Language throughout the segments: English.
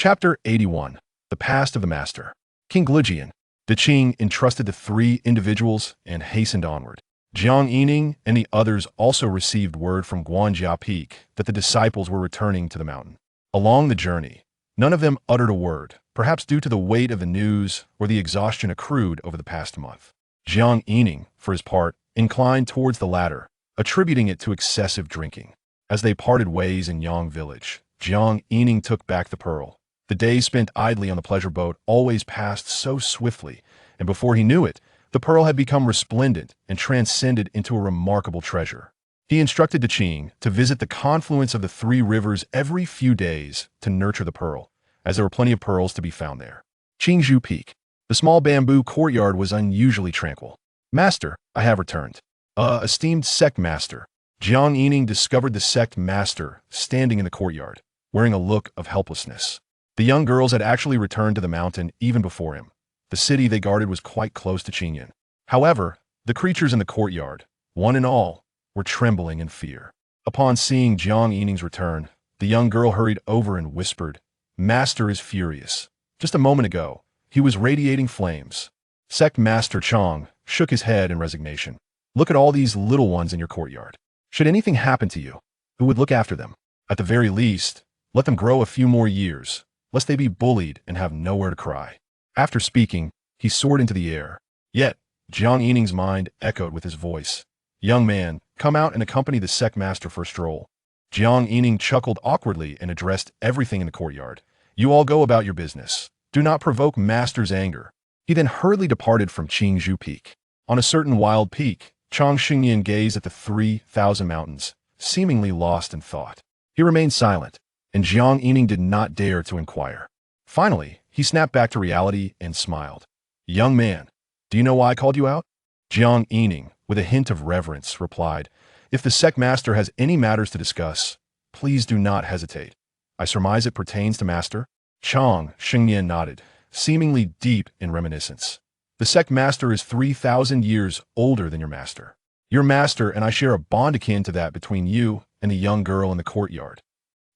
Chapter 81. The Past of the Master. King Lijian, the Qing entrusted the three individuals and hastened onward. Jiang Yining and the others also received word from Guanjia Peak that the disciples were returning to the mountain. Along the journey, none of them uttered a word, perhaps due to the weight of the news or the exhaustion accrued over the past month. Jiang Yining, for his part, inclined towards the latter, attributing it to excessive drinking. As they parted ways in Yang village, Jiang Yining took back the pearl. The days spent idly on the pleasure boat always passed so swiftly, and before he knew it, the pearl had become resplendent and transcended into a remarkable treasure. He instructed the Qing to visit the confluence of the three rivers every few days to nurture the pearl, as there were plenty of pearls to be found there. Qingzhou Peak. The small bamboo courtyard was unusually tranquil. "Master, I have returned." Esteemed sect master. Jiang Yining discovered the sect master standing in the courtyard, wearing a look of helplessness. The young girls had actually returned to the mountain even before him. The city they guarded was quite close to Qingyan. However, the creatures in the courtyard, one and all, were trembling in fear. Upon seeing Jiang Yining's return, the young girl hurried over and whispered, "Master is furious. Just a moment ago, he was radiating flames." Sect Master Chang shook his head in resignation. "Look at all these little ones in your courtyard. Should anything happen to you, who would look after them? At the very least, let them grow a few more years, lest they be bullied and have nowhere to cry." After speaking, he soared into the air. Yet, Jiang Yining's mind echoed with his voice. "Young man, come out and accompany the sect master for a stroll." Jiang Yining chuckled awkwardly and addressed everything in the courtyard. "You all go about your business. Do not provoke master's anger." He then hurriedly departed from Qingzhou Peak. On a certain wild peak, Chang Xingyan gazed at the 3,000 mountains, seemingly lost in thought. He remained silent, and Jiang Yining did not dare to inquire. Finally, he snapped back to reality and smiled. "Young man, do you know why I called you out?" Jiang Yining, with a hint of reverence, replied, "If the sect master has any matters to discuss, please do not hesitate. I surmise it pertains to master?" Chang Xingyan nodded, seemingly deep in reminiscence. "The sect master is 3,000 years older than your master. Your master and I share a bond akin to that between you and the young girl in the courtyard.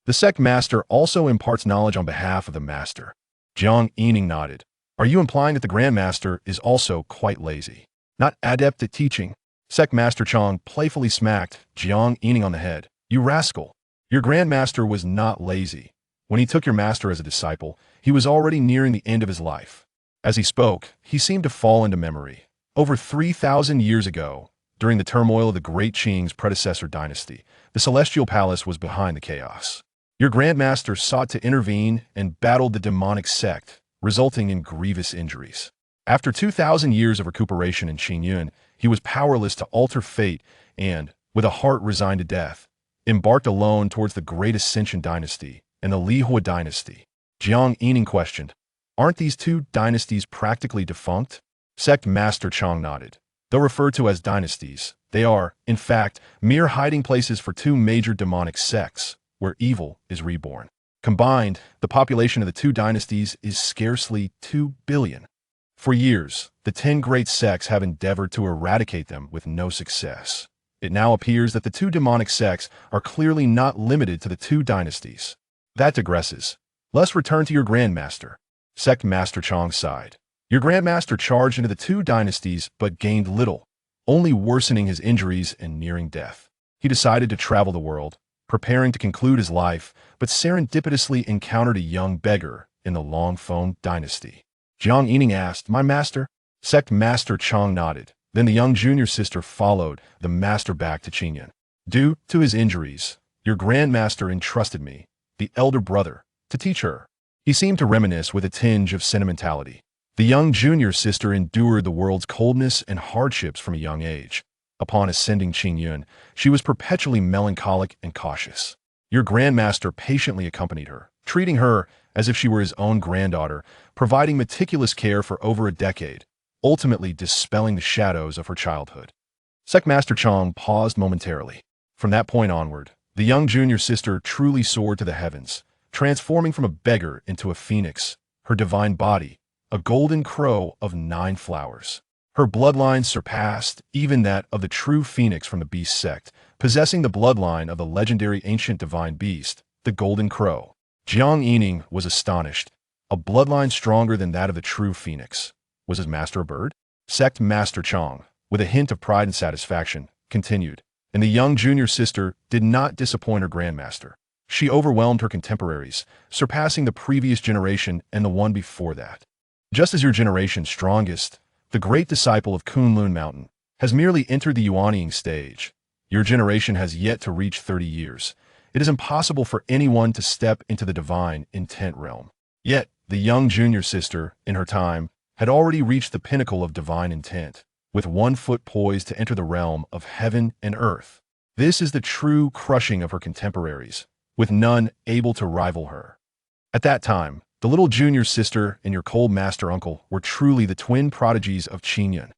The sect master also imparts knowledge on behalf of the master." Jiang Yining nodded. "Are you implying that the Grand Master is also quite lazy? Not adept at teaching?" Sect Master Chang playfully smacked Jiang Yining on the head. "You rascal! Your Grand Master was not lazy. When he took your master as a disciple, he was already nearing the end of his life." As he spoke, he seemed to fall into memory. Over 3,000 years ago, during the turmoil of the Great Qing's predecessor dynasty, the Celestial Palace was behind the chaos. Your Grand Master sought to intervene and battled the demonic sect, resulting in grievous injuries. After 2,000 years of recuperation in Qingyun, he was powerless to alter fate and, with a heart resigned to death, embarked alone towards the Great Ascension dynasty and the Lihua dynasty. Jiang Yining questioned, "Aren't these two dynasties practically defunct?" Sect Master Chang nodded. Though referred to as dynasties, they are, in fact, mere hiding places for two major demonic sects, where evil is reborn. Combined, the population of the two dynasties is scarcely 2 billion. For years, the 10 great sects have endeavored to eradicate them with no success. It now appears that the two demonic sects are clearly not limited to the two dynasties. That digresses. Let's return to your Grand Master. Sect Master Chang sighed. Your Grand Master charged into the two dynasties but gained little, only worsening his injuries and nearing death. He decided to travel the world, preparing to conclude his life, but serendipitously encountered a young beggar in the Longfeng dynasty. Jiang Yining asked, "My master?" Sect Master Chang nodded. Then the young junior sister followed the master back to Qingyun. "Due to his injuries, your Grand Master entrusted me, the elder brother, to teach her." He seemed to reminisce with a tinge of sentimentality. The young junior sister endured the world's coldness and hardships from a young age. Upon ascending Qingyun, she was perpetually melancholic and cautious. Your Grand Master patiently accompanied her, treating her as if she were his own granddaughter, providing meticulous care for over a decade, ultimately dispelling the shadows of her childhood. Sect Master Chang paused momentarily. From that point onward, the young junior sister truly soared to the heavens, transforming from a beggar into a phoenix, her divine body, a golden crow of 9 flowers. Her bloodline surpassed even that of the true phoenix from the beast sect, possessing the bloodline of the legendary ancient divine beast, the golden crow. Jiang Yining was astonished. A bloodline stronger than that of the true phoenix. Was his master a bird? Sect Master Chong, with a hint of pride and satisfaction, continued. And the young junior sister did not disappoint her grandmaster. She overwhelmed her contemporaries, surpassing the previous generation and the one before that. Just as your generation's strongest, the great disciple of Kunlun Mountain, has merely entered the Yuanying stage. Your generation has yet to reach 30 years. It is impossible for anyone to step into the divine intent realm. Yet, the young junior sister, in her time, had already reached the pinnacle of divine intent, with one foot poised to enter the realm of heaven and earth. This is the true crushing of her contemporaries, with none able to rival her. At that time, the little junior sister and your cold master uncle were truly the twin prodigies of Qingyun.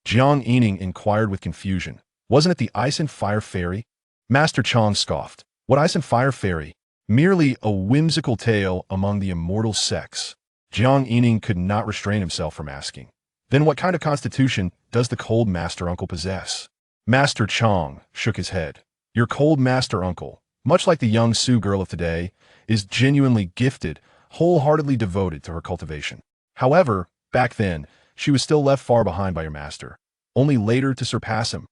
Jiang Yining inquired with confusion. Wasn't it the ice and fire fairy? Master Chong scoffed. What ice and fire fairy? Merely a whimsical tale among the immortal sects. Jiang Yining could not restrain himself from asking. Then what kind of constitution does the cold master uncle possess? Master Chong shook his head. Your cold master uncle, much like the young Sioux girl of today, is genuinely gifted, wholeheartedly devoted to her cultivation. However, back then, she was still left far behind by your master, only later to surpass him.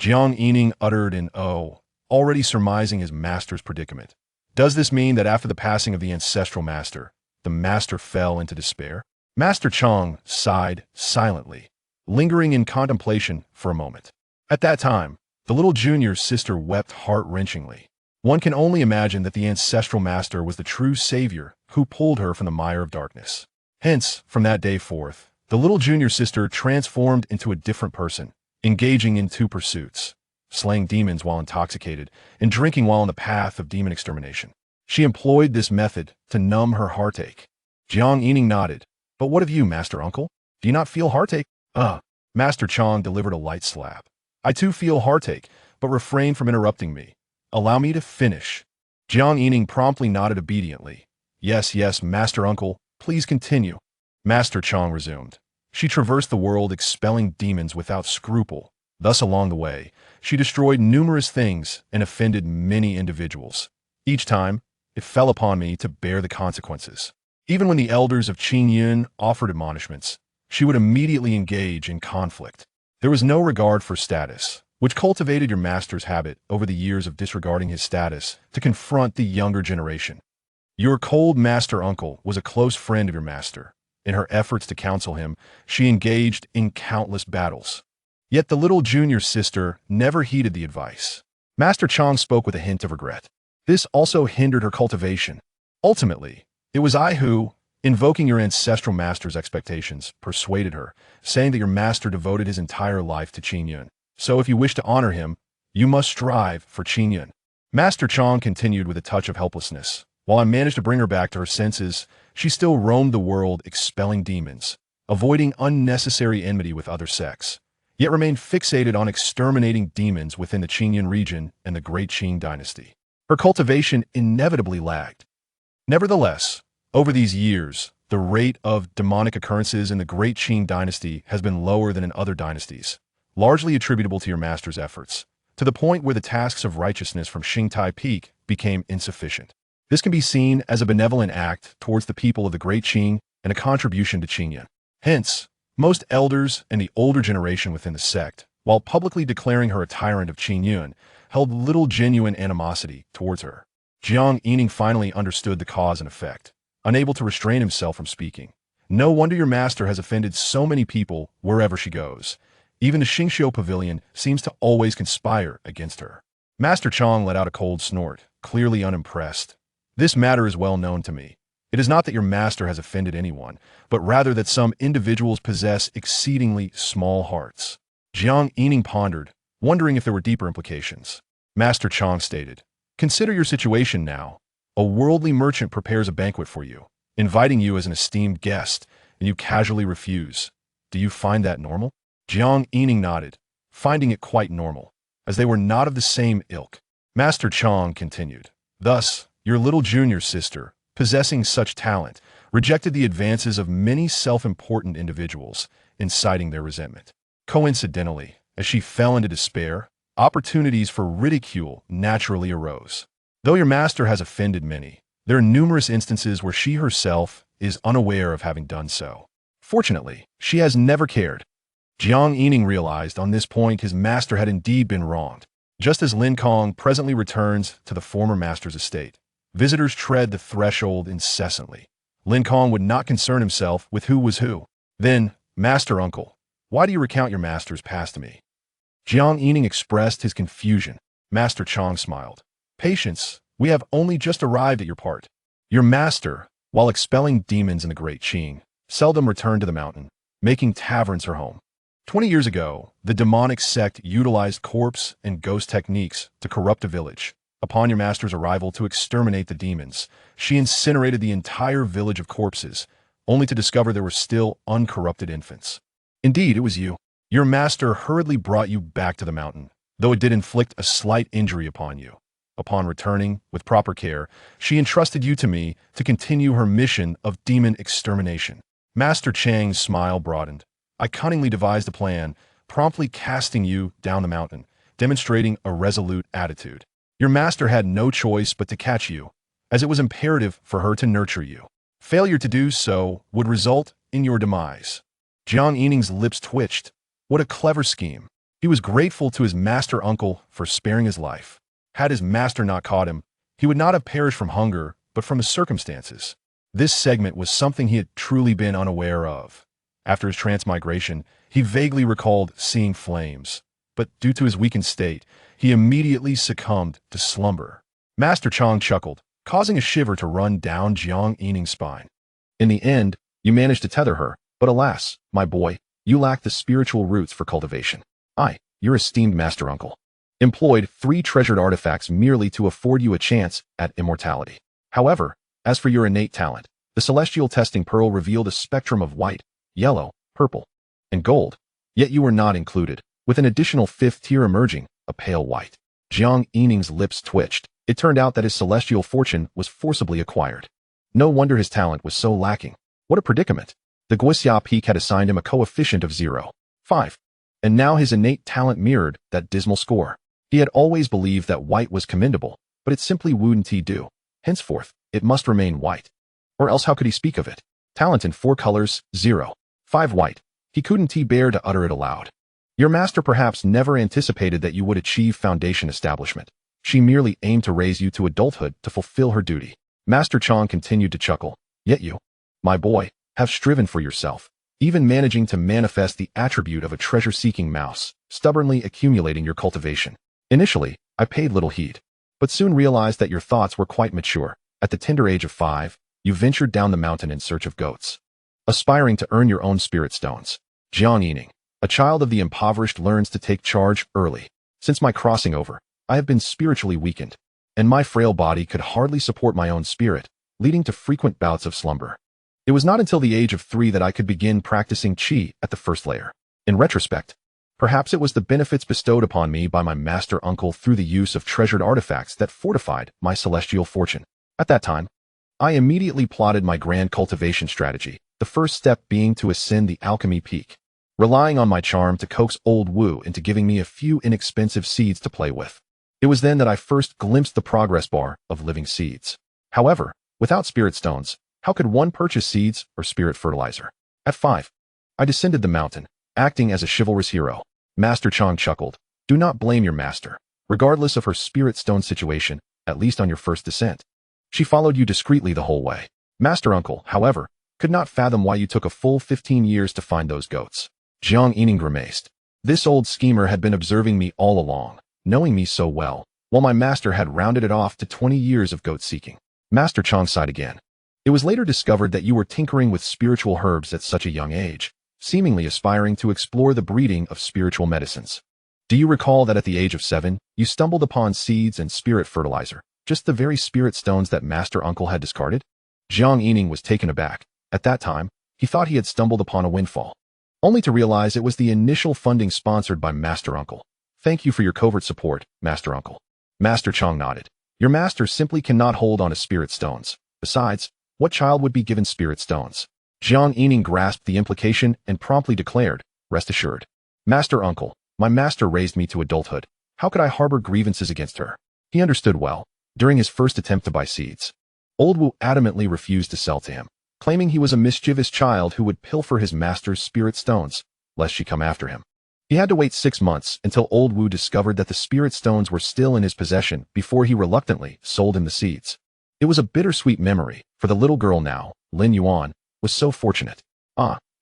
Jiang Yining uttered an "oh," already surmising his master's predicament. Does this mean that after the passing of the ancestral master, the master fell into despair? Master Chong sighed silently, lingering in contemplation for a moment. At that time, the little junior sister wept heart-wrenchingly. One can only imagine that the ancestral master was the true savior who pulled her from the mire of darkness. Hence, from that day forth, the little junior sister transformed into a different person, engaging in two pursuits: slaying demons while intoxicated and drinking while on the path of demon extermination. She employed this method to numb her heartache. Jiang Yining nodded. But what of you, Master Uncle? Do you not feel heartache? Master Chong delivered a light slap. I too feel heartache, but refrain from interrupting me. Allow me to finish. Jiang Yining promptly nodded obediently. Yes, yes, Master Uncle, please continue. Master Chong resumed. She traversed the world expelling demons without scruple. Thus along the way, she destroyed numerous things and offended many individuals. Each time, it fell upon me to bear the consequences. Even when the elders of Qingyun offered admonishments, she would immediately engage in conflict. There was no regard for status, which cultivated your master's habit over the years of disregarding his status to confront the younger generation. Your cold master uncle was a close friend of your master. In her efforts to counsel him, she engaged in countless battles. Yet the little junior sister never heeded the advice. Master Chong spoke with a hint of regret. This also hindered her cultivation. Ultimately, it was I who, invoking your ancestral master's expectations, persuaded her, saying that your master devoted his entire life to Qingyun. So if you wish to honor him, you must strive for Qingyun. Master Chong continued with a touch of helplessness. While I managed to bring her back to her senses, she still roamed the world expelling demons, avoiding unnecessary enmity with other sects, yet remained fixated on exterminating demons within the Qingyun region and the Great Qing dynasty. Her cultivation inevitably lagged. Nevertheless, over these years, the rate of demonic occurrences in the Great Qing dynasty has been lower than in other dynasties, largely attributable to your master's efforts, to the point where the tasks of righteousness from Xingtai Peak became insufficient. This can be seen as a benevolent act towards the people of the Great Qing and a contribution to Qingyun. Hence, most elders and the older generation within the sect, while publicly declaring her a tyrant of Qingyun, held little genuine animosity towards her. Jiang Yining finally understood the cause and effect, unable to restrain himself from speaking. No wonder your master has offended so many people wherever she goes. Even the Xianxiao pavilion seems to always conspire against her. Master Chong let out a cold snort, clearly unimpressed. This matter is well known to me. It is not that your master has offended anyone, but rather that some individuals possess exceedingly small hearts. Jiang Yining pondered, wondering if there were deeper implications. Master Chong stated, Consider your situation now. A worldly merchant prepares a banquet for you, inviting you as an esteemed guest, and you casually refuse. Do you find that normal? Jiang Yining nodded, finding it quite normal, as they were not of the same ilk. Master Chong continued, Thus, your little junior sister, possessing such talent, rejected the advances of many self-important individuals, inciting their resentment. Coincidentally, as she fell into despair, opportunities for ridicule naturally arose. Though your master has offended many, There are numerous instances where she herself is unaware of having done so. Fortunately, she has never cared. Jiang Yining realized on this point his master had indeed been wronged. Just as Lin Kong presently returns to the former master's estate, visitors tread the threshold incessantly. Lin Kong would not concern himself with who was who. Then, Master Uncle, why do you recount your master's past to me? Jiang Yining expressed his confusion. Master Chong smiled. Patience, we have only just arrived at your part. Your master, while expelling demons in the Great Qing, seldom returned to the mountain, making taverns her home. 20 years ago, the demonic sect utilized corpse and ghost techniques to corrupt a village. Upon your master's arrival to exterminate the demons, she incinerated the entire village of corpses, only to discover there were still uncorrupted infants. Indeed, it was you. Your master hurriedly brought you back to the mountain, though it did inflict a slight injury upon you. Upon returning, with proper care, she entrusted you to me to continue her mission of demon extermination. Master Chang's smile broadened. I cunningly devised a plan, promptly casting you down the mountain, demonstrating a resolute attitude. Your master had no choice but to catch you, as it was imperative for her to nurture you. Failure to do so would result in your demise. Jiang Yining's lips twitched. What a clever scheme. He was grateful to his master uncle for sparing his life. Had his master not caught him, he would not have perished from hunger, but from his circumstances. This segment was something he had truly been unaware of. After his transmigration, he vaguely recalled seeing flames, but due to his weakened state, he immediately succumbed to slumber. Master Chong chuckled, causing a shiver to run down Jiang Yining's spine. In the end, you managed to tether her, but alas, my boy, you lack the spiritual roots for cultivation. I, your esteemed master uncle, employed 3 treasured artifacts merely to afford you a chance at immortality. However, as for your innate talent, the celestial testing pearl revealed a spectrum of white, yellow, purple, and gold, yet you were not included, with an additional 5th tier emerging, a pale white. Jiang Yining's lips twitched. It turned out that his celestial fortune was forcibly acquired. No wonder his talent was so lacking. What a predicament. The Guixia Peak had assigned him a coefficient of 0.5, and now his innate talent mirrored that dismal score. He had always believed that white was commendable, but it simply wouldn't do. Henceforth, it must remain white. Or else how could he speak of it? Talent in 4 colors, 0.5 white. He couldn't bear to utter it aloud. Your master perhaps never anticipated that you would achieve foundation establishment. She merely aimed to raise you to adulthood to fulfill her duty. Master Chong continued to chuckle. Yet you, my boy, have striven for yourself, even managing to manifest the attribute of a treasure-seeking mouse, stubbornly accumulating your cultivation. Initially, I paid little heed, but soon realized that your thoughts were quite mature. At the tender age of 5, you ventured down the mountain in search of goats, aspiring to earn your own spirit stones. Jiang Yining, a child of the impoverished, learns to take charge early. Since my crossing over, I have been spiritually weakened, and my frail body could hardly support my own spirit, leading to frequent bouts of slumber. It was not until the age of 3 that I could begin practicing qi at the first layer. In retrospect, perhaps it was the benefits bestowed upon me by my master uncle through the use of treasured artifacts that fortified my celestial fortune. At that time, I immediately plotted my grand cultivation strategy, the first step being to ascend the alchemy peak, relying on my charm to coax old Wu into giving me a few inexpensive seeds to play with. It was then that I first glimpsed the progress bar of living seeds. However, without spirit stones, how could one purchase seeds or spirit fertilizer? At 5, I descended the mountain, acting as a chivalrous hero. Master Chong chuckled. Do not blame your master, regardless of her spirit stone situation, at least on your first descent. She followed you discreetly the whole way. Master uncle, however, could not fathom why you took a full 15 years to find those goats. Jiang Yining grimaced. This old schemer had been observing me all along, knowing me so well, while my master had rounded it off to 20 years of goat seeking. Master Chong sighed again. It was later discovered that you were tinkering with spiritual herbs at such a young age, seemingly aspiring to explore the breeding of spiritual medicines. Do you recall that at the age of 7, you stumbled upon seeds and spirit fertilizer, just the very spirit stones that master uncle had discarded? Jiang Yining was taken aback. At that time, he thought he had stumbled upon a windfall, only to realize it was the initial funding sponsored by master uncle. Thank you for your covert support, master uncle. Master Chong nodded. Your master simply cannot hold on to spirit stones. Besides, what child would be given spirit stones? Jiang Yining grasped the implication and promptly declared, rest assured. Master uncle, my master raised me to adulthood. How could I harbor grievances against her? He understood well. During his first attempt to buy seeds, Old Wu adamantly refused to sell to him, claiming he was a mischievous child who would pilfer his master's spirit stones, lest she come after him. He had to wait 6 months until Old Wu discovered that the spirit stones were still in his possession before he reluctantly sold him the seeds. It was a bittersweet memory, for the little girl now, Lin Yuan, was so fortunate.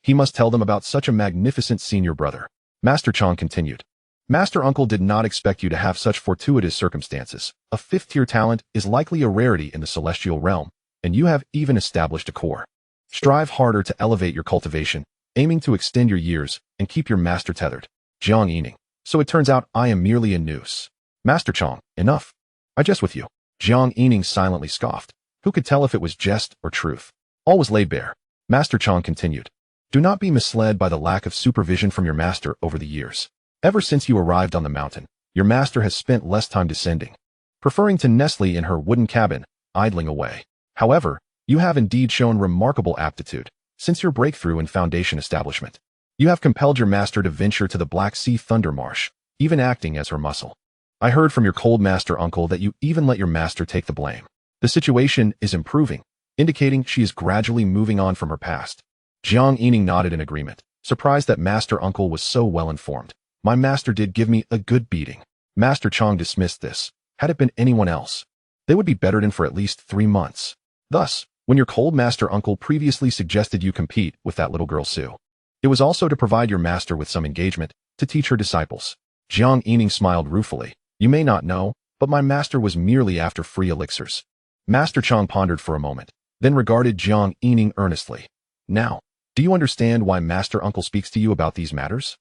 He must tell them about such a magnificent senior brother. Master Chang continued. Master Uncle did not expect you to have such fortuitous circumstances. A 5th-tier talent is likely a rarity in the celestial realm, and you have even established a core. Strive harder to elevate your cultivation, aiming to extend your years and keep your master tethered. Jiang Yining. So it turns out I am merely a noose. Master Chang, enough. I jest with you. Jiang Yining silently scoffed. Who could tell if it was jest or truth? All was laid bare. Master Chang continued. Do not be misled by the lack of supervision from your master over the years. Ever since you arrived on the mountain, your master has spent less time descending, preferring to nestle in her wooden cabin, idling away. However, you have indeed shown remarkable aptitude. Since your breakthrough in foundation establishment, you have compelled your master to venture to the Black Sea Thunder Marsh, even acting as her muscle. I heard from your cold master uncle that you even let your master take the blame. The situation is improving, indicating she is gradually moving on from her past. Jiang Yining nodded in agreement, surprised that master uncle was so well informed. My master did give me a good beating. Master Chang dismissed this. Had it been anyone else, they would be bettered in for at least 3 months. Thus, when your cold master uncle previously suggested you compete with that little girl Sue, it was also to provide your master with some engagement to teach her disciples. Jiang Yining smiled ruefully. You may not know, but my master was merely after free elixirs. Master Chang pondered for a moment, then regarded Jiang Yining earnestly. Now, do you understand why master uncle speaks to you about these matters?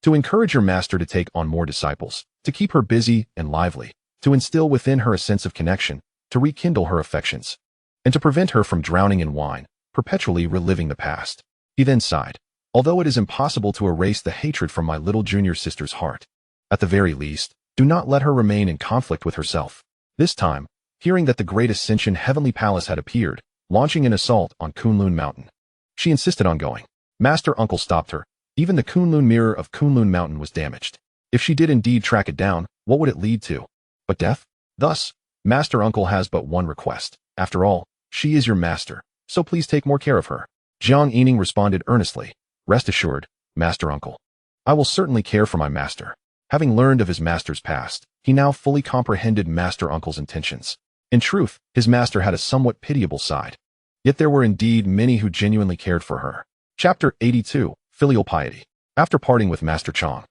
To encourage your master to take on more disciples, to keep her busy and lively, to instill within her a sense of connection, to rekindle her affections, and to prevent her from drowning in wine, perpetually reliving the past. He then sighed. Although it is impossible to erase the hatred from my little junior sister's heart, at the very least, do not let her remain in conflict with herself. This time, hearing that the great Ascension Heavenly Palace had appeared, launching an assault on Kunlun Mountain, she insisted on going. Master Uncle stopped her. Even the Kunlun mirror of Kunlun Mountain was damaged. If she did indeed track it down, what would it lead to? But death? Thus, Master Uncle has but one request. After all, she is your master, so please take more care of her. Jiang Yining responded earnestly. Rest assured, Master Uncle. I will certainly care for my master. Having learned of his master's past, he now fully comprehended Master Uncle's intentions. In truth, his master had a somewhat pitiable side. Yet there were indeed many who genuinely cared for her. Chapter 82. Filial Piety. After parting with Master Chang,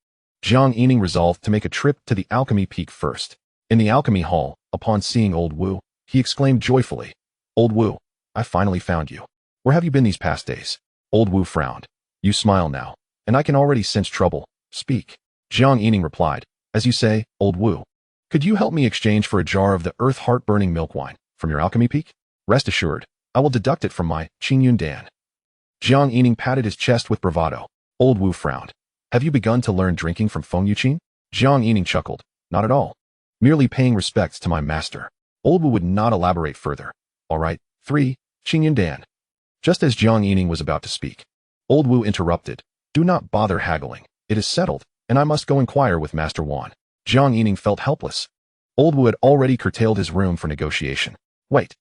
Jiang Yining resolved to make a trip to the Alchemy Peak first. In the Alchemy Hall, upon seeing Old Wu, he exclaimed joyfully, Old Wu, I finally found you. Where have you been these past days? Old Wu frowned. You smile now, and I can already sense trouble. Speak. Jiang Yining replied, As you say, Old Wu. Could you help me exchange for a jar of the earth heart-burning milk wine from your Alchemy Peak? Rest assured, I will deduct it from my Qingyun Dan. Jiang Yining patted his chest with bravado. Old Wu frowned. Have you begun to learn drinking from Feng Yuqin? Jiang Yining chuckled. Not at all. Merely paying respects to my master. Old Wu would not elaborate further. All right, 3, Qingyun Dan. Just as Jiang Yining was about to speak, Old Wu interrupted. Do not bother haggling. It is settled, and I must go inquire with Master Wan. Jiang Yining felt helpless. Old Wu had already curtailed his room for negotiation. Wait.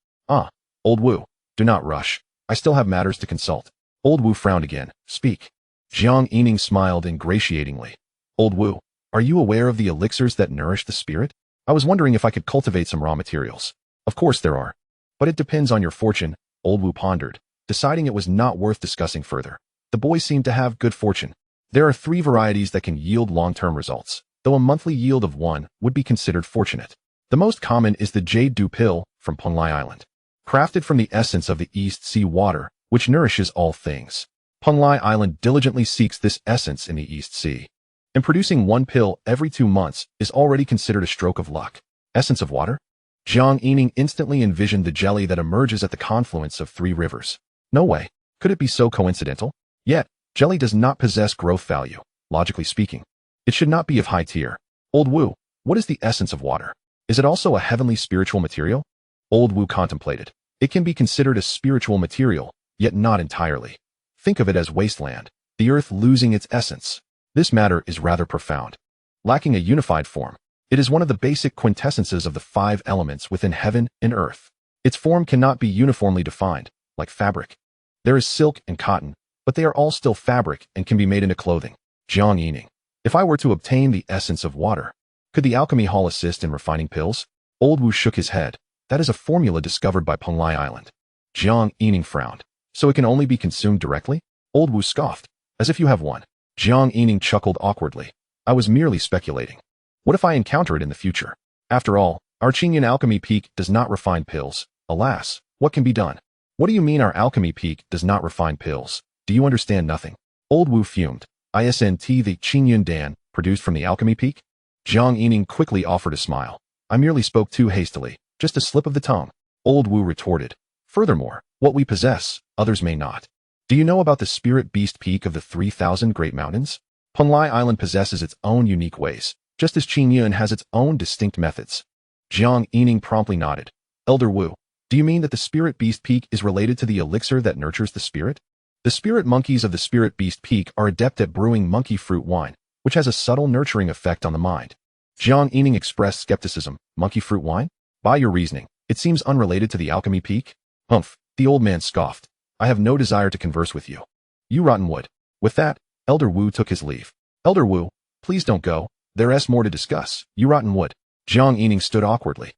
Old Wu, do not rush. I still have matters to consult. Old Wu frowned again. Speak. Jiang Yining smiled ingratiatingly. Old Wu, are you aware of the elixirs that nourish the spirit? I was wondering if I could cultivate some raw materials. Of course there are. But it depends on your fortune, Old Wu pondered, deciding it was not worth discussing further. The boy seemed to have good fortune. There are 3 varieties that can yield long-term results, though a monthly yield of 1 would be considered fortunate. The most common is the Jade Dew Pill from Penglai Island, crafted from the essence of the East Sea water, which nourishes all things. Penglai Island diligently seeks this essence in the East Sea, and producing 1 pill every 2 months is already considered a stroke of luck. Essence of water? Jiang Yining instantly envisioned the jelly that emerges at the confluence of 3 rivers. No way. Could it be so coincidental? Yet, jelly does not possess growth value, logically speaking. It should not be of high tier. Old Wu, what is the essence of water? Is it also a heavenly spiritual material? Old Wu contemplated. It can be considered a spiritual material, yet not entirely. Think of it as wasteland, the earth losing its essence. This matter is rather profound. Lacking a unified form, it is one of the basic quintessences of the 5 elements within heaven and earth. Its form cannot be uniformly defined, like fabric. There is silk and cotton, but they are all still fabric and can be made into clothing. Jiang Yining. If I were to obtain the essence of water, could the alchemy hall assist in refining pills? Old Wu shook his head. That is a formula discovered by Penglai Island. Jiang Yining frowned. So it can only be consumed directly? Old Wu scoffed. As if you have one. Jiang Yining chuckled awkwardly. I was merely speculating. What if I encounter it in the future? After all, our Qingyan alchemy peak does not refine pills. Alas, what can be done? What do you mean our alchemy peak does not refine pills? Do you understand nothing? Old Wu fumed. Isn't the Qingyan Dan produced from the alchemy peak? Jiang Yining quickly offered a smile. I merely spoke too hastily, just a slip of the tongue. Old Wu retorted. Furthermore, what we possess, others may not. Do you know about the spirit beast peak of the 3,000 Great Mountains? Penglai Island possesses its own unique ways, just as Qingyan has its own distinct methods. Jiang Yining promptly nodded. Elder Wu, do you mean that the spirit beast peak is related to the elixir that nurtures the spirit? The spirit monkeys of the spirit beast peak are adept at brewing monkey fruit wine, which has a subtle nurturing effect on the mind. Jiang Yining expressed skepticism. Monkey fruit wine? By your reasoning, it seems unrelated to the alchemy peak? Humph, the old man scoffed. I have no desire to converse with you. You rotten wood. With that, Elder Wu took his leave. Elder Wu, please don't go. There's more to discuss. You rotten wood. Jiang Yining stood awkwardly,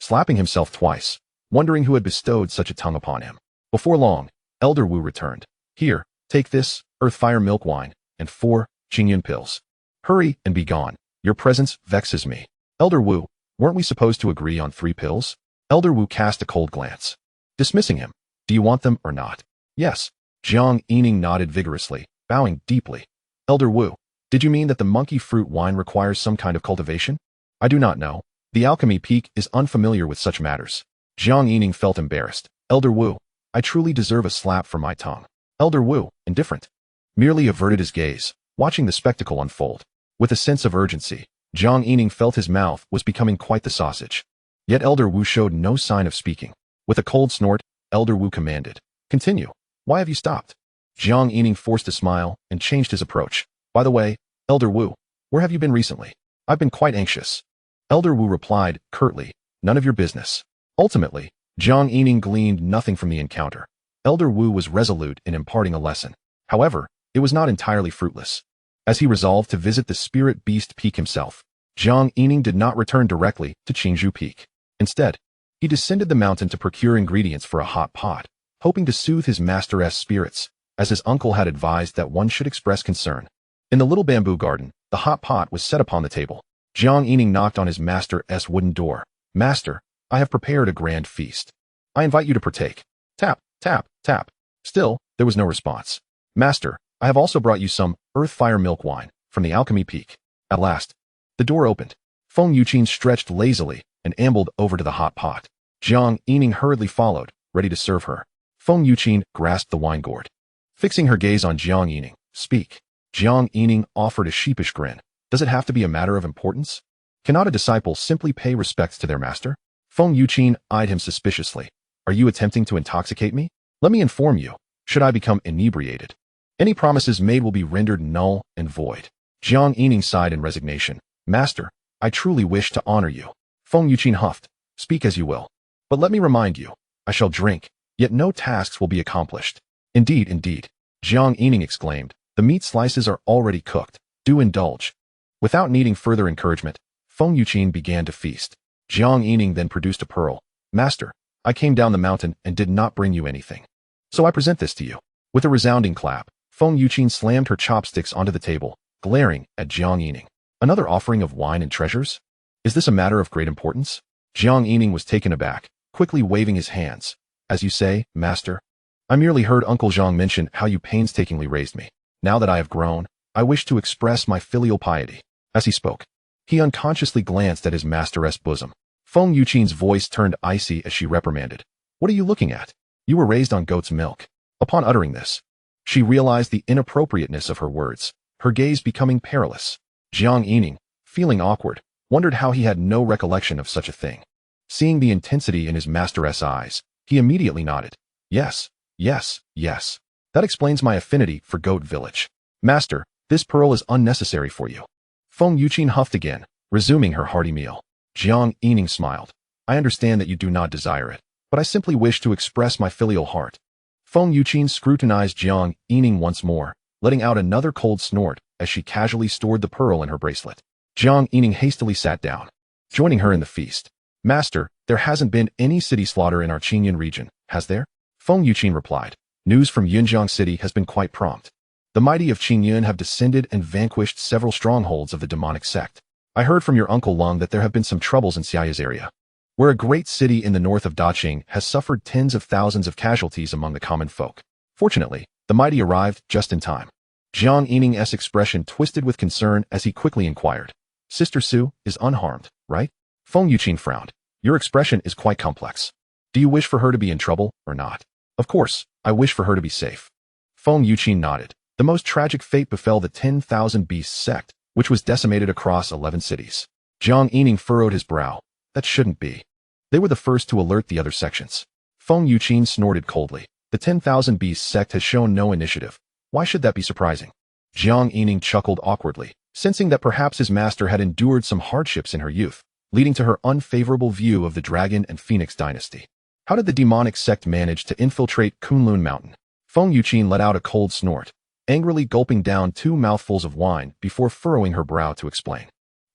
slapping himself twice, wondering who had bestowed such a tongue upon him. Before long, Elder Wu returned. Here, take this, earth fire milk wine, and 4 Qingyan pills. Hurry and be gone. Your presence vexes me. Elder Wu, weren't we supposed to agree on 3 pills? Elder Wu cast a cold glance, dismissing him. Do you want them or not? Yes. Jiang Yining nodded vigorously, bowing deeply. Elder Wu, did you mean that the monkey fruit wine requires some kind of cultivation? I do not know. The alchemy peak is unfamiliar with such matters. Jiang Yining felt embarrassed. Elder Wu, I truly deserve a slap for my tongue. Elder Wu, indifferent, merely averted his gaze, watching the spectacle unfold. With a sense of urgency, Jiang Yining felt his mouth was becoming quite the sausage. Yet Elder Wu showed no sign of speaking. With a cold snort, Elder Wu commanded, continue. Why have you stopped? Jiang Yining forced a smile and changed his approach. By the way, Elder Wu, where have you been recently? I've been quite anxious. Elder Wu replied, curtly, none of your business. Ultimately, Jiang Yining gleaned nothing from the encounter. Elder Wu was resolute in imparting a lesson. However, it was not entirely fruitless. As he resolved to visit the spirit beast peak himself, Jiang Yining did not return directly to Qingzhou Peak. Instead, he descended the mountain to procure ingredients for a hot pot, hoping to soothe his master's spirits, as his uncle had advised that one should express concern. In the little bamboo garden, the hot pot was set upon the table. Jiang Yining knocked on his master's wooden door. Master, I have prepared a grand feast. I invite you to partake. Tap, tap, tap. Still, there was no response. Master, I have also brought you some earth fire milk wine from the alchemy peak. At last, the door opened. Feng Yuqin stretched lazily and ambled over to the hot pot. Jiang Yining hurriedly followed, ready to serve her. Feng Yuqin grasped the wine gourd. Fixing her gaze on Jiang Yining, speak. Jiang Yining offered a sheepish grin. Does it have to be a matter of importance? Cannot a disciple simply pay respects to their master? Feng Yuqin eyed him suspiciously. Are you attempting to intoxicate me? Let me inform you, should I become inebriated, any promises made will be rendered null and void. Jiang Yining sighed in resignation. Master, I truly wish to honor you. Feng Yuqin huffed. Speak as you will. But let me remind you, I shall drink, yet no tasks will be accomplished. Indeed, indeed. Jiang Yining exclaimed. The meat slices are already cooked. Do indulge. Without needing further encouragement, Feng Yuqin began to feast. Jiang Yining then produced a pearl. Master, I came down the mountain and did not bring you anything. So I present this to you. With a resounding clap, Feng Yuqin slammed her chopsticks onto the table, glaring at Jiang Yining. Another offering of wine and treasures? Is this a matter of great importance? Jiang Yining was taken aback, quickly waving his hands. As you say, master, I merely heard Uncle Zhang mention how you painstakingly raised me. Now that I have grown, I wish to express my filial piety. As he spoke, he unconsciously glanced at his master's bosom. Feng Yuqin's voice turned icy as she reprimanded. What are you looking at? You were raised on goat's milk. Upon uttering this, she realized the inappropriateness of her words, her gaze becoming perilous. Jiang Yining, feeling awkward, wondered how he had no recollection of such a thing. Seeing the intensity in his master's eyes, he immediately nodded. Yes, yes, yes. That explains my affinity for Goat Village. Master, this pearl is unnecessary for you. Feng Yuqin huffed again, resuming her hearty meal. Jiang Yining smiled. I understand that you do not desire it. but I simply wish to express my filial heart. Feng Yuqin scrutinized Jiang Yining once more, letting out another cold snort as she casually stored the pearl in her bracelet. Jiang Yining hastily sat down, joining her in the feast. Master, there hasn't been any city slaughter in our Qingyun region, has there? Feng Yuqin replied. News from Yunjiang City has been quite prompt. The mighty of Qingyun have descended and vanquished several strongholds of the demonic sect. I heard from your uncle Lung that there have been some troubles in Xiaoya's area, where a great city in the north of Daqing has suffered tens of thousands of casualties among the common folk. Fortunately, the mighty arrived just in time. Jiang Yining's expression twisted with concern as he quickly inquired. Sister Su is unharmed, right? Feng Yuqin frowned. Your expression is quite complex. Do you wish for her to be in trouble or not? Of course, I wish for her to be safe. Feng Yuqin nodded. The most tragic fate befell the 10,000 Beasts sect, which was decimated across 11 cities. Jiang Yining furrowed his brow. That shouldn't be. They were the first to alert the other sections. Feng Yuqin snorted coldly. The 10,000 Beasts sect has shown no initiative. Why should that be surprising? Jiang Yining chuckled awkwardly, sensing that perhaps his master had endured some hardships in her youth, leading to her unfavorable view of the Dragon and Phoenix dynasty. How did the demonic sect manage to infiltrate Kunlun Mountain? Feng Yuqin let out a cold snort, angrily gulping down 2 mouthfuls of wine before furrowing her brow to explain.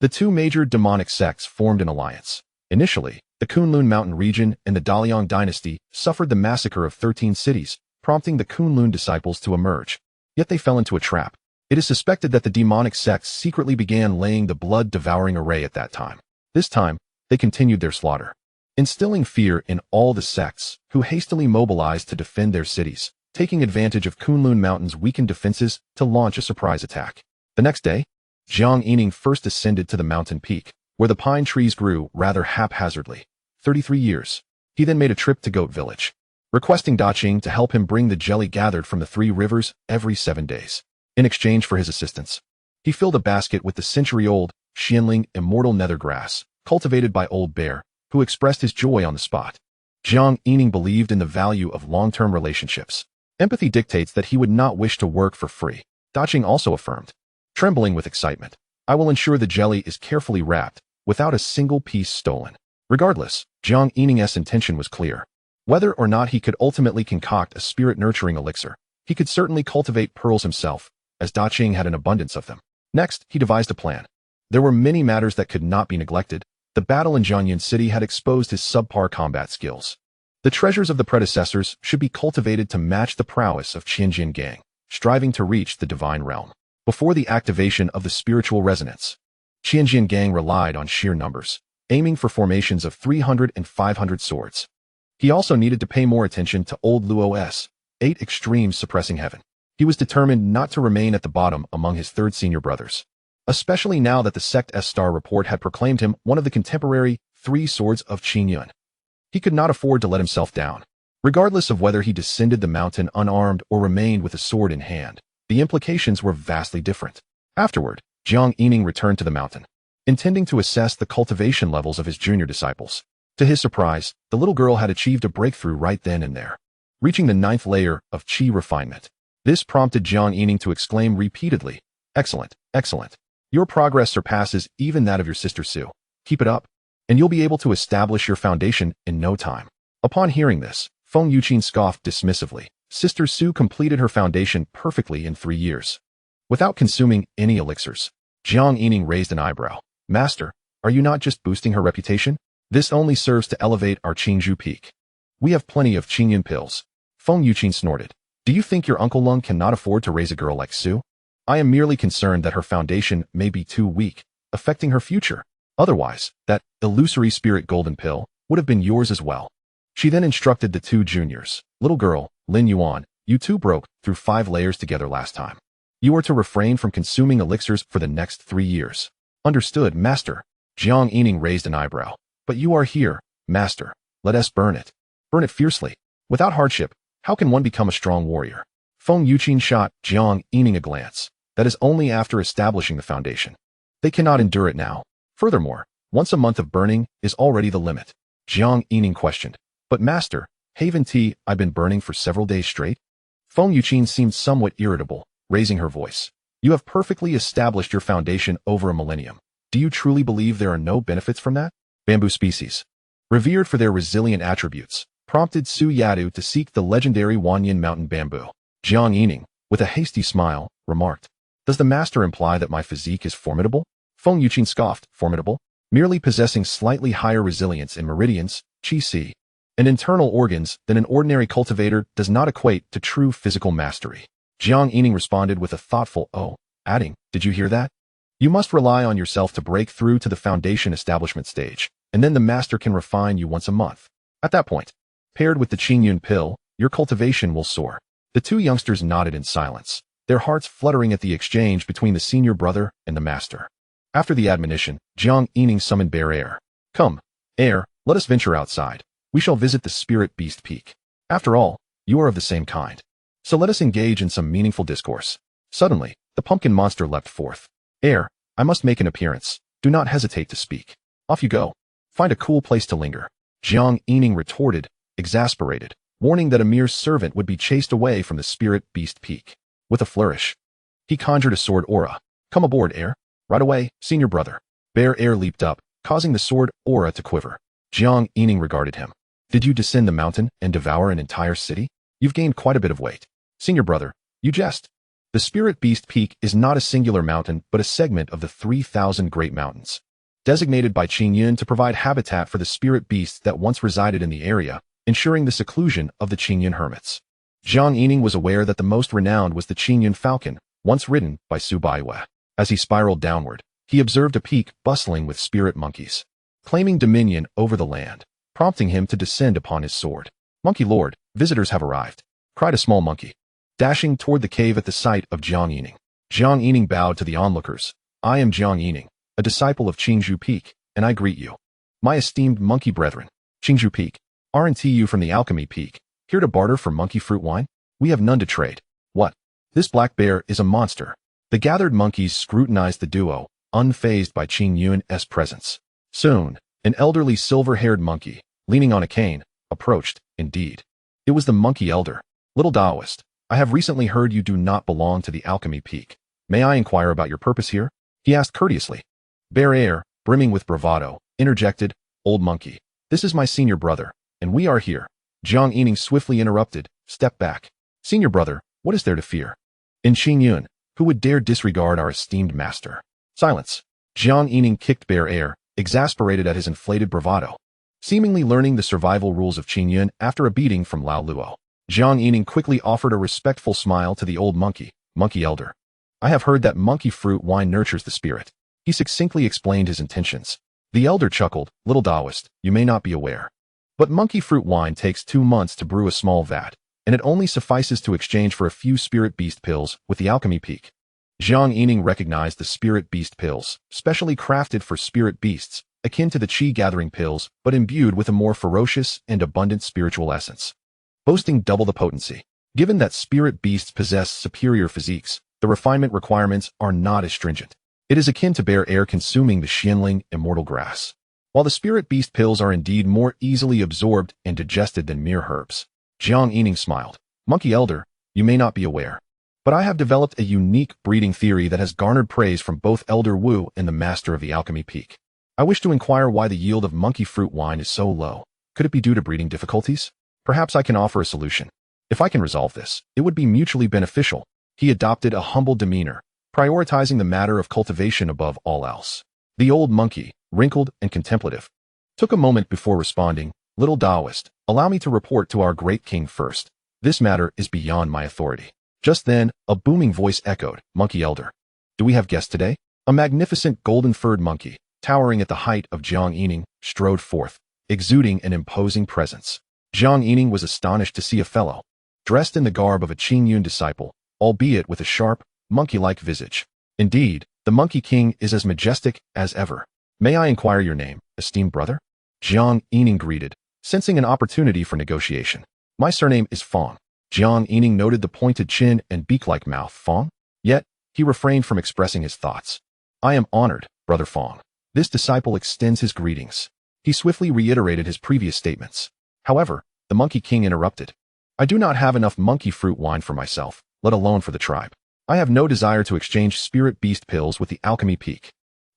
The 2 major demonic sects formed an alliance. Initially, the Kunlun Mountain region and the Daliang dynasty suffered the massacre of 13 cities, prompting the Kunlun disciples to emerge. Yet they fell into a trap. It is suspected that the demonic sects secretly began laying the blood-devouring array at that time. This time, they continued their slaughter, instilling fear in all the sects, who hastily mobilized to defend their cities, taking advantage of Kunlun Mountain's weakened defenses to launch a surprise attack. The next day, Jiang Yining first ascended to the mountain peak, where the pine trees grew rather haphazardly. 33 years. He then made a trip to Goat Village, requesting Daqing to help him bring the jelly gathered from the 3 rivers every 7 days. In exchange for his assistance, he filled a basket with the century-old Xianling immortal nether grass, cultivated by Old Bear, who expressed his joy on the spot. Jiang Yining believed in the value of long-term relationships. Empathy dictates that he would not wish to work for free. Daqing also affirmed, trembling with excitement, I will ensure the jelly is carefully wrapped, without a single piece stolen. Regardless, Jiang Yining's intention was clear. Whether or not he could ultimately concoct a spirit-nurturing elixir, he could certainly cultivate pearls himself, as Daqing had an abundance of them. Next, he devised a plan. There were many matters that could not be neglected. The battle in Jiangyin City had exposed his subpar combat skills. The treasures of the predecessors should be cultivated to match the prowess of Qianjian Gang, striving to reach the divine realm. Before the activation of the spiritual resonance, Qianjian Gang relied on sheer numbers, aiming for formations of 300 and 500 swords. He also needed to pay more attention to Old Luo's 8 extremes suppressing heaven. He was determined not to remain at the bottom among his 3rd senior brothers, especially now that the Sect's star report had proclaimed him one of the contemporary 3 swords of Qingyun. He could not afford to let himself down. Regardless of whether he descended the mountain unarmed or remained with a sword in hand, the implications were vastly different. Afterward, Jiang Yining returned to the mountain, intending to assess the cultivation levels of his junior disciples. To his surprise, the little girl had achieved a breakthrough right then and there, reaching the 9th layer of qi refinement. This prompted Jiang Yining to exclaim repeatedly, Excellent, excellent. Your progress surpasses even that of your sister Su. Keep it up, and you'll be able to establish your foundation in no time. Upon hearing this, Feng Yuqin scoffed dismissively. Sister Su completed her foundation perfectly in 3 years, without consuming any elixirs. Jiang Yining raised an eyebrow. Master, are you not just boosting her reputation? This only serves to elevate our Qingzhou peak. We have plenty of Qingyun pills. Feng Yuqin snorted. Do you think your Uncle Lung cannot afford to raise a girl like Su? I am merely concerned that her foundation may be too weak, affecting her future. Otherwise, that illusory spirit golden pill would have been yours as well. She then instructed the 2 juniors. Little girl, Lin Yuan, you 2 broke through 5 layers together last time. You are to refrain from consuming elixirs for the next 3 years. Understood, Master. Jiang Yining raised an eyebrow. But you are here, Master. Let us burn it. Burn it fiercely. Without hardship, how can one become a strong warrior? Feng Yuqin shot Jiang Yining a glance. That is only after establishing the foundation. They cannot endure it now. Furthermore, once a month of burning is already the limit. Jiang Yining questioned. But Master, haven't I've been burning for several days straight? Feng Yuqin seemed somewhat irritable, raising her voice. You have perfectly established your foundation over a millennium. Do you truly believe there are no benefits from that? Bamboo species, revered for their resilient attributes, prompted Su Yadu to seek the legendary Wanyin mountain bamboo. Jiang Yining, with a hasty smile, remarked, "Does the master imply that my physique is formidable?" Feng Yuqin scoffed, "Formidable? Merely possessing slightly higher resilience in meridians, qi, and internal organs than an ordinary cultivator does not equate to true physical mastery." Jiang Yining responded with a thoughtful "oh," adding, "Did you hear that? You must rely on yourself to break through to the foundation establishment stage, and then the master can refine you once a month. At that point, paired with the Qingyun pill, your cultivation will soar." The two youngsters nodded in silence, their hearts fluttering at the exchange between the senior brother and the master. After the admonition, Jiang Yining summoned Bear Air. "Come, Air, let us venture outside. We shall visit the Spirit Beast Peak. After all, you are of the same kind. So let us engage in some meaningful discourse." Suddenly, the pumpkin monster leapt forth. "Air, I must make an appearance. Do not hesitate to speak. Off you go. Find a cool place to linger." Jiang Yining retorted, exasperated, warning that a mere servant would be chased away from the Spirit Beast Peak. With a flourish, he conjured a sword aura. "Come aboard, Air. Right away, senior brother." Bear Air leaped up, causing the sword aura to quiver. Jiang Yining regarded him. "Did you descend the mountain and devour an entire city? You've gained quite a bit of weight. Senior brother, you jest." The Spirit Beast Peak is not a singular mountain but a segment of the 3,000 Great Mountains, designated by Qingyun to provide habitat for the spirit beasts that once resided in the area, ensuring the seclusion of the Qingyun hermits. Jiang Yining was aware that the most renowned was the Qingyun falcon, once ridden by Su Baiwei. As he spiraled downward, he observed a peak bustling with spirit monkeys, claiming dominion over the land, prompting him to descend upon his sword. "Monkey Lord, visitors have arrived," cried a small monkey, dashing toward the cave at the sight of Jiang Yining. Jiang Yining bowed to the onlookers. "I am Jiang Yining, a disciple of Qingzhou Peak, and I greet you. My esteemed monkey brethren. Qingzhou Peak, aren't you from the Alchemy Peak, here to barter for monkey fruit wine? We have none to trade." "What? This black bear is a monster." The gathered monkeys scrutinized the duo, unfazed by Qingyun's presence. Soon, an elderly silver-haired monkey, leaning on a cane, approached. Indeed, it was the monkey elder. "Little Taoist, I have recently heard you do not belong to the Alchemy Peak. May I inquire about your purpose here?" he asked courteously. Bear Air, brimming with bravado, interjected, "Old monkey, this is my senior brother, and we are here." Jiang Yining swiftly interrupted, "Step back. Senior brother, what is there to fear? In Qingyun, who would dare disregard our esteemed master?" "Silence." Jiang Yining kicked Bear Air, exasperated at his inflated bravado, seemingly learning the survival rules of Qingyun after a beating from Lao Luo. Jiang Yining quickly offered a respectful smile to the old monkey. "Monkey elder, I have heard that monkey fruit wine nurtures the spirit." He succinctly explained his intentions. The elder chuckled, "Little Taoist, you may not be aware, but monkey fruit wine takes 2 months to brew a small vat, and it only suffices to exchange for a few spirit beast pills with the Alchemy Peak." Jiang Yining recognized the spirit beast pills, specially crafted for spirit beasts, akin to the qi gathering pills, but imbued with a more ferocious and abundant spiritual essence, boasting double the potency. Given that spirit beasts possess superior physiques, the refinement requirements are not as stringent. It is akin to Bear Air consuming the Xianling immortal grass. While the spirit beast pills are indeed more easily absorbed and digested than mere herbs. Jiang Yining smiled. "Monkey elder, you may not be aware, but I have developed a unique breeding theory that has garnered praise from both Elder Wu and the master of the Alchemy Peak. I wish to inquire why the yield of monkey fruit wine is so low. Could it be due to breeding difficulties? Perhaps I can offer a solution. If I can resolve this, it would be mutually beneficial." He adopted a humble demeanor, prioritizing the matter of cultivation above all else. The old monkey, wrinkled and contemplative, took a moment before responding. "Little Taoist, allow me to report to our great king first. This matter is beyond my authority." Just then, a booming voice echoed, "Monkey elder, do we have guests today?" A magnificent golden-furred monkey, towering at the height of Jiang Yining, strode forth, exuding an imposing presence. Jiang Yining was astonished to see a fellow, dressed in the garb of a Qingyun disciple, albeit with a sharp, monkey-like visage. Indeed, the Monkey King is as majestic as ever. "May I inquire your name, esteemed brother?" Jiang Yining greeted, sensing an opportunity for negotiation. "My surname is Fong." Jiang Yining noted the pointed chin and beak-like mouth. "Fong?" Yet, he refrained from expressing his thoughts. "I am honored, Brother Fong." This disciple extends his greetings. He swiftly reiterated his previous statements. However, the Monkey King interrupted. "I do not have enough monkey fruit wine for myself, let alone for the tribe. I have no desire to exchange spirit beast pills with the Alchemy Peak.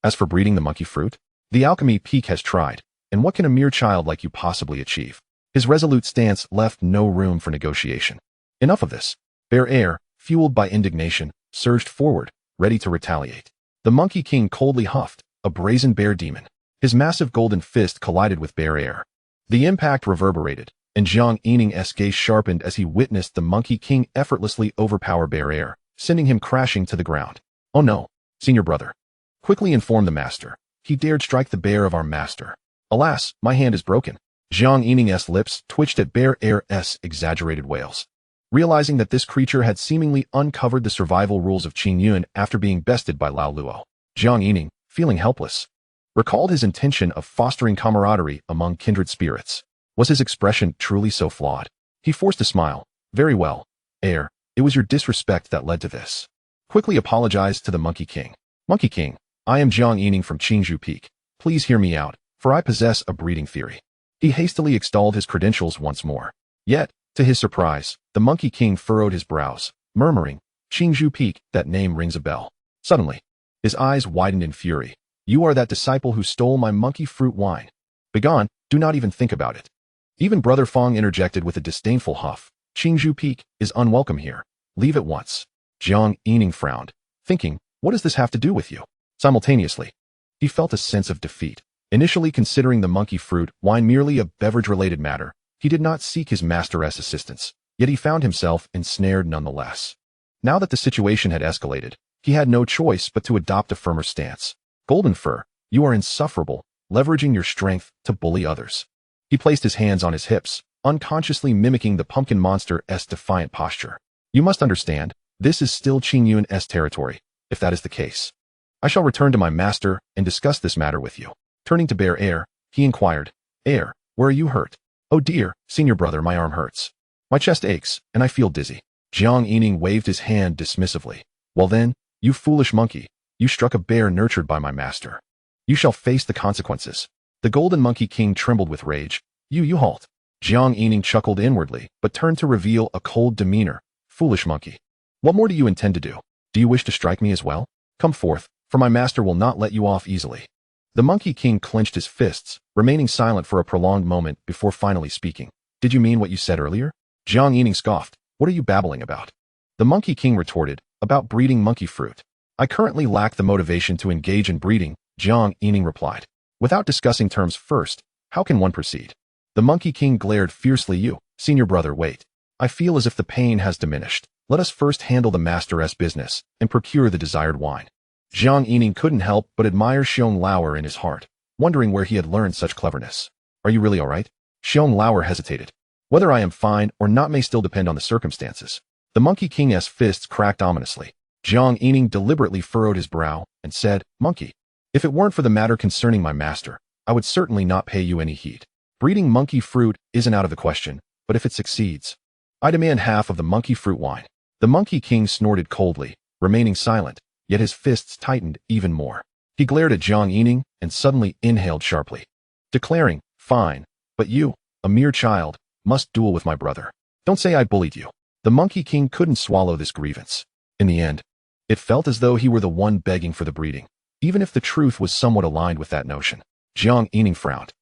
As for breeding the monkey fruit, the Alchemy Peak has tried, and what can a mere child like you possibly achieve? His resolute stance left no room for negotiation. Enough of this. Bear Air, fueled by indignation, surged forward, ready to retaliate. The Monkey King coldly huffed, a brazen bear demon. His massive golden fist collided with Bear Air. The impact reverberated, and Jiang Yining's gaze sharpened as he witnessed the Monkey King effortlessly overpower Bear Air, sending him crashing to the ground. Oh no, senior brother. Quickly informed the master. He dared strike the bear of our master. Alas, my hand is broken. Jiang Yining's lips twitched at Bear Air's exaggerated wails. Realizing that this creature had seemingly uncovered the survival rules of Qingyun after being bested by Lao Luo, Jiang Yining, feeling helpless, recalled his intention of fostering camaraderie among kindred spirits. Was his expression truly so flawed? He forced a smile. Very well, Air, it was your disrespect that led to this. Quickly apologized to the Monkey King. Monkey King, I am Jiang Yining from Qingzhou Peak. Please hear me out, for I possess a breeding theory. He hastily extolled his credentials once more. Yet, to his surprise, the Monkey King furrowed his brows, murmuring, Qingzhou Peak, that name rings a bell. Suddenly, his eyes widened in fury. You are that disciple who stole my monkey fruit wine. Begone, do not even think about it. Even Brother Fong interjected with a disdainful huff. Qingzhou Peak is unwelcome here. Leave at once. Jiang Yining frowned, thinking, what does this have to do with you? Simultaneously, he felt a sense of defeat. Initially considering the monkey fruit wine merely a beverage-related matter, he did not seek his master's assistance, yet he found himself ensnared nonetheless. Now that the situation had escalated, he had no choice but to adopt a firmer stance. Golden Fur, you are insufferable, leveraging your strength to bully others. He placed his hands on his hips, unconsciously mimicking the pumpkin monster's defiant posture. You must understand, this is still Qingyun's territory. If that is the case, I shall return to my master and discuss this matter with you. Turning to Bear Air, he inquired, Air, where are you hurt? Oh dear, senior brother, my arm hurts. My chest aches, and I feel dizzy. Jiang Yining waved his hand dismissively. Well then, you foolish monkey, you struck a bear nurtured by my master. You shall face the consequences. The Golden Monkey King trembled with rage. You halt. Jiang Yining chuckled inwardly, but turned to reveal a cold demeanor. Foolish monkey. What more do you intend to do? Do you wish to strike me as well? Come forth, for my master will not let you off easily. The Monkey King clenched his fists, remaining silent for a prolonged moment before finally speaking. Did you mean what you said earlier? Jiang Yining scoffed. What are you babbling about? The Monkey King retorted, about breeding monkey fruit. I currently lack the motivation to engage in breeding, Jiang Yining replied. Without discussing terms first, how can one proceed? The Monkey King glared fiercely. You, senior brother, wait. I feel as if the pain has diminished. Let us first handle the master's business and procure the desired wine. Jiang Yining couldn't help but admire Xiong Lauer in his heart, wondering where he had learned such cleverness. Are you really all right? Xiong Lauer hesitated. Whether I am fine or not may still depend on the circumstances. The Monkey King's fists cracked ominously. Jiang Yining deliberately furrowed his brow and said, Monkey, if it weren't for the matter concerning my master, I would certainly not pay you any heed. Breeding monkey fruit isn't out of the question, but if it succeeds, I demand half of the monkey fruit wine. The Monkey King snorted coldly, remaining silent, yet his fists tightened even more. He glared at Jiang Yining and suddenly inhaled sharply, declaring, fine, but you, a mere child, must duel with my brother. Don't say I bullied you. The Monkey King couldn't swallow this grievance. In the end, it felt as though he were the one begging for the breeding, even if the truth was somewhat aligned with that notion. Jiang Yining frowned.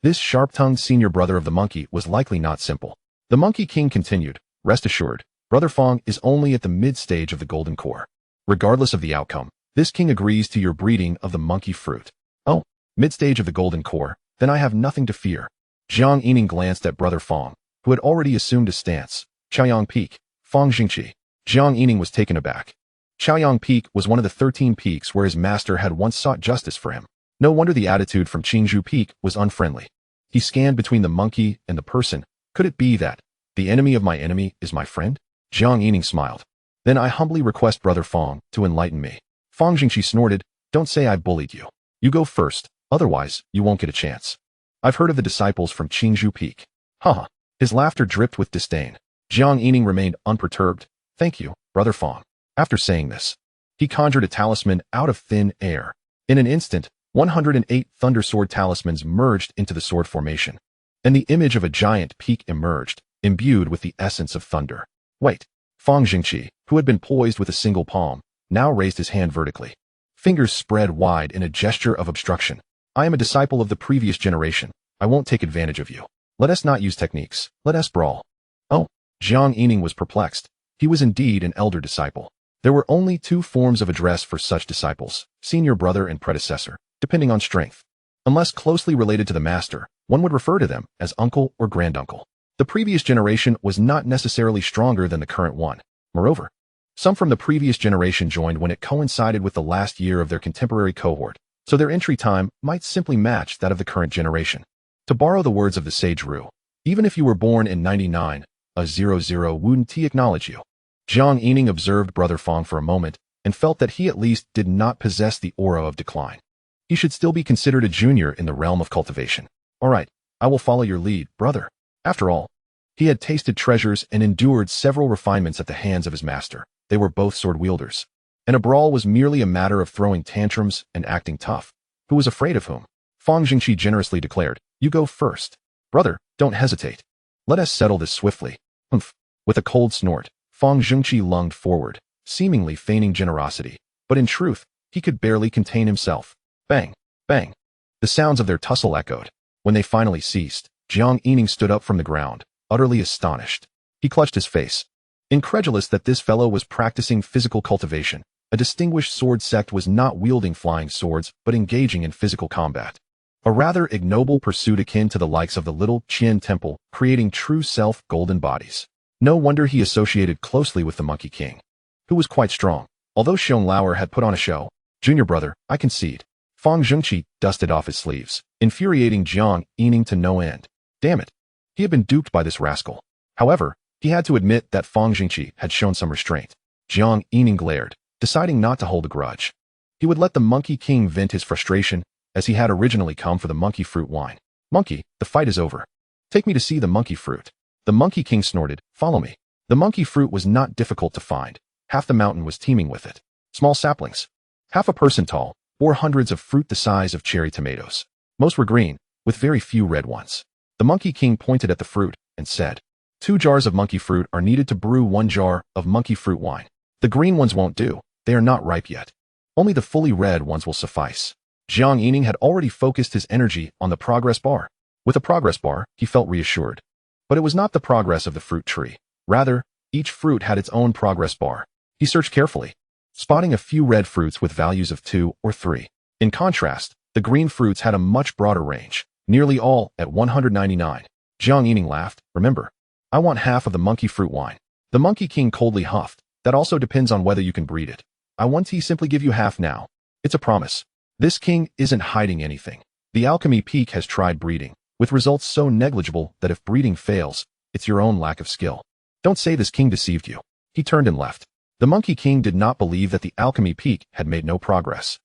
This sharp-tongued senior brother of the monkey was likely not simple. The Monkey King continued, rest assured, Brother Fong is only at the mid-stage of the golden core. Regardless of the outcome, this king agrees to your breeding of the monkey fruit. Oh, mid-stage of the golden core, then I have nothing to fear. Jiang Yining glanced at Brother Fong, who had already assumed a stance. Chaoyang Peak, Fong Jingqi. Jiang Yining was taken aback. Chaoyang Peak was one of the 13 peaks where his master had once sought justice for him. No wonder the attitude from Qingzhou Peak was unfriendly. He scanned between the monkey and the person. Could it be that the enemy of my enemy is my friend? Jiang Yining smiled. Then I humbly request Brother Fong to enlighten me. Fong Jingqi snorted, don't say I bullied you. You go first, otherwise you won't get a chance. I've heard of the disciples from Qingzhou Peak. Haha. His laughter dripped with disdain. Jiang Yining remained unperturbed. Thank you, Brother Fong. After saying this, he conjured a talisman out of thin air. In an instant, 108 Thunder Sword talismans merged into the sword formation, and the image of a giant peak emerged, imbued with the essence of thunder. Wait. Fong Jingqi, who had been poised with a single palm, now raised his hand vertically. Fingers spread wide in a gesture of obstruction. I am a disciple of the previous generation. I won't take advantage of you. Let us not use techniques. Let us brawl. Oh, Jiang Yining was perplexed. He was indeed an elder disciple. There were only two forms of address for such disciples, senior brother and predecessor, depending on strength. Unless closely related to the master, one would refer to them as uncle or granduncle. The previous generation was not necessarily stronger than the current one. Moreover, some from the previous generation joined when it coincided with the last year of their contemporary cohort, so their entry time might simply match that of the current generation. To borrow the words of the sage Ru, even if you were born in 99, a 00 wouldn't acknowledge you. Jiang Yining observed Brother Fong for a moment and felt that he at least did not possess the aura of decline. He should still be considered a junior in the realm of cultivation. All right, I will follow your lead, brother. After all, he had tasted treasures and endured several refinements at the hands of his master. They were both sword wielders. And a brawl was merely a matter of throwing tantrums and acting tough. Who was afraid of whom? Fang Jingqi generously declared, "You go first. Brother, don't hesitate. Let us settle this swiftly." Humph. With a cold snort, Fang Jingqi lunged forward, seemingly feigning generosity. But in truth, he could barely contain himself. Bang, bang. The sounds of their tussle echoed. When they finally ceased, Jiang Yining stood up from the ground, utterly astonished. He clutched his face, incredulous that this fellow was practicing physical cultivation. A distinguished sword sect was not wielding flying swords, but engaging in physical combat. A rather ignoble pursuit akin to the likes of the Little Qian Temple, creating true self-golden bodies. No wonder he associated closely with the Monkey King, who was quite strong. Although Xiong Lauer had put on a show, "Junior brother, I concede." Fang Jingqi dusted off his sleeves, infuriating Jiang Yining to no end. Damn it. He had been duped by this rascal. However, he had to admit that Fang Jingqi had shown some restraint. Jiang Yining glared, deciding not to hold a grudge. He would let the Monkey King vent his frustration, as he had originally come for the monkey fruit wine. "Monkey, the fight is over. Take me to see the monkey fruit." The Monkey King snorted, "Follow me." The monkey fruit was not difficult to find. Half the mountain was teeming with it. Small saplings, half a person tall, bore hundreds of fruit the size of cherry tomatoes. Most were green, with very few red ones. The Monkey King pointed at the fruit and said, 2 jars of monkey fruit are needed to brew 1 jar of monkey fruit wine. The green ones won't do. They are not ripe yet. Only the fully red ones will suffice." Jiang Yining had already focused his energy on the progress bar. With a progress bar, he felt reassured. But it was not the progress of the fruit tree. Rather, each fruit had its own progress bar. He searched carefully, spotting a few red fruits with values of 2 or 3. In contrast, the green fruits had a much broader range, nearly all at 199. Jiang Yining laughed. "Remember, I want half of the monkey fruit wine." The Monkey King coldly huffed. "That also depends on whether you can breed it. I want to simply give you half now. It's a promise." This king isn't hiding anything. The Alchemy Peak has tried breeding, with results so negligible that if breeding fails, it's your own lack of skill. Don't say this king deceived you. He turned and left. The Monkey King did not believe that the Alchemy Peak had made no progress.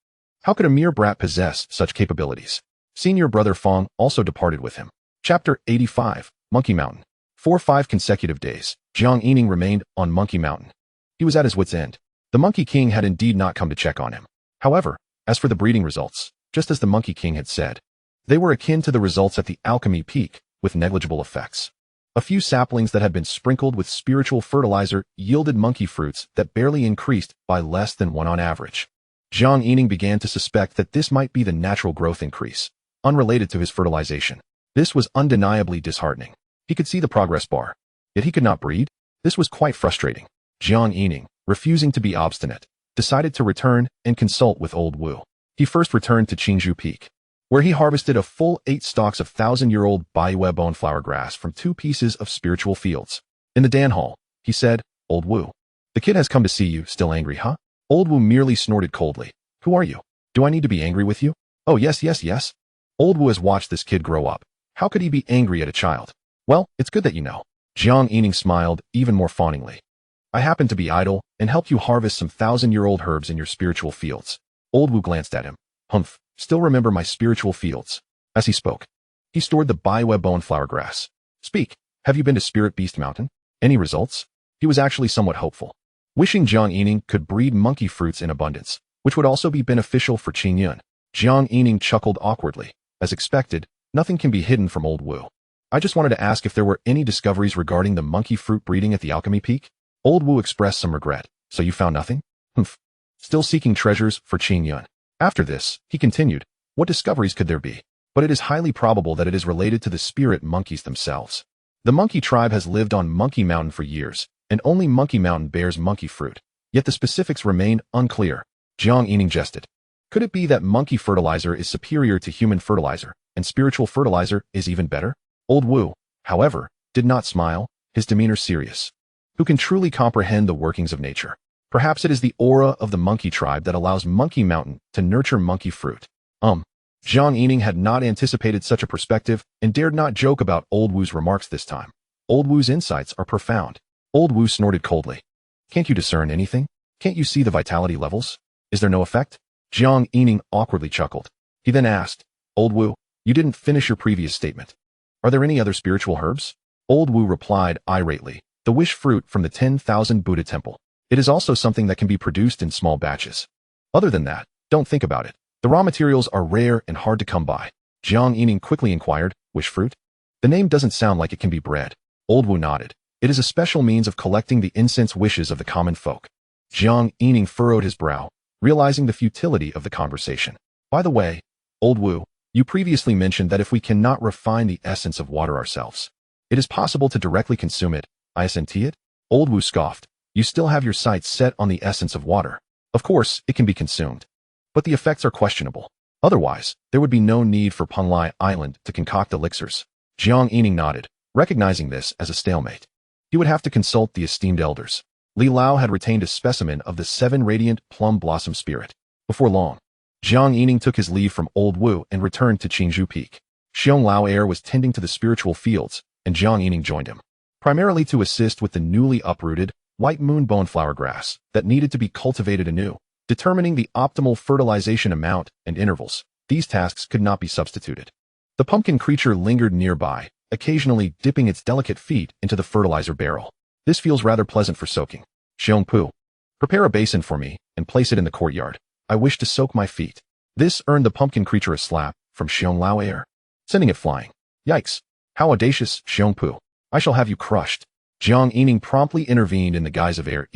How could a mere brat possess such capabilities? Senior brother Fong also departed with him. Chapter 85, Monkey Mountain. For 5 consecutive days, Jiang Yining remained on Monkey Mountain. He was at his wit's end. The Monkey King had indeed not come to check on him. However, as for the breeding results, just as the Monkey King had said, they were akin to the results at the Alchemy Peak, with negligible effects. A few saplings that had been sprinkled with spiritual fertilizer yielded monkey fruits that barely increased by less than 1 on average. Jiang Yining began to suspect that this might be the natural growth increase, unrelated to his fertilization. This was undeniably disheartening. He could see the progress bar, yet he could not breed. This was quite frustrating. Jiang Yining, refusing to be obstinate, decided to return and consult with Old Wu. He first returned to Qingzhou Peak, where he harvested a full 8 stalks of 1,000-year-old Baiwei boneflower grass from 2 pieces of spiritual fields. In the Dan Hall, he said, "Old Wu, the kid has come to see you, still angry, huh?" Old Wu merely snorted coldly. "Who are you? Do I need to be angry with you?" "Oh yes, yes, yes." Old Wu has watched this kid grow up. How could he be angry at a child? "Well, it's good that you know." Jiang Yining smiled even more fawningly. "I happen to be idle and helped you harvest some 1,000-year-old herbs in your spiritual fields." Old Wu glanced at him. "Humph, still remember my spiritual fields." As he spoke, he stored the Baiwei boneflower grass. "Speak, have you been to Spirit Beast Mountain? Any results?" He was actually somewhat hopeful, wishing Jiang Yining could breed monkey fruits in abundance, which would also be beneficial for Qingyun. Jiang Yining chuckled awkwardly. As expected, nothing can be hidden from Old Wu. "I just wanted to ask if there were any discoveries regarding the monkey fruit breeding at the Alchemy Peak." Old Wu expressed some regret. "So you found nothing?" "Humph. Still seeking treasures for Qingyun." After this, he continued, "What discoveries could there be?" but it is highly probable that it is related to the spirit monkeys themselves. The monkey tribe has lived on Monkey Mountain for years, and only Monkey Mountain bears monkey fruit, yet the specifics remain unclear. Jiang Yining jested. Could it be that monkey fertilizer is superior to human fertilizer, and spiritual fertilizer is even better? Old Wu, however, did not smile, his demeanor serious. Who can truly comprehend the workings of nature? Perhaps it is the aura of the monkey tribe that allows Monkey Mountain to nurture monkey fruit. Jiang Yining had not anticipated such a perspective and dared not joke about Old Wu's remarks this time. Old Wu's insights are profound. Old Wu snorted coldly. Can't you discern anything? Can't you see the vitality levels? Is there no effect? Jiang Yining awkwardly chuckled. He then asked, Old Wu, you didn't finish your previous statement. Are there any other spiritual herbs? Old Wu replied irately, the wish fruit from the 10,000 Buddha temple. It is also something that can be produced in small batches. Other than that, don't think about it. The raw materials are rare and hard to come by. Jiang Yining quickly inquired, wish fruit? The name doesn't sound like it can be bred. Old Wu nodded. It is a special means of collecting the incense wishes of the common folk. Jiang Yining furrowed his brow, realizing the futility of the conversation. By the way, Old Wu, you previously mentioned that if we cannot refine the essence of water ourselves, it is possible to directly consume it. Isn't it? Old Wu scoffed. You still have your sights set on the essence of water. Of course, it can be consumed. But the effects are questionable. Otherwise, there would be no need for Punlai Island to concoct elixirs. Jiang Yining nodded, recognizing this as a stalemate. He would have to consult the esteemed elders. Li Lao had retained a specimen of the 7 radiant plum blossom spirit. Before long, Jiang Yining took his leave from Old Wu and returned to Qingzhou Peak. Xiong Lao Air was tending to the spiritual fields, and Jiang Yining joined him, primarily to assist with the newly uprooted white moon boneflower grass that needed to be cultivated anew. Determining the optimal fertilization amount and intervals, these tasks could not be substituted. The pumpkin creature lingered nearby, occasionally dipping its delicate feet into the fertilizer barrel. This feels rather pleasant for soaking. Xiong Pu, prepare a basin for me and place it in the courtyard. I wish to soak my feet. This earned the pumpkin creature a slap from Xiong Lao Air, sending it flying. Yikes! How audacious, Xiong Pu. I shall have you crushed. Jiang Yining promptly intervened in the guise of air.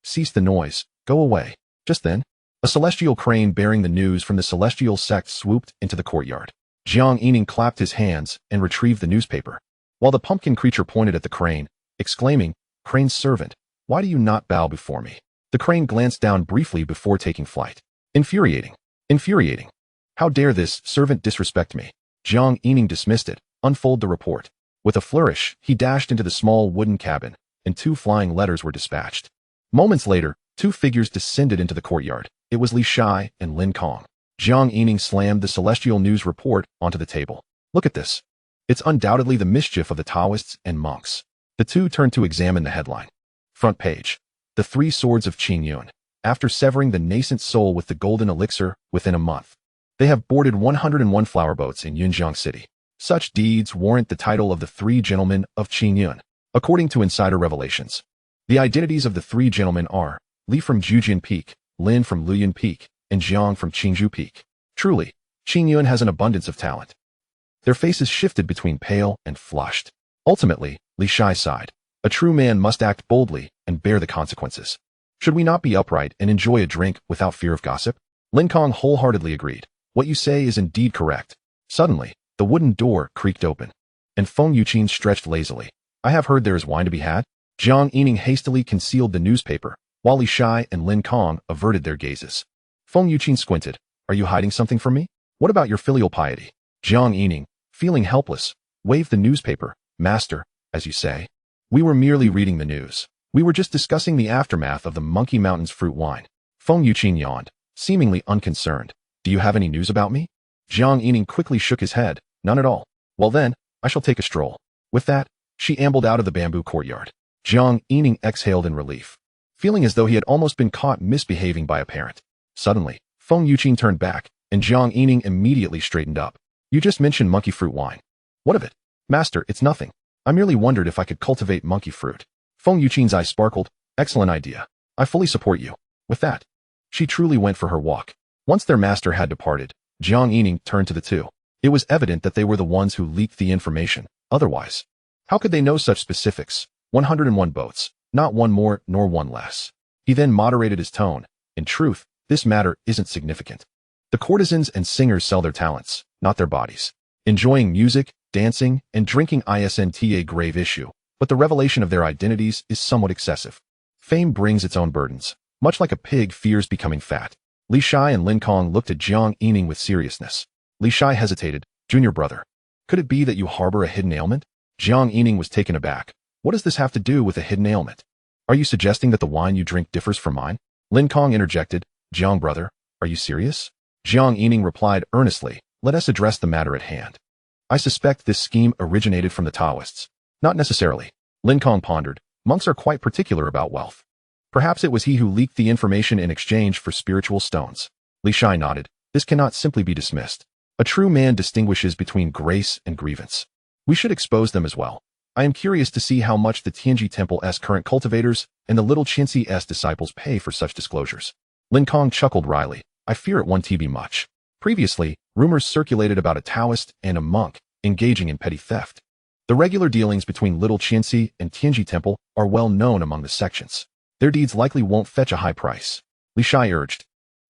Cease the noise. Go away. Just then, a celestial crane bearing the news from the celestial sect swooped into the courtyard. Jiang Yining clapped his hands and retrieved the newspaper, while the pumpkin creature pointed at the crane, exclaiming, Crane's servant, why do you not bow before me? The crane glanced down briefly before taking flight. Infuriating. Infuriating. How dare this servant disrespect me? Jiang Yining dismissed it, unfold the report. With a flourish, he dashed into the small wooden cabin, and 2 flying letters were dispatched. Moments later, 2 figures descended into the courtyard. It was Li Shai and Lin Kong. Jiang Yining slammed the celestial news report onto the table. Look at this. It's undoubtedly the mischief of the Taoists and monks. The 2 turned to examine the headline. Front page. The 3 swords of Qing Yuan. After severing the nascent soul with the golden elixir within a month, they have boarded 101 flower boats in Yunjiang City. Such deeds warrant the title of the 3 gentlemen of Qing Yuan, according to insider revelations. The identities of the 3 gentlemen are Li from Jujian Peak, Lin from Luoyuan Peak, and Jiang from Qingzhou Peak. Truly, Qing Yuan has an abundance of talent. Their faces shifted between pale and flushed. Ultimately, Li Shai sighed. A true man must act boldly and bear the consequences. Should we not be upright and enjoy a drink without fear of gossip? Lin Kong wholeheartedly agreed. What you say is indeed correct. Suddenly, the wooden door creaked open, and Feng Yuqin stretched lazily. I have heard there is wine to be had. Jiang Yining hastily concealed the newspaper, while Li Shai and Lin Kong averted their gazes. Feng Yuqin squinted. Are you hiding something from me? What about your filial piety? Jiang Yining, feeling helpless, waved the newspaper. Master, as you say, we were merely reading the news. We were just discussing the aftermath of the Monkey Mountain's fruit wine. Feng Yuqin yawned, seemingly unconcerned. Do you have any news about me? Jiang Yining quickly shook his head. None at all. Well then, I shall take a stroll. With that, she ambled out of the bamboo courtyard. Jiang Yining exhaled in relief, feeling as though he had almost been caught misbehaving by a parent. Suddenly, Feng Yuqin turned back, and Jiang Yining immediately straightened up. You just mentioned monkey fruit wine. What of it? Master, it's nothing. I merely wondered if I could cultivate monkey fruit. Feng Yuqin's eyes sparkled. Excellent idea. I fully support you. With that, she truly went for her walk. Once their master had departed, Jiang Yining turned to the 2. It was evident that they were the ones who leaked the information. Otherwise, how could they know such specifics? 101 boats, not one more nor one less. He then moderated his tone. In truth, this matter isn't significant. The courtesans and singers sell their talents, not their bodies. enjoying music, dancing, and drinking isn't a grave issue, but the revelation of their identities is somewhat excessive. Fame brings its own burdens, much like a pig fears becoming fat. Li Shai and Lin Kong looked at Jiang Yining with seriousness. Li Shai hesitated. Junior brother, could it be that you harbor a hidden ailment? Jiang Yining was taken aback. What does this have to do with a hidden ailment? Are you suggesting that the wine you drink differs from mine? Lin Kong interjected. Jiang brother, are you serious? Jiang Yining replied earnestly, let us address the matter at hand. I suspect this scheme originated from the Taoists. Not necessarily. Lin Kong pondered. Monks are quite particular about wealth. Perhaps it was he who leaked the information in exchange for spiritual stones. Li Shai nodded. This cannot simply be dismissed. A true man distinguishes between grace and grievance. We should expose them as well. I am curious to see how much the Tianji Temple's current cultivators and the little Xianxia's disciples pay for such disclosures. Lin Kong chuckled wryly. I fear it won't be much. Previously, rumors circulated about a Taoist and a monk engaging in petty theft. The regular dealings between Little Xianxi and Tianji Temple are well known among the sections. Their deeds likely won't fetch a high price. Li Shai urged.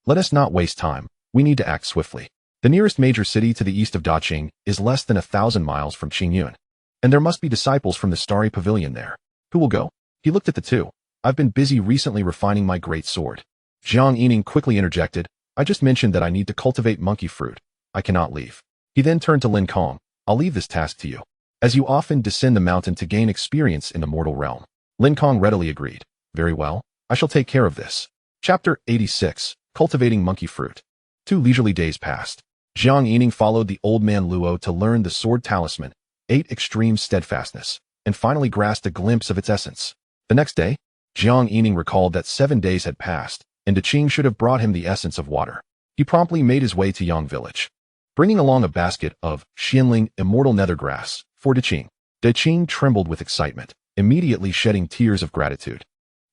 Let us not waste time. We need to act swiftly. The nearest major city to the east of Daqing is less than 1,000 miles from Qingyun, and there must be disciples from the Starry Pavilion there. Who will go? He looked at the two. I've been busy recently refining my great sword. Jiang Yining quickly interjected. I just mentioned that I need to cultivate monkey fruit. I cannot leave. He then turned to Lin Kong. I'll leave this task to you, as you often descend the mountain to gain experience in the mortal realm. Lin Kong readily agreed. Very well, I shall take care of this. Chapter 86. Cultivating Monkey Fruit. 2 leisurely days passed. Jiang Yining followed the old man Luo to learn the sword talisman, 8 extreme steadfastness, and finally grasped a glimpse of its essence. The next day, Jiang Yining recalled that 7 days had passed, and Daqing should have brought him the essence of water. He promptly made his way to Yang village, bringing along a basket of Xianling immortal nethergrass for Daqing. Daqing trembled with excitement, immediately shedding tears of gratitude,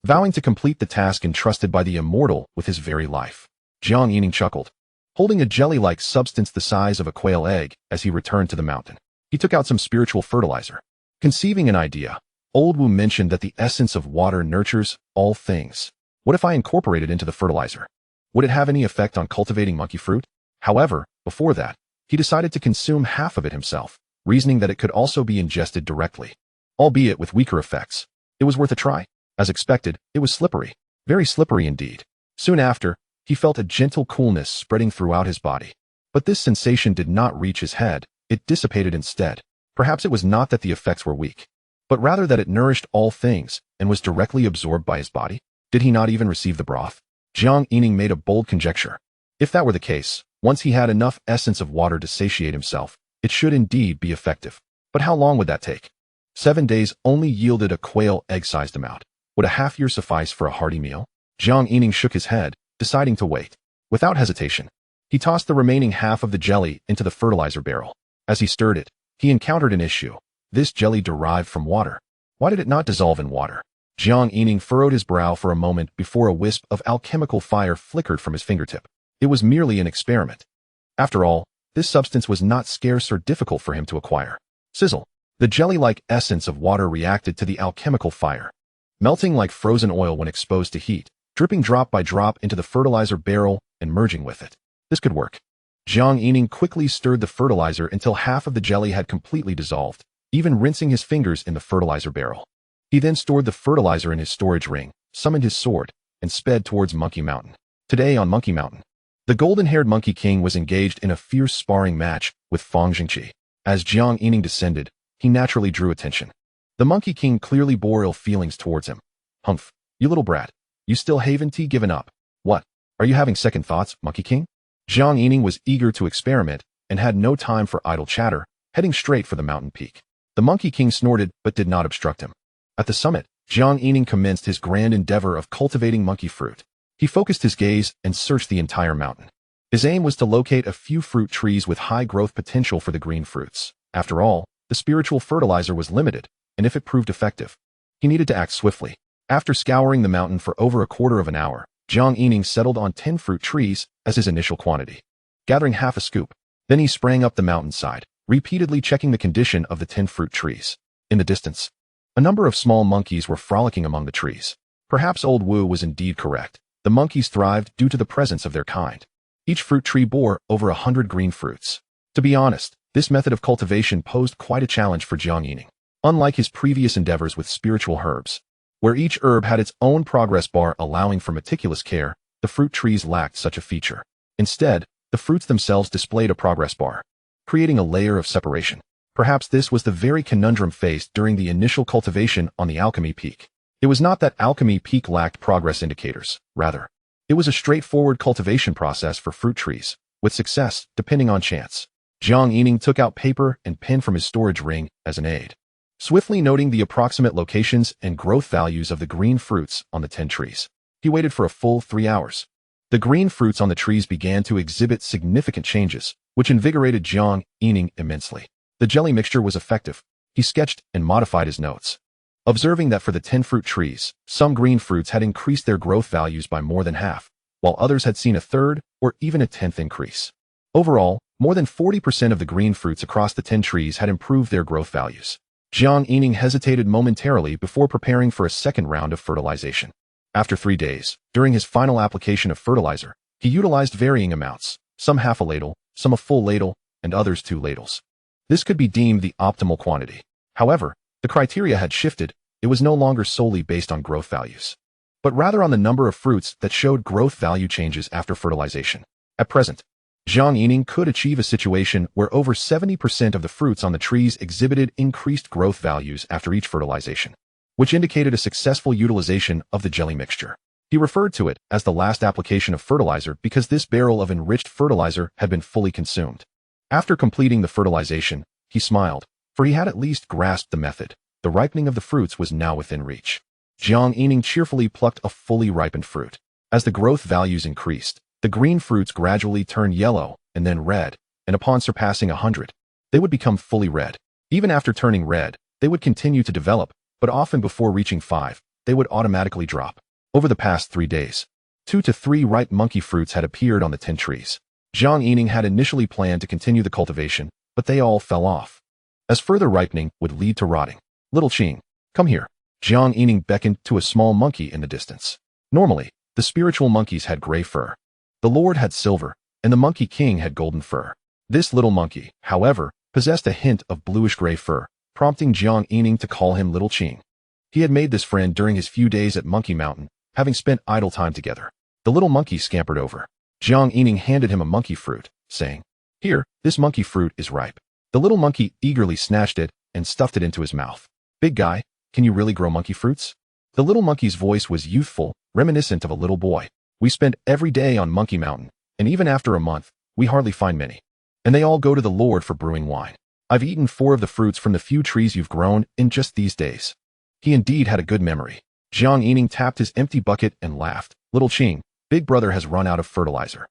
vowing to complete the task entrusted by the immortal with his very life. Jiang Yining chuckled, holding a jelly-like substance the size of a quail egg as he returned to the mountain. He took out some spiritual fertilizer. Conceiving an idea, Old Wu mentioned that the essence of water nurtures all things. What if I incorporate it into the fertilizer? Would it have any effect on cultivating monkey fruit? However, before that, he decided to consume half of it himself, reasoning that it could also be ingested directly, albeit with weaker effects. It was worth a try. As expected, it was slippery. Very slippery indeed. Soon after, he felt a gentle coolness spreading throughout his body. But this sensation did not reach his head, it dissipated instead. Perhaps it was not that the effects were weak, but rather that it nourished all things and was directly absorbed by his body. Did he not even receive the broth? Jiang Yining made a bold conjecture. If that were the case, once he had enough essence of water to satiate himself, it should indeed be effective. But how long would that take? 7 days only yielded a quail egg-sized amount. Would a half year suffice for a hearty meal? Jiang Yining shook his head, deciding to wait. Without hesitation, he tossed the remaining half of the jelly into the fertilizer barrel. As he stirred it, he encountered an issue. This jelly derived from water. Why did it not dissolve in water? Jiang Yining furrowed his brow for a moment before a wisp of alchemical fire flickered from his fingertip. It was merely an experiment. After all, this substance was not scarce or difficult for him to acquire. Sizzle. The jelly-like essence of water reacted to the alchemical fire, melting like frozen oil when exposed to heat, dripping drop by drop into the fertilizer barrel and merging with it. This could work. Jiang Yining quickly stirred the fertilizer until half of the jelly had completely dissolved, even rinsing his fingers in the fertilizer barrel. He then stored the fertilizer in his storage ring, summoned his sword, and sped towards Monkey Mountain. Today on Monkey Mountain, the golden-haired Monkey King was engaged in a fierce sparring match with Fang Jingqi. As Jiang Yining descended, he naturally drew attention. The Monkey King clearly bore ill feelings towards him. Humph, you little brat. You still haven't given up. What? Are you having second thoughts, Monkey King? Jiang Yining was eager to experiment and had no time for idle chatter, heading straight for the mountain peak. The Monkey King snorted but did not obstruct him. At the summit, Jiang Yining commenced his grand endeavor of cultivating monkey fruit. He focused his gaze and searched the entire mountain. His aim was to locate a few fruit trees with high growth potential for the green fruits. After all, the spiritual fertilizer was limited, and if it proved effective, he needed to act swiftly. After scouring the mountain for over a quarter of an hour, Jiang Yining settled on 10 fruit trees as his initial quantity, gathering half a scoop. Then he sprang up the mountainside, repeatedly checking the condition of the 10 fruit trees. In the distance, a number of small monkeys were frolicking among the trees. Perhaps Old Wu was indeed correct. The monkeys thrived due to the presence of their kind. Each fruit tree bore over 100 green fruits. To be honest, This method of cultivation posed quite a challenge for Jiang Yining. Unlike his previous endeavors with spiritual herbs, where each herb had its own progress bar allowing for meticulous care, the fruit trees lacked such a feature. Instead, the fruits themselves displayed a progress bar, creating a layer of separation. Perhaps this was the very conundrum faced during the initial cultivation on the alchemy peak. It was not that alchemy peak lacked progress indicators, rather, it was a straightforward cultivation process for fruit trees, with success depending on chance. Jiang Yining took out paper and pen from his storage ring as an aid, swiftly noting the approximate locations and growth values of the green fruits on the 10 trees. He waited for a full 3 hours. The green fruits on the trees began to exhibit significant changes, which invigorated Jiang Yining immensely. The jelly mixture was effective. He sketched and modified his notes, observing that for the 10 fruit trees, some green fruits had increased their growth values by more than half, while others had seen a third or even a 10th increase. Overall, more than 40% of the green fruits across the 10 trees had improved their growth values. Jiang Yining hesitated momentarily before preparing for a second round of fertilization. After 3 days, during his final application of fertilizer, he utilized varying amounts, some half a ladle, some a full ladle, and others 2 ladles. This could be deemed the optimal quantity. However, the criteria had shifted. It was no longer solely based on growth values, but rather on the number of fruits that showed growth value changes after fertilization. At present, Jiang Yining could achieve a situation where over 70% of the fruits on the trees exhibited increased growth values after each fertilization, which indicated a successful utilization of the jelly mixture. He referred to it as the last application of fertilizer because this barrel of enriched fertilizer had been fully consumed. After completing the fertilization, he smiled, for he had at least grasped the method. The ripening of the fruits was now within reach. Jiang Yining cheerfully plucked a fully ripened fruit. As the growth values increased, the green fruits gradually turned yellow and then red, and upon surpassing 100, they would become fully red. Even after turning red, they would continue to develop, but often before reaching 5, they would automatically drop. Over the past 3 days, 2 to 3 ripe monkey fruits had appeared on the 10 trees. Jiang Yining had initially planned to continue the cultivation, but they all fell off, as further ripening would lead to rotting. Little Qing, come here. Jiang Yining beckoned to a small monkey in the distance. Normally, the spiritual monkeys had gray fur. The Lord had silver, and the Monkey King had golden fur. This little monkey, however, possessed a hint of bluish-gray fur, prompting Jiang Yining to call him Little Qing. He had made this friend during his few days at Monkey Mountain, having spent idle time together. The little monkey scampered over. Jiang Yining handed him a monkey fruit, saying, "Here, this monkey fruit is ripe." The little monkey eagerly snatched it and stuffed it into his mouth. "Big guy, can you really grow monkey fruits?" The little monkey's voice was youthful, reminiscent of a little boy. "We spend every day on Monkey Mountain, and even after a month, we hardly find many. And they all go to the Lord for brewing wine. I've eaten 4 of the fruits from the few trees you've grown in just these days." He indeed had a good memory. Jiang Yining tapped his empty bucket and laughed. "Little Qing, Big Brother has run out of fertilizer.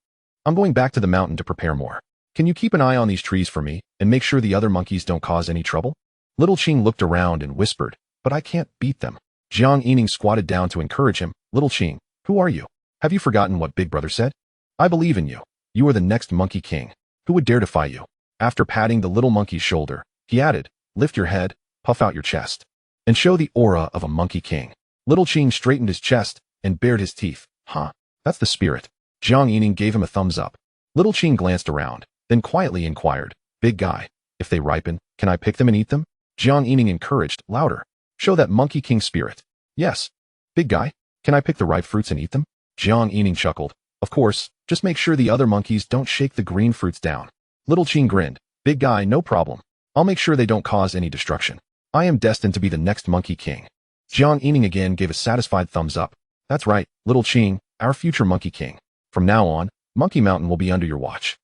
I'm going back to the mountain to prepare more. Can you keep an eye on these trees for me and make sure the other monkeys don't cause any trouble?" Little Qing looked around and whispered, "But I can't beat them." Jiang Yining squatted down to encourage him. "Little Qing, who are you? Have you forgotten what Big Brother said? I believe in you. You are the next Monkey King. Who would dare defy you?" After patting the little monkey's shoulder, he added, "Lift your head, puff out your chest, and show the aura of a Monkey King." Little Qing straightened his chest and bared his teeth. "Huh, that's the spirit." Jiang Yining gave him a thumbs up. Little Qing glanced around, then quietly inquired, "Big guy, if they ripen, can I pick them and eat them?" Jiang Yining encouraged, louder, "Show that Monkey King spirit." "Yes. Big guy, can I pick the ripe fruits and eat them?" Jiang Yining chuckled. "Of course, just make sure the other monkeys don't shake the green fruits down." Little Qing grinned. "Big guy, no problem. I'll make sure they don't cause any destruction. I am destined to be the next Monkey King." Jiang Yining again gave a satisfied thumbs up. "That's right, Little Qing, our future Monkey King. From now on, Monkey Mountain will be under your watch.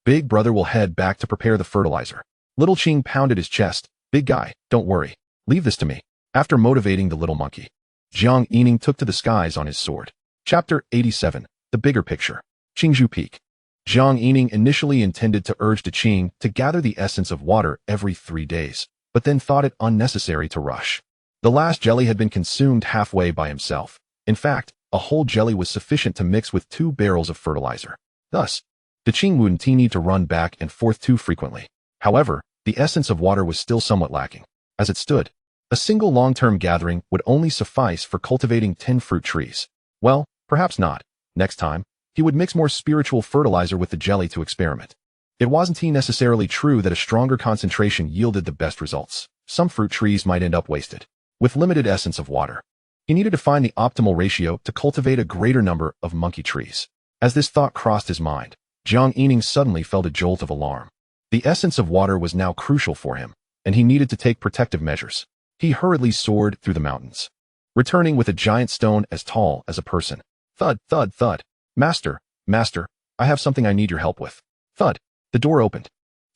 Big Brother will head back to prepare the fertilizer." Little Qing pounded his chest. "Big guy, don't worry. Leave this to me." After motivating the little monkey, Jiang Yining took to the skies on his sword. Chapter 87, The Bigger Picture. Qingzhou Peak. Jiang Yining initially intended to urge Qing to gather the essence of water every 3 days, but then thought it unnecessary to rush. The last jelly had been consumed halfway by himself. In fact, a whole jelly was sufficient to mix with 2 barrels of fertilizer. Thus, Qing wouldn't need to run back and forth too frequently. However, the essence of water was still somewhat lacking. As it stood, a single long-term gathering would only suffice for cultivating 10 fruit trees. Well, perhaps not. Next time, he would mix more spiritual fertilizer with the jelly to experiment. It wasn't necessarily true that a stronger concentration yielded the best results. Some fruit trees might end up wasted, with limited essence of water. He needed to find the optimal ratio to cultivate a greater number of monkey trees. As this thought crossed his mind, Jiang Yining suddenly felt a jolt of alarm. The essence of water was now crucial for him, and he needed to take protective measures. He hurriedly soared through the mountains, returning with a giant stone as tall as a person. Thud, thud, thud. Master, master, I have something I need your help with. Thud. The door opened.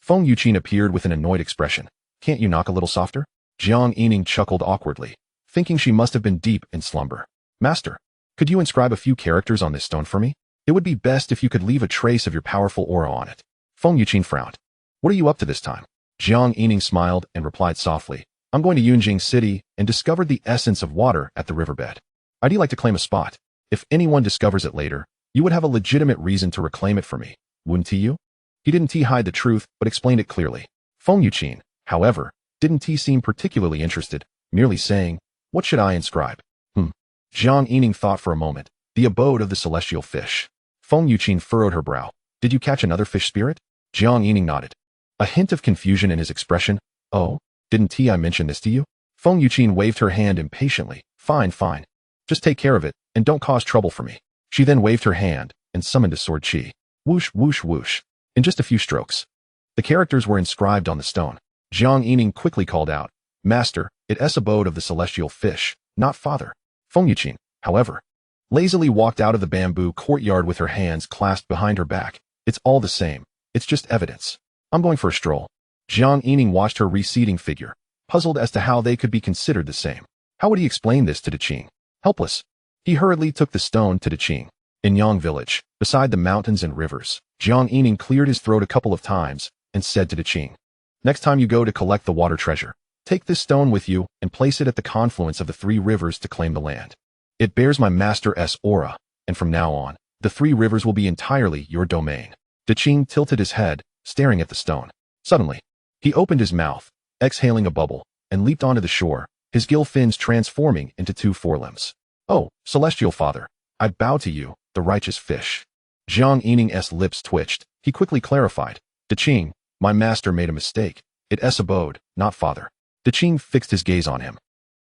Feng Yuqin appeared with an annoyed expression. Can't you knock a little softer? Jiang Yining chuckled awkwardly, thinking she must have been deep in slumber. Master, could you inscribe a few characters on this stone for me? It would be best if you could leave a trace of your powerful aura on it. Feng Yuqin frowned. What are you up to this time? Jiang Yining smiled and replied softly. I'm going to Yunjing City and discovered the essence of water at the riverbed. I'd like to claim a spot. If anyone discovers it later, you would have a legitimate reason to reclaim it for me, wouldn't you? He didn't hide the truth, but explained it clearly. Feng Yuqin, however, didn't seem particularly interested, merely saying, what should I inscribe? Jiang Yining thought for a moment. The abode of the celestial fish. Feng Yuqin furrowed her brow. Did you catch another fish spirit? Jiang Yining nodded. A hint of confusion in his expression. Oh, didn't I mention this to you? Feng Yuqin waved her hand impatiently. Fine, fine. Just take care of it, and don't cause trouble for me. She then waved her hand, and summoned a sword chi. Whoosh, whoosh, whoosh. In just a few strokes, the characters were inscribed on the stone. Jiang Yining quickly called out, Master, it is abode of the celestial fish, not father. Feng Yuqin, however, lazily walked out of the bamboo courtyard with her hands clasped behind her back. It's all the same. It's just evidence. I'm going for a stroll. Jiang Yining watched her receding figure, puzzled as to how they could be considered the same. How would he explain this to Deqing? Helpless, he hurriedly took the stone to Deqing. In Yang village, beside the mountains and rivers, Jiang Yining cleared his throat a couple of times and said to Deqing, next time you go to collect the water treasure, take this stone with you and place it at the confluence of the 3 rivers to claim the land. It bears my master's aura, and from now on, the 3 rivers will be entirely your domain. Deqing tilted his head, staring at the stone. Suddenly, he opened his mouth, exhaling a bubble, and leaped onto the shore, his gill fins transforming into 2 forelimbs. Oh, celestial father, I bow to you, the righteous fish. Jiang Yining's lips twitched. He quickly clarified. Deqing, my master made a mistake. It is abode, not father. Deqing fixed his gaze on him,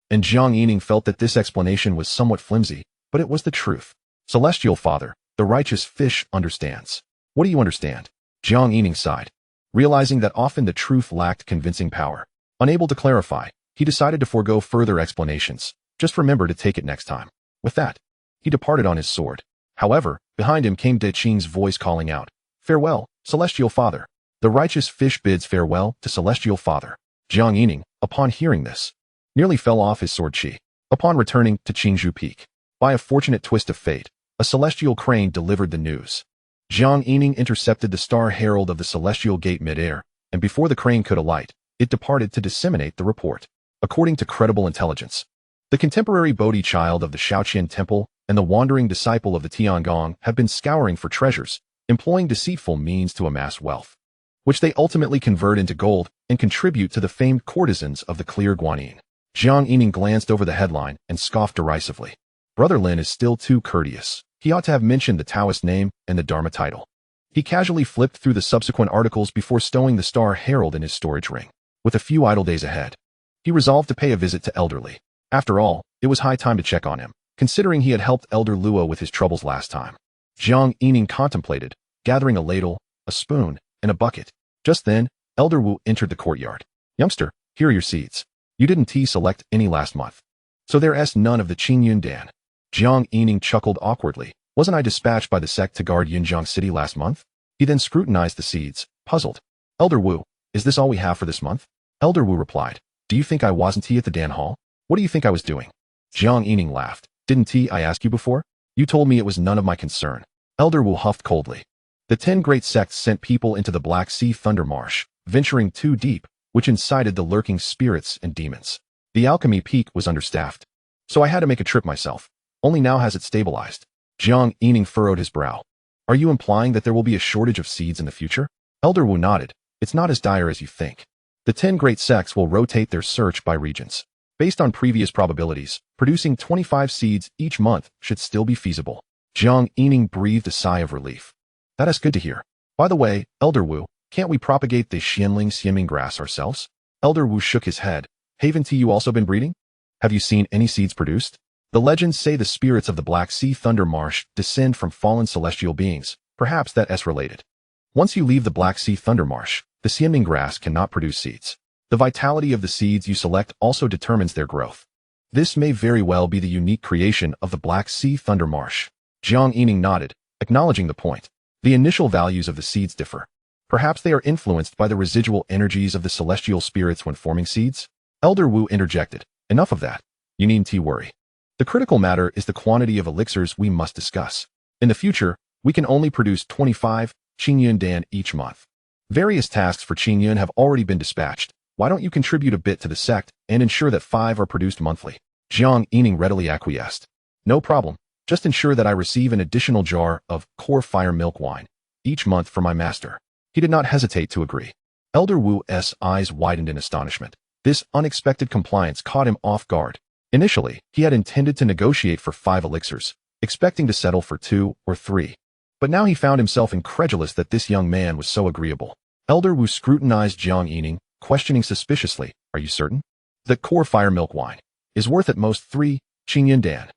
and Jiang Yining felt that this explanation was somewhat flimsy, but it was the truth. Celestial father, the righteous fish understands. What do you understand? Jiang Yining sighed, realizing that often the truth lacked convincing power. Unable to clarify, he decided to forego further explanations. Just remember to take it next time. With that, he departed on his sword. However, behind him came Deqing's voice calling out, Farewell, celestial father. The righteous fish bids farewell to celestial father. Jiang Yining, upon hearing this, nearly fell off his sword chi. Upon returning to Qingzhou Peak, by a fortunate twist of fate, a celestial crane delivered the news. Jiang Yining intercepted the star herald of the celestial gate midair, and before the crane could alight, it departed to disseminate the report. According to credible intelligence, the contemporary Bodhi child of the Shaoqian temple and the wandering disciple of the Tiangong have been scouring for treasures, employing deceitful means to amass wealth, which they ultimately convert into gold and contribute to the famed courtesans of the clear Guanyin. Jiang Yining glanced over the headline and scoffed derisively. Brother Lin is still too courteous. He ought to have mentioned the Taoist name and the Dharma title. He casually flipped through the subsequent articles before stowing the Star Herald in his storage ring. With a few idle days ahead, he resolved to pay a visit to Elder Li. After all, it was high time to check on him, considering he had helped Elder Luo with his troubles last time. Jiang Yining contemplated, gathering a ladle, a spoon, and a bucket. Just then, Elder Wu entered the courtyard. Youngster, here are your seeds. You didn't select any last month, so there's none of the Qing Yundan. Jiang Yining chuckled awkwardly. Wasn't I dispatched by the sect to guard Yunjiang City last month? He then scrutinized the seeds, puzzled. Elder Wu, is this all we have for this month? Elder Wu replied. Do you think I wasn't at the Dan Hall? What do you think I was doing? Jiang Yining laughed. Didn't I ask you before? You told me it was none of my concern. Elder Wu huffed coldly. The 10 great sects sent people into the Black Sea Thunder Marsh, venturing too deep, which incited the lurking spirits and demons. The alchemy peak was understaffed, so I had to make a trip myself. Only now has it stabilized. Jiang Yining furrowed his brow. Are you implying that there will be a shortage of seeds in the future? Elder Wu nodded. It's not as dire as you think. The 10 great sects will rotate their search by regions. Based on previous probabilities, producing 25 seeds each month should still be feasible. Jiang Yining breathed a sigh of relief. That is good to hear. By the way, Elder Wu, Can't we propagate the xianxiamin grass ourselves? Elder Wu shook his head. Haven't you also been breeding? Have you seen any seeds produced? The legends say the spirits of the Black Sea Thunder Marsh descend from fallen celestial beings, perhaps that is related. Once you leave the Black Sea Thunder Marsh, the xianmin grass cannot produce seeds. The vitality of the seeds you select also determines their growth. This may very well be the unique creation of the Black Sea Thunder Marsh. Jiang Yining nodded, acknowledging the point. The initial values of the seeds differ. Perhaps they are influenced by the residual energies of the celestial spirits when forming seeds? Elder Wu interjected. Enough of that. You needn't worry. The critical matter is the quantity of elixirs we must discuss. In the future, we can only produce 25 Qingyun each month. Various tasks for Qingyun have already been dispatched. Why don't you contribute a bit to the sect and ensure that 5 are produced monthly? Jiang Yining readily acquiesced. No problem. Just ensure that I receive an additional jar of core fire milk wine each month for my master. He did not hesitate to agree. Elder Wu's eyes widened in astonishment. This unexpected compliance caught him off guard. Initially, he had intended to negotiate for 5 elixirs, expecting to settle for 2 or 3. But now he found himself incredulous that this young man was so agreeable. Elder Wu scrutinized Jiang Yining, questioning suspiciously, "Are you certain? The core fire milk wine is worth at most 3 Qingyun."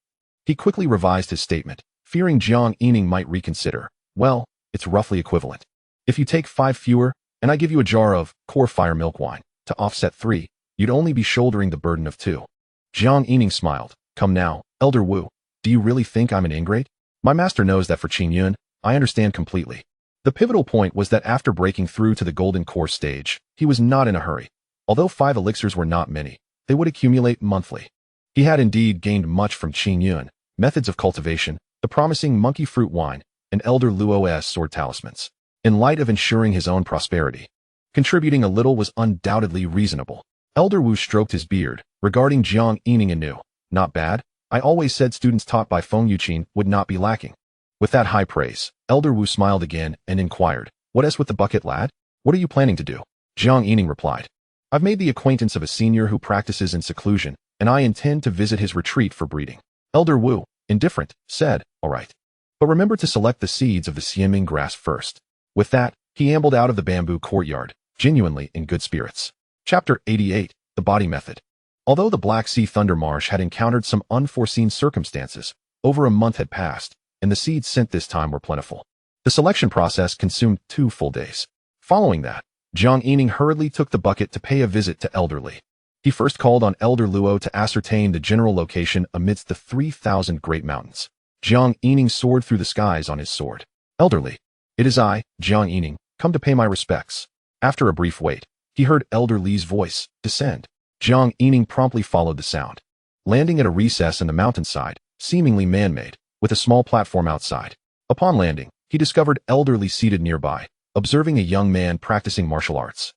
He quickly revised his statement, fearing Jiang Yining might reconsider. "Well, it's roughly equivalent. If you take 5 fewer, and I give you a jar of core fire milk wine to offset 3, you'd only be shouldering the burden of 2. Jiang Yining smiled. "Come now, Elder Wu, do you really think I'm an ingrate? My master knows that for Qingyun, I understand completely." The pivotal point was that after breaking through to the golden core stage, he was not in a hurry. Although 5 elixirs were not many, they would accumulate monthly. He had indeed gained much from Qingyun, methods of cultivation, the promising monkey fruit wine, and Elder Luo's sword talismans. In light of ensuring his own prosperity, contributing a little was undoubtedly reasonable. Elder Wu stroked his beard, regarding Jiang Yining anew. "Not bad. I always said students taught by Feng Yuqin would not be lacking." With that high praise, Elder Wu smiled again and inquired, "What is with the bucket, lad? What are you planning to do?" Jiang Yining replied, "I've made the acquaintance of a senior who practices in seclusion, and I intend to visit his retreat for breeding." Elder Wu, indifferent, said, "All right. But remember to select the seeds of the xianmin grass first." With that, he ambled out of the bamboo courtyard, genuinely in good spirits. Chapter 88, The Body Method. Although the Black Sea Thunder Marsh had encountered some unforeseen circumstances, over a month had passed, and the seeds sent this time were plentiful. The selection process consumed 2 full days. Following that, Jiang Yining hurriedly took the bucket to pay a visit to Elderly. He first called on Elder Luo to ascertain the general location amidst the 3,000 great mountains. Jiang Yining soared through the skies on his sword. "Elderly, it is I, Jiang Yining, come to pay my respects." After a brief wait, he heard Elder Li's voice, "Descend." Jiang Yining promptly followed the sound. Landing at a recess in the mountainside, seemingly man-made, with a small platform outside. Upon landing, he discovered Elderly seated nearby, observing a young man practicing martial arts.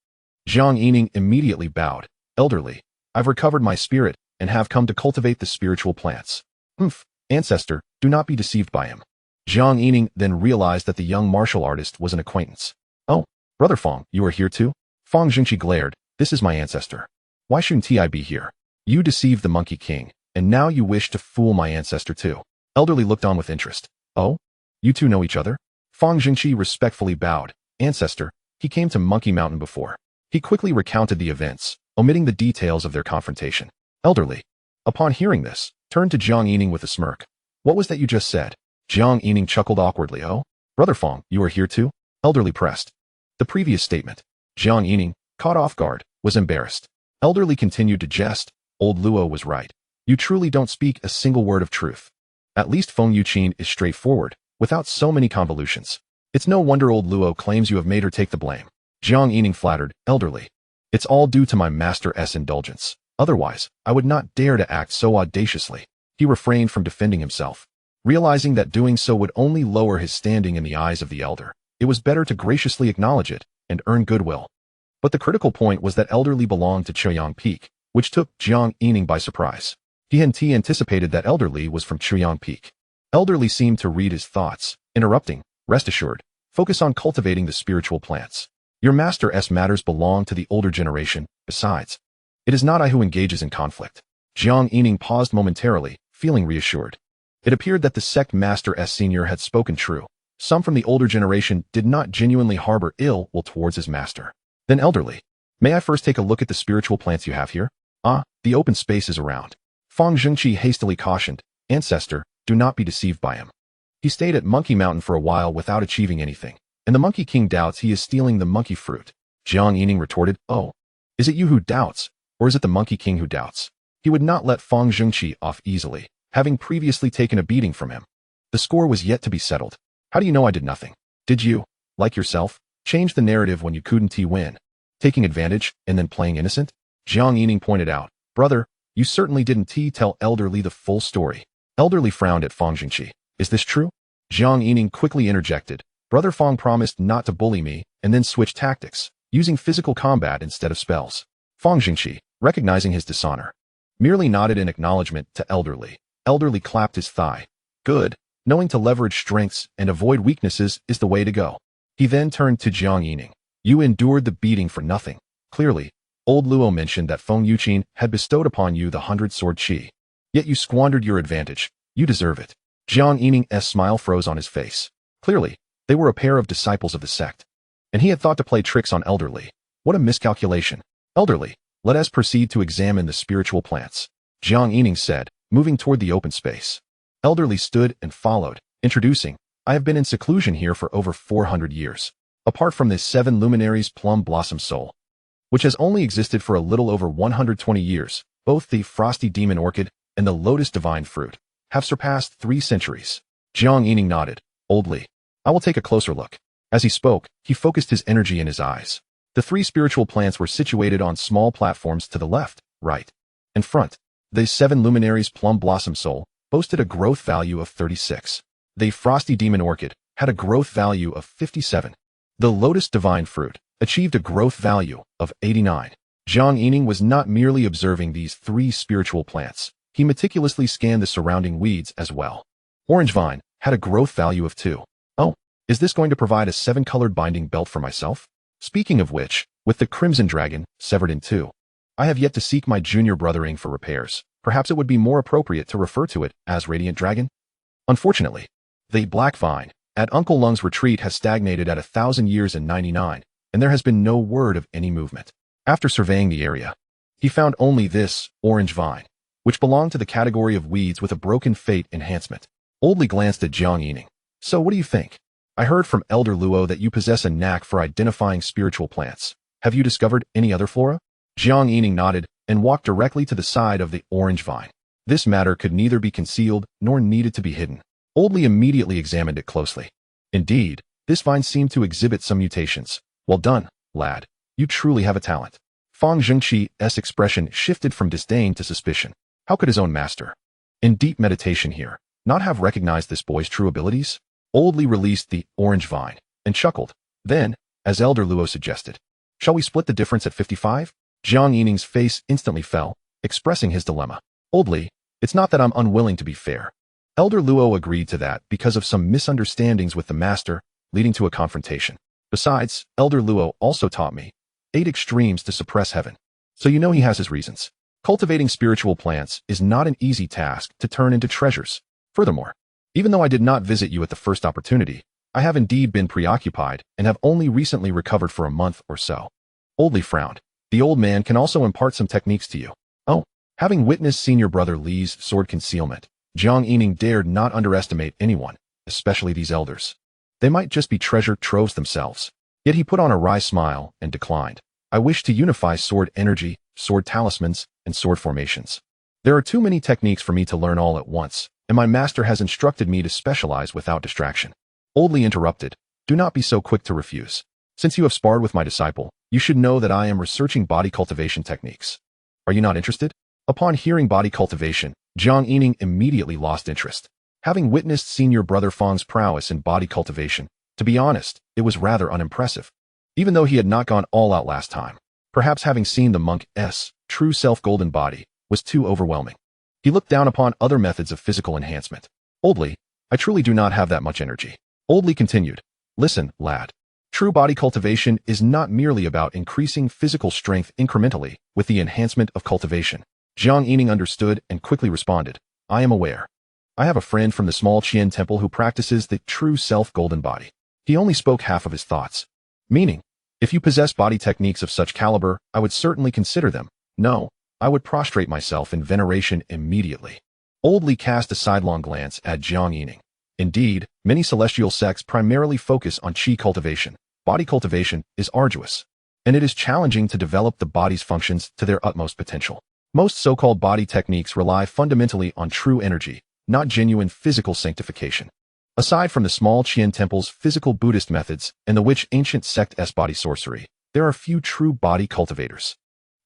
Jiang Yining immediately bowed. "Elderly, I've recovered my spirit and have come to cultivate the spiritual plants." Ancestor, do not be deceived by him." Jiang Yining then realized that the young martial artist was an acquaintance. "Oh, Brother Fong, you are here too?" Fong Jingqi glared. "This is my ancestor. Why shouldn't I be here? You deceived the Monkey King, and now you wish to fool my ancestor too." Elderly looked on with interest. "Oh? You two know each other?" Fong Jingqi respectfully bowed. "Ancestor, he came to Monkey Mountain before." He quickly recounted the events, omitting the details of their confrontation. Elderly, upon hearing this, turned to Jiang Yining with a smirk. "What was that you just said?" Jiang Yining chuckled awkwardly. "Oh? Brother Fong, you are here too?" Elderly pressed. The previous statement. Jiang Yining, caught off guard, was embarrassed. Elderly continued to jest. "Old Luo was right. You truly don't speak a single word of truth. At least Feng Yuqin is straightforward, without so many convolutions. It's no wonder old Luo claims you have made her take the blame." Jiang Yining flattered. "Elderly, it's all due to my master's indulgence. Otherwise, I would not dare to act so audaciously." He refrained from defending himself. Realizing that doing so would only lower his standing in the eyes of the elder, it was better to graciously acknowledge it and earn goodwill. But the critical point was that Elderly belonged to Chuyang Peak, which took Jiang Yining by surprise. He had anticipated that Elderly was from Chuyang Peak. Elderly seemed to read his thoughts, interrupting, "Rest assured, focus on cultivating the spiritual plants. Your master's matters belong to the older generation. Besides, it is not I who engages in conflict." Jiang Yining paused momentarily, feeling reassured. It appeared that the sect master's senior had spoken true. Some from the older generation did not genuinely harbor ill will towards his master. Then elderly. May I first take a look at the spiritual plants you have here? Ah, the open space is around. Fang Zhengqi hastily cautioned, Ancestor, do not be deceived by him. He stayed at Monkey Mountain for a while without achieving anything, and the Monkey King doubts he is stealing the monkey fruit. Jiang Yining retorted, Oh, is it you who doubts, or is it the Monkey King who doubts? He would not let Fang Zhengqi off easily, having previously taken a beating from him. The score was yet to be settled. How do you know I did nothing? Did you, like yourself, change the narrative when you couldn't win? Taking advantage and then playing innocent? Jiang Yining pointed out, Brother, you certainly didn't tell Elderly the full story. Elderly frowned at Fang Zhengqi. Is this true? Jiang Yining quickly interjected. Brother Fang promised not to bully me and then switched tactics, using physical combat instead of spells. Fang Zhengqi, recognizing his dishonor, merely nodded in acknowledgement to Elderly. Elderly clapped his thigh. Good. Knowing to leverage strengths and avoid weaknesses is the way to go. He then turned to Jiang Yining. You endured the beating for nothing. Clearly, old Luo mentioned that Feng Yuqin had bestowed upon you the 100-sword qi. Yet you squandered your advantage. You deserve it. Jiang Yining's smile froze on his face. Clearly, they were a pair of disciples of the sect. And he had thought to play tricks on Elderly. What a miscalculation. Elderly, let us proceed to examine the spiritual plants. Jiang Yining said, moving toward the open space. Elderly stood and followed, introducing, I have been in seclusion here for over 400 years. Apart from this 7 luminaries plum blossom soul, which has only existed for a little over 120 years, both the frosty demon orchid and the lotus divine fruit have surpassed 3 centuries. Jiang Yining nodded. Oldly, I will take a closer look. As he spoke, he focused his energy in his eyes. The 3 spiritual plants were situated on small platforms to the left, right, and front. The 7 luminaries plum blossom soul boasted a growth value of 36. The frosty demon orchid had a growth value of 57. The lotus divine fruit achieved a growth value of 89. Jiang Yining was not merely observing these 3 spiritual plants. He meticulously scanned the surrounding weeds as well. Orange vine had a growth value of 2. Oh, is this going to provide a 7-colored binding belt for myself? Speaking of which, with the crimson dragon severed in 2, I have yet to seek my junior brothering for repairs. Perhaps it would be more appropriate to refer to it as Radiant Dragon? Unfortunately, the black vine at Uncle Lung's retreat has stagnated at 1,000 years and 99, and there has been no word of any movement. After surveying the area, he found only this orange vine, which belonged to the category of weeds with a broken fate enhancement. Oldly glanced at Jiang Yining. So what do you think? I heard from Elder Luo that you possess a knack for identifying spiritual plants. Have you discovered any other flora? Jiang Yining nodded and walked directly to the side of the orange vine. This matter could neither be concealed nor needed to be hidden. Oldly immediately examined it closely. Indeed, this vine seemed to exhibit some mutations. Well done, lad. You truly have a talent. Fang Zhengqi's expression shifted from disdain to suspicion. How could his own master, in deep meditation here, not have recognized this boy's true abilities? Oldly released the orange vine and chuckled. Then, as Elder Luo suggested, shall we split the difference at 55? Jiang Yining's face instantly fell, expressing his dilemma. Oldly, it's not that I'm unwilling to be fair. Elder Luo agreed to that because of some misunderstandings with the master, leading to a confrontation. Besides, Elder Luo also taught me 8 extremes to suppress heaven. So you know he has his reasons. Cultivating spiritual plants is not an easy task to turn into treasures. Furthermore, even though I did not visit you at the first opportunity, I have indeed been preoccupied and have only recently recovered for a month or so. Oldly frowned. The old man can also impart some techniques to you. Oh, having witnessed senior brother Li's sword concealment, Jiang Yining dared not underestimate anyone, especially these elders. They might just be treasure troves themselves. Yet he put on a wry smile and declined. I wish to unify sword energy, sword talismans, and sword formations. There are too many techniques for me to learn all at once, and my master has instructed me to specialize without distraction. Oldly interrupted. Do not be so quick to refuse. Since you have sparred with my disciple, you should know that I am researching body cultivation techniques. Are you not interested? Upon hearing body cultivation, Jiang Yining immediately lost interest. Having witnessed senior brother Fang's prowess in body cultivation, to be honest, it was rather unimpressive. Even though he had not gone all out last time, perhaps having seen the monk's true self-golden body was too overwhelming. He looked down upon other methods of physical enhancement. Oldly, I truly do not have that much energy. Oldly continued. Listen, lad. True body cultivation is not merely about increasing physical strength incrementally with the enhancement of cultivation. Jiang Yining understood and quickly responded. I am aware. I have a friend from the small Qian temple who practices the true self golden body. He only spoke half of his thoughts. Meaning, if you possess body techniques of such caliber, I would certainly consider them. No, I would prostrate myself in veneration immediately. Old Li cast a sidelong glance at Jiang Yining. Indeed, many celestial sects primarily focus on qi cultivation. Body cultivation is arduous, and it is challenging to develop the body's functions to their utmost potential. Most so-called body techniques rely fundamentally on true energy, not genuine physical sanctification. Aside from the small Qian temple's physical Buddhist methods and the which ancient sect's body sorcery, there are few true body cultivators.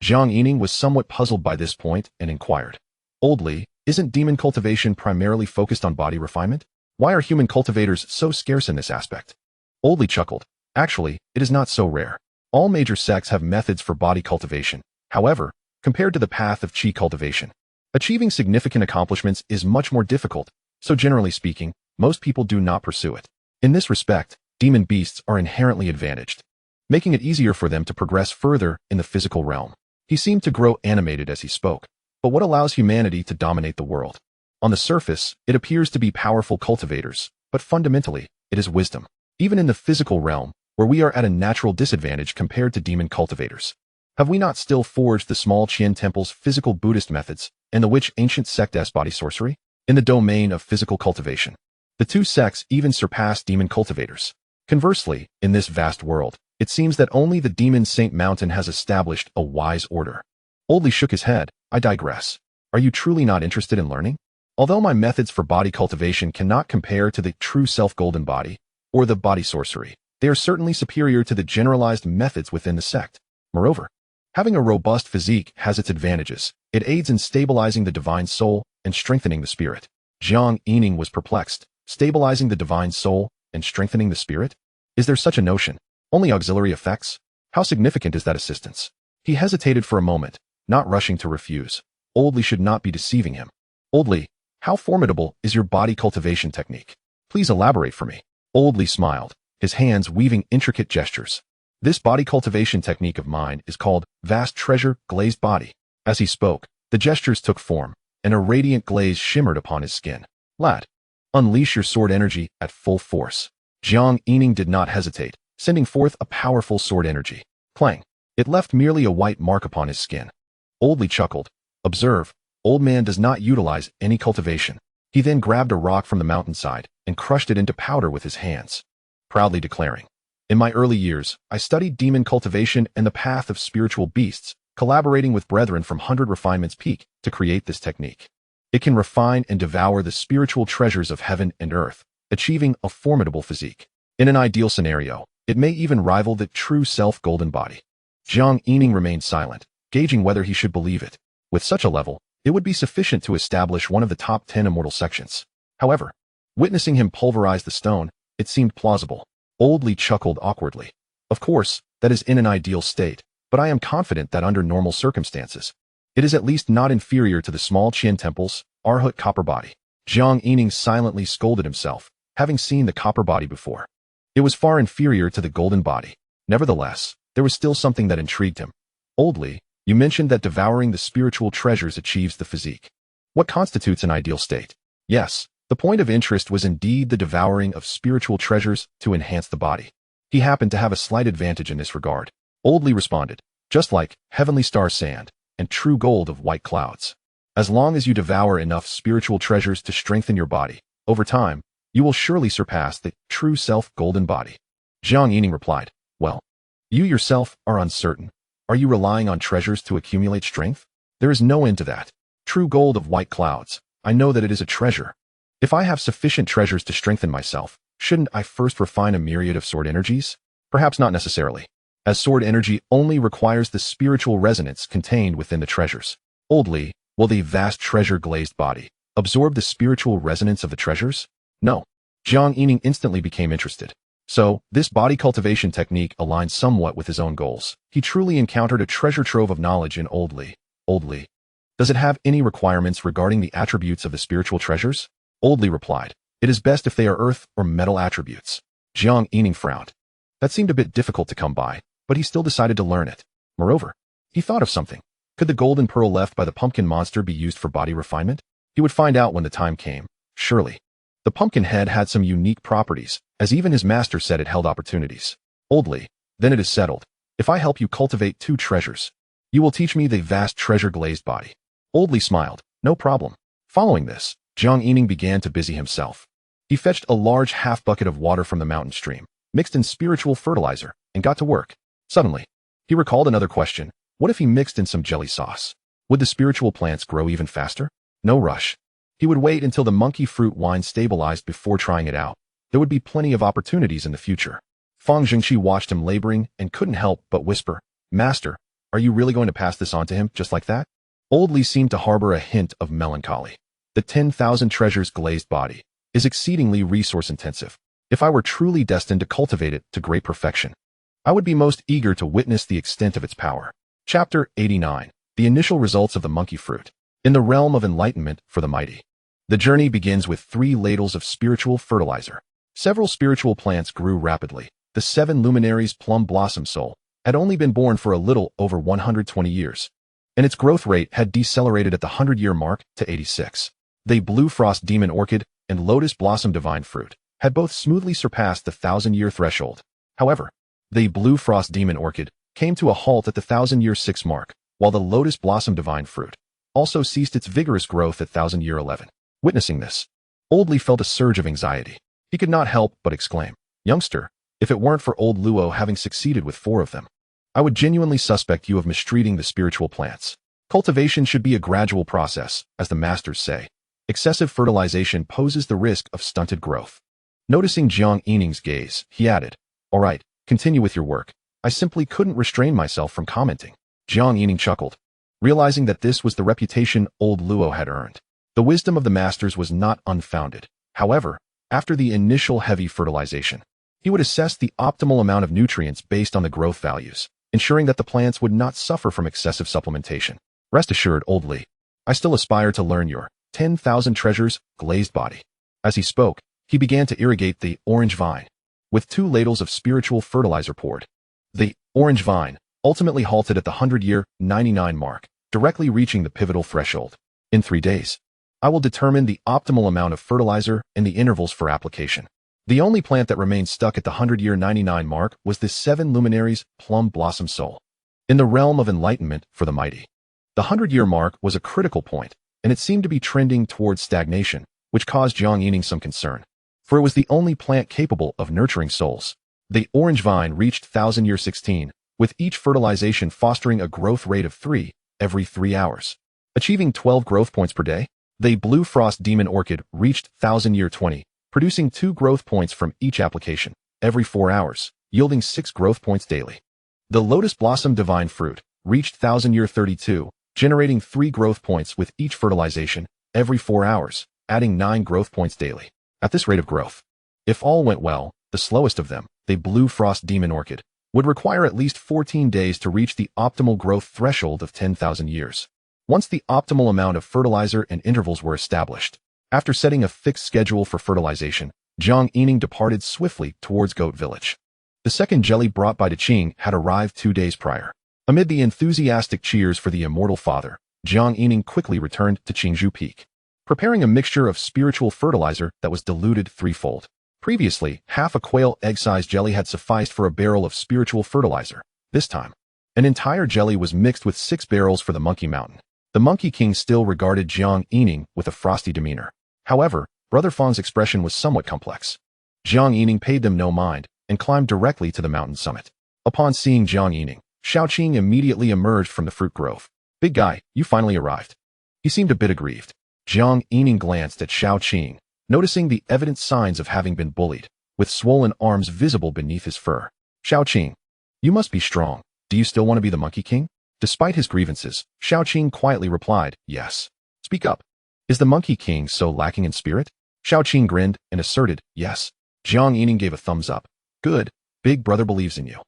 Jiang Yining was somewhat puzzled by this point and inquired, Old Li, isn't demon cultivation primarily focused on body refinement? Why are human cultivators so scarce in this aspect? Old Li chuckled. Actually, it is not so rare. All major sects have methods for body cultivation. However, compared to the path of qi cultivation, achieving significant accomplishments is much more difficult, so generally speaking, most people do not pursue it. In this respect, demon beasts are inherently advantaged, making it easier for them to progress further in the physical realm. He seemed to grow animated as he spoke. But what allows humanity to dominate the world? On the surface, it appears to be powerful cultivators, but fundamentally, it is wisdom. Even in the physical realm, where we are at a natural disadvantage compared to demon cultivators, have we not still forged the small Qian temple's physical Buddhist methods and the which ancient sect's body sorcery? In the domain of physical cultivation, the two sects even surpass demon cultivators. Conversely, in this vast world, it seems that only the demon Saint Mountain has established a wise order. Old Li shook his head. I digress. Are you truly not interested in learning? Although my methods for body cultivation cannot compare to the true self-golden body or the body sorcery, they are certainly superior to the generalized methods within the sect. Moreover, having a robust physique has its advantages. It aids in stabilizing the divine soul and strengthening the spirit. Jiang Yining was perplexed. Stabilizing the divine soul and strengthening the spirit? Is there such a notion? Only auxiliary effects? How significant is that assistance? He hesitated for a moment, not rushing to refuse. Old Li should not be deceiving him. Old Li, how formidable is your body cultivation technique? Please elaborate for me. Old Li smiled, his hands weaving intricate gestures. This body cultivation technique of mine is called Vast Treasure Glazed Body. As he spoke, the gestures took form, and a radiant glaze shimmered upon his skin. Lad, unleash your sword energy at full force. Jiang Yining did not hesitate, sending forth a powerful sword energy. Clang. It left merely a white mark upon his skin. Old Li chuckled. Observe, old man does not utilize any cultivation. He then grabbed a rock from the mountainside and crushed it into powder with his hands, proudly declaring, in my early years, I studied demon cultivation and the path of spiritual beasts, collaborating with brethren from 100 Refinements Peak to create this technique. It can refine and devour the spiritual treasures of heaven and earth, achieving a formidable physique. In an ideal scenario, it may even rival the true self-golden body. Jiang Yining remained silent, gauging whether he should believe it. With such a level, it would be sufficient to establish one of the top 10 immortal sections. However, witnessing him pulverize the stone, it seemed plausible. Old Li chuckled awkwardly. Of course, that is in an ideal state, but I am confident that under normal circumstances, it is at least not inferior to the small Qian temple's Arhat copper body. Jiang Yining silently scolded himself, having seen the copper body before. It was far inferior to the golden body. Nevertheless, there was still something that intrigued him. Old Li, you mentioned that devouring the spiritual treasures achieves the physique. What constitutes an ideal state? Yes, the point of interest was indeed the devouring of spiritual treasures to enhance the body. He happened to have a slight advantage in this regard. Old Li responded, just like heavenly star sand and true gold of white clouds. As long as you devour enough spiritual treasures to strengthen your body, over time, you will surely surpass the true self-golden body. Jiang Yining replied, well, you yourself are uncertain. Are you relying on treasures to accumulate strength? There is no end to that. True gold of white clouds, I know that it is a treasure. If I have sufficient treasures to strengthen myself, shouldn't I first refine a myriad of sword energies? Perhaps not necessarily, as sword energy only requires the spiritual resonance contained within the treasures. Old Li, will the vast treasure glazed body absorb the spiritual resonance of the treasures? No. Jiang Yining instantly became interested. So, this body cultivation technique aligned somewhat with his own goals. He truly encountered a treasure trove of knowledge in Old Li. Old Li, does it have any requirements regarding the attributes of the spiritual treasures? Old Li replied, it is best if they are earth or metal attributes. Jiang Yining frowned. That seemed a bit difficult to come by, but he still decided to learn it. Moreover, he thought of something. Could the golden pearl left by the pumpkin monster be used for body refinement? He would find out when the time came. Surely. The pumpkin head had some unique properties, as even his master said it held opportunities. Old Li, then it is settled. If I help you cultivate 2 treasures, you will teach me the vast treasure-glazed body. Old Li smiled. No problem. Following this, Jiang Yining began to busy himself. He fetched a large half-bucket of water from the mountain stream, mixed in spiritual fertilizer, and got to work. Suddenly, he recalled another question. What if he mixed in some jelly sauce? Would the spiritual plants grow even faster? No rush. He would wait until the monkey fruit wine stabilized before trying it out. There would be plenty of opportunities in the future. Fang Zhengxi watched him laboring and couldn't help but whisper, Master, are you really going to pass this on to him just like that? Old Li seemed to harbor a hint of melancholy. The 10,000 treasures glazed body is exceedingly resource-intensive. If I were truly destined to cultivate it to great perfection, I would be most eager to witness the extent of its power. Chapter 89. The initial results of the monkey fruit. In the realm of enlightenment for the mighty, the journey begins with 3 ladles of spiritual fertilizer. Several spiritual plants grew rapidly. The 7 luminaries plum blossom soul had only been born for a little over 120 years, and its growth rate had decelerated at the 100-year mark to 86. The blue frost demon orchid and lotus blossom divine fruit had both smoothly surpassed the 1,000-year threshold. However, the blue frost demon orchid came to a halt at the 1,000-year 6 mark, while the lotus blossom divine fruit also ceased its vigorous growth at 1,000-year 11. Witnessing this, Old Li felt a surge of anxiety. He could not help but exclaim, Youngster, if it weren't for old Luo having succeeded with 4 of them, I would genuinely suspect you of mistreating the spiritual plants. Cultivation should be a gradual process, as the masters say. Excessive fertilization poses the risk of stunted growth. Noticing Jiang Yining's gaze, he added, All right, continue with your work. I simply couldn't restrain myself from commenting. Jiang Yining chuckled, realizing that this was the reputation old Luo had earned. The wisdom of the masters was not unfounded. However, after the initial heavy fertilization, he would assess the optimal amount of nutrients based on the growth values, ensuring that the plants would not suffer from excessive supplementation. Rest assured, Old Li, I still aspire to learn your 10,000 treasures glazed body. As he spoke, he began to irrigate the orange vine with 2 ladles of spiritual fertilizer poured. The orange vine ultimately halted at the 100-year 99 mark, directly reaching the pivotal threshold. In 3 days, I will determine the optimal amount of fertilizer and the intervals for application. The only plant that remained stuck at the 100-year 99 mark was the 7 luminaries plum blossom soul. In the realm of enlightenment for the mighty, the 100-year mark was a critical point, and it seemed to be trending towards stagnation, which caused Jiang Yining some concern, for it was the only plant capable of nurturing souls. The orange vine reached 1,000-year 16, with each fertilization fostering a growth rate of 3 every 3 hours, achieving 12 growth points per day. The blue frost demon orchid reached 1,000-year 20, producing 2 growth points from each application, every 4 hours, yielding 6 growth points daily. The lotus blossom divine fruit reached 1,000-year 32, generating 3 growth points with each fertilization, every 4 hours, adding 9 growth points daily. At this rate of growth, if all went well, the slowest of them, the blue frost demon orchid, would require at least 14 days to reach the optimal growth threshold of 10,000 years. Once the optimal amount of fertilizer and intervals were established, after setting a fixed schedule for fertilization, Jiang Yining departed swiftly towards Goat Village. The second jelly brought by Qing had arrived 2 days prior. Amid the enthusiastic cheers for the immortal father, Jiang Yining quickly returned to Qingzhou Peak, preparing a mixture of spiritual fertilizer that was diluted 3-fold. Previously, half a quail egg-sized jelly had sufficed for a barrel of spiritual fertilizer. This time, an entire jelly was mixed with 6 barrels for the Monkey Mountain. The Monkey King still regarded Jiang Yining with a frosty demeanor. However, Brother Fang's expression was somewhat complex. Jiang Yining paid them no mind and climbed directly to the mountain summit. Upon seeing Jiang Yining, Xiaoqing immediately emerged from the fruit grove. Big guy, you finally arrived. He seemed a bit aggrieved. Jiang Yining glanced at Xiaoqing, noticing the evident signs of having been bullied, with swollen arms visible beneath his fur. Xiaoqing, you must be strong. Do you still want to be the Monkey King? Despite his grievances, Xiaoqing quietly replied, Yes. Speak up. Is the Monkey King so lacking in spirit? Xiaoqing grinned and asserted, Yes. Jiang Yining gave a thumbs up. Good. Big brother believes in you.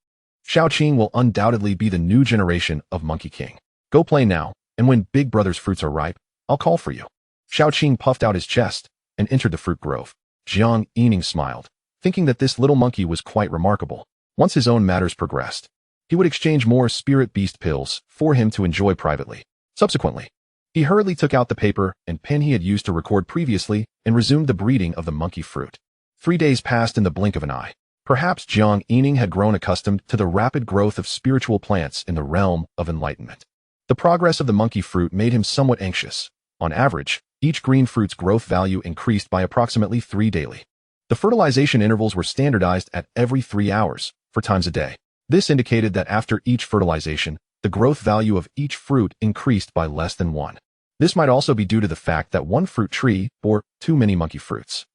Xiaoqing will undoubtedly be the new generation of Monkey King. Go play now, and when Big Brother's fruits are ripe, I'll call for you. Xiaoqing puffed out his chest and entered the fruit grove. Jiang Yining smiled, thinking that this little monkey was quite remarkable. Once his own matters progressed, he would exchange more spirit beast pills for him to enjoy privately. Subsequently, He hurriedly took out the paper and pen he had used to record previously and resumed the breeding of the monkey fruit. 3 days passed in the blink of an eye. Perhaps Jiang Yining had grown accustomed to the rapid growth of spiritual plants in the realm of enlightenment. The progress of the monkey fruit made him somewhat anxious. On average, each green fruit's growth value increased by approximately 3 daily. The fertilization intervals were standardized at every 3 hours, 4 times a day. This indicated that after each fertilization, the growth value of each fruit increased by less than 1. This might also be due to the fact that one fruit tree bore too many monkey fruits.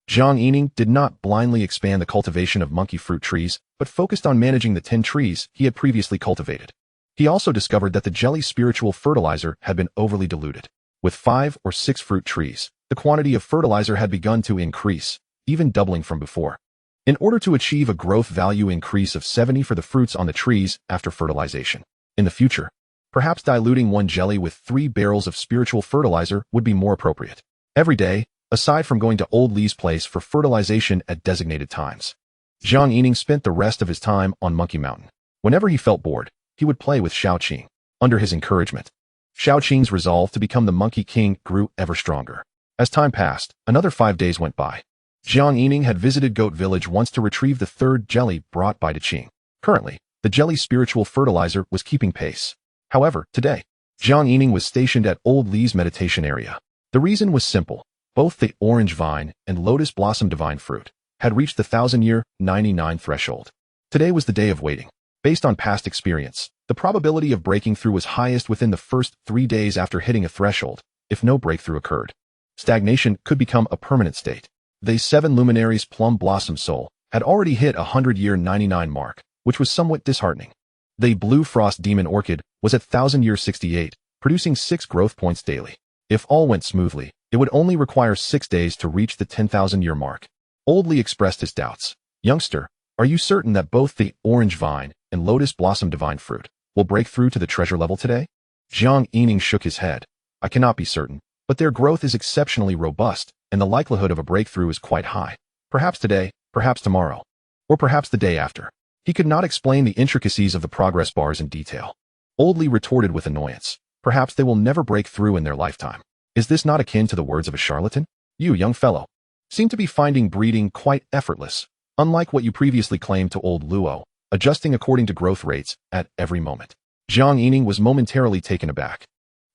Jiang Yining did not blindly expand the cultivation of monkey fruit trees, but focused on managing the 10 trees he had previously cultivated. He also discovered that the jelly spiritual fertilizer had been overly diluted. With 5 or 6 fruit trees, the quantity of fertilizer had begun to increase, even doubling from before. In order to achieve a growth value increase of 70 for the fruits on the trees after fertilization. In the future, perhaps diluting one jelly with 3 barrels of spiritual fertilizer would be more appropriate. Every day, aside from going to Old Li's place for fertilization at designated times, Jiang Yining spent the rest of his time on Monkey Mountain. Whenever he felt bored, he would play with Xiaoqing. Under his encouragement, Xiaoqing's resolve to become the Monkey King grew ever stronger. As time passed, another 5 days went by. Jiang Yining had visited Goat Village once to retrieve the 3rd jelly brought by Qing. Currently, the jelly spiritual fertilizer was keeping pace. However, today, Jiang Yining was stationed at Old Li's meditation area. The reason was simple. Both the orange vine and lotus blossom divine fruit had reached the 1,000-year 99 threshold. Today was the day of waiting. Based on past experience, the probability of breaking through was highest within the first 3 days after hitting a threshold. If no breakthrough occurred, stagnation could become a permanent state. The 7 luminaries plum blossom soul had already hit a 100-year 99 mark, which was somewhat disheartening. The blue frost demon orchid was at 1,000-year 68, producing 6 growth points daily. If all went smoothly, it would only require 6 days to reach the 10,000-year mark. Old Li expressed his doubts. Youngster, are you certain that both the orange vine and lotus blossom divine fruit will break through to the treasure level today? Jiang Yining shook his head. I cannot be certain, but their growth is exceptionally robust, and the likelihood of a breakthrough is quite high. Perhaps today, perhaps tomorrow, or perhaps the day after. He could not explain the intricacies of the progress bars in detail. Old Li retorted with annoyance. Perhaps they will never break through in their lifetime. Is this not akin to the words of a charlatan? You, young fellow, seem to be finding breeding quite effortless, unlike what you previously claimed to old Luo, adjusting according to growth rates at every moment. Jiang Yining was momentarily taken aback.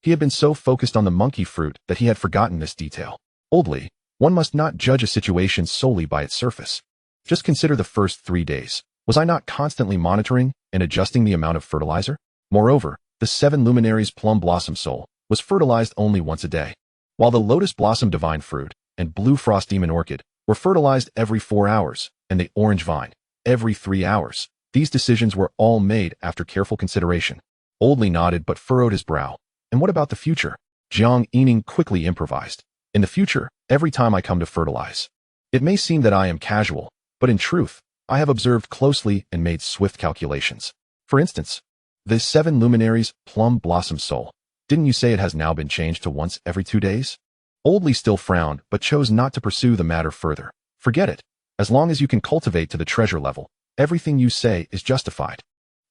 He had been so focused on the monkey fruit that he had forgotten this detail. Old Li, one must not judge a situation solely by its surface. Just consider the first 3 days. Was I not constantly monitoring and adjusting the amount of fertilizer? Moreover, the 7 luminaries plum blossom soul was fertilized only once a day, while the lotus blossom divine fruit and blue frost demon orchid were fertilized every 4 hours, and the orange vine every 3 hours. These decisions were all made after careful consideration. Old Li nodded but furrowed his brow. And what about the future? Jiang Yining quickly improvised. In the future, every time I come to fertilize, it may seem that I am casual, but in truth, I have observed closely and made swift calculations. For instance, the 7 luminaries plum blossom soul. Didn't you say it has now been changed to once every 2 days? Old Li still frowned but chose not to pursue the matter further. Forget it. As long as you can cultivate to the treasure level, everything you say is justified.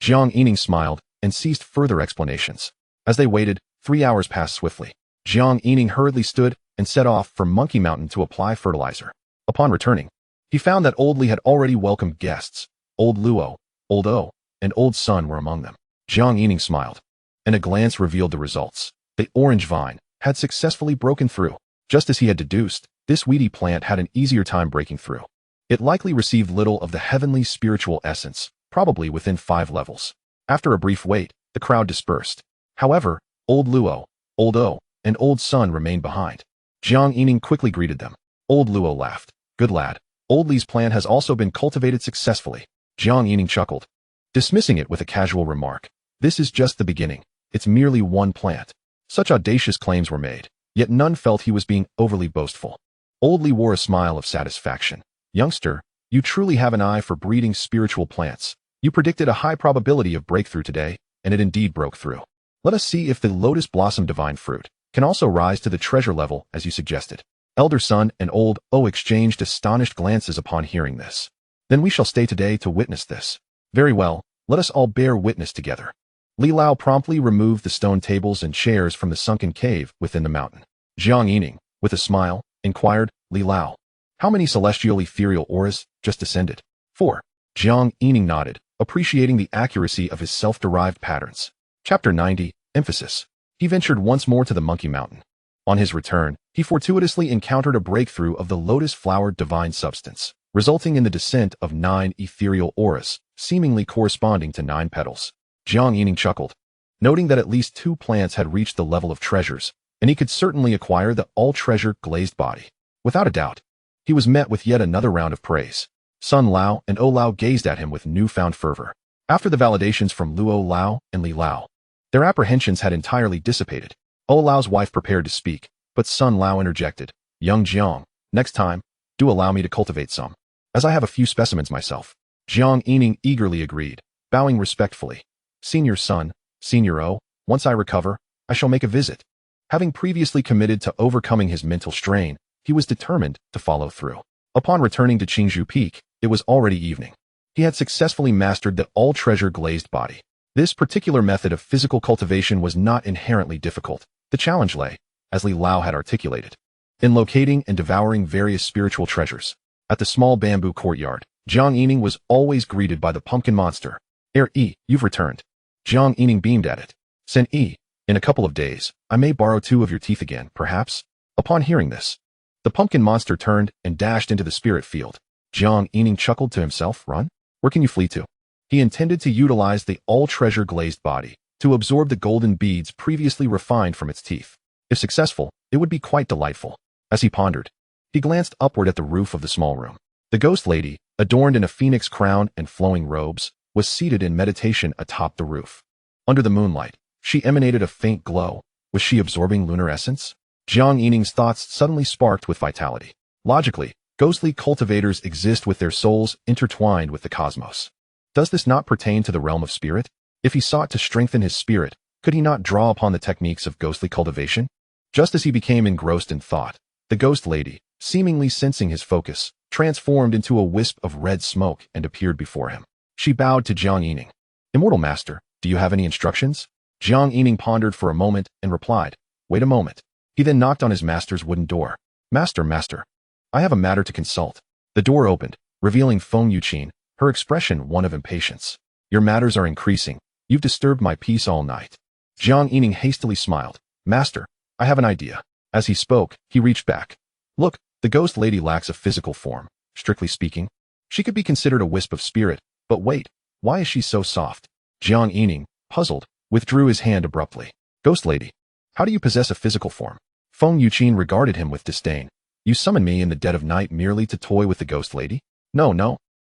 Jiang Yining smiled and ceased further explanations. As they waited, 3 hours passed swiftly. Jiang Yining hurriedly stood and set off for Monkey Mountain to apply fertilizer. Upon returning, he found that Old Li had already welcomed guests. Old Luo, Old O, and Old Sun were among them. Jiang Yining smiled, and a glance revealed the results. The orange vine had successfully broken through. Just as he had deduced, this weedy plant had an easier time breaking through. It likely received little of the heavenly spiritual essence, probably within 5 levels. After a brief wait, the crowd dispersed. However, Old Luo, Old O, and Old Sun remained behind. Jiang Yining quickly greeted them. Old Luo laughed. Good lad. Old Li's plant has also been cultivated successfully. Jiang Yining chuckled, dismissing it with a casual remark. This is just the beginning. It's merely one plant. Such audacious claims were made, yet none felt he was being overly boastful. Old Li wore a smile of satisfaction. Youngster, you truly have an eye for breeding spiritual plants. You predicted a high probability of breakthrough today, and it indeed broke through. Let us see if the lotus blossom divine fruit can also rise to the treasure level as you suggested. Elder Sun and Old O exchanged astonished glances upon hearing this. Then we shall stay today to witness this. Very well, let us all bear witness together. Li Lao promptly removed the stone tables and chairs from the sunken cave within the mountain. Jiang Yining, with a smile, inquired, Li Lao, how many celestial ethereal auras just descended? 4. Jiang Yining nodded, appreciating the accuracy of his self-derived patterns. Chapter 90, Emphasis. He ventured once more to the Monkey Mountain. On his return, he fortuitously encountered a breakthrough of the lotus-flowered divine substance, resulting in the descent of 9 ethereal auras, seemingly corresponding to 9 petals. Jiang Yining chuckled, noting that at least 2 plants had reached the level of treasures, and he could certainly acquire the all-treasure glazed body. Without a doubt, he was met with yet another round of praise. Sun Lao and O Lao gazed at him with newfound fervor. After the validations from Luo Lao and Li Lao, their apprehensions had entirely dissipated. O Lao's wife prepared to speak, but Sun Lao interjected, Young Jiang, next time, do allow me to cultivate some, as I have a few specimens myself. Jiang Yining eagerly agreed, bowing respectfully. Senior Sun, Senior O, once I recover, I shall make a visit. Having previously committed to overcoming his mental strain, he was determined to follow through. Upon returning to Qingzhou Peak, it was already evening. He had successfully mastered the all-treasure glazed body. This particular method of physical cultivation was not inherently difficult. The challenge lay, as Li Lao had articulated, in locating and devouring various spiritual treasures. At the small bamboo courtyard, Jiang Yining was always greeted by the pumpkin monster. You've returned. Jiang Yining beamed at it. Sen Yi, in a couple of days, I may borrow 2 of your teeth again, perhaps? Upon hearing this, the pumpkin monster turned and dashed into the spirit field. Jiang Yining chuckled to himself, run? Where can you flee to? He intended to utilize the all-treasure glazed body to absorb the golden beads previously refined from its teeth. If successful, it would be quite delightful. As he pondered, he glanced upward at the roof of the small room. The ghost lady, adorned in a phoenix crown and flowing robes, was seated in meditation atop the roof. Under the moonlight, she emanated a faint glow. Was she absorbing lunar essence? Jiang Yining's thoughts suddenly sparked with vitality. Logically, ghostly cultivators exist with their souls intertwined with the cosmos. Does this not pertain to the realm of spirit? If he sought to strengthen his spirit, could he not draw upon the techniques of ghostly cultivation? Just as he became engrossed in thought, the ghost lady, seemingly sensing his focus, transformed into a wisp of red smoke and appeared before him. She bowed to Jiang Yining. Immortal Master, do you have any instructions? Jiang Yining pondered for a moment and replied, wait a moment. He then knocked on his master's wooden door. Master, I have a matter to consult. The door opened, revealing Feng Yuqin, her expression one of impatience. Your matters are increasing. You've disturbed my peace all night. Jiang Yining hastily smiled. Master, I have an idea. As he spoke, he reached back. Look, the ghost lady lacks a physical form. Strictly speaking, she could be considered a wisp of spirit, but wait, why is she so soft? Jiang Yining, puzzled, withdrew his hand abruptly. Ghost lady, how do you possess a physical form? Feng Yuqin regarded him with disdain. You summon me in the dead of night merely to toy with the ghost lady? No.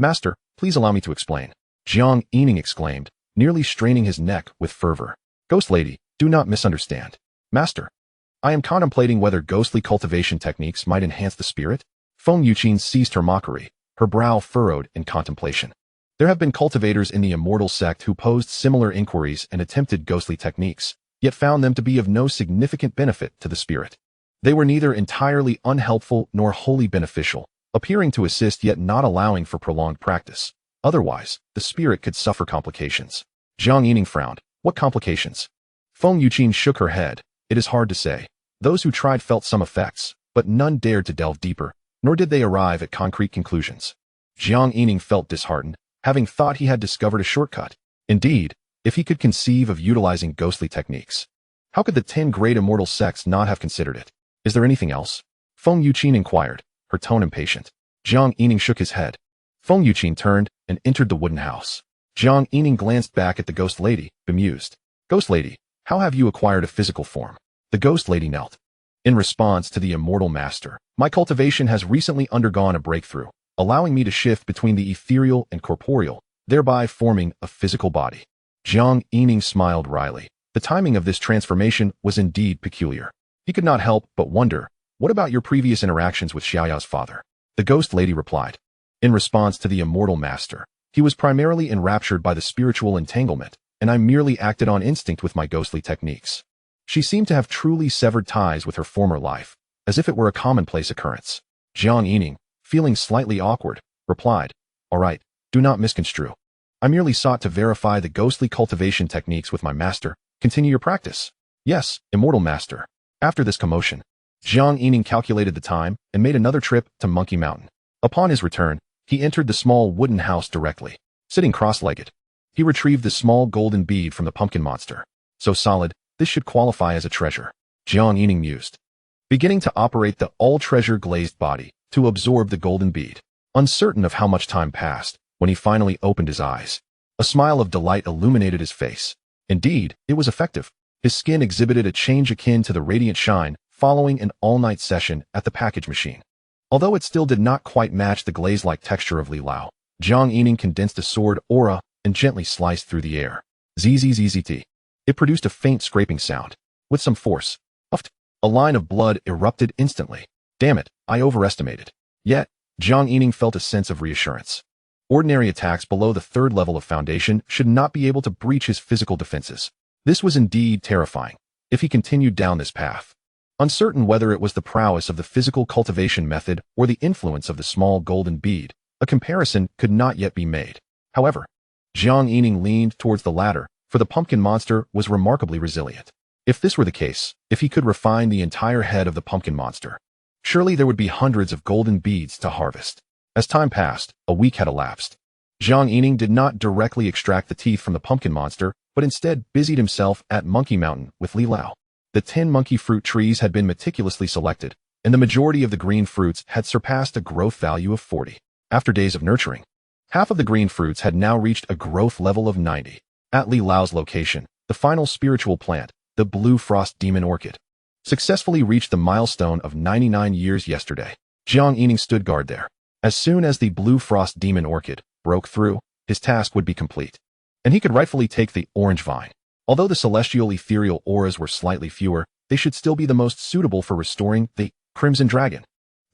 Master, please allow me to explain. Jiang Yining exclaimed, nearly straining his neck with fervor. Ghost lady, do not misunderstand. Master, I am contemplating whether ghostly cultivation techniques might enhance the spirit. Feng Yuqin ceased her mockery, her brow furrowed in contemplation. There have been cultivators in the immortal sect who posed similar inquiries and attempted ghostly techniques, yet found them to be of no significant benefit to the spirit. They were neither entirely unhelpful nor wholly beneficial, appearing to assist yet not allowing for prolonged practice. Otherwise, the spirit could suffer complications. Jiang Yining frowned. What complications? Feng Yuqin shook her head. It is hard to say. Those who tried felt some effects, but none dared to delve deeper, nor did they arrive at concrete conclusions. Jiang Yining felt disheartened, having thought he had discovered a shortcut. Indeed, if he could conceive of utilizing ghostly techniques, how could the 10 great immortal sects not have considered it? Is there anything else? Feng Yuqin inquired, her tone impatient. Jiang Yining shook his head. Feng Yuqin turned and entered the wooden house. Jiang Yining glanced back at the ghost lady, bemused. Ghost lady, how have you acquired a physical form? The ghost lady knelt. In response to the immortal master, my cultivation has recently undergone a breakthrough, allowing me to shift between the ethereal and corporeal, thereby forming a physical body. Jiang Yining smiled wryly. The timing of this transformation was indeed peculiar. He could not help but wonder, what about your previous interactions with Xiaoyao's father? The ghost lady replied. In response to the immortal master, he was primarily enraptured by the spiritual entanglement, and I merely acted on instinct with my ghostly techniques. She seemed to have truly severed ties with her former life, as if it were a commonplace occurrence. Jiang Yining, feeling slightly awkward, replied, all right, do not misconstrue. I merely sought to verify the ghostly cultivation techniques with my master. Continue your practice. Yes, immortal master. After this commotion, Jiang Yining calculated the time and made another trip to Monkey Mountain. Upon his return, he entered the small wooden house directly. Sitting cross-legged, he retrieved the small golden bead from the pumpkin monster. So solid, this should qualify as a treasure, Jiang Yining mused, beginning to operate the all-treasure glazed body to absorb the golden bead. Uncertain of how much time passed, when he finally opened his eyes, a smile of delight illuminated his face. Indeed, it was effective. His skin exhibited a change akin to the radiant shine following an all-night session at the package machine. Although it still did not quite match the glaze-like texture of Li Lao, Jiang Yining condensed a sword aura and gently sliced through the air. Zzzt. It produced a faint scraping sound. With some force, puffed, a line of blood erupted instantly. Damn it, I overestimated. Yet, Jiang Yining felt a sense of reassurance. Ordinary attacks below the third level of foundation should not be able to breach his physical defenses. This was indeed terrifying, if he continued down this path. Uncertain whether it was the prowess of the physical cultivation method or the influence of the small golden bead, a comparison could not yet be made. However, Jiang Yining leaned towards the latter, for the pumpkin monster was remarkably resilient. If this were the case, if he could refine the entire head of the pumpkin monster, surely there would be hundreds of golden beads to harvest. As time passed, a week had elapsed. Jiang Yining did not directly extract the teeth from the pumpkin monster, but instead busied himself at Monkey Mountain with Li Lao. The 10 monkey fruit trees had been meticulously selected, and the majority of the green fruits had surpassed a growth value of 40. After days of nurturing, half of the green fruits had now reached a growth level of 90. At Li Lao's location, the final spiritual plant, the blue frost demon orchid, successfully reached the milestone of 99 years yesterday. Jiang Yining stood guard there. As soon as the blue frost demon orchid broke through, his task would be complete, and he could rightfully take the orange vine. Although the celestial ethereal auras were slightly fewer, they should still be the most suitable for restoring the crimson dragon.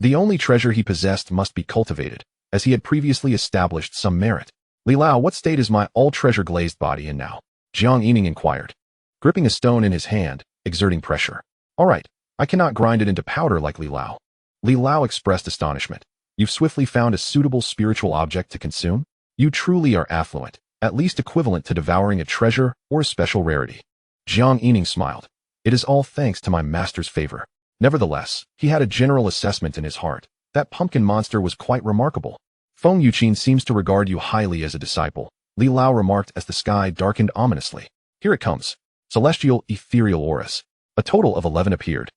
The only treasure he possessed must be cultivated, as he had previously established some merit. Li Lao, what state is my all-treasure glazed body in now? Jiang Yining inquired, gripping a stone in his hand, exerting pressure. All right, I cannot grind it into powder like Li Lao. Li Lao expressed astonishment. You've swiftly found a suitable spiritual object to consume? You truly are affluent, at least equivalent to devouring a treasure or a special rarity. Jiang Yining smiled. It is all thanks to my master's favor. Nevertheless, he had a general assessment in his heart. That pumpkin monster was quite remarkable. Feng Yuqin seems to regard you highly as a disciple, Li Lao remarked as the sky darkened ominously. Here it comes. Celestial ethereal auras. A total of 11 appeared.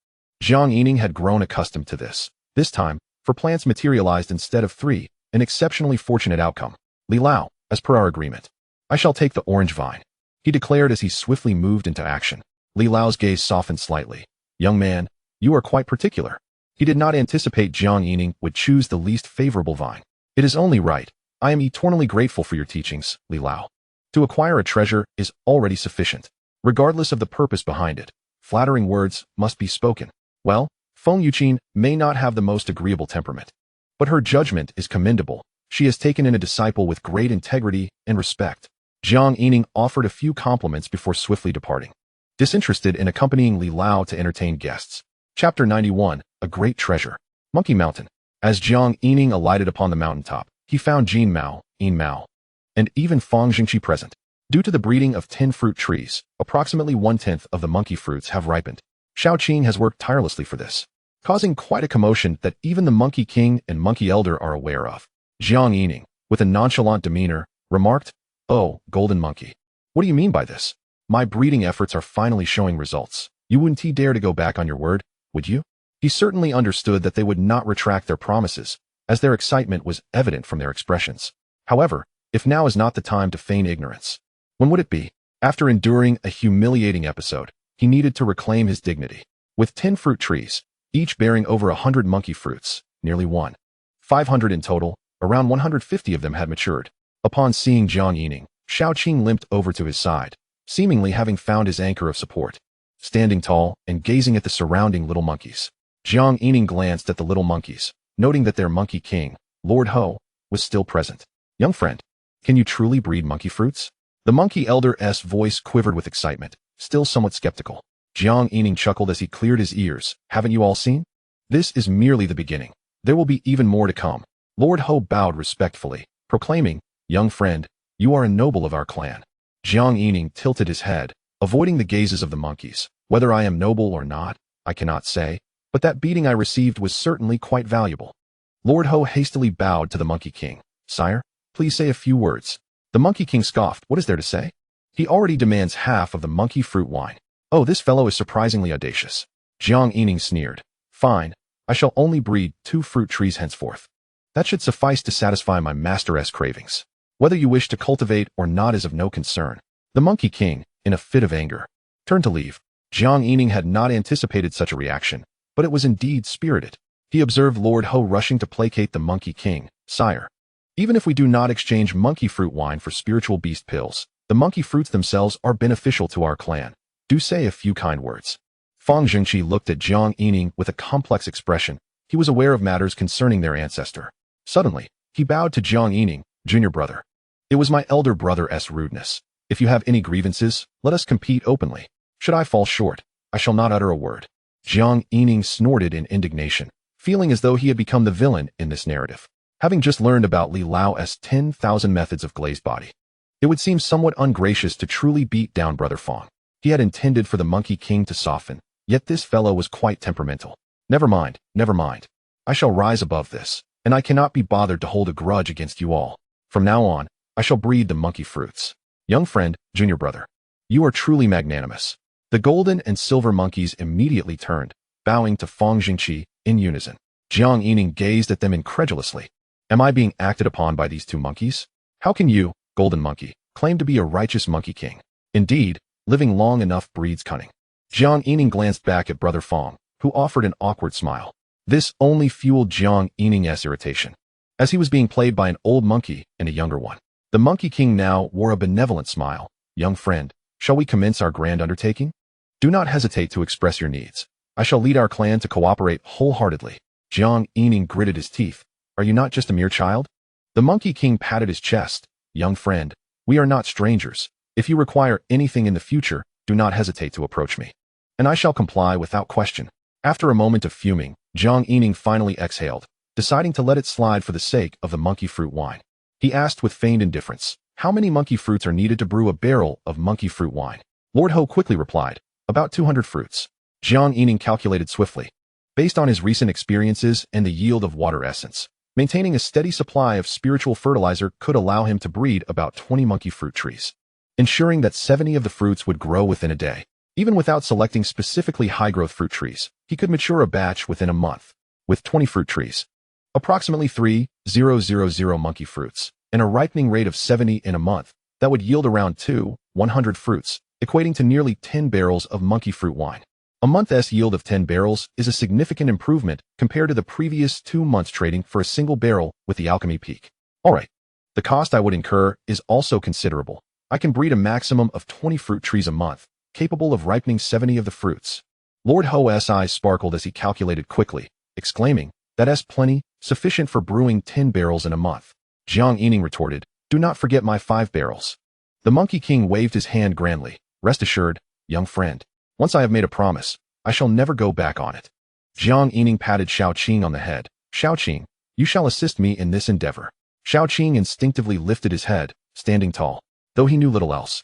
Jiang Yining had grown accustomed to this. This time, for plants materialized instead of 3, an exceptionally fortunate outcome. Li Lao, as per our agreement, I shall take the orange vine, he declared as he swiftly moved into action. Li Lao's gaze softened slightly. Young man, you are quite particular. He did not anticipate Jiang Yining would choose the least favorable vine. It is only right. I am eternally grateful for your teachings, Li Lao. To acquire a treasure is already sufficient, regardless of the purpose behind it. Flattering words must be spoken. Well, Feng Yuqin may not have the most agreeable temperament, but her judgment is commendable. She has taken in a disciple with great integrity and respect. Jiang Yining offered a few compliments before swiftly departing, disinterested in accompanying Li Lao to entertain guests. Chapter 91, A Great Treasure. Monkey Mountain. As Jiang Yining alighted upon the mountaintop, he found Jin Mao, Yin Mao, and even Fang Jingqi present. Due to the breeding of 10 fruit trees, approximately 1/10 of the monkey fruits have ripened. Xiaoqing has worked tirelessly for this, causing quite a commotion that even the Monkey King and Monkey Elder are aware of. Jiang Yining, with a nonchalant demeanor, remarked, Oh, golden monkey. What do you mean by this? My breeding efforts are finally showing results. You wouldn't dare to go back on your word, would you? He certainly understood that they would not retract their promises, as their excitement was evident from their expressions. However, if now is not the time to feign ignorance, when would it be? After enduring a humiliating episode, he needed to reclaim his dignity. With 10 fruit trees, each bearing over 100 monkey fruits, nearly 500 in total, around 150 of them had matured. Upon seeing Jiang Yining, Xiaoqing limped over to his side, seemingly having found his anchor of support. Standing tall and gazing at the surrounding little monkeys, Jiang Yining glanced at the little monkeys, noting that their monkey king, Lord Ho, was still present. Young friend, can you truly breed monkey fruits? The monkey elder's voice quivered with excitement, still somewhat skeptical. Jiang Yining chuckled as he cleared his ears. Haven't you all seen? This is merely the beginning. There will be even more to come. Lord Ho bowed respectfully, proclaiming, Young friend, You are a noble of our clan. Jiang Yining tilted his head, avoiding the gazes of the monkeys. Whether I am noble or not, I cannot say, but that beating I received was certainly quite valuable. Lord Ho hastily bowed to the Monkey King. Sire, please say a few words. The Monkey King scoffed. What is there to say? He already demands half of the monkey fruit wine. Oh, this fellow is surprisingly audacious. Jiang Yining sneered. Fine, I shall only breed 2 fruit trees henceforth. That should suffice to satisfy my master's cravings. Whether you wish to cultivate or not is of no concern. The Monkey King, in a fit of anger, turned to leave. Jiang Yining had not anticipated such a reaction, but it was indeed spirited. He observed Lord Ho rushing to placate the Monkey King. Sire, even if we do not exchange monkey fruit wine for spiritual beast pills, the monkey fruits themselves are beneficial to our clan. Do say a few kind words. Fang Zhengqi looked at Jiang Yining with a complex expression. He was aware of matters concerning their ancestor. Suddenly, he bowed to Jiang Yining, junior brother. It was my elder brother's rudeness. If you have any grievances, let us compete openly. Should I fall short, I shall not utter a word. Jiang Yining snorted in indignation, feeling as though he had become the villain in this narrative. Having just learned about Li Lao's 10,000 methods of glazed body, it would seem somewhat ungracious to truly beat down Brother Fang. He had intended for the Monkey King to soften, yet this fellow was quite temperamental. Never mind, never mind. I shall rise above this, and I cannot be bothered to hold a grudge against you all. From now on, I shall breed the monkey fruits. Young friend, junior brother, you are truly magnanimous. The golden and silver monkeys immediately turned, bowing to Fang Zhengqi in unison. Jiang Yining gazed at them incredulously. Am I being acted upon by these 2 monkeys? How can you, golden monkey, claim to be a righteous monkey king? Indeed, living long enough breeds cunning. Jiang Yining glanced back at Brother Fang, who offered an awkward smile. This only fueled Jiang Yining's irritation, as he was being played by an old monkey and a younger one. The Monkey King now wore a benevolent smile. Young friend, shall we commence our grand undertaking? Do not hesitate to express your needs. I shall lead our clan to cooperate wholeheartedly. Jiang Yining gritted his teeth. Are you not just a mere child? The Monkey King patted his chest. Young friend, we are not strangers. If you require anything in the future, do not hesitate to approach me, and I shall comply without question. After a moment of fuming, Jiang Yining finally exhaled, deciding to let it slide for the sake of the monkey fruit wine. He asked with feigned indifference, how many monkey fruits are needed to brew a barrel of monkey fruit wine? Lord Ho quickly replied, about 200 fruits. Jiang Yining calculated swiftly. Based on his recent experiences and the yield of water essence, maintaining a steady supply of spiritual fertilizer could allow him to breed about 20 monkey fruit trees, ensuring that 70 of the fruits would grow within a day. Even without selecting specifically high-growth fruit trees, he could mature a batch within a month. With 20 fruit trees, approximately 3,000 monkey fruits, and a ripening rate of 70 in a month, that would yield around 100 fruits, equating to nearly 10 barrels of monkey fruit wine. A month's yield of 10 barrels is a significant improvement compared to the previous 2 months trading for a single barrel with the alchemy peak. Alright, the cost I would incur is also considerable. I can breed a maximum of 20 fruit trees a month, capable of ripening 70 of the fruits. Lord Ho's eyes sparkled as he calculated quickly, exclaiming, that's plenty, sufficient for brewing 10 barrels in a month. Jiang Yining retorted, do not forget my 5 barrels. The Monkey King waved his hand grandly. Rest assured, young friend, once I have made a promise, I shall never go back on it. Jiang Yining patted Xiaoqing on the head. Xiaoqing, you shall assist me in this endeavor. Xiaoqing instinctively lifted his head, standing tall, though he knew little else.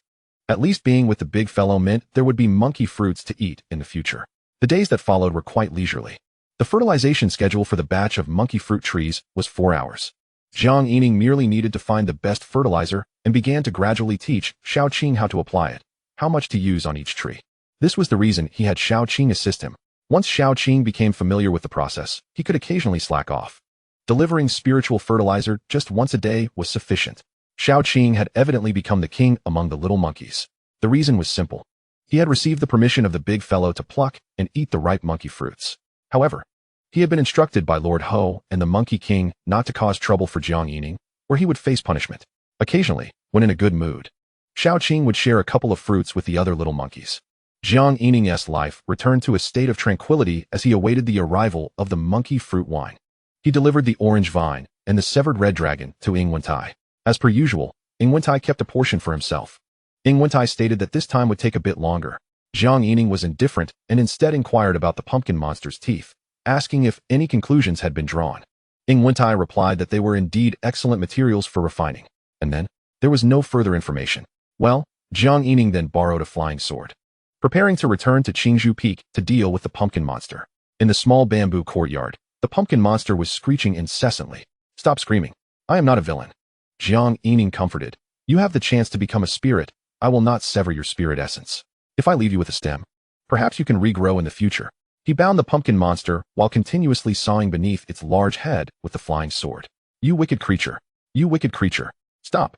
At least being with the big fellow meant there would be monkey fruits to eat in the future. The days that followed were quite leisurely. The fertilization schedule for the batch of monkey fruit trees was 4 hours. Jiang Yining merely needed to find the best fertilizer and began to gradually teach Xiaoqing how to apply it, how much to use on each tree. This was the reason he had Xiaoqing assist him. Once Xiaoqing became familiar with the process, he could occasionally slack off. Delivering spiritual fertilizer just once a day was sufficient. Xiaoqing had evidently become the king among the little monkeys. The reason was simple. He had received the permission of the big fellow to pluck and eat the ripe monkey fruits. However, he had been instructed by Lord Ho and the Monkey King not to cause trouble for Jiang Yining, or he would face punishment. Occasionally, when in a good mood, Xiaoqing would share a couple of fruits with the other little monkeys. Jiang Yining's life returned to a state of tranquility as he awaited the arrival of the monkey fruit wine. He delivered the orange vine and the severed red dragon to Ingwentai. As per usual, Ingwentai kept a portion for himself. Ingwentai stated that this time would take a bit longer. Jiang Yining was indifferent and instead inquired about the pumpkin monster's teeth, asking if any conclusions had been drawn. Ingwentai replied that they were indeed excellent materials for refining. And then, There was no further information. Well, Jiang Yining then borrowed a flying sword, preparing to return to Qingzhou Peak to deal with the pumpkin monster. In the small bamboo courtyard, the pumpkin monster was screeching incessantly. Stop screaming. I am not a villain. Jiang Yining comforted. You have the chance to become a spirit. I will not sever your spirit essence. If I leave you with a stem, perhaps you can regrow in the future. He bound the pumpkin monster while continuously sawing beneath its large head with the flying sword. You wicked creature. You wicked creature. Stop.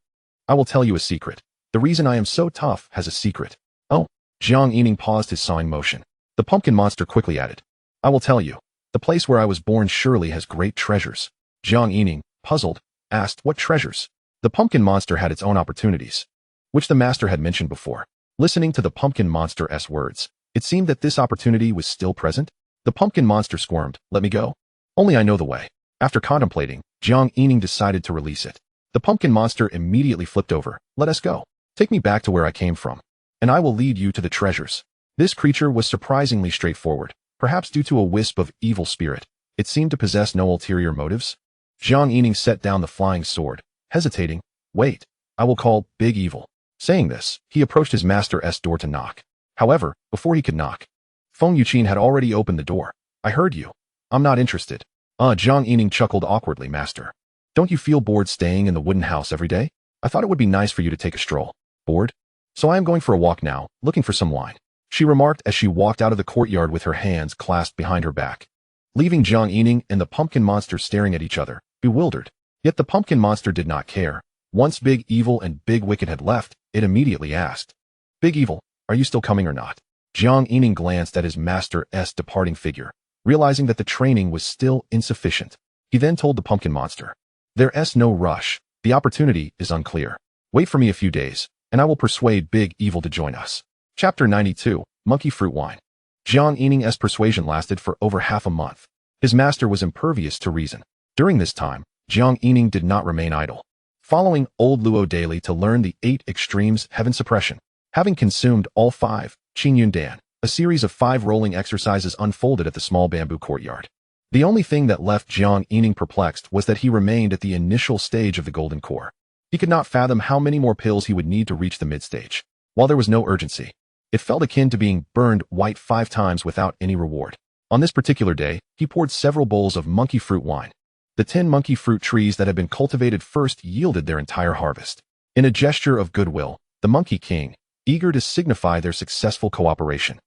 I will tell you a secret. The reason I am so tough has a secret. Oh. Jiang Yining paused his sawing motion. The pumpkin monster quickly added. I will tell you. The place where I was born surely has great treasures. Jiang Yining, puzzled, asked what treasures. The pumpkin monster had its own opportunities, which the master had mentioned before. Listening to the pumpkin monster's words, it seemed that this opportunity was still present. The pumpkin monster squirmed. Let me go. Only I know the way. After contemplating, Jiang Yining decided to release it. The pumpkin monster immediately flipped over. Let us go. Take me back to where I came from, and I will lead you to the treasures. This creature was surprisingly straightforward, perhaps due to a wisp of evil spirit. It seemed to possess no ulterior motives. Jiang Yining set down the flying sword, hesitating. Wait, I will call Big Evil. Saying this, he approached his master's door to knock. However, before he could knock, Feng Yuqin had already opened the door. I heard you. I'm not interested. Jiang Yining chuckled awkwardly. Master, don't you feel bored staying in the wooden house every day? I thought it would be nice for you to take a stroll. Bored? So I am going for a walk now, looking for some wine, she remarked as she walked out of the courtyard with her hands clasped behind her back, leaving Jiang Yining and the pumpkin monster staring at each other, bewildered. Yet the pumpkin monster did not care. Once Big Evil and Big Wicked had left, it immediately asked, Big Evil, are you still coming or not? Jiang Yining glanced at his master's departing figure, realizing that the training was still insufficient. He then told the pumpkin monster, There's no rush. The opportunity is unclear. Wait for me a few days, and I will persuade Big Evil to join us. Chapter 92, Monkey Fruit Wine. Jiang Yining's persuasion lasted for over half a month. His master was impervious to reason. During this time, Jiang Yining did not remain idle, following old Luo daily to learn the 8 extremes heaven suppression. Having consumed all 5, Qingyundan, a series of 5 rolling exercises unfolded at the small bamboo courtyard. The only thing that left Jiang Yining perplexed was that he remained at the initial stage of the golden core. He could not fathom how many more pills he would need to reach the mid-stage. While there was no urgency, it felt akin to being burned white 5 times without any reward. On this particular day, he poured several bowls of monkey fruit wine. The 10 monkey fruit trees that had been cultivated first yielded their entire harvest. In a gesture of goodwill, the Monkey King, eager to signify their successful cooperation,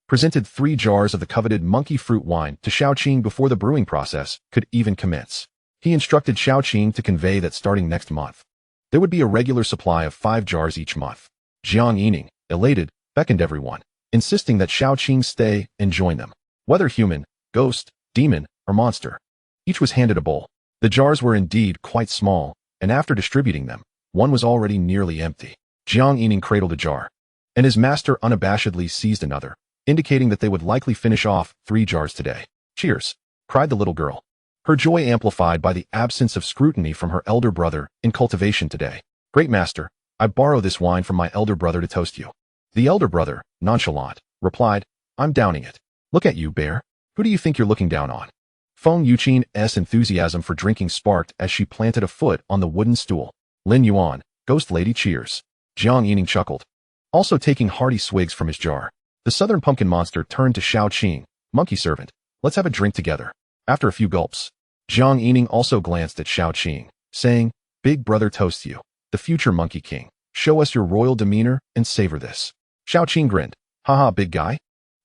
presented 3 jars of the coveted monkey fruit wine to Xiaoqing before the brewing process could even commence. He instructed Xiaoqing to convey that starting next month, there would be a regular supply of 5 jars each month. Jiang Yining, elated, beckoned everyone, insisting that Xiaoqing stay and join them. Whether human, ghost, demon, or monster, each was handed a bowl. The jars were indeed quite small, and after distributing them, one was already nearly empty. Jiang Yining cradled a jar, and his master unabashedly seized another, indicating that they would likely finish off 3 jars today. Cheers, cried the little girl, her joy amplified by the absence of scrutiny from her elder brother in cultivation today. Great master, I borrow this wine from my elder brother to toast you. The elder brother, nonchalant, replied, I'm downing it. Look at you, bear. Who do you think you're looking down on? Feng Yuqin's enthusiasm for drinking sparked as she planted a foot on the wooden stool. Lin Yuan, ghost lady, cheers. Jiang Yining chuckled, also taking hearty swigs from his jar. The southern pumpkin monster turned to Xiaoqing, monkey servant. Let's have a drink together. After a few gulps, Jiang Yining also glanced at Xiaoqing, saying, Big brother toasts you, the future Monkey King. Show us your royal demeanor and savor this. Xiaoqing grinned. Haha, big guy.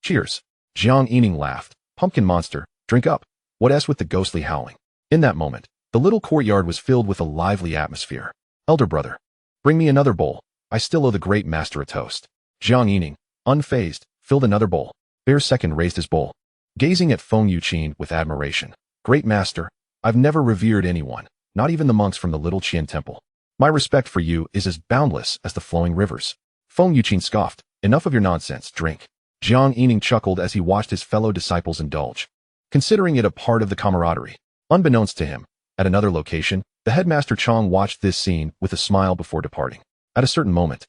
Cheers. Jiang Yining laughed. Pumpkin monster, drink up. What's with the ghostly howling? In that moment, the little courtyard was filled with a lively atmosphere. Elder brother, bring me another bowl. I still owe the great master a toast. Jiang Yining, unfazed, filled another bowl. Bear second raised his bowl, gazing at Feng Yuqin with admiration. Great master, I've never revered anyone, not even the monks from the little Qian temple. My respect for you is as boundless as the flowing rivers. Feng Yuqin scoffed. Enough of your nonsense, drink. Jiang Yining chuckled as he watched his fellow disciples indulge, considering it a part of the camaraderie. Unbeknownst to him, at another location, the headmaster Chong watched this scene with a smile before departing. At a certain moment,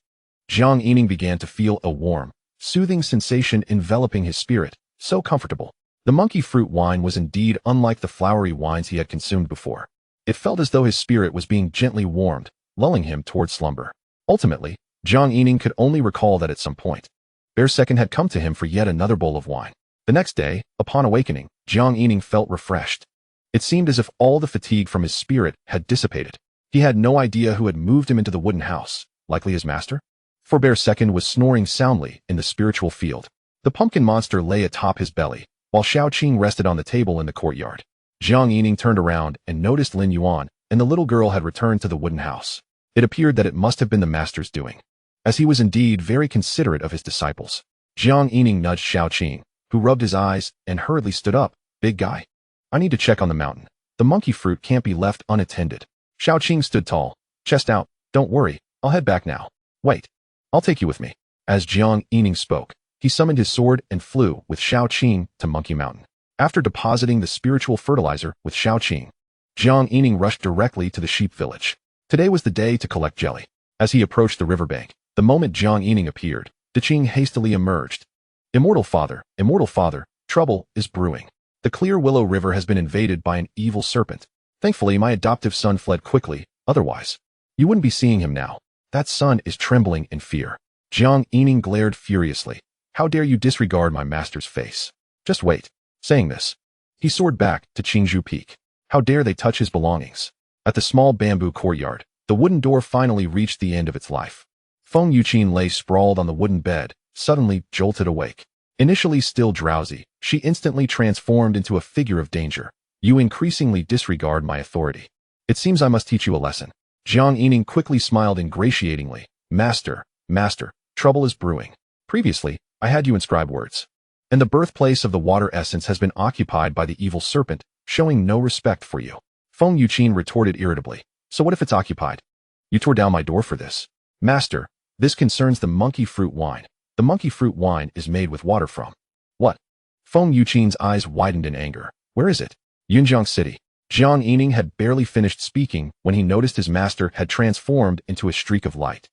Jiang Yining began to feel a warm, soothing sensation enveloping his spirit, so comfortable. The monkey fruit wine was indeed unlike the flowery wines he had consumed before. It felt as though his spirit was being gently warmed, lulling him toward slumber. Ultimately, Jiang Yining could only recall that at some point, Bear Second had come to him for yet another bowl of wine. The next day, upon awakening, Jiang Yining felt refreshed. It seemed as if all the fatigue from his spirit had dissipated. He had no idea who had moved him into the wooden house, likely his master? For Bear Second was snoring soundly in the spiritual field. The pumpkin monster lay atop his belly, while Xiao Qing rested on the table in the courtyard. Jiang Yining turned around and noticed Lin Yuan and the little girl had returned to the wooden house. It appeared that it must have been the master's doing, as he was indeed very considerate of his disciples. Jiang Yining nudged Xiao Qing, who rubbed his eyes and hurriedly stood up. Big guy, I need to check on the mountain. The monkey fruit can't be left unattended. Xiao Qing stood tall, chest out. Don't worry, I'll head back now. Wait, I'll take you with me. As Jiang Yining spoke, he summoned his sword and flew with Xiao Qing to Monkey Mountain. After depositing the spiritual fertilizer with Xiao Qing, Jiang Yining rushed directly to the sheep village. Today was the day to collect jelly. As he approached the riverbank, the moment Jiang Yining appeared, De Qing hastily emerged. Immortal father, trouble is brewing. The clear Willow River has been invaded by an evil serpent. Thankfully, my adoptive son fled quickly, otherwise, you wouldn't be seeing him now. That son is trembling in fear. Jiang Yining glared furiously. How dare you disregard my master's face? Just wait. Saying this, he soared back to Qingzhou Peak. How dare they touch his belongings? At the small bamboo courtyard, the wooden door finally reached the end of its life. Feng Yuqin lay sprawled on the wooden bed, suddenly jolted awake. Initially still drowsy, she instantly transformed into a figure of danger. You increasingly disregard my authority. It seems I must teach you a lesson. Jiang Yining quickly smiled ingratiatingly. Master, trouble is brewing. Previously, I had you inscribe words. And the birthplace of the water essence has been occupied by the evil serpent, showing no respect for you. Feng Yuqin retorted irritably. So what if it's occupied? You tore down my door for this. Master, this concerns the monkey fruit wine. The monkey fruit wine is made with water from. What? Feng Yuqin's eyes widened in anger. Where is it? Yunjiang City. Jiang Yining had barely finished speaking when he noticed his master had transformed into a streak of light.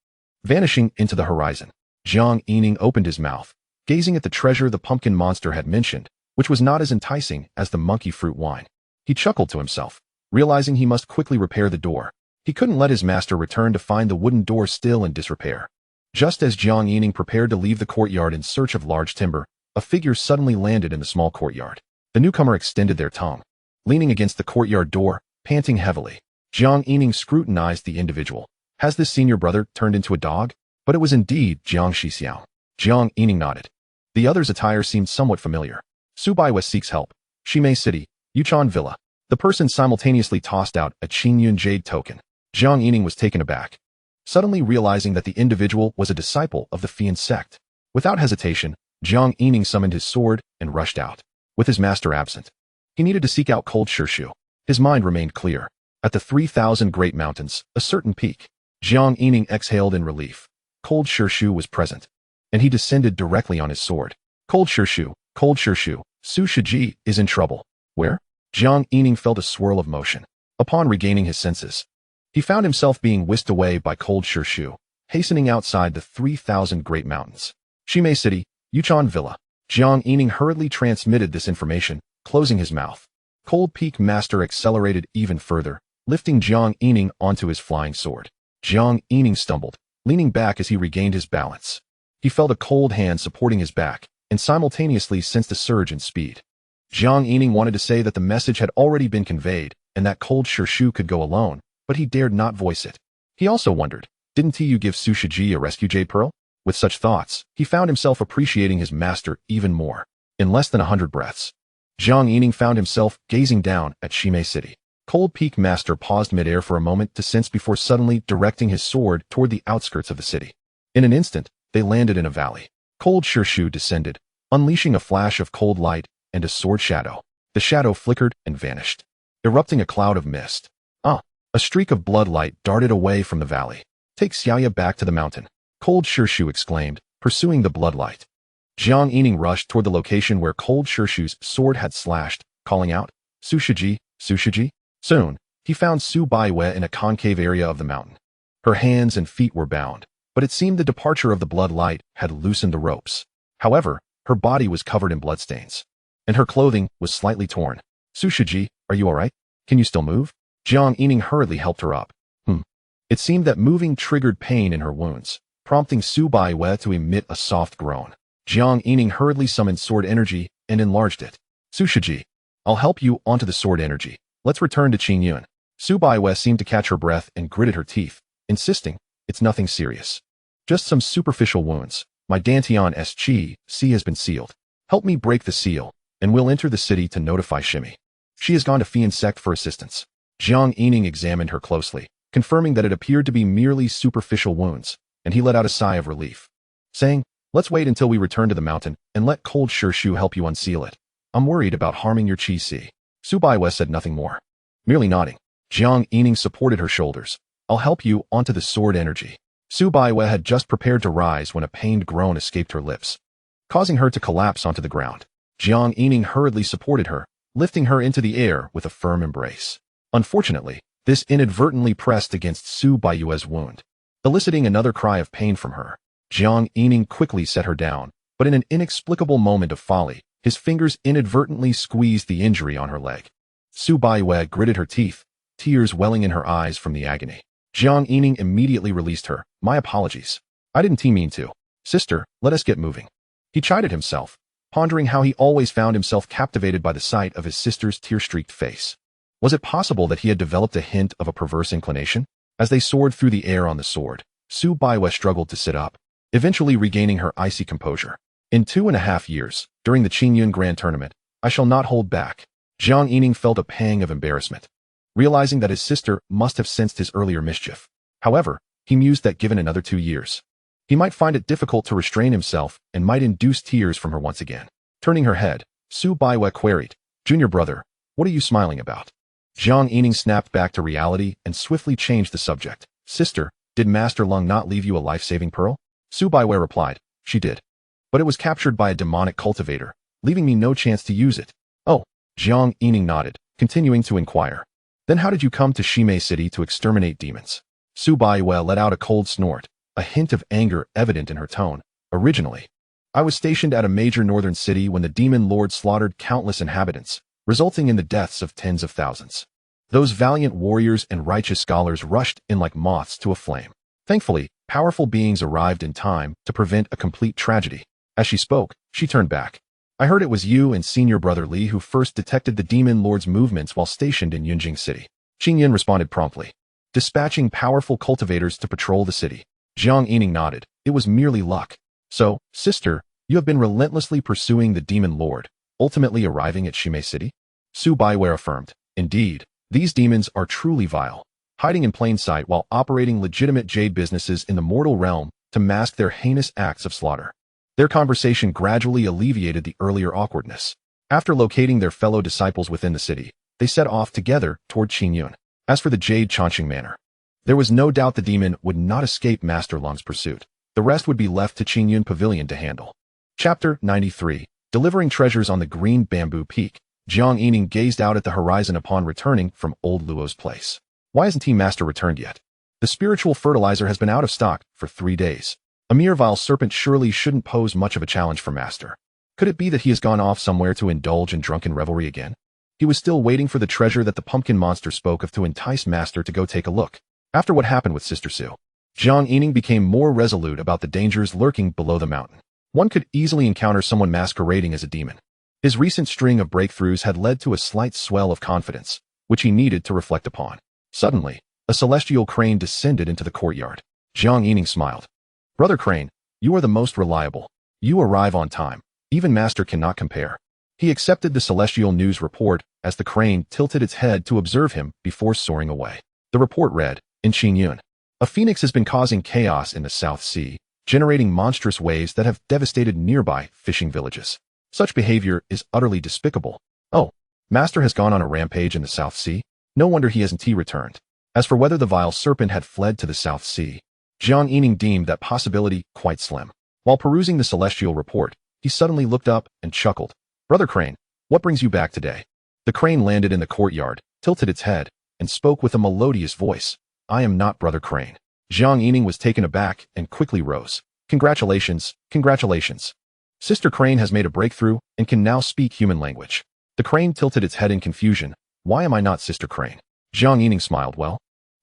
Vanishing into the horizon, Jiang Yining opened his mouth, gazing at the treasure the pumpkin monster had mentioned, which was not as enticing as the monkey fruit wine. He chuckled to himself, realizing he must quickly repair the door. He couldn't let his master return to find the wooden door still in disrepair. Just as Jiang Yining prepared to leave the courtyard in search of large timber, a figure suddenly landed in the small courtyard. The newcomer extended their tongue. Leaning against the courtyard door, panting heavily, Jiang Yining scrutinized the individual. Has this senior brother turned into a dog? But it was indeed Jiang Shixiao. Jiang Yining nodded. The other's attire seemed somewhat familiar. Subai West seeks help. Shimei City, Yuchan Villa. The person simultaneously tossed out a Qingyun jade token. Jiang Yining was taken aback, suddenly realizing that the individual was a disciple of the Fian sect. Without hesitation, Jiang Yining summoned his sword and rushed out. With his master absent, he needed to seek out Cold Shirshu. His mind remained clear. At the 3,000 Great Mountains, a certain peak, Jiang Yining exhaled in relief. Cold Shirshu was present, and he descended directly on his sword. Cold Shirshu, Su Shiji is in trouble. Where? Jiang Yining felt a swirl of motion. Upon regaining his senses, he found himself being whisked away by Cold Shirshu, hastening outside the 3,000 Great Mountains. Shimei City, Yuchan Villa. Jiang Yining hurriedly transmitted this information, closing his mouth. Cold Peak Master accelerated even further, lifting Jiang Yining onto his flying sword. Jiang Yining stumbled, leaning back as he regained his balance. He felt a cold hand supporting his back, and simultaneously sensed a surge in speed. Jiang Yining wanted to say that the message had already been conveyed, and that Cold Shirshu could go alone, but he dared not voice it. He also wondered, didn't you give Su Shiji a rescue jade pearl? With such thoughts, he found himself appreciating his master even more. In less than 100 breaths, Jiang Yining found himself gazing down at Shimei City. Cold Peak Master paused midair for a moment to sense before suddenly directing his sword toward the outskirts of the city. In an instant, they landed in a valley. Cold Shirshu descended, unleashing a flash of cold light and a sword shadow. The shadow flickered and vanished, erupting a cloud of mist. A streak of blood light darted away from the valley. Take Xiaoya back to the mountain, Cold Shirshu exclaimed, pursuing the blood light. Jiang Yining rushed toward the location where Cold Shirshu's sword had slashed, calling out, Su Shiji. Soon, he found Su Baiwe in a concave area of the mountain. Her hands and feet were bound, but it seemed the departure of the blood light had loosened the ropes. However, her body was covered in bloodstains, and her clothing was slightly torn. Su Shiji, are you alright? Can you still move? Jiang Yining hurriedly helped her up. It seemed that moving triggered pain in her wounds, prompting Su Baiwei to emit a soft groan. Jiang Yining hurriedly summoned sword energy and enlarged it. Su Shiji, I'll help you onto the sword energy. Let's return to Qingyun. Su Baiwei seemed to catch her breath and gritted her teeth, insisting, it's nothing serious. Just some superficial wounds. My Dantian's Qi has been sealed. Help me break the seal, and we'll enter the city to notify Shimi. She has gone to Fian sect for assistance. Jiang Yining examined her closely, confirming that it appeared to be merely superficial wounds, and he let out a sigh of relief, saying, let's wait until we return to the mountain and let cold Shu help you unseal it. I'm worried about harming your Qi Si. Su Baiwei said nothing more, merely nodding. Jiang Yining supported her shoulders. I'll help you onto the sword energy. Su Baiwei had just prepared to rise when a pained groan escaped her lips, causing her to collapse onto the ground. Jiang Yining hurriedly supported her, lifting her into the air with a firm embrace. Unfortunately, this inadvertently pressed against Su Baiwei's wound, eliciting another cry of pain from her. Jiang Yining quickly set her down, but in an inexplicable moment of folly, his fingers inadvertently squeezed the injury on her leg. Su Baiwei gritted her teeth, tears welling in her eyes from the agony. Jiang Yining immediately released her. My apologies. I didn't mean to. Sister, let us get moving. He chided himself, pondering how he always found himself captivated by the sight of his sister's tear-streaked face. Was it possible that he had developed a hint of a perverse inclination? As they soared through the air on the sword, Su Baiwei struggled to sit up, eventually regaining her icy composure. In 2.5 years, during the Qingyun Grand Tournament, I shall not hold back. Jiang Yining felt a pang of embarrassment, realizing that his sister must have sensed his earlier mischief. However, he mused that given another 2 years, he might find it difficult to restrain himself and might induce tears from her once again. Turning her head, Su Baiwei queried, Junior brother, what are you smiling about? Jiang Yining snapped back to reality and swiftly changed the subject. Sister, did Master Lung not leave you a life-saving pearl? Su Baiwei replied, she did. But it was captured by a demonic cultivator, leaving me no chance to use it. Oh, Jiang Yining nodded, continuing to inquire. Then how did you come to Shimei City to exterminate demons? Su Baiwei let out a cold snort, a hint of anger evident in her tone. Originally, I was stationed at a major northern city when the demon lord slaughtered countless inhabitants, resulting in the deaths of tens of thousands. Those valiant warriors and righteous scholars rushed in like moths to a flame. Thankfully, powerful beings arrived in time to prevent a complete tragedy. As she spoke, she turned back. I heard it was you and senior brother Li who first detected the demon lord's movements while stationed in Yunjing City. Qingyun responded promptly, dispatching powerful cultivators to patrol the city. Jiang Yining nodded. It was merely luck. So, sister, you have been relentlessly pursuing the demon lord, ultimately arriving at Shimei City? Su Baiwei affirmed. Indeed, these demons are truly vile, hiding in plain sight while operating legitimate jade businesses in the mortal realm to mask their heinous acts of slaughter. Their conversation gradually alleviated the earlier awkwardness. After locating their fellow disciples within the city, they set off together toward Qingyun. As for the Jade Changqing Manor, there was no doubt the demon would not escape Master Lung's pursuit. The rest would be left to Qingyun Pavilion to handle. Chapter 93. Delivering treasures on the green bamboo peak. Jiang Yining gazed out at the horizon upon returning from old Luo's place. Why hasn't Master returned yet? The spiritual fertilizer has been out of stock for 3 days. A mere vile serpent surely shouldn't pose much of a challenge for Master. Could it be that he has gone off somewhere to indulge in drunken revelry again? He was still waiting for the treasure that the pumpkin monster spoke of to entice Master to go take a look. After what happened with Sister Su, Jiang Yining became more resolute about the dangers lurking below the mountain. One could easily encounter someone masquerading as a demon. His recent string of breakthroughs had led to a slight swell of confidence, which he needed to reflect upon. Suddenly, a celestial crane descended into the courtyard. Jiang Yining smiled. Brother Crane, you are the most reliable. You arrive on time. Even Master cannot compare. He accepted the celestial news report as the crane tilted its head to observe him before soaring away. The report read, in Qingyun, a phoenix has been causing chaos in the South Sea, generating monstrous waves that have devastated nearby fishing villages. Such behavior is utterly despicable. Oh, Master has gone on a rampage in the South Sea? No wonder he hasn't returned. As for whether the vile serpent had fled to the South Sea, Jiang Yining deemed that possibility quite slim. While perusing the celestial report, he suddenly looked up and chuckled. Brother Crane, what brings you back today? The crane landed in the courtyard, tilted its head, and spoke with a melodious voice. I am not Brother Crane. Jiang Yining was taken aback and quickly rose. Congratulations, congratulations. Sister Crane has made a breakthrough and can now speak human language. The crane tilted its head in confusion. Why am I not Sister Crane? Jiang Yining smiled. Well,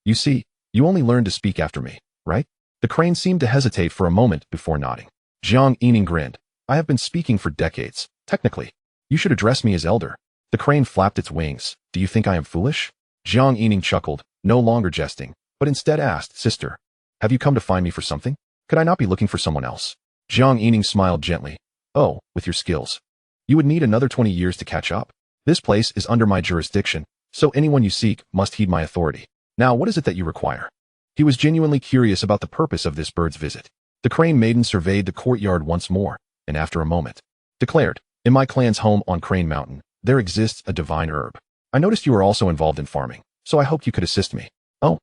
you see, You only learned to speak after me, right? The crane seemed to hesitate for a moment before nodding. Jiang Yining grinned. I have been speaking for decades. Technically, you should address me as elder. The crane flapped its wings. Do you think I am foolish? Jiang Yining chuckled, no longer jesting, but instead asked, Sister, have you come to find me for something? Could I not be looking for someone else? Jiang Yining smiled gently. Oh, with your skills. You would need another 20 years to catch up. This place is under my jurisdiction, so anyone you seek must heed my authority. Now, what is it that you require? He was genuinely curious about the purpose of this bird's visit. The crane maiden surveyed the courtyard once more, and after a moment, declared, In my clan's home on Crane Mountain, there exists a divine herb. I noticed you are also involved in farming, so I hoped you could assist me. Oh,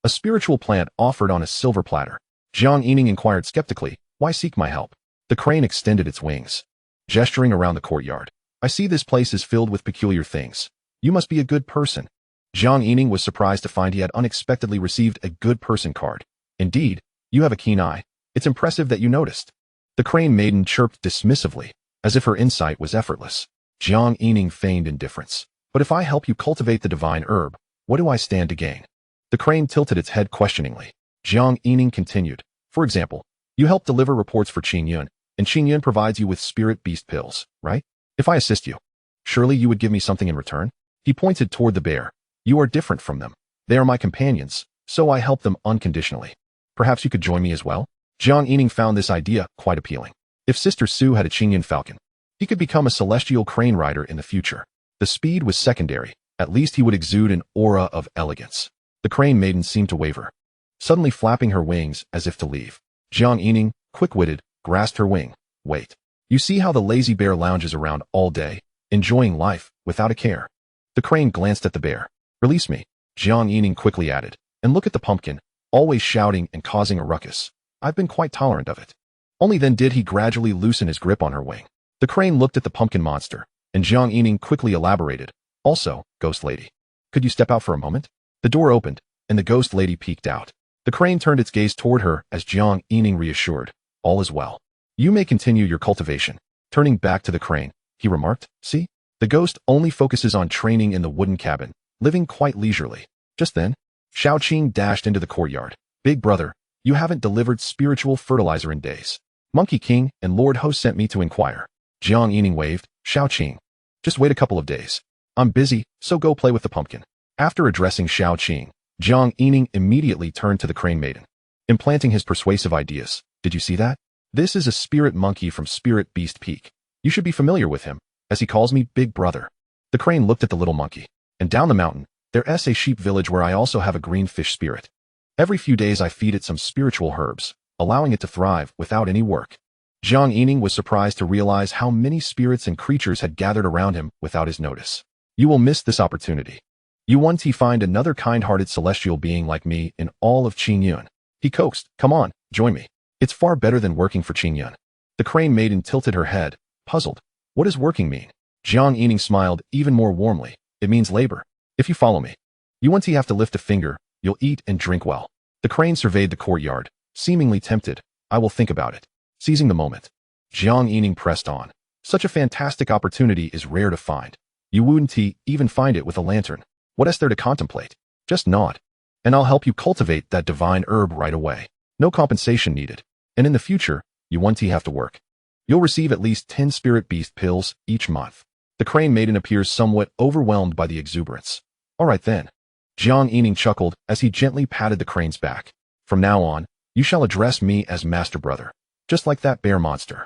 a spiritual plant offered on a silver platter. Jiang Yining inquired skeptically, Why seek my help? The crane extended its wings, gesturing around the courtyard. I see this place is filled with peculiar things. You must be a good person. Jiang Yining was surprised to find he had unexpectedly received a good person card. Indeed, you have a keen eye. It's impressive that you noticed. The crane maiden chirped dismissively, as if her insight was effortless. Jiang Yining feigned indifference. But if I help you cultivate the divine herb, what do I stand to gain? The crane tilted its head questioningly. Jiang Yining continued. For example, you help deliver reports for Qingyun, and Qingyun provides you with spirit beast pills, right? If I assist you, surely you would give me something in return? He pointed toward the bear. You are different from them. They are my companions, so I help them unconditionally. Perhaps you could join me as well? Jiang Yining found this idea quite appealing. If Sister Su had a Qingyun falcon, he could become a celestial crane rider in the future. The speed was secondary. At least he would exude an aura of elegance. The crane maiden seemed to waver, suddenly flapping her wings as if to leave. Jiang Yining, quick-witted, grasped her wing. Wait. You see how the lazy bear lounges around all day, enjoying life without a care? The crane glanced at the bear. Release me, Jiang Yining quickly added, and look at the pumpkin, always shouting and causing a ruckus. I've been quite tolerant of it. Only then did he gradually loosen his grip on her wing. The crane looked at the pumpkin monster, and Jiang Yining quickly elaborated. Also, ghost lady, could you step out for a moment? The door opened, and the ghost lady peeked out. The crane turned its gaze toward her as Jiang Yining reassured. All is well. You may continue your cultivation. Turning back to the crane, he remarked, See? The ghost only focuses on training in the wooden cabin, living quite leisurely. Just then, Xiaoqing dashed into the courtyard. Big brother, you haven't delivered spiritual fertilizer in days. Monkey King and Lord Ho sent me to inquire. Jiang Yining waved. Xiaoqing, just wait a couple of days. I'm busy, so go play with the pumpkin. After addressing Xiaoqing, Jiang Yining immediately turned to the crane maiden, implanting his persuasive ideas. Did you see that? This is a spirit monkey from Spirit Beast Peak. You should be familiar with him, as he calls me Big Brother. The crane looked at the little monkey. And down the mountain, there's a sheep village where I also have a green fish spirit. Every few days I feed it some spiritual herbs, allowing it to thrive without any work. Jiang Yining was surprised to realize how many spirits and creatures had gathered around him without his notice. You will miss this opportunity. You want to find another kind-hearted celestial being like me in all of Qingyun. He coaxed, Come on, join me. It's far better than working for Qingyun. The crane maiden tilted her head, puzzled. What does working mean? Jiang Yining smiled even more warmly. It means labor. If you follow me, you won't have to lift a finger, you'll eat and drink well. The crane surveyed the courtyard, seemingly tempted. I will think about it. Seizing the moment, Jiang Yining pressed on. Such a fantastic opportunity is rare to find. You wouldn't even find it with a lantern. What is there to contemplate? Just nod, and I'll help you cultivate that divine herb right away. No compensation needed. And in the future, you won't have to work. You'll receive at least 10 spirit beast pills each month. The crane maiden appears somewhat overwhelmed by the exuberance. All right then. Jiang Yining chuckled as he gently patted the crane's back. From now on, you shall address me as Master Brother, just like that bear monster.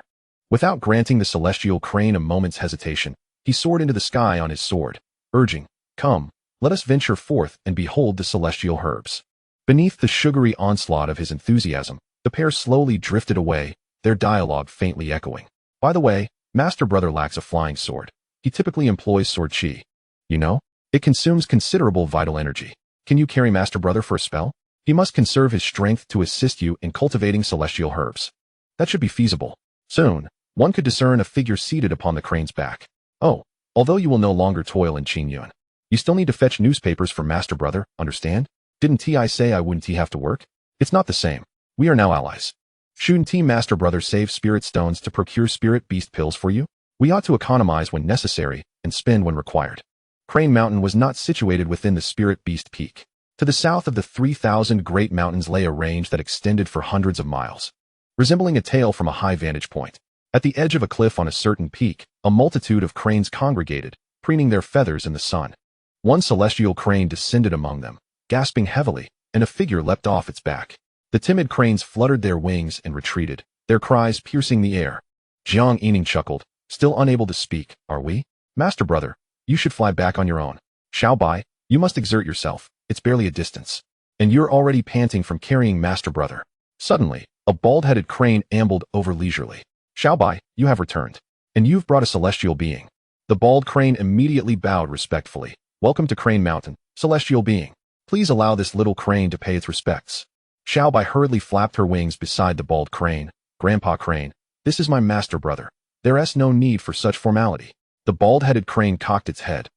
Without granting the celestial crane a moment's hesitation, he soared into the sky on his sword, urging, Come, let us venture forth and behold the celestial herbs. Beneath the sugary onslaught of his enthusiasm, the pair slowly drifted away, their dialogue faintly echoing. By the way, Master Brother lacks a flying sword. He typically employs sword chi. You know, it consumes considerable vital energy. Can you carry Master Brother for a spell? He must conserve his strength to assist you in cultivating celestial herbs. That should be feasible. Soon, one could discern a figure seated upon the crane's back. Oh, although you will no longer toil in Qingyun, you still need to fetch newspapers for Master Brother, understand? Didn't I say I wouldn't have to work? It's not the same. We are now allies. Shouldn't Master Brother save spirit stones to procure spirit beast pills for you? We ought to economize when necessary and spend when required. Crane Mountain was not situated within the spirit beast peak. To the south of the 3,000 great mountains lay a range that extended for hundreds of miles, resembling a tail from a high vantage point. At the edge of a cliff on a certain peak, a multitude of cranes congregated, preening their feathers in the sun. One celestial crane descended among them, gasping heavily, and a figure leapt off its back. The timid cranes fluttered their wings and retreated, their cries piercing the air. Jiang Yining chuckled, still unable to speak. Are we? Master brother, you should fly back on your own. Xiao Bai, you must exert yourself. It's barely a distance. And you're already panting from carrying master brother. Suddenly, a bald-headed crane ambled over leisurely. Xiao Bai, you have returned. And you've brought a celestial being. The bald crane immediately bowed respectfully. Welcome to Crane Mountain, celestial being. Please allow this little crane to pay its respects. Xiao Bai hurriedly flapped her wings beside the bald crane. Grandpa Crane, this is my master brother. There's no need for such formality. The bald-headed crane cocked its head,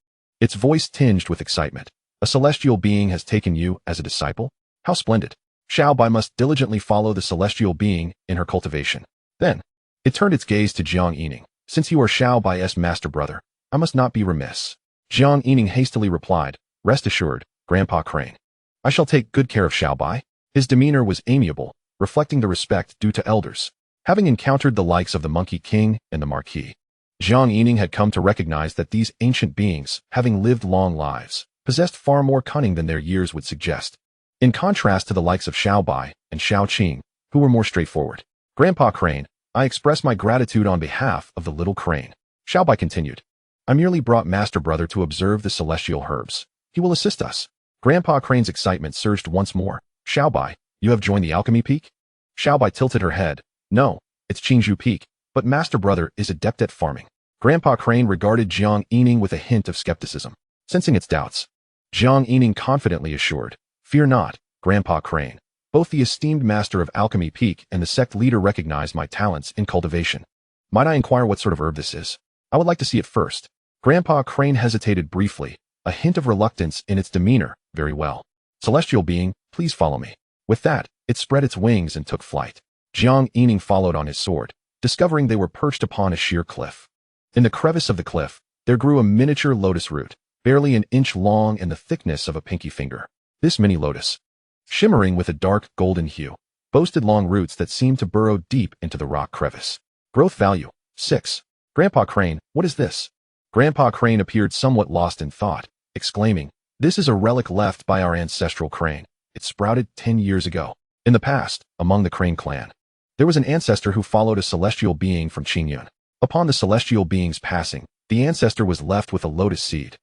its voice tinged with excitement. A celestial being has taken you as a disciple? How splendid. Xiao Bai must diligently follow the celestial being in her cultivation. Then, it turned its gaze to Jiang Yining. Since you are Xiao Bai's master brother, I must not be remiss. Jiang Yining hastily replied, rest assured, Grandpa Crane. I shall take good care of Xiao Bai. His demeanor was amiable, reflecting the respect due to elders. Having encountered the likes of the Monkey King and the Marquis, Jiang Yining had come to recognize that these ancient beings, having lived long lives, possessed far more cunning than their years would suggest. In contrast to the likes of Xiao Bai and Xiao Qing, who were more straightforward. Grandpa Crane, I express my gratitude on behalf of the little crane. Xiao Bai continued. I merely brought master brother to observe the celestial herbs. He will assist us. Grandpa Crane's excitement surged once more. Xiao Bai, you have joined the alchemy peak? Xiao Bai tilted her head. No, it's Qingzhou Peak, but master brother is adept at farming. Grandpa Crane regarded Jiang Yining with a hint of skepticism. Sensing its doubts, Jiang Yining confidently assured, fear not, Grandpa Crane. Both the esteemed master of Alchemy Peak and the sect leader recognize my talents in cultivation. Might I inquire what sort of herb this is? I would like to see it first. Grandpa Crane hesitated briefly, a hint of reluctance in its demeanor. Very well. Celestial being, please follow me. With that, it spread its wings and took flight. Jiang Yining followed on his sword, discovering they were perched upon a sheer cliff. In the crevice of the cliff, there grew a miniature lotus root, barely an inch long and the thickness of a pinky finger. This mini lotus, shimmering with a dark golden hue, boasted long roots that seemed to burrow deep into the rock crevice. Growth value, 6. Grandpa Crane, what is this? Grandpa Crane appeared somewhat lost in thought, exclaiming, this is a relic left by our ancestral crane. It sprouted 10 years ago. In the past, among the Crane clan, there was an ancestor who followed a celestial being from Qingyun. Upon the celestial being's passing, the ancestor was left with a lotus seed,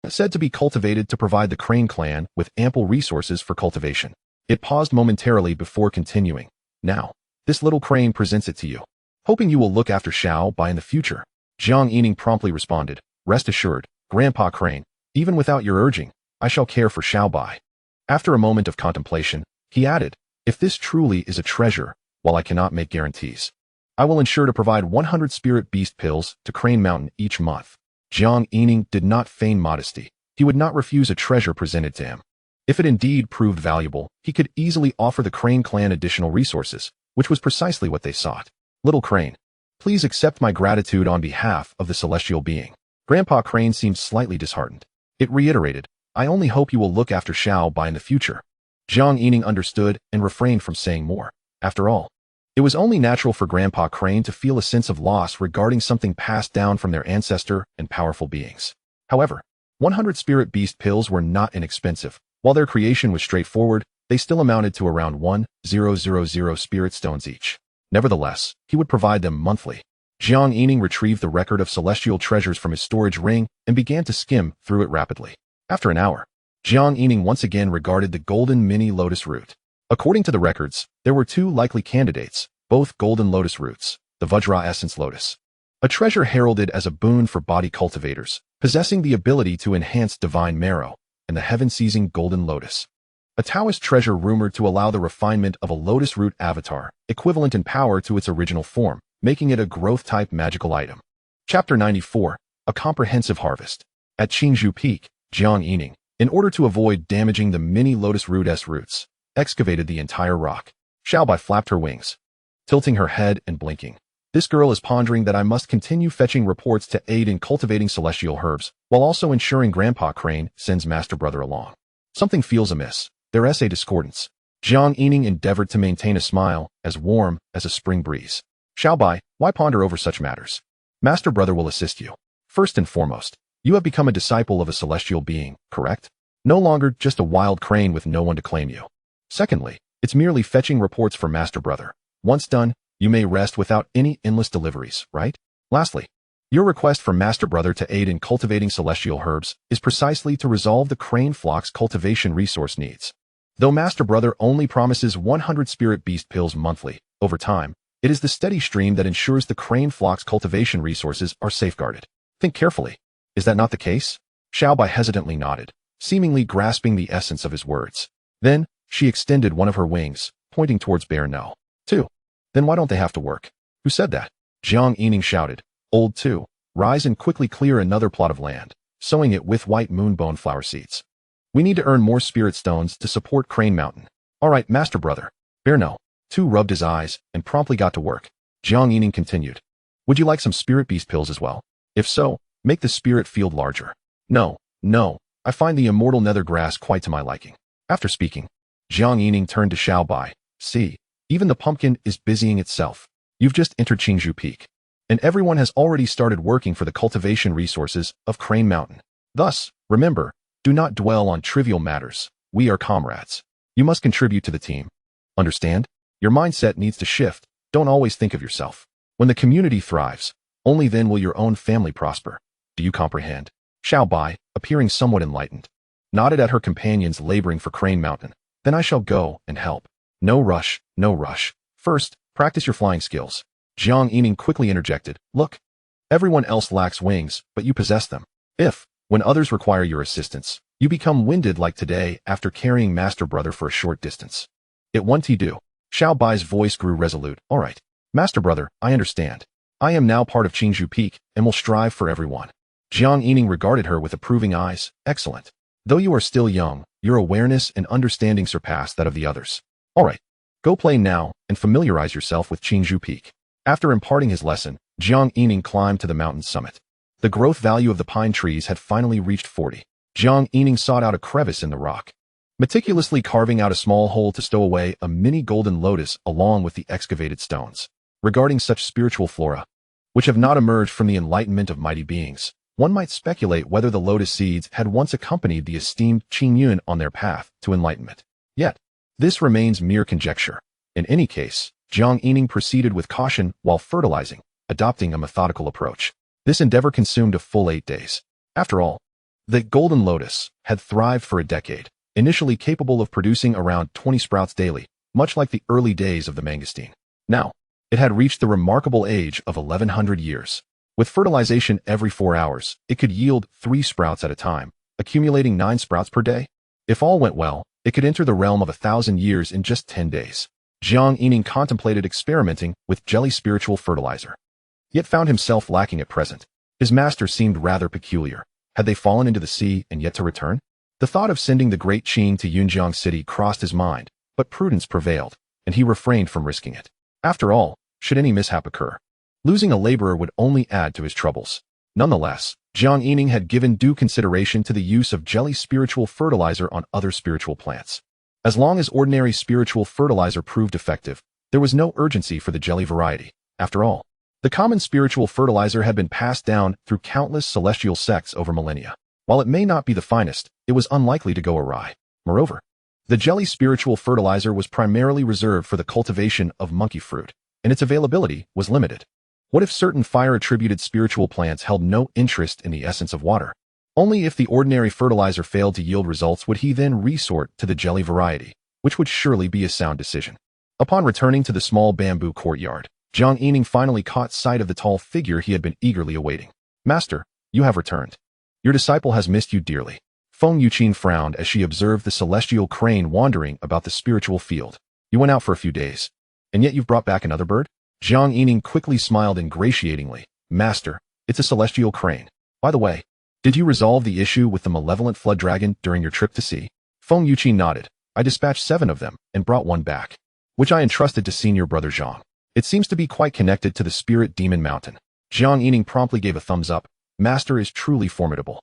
said to be cultivated to provide the Crane clan with ample resources for cultivation. It paused momentarily before continuing. Now, this little crane presents it to you, hoping you will look after Xiao Bai in the future. Jiang Yining promptly responded, rest assured, Grandpa Crane, even without your urging, I shall care for Xiao Bai. After a moment of contemplation, he added, if this truly is a treasure, while I cannot make guarantees, I will ensure to provide 100 spirit beast pills to Crane Mountain each month. Jiang Yining did not feign modesty. He would not refuse a treasure presented to him. If it indeed proved valuable, he could easily offer the Crane clan additional resources, which was precisely what they sought. Little Crane, please accept my gratitude on behalf of the celestial being. Grandpa Crane seemed slightly disheartened. It reiterated, I only hope you will look after Xiao Bai in the future. Jiang Yining understood and refrained from saying more. After all, it was only natural for Grandpa Crane to feel a sense of loss regarding something passed down from their ancestor and powerful beings. However, 100 spirit beast pills were not inexpensive. While their creation was straightforward, they still amounted to around 1,000 spirit stones each. Nevertheless, he would provide them monthly. Jiang Yining retrieved the record of celestial treasures from his storage ring and began to skim through it rapidly. After an hour, Jiang Yining once again regarded the golden mini lotus root. According to the records, there were two likely candidates, both golden lotus roots, the Vajra essence lotus, a treasure heralded as a boon for body cultivators, possessing the ability to enhance divine marrow, and the heaven-seizing golden lotus, a Taoist treasure rumored to allow the refinement of a lotus root avatar, equivalent in power to its original form, making it a growth-type magical item. Chapter 94, A Comprehensive Harvest. At Qingzhou Peak, Jiang Yining, in order to avoid damaging the mini lotus root's roots, excavated the entire rock. Xiao Bai flapped her wings, tilting her head and blinking. This girl is pondering that I must continue fetching reports to aid in cultivating celestial herbs, while also ensuring Grandpa Crane sends Master Brother along. Something feels amiss. their essay discordance. Jiang Yining endeavored to maintain a smile as warm as a spring breeze. Xiaobai, why ponder over such matters? Master Brother will assist you. First and foremost, you have become a disciple of a celestial being, correct? No longer just a wild crane with no one to claim you. Secondly, it's merely fetching reports for Master Brother. Once done, you may rest without any endless deliveries, right? Lastly, your request for Master Brother to aid in cultivating celestial herbs is precisely to resolve the crane flock's cultivation resource needs. Though Master Brother only promises 100 spirit beast pills monthly, over time, it is the steady stream that ensures the crane flock's cultivation resources are safeguarded. Think carefully. Is that not the case? Xiaobai hesitantly nodded, seemingly grasping the essence of his words. Then, she extended one of her wings, pointing towards Bear No. 2. Then why don't they have to work? Who said that? Jiang Yining shouted. Old 2. Rise and quickly clear another plot of land, sowing it with white moonbone flower seeds. We need to earn more spirit stones to support Crane Mountain. All right, Master Brother. Bear No. 2 rubbed his eyes and promptly got to work. Jiang Yining continued. Would you like some spirit beast pills as well? If so, make the spirit field larger. No, I find the immortal nether grass quite to my liking. After speaking, Jiang Yining turned to Xiaobai. See, even the pumpkin is busying itself. You've just entered Qingzhou Peak, and everyone has already started working for the cultivation resources of Crane Mountain. Thus, remember, do not dwell on trivial matters. We are comrades. You must contribute to the team. Understand? Your mindset needs to shift. Don't always think of yourself. When the community thrives, only then will your own family prosper. Do you comprehend? Xiaobai, appearing somewhat enlightened, nodded at her companions laboring for Crane Mountain. Then I shall go and help. No rush. First, practice your flying skills. Jiang Yining quickly interjected. Look, everyone else lacks wings, but you possess them. If, when others require your assistance, you become winded like today after carrying Master Brother for a short distance, it won't do. Xiaobai's voice grew resolute. All right, Master Brother, I understand. I am now part of Qingzhou Peak and will strive for everyone. Jiang Yining regarded her with approving eyes. Excellent. Though you are still young, your awareness and understanding surpass that of the others. All right, go play now and familiarize yourself with Qingzhou Peak. After imparting his lesson, Jiang Yining climbed to the mountain's summit. The growth value of the pine trees had finally reached 40. Jiang Yining sought out a crevice in the rock, meticulously carving out a small hole to stow away a mini golden lotus along with the excavated stones. Regarding such spiritual flora, which have not emerged from the enlightenment of mighty beings, one might speculate whether the lotus seeds had once accompanied the esteemed Qing Yun on their path to enlightenment. Yet, this remains mere conjecture. In any case, Jiang Yining proceeded with caution while fertilizing, adopting a methodical approach. This endeavor consumed a full 8 days. After all, the golden lotus had thrived for a decade, initially capable of producing around 20 sprouts daily, much like the early days of the mangosteen. Now, it had reached the remarkable age of 1100 years. With fertilization every 4 hours, it could yield 3 sprouts at a time, accumulating 9 sprouts per day. If all went well, it could enter the realm of 1,000 years in just 10 days. Jiang Yining contemplated experimenting with jelly spiritual fertilizer, yet found himself lacking at present. His master seemed rather peculiar. Had they fallen into the sea and yet to return? The thought of sending the great Qing to Yunjiang City crossed his mind, but prudence prevailed, and he refrained from risking it. After all, should any mishap occur, losing a laborer would only add to his troubles. Nonetheless, Jiang Yining had given due consideration to the use of jelly spiritual fertilizer on other spiritual plants. As long as ordinary spiritual fertilizer proved effective, there was no urgency for the jelly variety. After all, the common spiritual fertilizer had been passed down through countless celestial sects over millennia. While it may not be the finest, it was unlikely to go awry. Moreover, the jelly spiritual fertilizer was primarily reserved for the cultivation of monkey fruit, and its availability was limited. What if certain fire-attributed spiritual plants held no interest in the essence of water? Only if the ordinary fertilizer failed to yield results would he then resort to the jelly variety, which would surely be a sound decision. Upon returning to the small bamboo courtyard, Jiang Yining finally caught sight of the tall figure he had been eagerly awaiting. Master, you have returned. Your disciple has missed you dearly. Feng Yuqin frowned as she observed the celestial crane wandering about the spiritual field. You went out for a few days, and yet you've brought back another bird? Jiang Yining quickly smiled ingratiatingly. Master, it's a celestial crane. By the way, did you resolve the issue with the malevolent flood dragon during your trip to sea? Feng Yuqin nodded. I dispatched 7 of them and brought one back, which I entrusted to senior brother Zhang. It seems to be quite connected to the spirit demon mountain. Jiang Yining promptly gave a thumbs up. Master is truly formidable.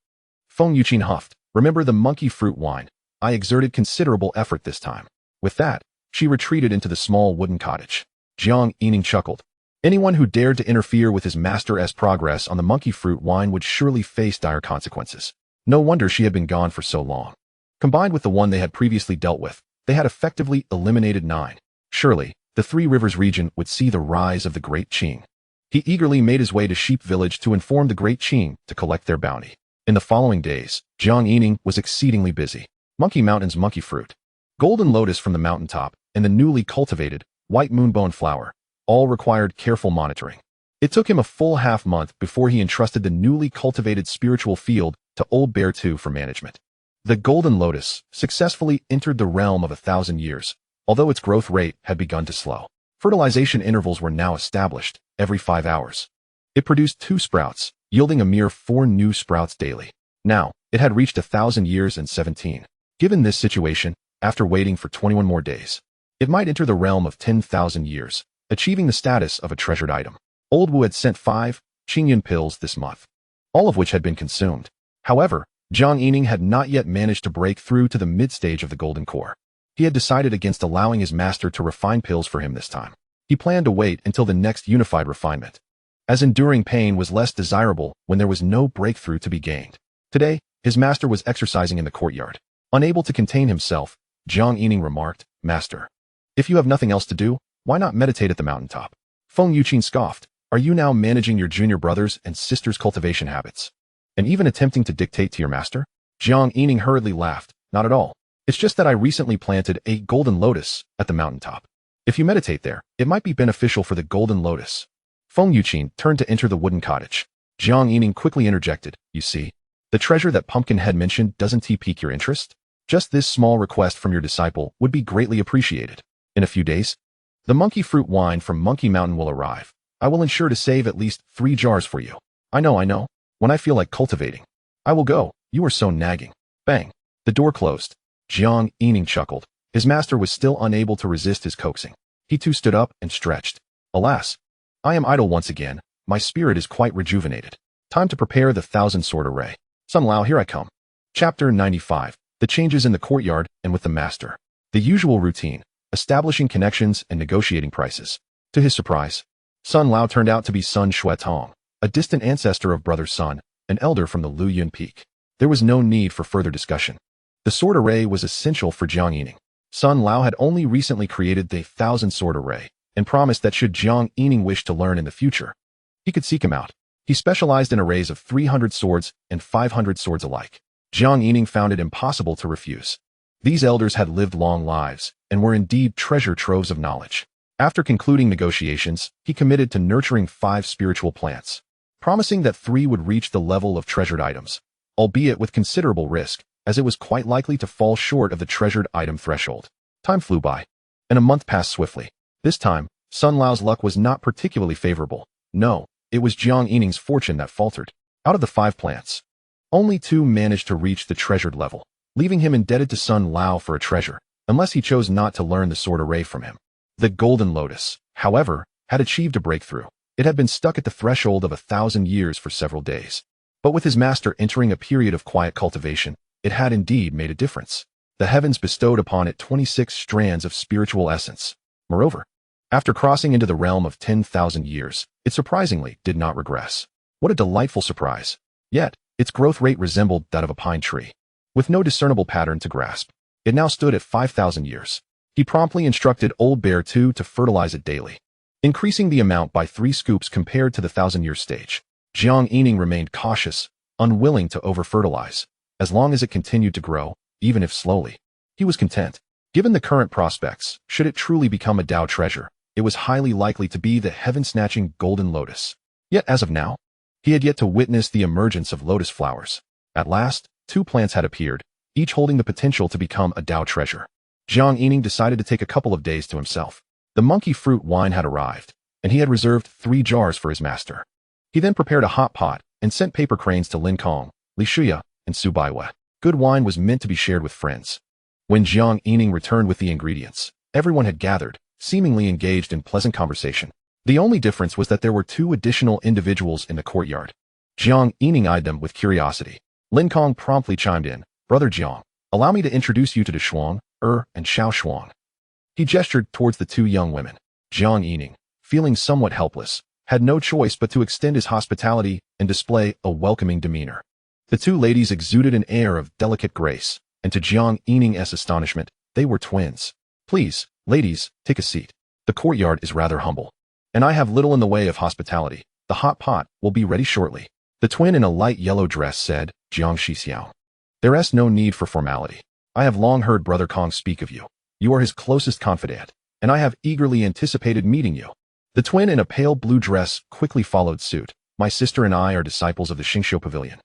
Feng Yuqin huffed. Remember the monkey fruit wine. I exerted considerable effort this time. With that, she retreated into the small wooden cottage. Jiang Yining chuckled. Anyone who dared to interfere with his master's progress on the monkey fruit wine would surely face dire consequences. No wonder she had been gone for so long. Combined with the one they had previously dealt with, they had effectively eliminated 9. Surely, the Three Rivers region would see the rise of the Great Qing. He eagerly made his way to Sheep Village to inform the Great Qing to collect their bounty. In the following days, Jiang Yining was exceedingly busy. Monkey Mountain's monkey fruit, golden lotus from the mountaintop, and the newly cultivated white moonbone flower all required careful monitoring. It took him a full half-month before he entrusted the newly cultivated spiritual field to Old Bear II for management. The golden lotus successfully entered the realm of 1,000 years, although its growth rate had begun to slow. Fertilization intervals were now established every 5 hours. It produced 2 sprouts, yielding a mere 4 new sprouts daily. Now, it had reached 1,000 years and 17. Given this situation, after waiting for 21 more days, it might enter the realm of 10,000 years, achieving the status of a treasured item. Old Wu had sent 5 Qingyan pills this month, all of which had been consumed. However, Jiang Yining had not yet managed to break through to the mid-stage of the golden core. He had decided against allowing his master to refine pills for him this time. He planned to wait until the next unified refinement, as enduring pain was less desirable when there was no breakthrough to be gained. Today, his master was exercising in the courtyard. Unable to contain himself, Jiang Yining remarked, "Master, if you have nothing else to do, why not meditate at the mountaintop?" Feng Yuqin scoffed. "Are you now managing your junior brothers and sisters' cultivation habits, and even attempting to dictate to your master?" Jiang Yining hurriedly laughed. "Not at all. It's just that I recently planted a golden lotus at the mountaintop. If you meditate there, it might be beneficial for the golden lotus." Feng Yuqin turned to enter the wooden cottage. Jiang Yining quickly interjected, "You see, the treasure that Pumpkinhead mentioned, doesn't he pique your interest? Just this small request from your disciple would be greatly appreciated. In a few days, the monkey fruit wine from Monkey Mountain will arrive. I will ensure to save at least 3 jars for you. I know. When I feel like cultivating, I will go. You are so nagging." Bang. The door closed. Jiang Yining chuckled. His master was still unable to resist his coaxing. He too stood up and stretched. "Alas, I am idle once again. My spirit is quite rejuvenated. Time to prepare the 1,000-sword array. Sun Lao, here I come." Chapter 95. The changes in the courtyard and with the master. The usual routine, establishing connections and negotiating prices. To his surprise, Sun Lao turned out to be Sun Xuetong, a distant ancestor of Brother Sun, an elder from the Luyun Peak. There was no need for further discussion. The sword array was essential for Jiang Yining. Sun Lao had only recently created the 1,000-sword array and promised that should Jiang Yining wish to learn in the future, he could seek him out. He specialized in arrays of 300 swords and 500 swords alike. Jiang Yining found it impossible to refuse. These elders had lived long lives and were indeed treasure troves of knowledge. After concluding negotiations, he committed to nurturing 5 spiritual plants, promising that 3 would reach the level of treasured items, albeit with considerable risk, as it was quite likely to fall short of the treasured item threshold. Time flew by, and a month passed swiftly. This time, Sun Lao's luck was not particularly favorable. No, it was Jiang Yining's fortune that faltered. Out of the 5 plants, only 2 managed to reach the treasured level, leaving him indebted to Sun Lao for a treasure, unless he chose not to learn the sword array from him. The golden lotus, however, had achieved a breakthrough. It had been stuck at the threshold of 1,000 years for several days. But with his master entering a period of quiet cultivation, it had indeed made a difference. The heavens bestowed upon it 26 strands of spiritual essence. Moreover, after crossing into the realm of 10,000 years, it surprisingly did not regress. What a delightful surprise! Yet, its growth rate resembled that of a pine tree, with no discernible pattern to grasp. It now stood at 5,000 years. He promptly instructed Old Bear II to fertilize it daily, increasing the amount by 3 scoops compared to the 1,000-year stage. Jiang Yining remained cautious, unwilling to over-fertilize. As long as it continued to grow, even if slowly, he was content. Given the current prospects, should it truly become a Tao treasure, it was highly likely to be the heaven-snatching golden lotus. Yet as of now, he had yet to witness the emergence of lotus flowers. At last, 2 plants had appeared, each holding the potential to become a Tao treasure. Jiang Yining decided to take a couple of days to himself. The monkey fruit wine had arrived, and he had reserved 3 jars for his master. He then prepared a hot pot and sent paper cranes to Lin Kong, Li Shuya, and Su Baiwei. Good wine was meant to be shared with friends. When Jiang Yining returned with the ingredients, everyone had gathered, seemingly engaged in pleasant conversation. The only difference was that there were 2 additional individuals in the courtyard. Jiang Yining eyed them with curiosity. Lin Kong promptly chimed in, "Brother Jiang, Allow me to introduce you to Shuang, and Xiao Shuang. He gestured towards the two young women. Jiang Yining, feeling somewhat helpless, had no choice but to extend his hospitality and display a welcoming demeanor. The two ladies exuded an air of delicate grace, and to Jiang Yining's astonishment, they were twins. Please, ladies, take a seat. The courtyard is rather humble, and I have little in the way of hospitality. The hot pot will be ready shortly. The twin in a light yellow dress said, Xianxiao. There is no need for formality. I have long heard Brother Kong speak of you. You are his closest confidant, and I have eagerly anticipated meeting you. The twin in a pale blue dress quickly followed suit. My sister and I are disciples of the Xianxiao Pavilion.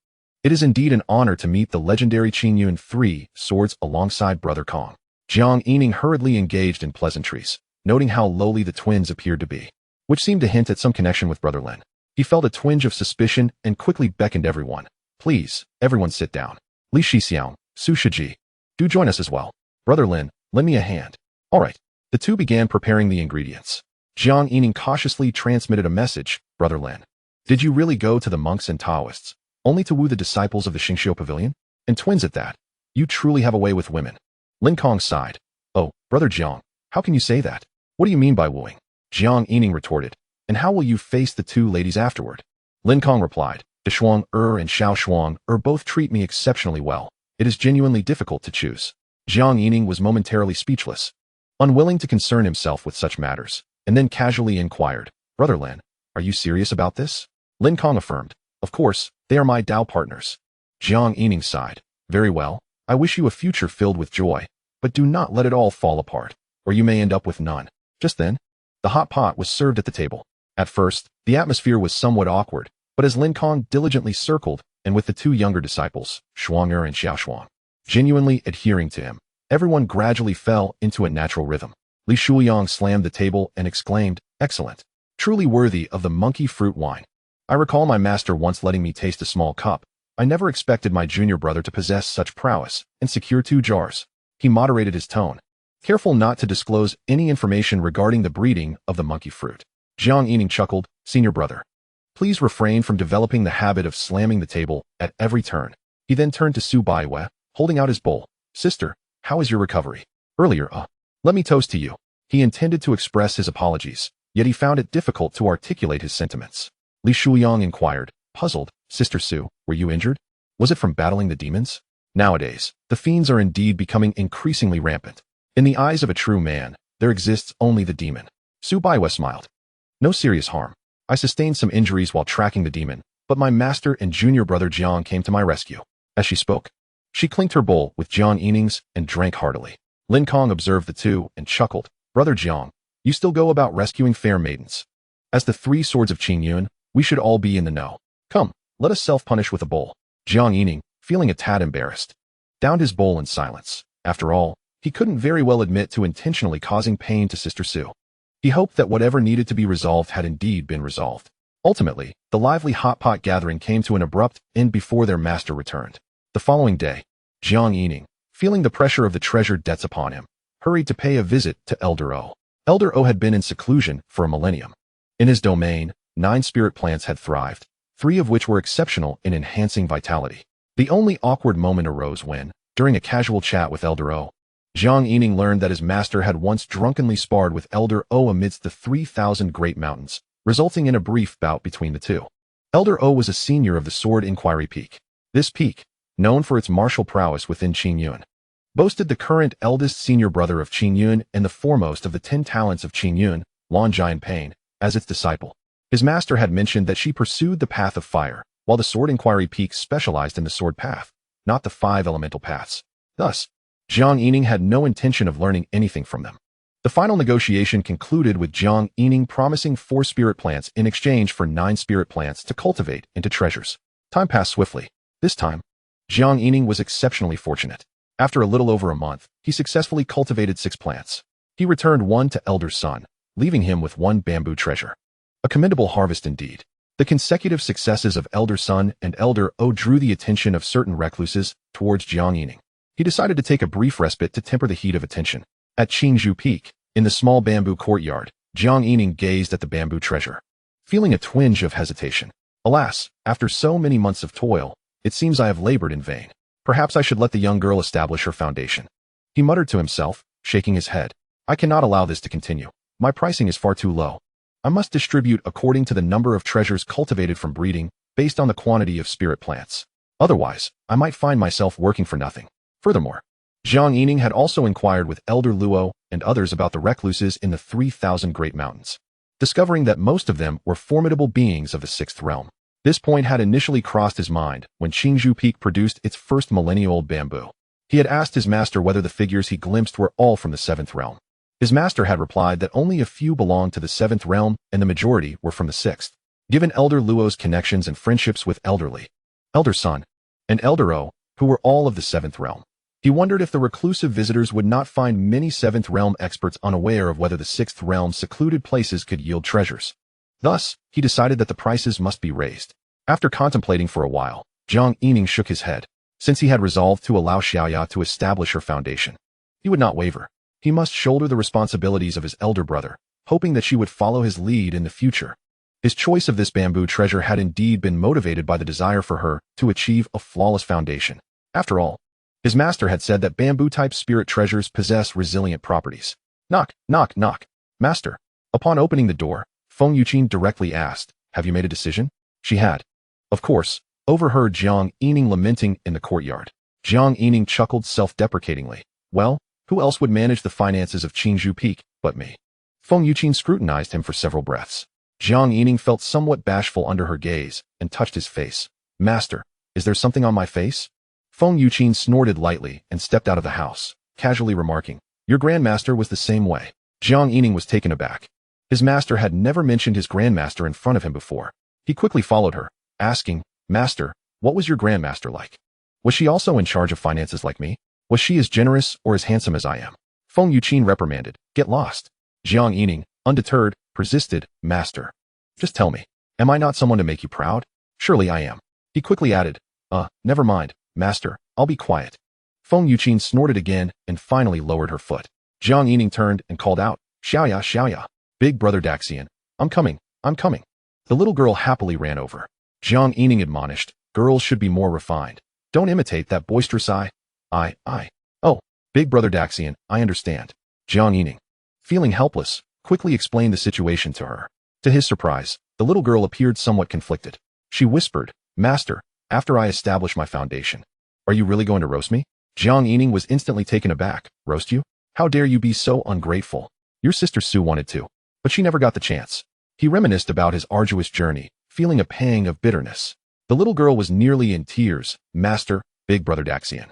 It is indeed an honor to meet the legendary Qingyun Three Swords alongside Brother Kong. Jiang Yining hurriedly engaged in pleasantries, noting how lowly the twins appeared to be, which seemed to hint at some connection with Brother Lin. He felt a twinge of suspicion and quickly beckoned everyone. Please, everyone sit down. Li Shixiao, Su Shiji, do join us as well. Brother Lin, lend me a hand. All right. The two began preparing the ingredients. Jiang Yining cautiously transmitted a message. Brother Lin, did you really go to the monks and Taoists, only to woo the disciples of the Xianxiao Pavilion? And twins at that. You truly have a way with women. Lin Kong sighed. Oh, Brother Jiang, how can you say that? What do you mean by wooing? Jiang Yining retorted. And how will you face the two ladies afterward? Lin Kong replied. The Shuang and Xiao Shuang both treat me exceptionally well. It is genuinely difficult to choose. Jiang Yining was momentarily speechless, unwilling to concern himself with such matters, and then casually inquired, Brother Lin, are you serious about this? Lin Kong affirmed, of course, they are my Dao partners. Jiang Yining sighed, very well, I wish you a future filled with joy, but do not let it all fall apart, or you may end up with none. Just then, the hot pot was served at the table. At first, the atmosphere was somewhat awkward, but as Lin Kong diligently circled, and with the two younger disciples, Shuang and Xiao Shuang, genuinely adhering to him, everyone gradually fell into a natural rhythm. Li Shuyang slammed the table and exclaimed, excellent, truly worthy of the monkey fruit wine. I recall my master once letting me taste a small cup. I never expected my junior brother to possess such prowess and secure 2 jars. He moderated his tone, careful not to disclose any information regarding the breeding of the monkey fruit. Jiang Yining chuckled, senior brother, please refrain from developing the habit of slamming the table at every turn. He then turned to Su Baiwei, holding out his bowl. Sister, how is your recovery? Earlier, let me toast to you. He intended to express his apologies, yet he found it difficult to articulate his sentiments. Li Shuyang inquired, puzzled, Sister Su, were you injured? Was it from battling the demons? Nowadays, the fiends are indeed becoming increasingly rampant. In the eyes of a true man, there exists only the demon. Su Baiwei smiled. No serious harm. I sustained some injuries while tracking the demon, but my master and junior brother Jiang came to my rescue. As she spoke, she clinked her bowl with Jiang Yining's and drank heartily. Lin Kong observed the two and chuckled. Brother Jiang, you still go about rescuing fair maidens. As the 3 swords of Qingyun, we should all be in the know. Come, let us self-punish with a bowl. Jiang Yining, feeling a tad embarrassed, downed his bowl in silence. After all, he couldn't very well admit to intentionally causing pain to Sister Su. He hoped that whatever needed to be resolved had indeed been resolved. Ultimately, the lively hot pot gathering came to an abrupt end before their master returned. The following day, Jiang Yining, feeling the pressure of the treasured debts upon him, hurried to pay a visit to Elder O. Elder O had been in seclusion for a millennium. In his domain, 9 spirit plants had thrived, 3 of which were exceptional in enhancing vitality. The only awkward moment arose when, during a casual chat with Elder O, Jiang Yining learned that his master had once drunkenly sparred with Elder O amidst the 3,000 Great Mountains, resulting in a brief bout between the two. Elder O was a senior of the Sword Inquiry Peak. This peak, known for its martial prowess within Qingyun, boasted the current eldest senior brother of Qingyun and the foremost of the 10 talents of Qingyun, Lan Jianpain, as its disciple. His master had mentioned that she pursued the path of fire, while the Sword Inquiry Peak specialized in the sword path, not the 5 elemental paths. Thus, Jiang Yining had no intention of learning anything from them. The final negotiation concluded with Jiang Yining promising 4 spirit plants in exchange for 9 spirit plants to cultivate into treasures. Time passed swiftly. This time, Jiang Yining was exceptionally fortunate. After a little over a month, he successfully cultivated 6 plants. He returned 1 to Elder Sun, leaving him with 1 bamboo treasure. A commendable harvest indeed. The consecutive successes of Elder Sun and Elder O drew the attention of certain recluses towards Jiang Yining. He decided to take a brief respite to temper the heat of attention. At Qingzhou Peak, in the small bamboo courtyard, Jiang Yining gazed at the bamboo treasure, feeling a twinge of hesitation. Alas, after so many months of toil, it seems I have labored in vain. Perhaps I should let the young girl establish her foundation. He muttered to himself, shaking his head. I cannot allow this to continue. My pricing is far too low. I must distribute according to the number of treasures cultivated from breeding, based on the quantity of spirit plants. Otherwise, I might find myself working for nothing. Furthermore, Jiang Yining had also inquired with Elder Luo and others about the recluses in the 3,000 Great Mountains, discovering that most of them were formidable beings of the 6th realm. This point had initially crossed his mind when Qingzhou Peak produced its first millennia-old bamboo. He had asked his master whether the figures he glimpsed were all from the 7th realm. His master had replied that only a few belonged to the 7th realm and the majority were from the 6th. Given Elder Luo's connections and friendships with Elder Li, Elder Sun, and Elder O, who were all of the 7th realm, he wondered if the reclusive visitors would not find many 7th realm experts unaware of whether the 6th realm's secluded places could yield treasures. Thus, he decided that the prices must be raised. After contemplating for a while, Jiang Yining shook his head. Since he had resolved to allow Xiaoya to establish her foundation, he would not waver. He must shoulder the responsibilities of his elder brother, hoping that she would follow his lead in the future. His choice of this bamboo treasure had indeed been motivated by the desire for her to achieve a flawless foundation. After all, his master had said that bamboo-type spirit treasures possess resilient properties. Knock, knock, knock. Master. Upon opening the door, Feng Yuqin directly asked, have you made a decision? She had. Of course, overheard Jiang Yining lamenting in the courtyard. Jiang Yining chuckled self-deprecatingly. Well, who else would manage the finances of Qingzhou Peak but me? Feng Yuqin scrutinized him for several breaths. Jiang Yining felt somewhat bashful under her gaze and touched his face. Master, is there something on my face? Feng Yuqin snorted lightly and stepped out of the house, casually remarking, your grandmaster was the same way. Jiang Yining was taken aback. His master had never mentioned his grandmaster in front of him before. He quickly followed her, asking, Master, what was your grandmaster like? Was she also in charge of finances like me? Was she as generous or as handsome as I am? Feng Yuqin reprimanded, get lost. Jiang Yining, undeterred, persisted, Master. Just tell me, am I not someone to make you proud? Surely I am. He quickly added, never mind, Master, I'll be quiet. Feng Yuqin snorted again and finally lowered her foot. Jiang Yining turned and called out, Xiaoya, Xiaoya, big brother Daxian, I'm coming, I'm coming. The little girl happily ran over. Jiang Yining admonished, girls should be more refined. Don't imitate that boisterous Oh, big brother Daxian, I understand. Jiang Yining, feeling helpless, quickly explained the situation to her. To his surprise, the little girl appeared somewhat conflicted. She whispered, Master, after I establish my foundation, are you really going to roast me? Jiang Yining was instantly taken aback. Roast you? How dare you be so ungrateful? Your sister Sue wanted to, but she never got the chance. He reminisced about his arduous journey, feeling a pang of bitterness. The little girl was nearly in tears. Master, big brother Daxian,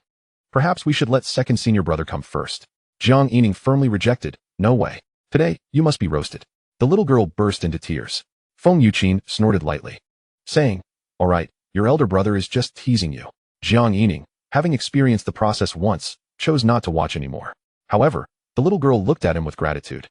perhaps we should let second senior brother come first. Jiang Yining firmly rejected. No way. Today, you must be roasted. The little girl burst into tears. Feng Yuqin snorted lightly, saying, all right, your elder brother is just teasing you. Jiang Yining, having experienced the process once, chose not to watch anymore. However, the little girl looked at him with gratitude,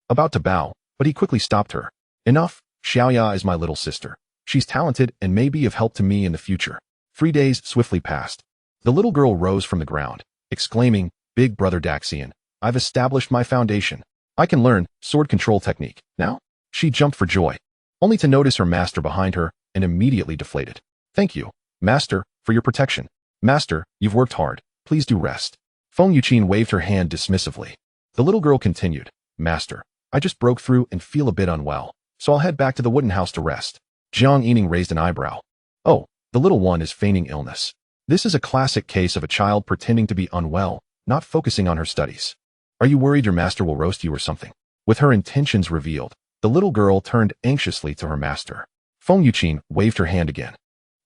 about to bow, but he quickly stopped her. Enough, Xiaoya is my little sister. She's talented and may be of help to me in the future. 3 days swiftly passed. The little girl rose from the ground, exclaiming, big brother Daxian, I've established my foundation. I can learn sword control technique. Now, she jumped for joy, only to notice her master behind her and immediately deflated. Thank you, Master, for your protection. Master, you've worked hard. Please do rest. Feng Yuqin waved her hand dismissively. The little girl continued, Master, I just broke through and feel a bit unwell, so I'll head back to the wooden house to rest. Jiang Yining raised an eyebrow. Oh, the little one is feigning illness. This is a classic case of a child pretending to be unwell, not focusing on her studies. Are you worried your master will roast you or something? With her intentions revealed, the little girl turned anxiously to her master. Feng Yuqin waved her hand again.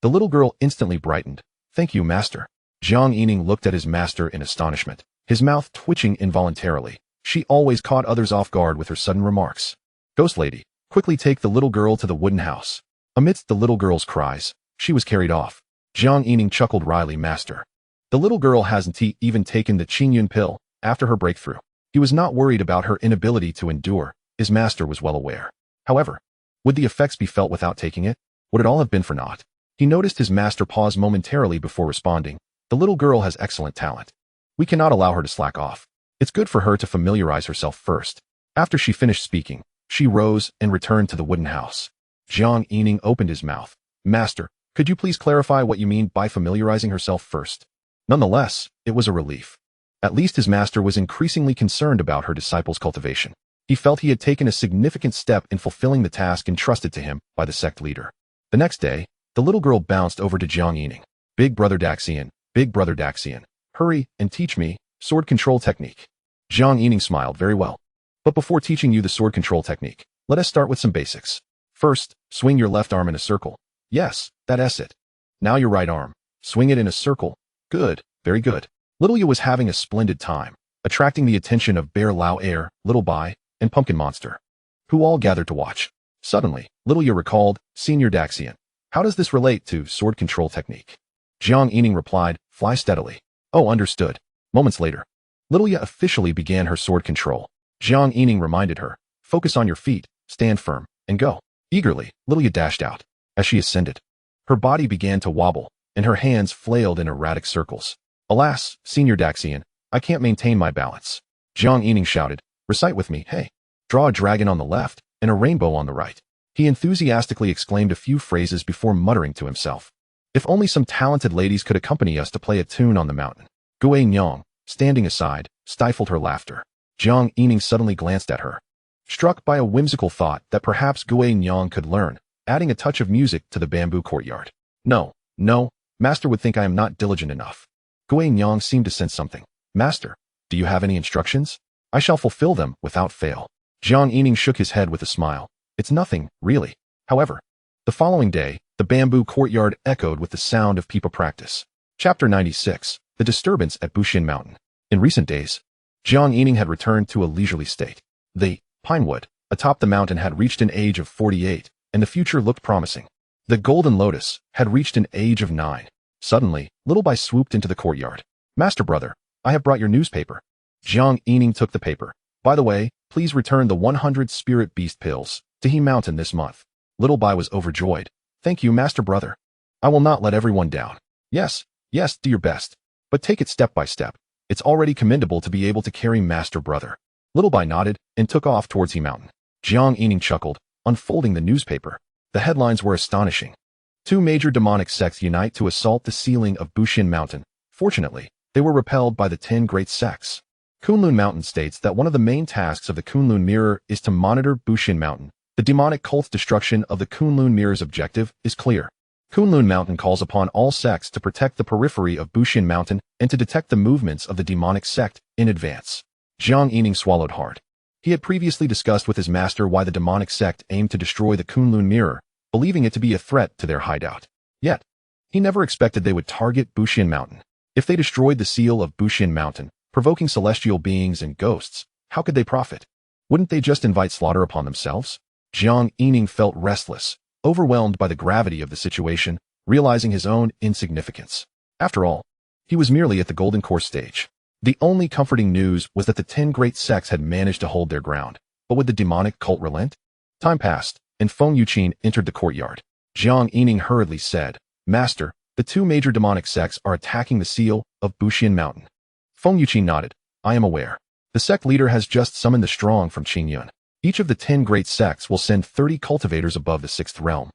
The little girl instantly brightened. Thank you, Master. Jiang Yining looked at his master in astonishment, his mouth twitching involuntarily. She always caught others off guard with her sudden remarks. Ghost lady, quickly take the little girl to the wooden house. Amidst the little girl's cries, she was carried off. Jiang Yining chuckled wryly, Master. The little girl hasn't even taken the Qingyun pill after her breakthrough. He was not worried about her inability to endure. His master was well aware. However, would the effects be felt without taking it? Would it all have been for naught? He noticed his master pause momentarily before responding. The little girl has excellent talent. We cannot allow her to slack off. It's good for her to familiarize herself first. After she finished speaking, she rose and returned to the wooden house. Jiang Yining opened his mouth. Master, could you please clarify what you mean by familiarizing herself first? Nonetheless, it was a relief. At least his master was increasingly concerned about her disciples' cultivation. He felt he had taken a significant step in fulfilling the task entrusted to him by the sect leader. The next day, the little girl bounced over to Jiang Yining. Big brother Daxian, hurry and teach me sword control technique. Jiang Yining smiled. Very well. But before teaching you the sword control technique, let us start with some basics. First, swing your left arm in a circle. Yes, that's it. Now your right arm. Swing it in a circle. Good, very good. Little Yu was having a splendid time, attracting the attention of Bear Lao Air, Little Bai, and Pumpkin Monster, who all gathered to watch. Suddenly, Little Yu recalled, Senior Daxian, how does this relate to sword control technique? Jiang Yining replied, fly steadily. Oh, understood. Moments later, Little Yu officially began her sword control. Jiang Yining reminded her, focus on your feet, stand firm, and go. Eagerly, Little Yu dashed out. As she ascended, her body began to wobble, and her hands flailed in erratic circles. Alas, Senior Daxian, I can't maintain my balance. Jiang Yining shouted, recite with me, hey. Draw a dragon on the left, and a rainbow on the right. He enthusiastically exclaimed a few phrases before muttering to himself. If only some talented ladies could accompany us to play a tune on the mountain. Gui Nyang, standing aside, stifled her laughter. Jiang Yining suddenly glanced at her, struck by a whimsical thought that perhaps Gui Nyang could learn, adding a touch of music to the bamboo courtyard. No, Master would think I am not diligent enough. Gui Nyang seemed to sense something. Master, do you have any instructions? I shall fulfill them without fail. Jiang Yining shook his head with a smile. It's nothing, really. However, the following day, the bamboo courtyard echoed with the sound of people practice. Chapter 96, The Disturbance at Bushin Mountain. In recent days, Jiang Yining had returned to a leisurely state. The pinewood atop the mountain had reached an age of 48, and the future looked promising. The golden lotus had reached an age of 9. Suddenly, Little Bai swooped into the courtyard. Master brother, I have brought your newspaper. Jiang Yining took the paper. By the way, please return the 100 spirit beast pills to He Mountain this month. Little Bai was overjoyed. Thank you, Master brother. I will not let everyone down. Yes, do your best. But take it step by step. It's already commendable to be able to carry Master brother. Little Bai nodded and took off towards He Mountain. Jiang Yining chuckled, unfolding the newspaper. The headlines were astonishing. 2 major demonic sects unite to assault the ceiling of Bushin Mountain. Fortunately, they were repelled by the 10 great sects. Kunlun Mountain states that one of the main tasks of the Kunlun Mirror is to monitor Bushin Mountain. The demonic cult's destruction of the Kunlun Mirror's objective is clear. Kunlun Mountain calls upon all sects to protect the periphery of Bushin Mountain and to detect the movements of the demonic sect in advance. Jiang Yining swallowed hard. He had previously discussed with his master why the demonic sect aimed to destroy the Kunlun Mirror, believing it to be a threat to their hideout. Yet, he never expected they would target Bushin Mountain. If they destroyed the seal of Bushin Mountain, provoking celestial beings and ghosts, how could they profit? Wouldn't they just invite slaughter upon themselves? Jiang Yining felt restless, overwhelmed by the gravity of the situation, realizing his own insignificance. After all, he was merely at the Golden Course stage. The only comforting news was that the 10 great sects had managed to hold their ground. But would the demonic cult relent? Time passed, and Feng Yuqin entered the courtyard. Jiang Yining hurriedly said, Master, the 2 major demonic sects are attacking the seal of Bushin Mountain. Feng Yuqin nodded. I am aware. The sect leader has just summoned the strong from Qingyun. Each of the 10 great sects will send 30 cultivators above the 6th realm,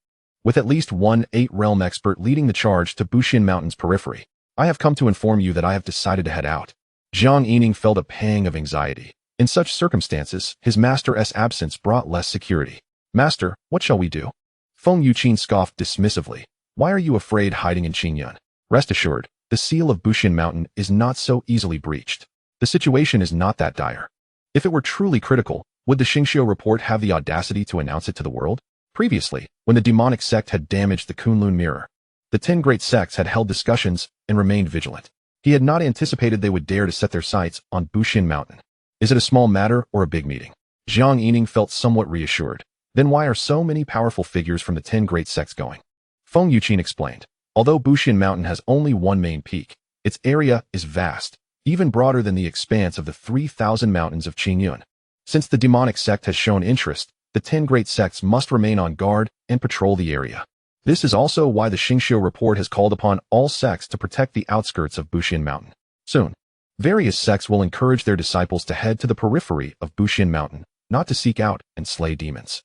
with at least one 8th-realm expert leading the charge to Bushin Mountain's periphery. I have come to inform you that I have decided to head out. Jiang Yining felt a pang of anxiety. In such circumstances, his master's absence brought less security. Master, what shall we do? Feng Yuqin scoffed dismissively. Why are you afraid hiding in Qingyun? Rest assured, the seal of Bushin Mountain is not so easily breached. The situation is not that dire. If it were truly critical, would the Xianxiao report have the audacity to announce it to the world? Previously, when the demonic sect had damaged the Kunlun Mirror, the 10 great sects had held discussions and remained vigilant. He had not anticipated they would dare to set their sights on Bushin Mountain. Is it a small matter or a big meeting? Jiang Yining felt somewhat reassured. Then why are so many powerful figures from the 10 great sects going? Feng Yuqin explained. Although Bushin Mountain has only one main peak, its area is vast, even broader than the expanse of the 3,000 mountains of Qingyun. Since the demonic sect has shown interest, the 10 great sects must remain on guard and patrol the area. This is also why the Xianxiao report has called upon all sects to protect the outskirts of Bushin Mountain. Soon, various sects will encourage their disciples to head to the periphery of Bushin Mountain, not to seek out and slay demons,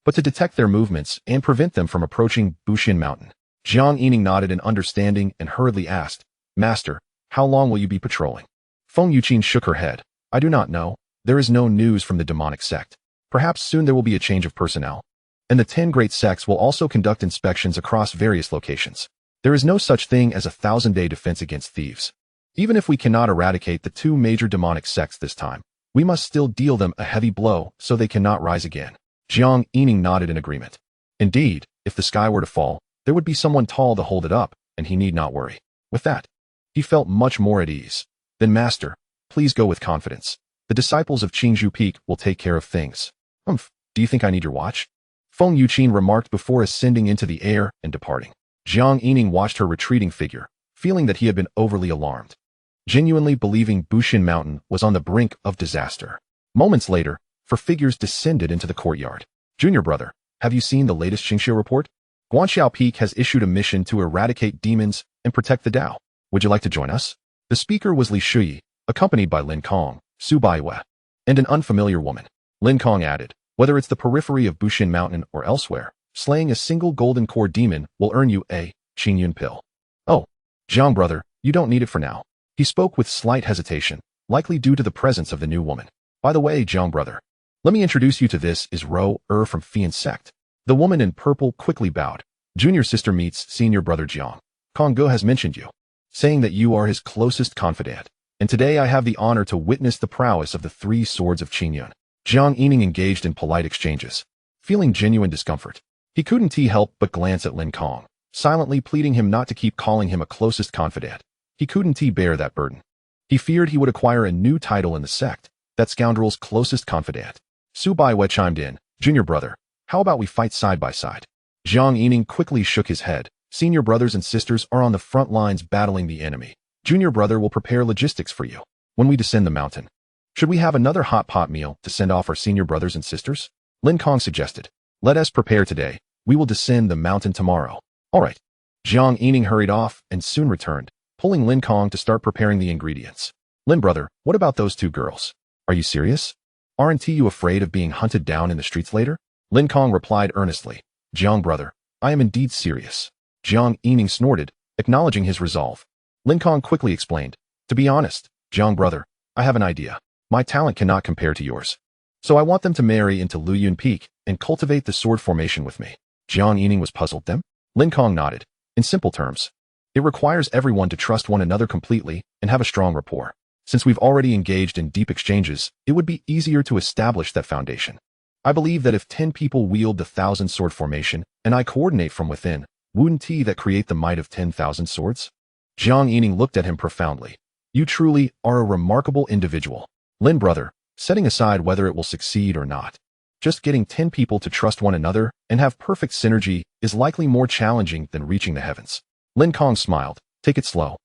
but to detect their movements and prevent them from approaching Bushin Mountain. Jiang Yining nodded in understanding and hurriedly asked, Master, How long will you be patrolling? Feng Yuqin shook her head. I do not know. There is no news from the demonic sect. Perhaps soon there will be a change of personnel. And the 10 great sects will also conduct inspections across various locations. There is no such thing as a 1,000-day defense against thieves. Even if we cannot eradicate the 2 major demonic sects this time, we must still deal them a heavy blow so they cannot rise again. Jiang Yining nodded in agreement. Indeed, if the sky were to fall, there would be someone tall to hold it up, and he need not worry. With that, he felt much more at ease. Then, Master, please go with confidence. The disciples of Qingzhou Peak will take care of things. Do you think I need your watch? Feng Yuqin remarked before ascending into the air and departing. Jiang Yining watched her retreating figure, feeling that he had been overly alarmed, genuinely believing Bushin Mountain was on the brink of disaster. Moments later, 4 figures descended into the courtyard. Junior brother, have you seen the latest Xianxia report? Guanxiao Peak has issued a mission to eradicate demons and protect the Dao. Would you like to join us? The speaker was Li Shuyi, accompanied by Lin Kong, Su Baiwei, and an unfamiliar woman. Lin Kong added, whether it's the periphery of Bushin Mountain or elsewhere, slaying a single golden core demon will earn you a Qingyun pill. Oh, Jiang brother, you don't need it for now. He spoke with slight hesitation, likely due to the presence of the new woman. By the way, Jiang brother, let me introduce you to this is Ro from Fian sect. The woman in purple quickly bowed. Junior sister meets senior brother Jiang. Konggo has mentioned you, saying that you are his closest confidant. And today I have the honor to witness the prowess of the 3 swords of Qingyun. Jiang Yining engaged in polite exchanges, feeling genuine discomfort. He couldn't help but glance at Lin Kong, silently pleading him not to keep calling him a closest confidant. He couldn't bear that burden. He feared he would acquire a new title in the sect, that scoundrel's closest confidant. Su Baiwei chimed in, Junior brother, how about we fight side by side? Jiang Yining quickly shook his head. Senior brothers and sisters are on the front lines battling the enemy. Junior brother will prepare logistics for you. When we descend the mountain, should we have another hot pot meal to send off our senior brothers and sisters? Lin Kong suggested. Let us prepare today. We will descend the mountain tomorrow. All right. Jiang Yining hurried off and soon returned, pulling Lin Kong to start preparing the ingredients. Lin brother, what about those 2 girls? Are you serious? Aren't you afraid of being hunted down in the streets later? Lin Kong replied earnestly. Jiang brother, I am indeed serious. Jiang Yining snorted, acknowledging his resolve. Lin Kong quickly explained. To be honest, Jiang brother, I have an idea. My talent cannot compare to yours. So I want them to marry into Luyun Peak and cultivate the sword formation with me. Jiang Yining was puzzled. Them? Lin Kong nodded. In simple terms, it requires everyone to trust one another completely and have a strong rapport. Since we've already engaged in deep exchanges, it would be easier to establish that foundation. I believe that if 10 people wield the 1,000 sword formation and I coordinate from within, wouldn't that create the might of 10,000 swords? Jiang Yining looked at him profoundly. You truly are a remarkable individual. Lin brother, setting aside whether it will succeed or not, just getting 10 people to trust one another and have perfect synergy is likely more challenging than reaching the heavens. Lin Kong smiled. Take it slow.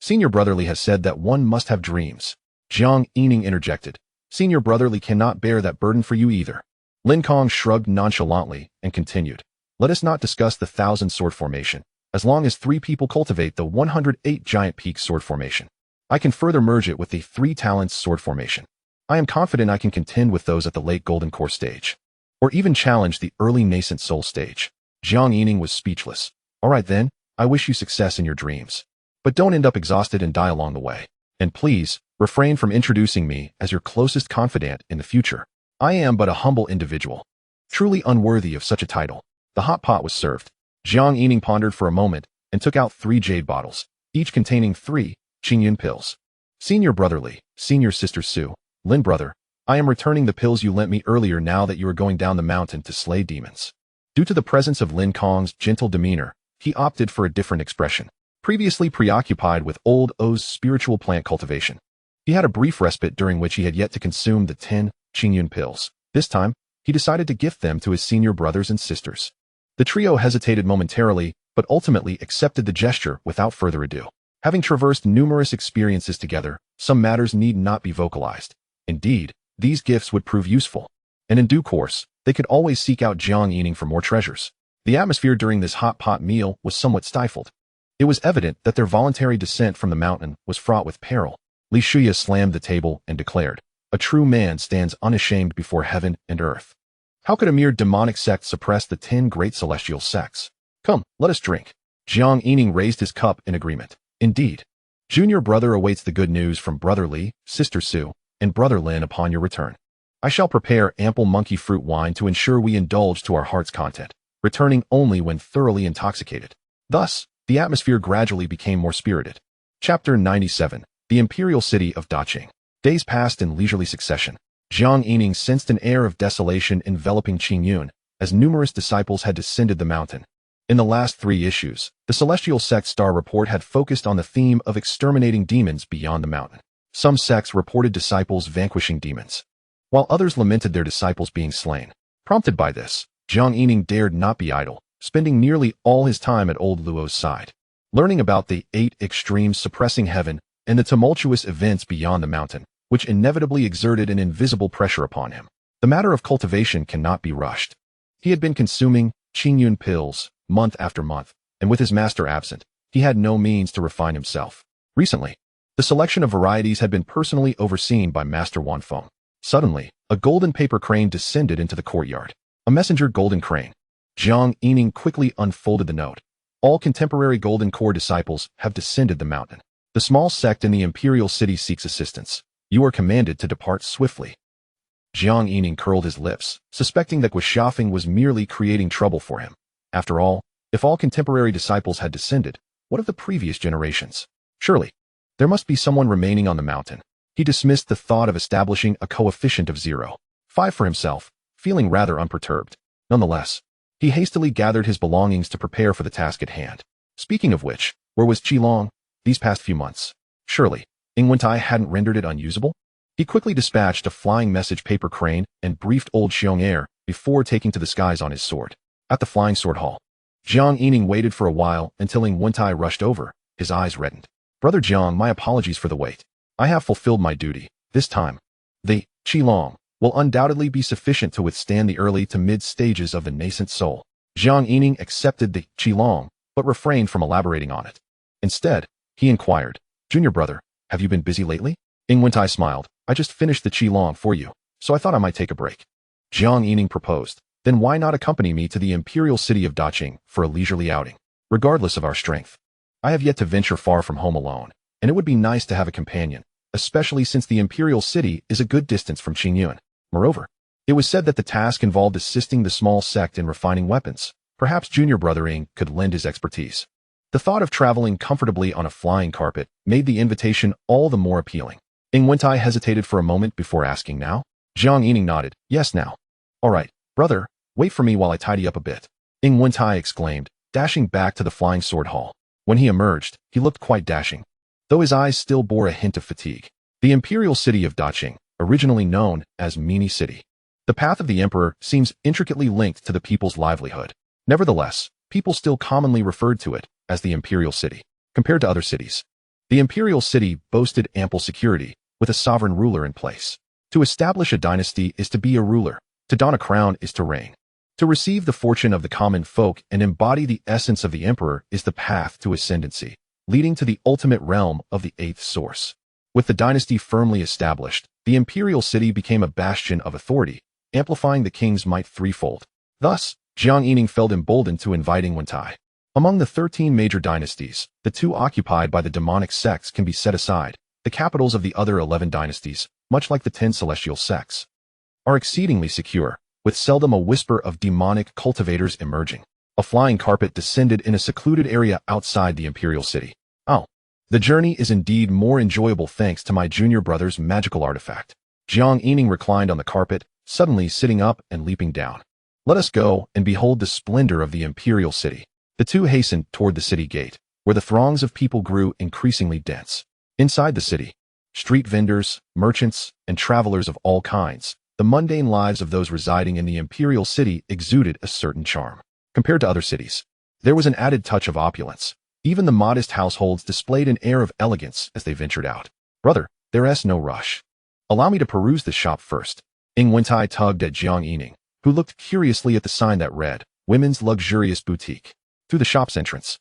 Senior brotherly has said that one must have dreams. Jiang Yining interjected. Senior brotherly cannot bear that burden for you either. Lin Kong shrugged nonchalantly and continued. Let us not discuss the 1,000 sword formation, as long as 3 people cultivate the 108 giant peak sword formation. I can further merge it with the 3 talents sword formation. I am confident I can contend with those at the late golden core stage, or even challenge the early nascent soul stage. Jiang Yining was speechless. All right then, I wish you success in your dreams. But don't end up exhausted and die along the way. And please, refrain from introducing me as your closest confidant in the future. I am but a humble individual, truly unworthy of such a title. The hot pot was served. Jiang Yining pondered for a moment and took out 3 jade bottles, each containing 3 Qingyun pills. Senior brotherly, senior sister Su, Lin brother, I am returning the pills you lent me earlier now that you are going down the mountain to slay demons. Due to the presence of Lin Kong's gentle demeanor, he opted for a different expression. Previously preoccupied with old O's spiritual plant cultivation, he had a brief respite during which he had yet to consume the 10 Qingyun pills. This time, he decided to gift them to his senior brothers and sisters. The trio hesitated momentarily, but ultimately accepted the gesture without further ado. Having traversed numerous experiences together, some matters need not be vocalized. Indeed, these gifts would prove useful, and in due course, they could always seek out Jiang Yining for more treasures. The atmosphere during this hot pot meal was somewhat stifled. It was evident that their voluntary descent from the mountain was fraught with peril. Li Shuyi slammed the table and declared, a true man stands unashamed before heaven and earth. How could a mere demonic sect suppress the 10 great celestial sects? Come, let us drink. Jiang Yining raised his cup in agreement. Indeed, Junior brother awaits the good news from brother Li, sister Sue, and brother Lin upon your return. I shall prepare ample monkey fruit wine to ensure we indulge to our heart's content, returning only when thoroughly intoxicated. Thus, the atmosphere gradually became more spirited. Chapter 97. The Imperial City of Daqing. Days passed in leisurely succession. Jiang Yining sensed an air of desolation enveloping Qingyun, as numerous disciples had descended the mountain. In the last 3 issues, the Celestial Sect Star Report had focused on the theme of exterminating demons beyond the mountain. Some sects reported disciples vanquishing demons, while others lamented their disciples being slain. Prompted by this, Jiang Yining dared not be idle, spending nearly all his time at old Luo's side, learning about the 8 extremes suppressing heaven and the tumultuous events beyond the mountain, which inevitably exerted an invisible pressure upon him. The matter of cultivation cannot be rushed. He had been consuming Qingyun pills month after month, and with his master absent, he had no means to refine himself. Recently, the selection of varieties had been personally overseen by Master Wanfeng. Suddenly, a golden paper crane descended into the courtyard. A messenger golden crane. Jiang Yining quickly unfolded the note. All contemporary golden core disciples have descended the mountain. The small sect in the imperial city seeks assistance. You are commanded to depart swiftly. Jiang Yining curled his lips, suspecting that Guishafeng was merely creating trouble for him. After all, if all contemporary disciples had descended, what of the previous generations? Surely, there must be someone remaining on the mountain. He dismissed the thought of establishing a coefficient of 0.5 for himself, feeling rather unperturbed. Nonetheless, he hastily gathered his belongings to prepare for the task at hand. Speaking of which, where was Qilong these past few months? Surely, Ingwentai hadn't rendered it unusable? He quickly dispatched a flying message paper crane and briefed old Xiong'er before taking to the skies on his sword. At the Flying Sword Hall, Jiang Yining waited for a while until Ingwentai rushed over, his eyes reddened. Brother Jiang, my apologies for the wait. I have fulfilled my duty. This time, the Qilong will undoubtedly be sufficient to withstand the early to mid stages of the nascent soul. Jiang Yining accepted the Qilong, but refrained from elaborating on it. Instead, he inquired, Junior brother, have you been busy lately? Ingwentai smiled. I just finished the Qilong for you, so I thought I might take a break. Jiang Yining proposed. Then why not accompany me to the imperial city of Daqing for a leisurely outing? Regardless of our strength, I have yet to venture far from home alone, and it would be nice to have a companion, especially since the imperial city is a good distance from Qingyun. Moreover, it was said that the task involved assisting the small sect in refining weapons. Perhaps junior brother Ing could lend his expertise. The thought of traveling comfortably on a flying carpet made the invitation all the more appealing. Ingwentai hesitated for a moment before asking now. Jiang Yining nodded. Yes, now. All right, brother, wait for me while I tidy up a bit. Ingwentai exclaimed, dashing back to the Flying Sword Hall. When he emerged, he looked quite dashing, though his eyes still bore a hint of fatigue. The imperial city of Daqing, originally known as Mini City. The path of the emperor seems intricately linked to the people's livelihood. Nevertheless, people still commonly referred to it as the imperial city. Compared to other cities, the imperial city boasted ample security, with a sovereign ruler in place. To establish a dynasty is to be a ruler. To don a crown is to reign. To receive the fortune of the common folk and embody the essence of the emperor is the path to ascendancy, leading to the ultimate realm of the 8th source. With the dynasty firmly established, the imperial city became a bastion of authority, amplifying the king's might threefold. Thus, Jiang Yining felt emboldened to invite Ingwentai. Among the 13 major dynasties, the 2 occupied by the demonic sects can be set aside. The capitals of the other 11 dynasties, much like the 10 celestial sects, are exceedingly secure, with seldom a whisper of demonic cultivators emerging. A flying carpet descended in a secluded area outside the imperial city. Oh, the journey is indeed more enjoyable thanks to my junior brother's magical artifact. Jiang Yining reclined on the carpet, suddenly sitting up and leaping down. Let us go and behold the splendor of the imperial city. The 2 hastened toward the city gate, where the throngs of people grew increasingly dense. Inside the city, street vendors, merchants, and travelers of all kinds, the mundane lives of those residing in the imperial city exuded a certain charm. Compared to other cities, there was an added touch of opulence. Even the modest households displayed an air of elegance as they ventured out. Brother, there's no rush. Allow me to peruse the shop first. Ingwentai tugged at Jiang Yining, who looked curiously at the sign that read, Women's Luxurious Boutique. Through the shop's entrance,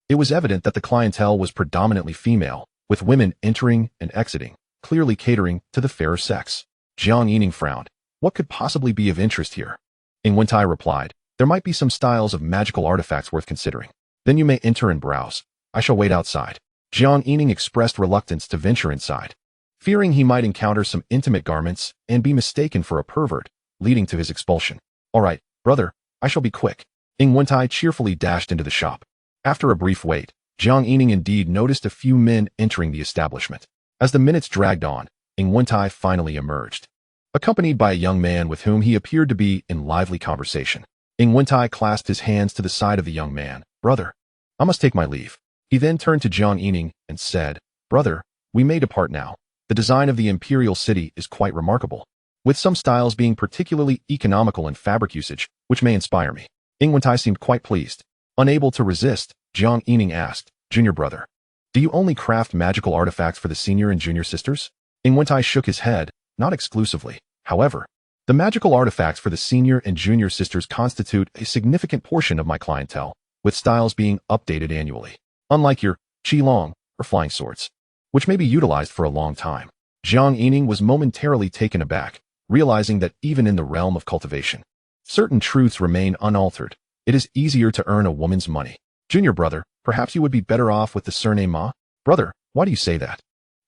it was evident that the clientele was predominantly female, with women entering and exiting, clearly catering to the fairer sex. Jiang Yining frowned. What could possibly be of interest here? Ingwentai replied, there might be some styles of magical artifacts worth considering. Then you may enter and browse. I shall wait outside. Jiang Yining expressed reluctance to venture inside, fearing he might encounter some intimate garments and be mistaken for a pervert, leading to his expulsion. All right, brother, I shall be quick. Ying Wentai cheerfully dashed into the shop. After a brief wait, Jiang Yining indeed noticed a few men entering the establishment. As the minutes dragged on, Ying Wentai finally emerged, accompanied by a young man with whom he appeared to be in lively conversation. Ying Wentai clasped his hands to the side of the young man. Brother, I must take my leave. He then turned to Jiang Yining and said, Brother, we may depart now. The design of the imperial city is quite remarkable, with some styles being particularly economical in fabric usage, which may inspire me. Ying Wentai seemed quite pleased. Unable to resist, Jiang Yining asked, Junior brother, do you only craft magical artifacts for the senior and junior sisters? Ying Wentai shook his head, not exclusively. However, the magical artifacts for the senior and junior sisters constitute a significant portion of my clientele, with styles being updated annually. Unlike your qilong or flying swords, which may be utilized for a long time. Jiang Yining was momentarily taken aback, realizing that even in the realm of cultivation, certain truths remain unaltered. It is easier to earn a woman's money. Junior brother, perhaps you would be better off with the surname Ma? Brother, why do you say that?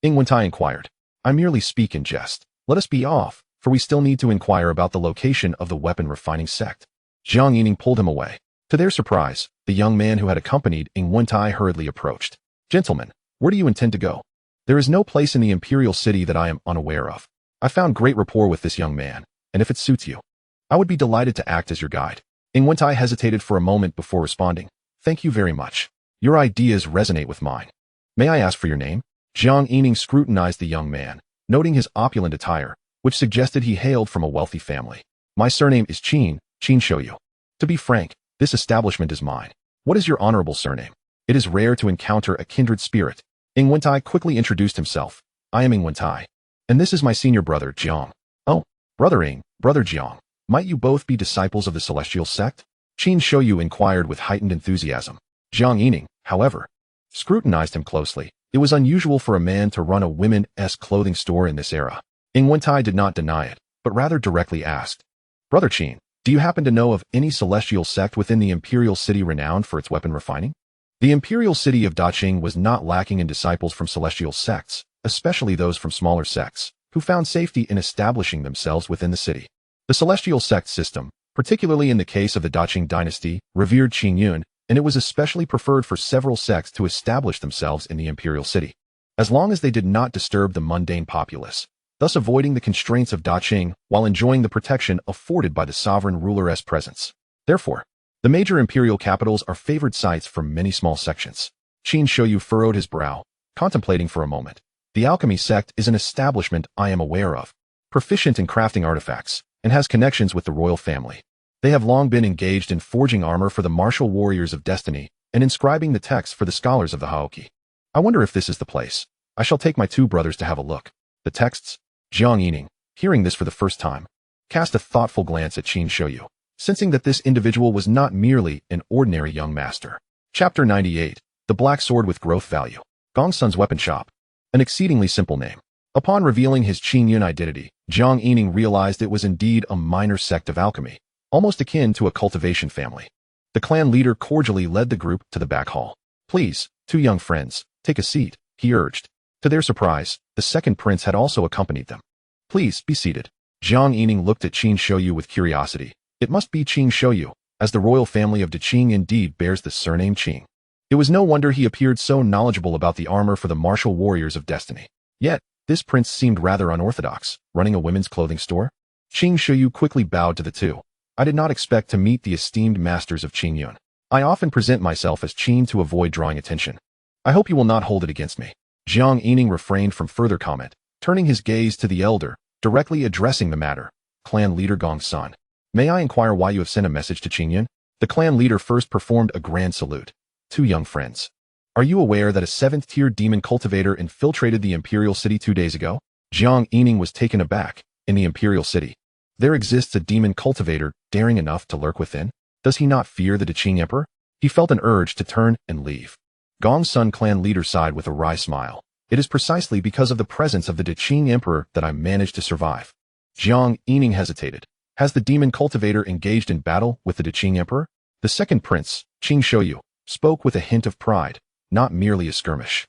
Ying Wentai inquired. I merely speak in jest. Let us be off, for we still need to inquire about the location of the weapon refining sect. Jiang Yining pulled him away. To their surprise, the young man who had accompanied Ying Wentai hurriedly approached. Gentlemen, where do you intend to go? There is no place in the imperial city that I am unaware of. I found great rapport with this young man, and if it suits you, I would be delighted to act as your guide. Ying Wentai hesitated for a moment before responding. Thank you very much. Your ideas resonate with mine. May I ask for your name? Jiang Yining scrutinized the young man, noting his opulent attire, which suggested he hailed from a wealthy family. My surname is Qin Shoyu. To be frank, this establishment is mine. What is your honorable surname? It is rare to encounter a kindred spirit. Ying Wentai quickly introduced himself. I am Ying Wentai, and this is my senior brother, Jiang. Oh, brother Ying, brother Jiang. Might you both be disciples of the celestial sect? Qin Shoyu inquired with heightened enthusiasm. Jiang Yining, however, scrutinized him closely. It was unusual for a man to run a women's clothing store in this era. Ying Wentai did not deny it, but rather directly asked, Brother Qin, do you happen to know of any celestial sect within the imperial city renowned for its weapon refining? The imperial city of Daqing was not lacking in disciples from celestial sects, especially those from smaller sects, who found safety in establishing themselves within the city. The celestial sect system, particularly in the case of the Daqing dynasty, revered Qingyun, and it was especially preferred for several sects to establish themselves in the imperial city, as long as they did not disturb the mundane populace, thus avoiding the constraints of Daqing while enjoying the protection afforded by the sovereign ruler's presence. Therefore, the major imperial capitals are favored sites for many small sections. Qin Shoyu furrowed his brow, contemplating for a moment. The alchemy sect is an establishment I am aware of, proficient in crafting artifacts, and has connections with the royal family. They have long been engaged in forging armor for the martial warriors of destiny and inscribing the texts for the scholars of the Haoki. I wonder if this is the place. I shall take my two brothers to have a look. The texts? Jiang Yining, hearing this for the first time, cast a thoughtful glance at Qin Shoyu, sensing that this individual was not merely an ordinary young master. Chapter 98, The Black Sword with Growth Value. Gongsun's Weapon Shop. An exceedingly simple name. Upon revealing his Qingyun identity, Jiang Yining realized it was indeed a minor sect of alchemy, almost akin to a cultivation family. The clan leader cordially led the group to the back hall. Please, two young friends, take a seat, he urged. To their surprise, the second prince had also accompanied them. Please, be seated. Jiang Yining looked at Qin Shoyu with curiosity. It must be Qin Shoyu, as the royal family of Daqing indeed bears the surname Qing. It was no wonder he appeared so knowledgeable about the armor for the martial warriors of destiny. Yet, this prince seemed rather unorthodox, running a women's clothing store. Qin Shoyu quickly bowed to the two. I did not expect to meet the esteemed masters of Qingyun. I often present myself as Qin to avoid drawing attention. I hope you will not hold it against me. Jiang Yining refrained from further comment, turning his gaze to the elder, directly addressing the matter. Clan leader Gongsun. May I inquire why you have sent a message to Qingyun? The clan leader first performed a grand salute. Two young friends. Are you aware that a 7th-tier demon cultivator infiltrated the imperial city 2 days ago? Jiang Yining was taken aback. In the imperial city, there exists a demon cultivator daring enough to lurk within? Does he not fear the Daqing emperor? He felt an urge to turn and leave. Gongsun clan leader sighed with a wry smile. It is precisely because of the presence of the Daqing emperor that I managed to survive. Jiang Yining hesitated. Has the demon cultivator engaged in battle with the Daqing emperor? The second prince, Qin Shoyu, spoke with a hint of pride, not merely a skirmish.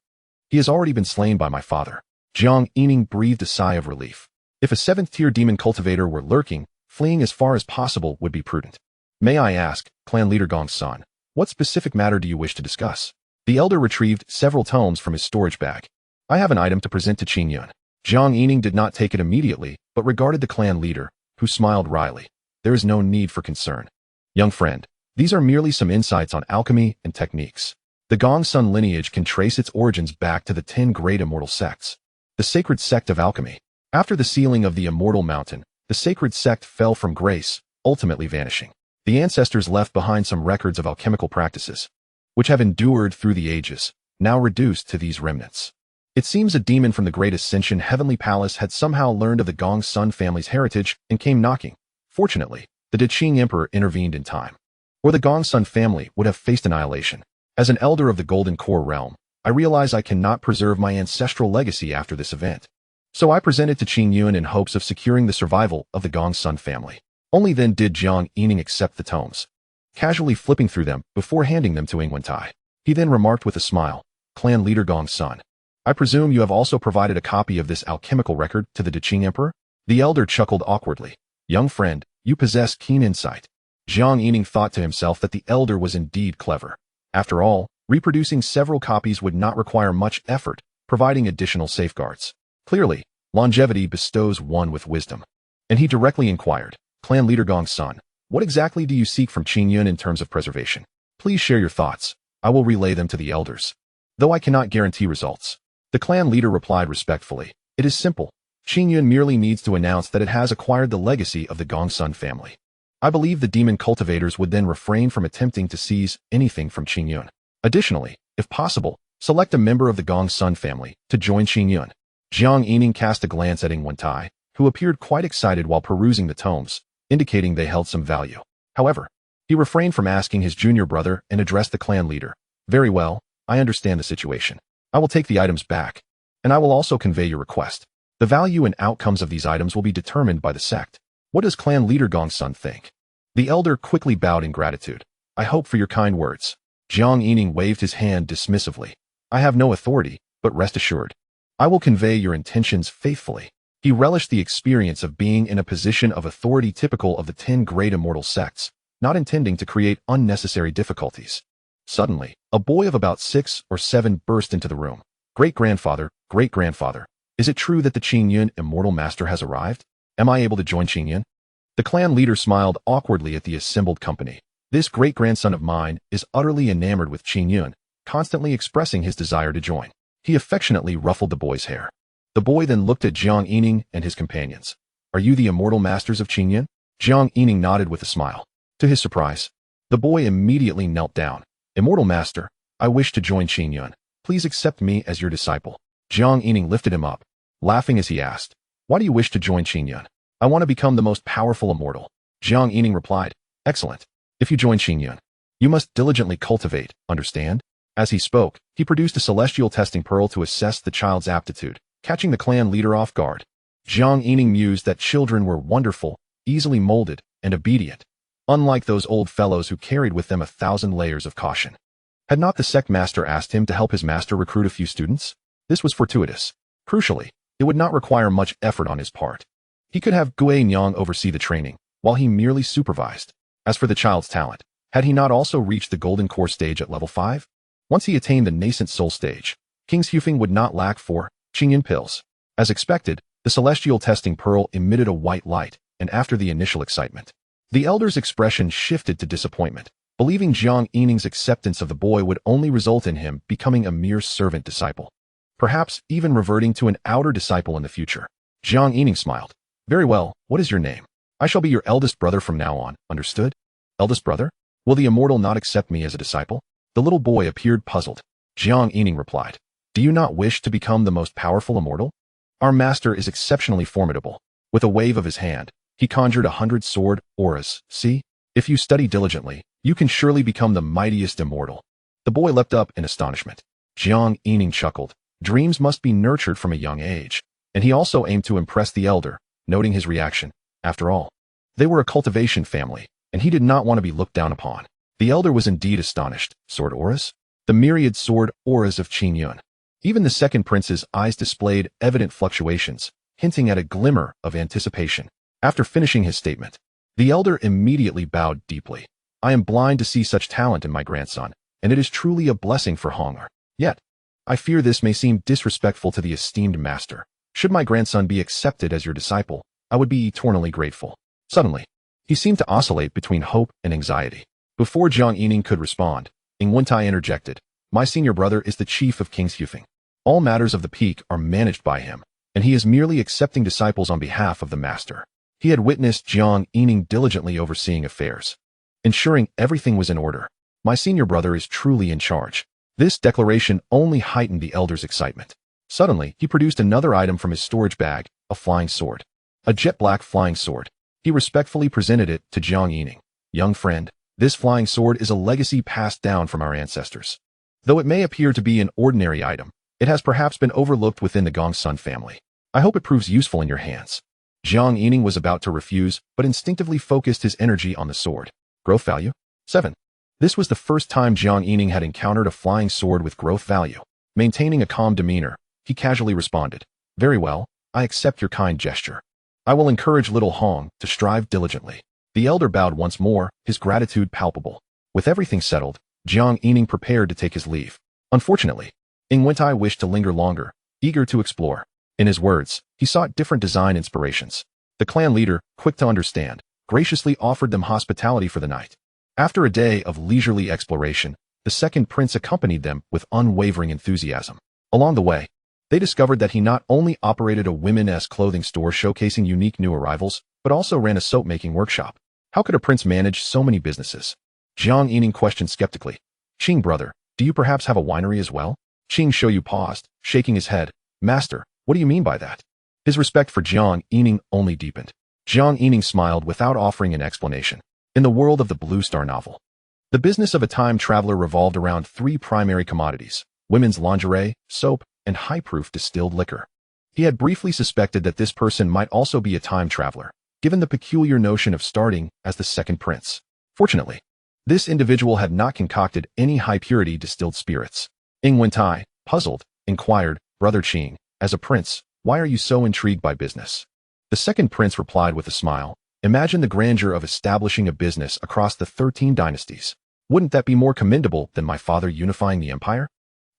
He has already been slain by my father. Jiang Yining breathed a sigh of relief. If a 7th-tier demon cultivator were lurking, fleeing as far as possible would be prudent. May I ask, clan leader Gong's son, what specific matter do you wish to discuss? The elder retrieved several tomes from his storage bag. I have an item to present to Qing Yun. Jiang Yining did not take it immediately, but regarded the clan leader, who smiled wryly. There is no need for concern. Young friend, these are merely some insights on alchemy and techniques. The Gong Sun lineage can trace its origins back to the 10 great immortal sects. The sacred sect of alchemy. After the sealing of the immortal mountain, the sacred sect fell from grace, ultimately vanishing. The ancestors left behind some records of alchemical practices, which have endured through the ages, now reduced to these remnants. It seems a demon from the Great Ascension Heavenly Palace had somehow learned of the Gong Sun family's heritage and came knocking. Fortunately, the Qing Emperor intervened in time, or the Gong Sun family would have faced annihilation. As an elder of the Golden Core realm, I realize I cannot preserve my ancestral legacy after this event. So I presented to Qing Yun in hopes of securing the survival of the Gong Sun family. Only then did Jiang Yining accept the tomes, casually flipping through them before handing them to Ingwentai. He then remarked with a smile, Clan leader Gong Sun, I presume you have also provided a copy of this alchemical record to the Qing Emperor? The elder chuckled awkwardly. Young friend, you possess keen insight. Jiang Yining thought to himself that the elder was indeed clever. After all, reproducing several copies would not require much effort, providing additional safeguards. Clearly, longevity bestows one with wisdom. And he directly inquired, Clan leader Gong Sun, what exactly do you seek from Qing Yun in terms of preservation? Please share your thoughts. I will relay them to the elders. Though I cannot guarantee results. The clan leader replied respectfully, it is simple. Qing Yun merely needs to announce that it has acquired the legacy of the Gong Sun family. I believe the demon cultivators would then refrain from attempting to seize anything from Qing Yun. Additionally, if possible, select a member of the Gong Sun family to join Qing Yun. Jiang Yining cast a glance at Ingwentai, who appeared quite excited while perusing the tomes, indicating they held some value. However, he refrained from asking his junior brother and addressed the clan leader. Very well, I understand the situation. I will take the items back, and I will also convey your request. The value and outcomes of these items will be determined by the sect. What does clan leader Gong Sun think? The elder quickly bowed in gratitude. I hope for your kind words. Jiang Yining waved his hand dismissively. I have no authority, but rest assured. I will convey your intentions faithfully. He relished the experience of being in a position of authority typical of the 10 great immortal sects, not intending to create unnecessary difficulties. Suddenly, a boy of about 6 or 7 burst into the room. Great-grandfather, great-grandfather, is it true that the Qing Yun immortal master has arrived? Am I able to join Qing Yun? The clan leader smiled awkwardly at the assembled company. This great-grandson of mine is utterly enamored with Qing Yun, constantly expressing his desire to join. He affectionately ruffled the boy's hair. The boy then looked at Jiang Yining and his companions. Are you the immortal masters of Qing Yun? Jiang Yining nodded with a smile. To his surprise, the boy immediately knelt down. Immortal master, I wish to join Qing Yun. Please accept me as your disciple. Jiang Yining lifted him up, laughing as he asked, why do you wish to join Qing Yun? I want to become the most powerful immortal. Jiang Yining replied, excellent. If you join Qing Yun, you must diligently cultivate, understand? As he spoke, he produced a celestial testing pearl to assess the child's aptitude, catching the clan leader off guard. Jiang Yining mused that children were wonderful, easily molded, and obedient, unlike those old fellows who carried with them 1,000 layers of caution. Had not the sect master asked him to help his master recruit a few students? This was fortuitous. Crucially, it would not require much effort on his part. He could have Gui Nyang oversee the training, while he merely supervised. As for the child's talent, had he not also reached the Golden Core stage at level 5? Once he attained the nascent soul stage, King Xufeng would not lack for Qing Yun pills. As expected, the celestial testing pearl emitted a white light, and after the initial excitement, the elder's expression shifted to disappointment, believing Jiang Yining's acceptance of the boy would only result in him becoming a mere servant disciple, perhaps even reverting to an outer disciple in the future. Jiang Yining smiled. Very well, what is your name? I shall be your eldest brother from now on, understood? Eldest brother? Will the immortal not accept me as a disciple? The little boy appeared puzzled. Jiang Yining replied, do you not wish to become the most powerful immortal? Our master is exceptionally formidable. With a wave of his hand, he conjured 100 sword auras. See? If you study diligently, you can surely become the mightiest immortal. The boy leapt up in astonishment. Jiang Yining chuckled. Dreams must be nurtured from a young age. And he also aimed to impress the elder, noting his reaction. After all, they were a cultivation family, and he did not want to be looked down upon. The elder was indeed astonished. Sword auras? The myriad sword auras of Qing Yun. Even the second prince's eyes displayed evident fluctuations, hinting at a glimmer of anticipation. After finishing his statement, the elder immediately bowed deeply. I am blind to see such talent in my grandson, and it is truly a blessing for Hongar. Yet, I fear this may seem disrespectful to the esteemed master. Should my grandson be accepted as your disciple, I would be eternally grateful. Suddenly, he seemed to oscillate between hope and anxiety. Before Jiang Yining could respond, Ingwentai interjected, My senior brother is the chief of Xianxiafans. All matters of the peak are managed by him, and he is merely accepting disciples on behalf of the master. He had witnessed Jiang Yining diligently overseeing affairs, ensuring everything was in order. My senior brother is truly in charge. This declaration only heightened the elder's excitement. Suddenly, he produced another item from his storage bag, a flying sword. A jet-black flying sword. He respectfully presented it to Jiang Yining. Young friend, this flying sword is a legacy passed down from our ancestors. Though it may appear to be an ordinary item, it has perhaps been overlooked within the Gongsun family. I hope it proves useful in your hands. Jiang Yining was about to refuse, but instinctively focused his energy on the sword. Growth value? 7. This was the first time Jiang Yining had encountered a flying sword with growth value. Maintaining a calm demeanor, he casually responded, Very well, I accept your kind gesture. I will encourage little Hong to strive diligently. The elder bowed once more, his gratitude palpable. With everything settled, Jiang Yining prepared to take his leave. Unfortunately, Ingwentai wished to linger longer, eager to explore. In his words, he sought different design inspirations. The clan leader, quick to understand, graciously offered them hospitality for the night. After a day of leisurely exploration, the second prince accompanied them with unwavering enthusiasm. Along the way, they discovered that he not only operated a women's clothing store showcasing unique new arrivals, but also ran a soap-making workshop. How could a prince manage so many businesses? Jiang Yining questioned skeptically. Qing brother, do you perhaps have a winery as well? Qing Shoyu paused, shaking his head. Master, what do you mean by that? His respect for Jiang Yining only deepened. Jiang Yining smiled without offering an explanation. In the world of the Blue Star novel, the business of a time traveler revolved around 3 primary commodities: women's lingerie, soap, and high-proof distilled liquor. He had briefly suspected that this person might also be a time traveler, given the peculiar notion of starting as the second prince. Fortunately, this individual had not concocted any high-purity distilled spirits. Ingwentai, puzzled, inquired, Brother Qing, as a prince, why are you so intrigued by business? The second prince replied with a smile, Imagine the grandeur of establishing a business across the 13 dynasties. Wouldn't that be more commendable than my father unifying the empire?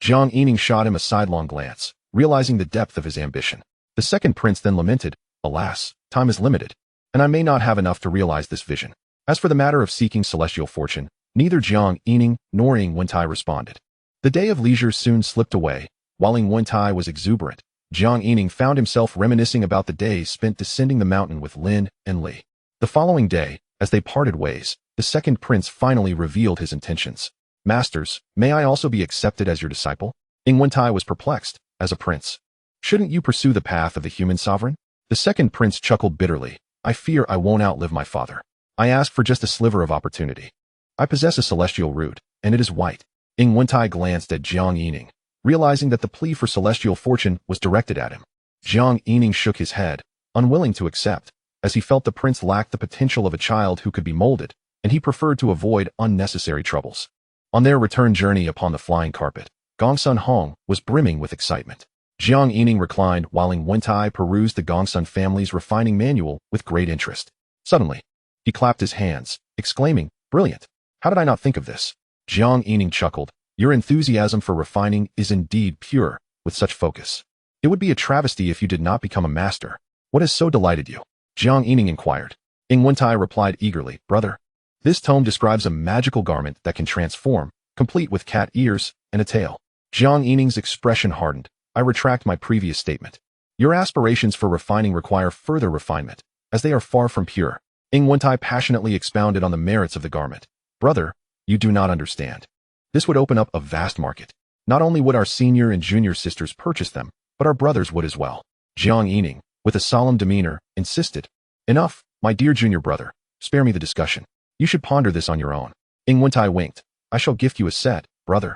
Jiang Yining shot him a sidelong glance, realizing the depth of his ambition. The second prince then lamented, Alas, time is limited, and I may not have enough to realize this vision. As for the matter of seeking celestial fortune, neither Jiang Yining nor Ingwentai responded. The day of leisure soon slipped away. While Ingwentai was exuberant, Jiang Yining found himself reminiscing about the days spent descending the mountain with Lin and Li. The following day, as they parted ways, the second prince finally revealed his intentions. Masters, may I also be accepted as your disciple? Ingwentai was perplexed. As a prince, shouldn't you pursue the path of the human sovereign? The second prince chuckled bitterly. I fear I won't outlive my father. I ask for just a sliver of opportunity. I possess a celestial root, and it is white. Ingwentai glanced at Jiang Yining, realizing that the plea for celestial fortune was directed at him. Jiang Yining shook his head, unwilling to accept, as he felt the prince lacked the potential of a child who could be molded, and he preferred to avoid unnecessary troubles. On their return journey upon the flying carpet, Gongsun Hong was brimming with excitement. Jiang Yining reclined while Ingwentai perused the Gongsun family's refining manual with great interest. Suddenly, he clapped his hands, exclaiming, Brilliant! How did I not think of this? Jiang Yining chuckled. Your enthusiasm for refining is indeed pure, with such focus. It would be a travesty if you did not become a master. What has so delighted you? Jiang Yining inquired. Ingwentai replied eagerly, Brother, this tome describes a magical garment that can transform, complete with cat ears and a tail. Jiang Yining's expression hardened. I retract my previous statement. Your aspirations for refining require further refinement, as they are far from pure. Ingwentai passionately expounded on the merits of the garment. Brother, you do not understand. This would open up a vast market. Not only would our senior and junior sisters purchase them, but our brothers would as well. Jiang Yining, with a solemn demeanor, insisted. Enough, my dear junior brother. Spare me the discussion. You should ponder this on your own. Ingwentai winked. I shall gift you a set, brother,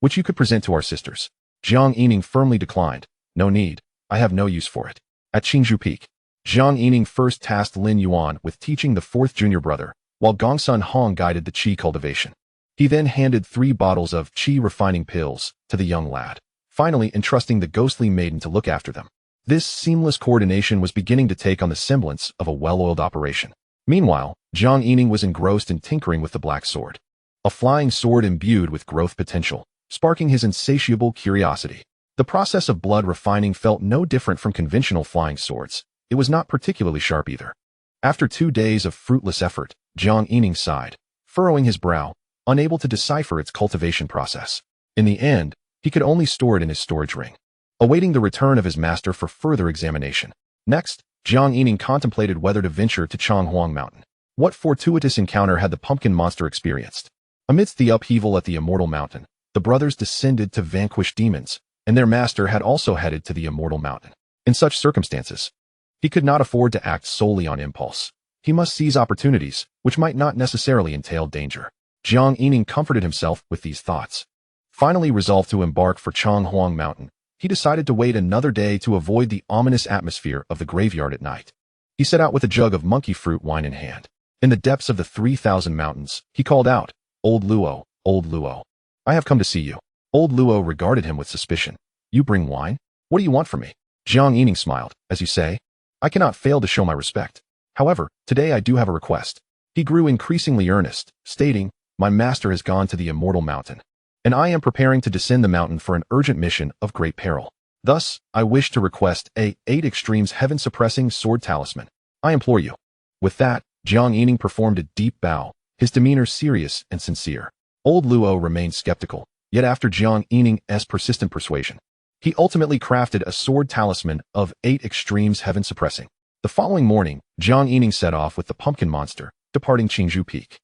which you could present to our sisters. Jiang Yining firmly declined. No need. I have no use for it. At Qingzhou Peak, Jiang Yining first tasked Lin Yuan with teaching the 4th junior brother, while Gongsun Hong guided the qi cultivation. He then handed 3 bottles of qi refining pills to the young lad. finally entrusting the ghostly maiden to look after them. This seamless coordination was beginning to take on the semblance of a well-oiled operation. Meanwhile, Jiang Yining was engrossed in tinkering with the black sword. A flying sword imbued with growth potential, sparking his insatiable curiosity. The process of blood refining felt no different from conventional flying swords. It was not particularly sharp either. After 2 days of fruitless effort, Jiang Yining sighed, furrowing his brow, unable to decipher its cultivation process. In the end, he could only store it in his storage ring, awaiting the return of his master for further examination. Next, Jiang Yining contemplated whether to venture to Changhuang Mountain. What fortuitous encounter had the pumpkin monster experienced? Amidst the upheaval at the Immortal Mountain, the brothers descended to vanquish demons, and their master had also headed to the Immortal Mountain. In such circumstances, he could not afford to act solely on impulse. He must seize opportunities, which might not necessarily entail danger. Jiang Yining comforted himself with these thoughts. Finally resolved to embark for Changhuang Mountain, he decided to wait another day to avoid the ominous atmosphere of the graveyard at night. He set out with a jug of monkey fruit wine in hand. In the depths of the 3,000 mountains, he called out, Old Luo, I have come to see you." Old Luo regarded him with suspicion. "You bring wine? What do you want from me?" Jiang Yining smiled. "As you say, I cannot fail to show my respect. However, today I do have a request." He grew increasingly earnest, stating, "My master has gone to the Immortal Mountain, and I am preparing to descend the mountain for an urgent mission of great peril. Thus, I wish to request a 8 extremes heaven-suppressing sword talisman. I implore you." With that, Jiang Yining performed a deep bow, his demeanor serious and sincere. Old Luo remained skeptical, yet after Jiang Yining's persistent persuasion, he ultimately crafted a sword talisman of 8 extremes heaven-suppressing. The following morning, Jiang Yining set off with the pumpkin monster, departing Qingzhou Peak.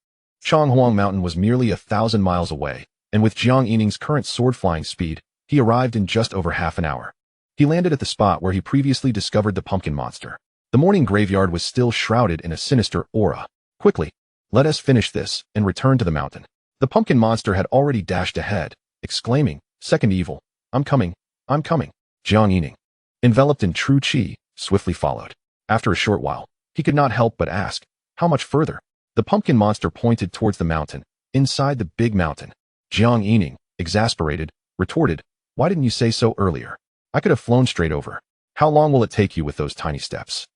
Changhuang Mountain was merely 1,000 miles away, and with Jiang Yining's current sword-flying speed, he arrived in just over half an hour. He landed at the spot where he previously discovered the pumpkin monster. The morning graveyard was still shrouded in a sinister aura. "Quickly, let us finish this and return to the mountain." The pumpkin monster had already dashed ahead, exclaiming, "Second evil, I'm coming, I'm coming." Jiang Yining, enveloped in true qi, swiftly followed. After a short while, he could not help but ask, "How much further?" The pumpkin monster pointed towards the mountain, inside the big mountain. Jiang Yining, exasperated, retorted, "Why didn't you say so earlier? I could have flown straight over. How long will it take you with those tiny steps?"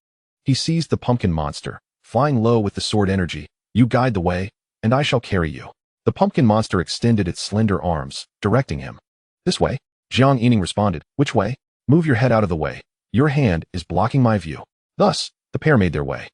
He seized the pumpkin monster, flying low with the sword energy. "You guide the way, and I shall carry you." The pumpkin monster extended its slender arms, directing him. "This way?" Jiang Yining responded. "Which way?" "Move your head out of the way. Your hand is blocking my view." Thus, the pair made their way,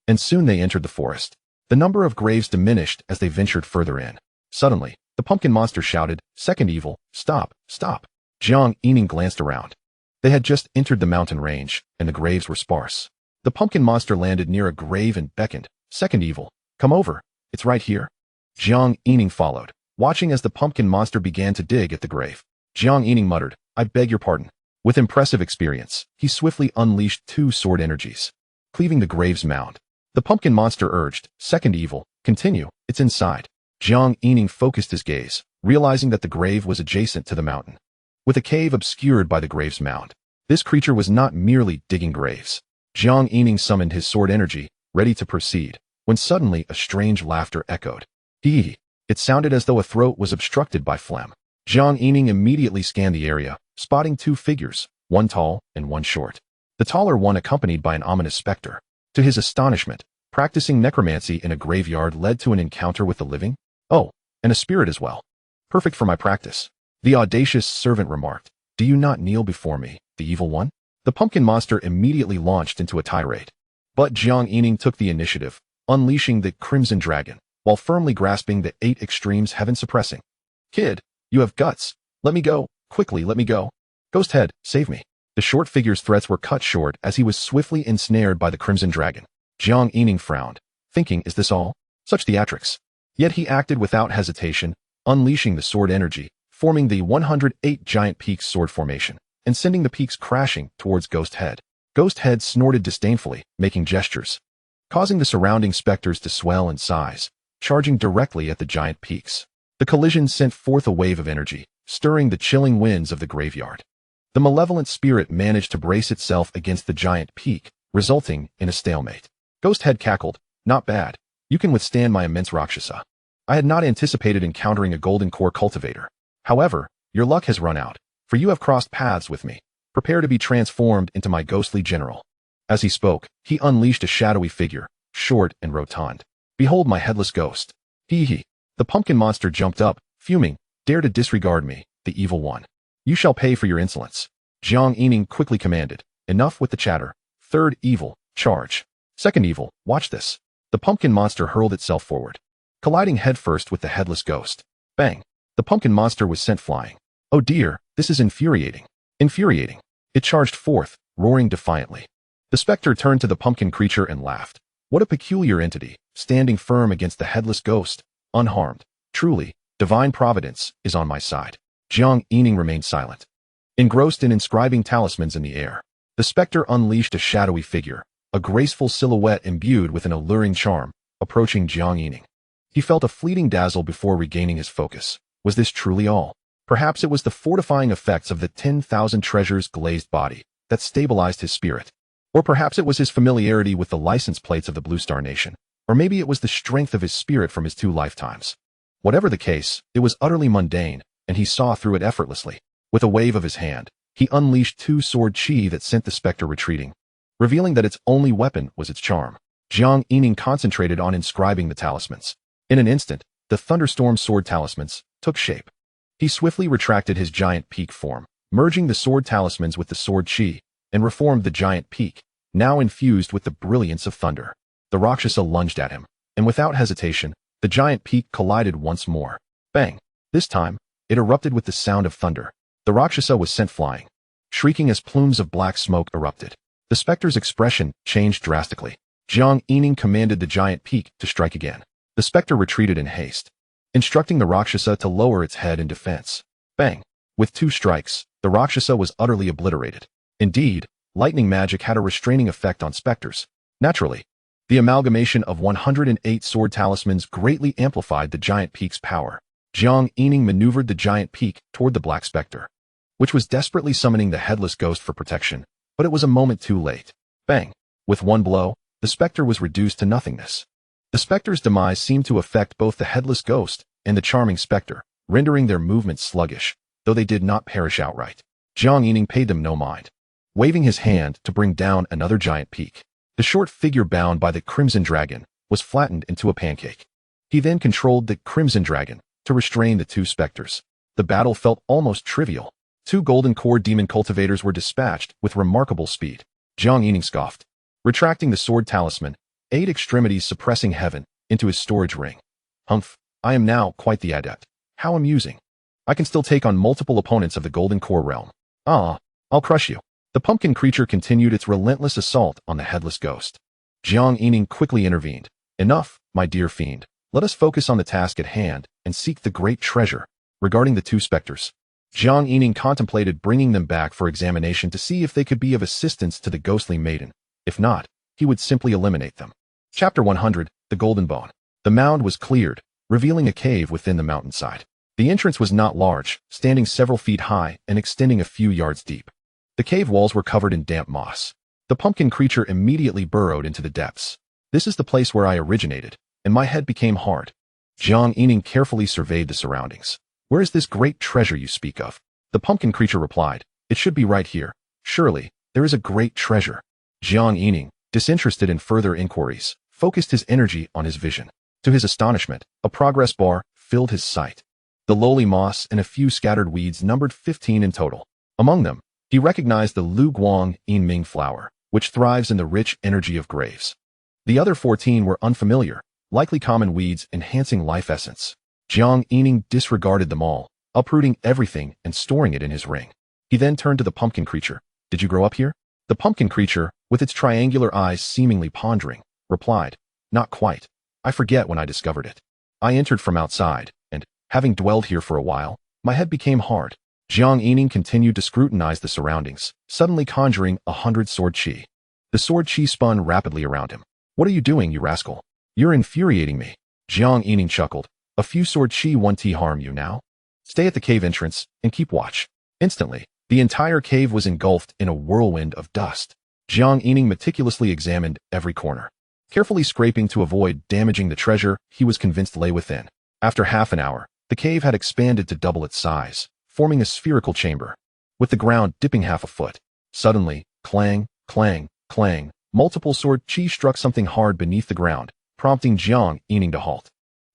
and soon they entered the forest. The number of graves diminished as they ventured further in. Suddenly, the pumpkin monster shouted, "Second evil, stop, stop." Jiang Yining glanced around. They had just entered the mountain range, and the graves were sparse. The pumpkin monster landed near a grave and beckoned, "Second evil, come over, it's right here." Jiang Yining followed, watching as the pumpkin monster began to dig at the grave. Jiang Yining muttered, "I beg your pardon." With impressive experience, he swiftly unleashed 2 sword energies, cleaving the grave's mound. The pumpkin monster urged, "Second evil, continue, it's inside." Jiang Yining focused his gaze, realizing that the grave was adjacent to the mountain, with a cave obscured by the grave's mound. This creature was not merely digging graves. Jiang Yining summoned his sword energy, ready to proceed, when suddenly a strange laughter echoed. Hee! It sounded as though a throat was obstructed by phlegm. Jiang Yining immediately scanned the area, spotting 2 figures, one tall and one short. The taller one accompanied by an ominous specter. To his astonishment, practicing necromancy in a graveyard led to an encounter with the living? "Oh, and a spirit as well. Perfect for my practice." The audacious servant remarked, "Do you not kneel before me, the evil one?" The pumpkin monster immediately launched into a tirade. But Jiang Yining took the initiative, unleashing the Crimson Dragon, while firmly grasping the 8 extremes heaven-suppressing. "Kid, you have guts. Let me go. Quickly, let me go. Ghost Head, save me." The short figure's threats were cut short as he was swiftly ensnared by the Crimson Dragon. Jiang Yining frowned, thinking, is this all? Such theatrics. Yet he acted without hesitation, unleashing the sword energy, forming the 108 giant peaks sword formation, and sending the peaks crashing towards Ghost Head. Ghost Head snorted disdainfully, making gestures, causing the surrounding specters to swell in size, charging directly at the giant peaks. The collision sent forth a wave of energy, stirring the chilling winds of the graveyard. The malevolent spirit managed to brace itself against the giant peak, resulting in a stalemate. Ghost Head cackled, "Not bad. You can withstand my immense Rakshasa. I had not anticipated encountering a golden core cultivator. However, your luck has run out. for you have crossed paths with me. Prepare to be transformed into my ghostly general." As he spoke, he unleashed a shadowy figure, short and rotund. "Behold my headless ghost." He. The pumpkin monster jumped up, fuming. "Dare to disregard me, the evil one. You shall pay for your insolence." Jiang Yining quickly commanded, "Enough with the chatter. Third evil, charge. Second evil, watch this." The pumpkin monster hurled itself forward, colliding headfirst with the headless ghost. Bang! The pumpkin monster was sent flying. "Oh dear, this is infuriating. Infuriating." It charged forth, roaring defiantly. The specter turned to the pumpkin creature and laughed. What a peculiar entity, standing firm against the headless ghost, unharmed. Truly, divine providence is on my side. Jiang Yining remained silent, engrossed in inscribing talismans in the air. The specter unleashed a shadowy figure, a graceful silhouette imbued with an alluring charm, approaching Jiang Yining. He felt a fleeting dazzle before regaining his focus. Was this truly all? Perhaps it was the fortifying effects of the 10,000 treasures glazed body that stabilized his spirit. Or perhaps it was his familiarity with the license plates of the Blue Star Nation. Or maybe it was the strength of his spirit from his 2 lifetimes. Whatever the case, it was utterly mundane, and he saw through it effortlessly. With a wave of his hand, he unleashed 2 sword chi that sent the specter retreating, revealing that its only weapon was its charm. Jiang Yining concentrated on inscribing the talismans. In an instant, the thunderstorm sword talismans took shape. He swiftly retracted his giant peak form, merging the sword talismans with the sword chi, and reformed the giant peak, now infused with the brilliance of thunder. The Rakshasa lunged at him, and without hesitation, the giant peak collided once more. Bang! This time, it erupted with the sound of thunder. The Rakshasa was sent flying, shrieking as plumes of black smoke erupted. The specter's expression changed drastically. Jiang Yining commanded the giant peak to strike again. The specter retreated in haste, instructing the Rakshasa to lower its head in defense. Bang! With 2 strikes, the Rakshasa was utterly obliterated. Indeed, lightning magic had a restraining effect on specters. Naturally, the amalgamation of 108 sword talismans greatly amplified the giant peak's power. Jiang Yining maneuvered the giant peak toward the black specter, which was desperately summoning the headless ghost for protection, but it was a moment too late. Bang! With one blow, the specter was reduced to nothingness. The specter's demise seemed to affect both the headless ghost and the charming specter, rendering their movements sluggish, though they did not perish outright. Jiang Yining paid them no mind, waving his hand to bring down another giant peak. The short figure bound by the Crimson Dragon was flattened into a pancake. He then controlled the Crimson Dragon to restrain the 2 specters. The battle felt almost trivial. 2 golden core demon cultivators were dispatched with remarkable speed. Jiang Yining scoffed, retracting the sword talisman, 8 extremities suppressing heaven, into his storage ring. Humph, I am now quite the adept. How amusing. I can still take on multiple opponents of the golden core realm. Ah, I'll crush you. The pumpkin creature continued its relentless assault on the headless ghost. Jiang Yining quickly intervened. Enough, my dear fiend. Let us focus on the task at hand and seek the great treasure. Regarding the 2 specters, Jiang Yining contemplated bringing them back for examination to see if they could be of assistance to the ghostly maiden. If not, he would simply eliminate them. Chapter 100, The Golden Bone. The mound was cleared, revealing a cave within the mountainside. The entrance was not large, standing several feet high and extending a few yards deep. The cave walls were covered in damp moss. The pumpkin creature immediately burrowed into the depths. This is the place where I originated, and my head became hard. Jiang Yining carefully surveyed the surroundings. Where is this great treasure you speak of? The pumpkin creature replied, It should be right here. Surely, there is a great treasure. Jiang Yining, disinterested in further inquiries, focused his energy on his vision. To his astonishment, a progress bar filled his sight. The lowly moss and a few scattered weeds numbered 15 in total. Among them, he recognized the Lu Guang Yin Ming flower, which thrives in the rich energy of graves. The other 14 were unfamiliar, likely common weeds enhancing life essence. Jiang Yining disregarded them all, uprooting everything and storing it in his ring. He then turned to the pumpkin creature. Did you grow up here? The pumpkin creature, with its triangular eyes seemingly pondering, replied, Not quite. I forget when I discovered it. I entered from outside, and, having dwelled here for a while, my head became hard. Jiang Yining continued to scrutinize the surroundings, suddenly conjuring 100 sword chi. The sword chi spun rapidly around him. What are you doing, you rascal? You're infuriating me. Jiang Yining chuckled. A few sword chi won't harm you now. Stay at the cave entrance and keep watch. Instantly, the entire cave was engulfed in a whirlwind of dust. Jiang Yining meticulously examined every corner, carefully scraping to avoid damaging the treasure he was convinced lay within. After half an hour, the cave had expanded to double its size, forming a spherical chamber. with the ground dipping half a foot. Suddenly, clang, clang, clang, multiple sword chi struck something hard beneath the ground, prompting Jiang Yining to halt.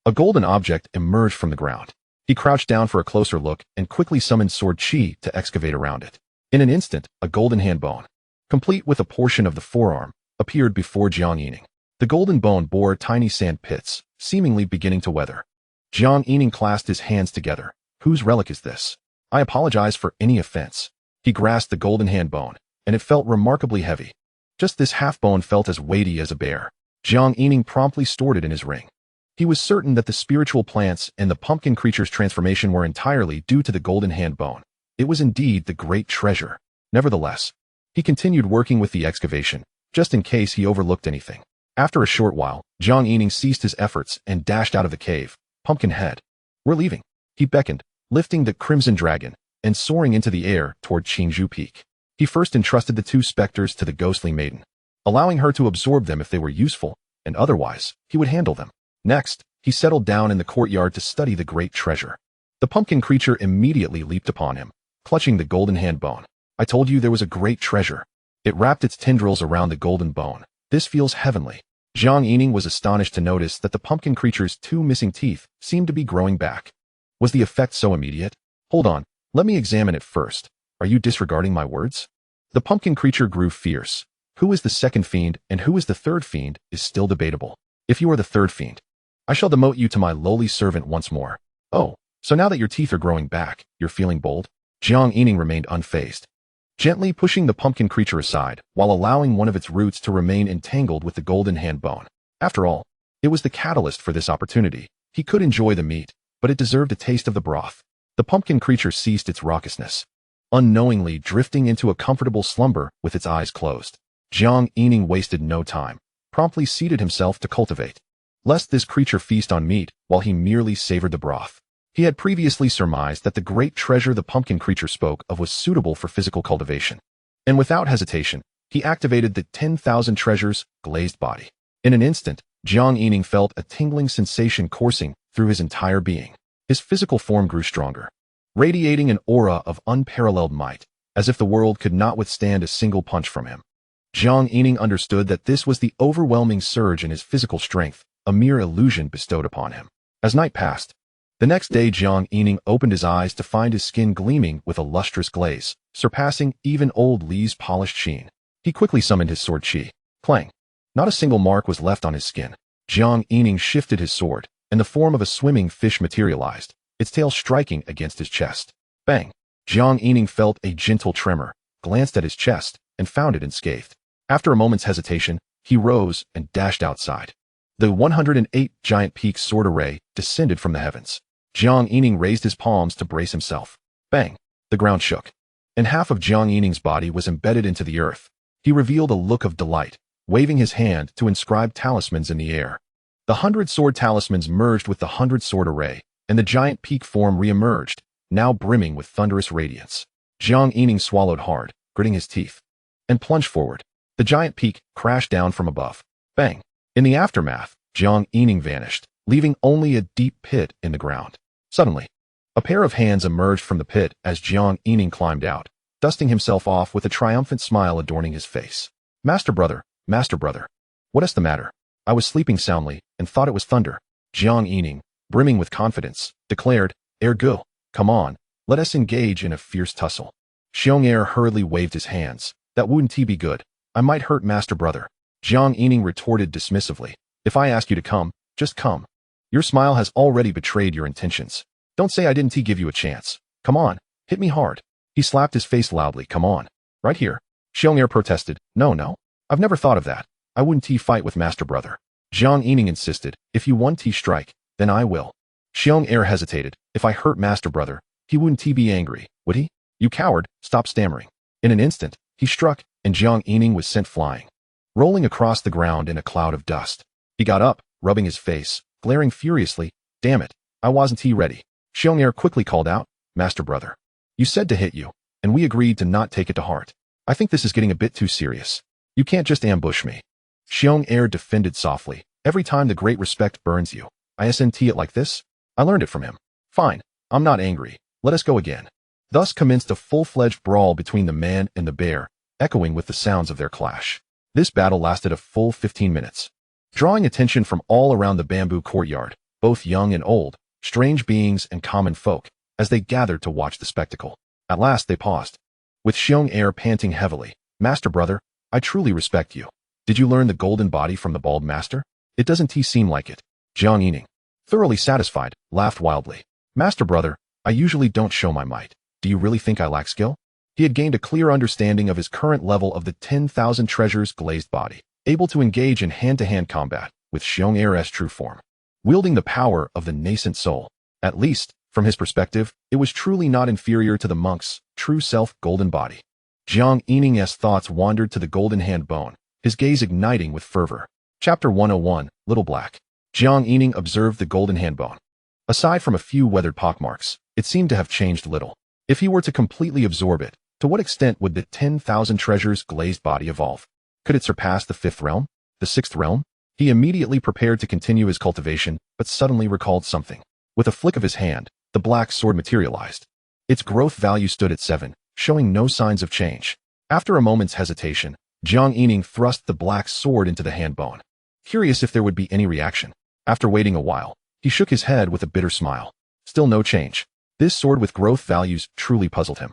A golden object emerged from the ground. He crouched down for a closer look and quickly summoned sword chi to excavate around it. In an instant, a golden hand bone, complete with a portion of the forearm, appeared before Jiang Yining. The golden bone bore tiny sand pits, seemingly beginning to weather. Jiang Yining clasped his hands together. Whose relic is this? I apologize for any offense. He grasped the golden hand bone, and it felt remarkably heavy. Just this half bone felt as weighty as a bear. Jiang Yining promptly stored it in his ring. He was certain that the spiritual plants and the pumpkin creature's transformation were entirely due to the golden hand bone. It was indeed the great treasure. Nevertheless, he continued working with the excavation, just in case he overlooked anything. After a short while, Jiang Yining ceased his efforts and dashed out of the cave. Pumpkin head. We're leaving. He beckoned, lifting the crimson dragon, and soaring into the air toward Qingzhou Peak. He first entrusted the two specters to the ghostly maiden, allowing her to absorb them if they were useful, and otherwise, he would handle them. Next, he settled down in the courtyard to study the great treasure. The pumpkin creature immediately leaped upon him, clutching the golden hand bone. I told you there was a great treasure. It wrapped its tendrils around the golden bone. This feels heavenly. Jiang Yining was astonished to notice that the pumpkin creature's two missing teeth seemed to be growing back. Was the effect so immediate? Hold on, let me examine it first. Are you disregarding my words? The pumpkin creature grew fierce. Who is the second fiend and who is the third fiend is still debatable. If you are the third fiend, I shall demote you to my lowly servant once more. Oh, so now that your teeth are growing back, you're feeling bold? Jiang Yining remained unfazed, gently pushing the pumpkin creature aside while allowing one of its roots to remain entangled with the golden hand bone. After all, it was the catalyst for this opportunity. He could enjoy the meat, but it deserved a taste of the broth. The pumpkin creature ceased its raucousness, unknowingly drifting into a comfortable slumber with its eyes closed. Jiang Yining wasted no time, promptly seated himself to cultivate, lest this creature feast on meat while he merely savored the broth. He had previously surmised that the great treasure the pumpkin creature spoke of was suitable for physical cultivation, and without hesitation, he activated the 10,000 treasures glazed body. In an instant, Jiang Yining felt a tingling sensation coursing through his entire being. His physical form grew stronger, radiating an aura of unparalleled might, as if the world could not withstand a single punch from him. Jiang Yining understood that this was the overwhelming surge in his physical strength, a mere illusion bestowed upon him. As night passed, the next day Jiang Yining opened his eyes to find his skin gleaming with a lustrous glaze, surpassing even old Li's polished sheen. He quickly summoned his sword chi. Clang. Not a single mark was left on his skin. Jiang Yining shifted his sword, and the form of a swimming fish materialized, its tail striking against his chest. Bang! Jiang Yining felt a gentle tremor, glanced at his chest, and found it unscathed. After a moment's hesitation, he rose and dashed outside. The 108 giant peaks sword array descended from the heavens. Jiang Yining raised his palms to brace himself. Bang! The ground shook, and half of Jiang Yining's body was embedded into the earth. He revealed a look of delight, waving his hand to inscribe talismans in the air. The 100-sword talismans merged with the 100-sword array, and the giant peak form re-emerged, now brimming with thunderous radiance. Jiang Yining swallowed hard, gritting his teeth, and plunged forward. The giant peak crashed down from above. Bang! In the aftermath, Jiang Yining vanished, leaving only a deep pit in the ground. Suddenly, a pair of hands emerged from the pit as Jiang Yining climbed out, dusting himself off with a triumphant smile adorning his face. Master brother, what is the matter? I was sleeping soundly and thought it was thunder. Jiang Yining, brimming with confidence, declared, Ergo, come on, let us engage in a fierce tussle. Xianxiaer hurriedly waved his hands. That wouldn't be good. I might hurt master brother. Jiang Yining retorted dismissively. If I ask you to come, just come. Your smile has already betrayed your intentions. Don't say I didn't give you a chance. Come on, hit me hard. He slapped his face loudly. Come on. Right here. Xianxiaer protested. No. I've never thought of that. I wouldn't fight with master brother. Jiang Yining insisted. If you want strike, then I will. Xianxiaer hesitated. If I hurt master brother, he wouldn't be angry, would he? You coward, stop stammering. In an instant, he struck, and Jiang Yining was sent flying, rolling across the ground in a cloud of dust. He got up, rubbing his face, glaring furiously. Damn it, I wasn't ready. Xianxiaer quickly called out, Master brother, you said to hit you, and we agreed to not take it to heart. I think this is getting a bit too serious. You can't just ambush me. Xianxiaer defended softly. Every time the great respect burns you, I snt it like this? I learned it from him. Fine, I'm not angry. Let us go again. Thus commenced a full-fledged brawl between the man and the bear, echoing with the sounds of their clash. This battle lasted a full 15 minutes, drawing attention from all around the bamboo courtyard, both young and old, strange beings and common folk, as they gathered to watch the spectacle. At last they paused, with Xianxiaaudiobooks panting heavily. "Master brother, I truly respect you. Did you learn the golden body from the bald master? It doesn't seem like it." Jiang Yining, thoroughly satisfied, laughed wildly. "Master brother, I usually don't show my might. Do you really think I lack skill?" He had gained a clear understanding of his current level of the 10,000 treasures glazed body, able to engage in hand-to-hand combat with Xianxia's true form, wielding the power of the nascent soul. At least, from his perspective, it was truly not inferior to the monk's true self golden body. Jiang Yining's thoughts wandered to the golden hand bone, his gaze igniting with fervor. Chapter 101, Little Black. Jiang Yining observed the golden hand bone. Aside from a few weathered pockmarks, it seemed to have changed little. If he were to completely absorb it, to what extent would the 10,000 treasures glazed body evolve? Could it surpass the 5th realm? The 6th realm? He immediately prepared to continue his cultivation, but suddenly recalled something. With a flick of his hand, the black sword materialized. Its growth value stood at 7, showing no signs of change. After a moment's hesitation, Jiang Yining thrust the black sword into the hand bone, curious if there would be any reaction. After waiting a while, he shook his head with a bitter smile. Still no change. This sword with growth values truly puzzled him.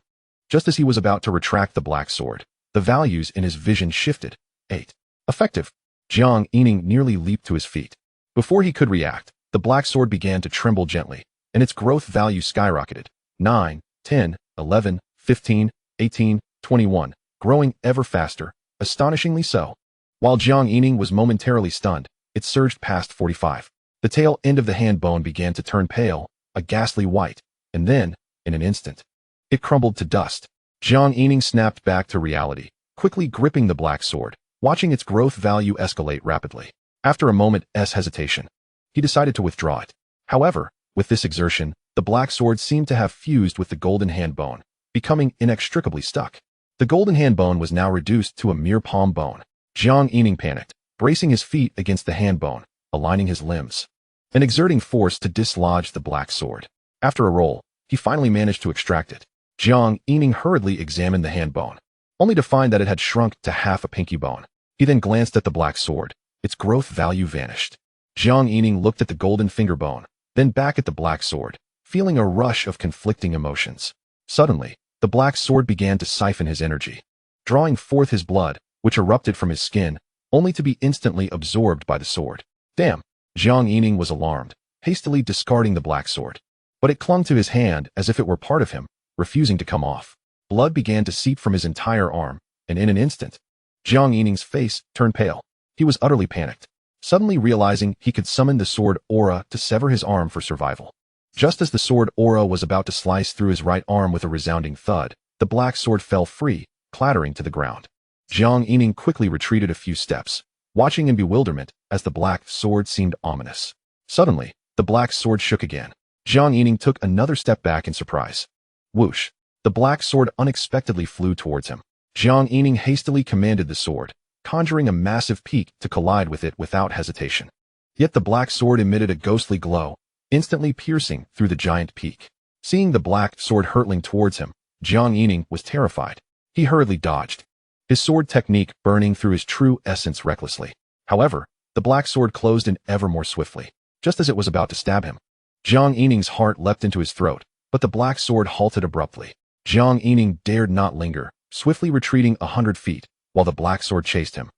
Just as he was about to retract the black sword, the values in his vision shifted. 8. Effective. Jiang Yining nearly leaped to his feet. Before he could react, the black sword began to tremble gently, and its growth value skyrocketed. 9, 10, 11, 15, 18, 21, growing ever faster, astonishingly so. While Jiang Yining was momentarily stunned, it surged past 45. The tail end of the hand bone began to turn pale, a ghastly white, and then, in an instant, it crumbled to dust. Jiang Yining snapped back to reality, quickly gripping the black sword, watching its growth value escalate rapidly. After a moment's hesitation, he decided to withdraw it. However, with this exertion, the black sword seemed to have fused with the golden hand bone, becoming inextricably stuck. The golden hand bone was now reduced to a mere palm bone. Jiang Yining panicked, bracing his feet against the hand bone, aligning his limbs, and exerting force to dislodge the black sword. After a roll, he finally managed to extract it. Jiang Yining hurriedly examined the hand bone, only to find that it had shrunk to half a pinky bone. He then glanced at the black sword. Its growth value vanished. Jiang Yining looked at the golden finger bone, then back at the black sword, feeling a rush of conflicting emotions. Suddenly, the black sword began to siphon his energy, drawing forth his blood, which erupted from his skin, only to be instantly absorbed by the sword. Damn! Jiang Yining was alarmed, hastily discarding the black sword. But it clung to his hand as if it were part of him, refusing to come off. Blood began to seep from his entire arm, and in an instant, Jiang Yining's face turned pale. He was utterly panicked, suddenly realizing he could summon the sword aura to sever his arm for survival. Just as the sword aura was about to slice through his right arm with a resounding thud, the black sword fell free, clattering to the ground. Jiang Yining quickly retreated a few steps, watching in bewilderment as the black sword seemed ominous. Suddenly, the black sword shook again. Jiang Yining took another step back in surprise. Whoosh! The black sword unexpectedly flew towards him. Jiang Yining hastily commanded the sword, conjuring a massive peak to collide with it without hesitation. Yet the black sword emitted a ghostly glow, instantly piercing through the giant peak. Seeing the black sword hurtling towards him, Jiang Yining was terrified. He hurriedly dodged, his sword technique burning through his true essence recklessly. However, the black sword closed in ever more swiftly, just as it was about to stab him. Jiang Yining's heart leapt into his throat, but the black sword halted abruptly. Jiang Yining dared not linger, swiftly retreating 100 feet, while the black sword chased him,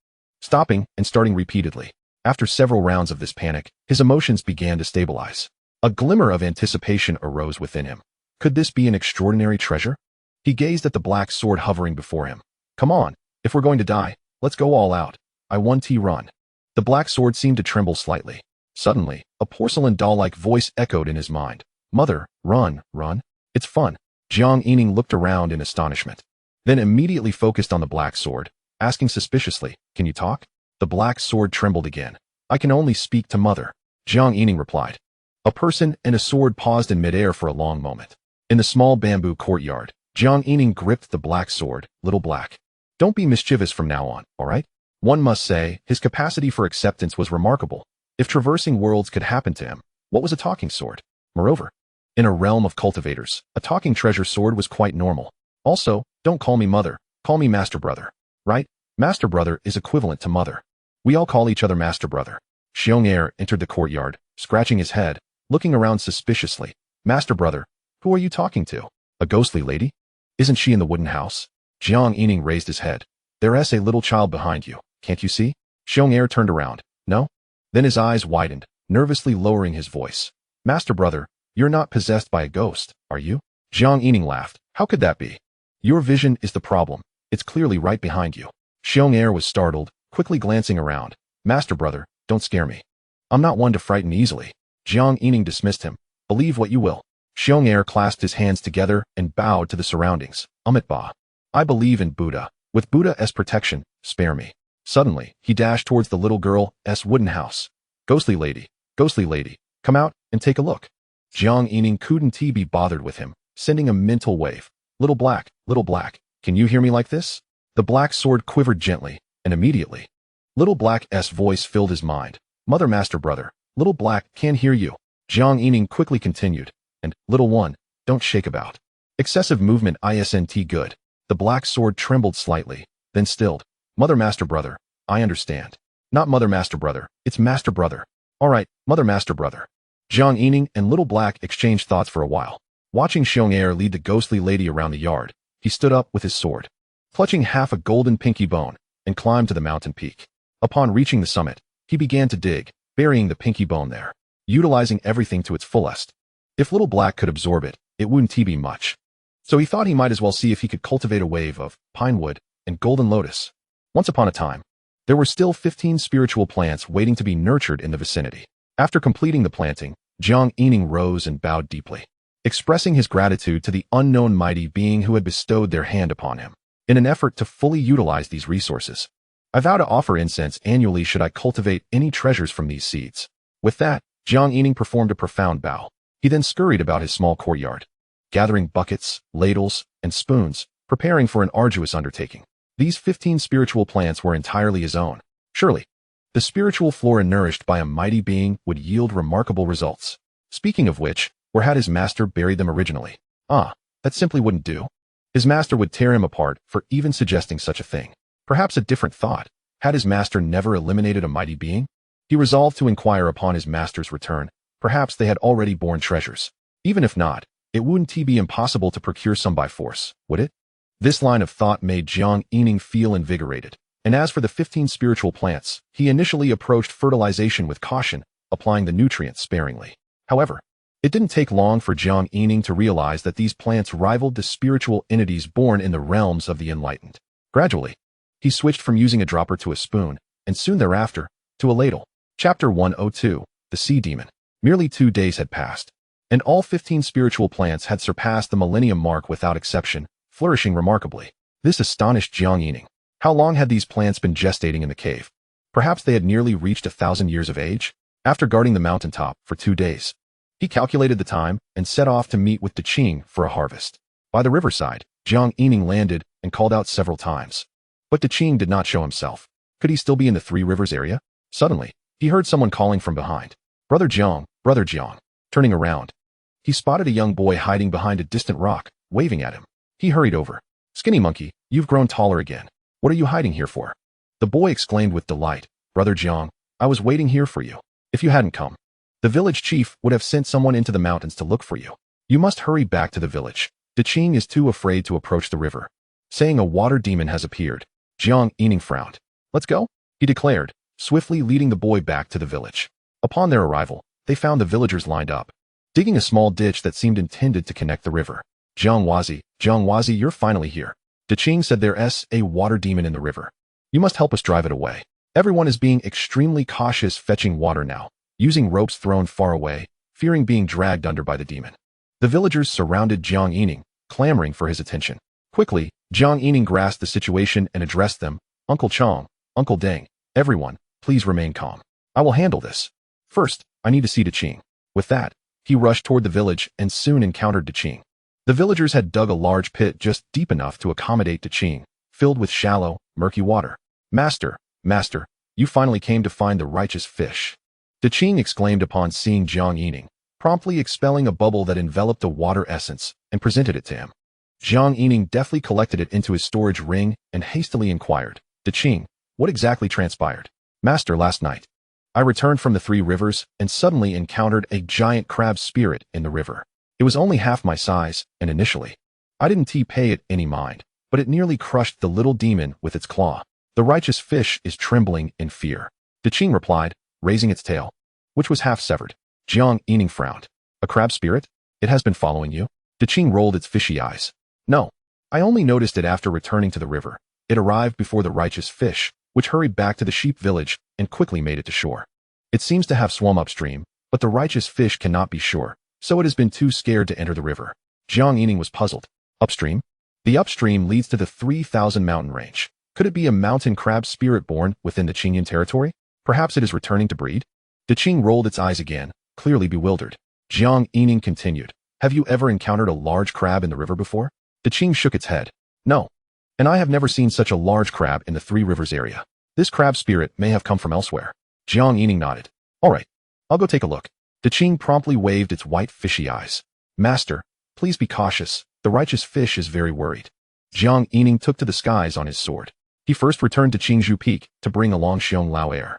stopping and starting repeatedly. After several rounds of this panic, his emotions began to stabilize. A glimmer of anticipation arose within him. Could this be an extraordinary treasure? He gazed at the black sword hovering before him. Come on, if we're going to die, let's go all out. I want to run. The black sword seemed to tremble slightly. Suddenly, a porcelain doll-like voice echoed in his mind. Mother, run, run. It's fun. Jiang Yining looked around in astonishment, then immediately focused on the black sword, asking suspiciously, can you talk? The black sword trembled again. I can only speak to mother, Jiang Yining replied. A person and a sword paused in midair for a long moment. In the small bamboo courtyard, Jiang Yining gripped the black sword, Little Black. Don't be mischievous from now on, all right? One must say, his capacity for acceptance was remarkable. If traversing worlds could happen to him, what was a talking sword? Moreover, In a realm of cultivators, a talking treasure sword was quite normal. Also, don't call me mother, call me master brother. Right? Master brother is equivalent to mother. We all call each other master brother. Xianxiaer entered the courtyard, scratching his head, looking around suspiciously. Master brother, who are you talking to? A ghostly lady? Isn't she in the wooden house? Jiang Yining raised his head. There's a little child behind you, can't you see? Xianxiaer turned around. No? Then his eyes widened, nervously lowering his voice. Master brother, you're not possessed by a ghost, are you? Jiang Yining laughed. How could that be? Your vision is the problem. It's clearly right behind you. Xianxiaer was startled, quickly glancing around. Master brother, don't scare me. I'm not one to frighten easily. Jiang Yining dismissed him. Believe what you will. Xianxiaer clasped his hands together and bowed to the surroundings. Amitabha. I believe in Buddha. With Buddha's protection, spare me. Suddenly, he dashed towards the little girl's wooden house. Ghostly lady, come out and take a look. Jiang Yining couldn't be bothered with him, sending a mental wave. Little black, can you hear me like this? The black sword quivered gently, and immediately, Little Black's voice filled his mind. Mother master brother, Little Black can't hear you. Jiang Yining quickly continued. And, little one, don't shake about. Excessive movement isn't good. The black sword trembled slightly, then stilled. Mother master brother, I understand. Not mother master brother, it's master brother. All right, mother master brother. Jiang Yining and Little Black exchanged thoughts for a while. Watching Xianxiaer lead the ghostly lady around the yard, he stood up with his sword, clutching half a golden pinky bone, and climbed to the mountain peak. Upon reaching the summit, he began to dig, burying the pinky bone there, utilizing everything to its fullest. If Little Black could absorb it, it wouldn't be much. So he thought he might as well see if he could cultivate a wave of pine wood and golden lotus. Once upon a time, there were still 15 spiritual plants waiting to be nurtured in the vicinity. After completing the planting, Jiang Yining rose and bowed deeply, expressing his gratitude to the unknown mighty being who had bestowed their hand upon him. In an effort to fully utilize these resources, I vow to offer incense annually should I cultivate any treasures from these seeds. With that, Jiang Yining performed a profound bow. He then scurried about his small courtyard, gathering buckets, ladles, and spoons, preparing for an arduous undertaking. These 15 spiritual plants were entirely his own. Surely, the spiritual flora nourished by a mighty being would yield remarkable results. Speaking of which, where had his master buried them originally? That simply wouldn't do. His master would tear him apart for even suggesting such a thing. Perhaps a different thought. Had his master never eliminated a mighty being? He resolved to inquire upon his master's return. Perhaps they had already borne treasures. Even if not, it wouldn't be impossible to procure some by force, would it? This line of thought made Jiang Yining feel invigorated. And as for the 15 spiritual plants, he initially approached fertilization with caution, applying the nutrients sparingly. However, it didn't take long for Jiang Yining to realize that these plants rivaled the spiritual entities born in the realms of the enlightened. Gradually, he switched from using a dropper to a spoon, and soon thereafter, to a ladle. Chapter 102, The Sea Demon. Merely 2 days had passed, and all 15 spiritual plants had surpassed the millennium mark without exception, flourishing remarkably. This astonished Jiang Yining. How long had these plants been gestating in the cave? Perhaps they had nearly reached 1,000 years of age? After guarding the mountaintop for 2 days, he calculated the time and set off to meet with Qing for a harvest. By the riverside, Jiang Yining landed and called out several times. But Qing did not show himself. Could he still be in the Three Rivers area? Suddenly, he heard someone calling from behind. Brother Jiang. Turning around, he spotted a young boy hiding behind a distant rock, waving at him. He hurried over. Skinny monkey, you've grown taller again. What are you hiding here for? The boy exclaimed with delight. Brother Jiang, I was waiting here for you. If you hadn't come, the village chief would have sent someone into the mountains to look for you. You must hurry back to the village. Qing is too afraid to approach the river. Saying a water demon has appeared. Jiang Yining frowned. Let's go, he declared, swiftly leading the boy back to the village. Upon their arrival, they found the villagers lined up, digging a small ditch that seemed intended to connect the river. Jiangwazi, you're finally here. Qing said there's a water demon in the river. You must help us drive it away. Everyone is being extremely cautious fetching water now, using ropes thrown far away, fearing being dragged under by the demon. The villagers surrounded Jiang Yining, clamoring for his attention. Quickly, Jiang Yining grasped the situation and addressed them. Uncle Chong, Uncle Deng, everyone, please remain calm. I will handle this. First, I need to see Qing. With that, he rushed toward the village and soon encountered Qing. The villagers had dug a large pit just deep enough to accommodate Qing, filled with shallow, murky water. Master, you finally came to find the righteous fish. Qing exclaimed upon seeing Jiang Yining. promptly expelling a bubble that enveloped a water essence and presented it to him. Jiang Yining deftly collected it into his storage ring and hastily inquired, "Qing, what exactly transpired?" "Master, last night, I returned from the Three Rivers and suddenly encountered a giant crab spirit in the river. It was only half my size, and initially, I didn't pay it any mind, but it nearly crushed the little demon with its claw. The righteous fish is trembling in fear." Qing replied, raising its tail, which was half severed. Jiang Yining frowned. "A crab spirit? It has been following you?" Qing rolled its fishy eyes. "No. I only noticed it after returning to the river. It arrived before the righteous fish, which hurried back to the sheep village and quickly made it to shore. It seems to have swum upstream, but the righteous fish cannot be sure, so it has been too scared to enter the river." Jiang Yining was puzzled. "Upstream? The upstream leads to the 3,000 mountain range. Could it be a mountain crab spirit born within the Qingyan territory? Perhaps it is returning to breed?" Qing rolled its eyes again, clearly bewildered. Jiang Yining continued, "Have you ever encountered a large crab in the river before?" Qing shook its head. "No. And I have never seen such a large crab in the Three Rivers area. This crab spirit may have come from elsewhere." Jiang Yining nodded. "All right. I'll go take a look." Qing promptly waved its white fishy eyes. "Master, please be cautious. The righteous fish is very worried." Jiang Yining took to the skies on his sword. He first returned to Qingzhou Peak to bring along xianxiaaudiobooks.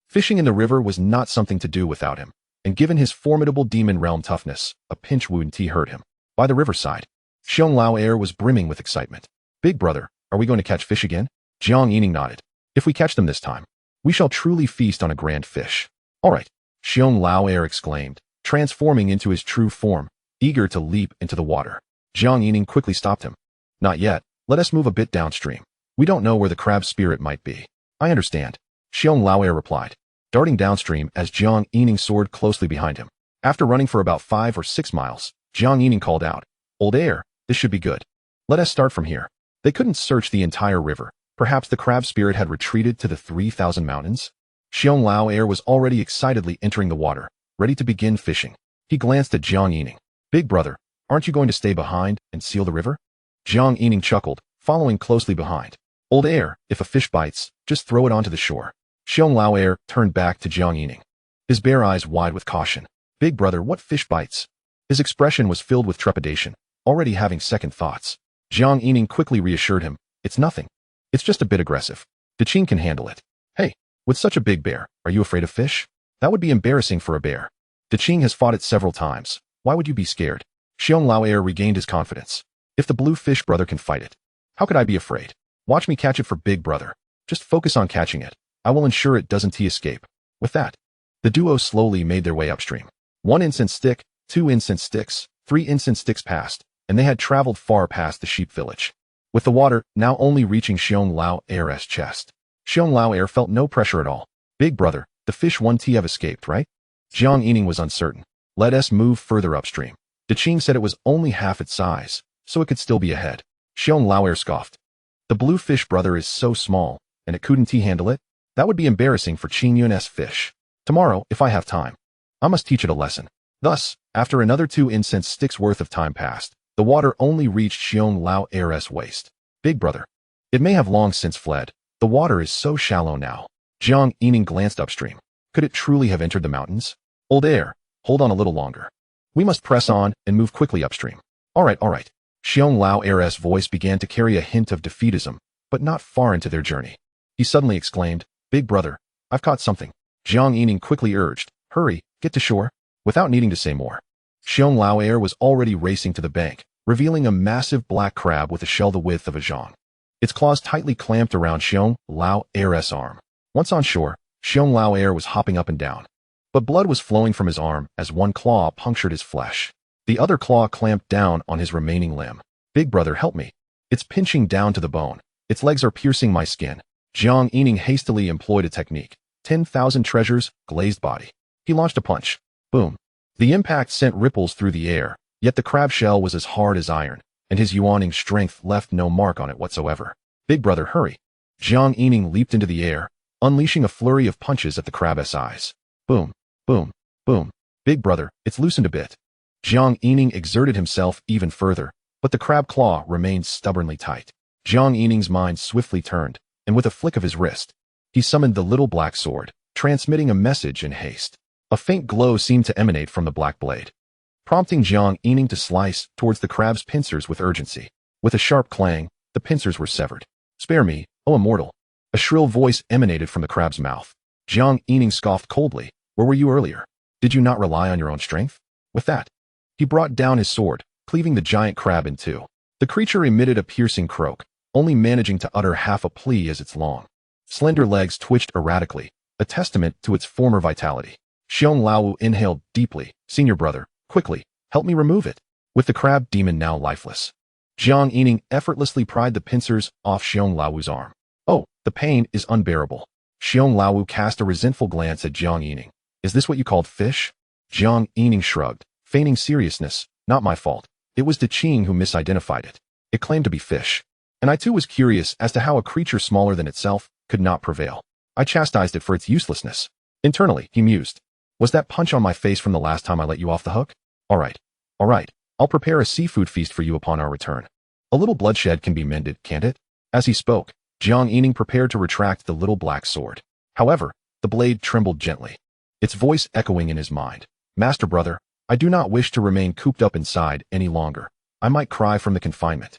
Fishing in the river was not something to do without him, and given his formidable demon realm toughness, a pinch wouldn't hurt him. By the riverside, xianxiaaudiobooks was brimming with excitement. "Big brother, are we going to catch fish again?" Jiang Yining nodded. "If we catch them this time, we shall truly feast on a grand fish." "All right," xianxiaaudiobooks exclaimed, transforming into his true form, eager to leap into the water. Jiang Yining quickly stopped him. "Not yet. Let us move a bit downstream. We don't know where the crab spirit might be." "I understand," xianxiaaudiobooks replied, darting downstream as Jiang Yining soared closely behind him. After running for about 5 or 6 miles, Jiang Yining called out, "Old air, this should be good. Let us start from here." They couldn't search the entire river. Perhaps the crab spirit had retreated to the 3,000 mountains? xianxiaaudiobooks was already excitedly entering the water, ready to begin fishing. He glanced at Jiang Yining. "Big brother, aren't you going to stay behind and seal the river?" Jiang Yining chuckled, following closely behind. "Old air, if a fish bites, just throw it onto the shore." xianxiaaudiobooks turned back to Jiang Yining, his bare eyes wide with caution. "Big brother, what fish bites?" His expression was filled with trepidation, already having second thoughts. Jiang Yining quickly reassured him, "It's nothing. It's just a bit aggressive. Qing can handle it." "Hey, with such a big bear, are you afraid of fish?" "That would be embarrassing for a bear. Qing has fought it several times. Why would you be scared?" xianxiaaudiobooks regained his confidence. "If the blue fish brother can fight it, how could I be afraid? Watch me catch it for big brother. Just focus on catching it. I will ensure it doesn't escape." With that, the duo slowly made their way upstream. 1 incense stick, 2 incense sticks, 3 incense sticks passed, and they had traveled far past the sheep village. With the water now only reaching xianxiaaudiobooks' chest, xianxiaaudiobooks felt no pressure at all. "Big brother, the fish won't have escaped, right?" Jiang Yining was uncertain. "Let us move further upstream." Qing said it was only half its size, so it could still be ahead. xianxiaaudiobooks scoffed. "The blue fish brother is so small, and it couldn't handle it? That would be embarrassing for Qingyun's fish. Tomorrow, if I have time, I must teach it a lesson." Thus, after another 2 incense sticks worth of time passed, the water only reached xianxiaaudiobooks' waist. "Big brother, it may have long since fled. The water is so shallow now." Jiang Yining glanced upstream. Could it truly have entered the mountains? "Old air, hold on a little longer. We must press on and move quickly upstream." All right. xianxiaaudiobooks' voice began to carry a hint of defeatism, but not far into their journey. He suddenly exclaimed, "Big brother, I've caught something." Jiang Yining quickly urged, "Hurry, get to shore." Without needing to say more, xianxiaaudiobooks was already racing to the bank, revealing a massive black crab with a shell the width of a zhang. Its claws tightly clamped around xianxiaaudiobooks' arm. Once on shore, xianxiaaudiobooks was hopping up and down, but blood was flowing from his arm as one claw punctured his flesh. The other claw clamped down on his remaining limb. "Big brother, help me. It's pinching down to the bone. Its legs are piercing my skin." Jiang Yining hastily employed a technique. 10,000 treasures, glazed body. He launched a punch. Boom. The impact sent ripples through the air, yet the crab shell was as hard as iron, and his Yuaning strength left no mark on it whatsoever. "Big brother, hurry." Jiang Yining leaped into the air, unleashing a flurry of punches at the crab's eyes. Boom, boom, boom. "Big brother, it's loosened a bit." Jiang Yining exerted himself even further, but the crab claw remained stubbornly tight. Jiang Yining's mind swiftly turned, and with a flick of his wrist, he summoned the little black sword, transmitting a message in haste. A faint glow seemed to emanate from the black blade, prompting Jiang Yining to slice towards the crab's pincers with urgency. With a sharp clang, the pincers were severed. "Spare me, O immortal!" A shrill voice emanated from the crab's mouth. Jiang Yining scoffed coldly. "Where were you earlier? Did you not rely on your own strength?" With that, he brought down his sword, cleaving the giant crab in two. The creature emitted a piercing croak, only managing to utter half a plea as its long, slender legs twitched erratically, a testament to its former vitality. Xianxiaaudiobooks inhaled deeply. "Senior brother, quickly, help me remove it." With the crab demon now lifeless, Jiang Yining effortlessly pried the pincers off Xianxiaaudiobooks' arm. "Oh, the pain is unbearable." Xianxiaaudiobooks cast a resentful glance at Jiang Yining. "Is this what you called fish?" Jiang Yining shrugged, feigning seriousness. "Not my fault. It was Qing who misidentified it. It claimed to be fish. And I too was curious as to how a creature smaller than itself could not prevail. I chastised it for its uselessness." Internally, he mused. "Was that punch on my face from the last time I let you off the hook? All right. I'll prepare a seafood feast for you upon our return. A little bloodshed can be mended, can't it?" As he spoke, Jiang Yining prepared to retract the little black sword. However, the blade trembled gently, its voice echoing in his mind. "Master brother, I do not wish to remain cooped up inside any longer. I might cry from the confinement."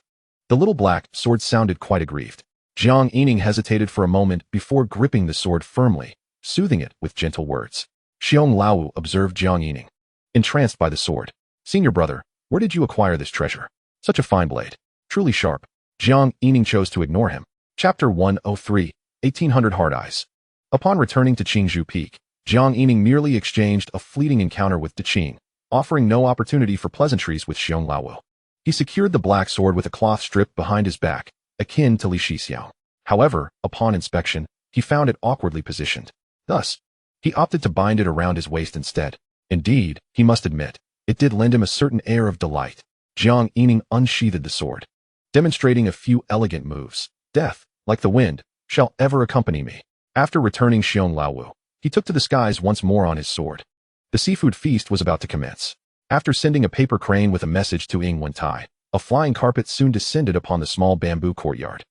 The little black sword sounded quite aggrieved. Jiang Yining hesitated for a moment before gripping the sword firmly, soothing it with gentle words. Xianxiaaudiobooks observed Jiang Yining, entranced by the sword. "Senior brother, where did you acquire this treasure? Such a fine blade. Truly sharp." Jiang Yining chose to ignore him. Chapter 103, 1800 Hard Eyes. Upon returning to Qingzhou Peak, Jiang Yining merely exchanged a fleeting encounter with Qing, offering no opportunity for pleasantries with Xianxiaaudiobooks. He secured the black sword with a cloth strip behind his back, akin to Li Shixiao. However, upon inspection, he found it awkwardly positioned. Thus, he opted to bind it around his waist instead. Indeed, he must admit, it did lend him a certain air of delight. Jiang Yining unsheathed the sword, demonstrating a few elegant moves. "Death, like the wind, shall ever accompany me." After returning Xianxiaaudiobooks, he took to the skies once more on his sword. The seafood feast was about to commence. After sending a paper crane with a message to Invincible, a flying carpet soon descended upon the small bamboo courtyard.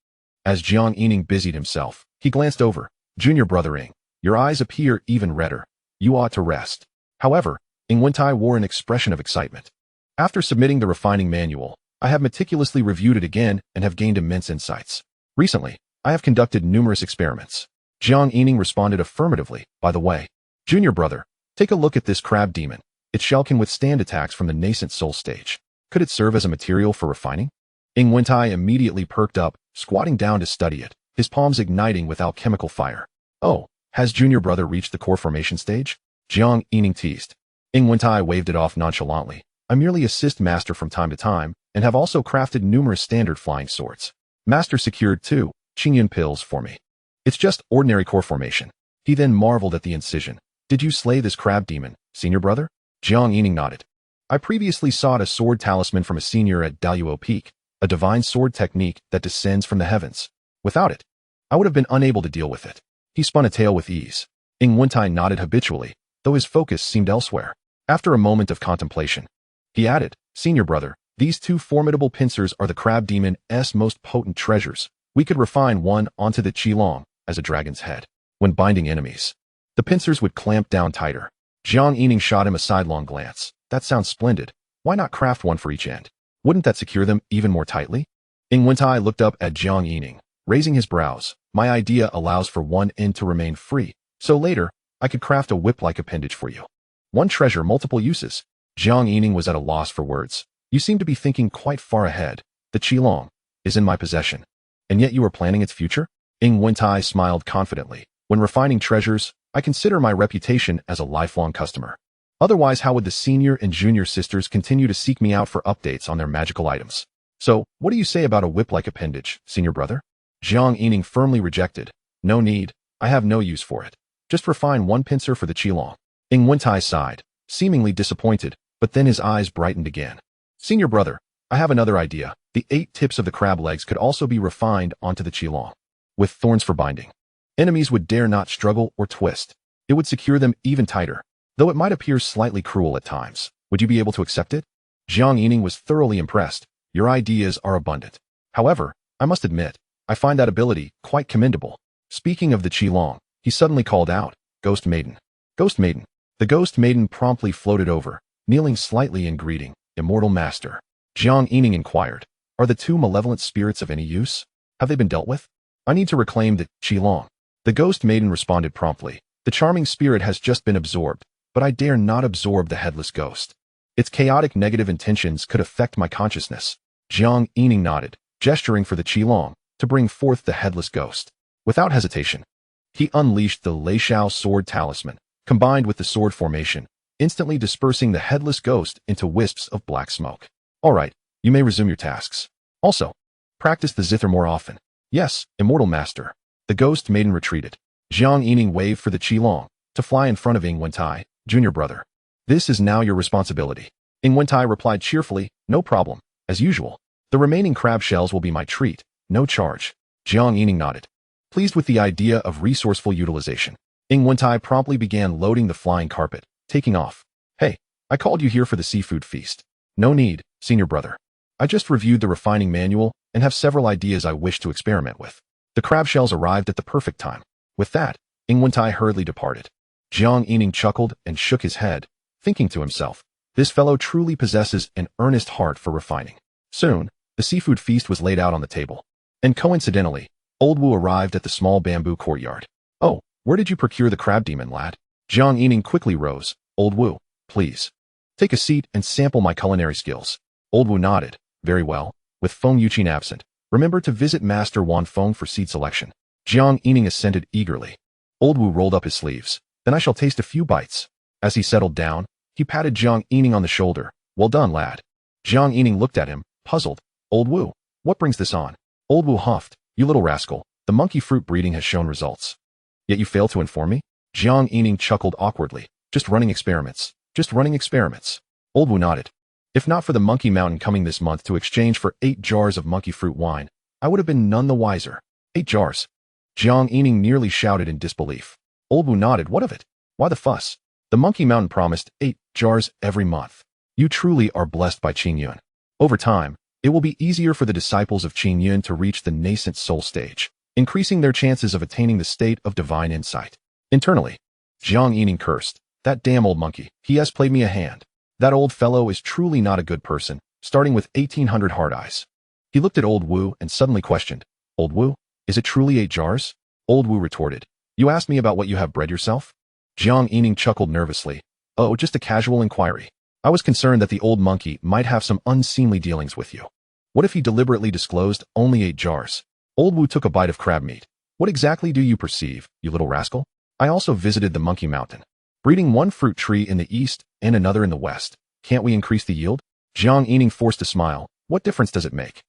As Jiang Yining busied himself, he glanced over. "Junior brother Ing, your eyes appear even redder. You ought to rest." However, Invincible wore an expression of excitement. "After submitting the refining manual, I have meticulously reviewed it again and have gained immense insights. Recently, I have conducted numerous experiments." Jiang Yining responded affirmatively. "By the way, junior brother, take a look at this crab demon. Its shell can withstand attacks from the nascent soul stage. Could it serve as a material for refining?" Invincible immediately perked up, squatting down to study it, his palms igniting with alchemical fire. "Oh, has junior brother reached the core formation stage?" Jiang Yining teased. Invincible waved it off nonchalantly. "I merely assist master from time to time, and have also crafted numerous standard flying swords. Master secured 2 Qingyun pills for me. It's just ordinary core formation." He then marveled at the incision. "Did you slay this crab demon, senior brother?" Jiang Yining nodded. "I previously sought a sword talisman from a senior at Daluo Peak, a divine sword technique that descends from the heavens. Without it, I would have been unable to deal with it." He spun a tale with ease. Invincible nodded habitually, though his focus seemed elsewhere. After a moment of contemplation, he added, "Senior brother, these 2 formidable pincers are the crab demon's most potent treasures. We could refine one onto the qilong as a dragon's head. When binding enemies, the pincers would clamp down tighter." Jiang Yining shot him a sidelong glance. "That sounds splendid. Why not craft one for each end? Wouldn't that secure them even more tightly?" Invincible looked up at Jiang Yining, raising his brows. "My idea allows for one end to remain free, so later, I could craft a whip-like appendage for you. One treasure, multiple uses." Jiang Yining was at a loss for words. "You seem to be thinking quite far ahead. The qilong is in my possession, and yet you are planning its future?" Invincible smiled confidently. "When refining treasures, I consider my reputation as a lifelong customer. Otherwise, how would the senior and junior sisters continue to seek me out for updates on their magical items? So, what do you say about a whip-like appendage, senior brother?" Jiang Yining firmly rejected. "No need. I have no use for it. Just refine one pincer for the qilong." Invincible sighed, seemingly disappointed, but then his eyes brightened again. "Senior brother, I have another idea. The 8 tips of the crab legs could also be refined onto the qilong, with thorns for binding. Enemies would dare not struggle or twist. It would secure them even tighter, though it might appear slightly cruel at times. Would you be able to accept it?" Jiang Yining was thoroughly impressed. "Your ideas are abundant. However, I must admit, I find that ability quite commendable." Speaking of the qilong, he suddenly called out, "Ghost Maiden! Ghost Maiden! The ghost maiden promptly floated over, kneeling slightly in greeting. Immortal Master. Jiang Yining inquired, are the two malevolent spirits of any use? Have they been dealt with? I need to reclaim the Qilong. The ghost maiden responded promptly. The charming spirit has just been absorbed, but I dare not absorb the headless ghost. Its chaotic negative intentions could affect my consciousness. Jiang Yining nodded, gesturing for the Qilong to bring forth the headless ghost. Without hesitation, he unleashed the Lei Shao sword talisman, combined with the sword formation, instantly dispersing the headless ghost into wisps of black smoke. All right, you may resume your tasks. Also, practice the zither more often. Yes, Immortal Master. The ghost maiden retreated. Jiang Yining waved for the Qilong to fly in front of Ing Wentai, junior brother. This is now your responsibility. Ing Wentai replied cheerfully, no problem, as usual. The remaining crab shells will be my treat, no charge. Jiang Yining nodded, pleased with the idea of resourceful utilization. Ing Wentai promptly began loading the flying carpet, taking off. Hey, I called you here for the seafood feast. No need, senior brother. I just reviewed the refining manual and have several ideas I wish to experiment with. The crab shells arrived at the perfect time. With that, Ing Wentai hurriedly departed. Jiang Yining chuckled and shook his head, thinking to himself, this fellow truly possesses an earnest heart for refining. Soon, the seafood feast was laid out on the table. And coincidentally, Old Wu arrived at the small bamboo courtyard. Oh, where did you procure the crab demon, lad? Jiang Yining quickly rose. Old Wu, please. Take a seat and sample my culinary skills. Old Wu nodded. Very well. With Feng Yuqin absent, remember to visit Master Wan Feng for seed selection. Jiang Yining assented eagerly. Old Wu rolled up his sleeves. Then I shall taste a few bites. As he settled down, he patted Jiang Yining on the shoulder. Well done, lad. Jiang Yining looked at him, puzzled. Old Wu, what brings this on? Old Wu huffed. You little rascal, the monkey fruit breeding has shown results. Yet you fail to inform me? Jiang Yining chuckled awkwardly. Just running experiments. Just running experiments. Old Wu nodded. If not for the Monkey Mountain coming this month to exchange for 8 jars of monkey fruit wine, I would have been none the wiser. 8 jars. Jiang Yining nearly shouted in disbelief. Old Wu nodded. What of it? Why the fuss? The Monkey Mountain promised 8 jars every month. You truly are blessed by Qingyun. Over time, it will be easier for the disciples of Qingyun to reach the nascent soul stage, increasing their chances of attaining the state of divine insight. Internally, Jiang Yining cursed. That damn old monkey, he has played me a hand. That old fellow is truly not a good person, starting with 1800 hard eyes. He looked at Old Wu and suddenly questioned, Old Wu, is it truly 8 jars? Old Wu retorted, you asked me about what you have bred yourself? Jiang Yining chuckled nervously. Oh, just a casual inquiry. I was concerned that the old monkey might have some unseemly dealings with you. What if he deliberately disclosed only 8 jars? Old Wu took a bite of crab meat. What exactly do you perceive, you little rascal? I also visited the Monkey Mountain, breeding one fruit tree in the east and another in the west. Can't we increase the yield? Jiang Yining forced a smile. What difference does it make?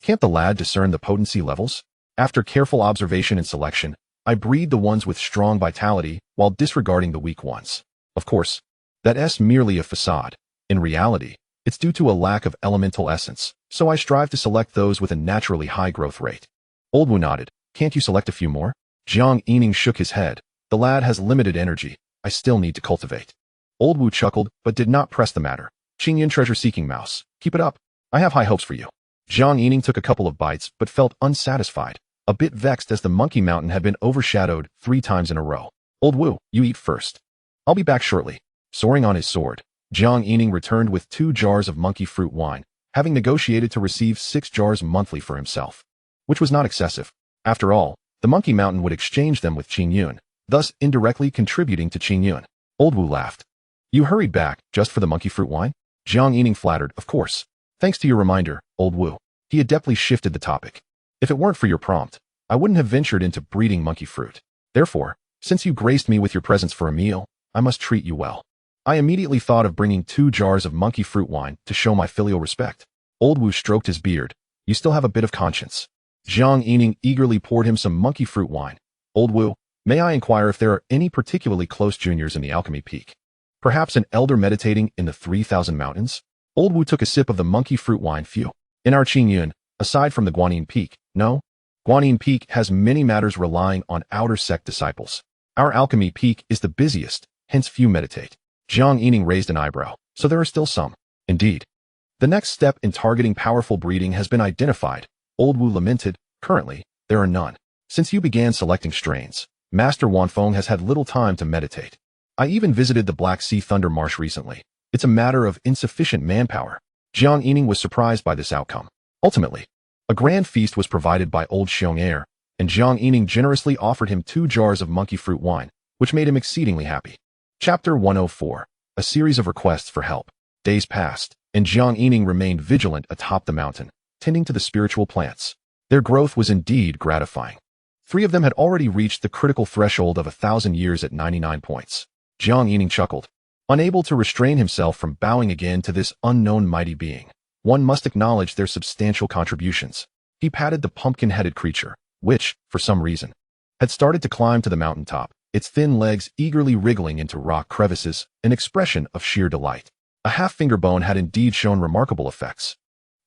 Can't the lad discern the potency levels? After careful observation and selection, I breed the ones with strong vitality while disregarding the weak ones. Of course, that's merely a facade. In reality, it's due to a lack of elemental essence, so I strive to select those with a naturally high growth rate. Old Wu nodded. Can't you select a few more? Jiang Yining shook his head. The lad has limited energy. I still need to cultivate. Old Wu chuckled, but did not press the matter. Qingyun treasure-seeking mouse. Keep it up. I have high hopes for you. Jiang Yining took a couple of bites, but felt unsatisfied, a bit vexed as the Monkey Mountain had been overshadowed 3 times in a row. Old Wu, you eat first. I'll be back shortly. Soaring on his sword, Jiang Yining returned with 2 jars of monkey fruit wine, having negotiated to receive 6 jars monthly for himself, which was not excessive. After all, the Monkey Mountain would exchange them with Qingyun, thus indirectly contributing to Qingyun. Old Wu laughed. You hurried back just for the monkey fruit wine? Jiang Yining flattered, of course. Thanks to your reminder, Old Wu. He adeptly shifted the topic. If it weren't for your prompt, I wouldn't have ventured into breeding monkey fruit. Therefore, since you graced me with your presence for a meal, I must treat you well. I immediately thought of bringing 2 jars of monkey fruit wine to show my filial respect. Old Wu stroked his beard. You still have a bit of conscience. Jiang Yining eagerly poured him some monkey fruit wine. Old Wu, may I inquire if there are any particularly close juniors in the Alchemy Peak? Perhaps an elder meditating in the 3,000 mountains? Old Wu took a sip of the monkey fruit wine. Phew. In our Qingyun, aside from the Guanyin Peak, no? Guanyin Peak has many matters relying on outer sect disciples. Our Alchemy Peak is the busiest, hence few meditate. Jiang Yining raised an eyebrow. So there are still some. Indeed. The next step in targeting powerful breeding has been identified. Old Wu lamented. Currently, there are none. Since you began selecting strains, Master Wanfeng has had little time to meditate. I even visited the Black Sea Thunder Marsh recently. It's a matter of insufficient manpower. Jiang Yining was surprised by this outcome. Ultimately, a grand feast was provided by old Xianxiaer, and Jiang Yining generously offered him 2 jars of monkey fruit wine, which made him exceedingly happy. Chapter 104. A series of requests for help. Days passed, and Jiang Yining remained vigilant atop the mountain, tending to the spiritual plants. Their growth was indeed gratifying. 3 of them had already reached the critical threshold of 1,000 years at 99 points. Jiang Yining chuckled, unable to restrain himself from bowing again to this unknown mighty being. One must acknowledge their substantial contributions. He patted the pumpkin-headed creature, which, for some reason, had started to climb to the mountaintop, its thin legs eagerly wriggling into rock crevices, an expression of sheer delight. A half-finger bone had indeed shown remarkable effects.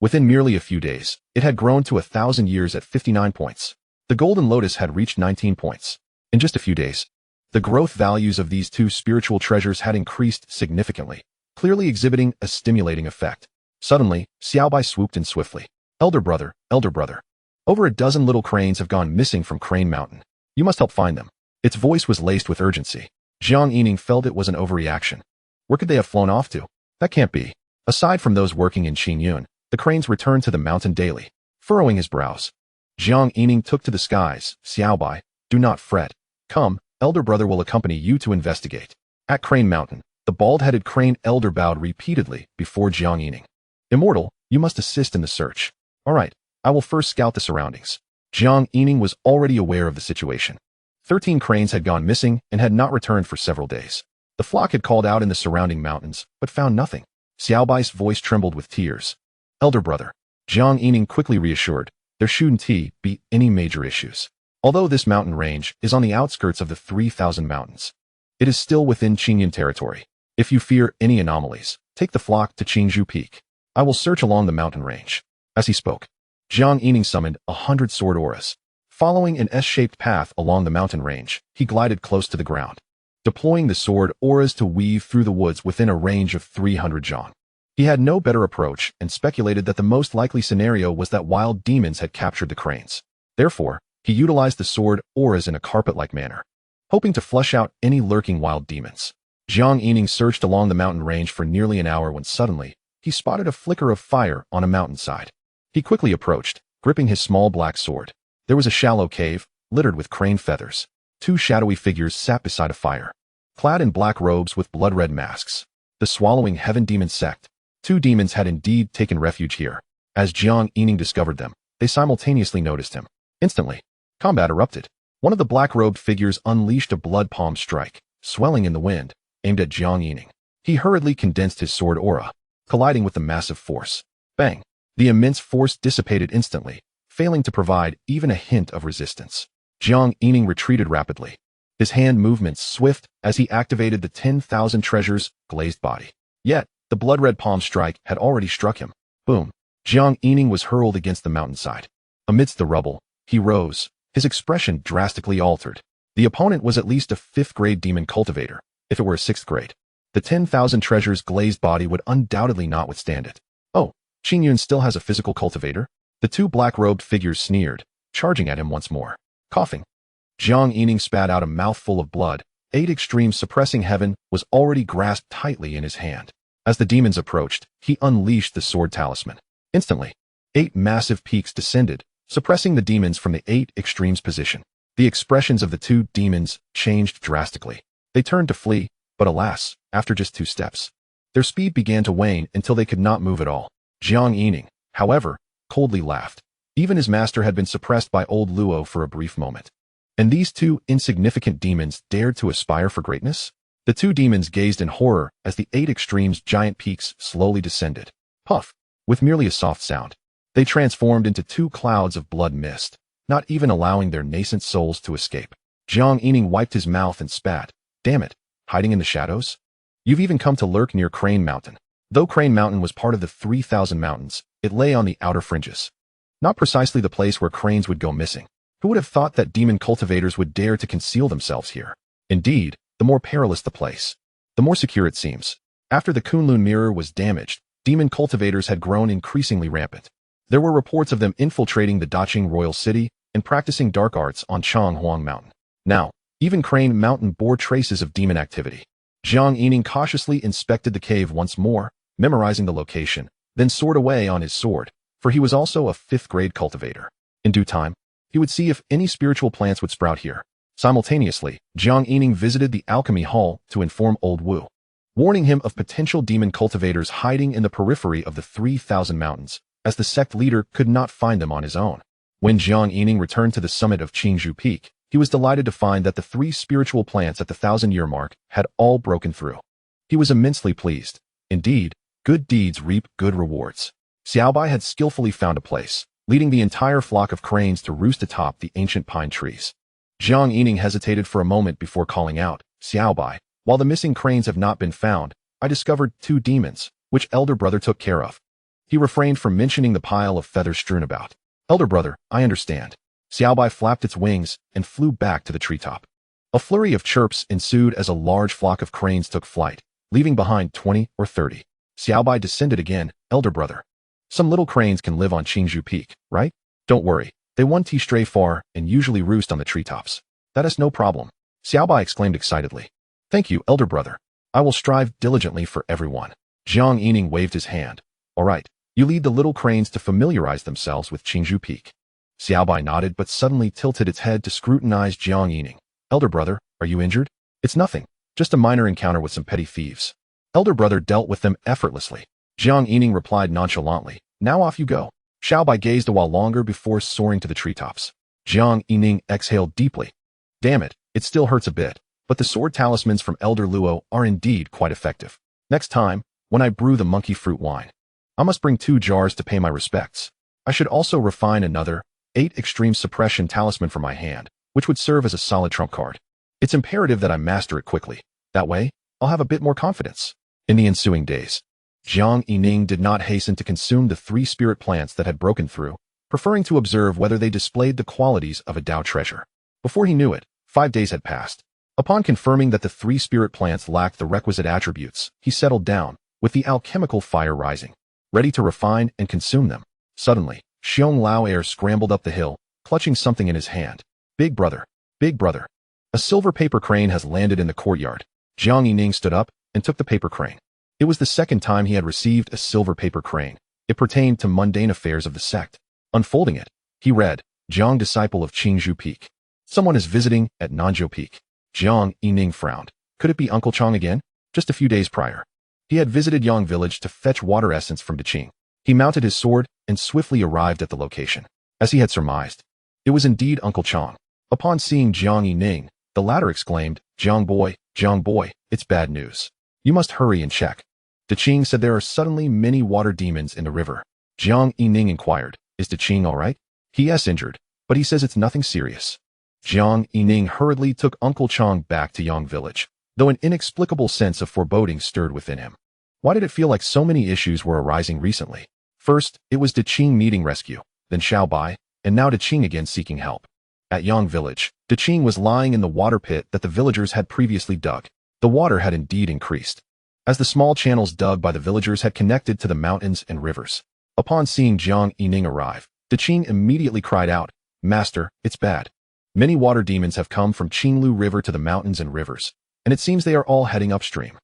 Within merely a few days, it had grown to 1,000 years at 59 points. The golden lotus had reached 19 points. In just a few days, the growth values of these 2 spiritual treasures had increased significantly, clearly exhibiting a stimulating effect. Suddenly, Xiaobai swooped in swiftly. Elder brother, elder brother. Over a dozen little cranes have gone missing from Crane Mountain. You must help find them. Its voice was laced with urgency. Jiang Yining felt it was an overreaction. Where could they have flown off to? That can't be. Aside from those working in Qinyun, the cranes returned to the mountain daily. Furrowing his brows, Jiang Yining took to the skies. Xiaobai, do not fret. Come, elder brother will accompany you to investigate. At Crane Mountain, the bald-headed crane elder bowed repeatedly before Jiang Yining. Immortal, you must assist in the search. All right, I will first scout the surroundings. Jiang Yining was already aware of the situation. 13 cranes had gone missing and had not returned for several days. The flock had called out in the surrounding mountains, but found nothing. Xiaobai's voice trembled with tears. Elder brother, Jiang Yining quickly reassured, there shouldn't be any major issues. Although this mountain range is on the outskirts of the 3,000 mountains, it is still within Qingyun territory. If you fear any anomalies, take the flock to Qingzhou Peak. I will search along the mountain range. As he spoke, Jiang Yining summoned 100 sword auras. Following an S-shaped path along the mountain range, he glided close to the ground, deploying the sword auras to weave through the woods within a range of 300 zhang. He had no better approach and speculated that the most likely scenario was that wild demons had captured the cranes. Therefore, he utilized the sword auras in a carpet-like manner, hoping to flush out any lurking wild demons. Jiang Yining searched along the mountain range for nearly an hour when suddenly, he spotted a flicker of fire on a mountainside. He quickly approached, gripping his small black sword. There was a shallow cave, littered with crane feathers. 2 shadowy figures sat beside a fire, clad in black robes with blood-red masks. The Swallowing Heaven Demon Sect. 2 demons had indeed taken refuge here. As Jiang Yining discovered them, they simultaneously noticed him. Instantly, combat erupted. One of the black-robed figures unleashed a blood palm strike, swelling in the wind, aimed at Jiang Yining. He hurriedly condensed his sword aura, colliding with the massive force. Bang! The immense force dissipated instantly, failing to provide even a hint of resistance. Jiang Yining retreated rapidly, his hand movements swift as he activated the 10,000 treasures glazed body. Yet, the blood-red palm strike had already struck him. Boom! Jiang Yining was hurled against the mountainside. Amidst the rubble, he rose, his expression drastically altered. The opponent was at least a 5th-grade demon cultivator. If it were a 6th grade, the 10,000 treasures glazed body would undoubtedly not withstand it. Oh, Qingyun still has a physical cultivator? The 2 black-robed figures sneered, charging at him once more. Coughing, Jiang Yining spat out a mouthful of blood. 8 extremes suppressing heaven was already grasped tightly in his hand. As the demons approached, he unleashed the sword talisman. Instantly, 8 massive peaks descended, suppressing the demons from the 8 extremes position. The expressions of the 2 demons changed drastically. They turned to flee, but alas, after just 2 steps, their speed began to wane until they could not move at all. Jiang Yining, however, coldly laughed. Even his master had been suppressed by old Luo for a brief moment. And these 2 insignificant demons dared to aspire for greatness? The 2 demons gazed in horror as the 8 extremes giant peaks slowly descended. Puff! With merely a soft sound, they transformed into 2 clouds of blood mist, not even allowing their nascent souls to escape. Jiang Yining wiped his mouth and spat. Damn it, hiding in the shadows? You've even come to lurk near Crane Mountain. Though Crane Mountain was part of the 3,000 mountains, it lay on the outer fringes. Not precisely the place where cranes would go missing. Who would have thought that demon cultivators would dare to conceal themselves here? Indeed, the more perilous the place, the more secure it seems. After the Kunlun mirror was damaged, demon cultivators had grown increasingly rampant. There were reports of them infiltrating the Daqing royal city and practicing dark arts on Changhuang Mountain. Now, even Crane Mountain bore traces of demon activity. Jiang Yining cautiously inspected the cave once more, memorizing the location, then soared away on his sword, for he was also a 5th-grade cultivator. In due time, he would see if any spiritual plants would sprout here. Simultaneously, Jiang Yining visited the alchemy hall to inform Old Wu, warning him of potential demon cultivators hiding in the periphery of the 3,000 mountains, as the sect leader could not find them on his own. When Jiang Yining returned to the summit of Qingzhou Peak, he was delighted to find that the 3 spiritual plants at the 1,000-year mark had all broken through. He was immensely pleased. Indeed, good deeds reap good rewards. Xiaobai had skillfully found a place, leading the entire flock of cranes to roost atop the ancient pine trees. Jiang Yining hesitated for a moment before calling out, "Xiaobai, while the missing cranes have not been found, I discovered 2 demons, which elder brother took care of." He refrained from mentioning the pile of feathers strewn about. "Elder brother, I understand." Xiaobai flapped its wings and flew back to the treetop. A flurry of chirps ensued as a large flock of cranes took flight, leaving behind 20 or 30. Xiaobai descended again. "Elder brother, some little cranes can live on Qingzhou Peak, right? Don't worry, they won't stray far and usually roost on the treetops. That is no problem." Xiaobai exclaimed excitedly. "Thank you, elder brother. I will strive diligently for everyone." Jiang Yining waved his hand. "All right, you lead the little cranes to familiarize themselves with Qingzhou Peak." Xiaobai nodded but suddenly tilted its head to scrutinize Jiang Yining. "Elder brother, are you injured?" "It's nothing, just a minor encounter with some petty thieves." Elder brother dealt with them effortlessly. Jiang Yining replied nonchalantly, "Now off you go." Xiaobai gazed a while longer before soaring to the treetops. Jiang Yining exhaled deeply. "Damn it, it still hurts a bit, but the sword talismans from Elder Luo are indeed quite effective. Next time, when I brew the monkey fruit wine, I must bring 2 jars to pay my respects. I should also refine another 8 extreme suppression talisman for my hand, which would serve as a solid trump card. It's imperative that I master it quickly. That way, I'll have a bit more confidence." In the ensuing days, Jiang Yining did not hasten to consume the 3 spirit plants that had broken through, preferring to observe whether they displayed the qualities of a Dao treasure. Before he knew it, 5 days had passed. Upon confirming that the 3 spirit plants lacked the requisite attributes, he settled down, with the alchemical fire rising, ready to refine and consume them. Suddenly, Xiong Lao Air scrambled up the hill, clutching something in his hand. Big brother, a silver paper crane has landed in the courtyard." Jiang Yining stood up and took the paper crane. It was the 2nd time he had received a silver paper crane. It pertained to mundane affairs of the sect. Unfolding it, he read, "Jiang, disciple of Qingzhou Peak. Someone is visiting at Nanzhou Peak." Jiang Yining frowned. Could it be Uncle Chang again? Just a few days prior, he had visited Yang village to fetch water essence from Deqing. He mounted his sword and swiftly arrived at the location. As he had surmised, it was indeed Uncle Chang. Upon seeing Jiang Yining, the latter exclaimed, Jiang boy, it's bad news. You must hurry and check." Deqing said there are suddenly many water demons in the river. Jiang Yining inquired, "Is Deqing all right?" "He is injured, but he says it's nothing serious." Jiang Yining hurriedly took Uncle Chang back to Yang village, though an inexplicable sense of foreboding stirred within him. Why did it feel like so many issues were arising recently? First, it was Deqing needing rescue, then Xiaobai, and now Deqing again seeking help. At Yang village, Deqing was lying in the water pit that the villagers had previously dug. The water had indeed increased, as the small channels dug by the villagers had connected to the mountains and rivers. Upon seeing Jiang Yining arrive, Deqing immediately cried out, "Master, it's bad. Many water demons have come from Qinglu River to the mountains and rivers, and it seems they are all heading upstream.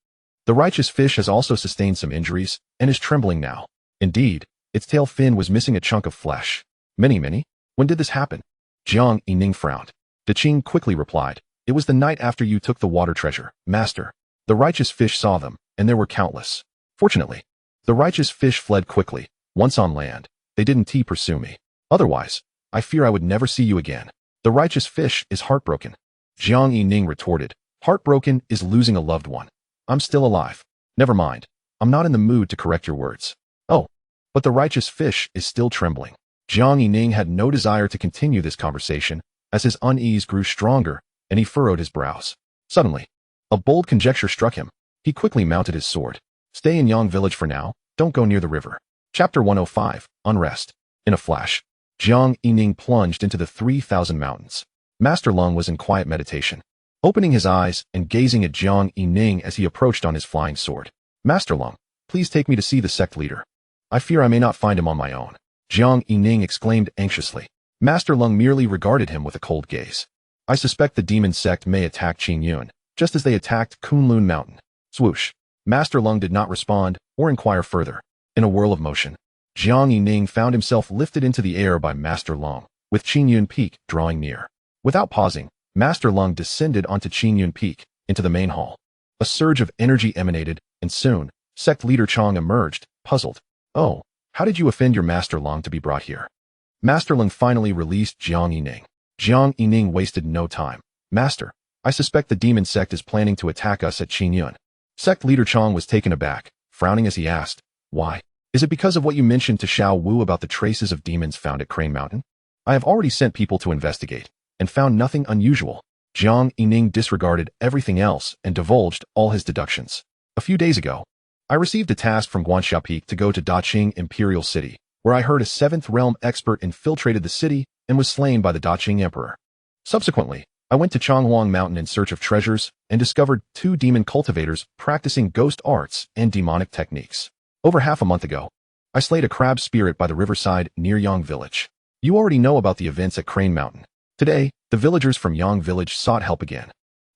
The righteous fish has also sustained some injuries, and is trembling now. Indeed, its tail fin was missing a chunk of flesh." Many? When did this happen?" Jiang Yining frowned. Deqing quickly replied, "It was the night after you took the water treasure, master. The righteous fish saw them, and there were countless. Fortunately, the righteous fish fled quickly. Once on land, they didn't pursue me. Otherwise, I fear I would never see you again. The righteous fish is heartbroken." Jiang Yining retorted, "Heartbroken is losing a loved one. I'm still alive. Never mind. I'm not in the mood to correct your words." "Oh, but the righteous fish is still trembling." Jiang Yining had no desire to continue this conversation, as his unease grew stronger, and he furrowed his brows. Suddenly, a bold conjecture struck him. He quickly mounted his sword. "Stay in Yang village for now. Don't go near the river." Chapter 105, Unrest. In a flash, Jiang Yining plunged into the 3,000 mountains. Master Lung was in quiet meditation, opening his eyes and gazing at Jiang Yining as he approached on his flying sword. "Master Lung, please take me to see the sect leader. I fear I may not find him on my own." Jiang Yining exclaimed anxiously. Master Lung merely regarded him with a cold gaze. "I suspect the demon sect may attack Qingyun, just as they attacked Kunlun Mountain. Swoosh. Master Lung did not respond or inquire further. In a whirl of motion, Jiang Yining found himself lifted into the air by Master Lung, with Qinyun Peak drawing near. Without pausing, Master Lung descended onto Qinyun Peak, into the main hall. A surge of energy emanated, and soon, sect leader Chang emerged, puzzled. Oh, how did you offend your Master Lung to be brought here? Master Lung finally released Jiang Yining. Jiang Yining wasted no time. Master, I suspect the demon sect is planning to attack us at Qinyun. Sect leader Chang was taken aback, frowning as he asked, why? Is it because of what you mentioned to Xiao Wu about the traces of demons found at Crane Mountain? I have already sent people to investigate, and found nothing unusual. Jiang Yining disregarded everything else and divulged all his deductions. A few days ago, I received a task from Guanxia Peak to go to Daqing Imperial City, where I heard a 7th realm expert infiltrated the city and was slain by the Daqing Emperor. Subsequently, I went to Changhuang Mountain in search of treasures and discovered 2 demon cultivators practicing ghost arts and demonic techniques. Over half a month ago, I slayed a crab spirit by the riverside near Yang Village. You already know about the events at Crane Mountain. Today, the villagers from Yang Village sought help again.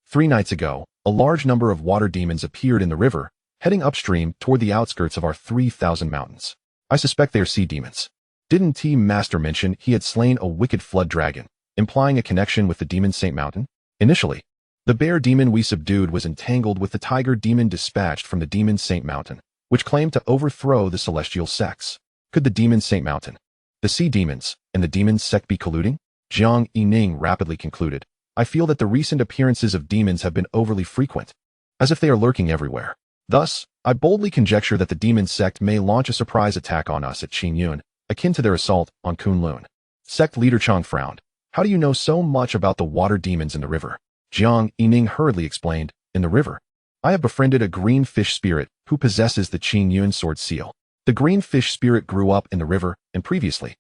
3 nights ago, a large number of water demons appeared in the river, heading upstream toward the outskirts of our 3,000 mountains. I suspect they are sea demons. Didn't Team Master mention he had slain a wicked flood dragon, implying a connection with the demon Saint Mountain? Initially, the bear demon we subdued was entangled with the tiger demon dispatched from the demon Saint Mountain, which claimed to overthrow the celestial sects. Could the demon Saint Mountain, the sea demons, and the demon sect be colluding? Jiang Yining rapidly concluded. I feel that the recent appearances of demons have been overly frequent, as if they are lurking everywhere. Thus, I boldly conjecture that the demon sect may launch a surprise attack on us at Qinyun, akin to their assault on Kunlun. Sect leader Chang frowned. How do you know so much about the water demons in the river? Jiang Yining hurriedly explained. In the river, I have befriended a green fish spirit who possesses the Qinyun sword seal. The green fish spirit grew up in the river, and previously,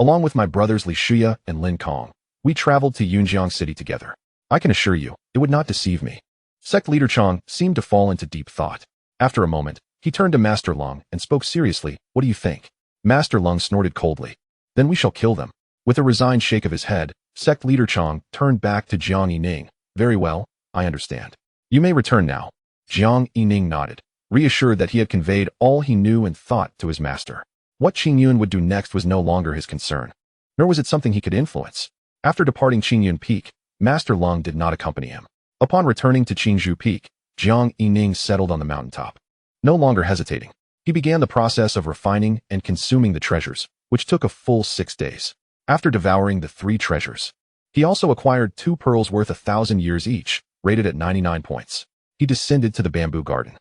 along with my brothers Li Shuya and Lin Kong, we traveled to Yunjiang City together. I can assure you, it would not deceive me. Sect leader Chang seemed to fall into deep thought. After a moment, he turned to Master Lung and spoke seriously. What do you think? Master Lung snorted coldly. Then we shall kill them. With a resigned shake of his head, sect leader Chang turned back to Jiang Yining. Very well, I understand. You may return now. Jiang Yining nodded, reassured that he had conveyed all he knew and thought to his master. What Qinyun would do next was no longer his concern, nor was it something he could influence. After departing Qinyun Peak, Master Lung did not accompany him. Upon returning to Qingzhou Peak, Jiang Yining settled on the mountaintop. No longer hesitating, he began the process of refining and consuming the treasures, which took a full 6 days. After devouring the 3 treasures, he also acquired 2 pearls worth 1,000 years each, rated at 99 points. He descended to the bamboo garden.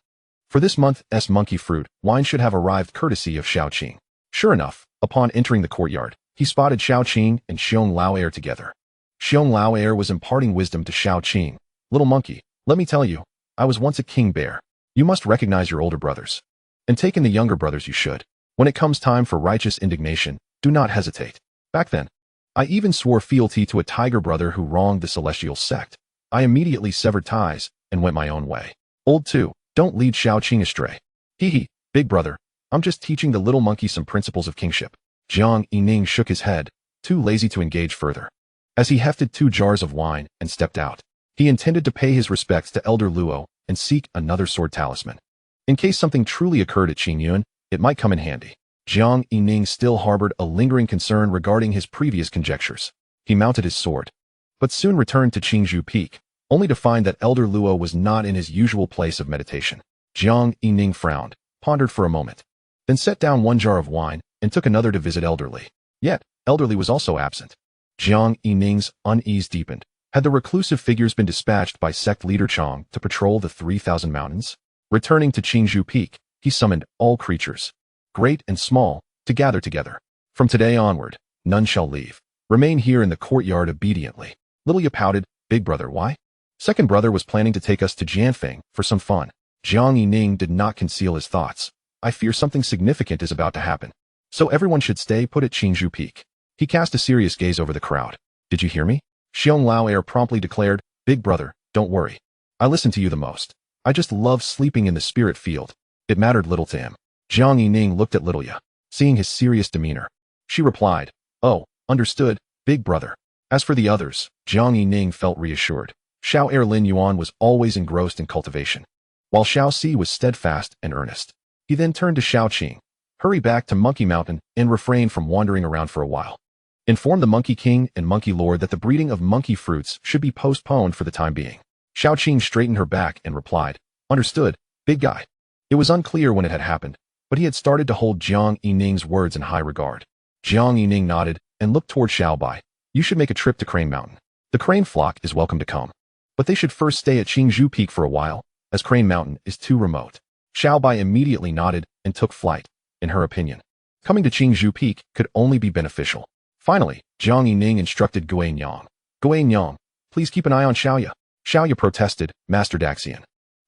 For this month's monkey fruit, wine should have arrived courtesy of Xiaoqing. Sure enough, upon entering the courtyard, he spotted Xiaoqing and Xiong Lao'er together. Xiong Lao'er was imparting wisdom to Xiaoqing. Little monkey, let me tell you, I was once a king bear. You must recognize your older brothers. And take in the younger brothers you should. When it comes time for righteous indignation, do not hesitate. Back then, I even swore fealty to a tiger brother who wronged the celestial sect. I immediately severed ties and went my own way. Old 2, don't lead Xiaoqing astray. Hee, big brother, I'm just teaching the little monkey some principles of kingship. Jiang Yining shook his head, too lazy to engage further. As he hefted 2 jars of wine and stepped out, he intended to pay his respects to Elder Luo and seek another sword talisman. In case something truly occurred at Qinyun, it might come in handy. Jiang Yining still harbored a lingering concern regarding his previous conjectures. He mounted his sword, but soon returned to Qingzhou Peak, only to find that Elder Luo was not in his usual place of meditation. Jiang Yining frowned, pondered for a moment, then set down 1 jar of wine and took another to visit Elderly. Yet, Elderly was also absent. Jiang Yining's unease deepened. Had the reclusive figures been dispatched by sect leader Chang to patrol the 3,000 mountains? Returning to Qingzhou Peak, he summoned all creatures, great and small, to gather together. From today onward, none shall leave. Remain here in the courtyard obediently. Lilia pouted. Big brother, why? Second brother was planning to take us to Jianfeng for some fun. Jiang Yining did not conceal his thoughts. I fear something significant is about to happen. So everyone should stay put at Qingzhou Peak. He cast a serious gaze over the crowd. Did you hear me? Xiong Lao'er promptly declared. Big brother, don't worry. I listen to you the most. I just love sleeping in the spirit field. It mattered little to him. Jiang Yining looked at Lilia, seeing his serious demeanor. She replied, oh, understood, big brother. As for the others, Jiang Yining felt reassured. Xiao Er Lin Yuan was always engrossed in cultivation. while Xiao Si was steadfast and earnest. He then turned to Xiao Qing. Hurry back to Monkey Mountain and refrain from wandering around for a while. Inform the Monkey King and Monkey Lord that the breeding of monkey fruits should be postponed for the time being. Xiao Qing straightened her back and replied, Understood, big guy. It was unclear when it had happened, but he had started to hold Jiang Yining's words in high regard. Jiang Yining nodded and looked toward Xiao Bai. You should make a trip to Crane Mountain. The crane flock is welcome to come. But they should first stay at Qingzhou Peak for a while, as Crane Mountain is too remote. Xiao Bai immediately nodded and took flight. In her opinion, coming to Qingzhou Peak could only be beneficial. Finally, Jiang Yining instructed Guanyang. Guanyang, please keep an eye on Xiaoya. Xiaoya protested, Master Daxian.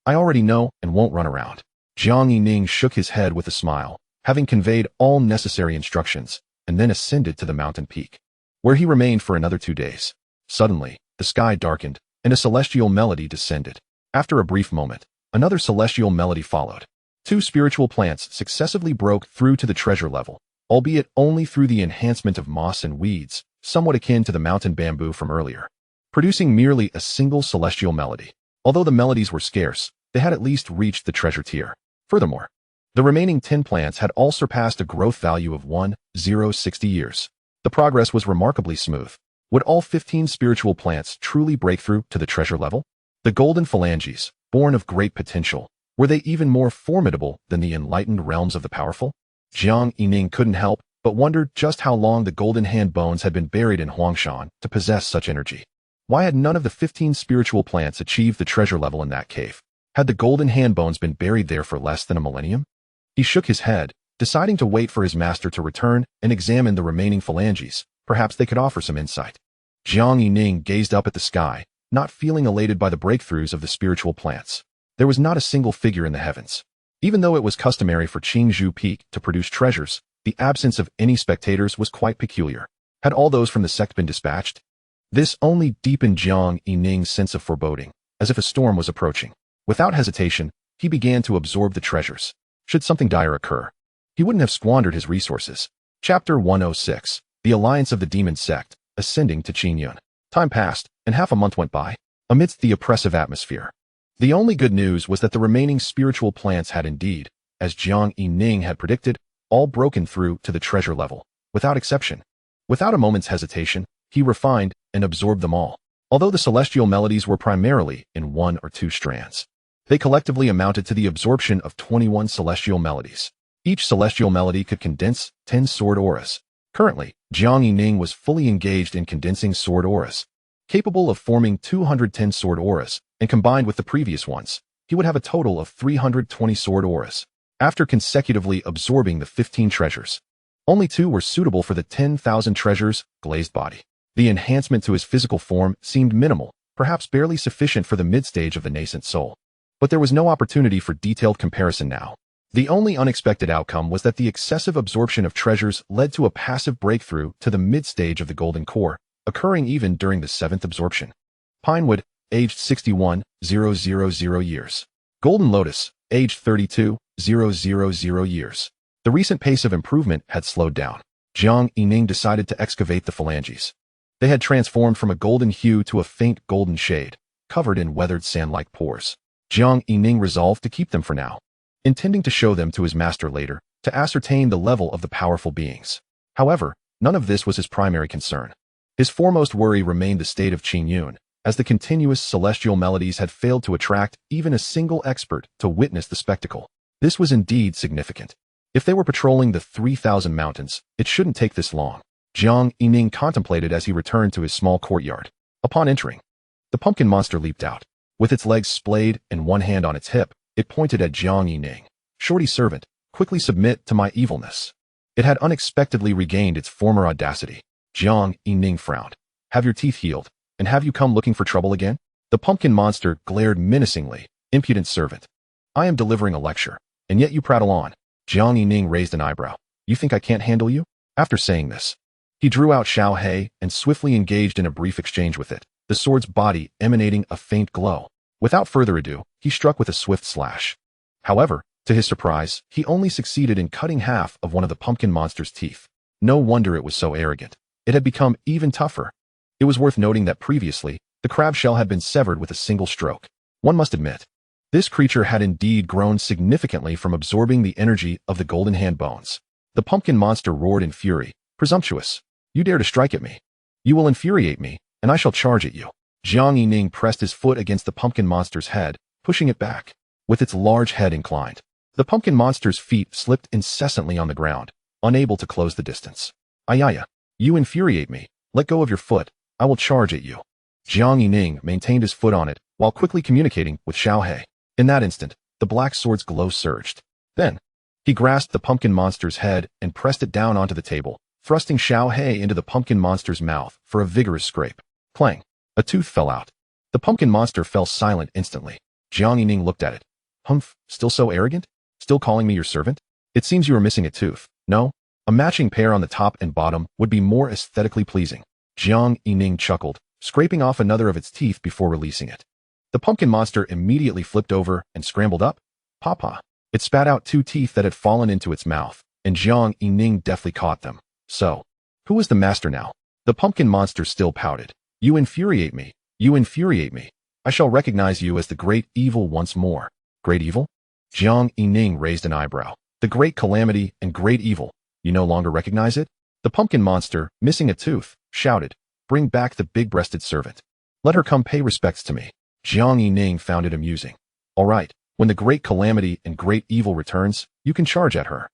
I already know and won't run around. Jiang Yining shook his head with a smile, having conveyed all necessary instructions, and then ascended to the mountain peak, where he remained for another 2 days. Suddenly, the sky darkened, and a celestial melody descended. After a brief moment, another celestial melody followed. 2 spiritual plants successively broke through to the treasure level, albeit only through the enhancement of moss and weeds, somewhat akin to the mountain bamboo from earlier, producing merely a single celestial melody. Although the melodies were scarce, they had at least reached the treasure tier. Furthermore, the remaining 10 plants had all surpassed a growth value of 1060 years. The progress was remarkably smooth. Would all 15 spiritual plants truly break through to the treasure level? The golden phalanges, born of great potential, were they even more formidable than the enlightened realms of the powerful? Jiang Yining couldn't help but wondered just how long the golden hand bones had been buried in Huangshan to possess such energy. Why had none of the 15 spiritual plants achieved the treasure level in that cave? Had the golden hand bones been buried there for less than a millennium? He shook his head, deciding to wait for his master to return and examine the remaining phalanges. Perhaps they could offer some insight. Jiang Yining gazed up at the sky, not feeling elated by the breakthroughs of the spiritual plants. There was not a single figure in the heavens. Even though it was customary for Qingzhou Peak to produce treasures, the absence of any spectators was quite peculiar. Had all those from the sect been dispatched? This only deepened Jiang Yining's sense of foreboding, as if a storm was approaching. Without hesitation, he began to absorb the treasures. Should something dire occur, he wouldn't have squandered his resources. Chapter 106, The Alliance of the Demon Sect, Ascending to Qingyun. Time passed, and half a month went by, amidst the oppressive atmosphere. The only good news was that the remaining spiritual plants had indeed, as Jiang Yining had predicted, all broken through to the treasure level, without exception. Without a moment's hesitation, he refined and absorbed them all. Although the celestial melodies were primarily in 1 or 2 strands, they collectively amounted to the absorption of 21 celestial melodies. Each celestial melody could condense 10 sword auras. Currently, Jiang Yining was fully engaged in condensing sword auras, capable of forming 210 sword auras, and combined with the previous ones, he would have a total of 320 sword auras. After consecutively absorbing the 15 treasures, only 2 were suitable for the 10,000 treasures glazed body. The enhancement to his physical form seemed minimal, perhaps barely sufficient for the mid-stage of the nascent soul. But there was no opportunity for detailed comparison now. The only unexpected outcome was that the excessive absorption of treasures led to a passive breakthrough to the mid-stage of the golden core, occurring even during the 7th absorption. Pinewood, aged 61,000 years. Golden Lotus, aged 32,000 years. The recent pace of improvement had slowed down. Jiang Yining decided to excavate the phalanges. They had transformed from a golden hue to a faint golden shade, covered in weathered sand-like pores. Jiang Yining resolved to keep them for now, intending to show them to his master later, to ascertain the level of the powerful beings. However, none of this was his primary concern. His foremost worry remained the state of Qingyun, as the continuous celestial melodies had failed to attract even a single expert to witness the spectacle. This was indeed significant. If they were patrolling the 3,000 mountains, it shouldn't take this long. Jiang Yining contemplated as he returned to his small courtyard. Upon entering, the pumpkin monster leaped out. With its legs splayed and one hand on its hip, it pointed at Jiang Yining. Shorty servant, quickly submit to my evilness. It had unexpectedly regained its former audacity. Jiang Yining frowned. Have your teeth healed, and have you come looking for trouble again? The pumpkin monster glared menacingly. Impudent servant. I am delivering a lecture, and yet you prattle on. Jiang Yining raised an eyebrow. You think I can't handle you? After saying this, he drew out Xiao He and swiftly engaged in a brief exchange with it, the sword's body emanating a faint glow. Without further ado, he struck with a swift slash. However, to his surprise, he only succeeded in cutting half of one of the pumpkin monster's teeth. No wonder it was so arrogant. It had become even tougher. It was worth noting that previously, the crab shell had been severed with a single stroke. One must admit, This creature had indeed grown significantly from absorbing the energy of the golden hand bones. The pumpkin monster roared in fury. Presumptuous! You dare to strike at me! You will infuriate me, and I shall charge at you. Jiang Yining pressed his foot against the pumpkin monster's head, pushing it back. With its large head inclined, the pumpkin monster's feet slipped incessantly on the ground, unable to close the distance. Ayaya! You infuriate me. Let go of your foot. I will charge at you. Jiang Yining maintained his foot on it, while quickly communicating with Xiao He. In that instant, the black sword's glow surged. Then, he grasped the pumpkin monster's head and pressed it down onto the table, thrusting Xiao He into the pumpkin monster's mouth for a vigorous scrape. Clang! A tooth fell out. The pumpkin monster fell silent instantly. Jiang Yining looked at it. Humph, still so arrogant? Still calling me your servant? It seems you are missing a tooth. No? A matching pair on the top and bottom would be more aesthetically pleasing. Jiang Yining chuckled, scraping off another of its teeth before releasing it. The pumpkin monster immediately flipped over and scrambled up. Papa! It spat out 2 teeth that had fallen into its mouth, and Jiang Yining deftly caught them. So, who was the master now? The pumpkin monster still pouted. You infuriate me. You infuriate me. I shall recognize you as the great evil once more. Great evil? Jiang Yining raised an eyebrow. The great calamity and great evil. You no longer recognize it? The pumpkin monster, missing a tooth, shouted. Bring back the big-breasted servant. Let her come pay respects to me. Jiang Yining found it amusing. All right, when the great calamity and great evil returns, you can charge at her.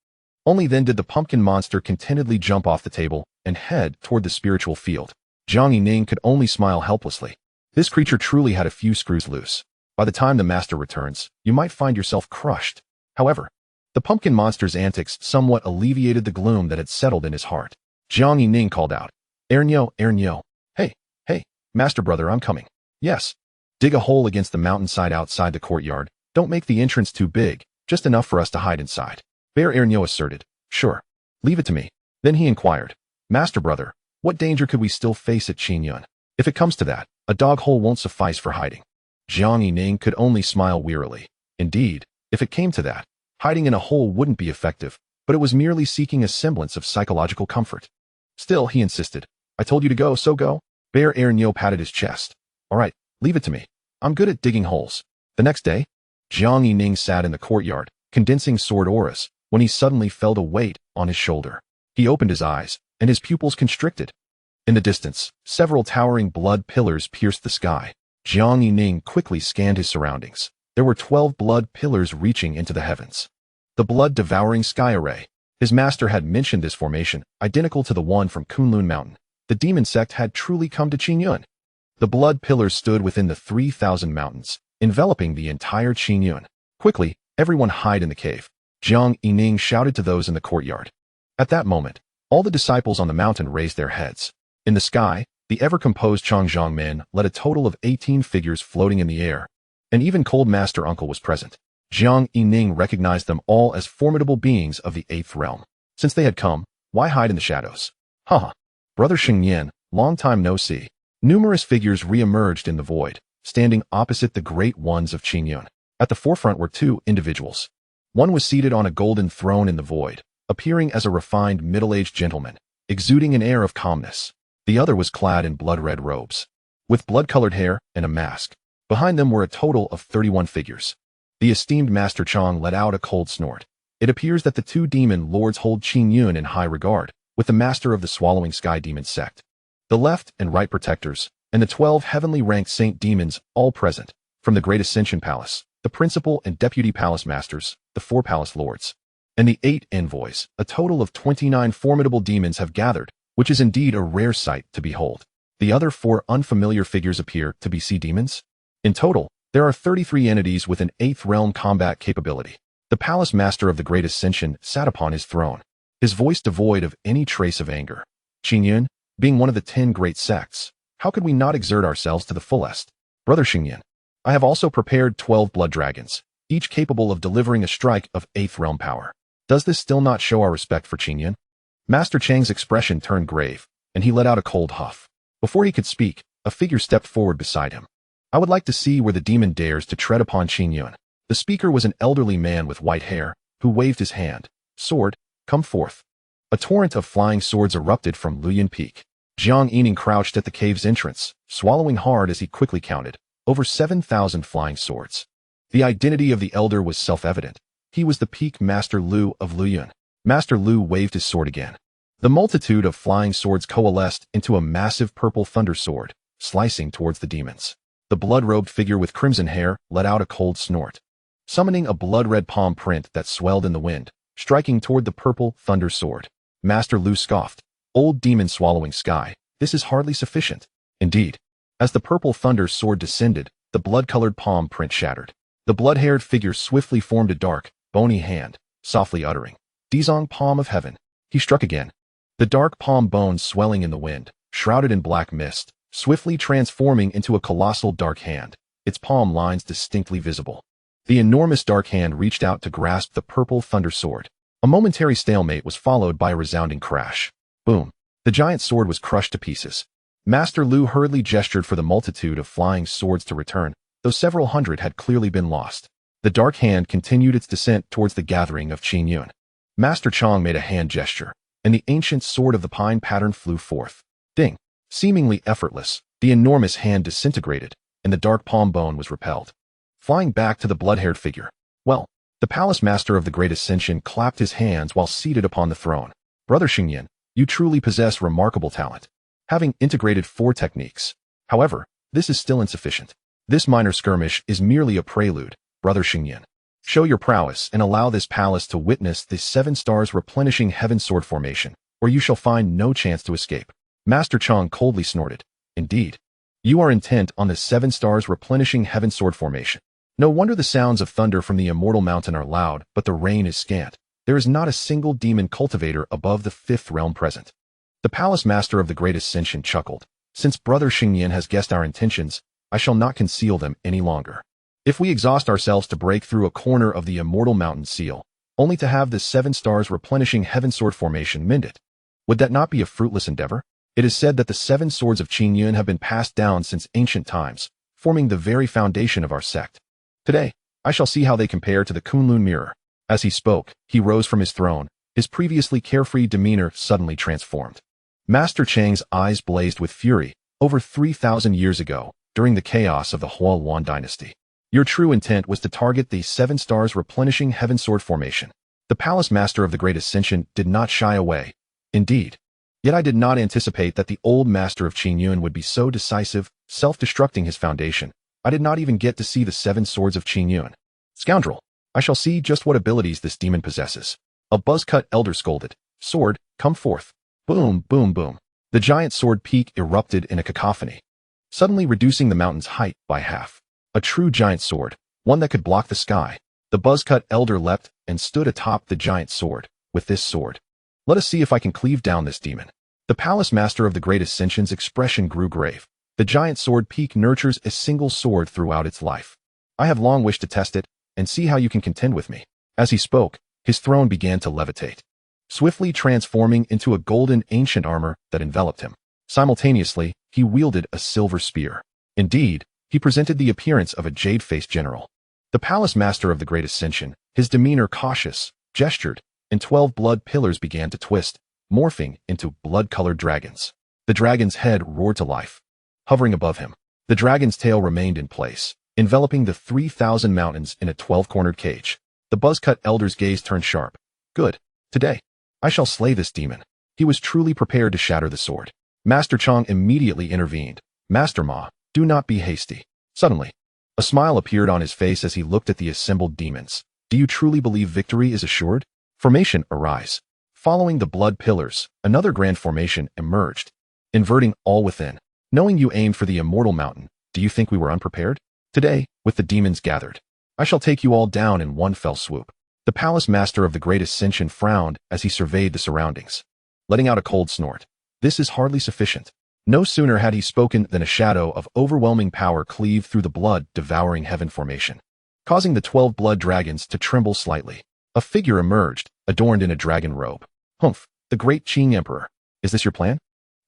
Only then did the pumpkin monster contentedly jump off the table and head toward the spiritual field. Jiang Yining could only smile helplessly. This creature truly had a few screws loose. By the time the master returns, you might find yourself crushed. However, the pumpkin monster's antics somewhat alleviated the gloom that had settled in his heart. Jiang Yining called out, Ernyo, Ernyo. Hey, master brother, I'm coming. Yes. Dig a hole against the mountainside outside the courtyard. Don't make the entrance too big, just enough for us to hide inside. Bear Ernyo asserted. Sure. Leave it to me. Then he inquired, Master brother, what danger could we still face at Qinyun? If it comes to that, a dog hole won't suffice for hiding. Jiang Yining could only smile wearily. Indeed, if it came to that, hiding in a hole wouldn't be effective, but it was merely seeking a semblance of psychological comfort. Still, he insisted. I told you to go, so go. Bear Ernyo patted his chest. All right, leave it to me. I'm good at digging holes. The next day, Jiang Yining sat in the courtyard, condensing sword auras, when he suddenly felt a weight on his shoulder. He opened his eyes, and his pupils constricted. In the distance, several towering blood pillars pierced the sky. Jiang Yining quickly scanned his surroundings. There were 12 blood pillars reaching into the heavens. The blood-devouring sky array. His master had mentioned this formation, identical to the one from Kunlun Mountain. The demon sect had truly come to Qinyun. The blood pillars stood within the 3,000 mountains, enveloping the entire Qinyun. Quickly, everyone hide in the cave. Jiang Yining shouted to those in the courtyard. At that moment, all the disciples on the mountain raised their heads. In the sky, the ever-composed Changzhong men led a total of 18 figures floating in the air. And even Cold Master Uncle was present. Jiang Yining recognized them all as formidable beings of the 8th realm. Since they had come, why hide in the shadows? Haha. Brother Xingyan, long time no see. Numerous figures re-emerged in the void, standing opposite the great ones of Qinyun. At the forefront were 2 individuals. One was seated on a golden throne in the void, appearing as a refined middle-aged gentleman, exuding an air of calmness. The other was clad in blood-red robes, with blood-colored hair and a mask. Behind them were a total of 31 figures. The esteemed Master Chang let out a cold snort. It appears that the 2 demon lords hold Qinyun in high regard, with the master of the Swallowing Sky Demon sect, the left and right protectors, and the 12 heavenly ranked saint demons all present, from the Great Ascension Palace, the principal and deputy palace masters, the 4 palace lords, and the 8 envoys. A total of 29 formidable demons have gathered, which is indeed a rare sight to behold. The other 4 unfamiliar figures appear to be sea demons. In total, there are 33 entities with an 8th realm combat capability. The palace master of the Great Ascension sat upon his throne, his voice devoid of any trace of anger. Qinyun, being one of the 10 great sects, how could we not exert ourselves to the fullest? Brother Xingyan, I have also prepared 12 blood dragons, each capable of delivering a strike of 8th realm power. Does this still not show our respect for Qinyun? Master Chang's expression turned grave, and he let out a cold huff. Before he could speak, a figure stepped forward beside him. I would like to see where the demon dares to tread upon Qinyun. The speaker was an elderly man with white hair, who waved his hand. Sword, come forth. A torrent of flying swords erupted from Luyan Peak. Jiang Yining crouched at the cave's entrance, swallowing hard as he quickly counted, over 7,000 flying swords. The identity of the elder was self-evident. He was the peak Master Lu of Luyun. Master Lu waved his sword again. The multitude of flying swords coalesced into a massive purple thunder sword, slicing towards the demons. The blood-robed figure with crimson hair let out a cold snort, summoning a blood-red palm print that swelled in the wind, striking toward the purple thunder sword. Master Lu scoffed. Old demon swallowing sky, this is hardly sufficient. Indeed. As the purple thunder sword descended, the blood-colored palm print shattered. The blood-haired figure swiftly formed a dark, bony hand, softly uttering, Dizong palm of heaven. He struck again. The dark palm bones swelling in the wind, shrouded in black mist, swiftly transforming into a colossal dark hand, its palm lines distinctly visible. The enormous dark hand reached out to grasp the purple thunder sword. A momentary stalemate was followed by a resounding crash. Boom. The giant sword was crushed to pieces. Master Lu hurriedly gestured for the multitude of flying swords to return, though several hundred had clearly been lost. The dark hand continued its descent towards the gathering of Qingyun. Master Chong made a hand gesture, and the ancient sword of the pine pattern flew forth. Ding! Seemingly effortless, the enormous hand disintegrated, and the dark palm bone was repelled. Flying back to the blood-haired figure. Well, the palace master of the Great Ascension clapped his hands while seated upon the throne. Brother Xingyan, you truly possess remarkable talent, having integrated 4 techniques. However, this is still insufficient. This minor skirmish is merely a prelude, Brother Xingyan. Show your prowess and allow this palace to witness the 7 stars replenishing heaven sword formation, or you shall find no chance to escape. Master Chong coldly snorted. Indeed. You are intent on the 7 stars replenishing heaven sword formation. No wonder the sounds of thunder from the immortal mountain are loud, but the rain is scant. There is not a single demon cultivator above the 5th realm present. The palace master of the Great Ascension chuckled. Since Brother Xingyan has guessed our intentions, I shall not conceal them any longer. If we exhaust ourselves to break through a corner of the immortal mountain seal, only to have the 7 stars replenishing heaven sword formation mended, would that not be a fruitless endeavor? It is said that the 7 swords of Qingyun have been passed down since ancient times, forming the very foundation of our sect. Today, I shall see how they compare to the Kunlun mirror. As he spoke, he rose from his throne, his previously carefree demeanor suddenly transformed. Master Chang's eyes blazed with fury. Over 3,000 years ago, during the chaos of the Huo dynasty, your true intent was to target the 7 stars replenishing heaven sword formation. The palace master of the Great Ascension did not shy away. Indeed. Yet I did not anticipate that the old master of Qingyun would be so decisive, self-destructing his foundation. I did not even get to see the 7 swords of Qingyun. Scoundrel! I shall see just what abilities this demon possesses. A buzz-cut elder scolded. Sword, come forth. Boom, boom, boom. The giant sword peak erupted in a cacophony, suddenly reducing the mountain's height by half. A true giant sword, one that could block the sky. The buzz-cut elder leapt and stood atop the giant sword. With this sword, let us see if I can cleave down this demon. The palace master of the Great Ascension's expression grew grave. The giant sword peak nurtures a single sword throughout its life. I have long wished to test it and see how you can contend with me. As he spoke, his throne began to levitate, swiftly transforming into a golden ancient armor that enveloped him. Simultaneously, he wielded a silver spear. Indeed, he presented the appearance of a jade-faced general. The palace master of the Great Ascension, his demeanor cautious, gestured, and 12 blood pillars began to twist, morphing into blood-colored dragons. The dragon's head roared to life. Hovering above him, the dragon's tail remained in place, enveloping the 3,000 mountains in a 12-cornered cage. The buzz-cut elder's gaze turned sharp. Good. Today, I shall slay this demon. He was truly prepared to shatter the sword. Master Chong immediately intervened. Master Ma, do not be hasty. Suddenly, a smile appeared on his face as he looked at the assembled demons. Do you truly believe victory is assured? Formation, arise. Following the blood pillars, another grand formation emerged, inverting all within. Knowing you aimed for the immortal mountain, do you think we were unprepared? Today, with the demons gathered, I shall take you all down in one fell swoop. The palace master of the Great Ascension frowned as he surveyed the surroundings, letting out a cold snort. This is hardly sufficient. No sooner had he spoken than a shadow of overwhelming power cleaved through the blood-devouring heaven formation, causing the 12 blood dragons to tremble slightly. A figure emerged, adorned in a dragon robe. Humph, the great Qing Emperor. Is this your plan?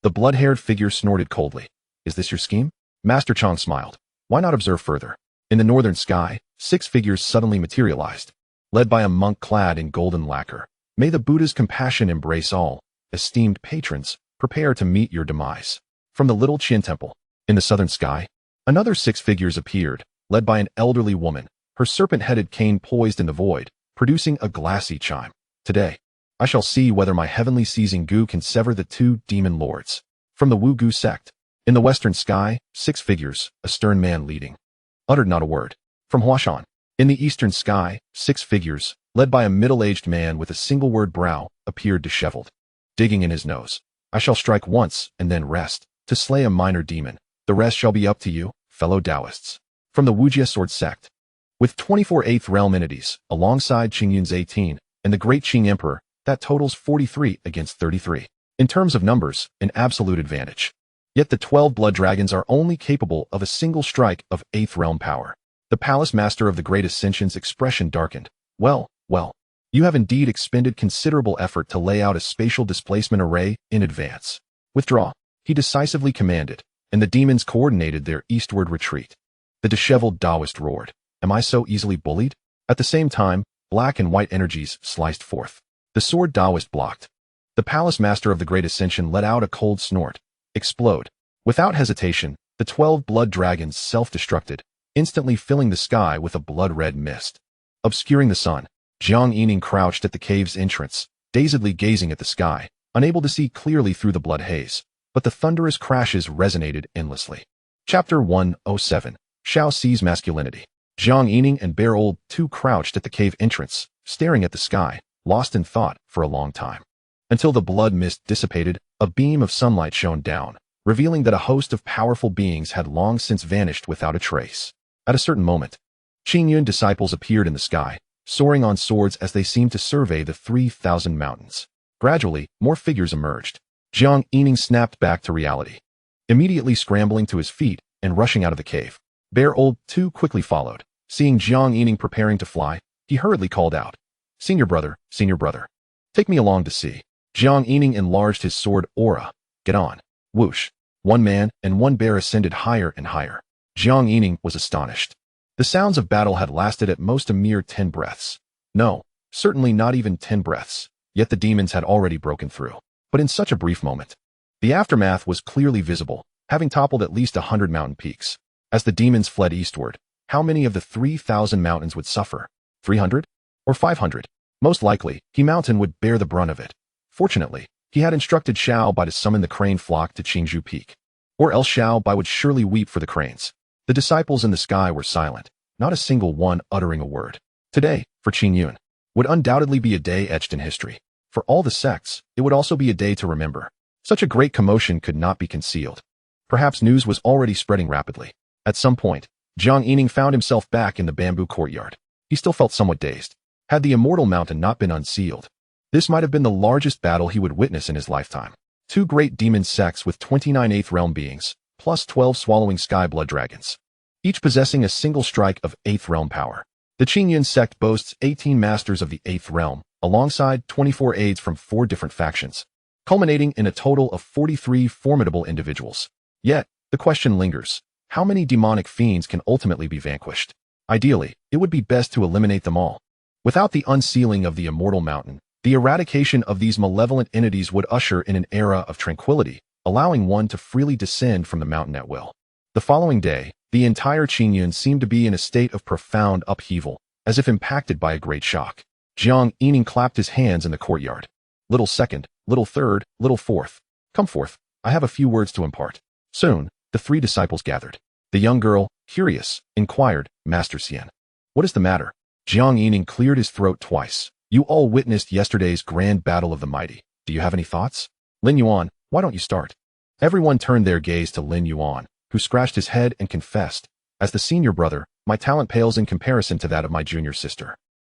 The blood-haired figure snorted coldly. Is this your scheme? Master Chong smiled. Why not observe further? In the northern sky, 6 figures suddenly materialized, led by a monk clad in golden lacquer. May the Buddha's compassion embrace all. Esteemed patrons, prepare to meet your demise. From the little Qin temple, in the southern sky, another 6 figures appeared, led by an elderly woman, her serpent-headed cane poised in the void, producing a glassy chime. Today, I shall see whether my heavenly seizing gu can sever the two demon lords. From the Wu Gu sect. In the western sky, 6 figures, a stern man leading. Uttered not a word. From Huashan. In the eastern sky, 6 figures, led by a middle-aged man with a single-word brow, appeared disheveled. Digging in his nose. I shall strike once, and then rest, to slay a minor demon. The rest shall be up to you, fellow Taoists. From the Wujia sword sect. With 24 8th realm entities, alongside Qingyun's 18, and the great Qing emperor, that totals 43 against 33. In terms of numbers, an absolute advantage. Yet the 12 blood dragons are only capable of a single strike of 8th realm power. The palace master of the great ascension's expression darkened. Well, you have indeed expended considerable effort to lay out a spatial displacement array in advance. Withdraw, he decisively commanded, and the demons coordinated their eastward retreat. The disheveled Taoist roared. Am I so easily bullied? At the same time, black and white energies sliced forth. The sword Taoist blocked. The palace master of the great ascension let out a cold snort. Explode. Without hesitation, the 12 blood dragons self-destructed, instantly filling the sky with a blood-red mist. Obscuring the sun, Jiang Yining crouched at the cave's entrance, dazedly gazing at the sky, unable to see clearly through the blood haze, but the thunderous crashes resonated endlessly. Chapter 107. Xiao sees masculinity. Jiang Yining and Bear Old 2 crouched at the cave entrance, staring at the sky, lost in thought for a long time. Until the blood mist dissipated, a beam of sunlight shone down, revealing that a host of powerful beings had long since vanished without a trace. At a certain moment, Qingyun disciples appeared in the sky, soaring on swords as they seemed to survey the 3,000 mountains. Gradually, more figures emerged. Jiang Yining snapped back to reality, immediately scrambling to his feet and rushing out of the cave. Bear Old 2 quickly followed. Seeing Jiang Yining preparing to fly, he hurriedly called out, Senior brother, take me along to see. Jiang Yining enlarged his sword aura. Get on. Whoosh. 1 man and 1 bear ascended higher and higher. Jiang Yining was astonished. The sounds of battle had lasted at most a mere 10 breaths. No, certainly not even 10 breaths, yet the demons had already broken through. But in such a brief moment, the aftermath was clearly visible, having toppled at least 100 mountain peaks. As the demons fled eastward, how many of the 3,000 mountains would suffer? 300? Or 500? Most likely, He Mountain would bear the brunt of it. Fortunately, he had instructed Xiao Bai to summon the crane flock to Qingzhou Peak. Or else Xiao Bai would surely weep for the cranes. The disciples in the sky were silent, not a single one uttering a word. Today, for Qingyun, would undoubtedly be a day etched in history. For all the sects, it would also be a day to remember. Such a great commotion could not be concealed. Perhaps news was already spreading rapidly. At some point, Jiang Yining found himself back in the bamboo courtyard. He still felt somewhat dazed. Had the immortal mountain not been unsealed, this might have been the largest battle he would witness in his lifetime. 2 great demon sects with 29 8th realm beings, plus 12 swallowing sky blood dragons, each possessing a single strike of 8th realm power. The Qingyun sect boasts 18 masters of the 8th realm, alongside 24 aides from 4 different factions, culminating in a total of 43 formidable individuals. Yet, the question lingers. How many demonic fiends can ultimately be vanquished? Ideally, it would be best to eliminate them all. Without the unsealing of the immortal mountain, the eradication of these malevolent entities would usher in an era of tranquility, allowing one to freely descend from the mountain at will. The following day, the entire Qingyun seemed to be in a state of profound upheaval, as if impacted by a great shock. Jiang Yining clapped his hands in the courtyard. Little second, little third, little fourth. Come forth, I have a few words to impart. Soon, the 3 disciples gathered. The young girl, curious, inquired, Master Xian, what is the matter? Jiang Yining cleared his throat twice. You all witnessed yesterday's grand battle of the mighty. Do you have any thoughts? Lin Yuan, why don't you start? Everyone turned their gaze to Lin Yuan, who scratched his head and confessed, as the senior brother, my talent pales in comparison to that of my junior sister.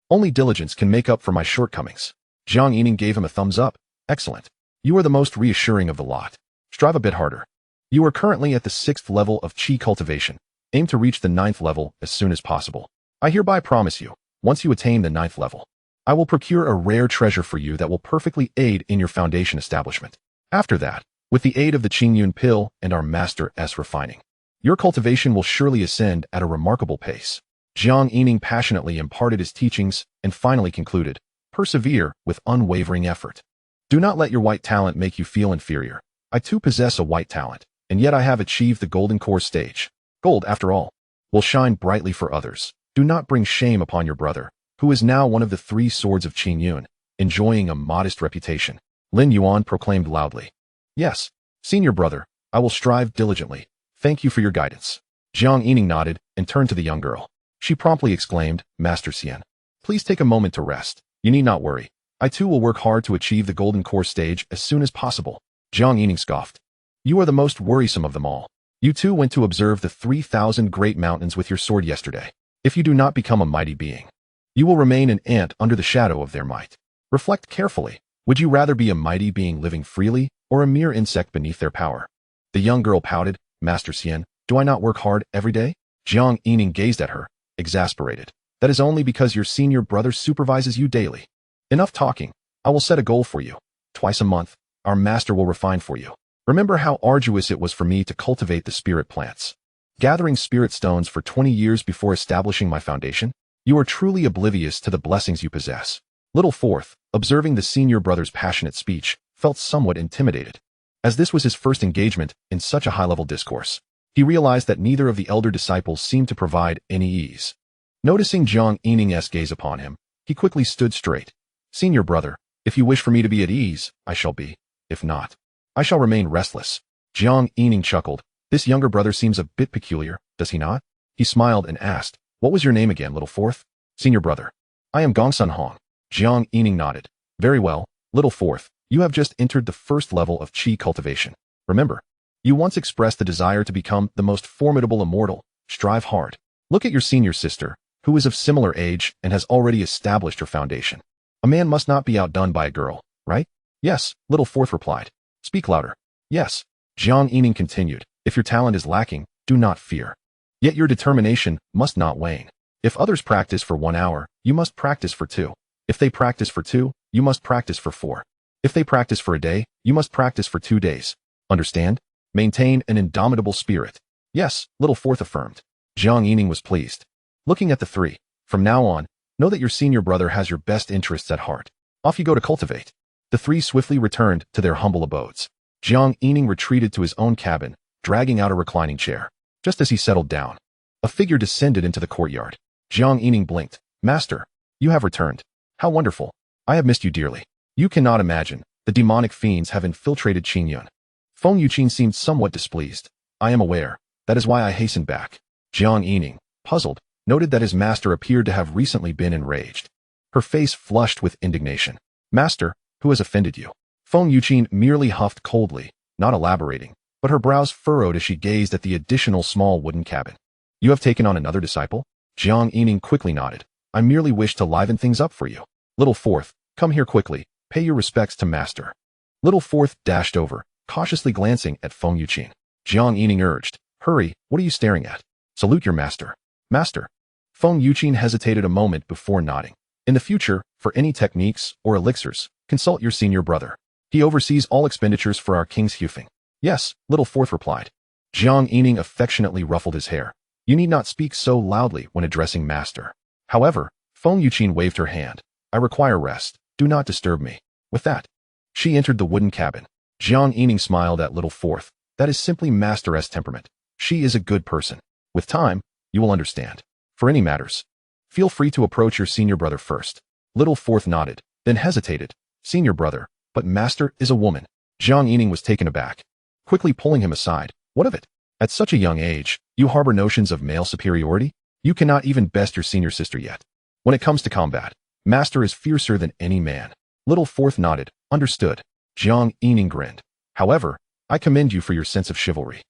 Only diligence can make up for my shortcomings. Jiang Yining gave him a thumbs up. Excellent. You are the most reassuring of the lot. Strive a bit harder. You are currently at the 6th level of Qi cultivation. Aim to reach the 9th level as soon as possible. I hereby promise you, once you attain the 9th level, I will procure a rare treasure for you that will perfectly aid in your foundation establishment. After that, with the aid of the Qingyun pill and our Master S refining, your cultivation will surely ascend at a remarkable pace. Jiang Yining passionately imparted his teachings and finally concluded, persevere with unwavering effort. Do not let your white talent make you feel inferior. I too possess a white talent, and yet I have achieved the golden core stage. Gold, after all, will shine brightly for others. Do Do not bring shame upon your brother, who is now one of the 3 swords of Qin Yun, enjoying a modest reputation. Lin Yuan proclaimed loudly. Yes, senior brother, I will strive diligently. Thank you for your guidance. Jiang Yining nodded and turned to the young girl. She promptly exclaimed, Master Xian, please take a moment to rest. You need not worry. I too will work hard to achieve the golden core stage as soon as possible. Jiang Yining scoffed. You are the most worrisome of them all. You too went to observe the 3,000 great mountains with your sword yesterday. If you do not become a mighty being, you will remain an ant under the shadow of their might. Reflect carefully. Would you rather be a mighty being living freely or a mere insect beneath their power? The young girl pouted. Master Xian, do I not work hard every day? Jiang Yining gazed at her, exasperated. That is only because your senior brother supervises you daily. Enough talking. I will set a goal for you. Twice a month, our master will refine for you. Remember how arduous it was for me to cultivate the spirit plants, gathering spirit stones for 20 years before establishing my foundation? You are truly oblivious to the blessings you possess. Little Fourth, observing the senior brother's passionate speech, felt somewhat intimidated. As this was his first engagement in such a high-level discourse, he realized that neither of the elder disciples seemed to provide any ease. Noticing Jiang Yining's gaze upon him, he quickly stood straight. Senior brother, if you wish for me to be at ease, I shall be. If not, I shall remain restless. Jiang Yining chuckled. This younger brother seems a bit peculiar, does he not? He smiled and asked, what was your name again, Little Fourth? Senior brother. I am Gongsun Hong. Jiang Yining nodded. Very well, Little Fourth, you have just entered the first level of qi cultivation. Remember, you once expressed the desire to become the most formidable immortal. Strive hard. Look at your senior sister, who is of similar age and has already established her foundation. A man must not be outdone by a girl, right? Yes, Little Fourth replied. Speak louder. Yes. Jiang Yining continued. If your talent is lacking, do not fear. Yet your determination must not wane. If others practice for 1 hour, you must practice for 2. If they practice for 2, you must practice for 4. If they practice for a day, you must practice for 2 days. Understand? Maintain an indomitable spirit. Yes, Little Fourth affirmed. Jiang Yining was pleased. Looking at the 3, from now on, know that your senior brother has your best interests at heart. Off you go to cultivate. The 3 swiftly returned to their humble abodes. Jiang Yining retreated to his own cabin, dragging out a reclining chair. Just as he settled down, a figure descended into the courtyard. Jiang Yining blinked. Master, you have returned. How wonderful. I have missed you dearly. You cannot imagine, the demonic fiends have infiltrated Qin Yun. Feng Yuqin seemed somewhat displeased. I am aware. That is why I hastened back. Jiang Yining, puzzled, noted that his master appeared to have recently been enraged. Her face flushed with indignation. Master, who has offended you? Feng Yuqin merely huffed coldly, not elaborating, but her brows furrowed as she gazed at the additional small wooden cabin. You have taken on another disciple? Jiang Yining quickly nodded. I merely wish to liven things up for you. Little Fourth, come here quickly. Pay your respects to master. Little Fourth dashed over, cautiously glancing at Feng Yuqin. Jiang Yining urged. Hurry, what are you staring at? Salute your master. Master. Feng Yuqin hesitated a moment before nodding. In the future, for any techniques or elixirs, consult your senior brother. He oversees all expenditures for our king's Hufeng. Yes, Little Fourth replied. Jiang Yining affectionately ruffled his hair. You need not speak so loudly when addressing master. However, Feng Yuqin waved her hand. I require rest. Do not disturb me. With that, she entered the wooden cabin. Jiang Yining smiled at Little Fourth. That is simply master's temperament. She is a good person. With time, you will understand. For any matters, feel free to approach your senior brother first. Little Fourth nodded, then hesitated. Senior brother, but master is a woman. Jiang Yining was taken aback, quickly pulling him aside. What of it? At such a young age, you harbor notions of male superiority? You cannot even best your senior sister yet. When it comes to combat, master is fiercer than any man. Little Fourth nodded. Understood. Jiang Yining grinned. However, I commend you for your sense of chivalry.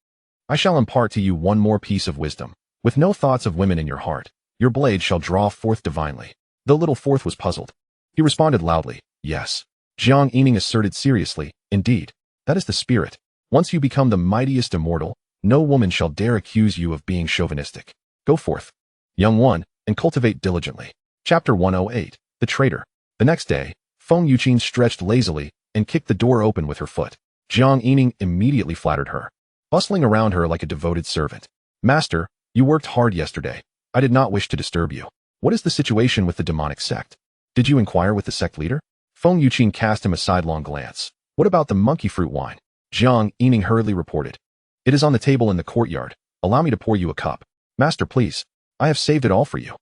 I shall impart to you one more piece of wisdom. With no thoughts of women in your heart, your blade shall draw forth divinely. Though Little Fourth was puzzled, he responded loudly, yes. Jiang Yining asserted seriously, indeed, that is the spirit. Once you become the mightiest immortal, no woman shall dare accuse you of being chauvinistic. Go forth, young one, and cultivate diligently. Chapter 108, The Traitor. The next day, Feng Yuqin stretched lazily and kicked the door open with her foot. Jiang Yining immediately flattered her, bustling around her like a devoted servant. Master, you worked hard yesterday. I did not wish to disturb you. What is the situation with the demonic sect? Did you inquire with the sect leader? Feng Yuqin cast him a sidelong glance. What about the monkey fruit wine? Jiang Yining hurriedly reported. It is on the table in the courtyard. Allow me to pour you a cup. Master, please. I have saved it all for you.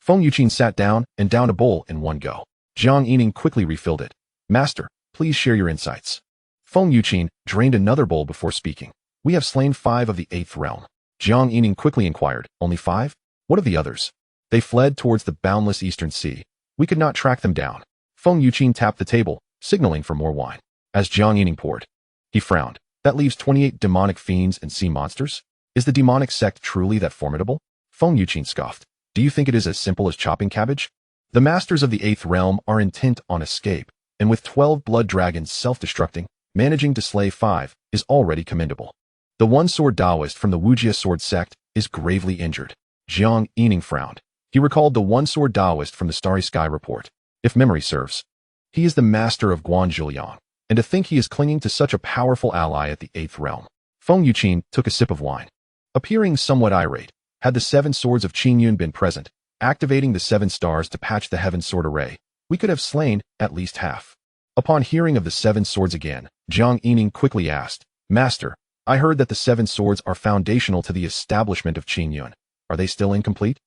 Feng Yuqin sat down and downed a bowl in one go. Jiang Yining quickly refilled it. Master, please share your insights. Feng Yuqin drained another bowl before speaking. We have slain 5 of the 8th realm. Jiang Yining quickly inquired, only 5? What of the others? They fled towards the boundless eastern sea. We could not track them down. Feng Yuqin tapped the table, signaling for more wine. As Jiang Yining poured, he frowned. That leaves 28 demonic fiends and sea monsters? Is the demonic sect truly that formidable? Feng Yuqin scoffed. Do you think it is as simple as chopping cabbage? The masters of the 8th realm are intent on escape, and with 12 blood dragons self-destructing, managing to slay 5 is already commendable. The one-sword Taoist from the Wujia sword sect is gravely injured. Jiang Yining frowned. He recalled the one-sword Taoist from the Starry Sky report. If memory serves, he is the master of Guanzhiliang, and to think he is clinging to such a powerful ally at the 8th realm. Feng Yuqin took a sip of wine. Appearing somewhat irate, had the 7 swords of Qingyun been present, activating the 7 stars to patch the heaven sword array, we could have slain at least half. Upon hearing of the 7 swords again, Jiang Yining quickly asked, Master, I heard that the 7 swords are foundational to the establishment of Qingyun. Are they still incomplete?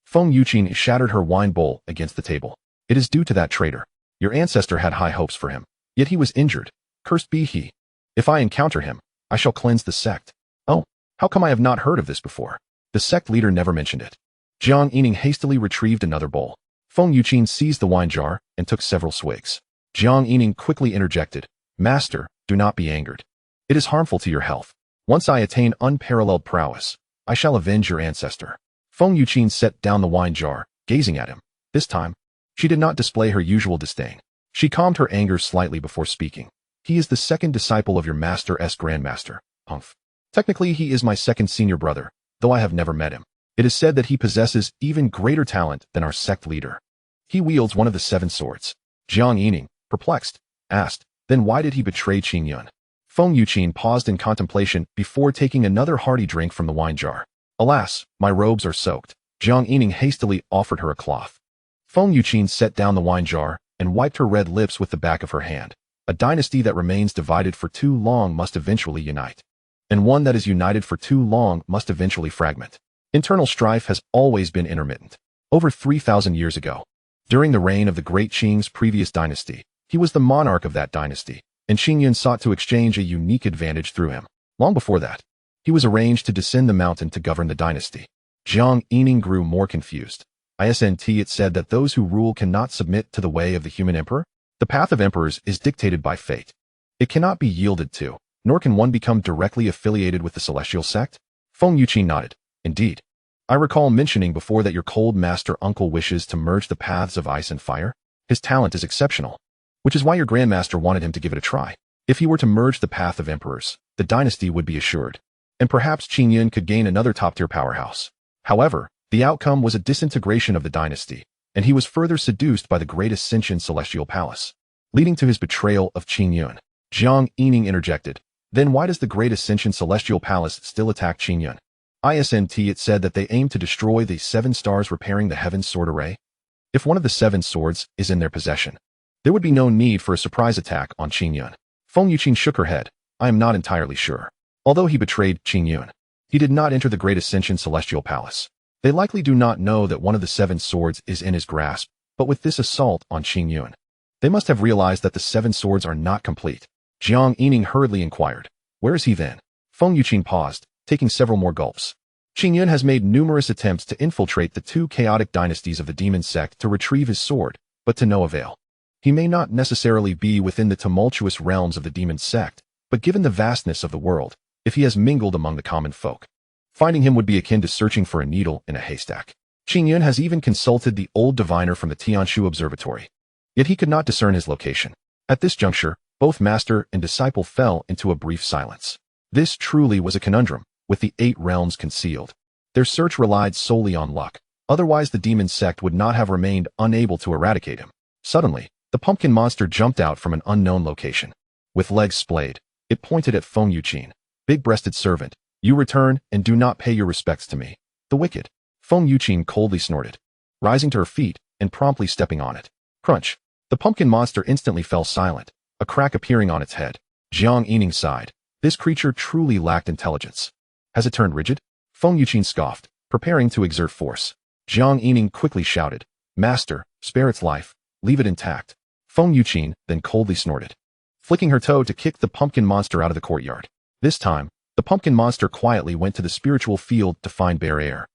Feng Yuqin shattered her wine bowl against the table. It is due to that traitor. Your ancestor had high hopes for him, yet he was injured. Cursed be he. If I encounter him, I shall cleanse the sect. Oh, how come I have not heard of this before? The sect leader never mentioned it. Jiang Yining hastily retrieved another bowl. Feng Yuqin seized the wine jar and took several swigs. Jiang Yining quickly interjected, Master, do not be angered. It is harmful to your health. Once I attain unparalleled prowess, I shall avenge your ancestor. Feng Yuqin set down the wine jar, gazing at him. This time, she did not display her usual disdain. She calmed her anger slightly before speaking. He is the second disciple of your master's grandmaster, Humph. Technically, he is my second senior brother, though I have never met him. It is said that he possesses even greater talent than our sect leader. He wields one of the 7 swords. Jiang Yining, perplexed, asked, then why did he betray Qingyun? Feng Yuqin paused in contemplation before taking another hearty drink from the wine jar. Alas, my robes are soaked. Jiang Yining hastily offered her a cloth. Feng Yuqin set down the wine jar and wiped her red lips with the back of her hand. A dynasty that remains divided for too long must eventually unite. And one that is united for too long must eventually fragment. Internal strife has always been intermittent. Over 3,000 years ago, during the reign of the great Qing's previous dynasty, he was the monarch of that dynasty, and Qingyun sought to exchange a unique advantage through him. Long before that, he was arranged to descend the mountain to govern the dynasty. Jiang Yining grew more confused. It said that those who rule cannot submit to the way of the human emperor. The path of emperors is dictated by fate. It cannot be yielded to, nor can one become directly affiliated with the celestial sect. Feng Yuqin nodded. Indeed. I recall mentioning before that your cold master uncle wishes to merge the paths of ice and fire. His talent is exceptional, which is why your grandmaster wanted him to give it a try. If he were to merge the path of emperors, the dynasty would be assured, and perhaps Qingyun could gain another top-tier powerhouse. However, the outcome was a disintegration of the dynasty, and he was further seduced by the great Ascension Celestial Palace, leading to his betrayal of Qingyun. Jiang Yining interjected, then why does the great Ascension Celestial Palace still attack Qingyun? It said that they aim to destroy the 7 stars repairing the heaven's sword array. If one of the 7 swords is in their possession, there would be no need for a surprise attack on Qingyun. Feng Yuqin shook her head. I am not entirely sure. Although he betrayed Qingyun, he did not enter the great Ascension Celestial Palace. They likely do not know that one of the 7 swords is in his grasp, but with this assault on Qingyun, they must have realized that the 7 swords are not complete. Jiang Yining hurriedly inquired, where is he then? Feng Yuqin paused, taking several more gulps. Qingyun has made numerous attempts to infiltrate the 2 chaotic dynasties of the demon sect to retrieve his sword, but to no avail. He may not necessarily be within the tumultuous realms of the demon sect, but given the vastness of the world, if he has mingled among the common folk, finding him would be akin to searching for a needle in a haystack. Qingyun has even consulted the old diviner from the Tianshu Observatory, yet he could not discern his location. At this juncture, both master and disciple fell into a brief silence. This truly was a conundrum, with the 8 realms concealed. Their search relied solely on luck, otherwise the demon sect would not have remained unable to eradicate him. Suddenly, the pumpkin monster jumped out from an unknown location. With legs splayed, it pointed at Feng Yuqin. Big-breasted servant, you return and do not pay your respects to me. The wicked. Feng Yuqin coldly snorted, rising to her feet and promptly stepping on it. Crunch. The pumpkin monster instantly fell silent, a crack appearing on its head. Jiang Yining sighed. This creature truly lacked intelligence. Has it turned rigid? Feng Yuqin scoffed, preparing to exert force. Jiang Yining quickly shouted, "Master, spare its life, leave it intact." Feng Yuqin then coldly snorted, flicking her toe to kick the pumpkin monster out of the courtyard. This time, the pumpkin monster quietly went to the spiritual field to find bare air,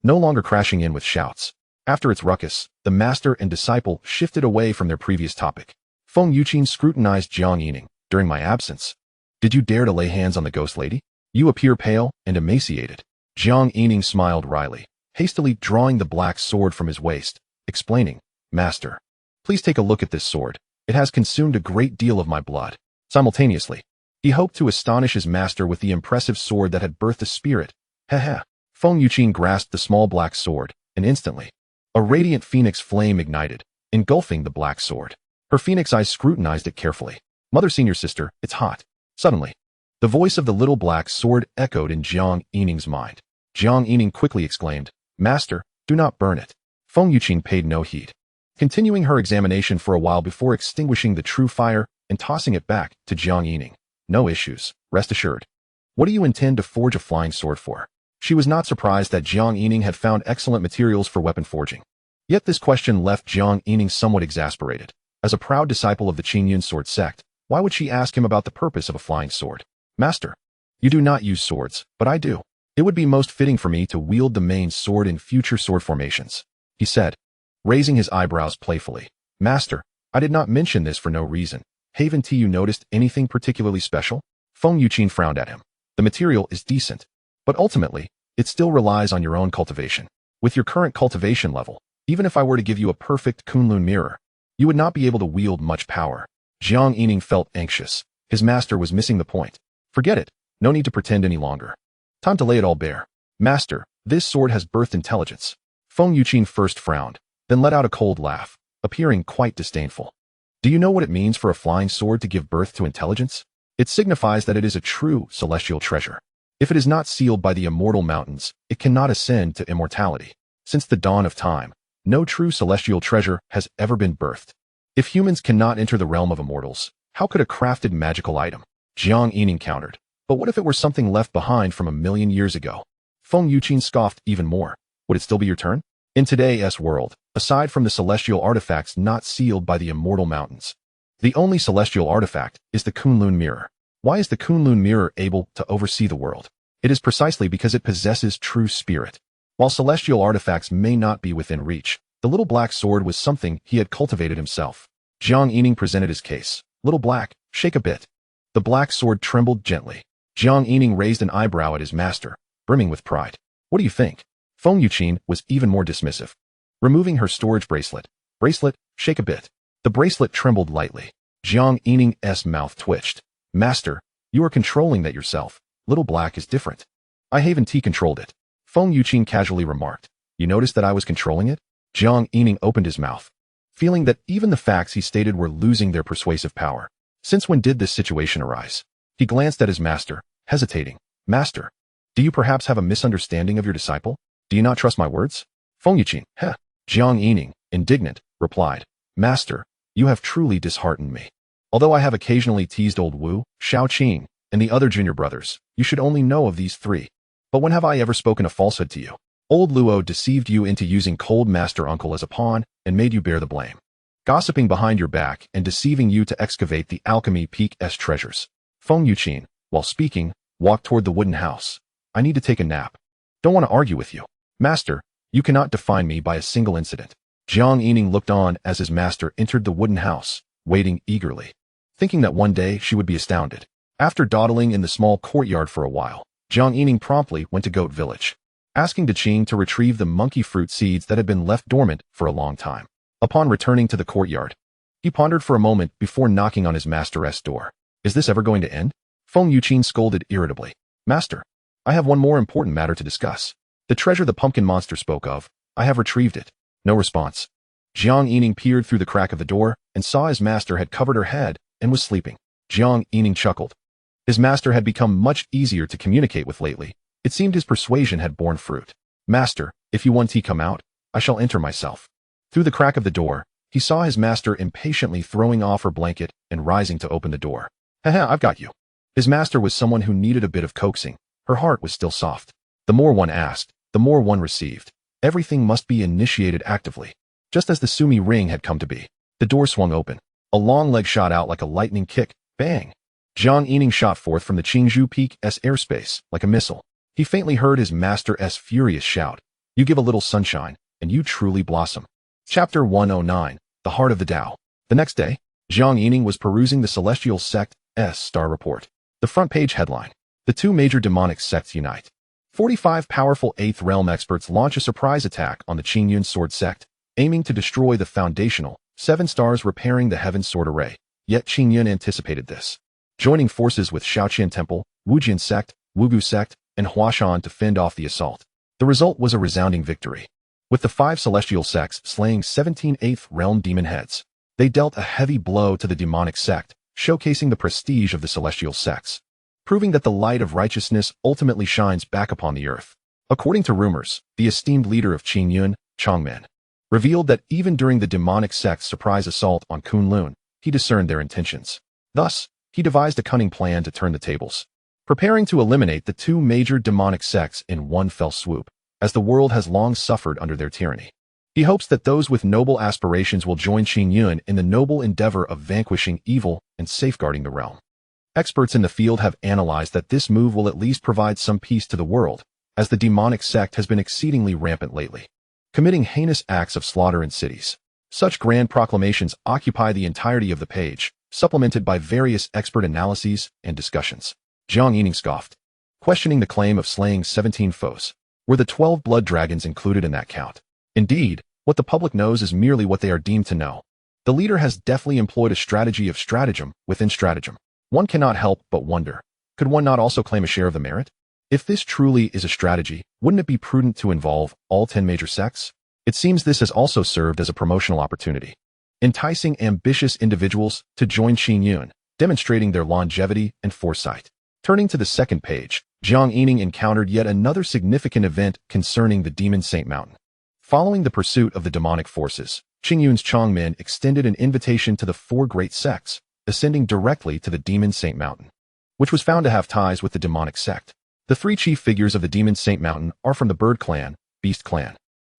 no longer crashing in with shouts. After its ruckus, the master and disciple shifted away from their previous topic. Feng Yuqin scrutinized Jiang Yining. "During my absence, did you dare to lay hands on the ghost lady? You appear pale and emaciated." Jiang Yining smiled wryly, hastily drawing the black sword from his waist, explaining, "Master, please take a look at this sword. It has consumed a great deal of my blood." Simultaneously, he hoped to astonish his master with the impressive sword that had birthed a spirit. Heh. Feng Yuqin grasped the small black sword, and instantly, a radiant phoenix flame ignited, engulfing the black sword. Her phoenix eyes scrutinized it carefully. "Mother, senior sister, it's hot." Suddenly, the voice of the little black sword echoed in Jiang Yining's mind. Jiang Yining quickly exclaimed, "Master, do not burn it." Feng Yuqin paid no heed, continuing her examination for a while before extinguishing the true fire and tossing it back to Jiang Yining. "No issues, rest assured. What do you intend to forge a flying sword for?" She was not surprised that Jiang Yining had found excellent materials for weapon forging. Yet this question left Jiang Yining somewhat exasperated. As a proud disciple of the Qingyun sword sect, why would she ask him about the purpose of a flying sword? "Master, you do not use swords, but I do. It would be most fitting for me to wield the main sword in future sword formations," he said, raising his eyebrows playfully. "Master, I did not mention this for no reason. Haven't you noticed anything particularly special?" Feng Yuqin frowned at him. "The material is decent, but ultimately, it still relies on your own cultivation. With your current cultivation level, even if I were to give you a perfect Kunlun mirror, you would not be able to wield much power." Jiang Yining felt anxious. His master was missing the point. "Forget it. No need to pretend any longer. Time to lay it all bare. Master, this sword has birthed intelligence." Feng Yuqin first frowned, then let out a cold laugh, appearing quite disdainful. "Do you know what it means for a flying sword to give birth to intelligence? It signifies that it is a true celestial treasure. If it is not sealed by the immortal mountains, it cannot ascend to immortality. Since the dawn of time, no true celestial treasure has ever been birthed. If humans cannot enter the realm of immortals, how could a crafted magical item?" Jiang Yining countered. "But what if it were something left behind from 1,000,000 years ago?" Feng Yuqin scoffed even more. "Would it still be your turn? In today's world, aside from the celestial artifacts not sealed by the immortal mountains, the only celestial artifact is the Kunlun mirror. Why is the Kunlun mirror able to oversee the world? It is precisely because it possesses true spirit. While celestial artifacts may not be within reach, the little black sword was something he had cultivated himself." Jiang Yining presented his case. "Little black, shake a bit." The black sword trembled gently. Jiang Yining raised an eyebrow at his master, brimming with pride. "What do you think?" Feng Yuqin was even more dismissive. Removing her storage bracelet, shake a bit." The bracelet trembled lightly. Jiang Yining's mouth twitched. "Master, you are controlling that yourself. Little black is different." "I haven't controlled it," Feng Yuqin casually remarked. "You noticed that I was controlling it?" Jiang Yining opened his mouth, feeling that even the facts he stated were losing their persuasive power. Since when did this situation arise? He glanced at his master, hesitating. "Master, do you perhaps have a misunderstanding of your disciple? Do you not trust my words?" Feng Yuqin, Jiang Yining, indignant, replied, "Master, you have truly disheartened me. Although I have occasionally teased old Wu, Shao Qing, and the other junior brothers, you should only know of these three. But when have I ever spoken a falsehood to you? Old Luo deceived you into using cold master uncle as a pawn and made you bear the blame, gossiping behind your back and deceiving you to excavate the alchemy peak's treasures." Feng Yuqin, while speaking, walked toward the wooden house. "I need to take a nap. Don't want to argue with you. Master, you cannot define me by a single incident." Jiang Yining looked on as his master entered the wooden house, waiting eagerly, thinking that one day she would be astounded. After dawdling in the small courtyard for a while, Jiang Yining promptly went to Goat Village, asking De Qing to retrieve the monkey fruit seeds that had been left dormant for a long time. Upon returning to the courtyard, he pondered for a moment before knocking on his master's door. "Is this ever going to end?" Feng Yuqin scolded irritably. "Master, I have one more important matter to discuss. The treasure the pumpkin monster spoke of, I have retrieved it." No response. Jiang Yining peered through the crack of the door and saw his master had covered her head and was sleeping. Jiang Yining chuckled. His master had become much easier to communicate with lately. It seemed his persuasion had borne fruit. "Master, if you want to come out, I shall enter myself." Through the crack of the door, he saw his master impatiently throwing off her blanket and rising to open the door. I've got you." His master was someone who needed a bit of coaxing. Her heart was still soft. The more one asked, the more one received. Everything must be initiated actively. Just as the Sumi ring had come to be, the door swung open. A long leg shot out like a lightning kick. Bang! Jiang Yining shot forth from the Qingzhou Peak's airspace like a missile. He faintly heard his master's furious shout. You give a little sunshine, and you truly blossom. Chapter 109, The Heart of the Tao. The next day, Jiang Yining was perusing the Celestial Sect's star report. The front page headline: The two major demonic sects unite. 45 powerful 8th Realm experts launch a surprise attack on the Qingyun Sword Sect, aiming to destroy the foundational 7 stars repairing the Heaven Sword Array. Yet Qingyun anticipated this, joining forces with Shaoqian Temple, Wujian Sect, Wugu Sect, and Huashan to fend off the assault. The result was a resounding victory, with the 5 celestial sects slaying 17 8th Realm demon heads. They dealt a heavy blow to the demonic sect, showcasing the prestige of the celestial sects, proving that the light of righteousness ultimately shines back upon the earth. According to rumors, the esteemed leader of Qingyun, Changmen, revealed that even during the demonic sect's surprise assault on Kunlun, he discerned their intentions. Thus, he devised a cunning plan to turn the tables, preparing to eliminate the 2 major demonic sects in one fell swoop, as the world has long suffered under their tyranny. He hopes that those with noble aspirations will join Qingyun in the noble endeavor of vanquishing evil and safeguarding the realm. Experts in the field have analyzed that this move will at least provide some peace to the world, as the demonic sect has been exceedingly rampant lately, committing heinous acts of slaughter in cities. Such grand proclamations occupy the entirety of the page, supplemented by various expert analyses and discussions. Jiang Yining scoffed, questioning the claim of slaying 17 foes. Were the 12 blood dragons included in that count? Indeed, what the public knows is merely what they are deemed to know. The leader has deftly employed a strategy of stratagem within stratagem. One cannot help but wonder, could one not also claim a share of the merit? If this truly is a strategy, wouldn't it be prudent to involve all 10 major sects? It seems this has also served as a promotional opportunity, enticing ambitious individuals to join Qingyun, demonstrating their longevity and foresight. Turning to the second page, Jiang Yining encountered yet another significant event concerning the Demon Saint Mountain. Following the pursuit of the demonic forces, Qingyun's Changmen extended an invitation to the 4 great sects, ascending directly to the Demon Saint Mountain, which was found to have ties with the demonic sect. The 3 chief figures of the Demon Saint Mountain are from the Bird Clan, Beast Clan,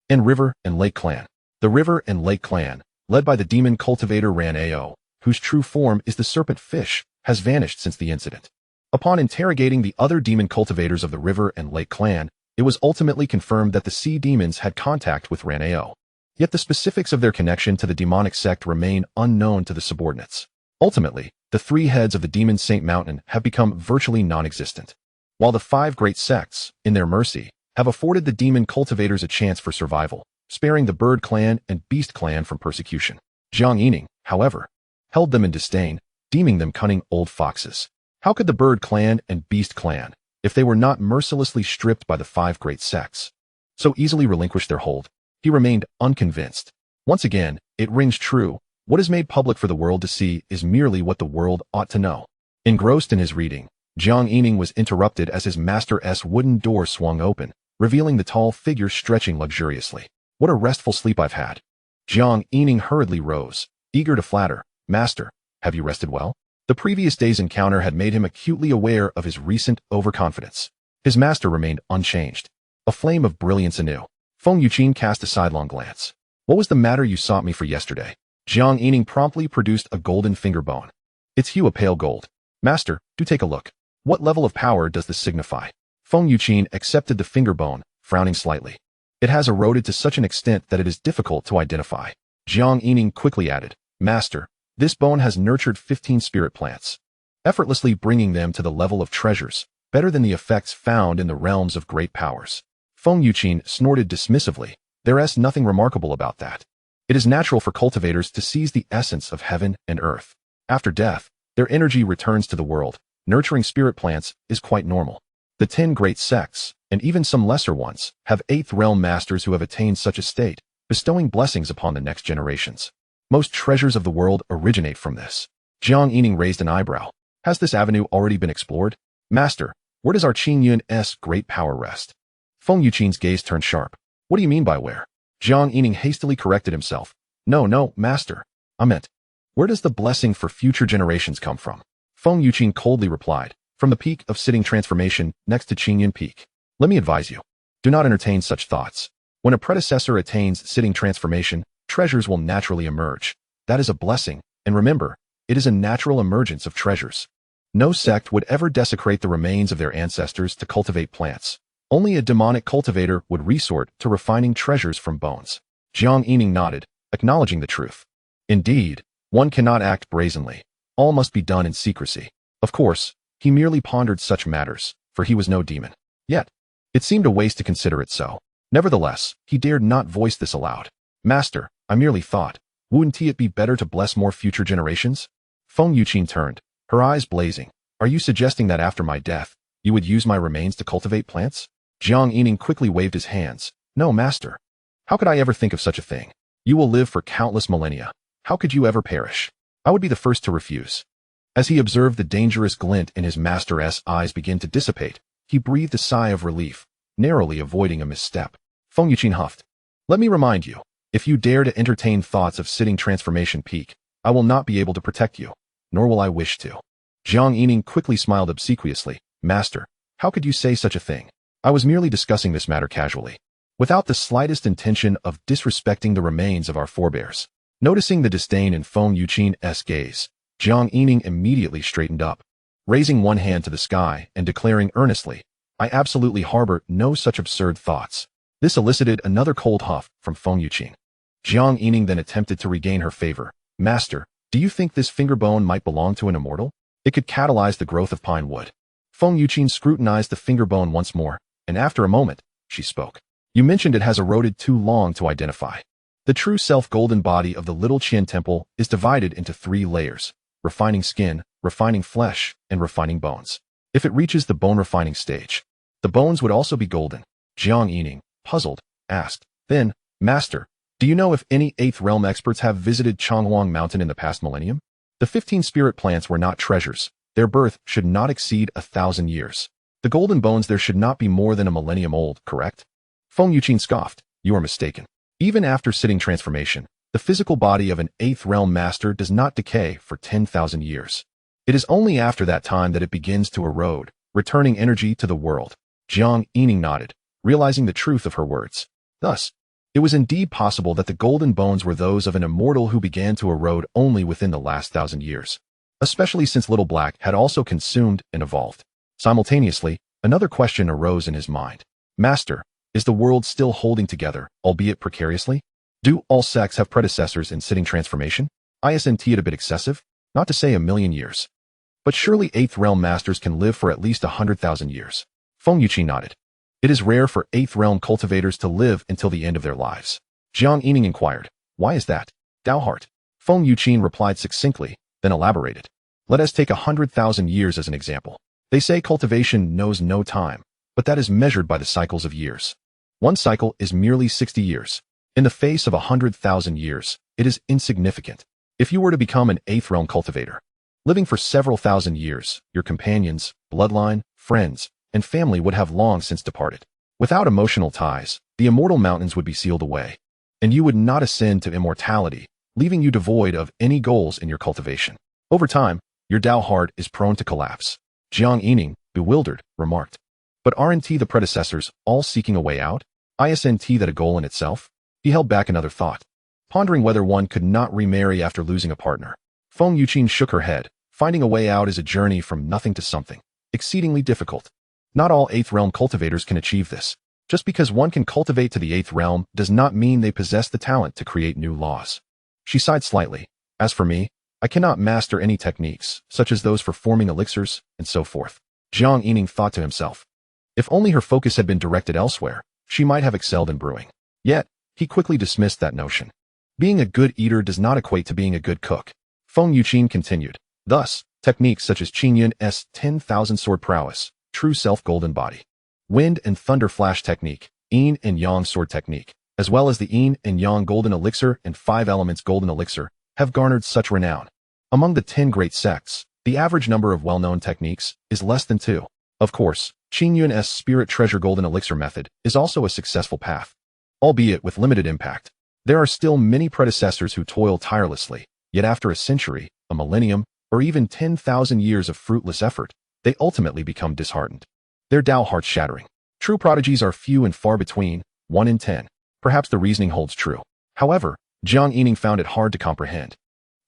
and River and Lake Clan. The River and Lake Clan, led by the demon cultivator Ran Ao, whose true form is the serpent fish, has vanished since the incident. Upon interrogating the other demon cultivators of the River and Lake Clan, it was ultimately confirmed that the sea demons had contact with Ran Ao. Yet the specifics of their connection to the demonic sect remain unknown to the subordinates. Ultimately, the 3 heads of the Demon Saint Mountain have become virtually non-existent, while the 5 great sects, in their mercy, have afforded the demon cultivators a chance for survival, sparing the Bird Clan and Beast Clan from persecution. Jiang Yining, however, held them in disdain, deeming them cunning old foxes. How could the Bird Clan and Beast Clan, if they were not mercilessly stripped by the 5 great sects, so easily relinquish their hold? He remained unconvinced. Once again, it rings true. What is made public for the world to see is merely what the world ought to know. Engrossed in his reading, Jiang Yining was interrupted as his master's wooden door swung open, revealing the tall figure stretching luxuriously. What a restful sleep I've had. Jiang Yining hurriedly rose, eager to flatter. Master, have you rested well? The previous day's encounter had made him acutely aware of his recent overconfidence. His master remained unchanged, a flame of brilliance anew. Feng Yuqin cast a sidelong glance. What was the matter you sought me for yesterday? Jiang Yining promptly produced a golden finger bone, its hue a pale gold. Master, do take a look. What level of power does this signify? Feng Yuqin accepted the finger bone, frowning slightly. It has eroded to such an extent that it is difficult to identify. Jiang Yining quickly added, Master, this bone has nurtured 15 spirit plants, effortlessly bringing them to the level of treasures, better than the effects found in the realms of great powers. Feng Yuqin snorted dismissively. There is nothing remarkable about that. It is natural for cultivators to seize the essence of heaven and earth. After death, their energy returns to the world. Nurturing spirit plants is quite normal. The 10 great sects, and even some lesser ones, have 8th realm masters who have attained such a state, bestowing blessings upon the next generations. Most treasures of the world originate from this. Jiang Yining raised an eyebrow. Has this avenue already been explored? Master, where does our Qingyun's great power rest? Feng Yuqin's gaze turned sharp. What do you mean by where? Jiang Yining hastily corrected himself. No, master. I meant, where does the blessing for future generations come from? Feng Yuqin coldly replied. From the peak of sitting transformation next to Qingyun Peak. Let me advise you. Do not entertain such thoughts. When a predecessor attains sitting transformation, treasures will naturally emerge. That is a blessing, and remember, it is a natural emergence of treasures. No sect would ever desecrate the remains of their ancestors to cultivate plants. Only a demonic cultivator would resort to refining treasures from bones. Jiang Yining nodded, acknowledging the truth. Indeed, one cannot act brazenly. All must be done in secrecy. Of course, he merely pondered such matters, for he was no demon. Yet, it seemed a waste to consider it so. Nevertheless, he dared not voice this aloud. Master, I merely thought, wouldn't it be better to bless more future generations? Feng Yuqin turned, her eyes blazing. Are you suggesting that after my death, you would use my remains to cultivate plants? Jiang Yining quickly waved his hands. No, master. How could I ever think of such a thing? You will live for countless millennia. How could you ever perish? I would be the first to refuse. As he observed the dangerous glint in his master's eyes begin to dissipate, he breathed a sigh of relief, narrowly avoiding a misstep. Feng Yuqin huffed. Let me remind you, if you dare to entertain thoughts of sitting transformation peak, I will not be able to protect you, nor will I wish to. Jiang Yining quickly smiled obsequiously. Master, how could you say such a thing? I was merely discussing this matter casually, without the slightest intention of disrespecting the remains of our forebears. Noticing the disdain in Feng Yuqin's gaze, Jiang Yining immediately straightened up, raising one hand to the sky and declaring earnestly, I absolutely harbor no such absurd thoughts. This elicited another cold huff from Feng Yuqin. Jiang Yining then attempted to regain her favor. Master, do you think this finger bone might belong to an immortal? It could catalyze the growth of pine wood. Feng Yuqin scrutinized the finger bone once more, and after a moment, she spoke. You mentioned it has eroded too long to identify. The true self-golden body of the Little Qian Temple is divided into 3 layers: refining skin, refining flesh, and refining bones. If it reaches the bone-refining stage, the bones would also be golden. Jiang Yining, puzzled, asked. Then, Master, do you know if any 8th Realm experts have visited Changhuang Mountain in the past millennium? The 15 spirit plants were not treasures. Their birth should not exceed 1,000 years. The golden bones there should not be more than a millennium old, correct? Feng Yuqin scoffed. You are mistaken. Even after sitting transformation, the physical body of an 8th Realm master does not decay for 10,000 years. It is only after that time that it begins to erode, returning energy to the world. Jiang Yining nodded, realizing the truth of her words. Thus, it was indeed possible that the golden bones were those of an immortal who began to erode only within the last 1,000 years, especially since Little Black had also consumed and evolved. Simultaneously, another question arose in his mind. Master, is the world still holding together, albeit precariously? Do all sects have predecessors in sitting transformation? Isn't it a bit excessive? Not to say 1,000,000 years. But surely 8th Realm masters can live for at least 100,000 years. Feng Yuqin nodded. It is rare for 8th Realm cultivators to live until the end of their lives. Jiang Yining inquired, why is that? Doubt. Feng Yuqin replied succinctly, then elaborated. Let us take 100,000 years as an example. They say cultivation knows no time, but that is measured by the cycles of years. One cycle is merely 60 years. In the face of 100,000 years, it is insignificant. If you were to become an 8th Realm cultivator, living for several thousand years, your companions, bloodline, friends, and family would have long since departed. Without emotional ties, the immortal mountains would be sealed away, and you would not ascend to immortality, leaving you devoid of any goals in your cultivation. Over time, your Tao heart is prone to collapse. Jiang Yining, bewildered, remarked. But aren't the predecessors all seeking a way out? Isn't that a goal in itself? He held back another thought, pondering whether one could not remarry after losing a partner. Feng Yuqin shook her head. Finding a way out is a journey from nothing to something, exceedingly difficult. Not all 8th Realm cultivators can achieve this. Just because one can cultivate to the 8th Realm does not mean they possess the talent to create new laws. She sighed slightly. As for me, I cannot master any techniques, such as those for forming elixirs, and so forth. Jiang Yining thought to himself. If only her focus had been directed elsewhere, she might have excelled in brewing. Yet, he quickly dismissed that notion. Being a good eater does not equate to being a good cook. Feng Yuqin continued. Thus, techniques such as Qingyun's 10,000 sword prowess, true self-golden body, wind and thunder flash technique, yin and yang sword technique, as well as the yin and yang golden elixir and 5 elements golden elixir, have garnered such renown. Among the 10 great sects, the average number of well-known techniques is less than 2. Of course, Qingyun's spirit treasure golden elixir method is also a successful path, albeit with limited impact. There are still many predecessors who toil tirelessly, yet after a century, a millennium, or even 10,000 years of fruitless effort, they ultimately become disheartened. Their Tao hearts shattering. True prodigies are few and far between, 1 in 10. Perhaps the reasoning holds true. However, Jiang Yining found it hard to comprehend.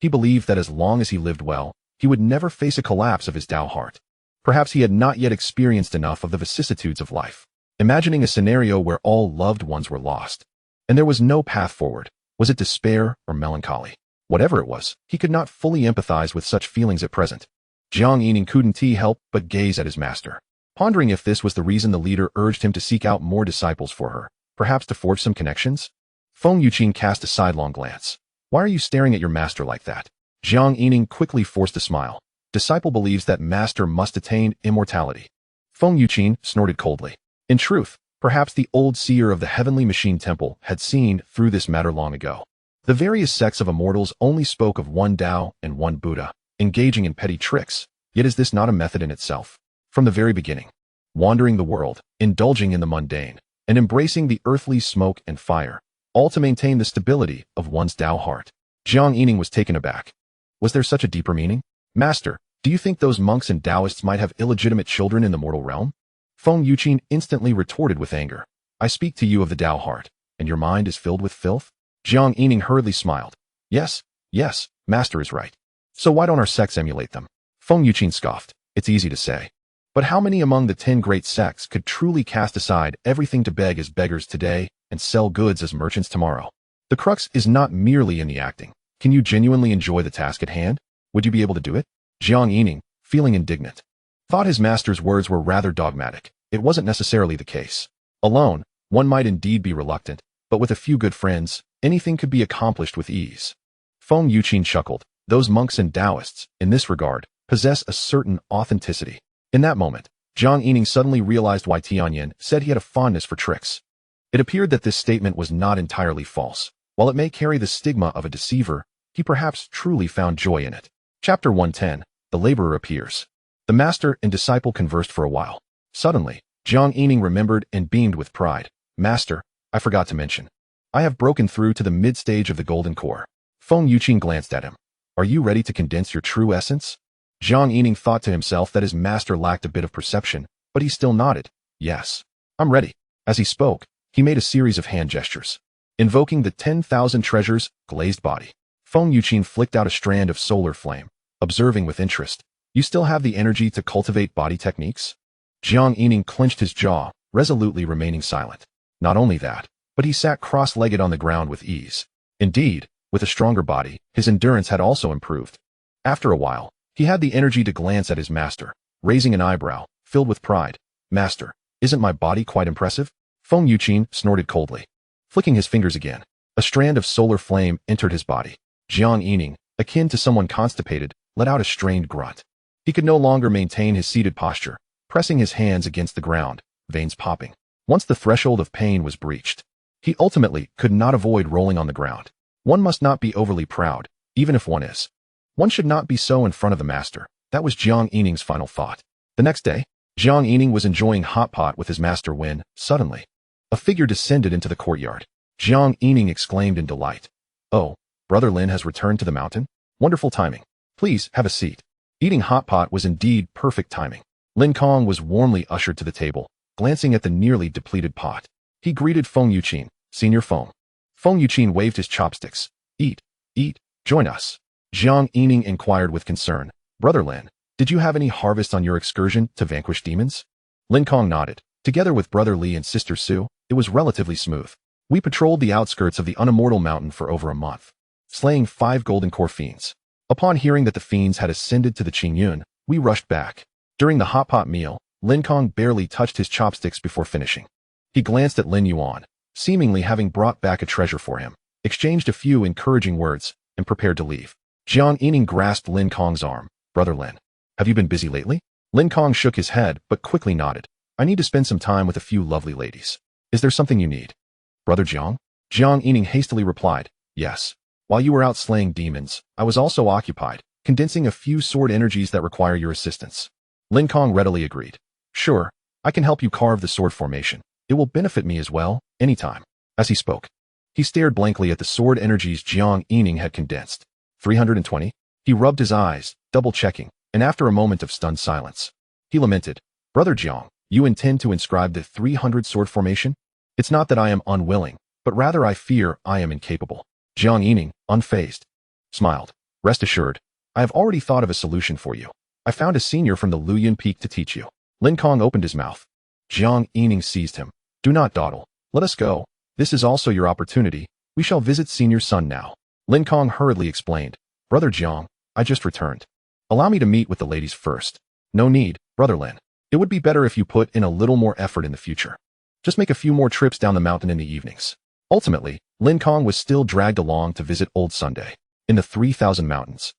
He believed that as long as he lived well, he would never face a collapse of his Tao heart. Perhaps he had not yet experienced enough of the vicissitudes of life. Imagining a scenario where all loved ones were lost, and there was no path forward, was it despair or melancholy? Whatever it was, he could not fully empathize with such feelings at present. Jiang Yining couldn't help but gaze at his master, pondering if this was the reason the leader urged him to seek out more disciples for her, perhaps to forge some connections? Feng Yuqin cast a sidelong glance. Why are you staring at your master like that? Jiang Yining quickly forced a smile. Disciple believes that master must attain immortality. Feng Yuqin snorted coldly. In truth, perhaps the old seer of the heavenly machine temple had seen through this matter long ago. The various sects of immortals only spoke of one Tao and one Buddha, engaging in petty tricks, yet is this not a method in itself? From the very beginning, wandering the world, indulging in the mundane, and embracing the earthly smoke and fire, all to maintain the stability of one's Tao heart. Jiang Yining was taken aback. Was there such a deeper meaning? Master, do you think those monks and Taoists might have illegitimate children in the mortal realm? Feng Yuqin instantly retorted with anger. I speak to you of the Tao heart, and your mind is filled with filth? Jiang Yining hurriedly smiled. Yes, master is right. So why don't our sects emulate them? Feng Yuqin scoffed. It's easy to say. But how many among the 10 great sects could truly cast aside everything to beg as beggars today and sell goods as merchants tomorrow? The crux is not merely in the acting. Can you genuinely enjoy the task at hand? Would you be able to do it? Jiang Yining, feeling indignant, thought his master's words were rather dogmatic. It wasn't necessarily the case. Alone, one might indeed be reluctant, but with a few good friends, anything could be accomplished with ease. Feng Yuqin chuckled. Those monks and Taoists, in this regard, possess a certain authenticity. In that moment, Jiang Yining suddenly realized why Tianyin said he had a fondness for tricks. It appeared that this statement was not entirely false. While it may carry the stigma of a deceiver, he perhaps truly found joy in it. Chapter 110. The laborer appears. The master and disciple conversed for a while. Suddenly, Jiang Yining remembered and beamed with pride. Master, I forgot to mention. I have broken through to the mid-stage of the golden core. Feng Yuqin glanced at him. Are you ready to condense your true essence? Jiang Yining thought to himself that his master lacked a bit of perception, but he still nodded. Yes, I'm ready. As he spoke, he made a series of hand gestures. Invoking the 10,000 treasures, glazed body. Feng Yuqin flicked out a strand of solar flame, observing with interest. You still have the energy to cultivate body techniques? Jiang Yining clenched his jaw, resolutely remaining silent. Not only that, but he sat cross-legged on the ground with ease. Indeed, with a stronger body, his endurance had also improved. After a while, he had the energy to glance at his master, raising an eyebrow, filled with pride. Master, isn't my body quite impressive? Feng Yuqin snorted coldly. Flicking his fingers again, a strand of solar flame entered his body. Jiang Yining, akin to someone constipated, let out a strained grunt. He could no longer maintain his seated posture, pressing his hands against the ground, veins popping. Once the threshold of pain was breached, he ultimately could not avoid rolling on the ground. One must not be overly proud, even if one is. One should not be so in front of the master. That was Jiang Yining's final thought. The next day, Jiang Yining was enjoying hot pot with his master when, suddenly, a figure descended into the courtyard. Jiang Yining exclaimed in delight. Oh, Brother Lin has returned to the mountain? Wonderful timing. Please, have a seat. Eating hot pot was indeed perfect timing. Lin Kong was warmly ushered to the table, glancing at the nearly depleted pot. He greeted Feng Yuqin. Senior Feng. Feng Yuqin waved his chopsticks. Eat, join us. Jiang Yining inquired with concern. Brother Lin, did you have any harvest on your excursion to vanquish demons? Lin Kong nodded. Together with Brother Li and Sister Su, it was relatively smooth. We patrolled the outskirts of the unimmortal mountain for over a month, slaying 5 golden core fiends. Upon hearing that the fiends had ascended to the Qingyun, we rushed back. During the hot pot meal, Lin Kong barely touched his chopsticks before finishing. He glanced at Lin Yuan, seemingly having brought back a treasure for him, exchanged a few encouraging words, and prepared to leave. Jiang Yining grasped Lin Kong's arm. Brother Lin, have you been busy lately? Lin Kong shook his head, but quickly nodded. I need to spend some time with a few lovely ladies. Is there something you need? Brother Jiang? Jiang Yining hastily replied. Yes. While you were out slaying demons, I was also occupied, condensing a few sword energies that require your assistance. Lin Kong readily agreed. Sure, I can help you carve the sword formation. It will benefit me as well, anytime. As he spoke, he stared blankly at the sword energies Jiang Yining had condensed. 320? He rubbed his eyes, double-checking, and after a moment of stunned silence, he lamented. Brother Jiang, you intend to inscribe the 300 sword formation? It's not that I am unwilling, but rather I fear I am incapable. Jiang Yining, unfazed, smiled. Rest assured, I have already thought of a solution for you. I found a senior from the Luyan Peak to teach you. Lin Kong opened his mouth. Jiang Yining seized him. Do not dawdle. Let us go. This is also your opportunity. We shall visit senior's son now. Lin Kong hurriedly explained. Brother Jiang, I just returned. Allow me to meet with the ladies first. No need, Brother Lin. It would be better if you put in a little more effort in the future. Just make a few more trips down the mountain in the evenings. Ultimately, Lin Kong was still dragged along to visit Old Sunday in the 3,000 mountains.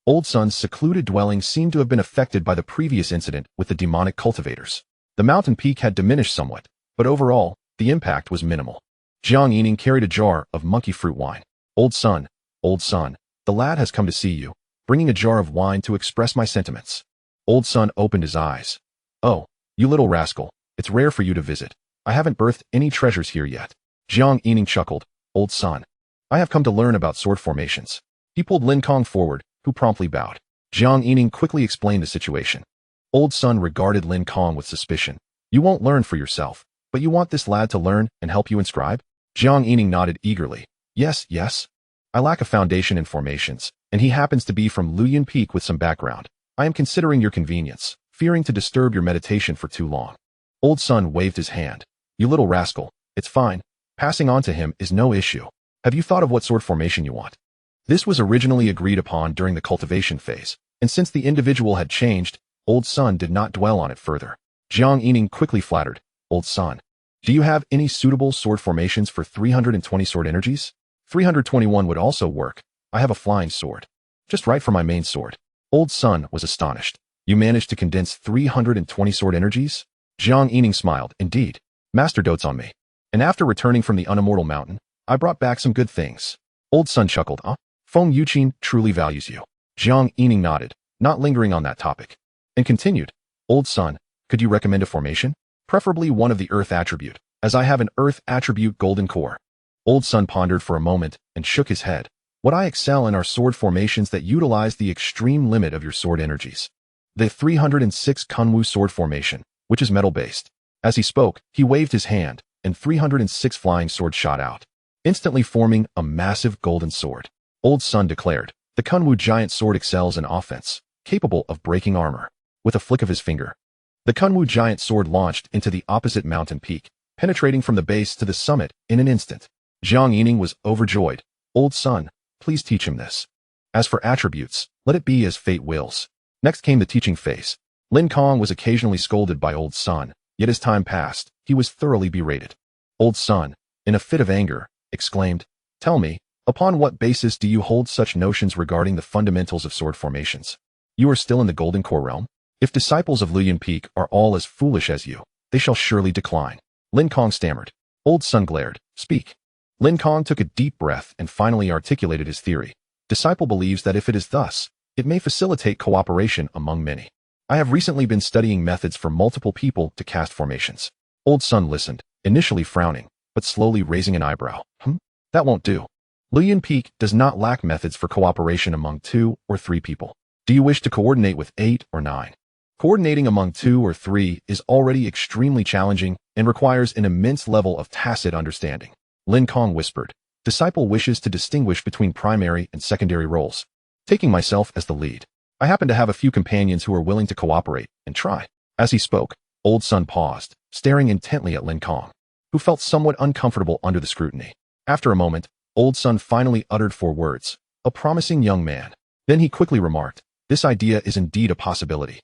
Old Sun's secluded dwelling seemed to have been affected by the previous incident with the demonic cultivators. The mountain peak had diminished somewhat, but overall, the impact was minimal. Jiang Yining carried a jar of monkey fruit wine. Old Sun, the lad has come to see you, bringing a jar of wine to express my sentiments. Old Sun opened his eyes. Oh, you little rascal, it's rare for you to visit. I haven't birthed any treasures here yet. Jiang Yining chuckled. Old Sun, I have come to learn about sword formations. He pulled Lin Kong forward, who promptly bowed. Jiang Yining quickly explained the situation. Old Sun regarded Lin Kong with suspicion. You won't learn for yourself, but you want this lad to learn and help you inscribe? Jiang Yining nodded eagerly. Yes. I lack a foundation in formations, and he happens to be from Luyan Peak with some background. I am considering your convenience, fearing to disturb your meditation for too long. Old Sun waved his hand. You little rascal, it's fine. Passing on to him is no issue. Have you thought of what sword formation you want? This was originally agreed upon during the cultivation phase, and since the individual had changed, Old Sun did not dwell on it further. Jiang Yining quickly flattered. Old Sun, do you have any suitable sword formations for 320 sword energies? 321 would also work. I have a flying sword. Just right for my main sword. Old Sun was astonished. You managed to condense 320 sword energies? Jiang Yining smiled. Indeed. Master dotes on me. And after returning from the unimmortal mountain, I brought back some good things. Old Sun chuckled. Feng Yuqin truly values you. Jiang Yining nodded, not lingering on that topic, and continued. Old Sun, could you recommend a formation? Preferably one of the earth attribute, as I have an earth attribute golden core. Old Sun pondered for a moment and shook his head. What I excel in are sword formations that utilize the extreme limit of your sword energies. The 306 Kunwu sword formation, which is metal-based. As he spoke, he waved his hand, and 306 flying swords shot out, instantly forming a massive golden sword. Old Sun declared, the Kunwu giant sword excels in offense, capable of breaking armor. With a flick of his finger, the Kunwu giant sword launched into the opposite mountain peak, penetrating from the base to the summit in an instant. Jiang Yining was overjoyed. Old Sun, please teach him this. As for attributes, let it be as fate wills. Next came the teaching phase. Lin Kong was occasionally scolded by Old Sun, yet as time passed, he was thoroughly berated. Old Sun, in a fit of anger, exclaimed, Tell me, upon what basis do you hold such notions regarding the fundamentals of sword formations? You are still in the Golden Core realm? If disciples of Luyan Peak are all as foolish as you, they shall surely decline. Lin Kong stammered. Old Sun glared. Speak. Lin Kong took a deep breath and finally articulated his theory. Disciple believes that if it is thus, it may facilitate cooperation among many. I have recently been studying methods for multiple people to cast formations. Old Sun listened, initially frowning, but slowly raising an eyebrow. That won't do. Luyan Peak does not lack methods for cooperation among 2 or 3 people. Do you wish to coordinate with 8 or 9? Coordinating among 2 or 3 is already extremely challenging and requires an immense level of tacit understanding. Lin Kong whispered. Disciple wishes to distinguish between primary and secondary roles. Taking myself as the lead, I happen to have a few companions who are willing to cooperate and try. As he spoke, Old Sun paused, staring intently at Lin Kong, who felt somewhat uncomfortable under the scrutiny. After a moment, Old Sun finally uttered 4 words. A promising young man. Then he quickly remarked, this idea is indeed a possibility.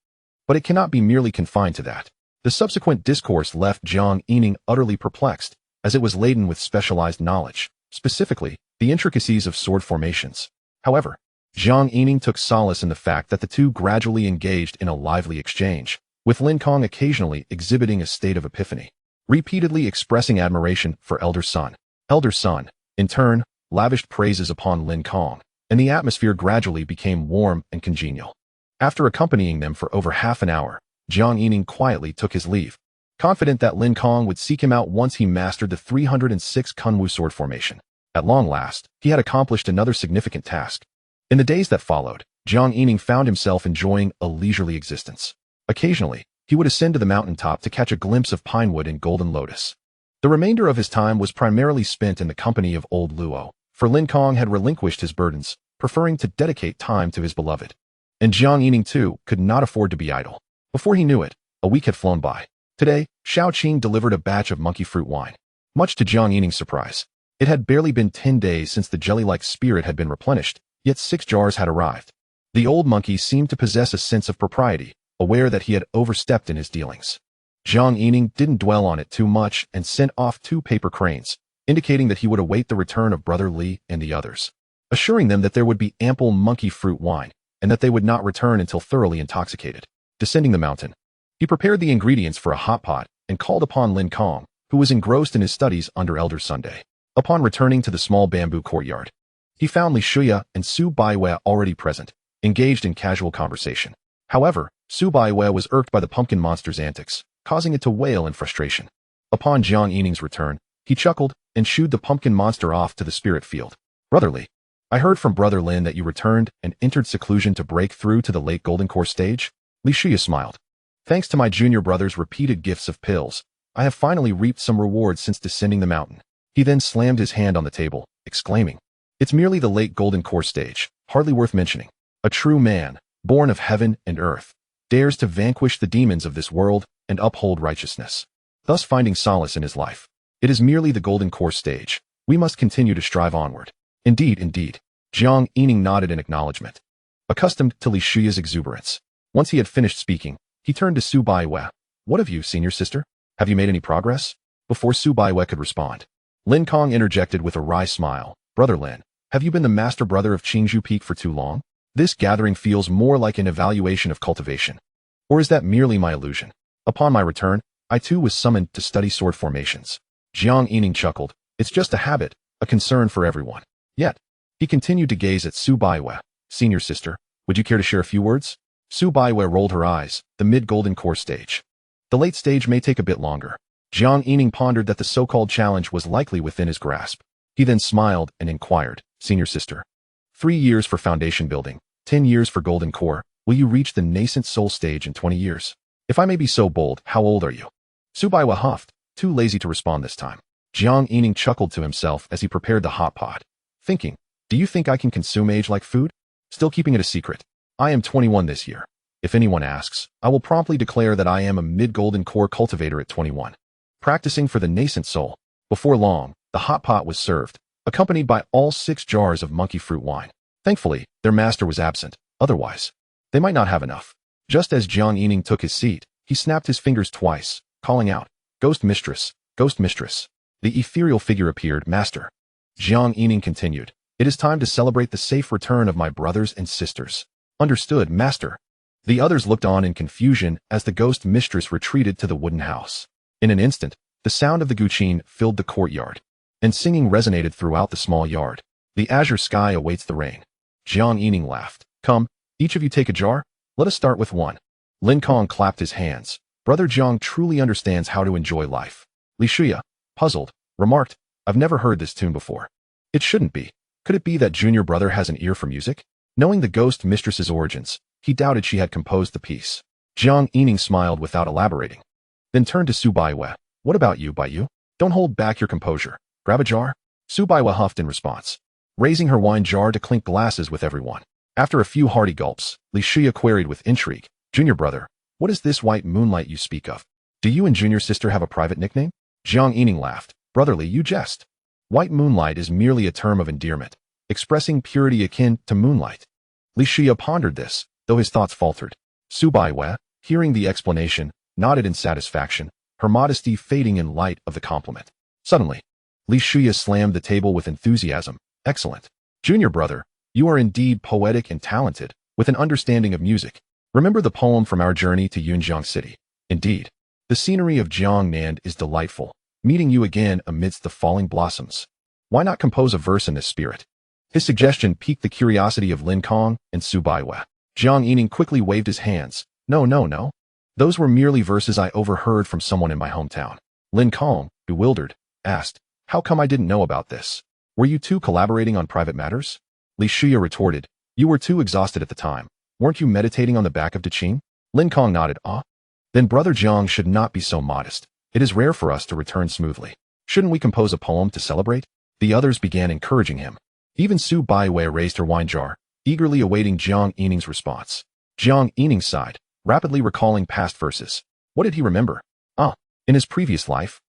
But it cannot be merely confined to that. The subsequent discourse left Jiang Yining utterly perplexed, as it was laden with specialized knowledge, specifically, the intricacies of sword formations. However, Jiang Yining took solace in the fact that the two gradually engaged in a lively exchange, with Lin Kong occasionally exhibiting a state of epiphany, repeatedly expressing admiration for Elder Sun. Elder Sun, in turn, lavished praises upon Lin Kong, and the atmosphere gradually became warm and congenial. After accompanying them for over half an hour, Jiang Yining quietly took his leave, confident that Lin Kong would seek him out once he mastered the 306 Kunwu sword formation. At long last, he had accomplished another significant task. In the days that followed, Jiang Yining found himself enjoying a leisurely existence. Occasionally, he would ascend to the mountaintop to catch a glimpse of pinewood and golden lotus. The remainder of his time was primarily spent in the company of old Luo, for Lin Kong had relinquished his burdens, preferring to dedicate time to his beloved. And Jiang Yining, too, could not afford to be idle. Before he knew it, a week had flown by. Today, Xiao Qing delivered a batch of monkey fruit wine. Much to Jiang Yining's surprise, it had barely been 10 days since the jelly-like spirit had been replenished, yet 6 jars had arrived. The old monkey seemed to possess a sense of propriety, aware that he had overstepped in his dealings. Jiang Yining didn't dwell on it too much and sent off 2 paper cranes, indicating that he would await the return of Brother Li and the others, assuring them that there would be ample monkey fruit wine, and that they would not return until thoroughly intoxicated. Descending the mountain, he prepared the ingredients for a hot pot and called upon Lin Kong, who was engrossed in his studies under Elder Sunday. Upon returning to the small bamboo courtyard, he found Li Shuya and Su Baiwei already present, engaged in casual conversation. However, Su Baiwei was irked by the pumpkin monster's antics, causing it to wail in frustration. Upon Jiang Yining's return, he chuckled and shooed the pumpkin monster off to the spirit field. Brother Li, I heard from Brother Lin that you returned and entered seclusion to break through to the late Golden Core stage. Li Shuya smiled. Thanks to my junior brother's repeated gifts of pills, I have finally reaped some rewards since descending the mountain. He then slammed his hand on the table, exclaiming, It's merely the late Golden Core stage, hardly worth mentioning. A true man, born of heaven and earth, dares to vanquish the demons of this world and uphold righteousness, thus finding solace in his life. It is merely the Golden Core stage. We must continue to strive onward. Indeed, indeed. Jiang Yining nodded in acknowledgement, accustomed to Li Shuya's exuberance. Once he had finished speaking, he turned to Su Baiwei. What of you, senior sister? Have you made any progress? Before Su Baiwei could respond, Lin Kong interjected with a wry smile. Brother Lin, have you been the master brother of Qingzhou Peak for too long? This gathering feels more like an evaluation of cultivation. Or is that merely my illusion? Upon my return, I too was summoned to study sword formations. Jiang Yining chuckled. It's just a habit, a concern for everyone. Yet, he continued to gaze at Su Baiwei. Senior sister, would you care to share a few words? Su Baiwei rolled her eyes. The mid-Golden Core stage. The late stage may take a bit longer. Jiang Yining pondered that the so-called challenge was likely within his grasp. He then smiled and inquired, Senior sister, 3 years for foundation building, 10 years for Golden Core. Will you reach the nascent soul stage in 20 years? If I may be so bold, how old are you? Su Baiwei huffed, too lazy to respond this time. Jiang Yining chuckled to himself as he prepared the hot pot, thinking, do you think I can consume age like food? Still keeping it a secret. I am 21 this year. If anyone asks, I will promptly declare that I am a mid-Golden Core cultivator at 21. Practicing for the nascent soul. Before long, the hot pot was served, accompanied by all 6 jars of monkey fruit wine. Thankfully, their master was absent. Otherwise, they might not have enough. Just as Jiang Yining took his seat, he snapped his fingers twice, calling out, Ghost Mistress, Ghost Mistress. The ethereal figure appeared. Master. Jiang Yining continued, It is time to celebrate the safe return of my brothers and sisters. Understood, Master. The others looked on in confusion as the ghost mistress retreated to the wooden house. In an instant, the sound of the guqin filled the courtyard, and singing resonated throughout the small yard. The azure sky awaits the rain. Jiang Yining laughed. Come, each of you take a jar. Let us start with one. Lin Kong clapped his hands. Brother Jiang truly understands how to enjoy life. Li Shuya, puzzled, remarked, I've never heard this tune before. It shouldn't be. Could it be that junior brother has an ear for music? Knowing the ghost mistress's origins, he doubted she had composed the piece. Jiang Yining smiled without elaborating. Then turned to Su Baiwei. What about you, Baiyu? Don't hold back your composure. Grab a jar. Su Baiwei huffed in response, raising her wine jar to clink glasses with everyone. After a few hearty gulps, Li Shuya queried with intrigue, Junior brother, what is this white moonlight you speak of? Do you and junior sister have a private nickname? Jiang Yining laughed. Brotherly, you jest. White moonlight is merely a term of endearment, expressing purity akin to moonlight. Li Shuya pondered this, though his thoughts faltered. Su Baiwei, hearing the explanation, nodded in satisfaction, her modesty fading in light of the compliment. Suddenly, Li Shuya slammed the table with enthusiasm. Excellent. Junior brother, you are indeed poetic and talented, with an understanding of music. Remember the poem from our journey to Yunjiang City. Indeed, the scenery of Jiangnan is delightful, meeting you again amidst the falling blossoms. Why not compose a verse in this spirit? His suggestion piqued the curiosity of Lin Kong and Su Baiwei. Jiang Yining quickly waved his hands. No. Those were merely verses I overheard from someone in my hometown. Lin Kong, bewildered, asked, how come I didn't know about this? Were you two collaborating on private matters? Li Shuya retorted, you were too exhausted at the time. Weren't you meditating on the back of Deqing? Lin Kong nodded, ah. Then brother Jiang should not be so modest. It is rare for us to return smoothly. Shouldn't we compose a poem to celebrate? The others began encouraging him. Even Su Baiwei raised her wine jar, eagerly awaiting Jiang Yining's response. Jiang Yining sighed, rapidly recalling past verses. What did he remember? In his previous life,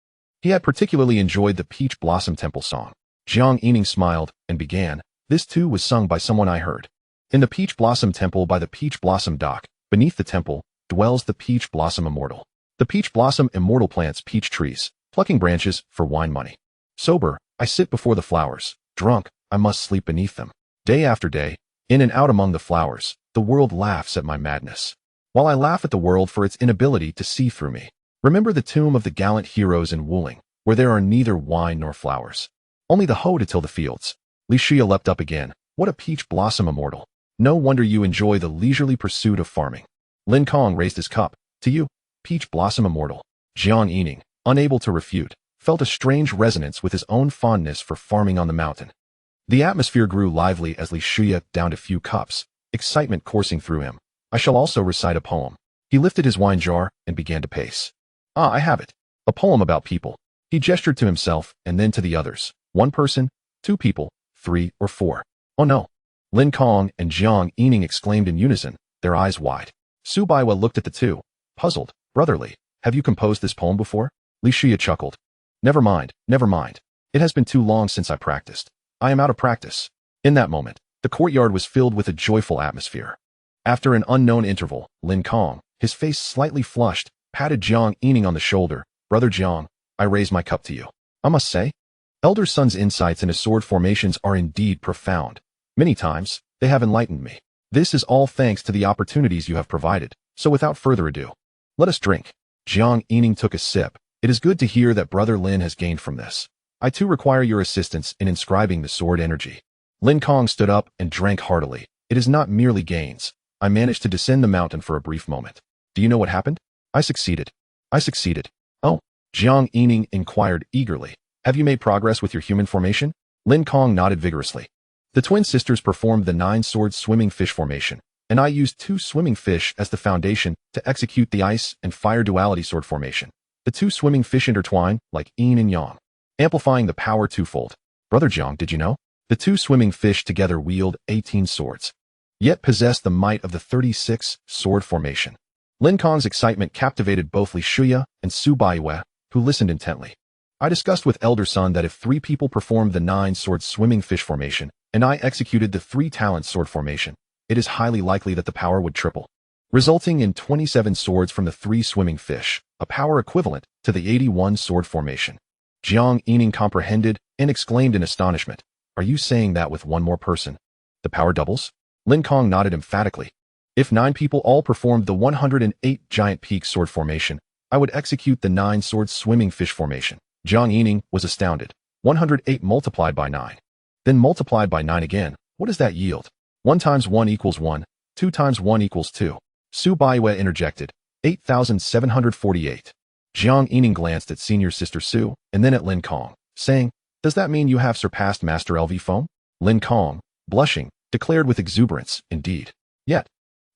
he had particularly enjoyed the Peach Blossom Temple song. Jiang Yining smiled and began. This too was sung by someone I heard. In the Peach Blossom Temple by the Peach Blossom Dock, beneath the temple, dwells the Peach Blossom Immortal. The Peach Blossom Immortal plants peach trees, plucking branches for wine money. Sober, I sit before the flowers. Drunk, I must sleep beneath them. Day after day, in and out among the flowers, the world laughs at my madness. While I laugh at the world for its inability to see through me. Remember the tomb of the gallant heroes in Wuling, where there are neither wine nor flowers. Only the hoe to till the fields. Xia leapt up again. What a peach blossom immortal. No wonder you enjoy the leisurely pursuit of farming. Lin Kong raised his cup. To you, peach blossom immortal. Jiang Yining, unable to refute, felt a strange resonance with his own fondness for farming on the mountain. The atmosphere grew lively as Xia downed a few cups, excitement coursing through him. I shall also recite a poem. He lifted his wine jar and began to pace. I have it. A poem about people. He gestured to himself and then to the others. One person, two people, 3 or 4. Oh no. Lin Kong and Jiang Yining exclaimed in unison, their eyes wide. Su Baiwa looked at the two, puzzled. Brotherly, have you composed this poem before? Xia chuckled. Never mind. It has been too long since I practiced. I am out of practice. In that moment, the courtyard was filled with a joyful atmosphere. After an unknown interval, Lin Kong, his face slightly flushed, patted Jiang Yining on the shoulder. Brother Jiang, I raise my cup to you. I must say, Elder Sun's insights into sword formations are indeed profound. Many times, they have enlightened me. This is all thanks to the opportunities you have provided. So without further ado, let us drink. Jiang Yining took a sip. It is good to hear that Brother Lin has gained from this. I too require your assistance in inscribing the sword energy. Lin Kong stood up and drank heartily. It is not merely gains. I managed to descend the mountain for a brief moment. Do you know what happened? I succeeded. Oh, Jiang Yining inquired eagerly. Have you made progress with your human formation? Lin Kong nodded vigorously. The twin sisters performed the 9-sword swimming fish formation, and I used 2 swimming fish as the foundation to execute the ice and fire duality sword formation. The 2 swimming fish intertwine like yin and yang, amplifying the power twofold. Brother Jiang, did you know? The 2 swimming fish together wield 18 swords, yet possess the might of the 36-sword formation. Lin Kong's excitement captivated both Xia and Su Baiwei, who listened intently. I discussed with Elder Sun that if 3 people performed the 9-sword swimming fish formation, and I executed the 3-talent sword formation, it is highly likely that the power would triple, resulting in 27 swords from the 3 swimming fish, a power equivalent to the 81-sword formation. Jiang Yining comprehended and exclaimed in astonishment. Are you saying that with one more person, the power doubles? Lin Kong nodded emphatically. If 9 people all performed the 108 giant peak sword formation, I would execute the 9-sword swimming fish formation. Jiang Yining was astounded. 108 multiplied by 9. Then multiplied by 9 again. What does that yield? 1 times 1 equals 1. 2 times 1 equals 2. Su Baiwei interjected. 8,748. Jiang Yining glanced at senior sister Su, and then at Lin Kong, saying, Does that mean you have surpassed Master LV Foam? Lin Kong, blushing, declared with exuberance, indeed. Yet,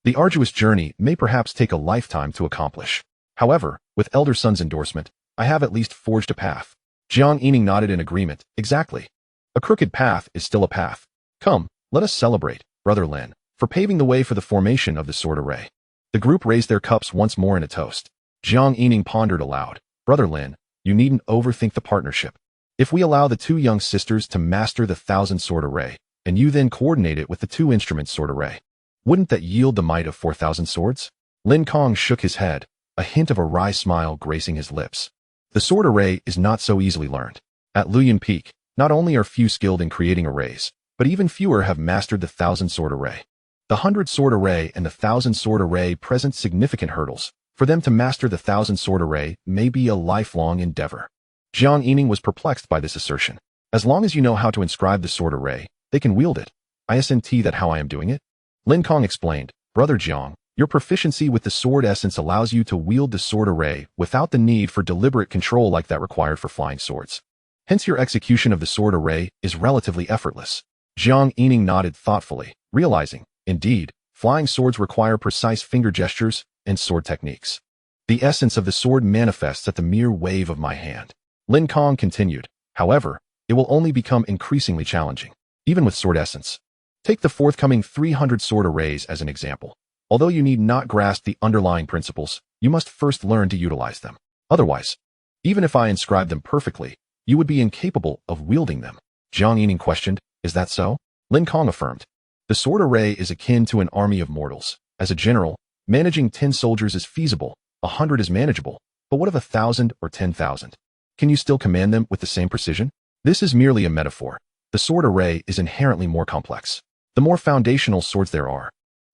the arduous journey may perhaps take a lifetime to accomplish. However, with Elder Sun's endorsement, I have at least forged a path. Jiang Yining nodded in agreement. Exactly. A crooked path is still a path. Come, let us celebrate, Brother Lin, for paving the way for the formation of the sword array. The group raised their cups once more in a toast. Jiang Yining pondered aloud. Brother Lin, you needn't overthink the partnership. If we allow the 2 young sisters to master the 1,000-sword array, and you then coordinate it with the 2-instrument sword array, wouldn't that yield the might of 4,000 swords? Lin Kong shook his head, a hint of a wry smile gracing his lips. The sword array is not so easily learned. At Luyan Peak, not only are few skilled in creating arrays, but even fewer have mastered the 1,000-sword array. The 100-sword array and the 1,000-sword array present significant hurdles. For them to master the 1,000-sword array may be a lifelong endeavor. Jiang Yining was perplexed by this assertion. As long as you know how to inscribe the sword array, they can wield it. Isn't that how I am doing it? Lin Kong explained. Brother Jiang, your proficiency with the sword essence allows you to wield the sword array without the need for deliberate control like that required for flying swords. Hence your execution of the sword array is relatively effortless. Jiang Yining nodded thoughtfully, realizing, indeed, flying swords require precise finger gestures and sword techniques. The essence of the sword manifests at the mere wave of my hand. Lin Kong continued. However, it will only become increasingly challenging, even with sword essence. Take the forthcoming 300 sword arrays as an example. Although you need not grasp the underlying principles, you must first learn to utilize them. Otherwise, even if I inscribe them perfectly, you would be incapable of wielding them. Jiang Yining questioned, is that so? Lin Kong affirmed. The sword array is akin to an army of mortals. As a general, managing 10 soldiers is feasible, 100 is manageable, but what of 1,000 or 10,000? Can you still command them with the same precision? This is merely a metaphor. The sword array is inherently more complex. The more foundational swords there are,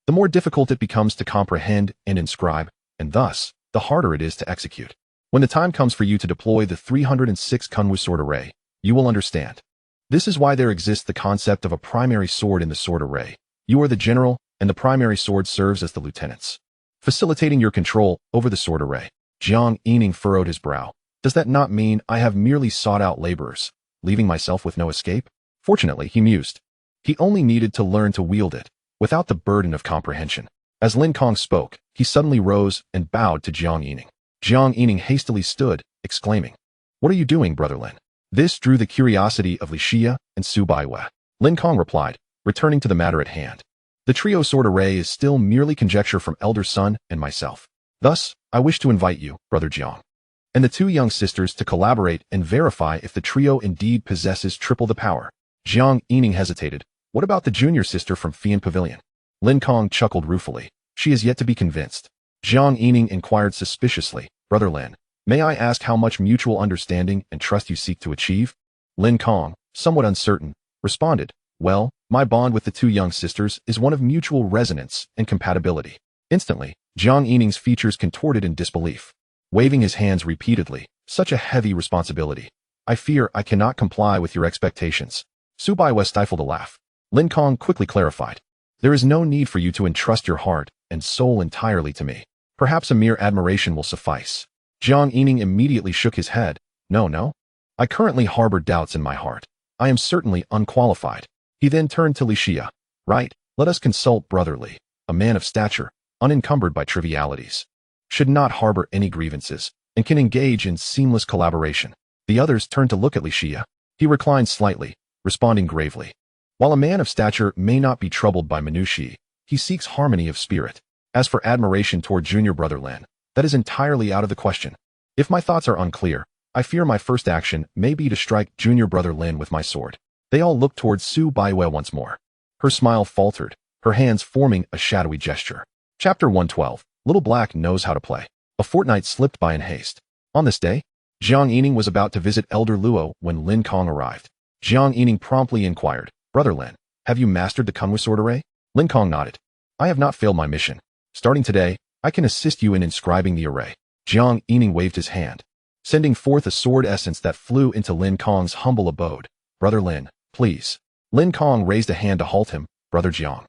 the more difficult it becomes to comprehend and inscribe, and thus, the harder it is to execute. When the time comes for you to deploy the 306 Kunwu sword array, you will understand. This is why there exists the concept of a primary sword in the sword array. You are the general, and the primary sword serves as the lieutenants, facilitating your control over the sword array. Jiang Yining furrowed his brow. Does that not mean I have merely sought out laborers, leaving myself with no escape? Fortunately, he mused. He only needed to learn to wield it, without the burden of comprehension. As Lin Kong spoke, he suddenly rose and bowed to Jiang Yining. Jiang Yining hastily stood, exclaiming, "What are you doing, Brother Lin?" This drew the curiosity of Li Xia and Su Baiwei. Lin Kong replied, returning to the matter at hand. The trio sword array is still merely conjecture from Elder Sun and myself. Thus, I wish to invite you, Brother Jiang, and the two young sisters to collaborate and verify if the trio indeed possesses triple the power. Jiang Yining hesitated. What about the junior sister from Fian Pavilion? Lin Kong chuckled ruefully. She is yet to be convinced. Jiang Yining inquired suspiciously, Brother Lin, may I ask how much mutual understanding and trust you seek to achieve? Lin Kong, somewhat uncertain, responded, well, my bond with the two young sisters is one of mutual resonance and compatibility. Instantly, Jiang Yining's features contorted in disbelief, waving his hands repeatedly. Such a heavy responsibility. I fear I cannot comply with your expectations. Su Baiwei stifled a laugh. Lin Kong quickly clarified. There is no need for you to entrust your heart and soul entirely to me. Perhaps a mere admiration will suffice. Jiang Yining immediately shook his head. No. I currently harbor doubts in my heart. I am certainly unqualified. He then turned to Li Xia. Right, let us consult Brother Li, a man of stature, unencumbered by trivialities, should not harbor any grievances, and can engage in seamless collaboration. The others turned to look at Li Xia. He reclined slightly, responding gravely. While a man of stature may not be troubled by minutiae, he seeks harmony of spirit. As for admiration toward junior Brother Lin, that is entirely out of the question. If my thoughts are unclear, I fear my first action may be to strike junior Brother Lin with my sword. They all looked towards Su Baiwei once more. Her smile faltered, her hands forming a shadowy gesture. Chapter 112. Little Black knows how to play. A fortnight slipped by in haste. On this day, Jiang Yining was about to visit Elder Luo when Lin Kong arrived. Jiang Yining promptly inquired, Brother Lin, have you mastered the Kunwu sword array? Lin Kong nodded. I have not failed my mission. Starting today, I can assist you in inscribing the array. Jiang Yining waved his hand, sending forth a sword essence that flew into Lin Kong's humble abode. Brother Lin, please. Lin Kong raised a hand to halt him. Brother Jiang,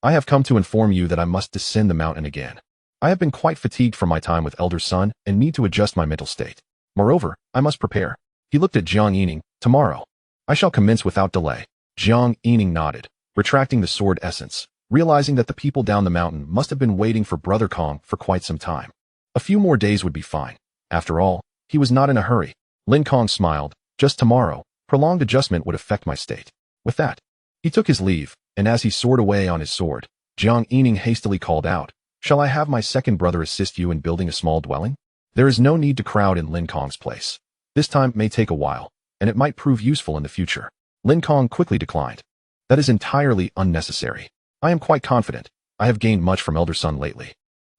I have come to inform you that I must descend the mountain again. I have been quite fatigued from my time with Elder Sun and need to adjust my mental state. Moreover, I must prepare. He looked at Jiang Yining. Tomorrow, I shall commence without delay. Jiang Yining nodded, retracting the sword essence, realizing that the people down the mountain must have been waiting for Brother Kong for quite some time. A few more days would be fine. After all, he was not in a hurry. Lin Kong smiled. Just tomorrow, prolonged adjustment would affect my state. With that, he took his leave, and as he soared away on his sword, Jiang Yining hastily called out, shall I have my second brother assist you in building a small dwelling? There is no need to crowd in Lin Kong's place. This time may take a while, and it might prove useful in the future. Lin Kong quickly declined. That is entirely unnecessary. I am quite confident. I have gained much from Elder Sun lately.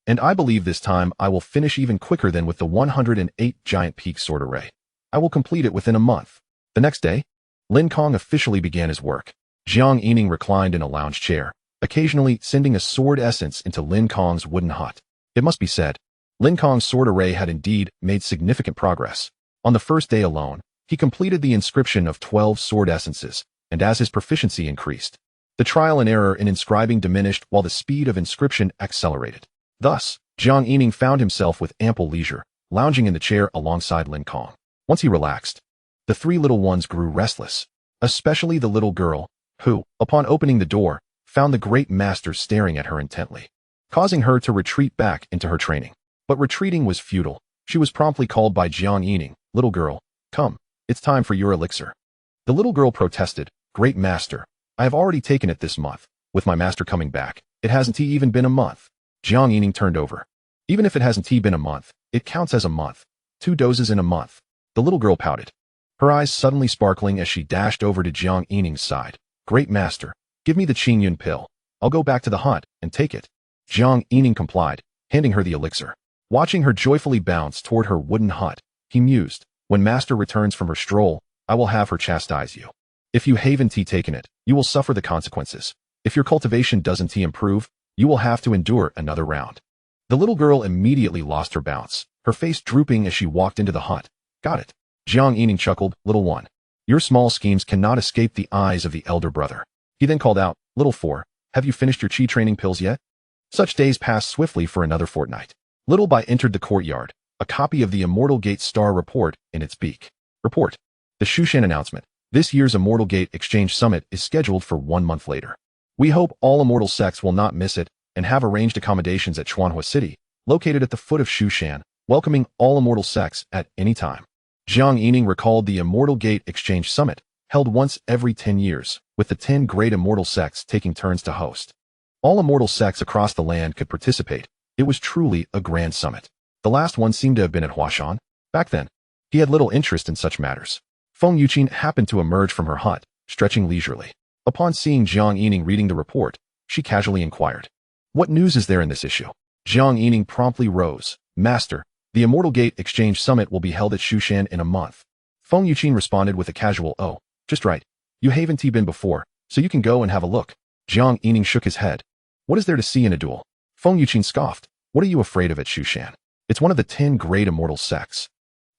And I believe this time I will finish even quicker than with the 108 Giant Peak sword array. I will complete it within a month. The next day, Lin Kong officially began his work. Jiang Yining reclined in a lounge chair, occasionally sending a sword essence into Lin Kong's wooden hut. It must be said, Lin Kong's sword array had indeed made significant progress. On the first day alone, he completed the inscription of 12 sword essences, and as his proficiency increased, the trial and error in inscribing diminished while the speed of inscription accelerated. Thus, Jiang Yining found himself with ample leisure, lounging in the chair alongside Lin Kong. Once he relaxed, the three little ones grew restless, especially the little girl, who, upon opening the door, found the great master staring at her intently, causing her to retreat back into her training. But retreating was futile. She was promptly called by Jiang Yining. Little girl, Come, it's time for your elixir. The little girl protested, Great Master, I have already taken it this month. With my master coming back, it hasn't even been a month. Jiang Yining turned over. Even if it hasn't been a month, it counts as a month. 2 doses in a month. The little girl pouted, her eyes suddenly sparkling as she dashed over to Jiang Yining's side. Great Master, give me the Qingyun pill. I'll go back to the hut and take it. Jiang Yining complied, handing her the elixir. Watching her joyfully bounce toward her wooden hut, he mused, when Master returns from her stroll, I will have her chastise you. If you haven't taken it, you will suffer the consequences. If your cultivation doesn't improve, you will have to endure another round. The little girl immediately lost her bounce, her face drooping as she walked into the hut. Got it. Jiang Yining chuckled, Little one. Your small schemes cannot escape the eyes of the elder brother. He then called out, Little four, have you finished your qi training pills yet? Such days passed swiftly for another fortnight. Little Bai entered the courtyard, a copy of the Immortal Gate Star Report in its beak. Report. The Shushan announcement. This year's Immortal Gate Exchange Summit is scheduled for 1 month later. We hope all immortal sects will not miss it and have arranged accommodations at Chuanhua City, located at the foot of Shushan, welcoming all immortal sects at any time. Jiang Yining recalled the Immortal Gate Exchange Summit, held once every 10 years, with the 10 great immortal sects taking turns to host. All immortal sects across the land could participate. It was truly a grand summit. The last one seemed to have been at Huashan. Back then, he had little interest in such matters. Feng Yuqin happened to emerge from her hut, stretching leisurely. Upon seeing Jiang Yining reading the report, she casually inquired, What news is there in this issue? Jiang Yining promptly rose. Master, the Immortal Gate Exchange Summit will be held at Shushan in a month. Feng Yuqin responded with a casual, Oh, just right. You haven't been before, so you can go and have a look. Jiang Yining shook his head. What is there to see in a duel? Feng Yuqin scoffed. What are you afraid of at Shushan? It's one of the 10 great immortal sects.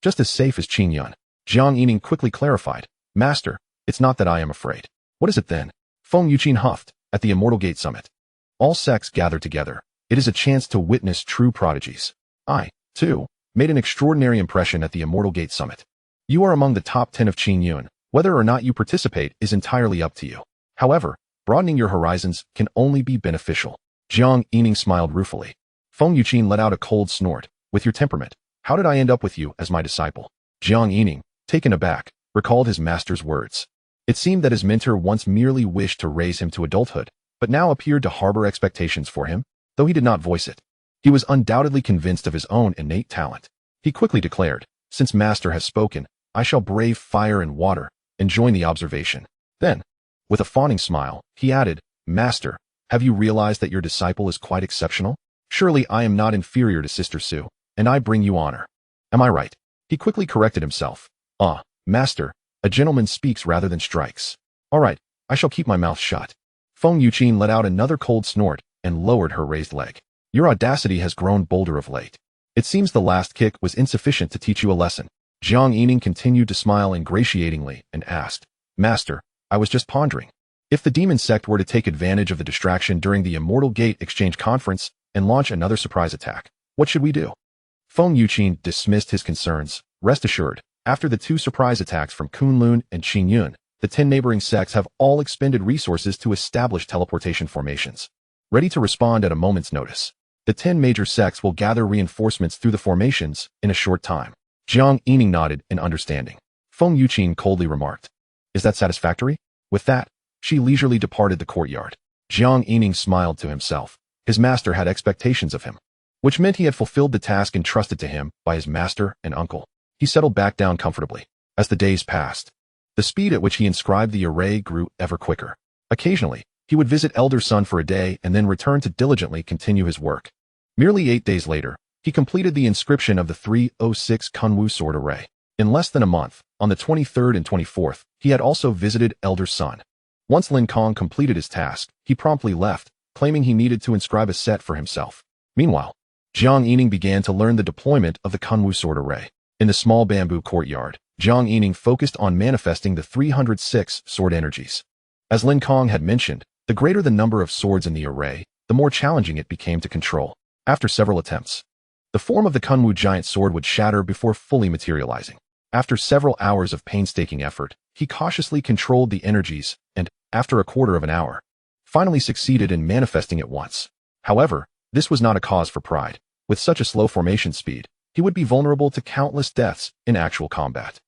Just as safe as Qingyun. Jiang Yining quickly clarified. Master, it's not that I am afraid. What is it then? Feng Yuqin huffed. At the Immortal Gate Summit, all sects gather together. It is a chance to witness true prodigies. I, too, made an extraordinary impression at the Immortal Gate Summit. You are among the top 10 of Qingyun. Whether or not you participate is entirely up to you. However, broadening your horizons can only be beneficial. Jiang Yining smiled ruefully. Feng Yuqin let out a cold snort. With your temperament, how did I end up with you as my disciple? Jiang Yining, taken aback, recalled his master's words. It seemed that his mentor once merely wished to raise him to adulthood, but now appeared to harbor expectations for him, though he did not voice it. He was undoubtedly convinced of his own innate talent. He quickly declared, Since Master has spoken, I shall brave fire and water and join the observation. Then, with a fawning smile, he added, Master, have you realized that your disciple is quite exceptional? Surely I am not inferior to Sister Su, and I bring you honor. Am I right? He quickly corrected himself. Master, a gentleman speaks rather than strikes. All right, I shall keep my mouth shut. Feng Yuqin let out another cold snort and lowered her raised leg. Your audacity has grown bolder of late. It seems the last kick was insufficient to teach you a lesson. Jiang Yining continued to smile ingratiatingly and asked, Master, I was just pondering. If the demon sect were to take advantage of the distraction during the Immortal Gate Exchange Conference and launch another surprise attack, what should we do? Feng Yuqin dismissed his concerns. Rest assured, after the 2 surprise attacks from Kunlun and Qingyun, the 10 neighboring sects have all expended resources to establish teleportation formations, ready to respond at a moment's notice. The 10 major sects will gather reinforcements through the formations in a short time. Jiang Yining nodded in understanding. Feng Yuqin coldly remarked, Is that satisfactory? With that, she leisurely departed the courtyard. Jiang Yining smiled to himself. His master had expectations of him, which meant he had fulfilled the task entrusted to him by his master and uncle. He settled back down comfortably. As the days passed, the speed at which he inscribed the array grew ever quicker. Occasionally, he would visit Elder Sun for a day and then return to diligently continue his work. Merely 8 days later, he completed the inscription of the 306 Kunwu sword array. In less than a month, on the 23rd and 24th, he had also visited Elder Sun. Once Lin Kong completed his task, he promptly left, claiming he needed to inscribe a set for himself. Meanwhile, Jiang Yining began to learn the deployment of the Kunwu sword array. In the small bamboo courtyard, Jiang Yining focused on manifesting the 306 sword energies. As Lin Kong had mentioned, the greater the number of swords in the array, the more challenging it became to control. After several attempts, the form of the Kunwu giant sword would shatter before fully materializing. After several hours of painstaking effort, he cautiously controlled the energies and, after a quarter of an hour, finally succeeded in manifesting it once. However, this was not a cause for pride. With such a slow formation speed, he would be vulnerable to countless deaths in actual combat.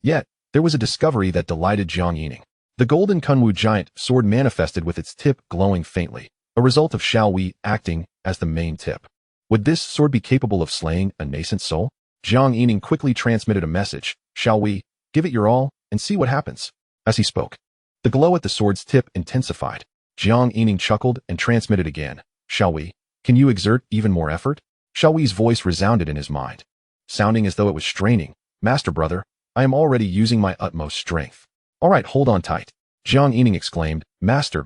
Yet, there was a discovery that delighted Jiang Yining. The golden Kunwu giant sword manifested with its tip glowing faintly, a result of Xiaowei acting as the main tip. Would this sword be capable of slaying a nascent soul? Jiang Yining quickly transmitted a message. Xiaowei, give it your all, and see what happens. As he spoke, the glow at the sword's tip intensified. Jiang Yining chuckled and transmitted again. Xiaowei, can you exert even more effort? Xiaowei's voice resounded in his mind, sounding as though it was straining. Master brother, I am already using my utmost strength. All right, hold on tight. Jiang Yining exclaimed, Master,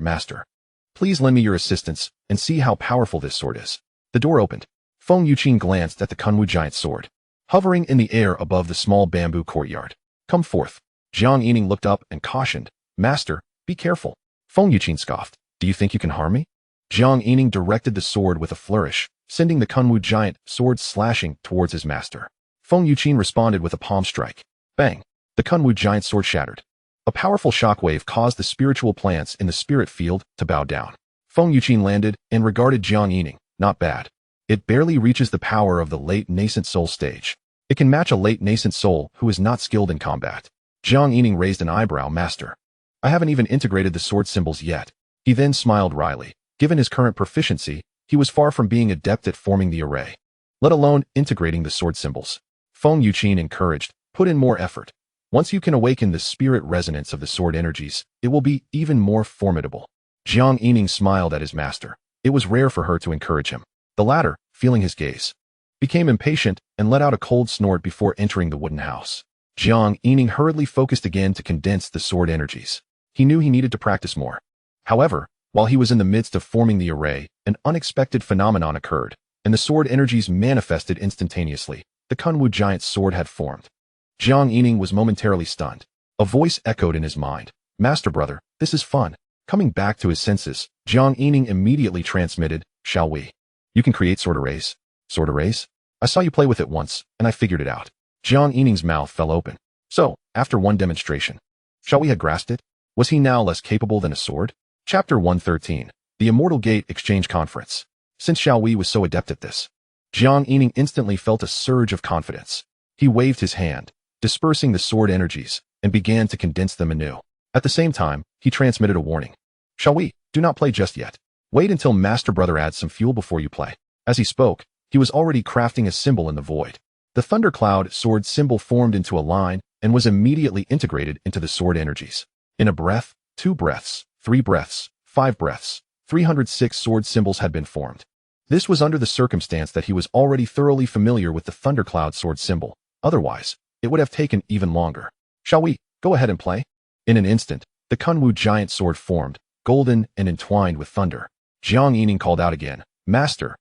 please lend me your assistance and see how powerful this sword is. The door opened. Feng Yuqin glanced at the Kunwu giant sword, hovering in the air above the small bamboo courtyard. Come forth. Jiang Yining looked up and cautioned, Master, be careful. Feng Yuqin scoffed, do you think you can harm me? Jiang Yining directed the sword with a flourish, sending the Kunwu giant sword slashing towards his master. Feng Yuqin responded with a palm strike. Bang! The Kunwu giant sword shattered. A powerful shockwave caused the spiritual plants in the spirit field to bow down. Feng Yuqin landed and regarded Jiang Yining. Not bad. It barely reaches the power of the late nascent soul stage. It can match a late nascent soul who is not skilled in combat. Jiang Yining raised an eyebrow. Master, I haven't even integrated the sword symbols yet. He then smiled wryly. Given his current proficiency, he was far from being adept at forming the array, let alone integrating the sword symbols. Feng Yuqin encouraged, put in more effort. Once you can awaken the spirit resonance of the sword energies, it will be even more formidable. Jiang Yining smiled at his master. It was rare for her to encourage him. The latter, feeling his gaze, became impatient and let out a cold snort before entering the wooden house. Jiang Yining hurriedly focused again to condense the sword energies. He knew he needed to practice more. However, while he was in the midst of forming the array, an unexpected phenomenon occurred, and the sword energies manifested instantaneously. The Kunwu giant sword had formed. Jiang Yining was momentarily stunned. A voice echoed in his mind. Master brother, this is fun. Coming back to his senses, Jiang Yining immediately transmitted, Xiaowei, you can create sword arrays? Sword arrays? I saw you play with it once, and I figured it out. Jiang Yining's mouth fell open. So, after one demonstration, Xiaowei had grasped it? Was he now less capable than a sword? Chapter 113. The Immortal Gate Exchange Conference. Since Xiaowei was so adept at this, Jiang Yining instantly felt a surge of confidence. He waved his hand, dispersing the sword energies, and began to condense them anew. At the same time, he transmitted a warning. Xiaowei, do not play just yet. Wait until Master Brother adds some fuel before you play. As he spoke, he was already crafting a symbol in the void. The thundercloud sword symbol formed into a line and was immediately integrated into the sword energies. In a breath, 2 breaths, 3 breaths, 5 breaths, 306 sword symbols had been formed. This was under the circumstance that he was already thoroughly familiar with the thundercloud sword symbol. Otherwise, it would have taken even longer. Xiaowei, go ahead and play. In an instant, the Kunwu giant sword formed, golden and entwined with thunder. Jiang Yining called out again, Master,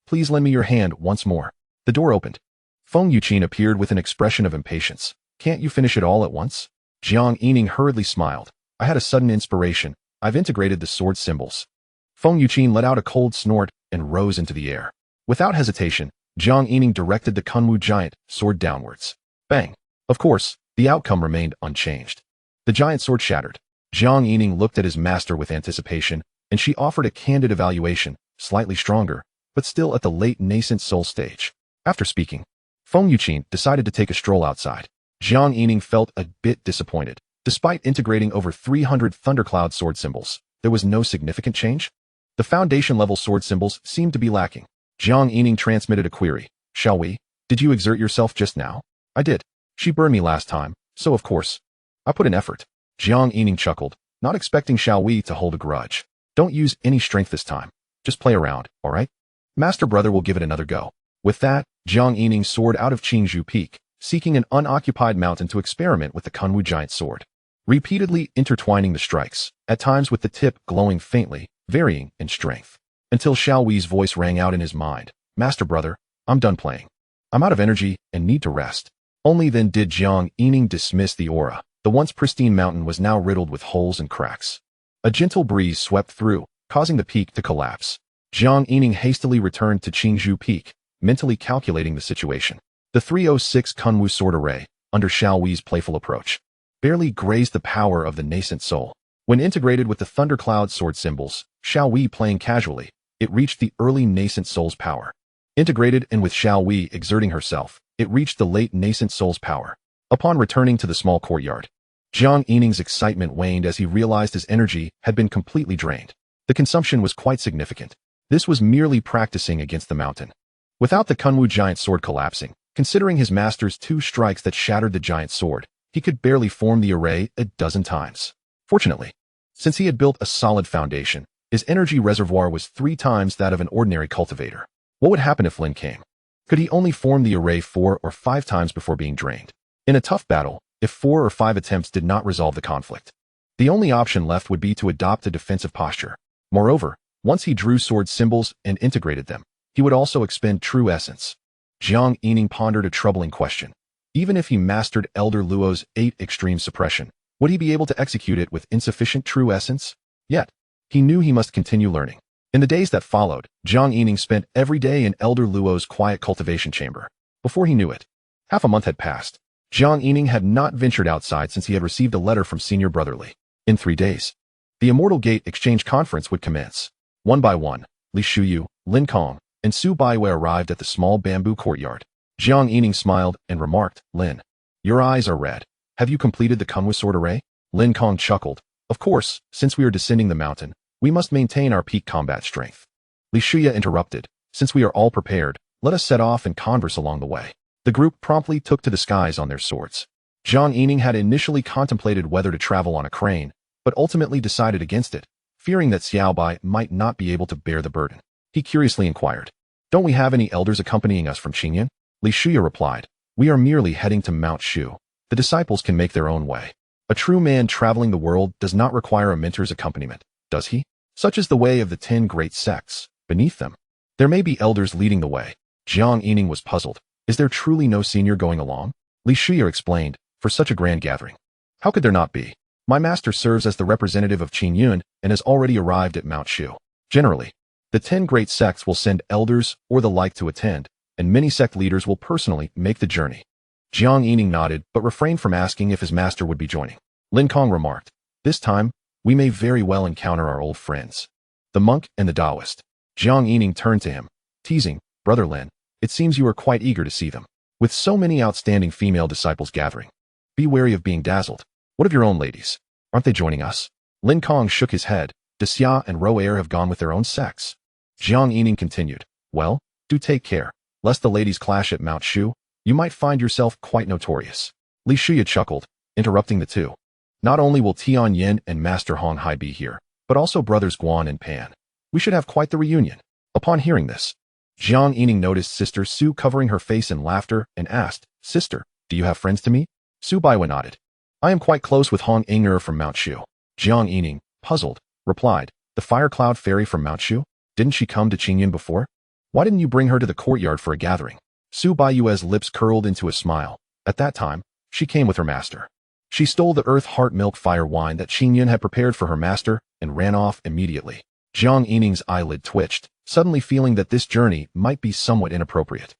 please lend me your hand once more. The door opened. Feng Yuqin appeared with an expression of impatience. Can't you finish it all at once? Jiang Yining hurriedly smiled. I had a sudden inspiration. I've integrated the sword symbols. Feng Yuqin let out a cold snort and rose into the air. Without hesitation, Jiang Yining directed the Kunwu giant sword downwards. Bang! Of course, the outcome remained unchanged. The giant sword shattered. Jiang Yining looked at his master with anticipation, and she offered a candid evaluation, slightly stronger, but still at the late nascent soul stage. After speaking, Feng Yuqin decided to take a stroll outside. Jiang Yining felt a bit disappointed. Despite integrating over 300 thundercloud sword symbols, there was no significant change. The foundation-level sword symbols seemed to be lacking. Jiang Yining transmitted a query. Xiaowei, did you exert yourself just now? I did. She burned me last time, so of course, I put in effort. Jiang Yining chuckled, not expecting Xiaowei to hold a grudge. Don't use any strength this time. Just play around, all right? Master Brother will give it another go. With that, Jiang Yining soared out of Qingzhou Peak, seeking an unoccupied mountain to experiment with the Kunwu giant sword, repeatedly intertwining the strikes, at times with the tip glowing faintly, varying in strength, until Xiaowei's voice rang out in his mind. Master Brother, I'm done playing. I'm out of energy and need to rest. Only then did Jiang Yining dismiss the aura. The once pristine mountain was now riddled with holes and cracks. A gentle breeze swept through, causing the peak to collapse. Jiang Yining hastily returned to Qingzhou Peak, mentally calculating the situation. The 306 Kunwu sword array, under Xiaowei's playful approach, barely grazed the power of the nascent soul. When integrated with the thundercloud sword symbols, Xiaowei playing casually, it reached the early nascent soul's power. Integrated and with Xiaowei exerting herself, it reached the late nascent soul's power. Upon returning to the small courtyard, Jiang Yining's excitement waned as he realized his energy had been completely drained. The consumption was quite significant. This was merely practicing against the mountain. Without the Kunwu giant sword collapsing, considering his master's 2 strikes that shattered the giant sword, he could barely form the array a dozen times. Fortunately, since he had built a solid foundation, his energy reservoir was 3 times that of an ordinary cultivator. What would happen if Lin came? Could he only form the array 4 or 5 times before being drained? In a tough battle, if 4 or 5 attempts did not resolve the conflict, the only option left would be to adopt a defensive posture. Moreover, once he drew sword symbols and integrated them, he would also expend true essence. Jiang Yining pondered a troubling question. Even if he mastered Elder Luo's 8 extreme suppression, would he be able to execute it with insufficient true essence? Yet, he knew he must continue learning. In the days that followed, Jiang Yining spent every day in Elder Luo's quiet cultivation chamber. Before he knew it, half a month had passed. Jiang Yining had not ventured outside since he had received a letter from Senior Brotherly. In 3 days, the Immortal Gate Exchange Conference would commence. One by one, Li Shuyu, Lin Kong, and Su Baiwei arrived at the small bamboo courtyard. Jiang Yining smiled and remarked, "Lin, your eyes are red. Have you completed the Kunwu sword array?" Lin Kong chuckled. "Of course, since we are descending the mountain, we must maintain our peak combat strength." Li Shuya interrupted, "Since we are all prepared, let us set off and converse along the way." The group promptly took to the skies on their swords. Jiang Yining had initially contemplated whether to travel on a crane, but ultimately decided against it, fearing that Xiao Bai might not be able to bear the burden. He curiously inquired, "Don't we have any elders accompanying us from Qingyan?" Li Shuya replied, "We are merely heading to Mount Shu. The disciples can make their own way. A true man traveling the world does not require a mentor's accompaniment, does he? Such is the way of the 10 great sects. Beneath them, there may be elders leading the way." Jiang Yining was puzzled. Is there truly no senior going along? Li Shuya explained, "For such a grand gathering, how could there not be? My master serves as the representative of Qingyun and has already arrived at Mount Shu. Generally, the 10 great sects will send elders or the like to attend, and many sect leaders will personally make the journey." Jiang Yining nodded but refrained from asking if his master would be joining. Lin Kong remarked, "This time, we may very well encounter our old friends, the monk and the Taoist." Jiang Yining turned to him, teasing, "Brother Lin, it seems you are quite eager to see them. With so many outstanding female disciples gathering, be wary of being dazzled. What of your own ladies? Aren't they joining us?" Lin Kong shook his head. Xia and Roer have gone with their own sects. Jiang Yining continued, "Well, do take care, lest the ladies clash at Mount Shu. You might find yourself quite notorious." Li Shuya chuckled, interrupting the two. "Not only will Tian Yin and Master Hong Hai be here, but also brothers Guan and Pan. We should have quite the reunion." Upon hearing this, Jiang Yining noticed Sister Su covering her face in laughter and asked, "Sister, do you have friends to meet?" Su Baiwen nodded. "I am quite close with Hong Inger from Mount Shu." Jiang Yining, puzzled, replied, "The Fire Cloud Fairy from Mount Shu? Didn't she come to Qingyan before? Why didn't you bring her to the courtyard for a gathering?" Su Baiyue's lips curled into a smile. At that time, she came with her master. She stole the Earth Heart Milk Fire wine that Qingyan had prepared for her master and ran off immediately. Jiang Yining's eyelid twitched, suddenly feeling that this journey might be somewhat inappropriate.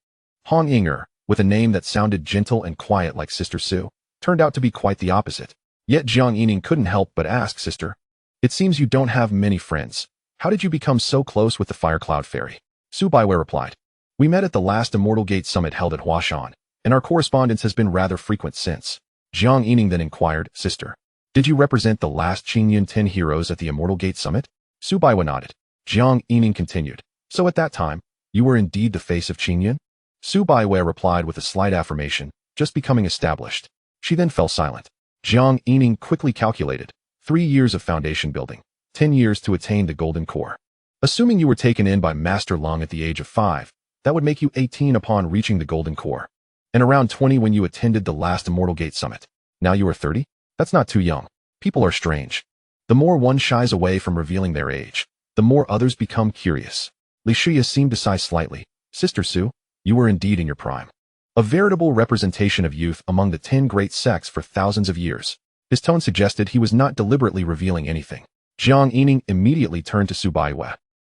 Hong Inger, with a name that sounded gentle and quiet like Sister Su, turned out to be quite the opposite. Yet Jiang Yining couldn't help but ask, "Sister, it seems you don't have many friends. How did you become so close with the Fire Cloud Fairy?" Su Baiwei replied, "We met at the last Immortal Gate Summit held at Huashan, and our correspondence has been rather frequent since." Jiang Yining then inquired, "Sister, did you represent the last Qingyan 10 heroes at the Immortal Gate Summit?" Su Baiwei nodded. Jiang Yining continued, "So at that time, you were indeed the face of Qingyan?" Su Baiwei replied with a slight affirmation, just becoming established. She then fell silent. Jiang Yining quickly calculated, 3 years of foundation building, 10 years to attain the golden core. Assuming you were taken in by Master Long at the age of 5, that would make you 18 upon reaching the golden core, and around 20 when you attended the last Immortal Gate Summit. Now you are 30? That's not too young. People are strange. The more one shies away from revealing their age, the more others become curious. Li Shuya seemed to sigh slightly. "Sister Su, you were indeed in your prime. A veritable representation of youth among the 10 great sects for thousands of years." His tone suggested he was not deliberately revealing anything. Jiang Yining immediately turned to Su Baiwei.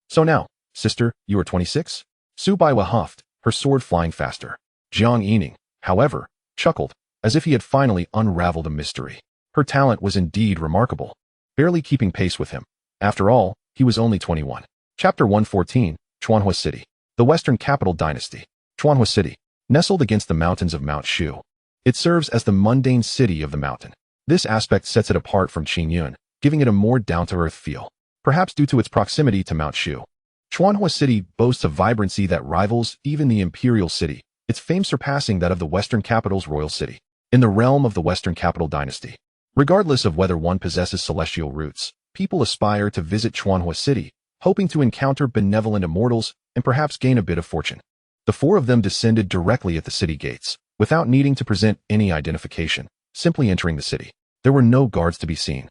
"So now, sister, you are 26? Su Baiwei huffed, her sword flying faster. Jiang Yining, however, chuckled, as if he had finally unraveled a mystery. Her talent was indeed remarkable, barely keeping pace with him. After all, he was only 21. Chapter 114, Chuanhua City. The Western Capital Dynasty. Chuanhua City, nestled against the mountains of Mount Shu, It serves as the mundane city of the mountain. This aspect sets it apart from Qingyun, giving it a more down-to-earth feel, perhaps due to its proximity to Mount Shu. Chuanhua City boasts a vibrancy that rivals even the imperial city, its fame surpassing that of the Western capital's royal city. In the realm of the Western capital dynasty, regardless of whether one possesses celestial roots, people aspire to visit Chuanhua City, hoping to encounter benevolent immortals and perhaps gain a bit of fortune. The four of them descended directly at the city gates, without needing to present any identification, simply entering the city. There were no guards to be seen,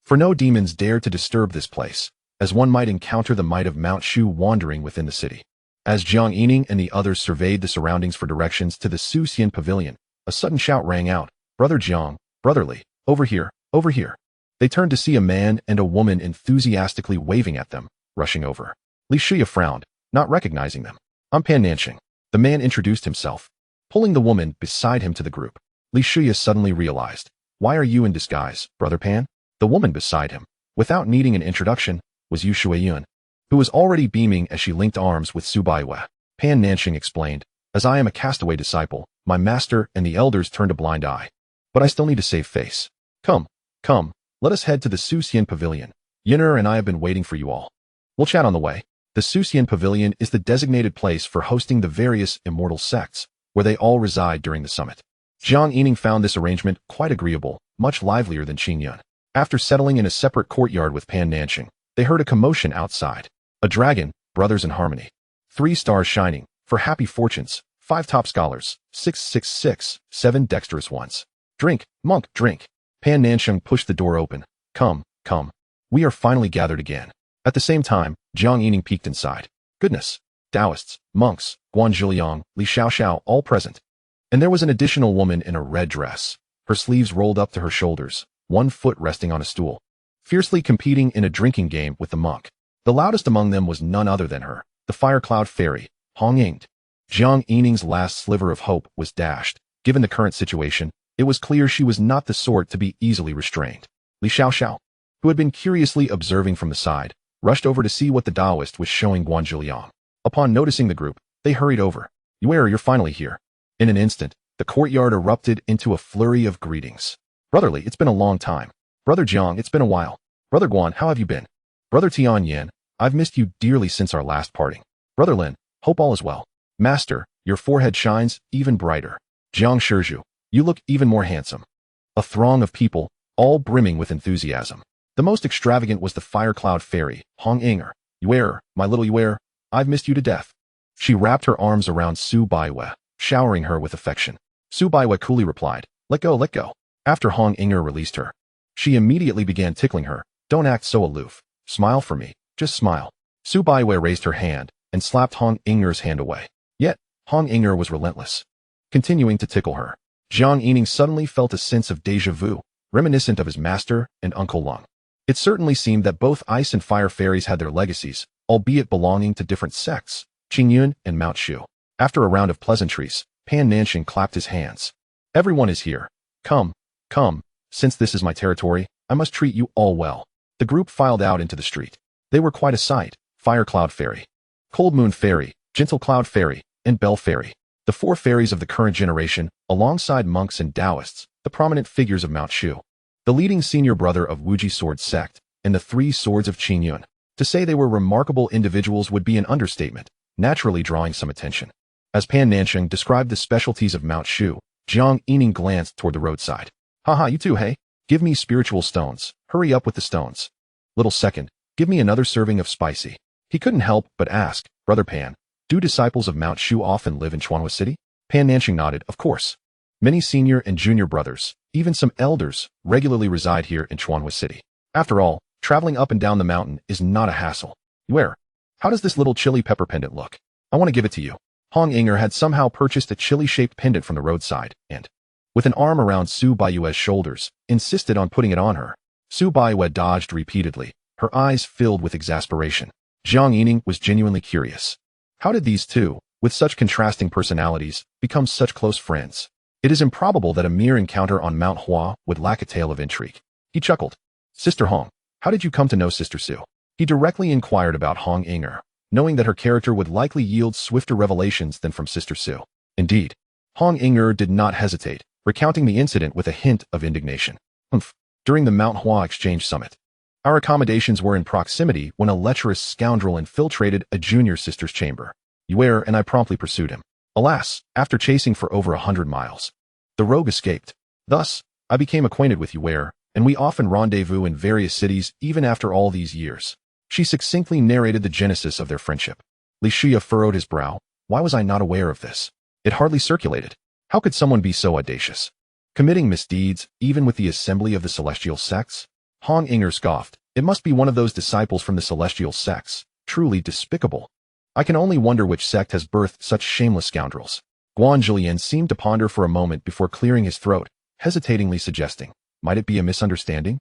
for no demons dared to disturb this place, as one might encounter the might of Mount Shu wandering within the city. As Jiang Yining and the others surveyed the surroundings for directions to the Su Xian Pavilion, a sudden shout rang out, "Brother Jiang, Brother Li, over here, over here." They turned to see a man and a woman enthusiastically waving at them, rushing over. Li Shia frowned, not recognizing them. "I'm Pan Nanxing." The man introduced himself, pulling the woman beside him to the group. Li Shia suddenly realized, "Why are you in disguise, Brother Pan?" The woman beside him, without needing an introduction, was Yu Shuiyun, who was already beaming as she linked arms with Su Baiwe. Pan Nanxing explained, "As I am a castaway disciple, my master and the elders turned a blind eye. But I still need to save face. Come, come, let us head to the Su Xian Pavilion. Yinner and I have been waiting for you all. We'll chat on the way." The Su Xian Pavilion is the designated place for hosting the various immortal sects, where they all reside during the summit. Jiang Yining found this arrangement quite agreeable, much livelier than Qingyun. After settling in a separate courtyard with Pan Nanxing, they heard a commotion outside. A dragon, brothers in harmony. 3 stars shining, for happy fortunes, 5 top scholars, 666, 7 dexterous ones. "Drink, monk, drink." Pan Nanxing pushed the door open. "Come, come. We are finally gathered again." At the same time, Jiang Yining peeked inside. Goodness! Taoists, monks, Guan Zhiliang, Li Xiaoxiao, all present. And there was an additional woman in a red dress, her sleeves rolled up to her shoulders, one foot resting on a stool, fiercely competing in a drinking game with the monk. The loudest among them was none other than her, the fire cloud fairy, Hong Ying. Jiang Yining's last sliver of hope was dashed. Given the current situation, it was clear she was not the sort to be easily restrained. Li Xiaoxiao, who had been curiously observing from the side, rushed over to see what the Taoist was showing Guan Zhiliang. Upon noticing the group, they hurried over. "You're finally here." In an instant, the courtyard erupted into a flurry of greetings. "Brother Li, it's been a long time. Brother Jiang, it's been a while. Brother Guan, how have you been? Brother Tianyan, I've missed you dearly since our last parting. Brother Lin, hope all is well. Master, your forehead shines even brighter. Jiang Shizhu, you look even more handsome." A throng of people, all brimming with enthusiasm. The most extravagant was the fire cloud fairy, Hong Inger. "Yuer, my little Yuer, I've missed you to death." She wrapped her arms around Su Baiwe, showering her with affection. Su Baiwe coolly replied, "Let go, let go." After Hong Inger released her, she immediately began tickling her. "Don't act so aloof. Smile for me, just smile." Su Baiwe raised her hand and slapped Hong Inger's hand away. Yet, Hong Inger was relentless, continuing to tickle her. Jiang Yining suddenly felt a sense of déjà vu, reminiscent of his master and Uncle Lung. It certainly seemed that both ice and fire fairies had their legacies, albeit belonging to different sects, Qingyun and Mount Shu. After a round of pleasantries, Pan Nanxing clapped his hands. "Everyone is here. Come, come, since this is my territory, I must treat you all well." The group filed out into the street. They were quite a sight: Fire Cloud Fairy, Cold Moon Fairy, Gentle Cloud Fairy, and Bell Fairy. The 4 fairies of the current generation, alongside monks and Taoists, the prominent figures of Mount Shu, the leading senior brother of Wuji Sword sect, and the 3 swords of Qingyun. To say they were remarkable individuals would be an understatement, naturally drawing some attention. As Pan Nanxing described the specialties of Mount Shu, Jiang Yining glanced toward the roadside. "Haha, you too, hey? Give me spiritual stones. Hurry up with the stones. Little second, give me another serving of spicy." He couldn't help but ask, "Brother Pan, do disciples of Mount Shu often live in Chuanhua City?" Pan Nanxing nodded, "Of course. Many senior and junior brothers, even some elders, regularly reside here in Chuanhua City. After all, traveling up and down the mountain is not a hassle." "Where? How does this little chili pepper pendant look? I want to give it to you." Hong Inger had somehow purchased a chili-shaped pendant from the roadside, and, with an arm around Su Baiwe's shoulders, insisted on putting it on her. Su Baiwe dodged repeatedly, her eyes filled with exasperation. Jiang Yining was genuinely curious. How did these two, with such contrasting personalities, become such close friends? It is improbable that a mere encounter on Mount Hua would lack a tale of intrigue. He chuckled. "Sister Hong, how did you come to know Sister Su?" He directly inquired about Hong Inger, knowing that her character would likely yield swifter revelations than from Sister Su. Indeed, Hong Inger did not hesitate, recounting the incident with a hint of indignation. During the Mount Hua Exchange Summit, our accommodations were in proximity when a lecherous scoundrel infiltrated a junior sister's chamber. Yuer and I promptly pursued him. Alas, after chasing for over 100 miles, the rogue escaped. Thus, I became acquainted with Yuer, and we often rendezvous in various cities even after all these years. She succinctly narrated the genesis of their friendship. Li Shia furrowed his brow. Why was I not aware of this? It hardly circulated. How could someone be so audacious? Committing misdeeds, even with the assembly of the celestial sects? Hong Inger scoffed. It must be one of those disciples from the celestial sects. Truly despicable. I can only wonder which sect has birthed such shameless scoundrels. Guan Zhilian seemed to ponder for a moment before clearing his throat, hesitatingly suggesting, might it be a misunderstanding?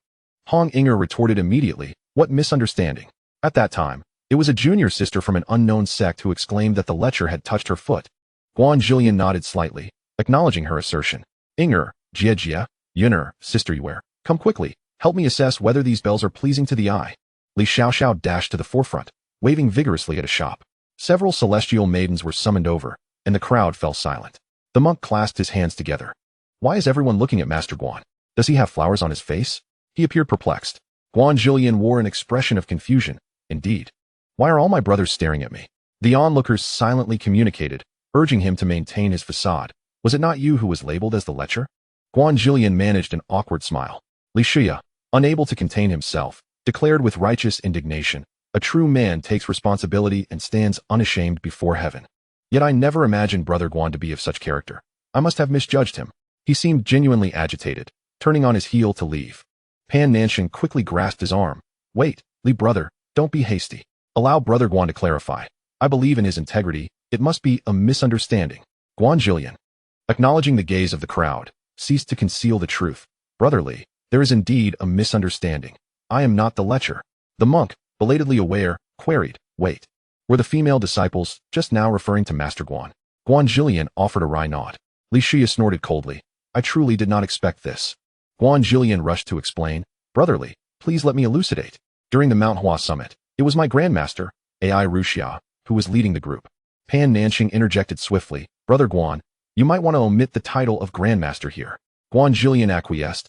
Hong Inger retorted immediately, what misunderstanding? At that time, it was a junior sister from an unknown sect who exclaimed that the lecher had touched her foot. Guan Zhilian nodded slightly, acknowledging her assertion. Inger, Jie, Yuner, Sister Yuer, come quickly. Help me assess whether these bells are pleasing to the eye. Li Xiaoxiao dashed to the forefront, waving vigorously at a shop. Several celestial maidens were summoned over, and the crowd fell silent. The monk clasped his hands together. Why is everyone looking at Master Guan? Does he have flowers on his face? He appeared perplexed. Guan Zhilian wore an expression of confusion. Indeed. Why are all my brothers staring at me? The onlookers silently communicated, urging him to maintain his facade. Was it not you who was labeled as the lecher? Guan Zhilian managed an awkward smile. Li Shia, unable to contain himself, declared with righteous indignation, a true man takes responsibility and stands unashamed before heaven. Yet I never imagined Brother Guan to be of such character. I must have misjudged him. He seemed genuinely agitated, turning on his heel to leave. Pan Nanshan quickly grasped his arm. Wait, Li brother, don't be hasty. Allow Brother Guan to clarify. I believe in his integrity. It must be a misunderstanding. Guan Zhilian, acknowledging the gaze of the crowd, ceased to conceal the truth. Brother Li, there is indeed a misunderstanding. I am not the lecher. The monk, belatedly aware, queried, wait. Were the female disciples just now referring to Master Guan? Guan Zhilian offered a wry nod. Li Shia snorted coldly. I truly did not expect this. Guan Zhilian rushed to explain. Brother Li, please let me elucidate. During the Mount Hua summit, it was my grandmaster, Ai Ruxia, who was leading the group. Pan Nanxing interjected swiftly. Brother Guan, you might want to omit the title of grandmaster here. Guan Zhilian acquiesced.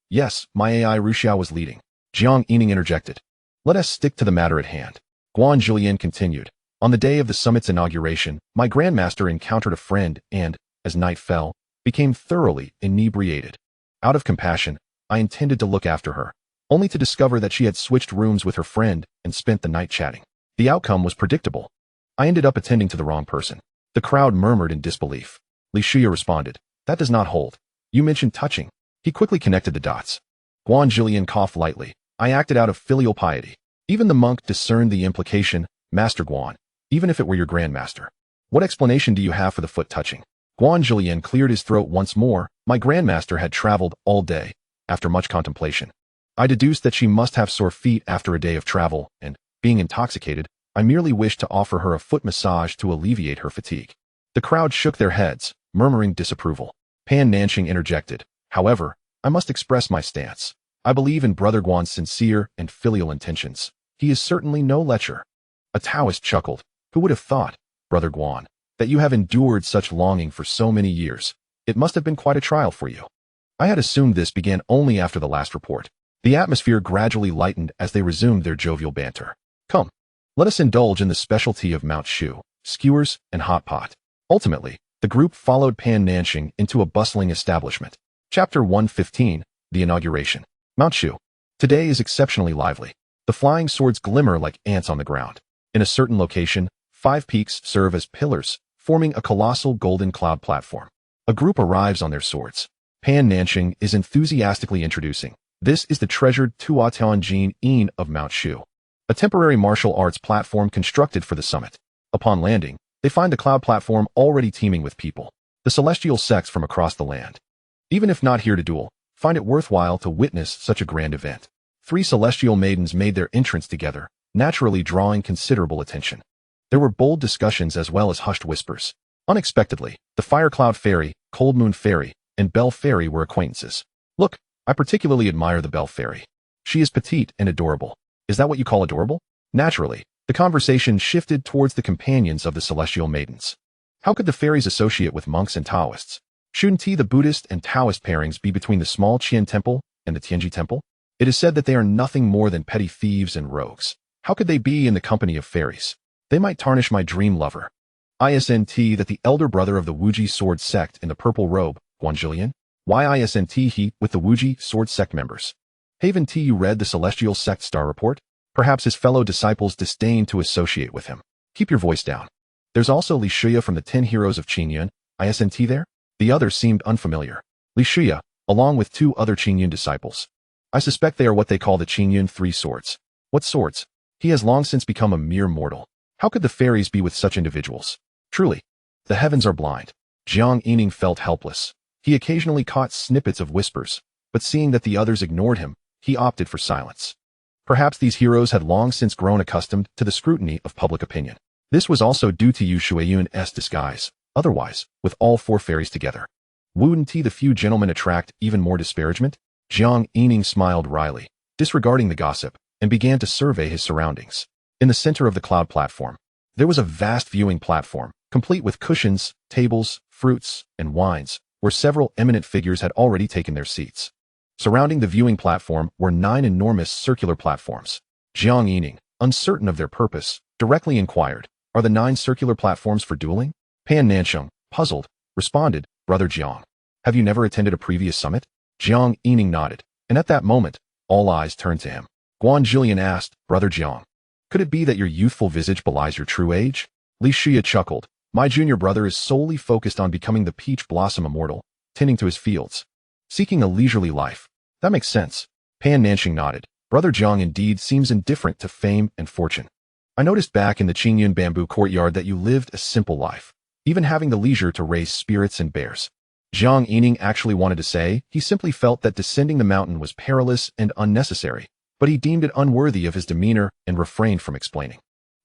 Yes, my Ai Ruxia was leading. Jiang Yining interjected. Let us stick to the matter at hand. Guan Zhilian continued. On the day of the summit's inauguration, my grandmaster encountered a friend and, as night fell, became thoroughly inebriated. Out of compassion, I intended to look after her, only to discover that she had switched rooms with her friend and spent the night chatting. The outcome was predictable. I ended up attending to the wrong person. The crowd murmured in disbelief. Li Shia responded. That does not hold. You mentioned touching. He quickly connected the dots. Guan Zhilian coughed lightly. I acted out of filial piety. Even the monk discerned the implication. Master Guan, even if it were your grandmaster. What explanation do you have for the foot touching? Guan Zhilian cleared his throat once more. My grandmaster had traveled all day. After much contemplation, I deduced that she must have sore feet after a day of travel, and, being intoxicated, I merely wished to offer her a foot massage to alleviate her fatigue. The crowd shook their heads, murmuring disapproval. Pan Nanxing interjected. However, I must express my stance. I believe in Brother Guan's sincere and filial intentions. He is certainly no lecher. A Taoist chuckled. Who would have thought, Brother Guan, that you have endured such longing for so many years? It must have been quite a trial for you. I had assumed this began only after the last report. The atmosphere gradually lightened as they resumed their jovial banter. Come, let us indulge in the specialty of Mount Shu, skewers and hot pot. Ultimately, the group followed Pan Nanxing into a bustling establishment. Chapter 115, The Inauguration. Mount Shu. Today is exceptionally lively. The flying swords glimmer like ants on the ground. In a certain location, 5 peaks serve as pillars, forming a colossal golden cloud platform. A group arrives on their swords. Pan Nanxing is enthusiastically introducing. This is the treasured Tuatianjin Yin of Mount Shu, a temporary martial arts platform constructed for the summit. Upon landing, they find the cloud platform already teeming with people, the celestial sects from across the land. Even if not here to duel, find it worthwhile to witness such a grand event. 3 celestial maidens made their entrance together, naturally drawing considerable attention. There were bold discussions as well as hushed whispers. Unexpectedly, the Fire Cloud Fairy, Cold Moon Fairy, and Bell Fairy were acquaintances. Look, I particularly admire the Bell Fairy. She is petite and adorable. Is that what you call adorable? Naturally, the conversation shifted towards the companions of the celestial maidens. How could the fairies associate with monks and Taoists? Shouldn't the Buddhist and Taoist pairings be between the small Qian temple and the Tianji temple? It is said that they are nothing more than petty thieves and rogues. How could they be in the company of fairies? They might tarnish my dream lover. Isn't that the elder brother of the Wuji sword sect in the purple robe, Guanjilian? Why isn't he with the Wuji sword sect members? Haven't you read the celestial sect star report? Perhaps his fellow disciples disdain to associate with him. Keep your voice down. There's also Li Shuya from the 10 heroes of Qingyun. Isn't there? The others seemed unfamiliar. Li Shuya, along with 2 other Qingyun disciples. I suspect they are what they call the Qingyun 3 swords. What swords? He has long since become a mere mortal. How could the fairies be with such individuals? Truly, the heavens are blind. Jiang Yining felt helpless. He occasionally caught snippets of whispers, but seeing that the others ignored him, he opted for silence. Perhaps these heroes had long since grown accustomed to the scrutiny of public opinion. This was also due to Yu Shuiyun's disguise. Otherwise, with all 4 fairies together, wouldn't the few gentlemen attract even more disparagement? Jiang Yining smiled wryly, disregarding the gossip, and began to survey his surroundings. In the center of the cloud platform, there was a vast viewing platform, complete with cushions, tables, fruits, and wines, where several eminent figures had already taken their seats. Surrounding the viewing platform were 9 enormous circular platforms. Jiang Yining, uncertain of their purpose, directly inquired, "Are the 9 circular platforms for dueling?" Pan Nansheng, puzzled, responded, "Brother Jiang, have you never attended a previous summit?" Jiang Yining nodded, and at that moment, all eyes turned to him. Guanjilian asked, "Brother Jiang, could it be that your youthful visage belies your true age?" Li Shuya chuckled, "My junior brother is solely focused on becoming the peach blossom immortal, tending to his fields, seeking a leisurely life." "That makes sense." Pan Nansheng nodded. "Brother Jiang indeed seems indifferent to fame and fortune. I noticed back in the Qingyun bamboo courtyard that you lived a simple life, even having the leisure to raise spirits and bears." Jiang Yining actually wanted to say he simply felt that descending the mountain was perilous and unnecessary, but he deemed it unworthy of his demeanor and refrained from explaining.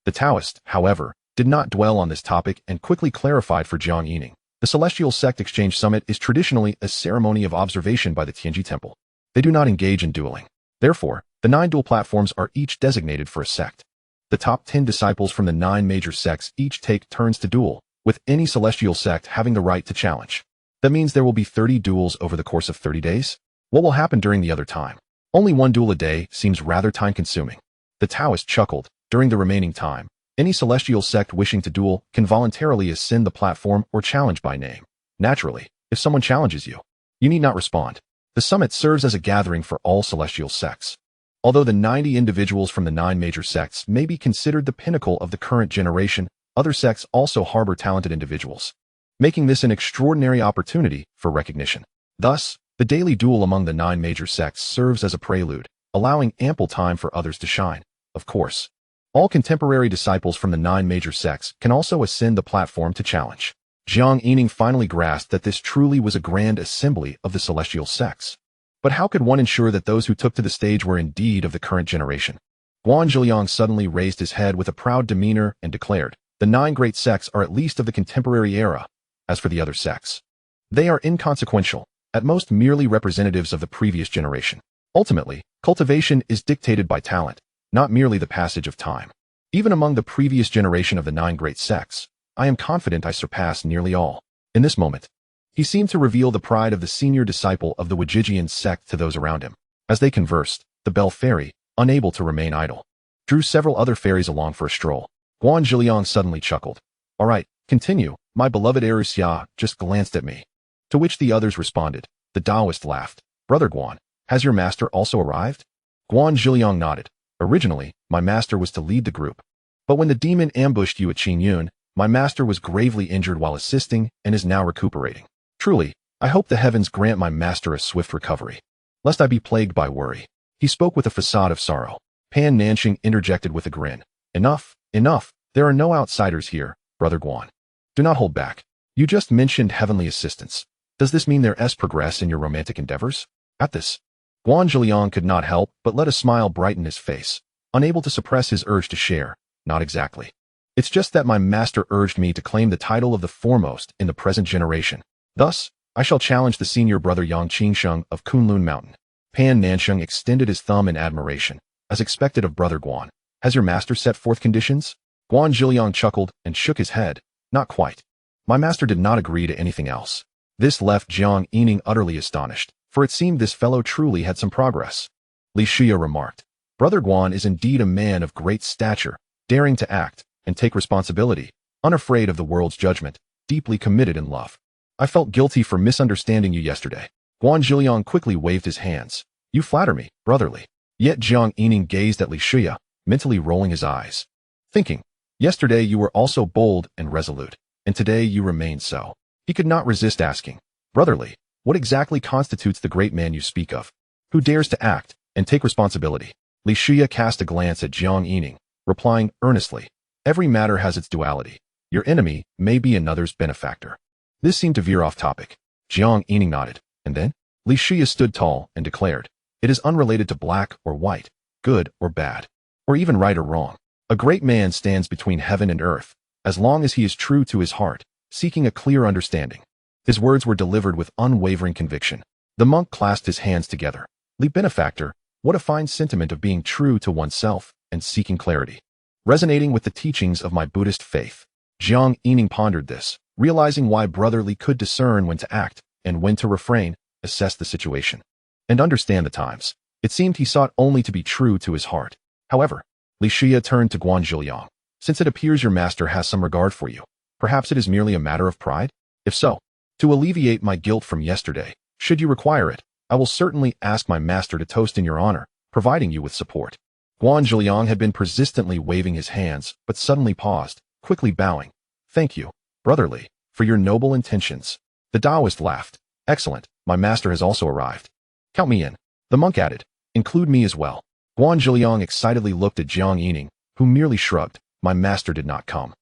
The Taoist, however, did not dwell on this topic and quickly clarified for Jiang Yining. The Celestial Sect Exchange Summit is traditionally a ceremony of observation by the Tianji Temple. They do not engage in dueling. Therefore, the 9 dual platforms are each designated for a sect. The top 10 disciples from the 9 major sects each take turns to duel, with any celestial sect having the right to challenge. That means there will be 30 duels over the course of 30 days? What will happen during the other time? Only 1 duel a day seems rather time-consuming. The Taoist chuckled. During the remaining time, any celestial sect wishing to duel can voluntarily ascend the platform or challenge by name. Naturally, if someone challenges you, you need not respond. The summit serves as a gathering for all celestial sects. Although the 90 individuals from the 9 major sects may be considered the pinnacle of the current generation, other sects also harbor talented individuals, making this an extraordinary opportunity for recognition. Thus, the daily duel among the 9 major sects serves as a prelude, allowing ample time for others to shine. Of course, all contemporary disciples from the 9 major sects can also ascend the platform to challenge. Jiang Yining finally grasped that this truly was a grand assembly of the celestial sects. But how could one ensure that those who took to the stage were indeed of the current generation? Guanjiliang suddenly raised his head with a proud demeanor and declared, "The 9 great sects are at least of the contemporary era. As for the other sects, they are inconsequential, at most merely representatives of the previous generation. Ultimately, cultivation is dictated by talent, not merely the passage of time. Even among the previous generation of the 9 great sects, I am confident I surpass nearly all." In this moment, he seemed to reveal the pride of the senior disciple of the Wujijian sect to those around him. As they conversed, the Bell Fairy, unable to remain idle, drew several other fairies along for a stroll. Guanjiliang suddenly chuckled. "All right, continue. My beloved Xia just glanced at me." To which the others responded. The Taoist laughed. "Brother Guan, has your master also arrived?" Guanjiliang nodded. "Originally, my master was to lead the group. But when the demon ambushed you at Qingyun, my master was gravely injured while assisting and is now recuperating. Truly, I hope the heavens grant my master a swift recovery, lest I be plagued by worry." He spoke with a facade of sorrow. Pan Nansheng interjected with a grin. Enough, enough. There are no outsiders here, Brother Guan. Do not hold back. You just mentioned heavenly assistance. Does this mean there's progress in your romantic endeavors?" At this, Guanjiliang could not help but let a smile brighten his face, unable to suppress his urge to share. "Not exactly. It's just that my master urged me to claim the title of the foremost in the present generation. Thus, I shall challenge the senior brother Yang Qingsheng of Kunlun Mountain." Pan Nansheng extended his thumb in admiration, as expected of Brother Guan. "Has your master set forth conditions?" Guanjiliang chuckled and shook his head. "Not quite. My master did not agree to anything else. This left Jiang Yining utterly astonished, for it seemed this fellow truly had some progress. Xianxia remarked, Brother Guan is indeed a man of great stature, daring to act and take responsibility, unafraid of the world's judgment, deeply committed in love. I felt guilty for misunderstanding you yesterday. Guan Zhiliang quickly waved his hands. You flatter me, brotherly. Yet Jiang Yining gazed at Xianxia, mentally rolling his eyes, thinking, yesterday you were also bold and resolute, and today you remain so. He could not resist asking, brotherly, what exactly constitutes the great man you speak of? Who dares to act and take responsibility? Xianxia cast a glance at Jiang Yining, replying earnestly, every matter has its duality. Your enemy may be another's benefactor. This seemed to veer off topic. Jiang Yining nodded, and then Xianxia stood tall and declared, it is unrelated to black or white, good or bad, or even right or wrong. A great man stands between heaven and earth, as long as he is true to his heart, seeking a clear understanding. His words were delivered with unwavering conviction. The monk clasped his hands together. Le benefactor, what a fine sentiment of being true to oneself and seeking clarity. Resonating with the teachings of my Buddhist faith. Jiang Yining pondered this, realizing why brotherly could discern when to act and when to refrain, assess the situation, and understand the times. It seemed he sought only to be true to his heart. However, Xianxia turned to Guan Zhiliang. Since it appears your master has some regard for you, perhaps it is merely a matter of pride? If so, to alleviate my guilt from yesterday, should you require it, I will certainly ask my master to toast in your honor, providing you with support. Guan Zhiliang had been persistently waving his hands, but suddenly paused, quickly bowing. Thank you, brotherly, for your noble intentions. The Taoist laughed. Excellent, my master has also arrived. Count me in. The monk added, include me as well. Guan Zhiliang excitedly looked at Jiang Yining, who merely shrugged. My master did not come.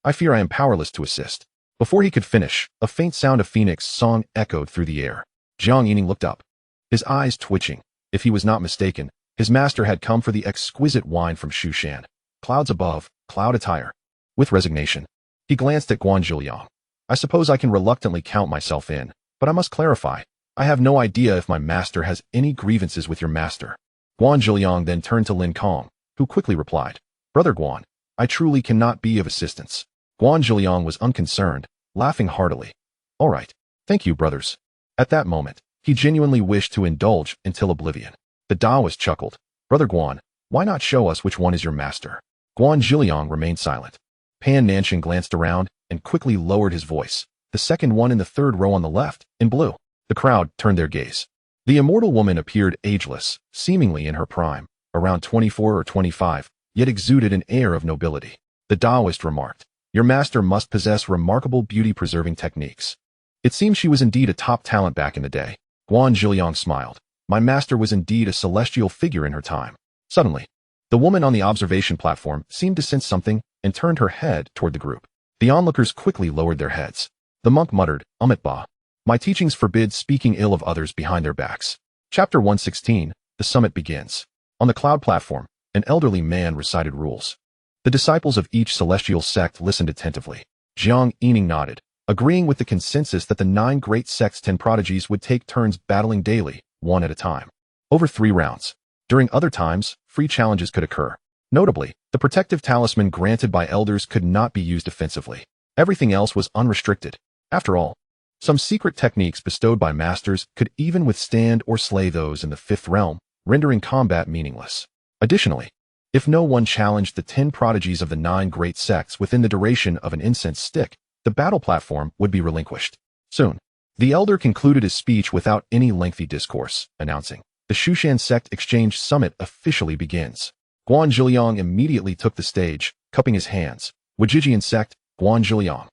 I fear I am powerless to assist. Before he could finish, a faint sound of phoenix song echoed through the air. Jiang Yining looked up, his eyes twitching. If he was not mistaken, his master had come for the exquisite wine from Shushan. Clouds above, cloud attire. With resignation, he glanced at Guan Zhiliang. I suppose I can reluctantly count myself in, but I must clarify. I have no idea if my master has any grievances with your master. Guan Zhiliang then turned to Lin Kong, who quickly replied, Brother Guan, I truly cannot be of assistance. Guan Zhiliang was unconcerned, laughing heartily. All right. Thank you, brothers. At that moment, he genuinely wished to indulge until oblivion. The Taoist chuckled. Brother Guan, why not show us which one is your master? Guan Zhiliang remained silent. Pan Nanshan glanced around and quickly lowered his voice. The second one in the third row on the left, in blue. The crowd turned their gaze. The immortal woman appeared ageless, seemingly in her prime, around 24 or 25, yet exuded an air of nobility. The Taoist remarked, your master must possess remarkable beauty-preserving techniques. It seems she was indeed a top talent back in the day. Guan Zhiliang smiled. My master was indeed a celestial figure in her time. Suddenly, the woman on the observation platform seemed to sense something and turned her head toward the group. The onlookers quickly lowered their heads. The monk muttered, Ba. My teachings forbid speaking ill of others behind their backs. Chapter 116, The Summit Begins. On the cloud platform, an elderly man recited rules. The disciples of each celestial sect listened attentively. Jiang Yining nodded, agreeing with the consensus that the 9 great sects' 10 prodigies would take turns battling daily, one at a time, over 3 rounds. During other times, free challenges could occur. Notably, the protective talisman granted by elders could not be used offensively. Everything else was unrestricted. After all, some secret techniques bestowed by masters could even withstand or slay those in the 5th realm, rendering combat meaningless. Additionally, if no one challenged the 10 prodigies of the 9 great sects within the duration of an incense stick, the battle platform would be relinquished. Soon, the elder concluded his speech without any lengthy discourse, announcing, the Shushan sect exchange summit officially begins. Guan Zhiliang immediately took the stage, cupping his hands. Wajijian sect, Guan Zhiliang.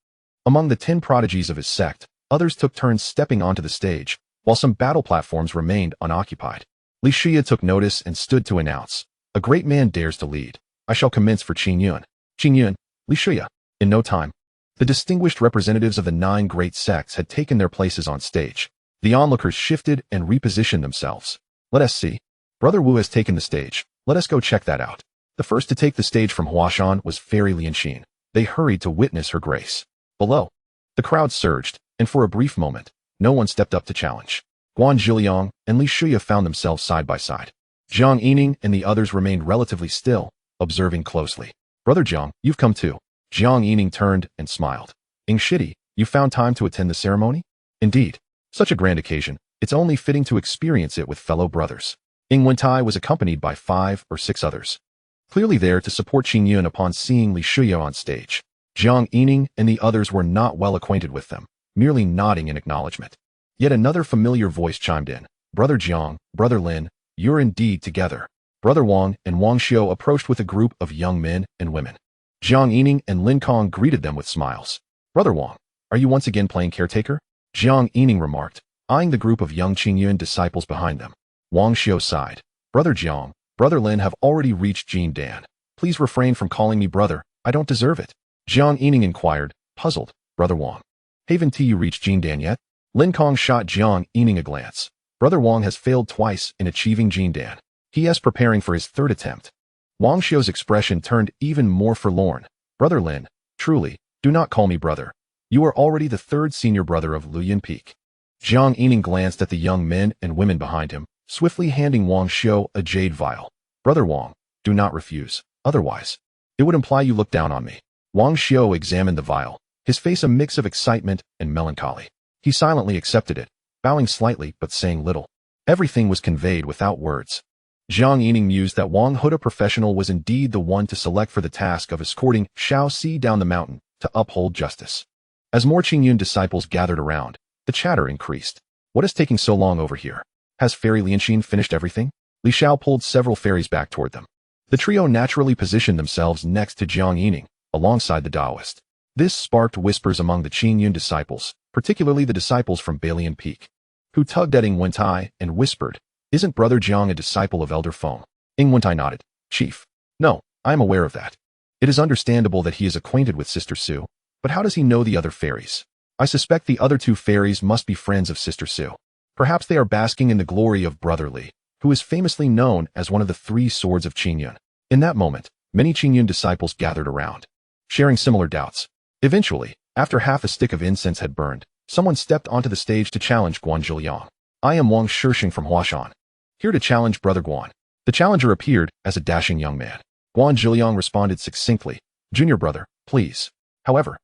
Among the 10 prodigies of his sect, others took turns stepping onto the stage, while some battle platforms remained unoccupied. Xianxia took notice and stood to announce, a great man dares to lead. I shall commence for Qingyun. Qingyun, Xianxia. In no time, the distinguished representatives of the 9 great sects had taken their places on stage. The onlookers shifted and repositioned themselves. Let us see. Brother Wu has taken the stage. Let us go check that out. The first to take the stage from Huashan was Fairy Lianxin. They hurried to witness her grace. Below, the crowd surged, and for a brief moment, no one stepped up to challenge. Guan Zhiliang and Xianxia found themselves side by side. Jiang Yining and the others remained relatively still, observing closely. Brother Jiang, you've come too. Jiang Yining turned and smiled. Shitty, you found time to attend the ceremony? Indeed, such a grand occasion, it's only fitting to experience it with fellow brothers. Ying Wentai was accompanied by 5 or 6 others, clearly there to support Qing Yun upon seeing Li Shuya on stage. Jiang Yining and the others were not well acquainted with them, merely nodding in acknowledgement. Yet another familiar voice chimed in. Brother Jiang, Brother Lin, you're indeed together. Brother Wang and Wang Xiu approached with a group of young men and women. Jiang Yining and Lin Kong greeted them with smiles. Brother Wang, are you once again playing caretaker? Jiang Yining remarked, eyeing the group of young Qing Yun disciples behind them. Wang Xiu sighed. Brother Jiang, Brother Lin have already reached Jin Dan. Please refrain from calling me brother, I don't deserve it. Jiang Yining inquired, puzzled. Brother Wang, haven't you reached Jin Dan yet? Lin Kong shot Jiang Yining a glance. Brother Wang has failed twice in achieving Jin Dan. He is preparing for his 3rd attempt. Wang Xiu's expression turned even more forlorn. Brother Lin, truly, do not call me brother. You are already the 3rd senior brother of Luyin Peak. Jiang Yining glanced at the young men and women behind him, swiftly handing Wang Xiu a jade vial. Brother Wang, do not refuse, otherwise, it would imply you look down on me. Wang Xiu examined the vial, his face a mix of excitement and melancholy. He silently accepted it, bowing slightly but saying little. Everything was conveyed without words. Jiang Yining mused that Wang Huda professional was indeed the one to select for the task of escorting Xiao Si down the mountain to uphold justice. As more Qingyun disciples gathered around, the chatter increased. What is taking so long over here? Has Fairy Lianxin finished everything? Li Xiao pulled several fairies back toward them. The trio naturally positioned themselves next to Jiang Yining, alongside the Taoist. This sparked whispers among the Qingyun disciples, particularly the disciples from Balian Peak, who tugged at Ying Wentai and whispered, Isn't Brother Jiang a disciple of Elder Feng? Ying Wentai nodded. Chief. No, I am aware of that. It is understandable that he is acquainted with Sister Su, but how does he know the other fairies? I suspect the other 2 fairies must be friends of Sister Su. Perhaps they are basking in the glory of Brother Li, who is famously known as one of the 3 swords of Qingyun. In that moment, many Qingyun disciples gathered around, sharing similar doubts. Eventually, after half a stick of incense had burned, someone stepped onto the stage to challenge Guan Zhiliang. I am Wang Shixing from Huashan, here to challenge Brother Guan. The challenger appeared as a dashing young man. Guan Zhiliang responded succinctly, Junior brother, please. However,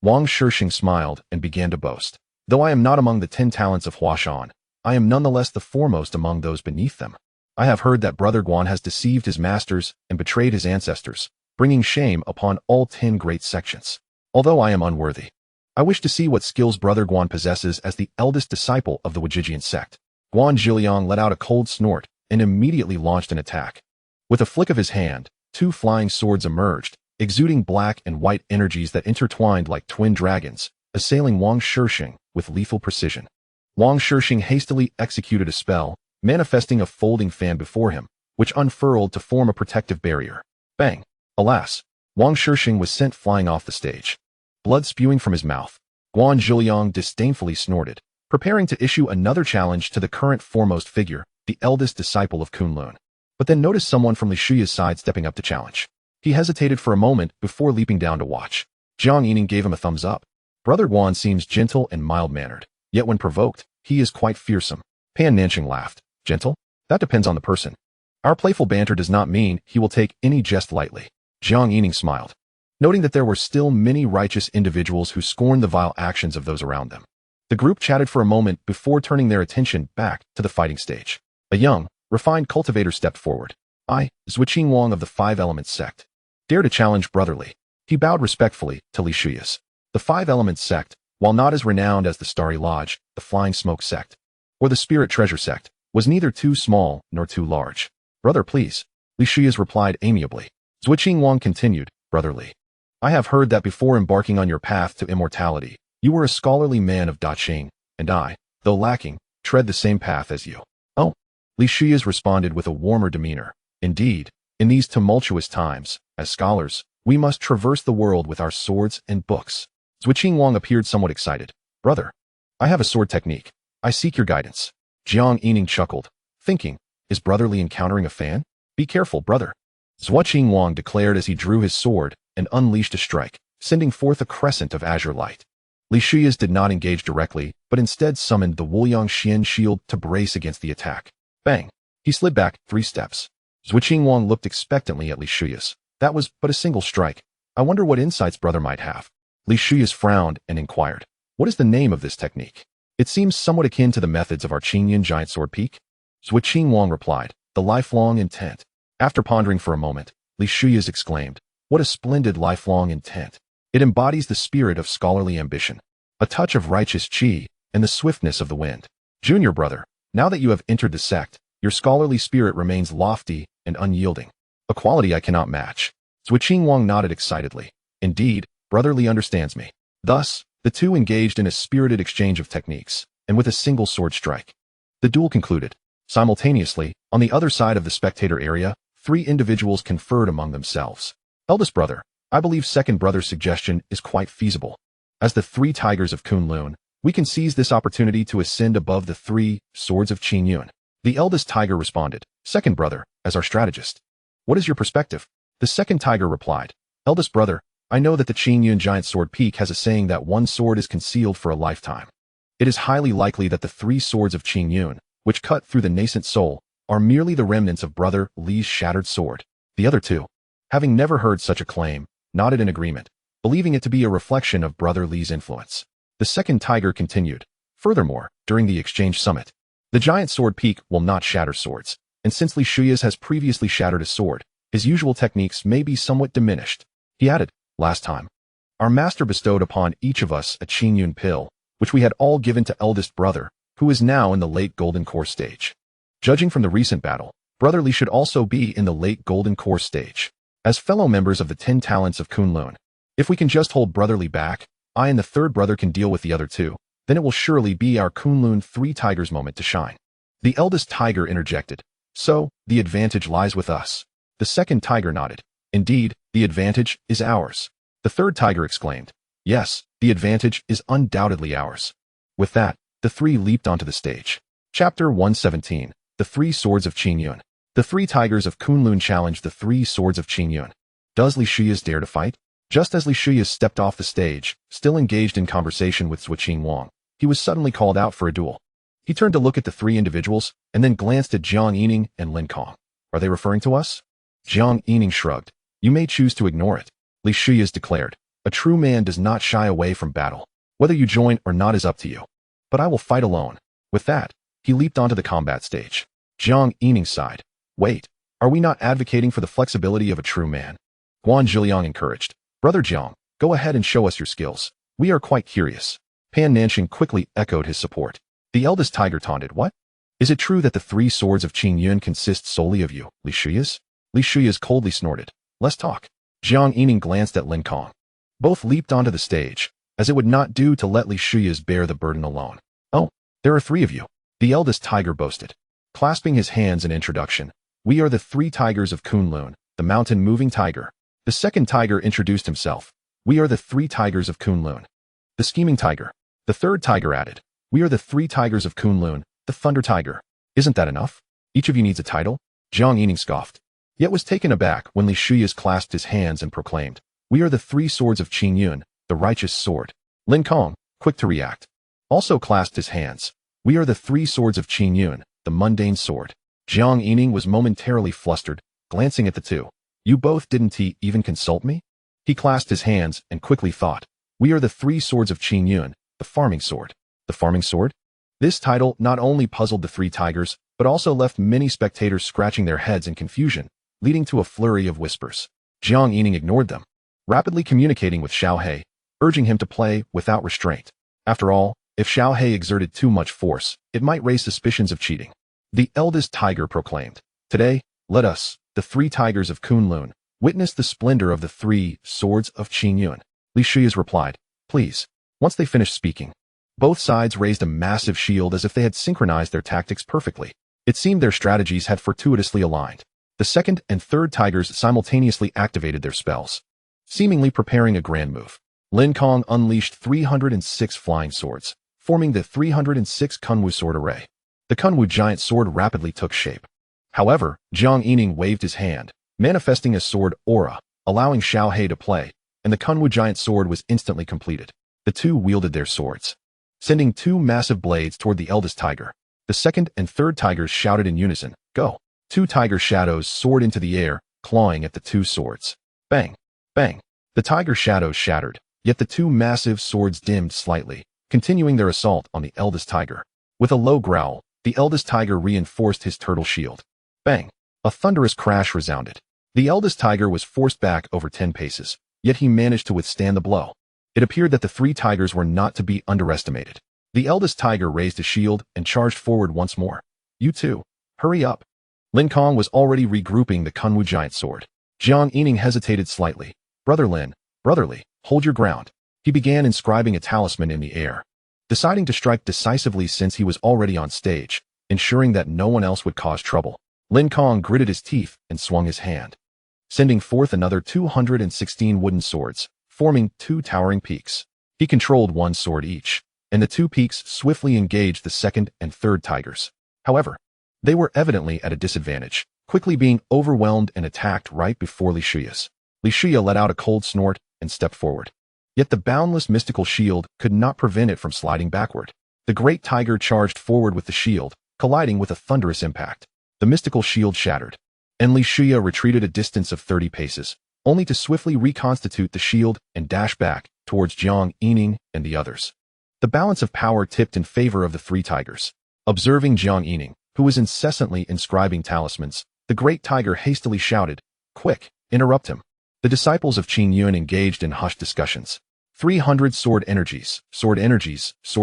Wang Shixing smiled and began to boast. Though I am not among the 10 talents of Huashan, I am nonetheless the foremost among those beneath them. I have heard that Brother Guan has deceived his masters and betrayed his ancestors, bringing shame upon all 10 great sections. Although I am unworthy, I wish to see what skills Brother Guan possesses as the eldest disciple of the Wajijian sect. Guan Zhiliang let out a cold snort and immediately launched an attack. With a flick of his hand, 2 flying swords emerged, exuding black and white energies that intertwined like twin dragons, assailing Wang Shixing with lethal precision. Wang Shixing hastily executed a spell, manifesting a folding fan before him, which unfurled to form a protective barrier. Bang! Alas, Wang Shixing was sent flying off the stage. Blood spewing from his mouth, Guan Zhiliang disdainfully snorted, preparing to issue another challenge to the current foremost figure, the eldest disciple of Kunlun. But then noticed someone from Li Shuya's side stepping up to challenge. He hesitated for a moment before leaping down to watch. Jiang Yining gave him a thumbs up. Brother Guan seems gentle and mild-mannered, yet when provoked, he is quite fearsome. Pan Nanqing laughed. Gentle? That depends on the person. Our playful banter does not mean he will take any jest lightly. Jiang Yining smiled, noting that there were still many righteous individuals who scorned the vile actions of those around them. The group chatted for a moment before turning their attention back to the fighting stage. A young, refined cultivator stepped forward. I, Zhuqing Wang of the 5 Elements sect, dare to challenge Brother Li. He bowed respectfully to Li Shuya's. The 5 Elements sect, while not as renowned as the Starry Lodge, the Flying Smoke sect, or the Spirit Treasure sect, was neither too small nor too large. Brother, please, Li Shuya's replied amiably. Zhuqing Wang continued, Brother Li, I have heard that before embarking on your path to immortality, you were a scholarly man of Daqing, and I, though lacking, tread the same path as you. Oh, Li Shuya's responded with a warmer demeanor. Indeed, in these tumultuous times, as scholars, we must traverse the world with our swords and books. Zhuqing Wang appeared somewhat excited. Brother, I have a sword technique. I seek your guidance. Jiang Yining chuckled, thinking, is Brother Li encountering a fan? Be careful, brother. Zhuqing Wang declared as he drew his sword and unleashed a strike, sending forth a crescent of azure light. Li Shuya's did not engage directly, but instead summoned the Wuliang Xian shield to brace against the attack. Bang! He slid back 3 steps. Zhuqing Wang looked expectantly at Li Shuya's. That was but a single strike. I wonder what insights brother might have. Li Shuya's frowned and inquired, what is the name of this technique? It seems somewhat akin to the methods of our Qingyun giant sword peak. Zhui Qingyuan replied, the lifelong intent. After pondering for a moment, Li Shuya exclaimed, what a splendid lifelong intent. It embodies the spirit of scholarly ambition, a touch of righteous qi, and the swiftness of the wind. Junior brother, now that you have entered the sect, your scholarly spirit remains lofty and unyielding, a quality I cannot match. Zhui Qingyuan nodded excitedly. Indeed, Brother Li understands me. Thus, the two engaged in a spirited exchange of techniques, and with a single sword strike. The duel concluded. Simultaneously, on the other side of the spectator area, three individuals conferred among themselves. Eldest brother, I believe second brother's suggestion is quite feasible. As the three tigers of Kunlun, we can seize this opportunity to ascend above the three swords of Qingyun. The eldest tiger responded, second brother, as our strategist. What is your perspective? The second tiger replied, eldest brother, I know that the Qingyun giant sword peak has a saying that one sword is concealed for a lifetime. It is highly likely that the three swords of Qingyun, which cut through the nascent soul, are merely the remnants of Brother Li's shattered sword. The other two, having never heard such a claim, nodded in agreement, believing it to be a reflection of Brother Li's influence. The second tiger continued, furthermore, during the exchange summit, the giant sword peak will not shatter swords, and since Li Shuya has previously shattered a sword, his usual techniques may be somewhat diminished. He added, last time, our master bestowed upon each of us a Qingyun pill, which we had all given to eldest brother, who is now in the late golden core stage. Judging from the recent battle, Brother Li should also be in the late golden core stage. As fellow members of the 10 talents of Kunlun, if we can just hold Brother Li back, I and the third brother can deal with the other two, then it will surely be our Kunlun three tigers moment to shine. The eldest tiger interjected, so, the advantage lies with us. The second tiger nodded. Indeed, the advantage is ours. The third tiger exclaimed, yes, the advantage is undoubtedly ours. With that, the three leaped onto the stage. Chapter 117, The Three Swords of Qingyun. The three tigers of Kunlun challenged the three swords of Qingyun. Does Li Shuya dare to fight? Just as Li Shuya stepped off the stage, still engaged in conversation with Zhui Qingyuan, he was suddenly called out for a duel. He turned to look at the three individuals, and then glanced at Jiang Yining and Lin Kong. Are they referring to us? Jiang Yining shrugged. You may choose to ignore it. Li Shuya declared. A true man does not shy away from battle. Whether you join or not is up to you. But I will fight alone. With that, he leaped onto the combat stage. Jiang Yining sighed. Wait, are we not advocating for the flexibility of a true man? Guan Zhiliang encouraged. Brother Jiang, go ahead and show us your skills. We are quite curious. Pan Nanxing quickly echoed his support. The eldest tiger taunted, what? Is it true that the three swords of Qingyun consist solely of you, Li Shuya? Li Shuya coldly snorted. Let's talk. Jiang Yining glanced at Lin Kong. Both leaped onto the stage, as it would not do to let Li Shuya bear the burden alone. Oh, there are three of you. The eldest tiger boasted. Clasping his hands in introduction, we are the three tigers of Kunlun, the mountain-moving tiger. The second tiger introduced himself. We are the three tigers of Kunlun. The scheming tiger. The third tiger added. We are the three tigers of Kunlun, the thunder tiger. Isn't that enough? Each of you needs a title? Jiang Yining scoffed, yet was taken aback when Li Shuya clasped his hands and proclaimed, we are the three swords of Qingyun, the righteous sword. Lin Kong, quick to react, also clasped his hands. We are the three swords of Qingyun, the mundane sword. Jiang Yining was momentarily flustered, glancing at the two. You both didn't even consult me? He clasped his hands and quickly thought, we are the three swords of Qingyun, the farming sword. The farming sword? This title not only puzzled the three tigers, but also left many spectators scratching their heads in confusion, leading to a flurry of whispers. Jiang Yining ignored them, rapidly communicating with Xiao He, urging him to play without restraint. After all, if Xiao He exerted too much force, it might raise suspicions of cheating. The eldest tiger proclaimed, today, let us, the three tigers of Kunlun, witness the splendor of the three swords of Qingyun. Li Shuya replied, please. Once they finished speaking, both sides raised a massive shield as if they had synchronized their tactics perfectly. It seemed their strategies had fortuitously aligned. The second and third tigers simultaneously activated their spells, seemingly preparing a grand move. Lin Kong unleashed 306 flying swords, forming the 306 Kunwu sword array. The Kunwu giant sword rapidly took shape. However, Jiang Yining waved his hand, manifesting a sword aura, allowing Xiao He to play, and the Kunwu giant sword was instantly completed. The two wielded their swords, sending two massive blades toward the eldest tiger. The second and third tigers shouted in unison, go! Two tiger shadows soared into the air, clawing at the two swords. Bang! Bang! The tiger shadows shattered, yet the two massive swords dimmed slightly, continuing their assault on the eldest tiger. With a low growl, the eldest tiger reinforced his turtle shield. Bang! A thunderous crash resounded. The eldest tiger was forced back over 10 paces, yet he managed to withstand the blow. It appeared that the three tigers were not to be underestimated. The eldest tiger raised his shield and charged forward once more. You two, hurry up. Lin Kong was already regrouping the Kunwu giant sword. Jiang Yining hesitated slightly. Brother Lin, brotherly, hold your ground. He began inscribing a talisman in the air, deciding to strike decisively since he was already on stage, ensuring that no one else would cause trouble. Lin Kong gritted his teeth and swung his hand, sending forth another 216 wooden swords, forming two towering peaks. He controlled one sword each, and the two peaks swiftly engaged the second and third tigers. However, they were evidently at a disadvantage, quickly being overwhelmed and attacked right before Li Shuya's. Li Shuya let out a cold snort and stepped forward. Yet the boundless mystical shield could not prevent it from sliding backward. The great tiger charged forward with the shield, colliding with a thunderous impact. The mystical shield shattered, and Li Shuya retreated a distance of 30 paces, only to swiftly reconstitute the shield and dash back towards Jiang Yining and the others. The balance of power tipped in favor of the three tigers. Observing Jiang Yining, who was incessantly inscribing talismans, the great tiger hastily shouted, "Quick, interrupt him." The disciples of Qin Yuan engaged in hushed discussions. 300 sword energies, sword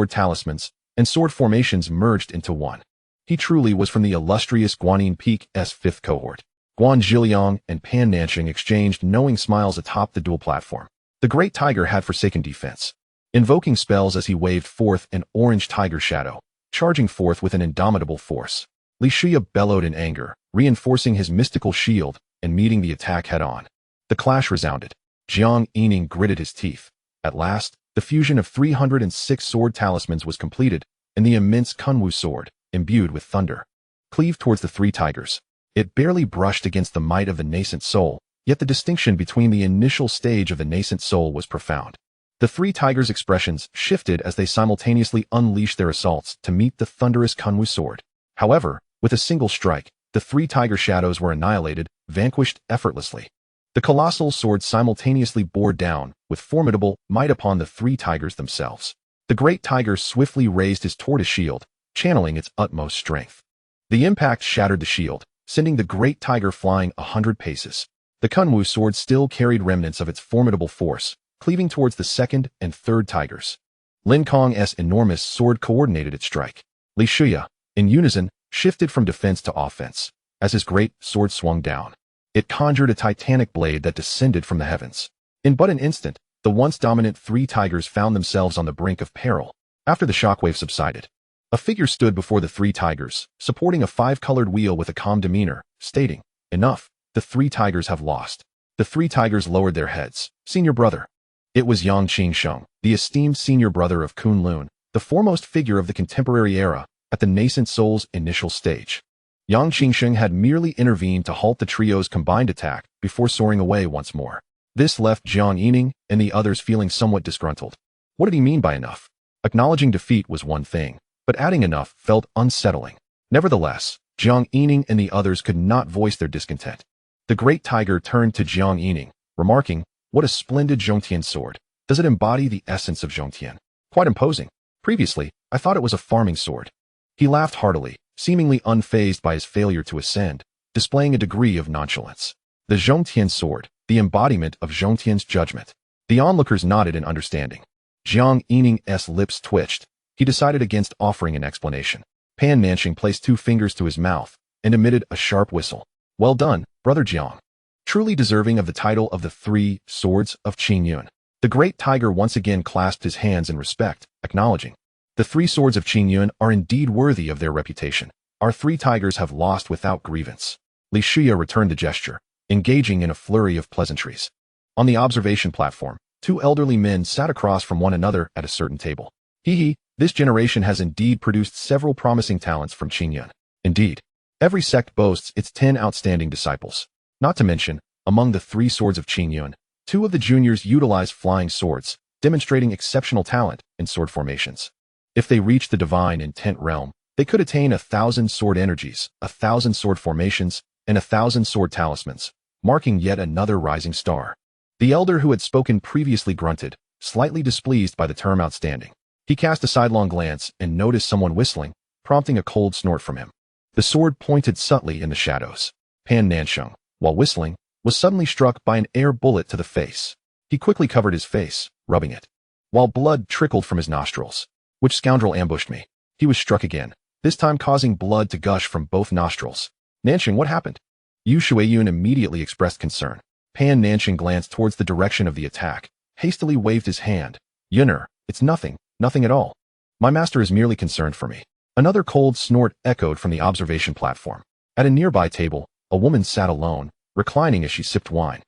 talismans, and sword formations merged into one. He truly was from the illustrious Guanyin Peak's fifth cohort. Guan Zhiliang and Pan Nanxing exchanged knowing smiles atop the dual platform. The great tiger had forsaken defense, invoking spells as he waved forth an orange tiger shadow, charging forth with an indomitable force. Li Shuya bellowed in anger, reinforcing his mystical shield and meeting the attack head-on. The clash resounded. Jiang Yining gritted his teeth. At last, the fusion of 306 sword talismans was completed, and the immense Kunwu sword, imbued with thunder, cleaved towards the three tigers. It barely brushed against the might of the nascent soul, yet the distinction between the initial stage of the nascent soul was profound. The three tigers' expressions shifted as they simultaneously unleashed their assaults to meet the thunderous Kunwu sword. However, with a single strike, the three tiger shadows were annihilated, vanquished effortlessly. The colossal sword simultaneously bore down with formidable might upon the three tigers themselves. The great tiger swiftly raised his tortoise shield, channeling its utmost strength. The impact shattered the shield, sending the great tiger flying 100 paces. The Kunwu sword still carried remnants of its formidable force, cleaving towards the second and third tigers. Lin Kong's enormous sword coordinated its strike. Li Shuya, in unison, shifted from defense to offense. As his great sword swung down, it conjured a titanic blade that descended from the heavens. In but an instant, the once dominant three tigers found themselves on the brink of peril. After the shockwave subsided, a figure stood before the three tigers, supporting a five-colored wheel with a calm demeanor, stating, "Enough, the three tigers have lost." The three tigers lowered their heads. "Senior brother." It was Yang Qingsheng, the esteemed senior brother of Kunlun, the foremost figure of the contemporary era, at the nascent soul's initial stage. Yang Qingsheng had merely intervened to halt the trio's combined attack before soaring away once more. This left Jiang Yining and the others feeling somewhat disgruntled. What did he mean by enough? Acknowledging defeat was one thing, but adding enough felt unsettling. Nevertheless, Jiang Yining and the others could not voice their discontent. The great tiger turned to Jiang Yining, remarking, "What a splendid Zhongtian sword. Does it embody the essence of Zhongtian? Quite imposing. Previously, I thought it was a farming sword." He laughed heartily, seemingly unfazed by his failure to ascend, displaying a degree of nonchalance. The Zhongtian sword, the embodiment of Zhongtian's judgment. The onlookers nodded in understanding. Jiang Yining's lips twitched. He decided against offering an explanation. Pan Nanxing placed 2 fingers to his mouth and emitted a sharp whistle. "Well done, brother Jiang. Truly deserving of the title of the 3 swords of Qin Yuan." The great tiger once again clasped his hands in respect, acknowledging, "The 3 swords of Qin Yuan are indeed worthy of their reputation. Our 3 tigers have lost without grievance." Li Shuya returned the gesture, engaging in a flurry of pleasantries. On the observation platform, 2 elderly men sat across from one another at a certain table. "Hee, this generation has indeed produced several promising talents from Qin Yuan. Indeed, every sect boasts its 10 outstanding disciples. Not to mention, among the 3 swords of Qin Yuan, 2 of the juniors utilize flying swords, demonstrating exceptional talent in sword formations. If they reach the divine intent realm, they could attain 1,000 sword energies, 1,000 sword formations, and 1,000 sword talismans, marking yet another rising star." The elder who had spoken previously grunted, slightly displeased by the term outstanding. He cast a sidelong glance and noticed someone whistling, prompting a cold snort from him. The sword pointed subtly in the shadows. Pan Nansheng, while whistling, was suddenly struck by an air bullet to the face. He quickly covered his face, rubbing it, while blood trickled from his nostrils. Which scoundrel ambushed me? He was struck again, this time causing blood to gush from both nostrils. Nansheng, what happened? Yu Shuiyun immediately expressed concern. Pan Nansheng glanced towards the direction of the attack, hastily waved his hand. Yunner, it's nothing, nothing at all. My master is merely concerned for me. Another cold snort echoed from the observation platform. At a nearby table, a woman sat alone, reclining as she sipped wine.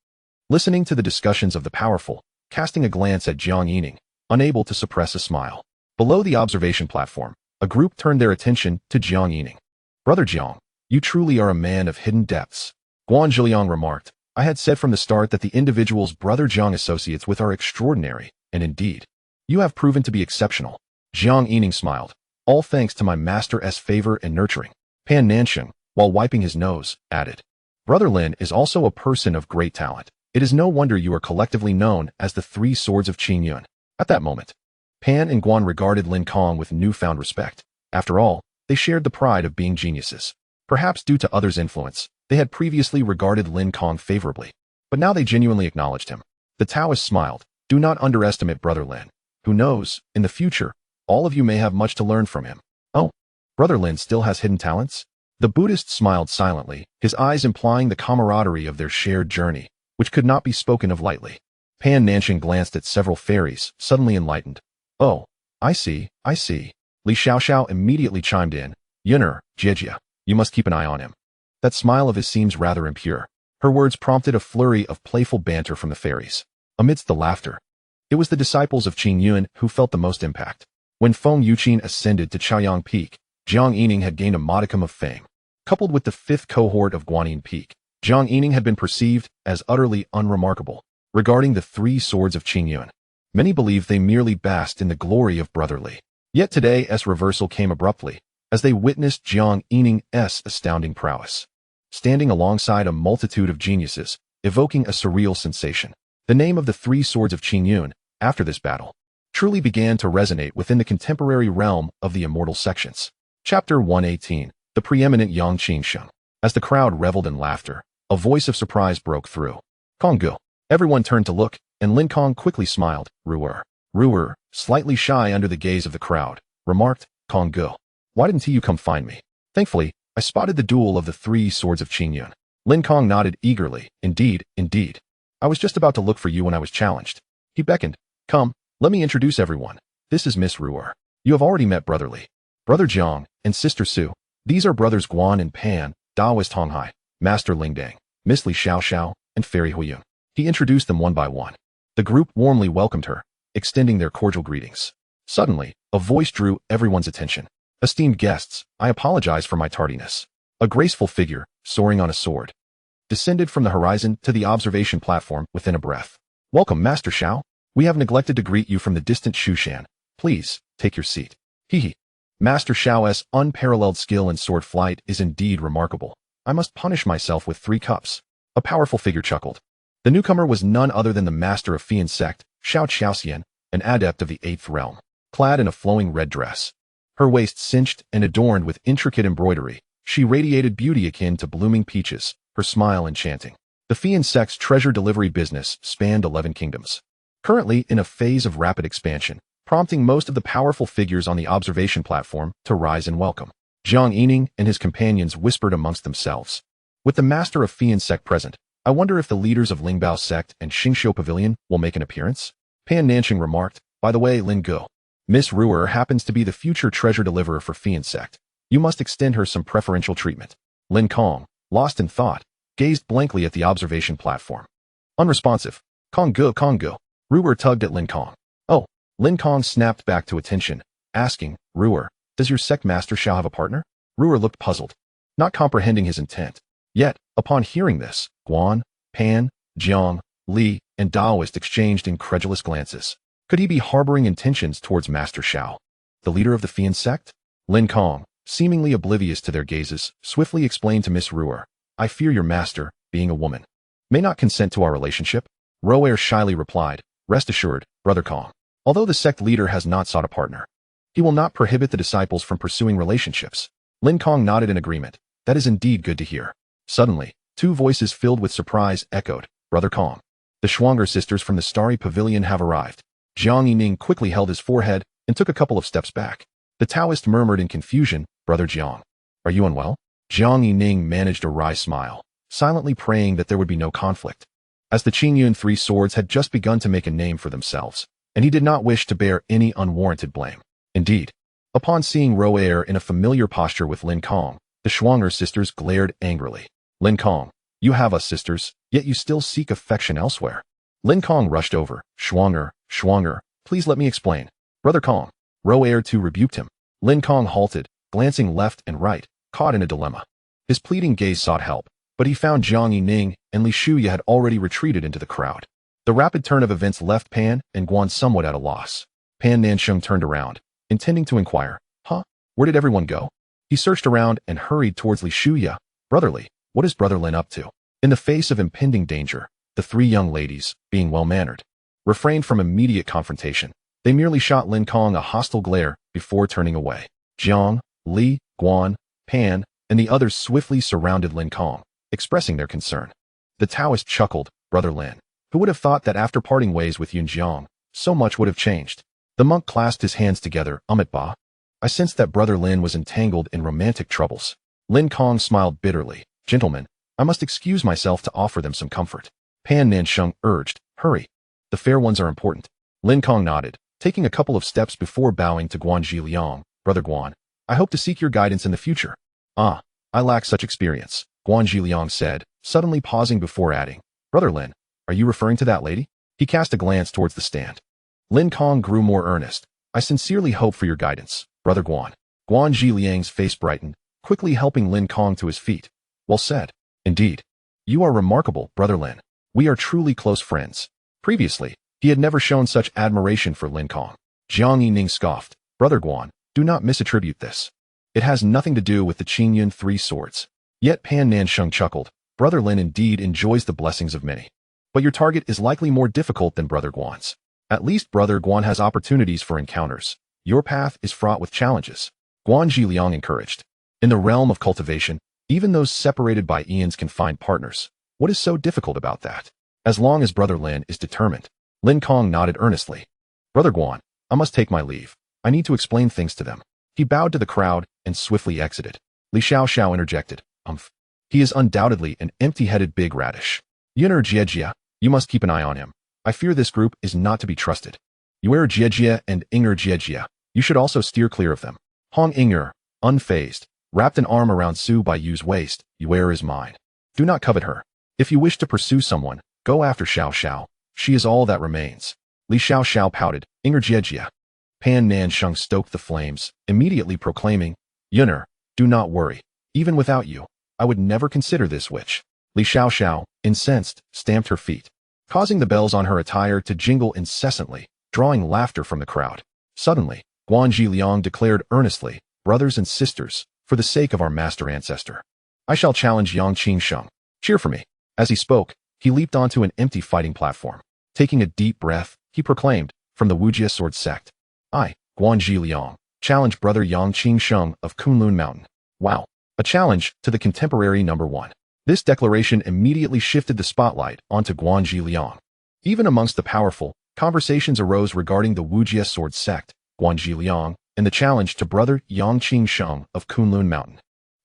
Listening to the discussions of the powerful, casting a glance at Jiang Yining, unable to suppress a smile. Below the observation platform, a group turned their attention to Jiang Yining. Brother Jiang, you truly are a man of hidden depths. Guan Zhiliang remarked, I had said from the start that the individuals Brother Jiang associates with are extraordinary, and indeed, you have proven to be exceptional. Jiang Yining smiled. All thanks to my master's favor and nurturing. Pan Nansheng, while wiping his nose, added, Brother Lin is also a person of great talent. It is no wonder you are collectively known as the Three Swords of Qingyun. At that moment, Pan and Guan regarded Lin Kong with newfound respect. After all, they shared the pride of being geniuses. Perhaps due to others' influence, they had previously regarded Lin Kong favorably, but now they genuinely acknowledged him. The Taoist smiled. Do not underestimate Brother Lin. Who knows, in the future, all of you may have much to learn from him. Oh, Brother Lin still has hidden talents? The Buddhist smiled silently, his eyes implying the camaraderie of their shared journey, which could not be spoken of lightly. Pan Nansheng glanced at several fairies, suddenly enlightened. Oh, I see, I see. Li Xiaoxiao immediately chimed in. Yunner, Jiejia, you must keep an eye on him. That smile of his seems rather impure. Her words prompted a flurry of playful banter from the fairies. Amidst the laughter, it was the disciples of Qingyun who felt the most impact. When Feng Yuqin ascended to Chaoyang Peak, Jiang Yining had gained a modicum of fame. Coupled with the 5th cohort of Guanyin Peak, Jiang Yining had been perceived as utterly unremarkable. Regarding the Three Swords of Qingyun, many believed they merely basked in the glory of brotherly. Yet today's reversal came abruptly, as they witnessed Jiang Yining's astounding prowess. Standing alongside a multitude of geniuses, evoking a surreal sensation. The name of the Three Swords of Qingyun, after this battle, truly began to resonate within the contemporary realm of the immortal sections. Chapter 118, The Preeminent Yang Qingsheng. As the crowd reveled in laughter, a voice of surprise broke through. Konggu. Everyone turned to look, and Lin Kong quickly smiled. Ruer, slightly shy under the gaze of the crowd, remarked, Konggu, why didn't you come find me? Thankfully, I spotted the duel of the Three Swords of Qingyun. Lin Kong nodded eagerly. Indeed. I was just about to look for you when I was challenged. He beckoned. Come, let me introduce everyone. This is Miss Ruer. You have already met Brother Li, Brother Jiang, and Sister Su. These are brothers Guan and Pan, Taoist Honghai, Master Lingdang, Miss Li Xiaoxiao, and Fairy Huyun. He introduced them one by one. The group warmly welcomed her, extending their cordial greetings. Suddenly, a voice drew everyone's attention. Esteemed guests, I apologize for my tardiness. A graceful figure, soaring on a sword, descended from the horizon to the observation platform within a breath. Welcome, Master Xiao. We have neglected to greet you from the distant Shushan. Please, take your seat. Hee. Master Xiao's unparalleled skill in sword flight is indeed remarkable. I must punish myself with 3 cups. A powerful figure chuckled. The newcomer was none other than the master of Fian sect, Xiao Xiaoxian, an adept of the 8th realm, clad in a flowing red dress. Her waist cinched and adorned with intricate embroidery, she radiated beauty akin to blooming peaches, her smile enchanting. The Fian sect's treasure delivery business spanned 11 kingdoms. Currently in a phase of rapid expansion, prompting most of the powerful figures on the observation platform to rise in welcome. Jiang Yining and his companions whispered amongst themselves. With the master of Fian sect present, I wonder if the leaders of Lingbao sect and Xingxiu Pavilion will make an appearance? Pan Nansheng remarked, by the way, Lin Go. Miss Ruer happens to be the future treasure deliverer for Fian sect. You must extend her some preferential treatment. Lin Kong, lost in thought, gazed blankly at the observation platform. Unresponsive. Konggu. Ruer tugged at Lin Kong. Oh, Lin Kong snapped back to attention, asking, Ruer, does your sect master Xiao have a partner? Ruer looked puzzled, not comprehending his intent. Yet, upon hearing this, Guan, Pan, Jiang, Li, and Taoist exchanged incredulous glances. Could he be harboring intentions towards Master Xiao, the leader of the Fian sect? Lin Kong, seemingly oblivious to their gazes, swiftly explained to Miss Ruer, I fear your master, being a woman, may not consent to our relationship. Ruer shyly replied, rest assured, Brother Kong. Although the sect leader has not sought a partner, He will not prohibit the disciples from pursuing relationships. Lin Kong nodded in agreement. That is indeed good to hear. Suddenly, two voices filled with surprise echoed, Brother Kong. The Shuang'er sisters from the Starry Pavilion have arrived. Jiang Yining quickly held his forehead and took a couple of steps back. The Taoist murmured in confusion, Brother Jiang. Are you unwell? Jiang Yining managed a wry smile, silently praying that there would be no conflict. As the Qingyun Three Swords had just begun to make a name for themselves, and he did not wish to bear any unwarranted blame. Indeed, upon seeing Ro'er in a familiar posture with Lin Kong, the Shuang'er sisters glared angrily. Lin Kong, you have us sisters, yet you still seek affection elsewhere. Lin Kong rushed over. Shuang'er, please let me explain. Brother Kong. Ro'er too rebuked him. Lin Kong halted, glancing left and right, caught in a dilemma. His pleading gaze sought help, but he found Jiang Yining and Li Shuya had already retreated into the crowd. The rapid turn of events left Pan and Guan somewhat at a loss. Pan Nansheng turned around, intending to inquire, where did everyone go? He searched around and hurried towards Li Shuya. Brother Li, what is Brother Lin up to? In the face of impending danger, the three young ladies, being well-mannered, refrained from immediate confrontation. They merely shot Lin Kong a hostile glare before turning away. Jiang, Li, Guan, Pan, and the others swiftly surrounded Lin Kong, expressing their concern. The Taoist chuckled, Brother Lin. Who would have thought that after parting ways with Yun Jiang, so much would have changed? The monk clasped his hands together, Ba. I sensed that Brother Lin was entangled in romantic troubles. Lin Kong smiled bitterly. Gentlemen, I must excuse myself to offer them some comfort. Pan Nansheng urged, hurry. The fair ones are important. Lin Kong nodded, taking a couple of steps before bowing to Guan Zhiliang. Brother Guan, I hope to seek your guidance in the future. I lack such experience, Guan Zhiliang said, suddenly pausing before adding, Brother Lin, are you referring to that lady? He cast a glance towards the stand. Lin Kong grew more earnest. I sincerely hope for your guidance, Brother Guan. Guan Zhiliang's face brightened, quickly helping Lin Kong to his feet. Well said. Indeed. You are remarkable, Brother Lin. We are truly close friends. Previously, he had never shown such admiration for Lin Kong. Jiang Yining scoffed. Brother Guan, do not misattribute this. It has nothing to do with the Qingyun Three Swords. Yet Pan Nansheng chuckled. Brother Lin indeed enjoys the blessings of many. But your target is likely more difficult than Brother Guan's. At least Brother Guan has opportunities for encounters. Your path is fraught with challenges. Guan Zhiliang encouraged. In the realm of cultivation, even those separated by eons can find partners. What is so difficult about that? As long as Brother Lin is determined. Lin Kong nodded earnestly. Brother Guan, I must take my leave. I need to explain things to them. He bowed to the crowd and swiftly exited. Li Xiao interjected. He is undoubtedly an empty-headed big radish. Yuner Jiejia, you must keep an eye on him. I fear this group is not to be trusted. Yuer Jiejia and Inger Jiejia, you should also steer clear of them. Hong Inger, unfazed, wrapped an arm around Su Baiyu's waist. Yuer is mine. Do not covet her. If you wish to pursue someone, go after Xiao. She is all that remains. Li Xiao pouted. Inger Jiejia. Pan Nansheng stoked the flames, immediately proclaiming, Yuner, do not worry. Even without you, I would never consider this witch. Li Xiao, incensed, stamped her feet, causing the bells on her attire to jingle incessantly, drawing laughter from the crowd. Suddenly, Guan Zhiliang declared earnestly, brothers and sisters, for the sake of our master ancestor, I shall challenge Yang Qingsheng. Cheer for me. As he spoke, he leaped onto an empty fighting platform. Taking a deep breath, he proclaimed, from the Wujia sword sect, I, Guan Zhiliang, challenge brother Yang Qingsheng of Kunlun Mountain. Wow. A challenge to the contemporary number one. This declaration immediately shifted the spotlight onto Guan Zhiliang. Even amongst the powerful, conversations arose regarding the Wujia sword sect, Guan Zhiliang, and the challenge to brother Yang Qingsheng of Kunlun Mountain.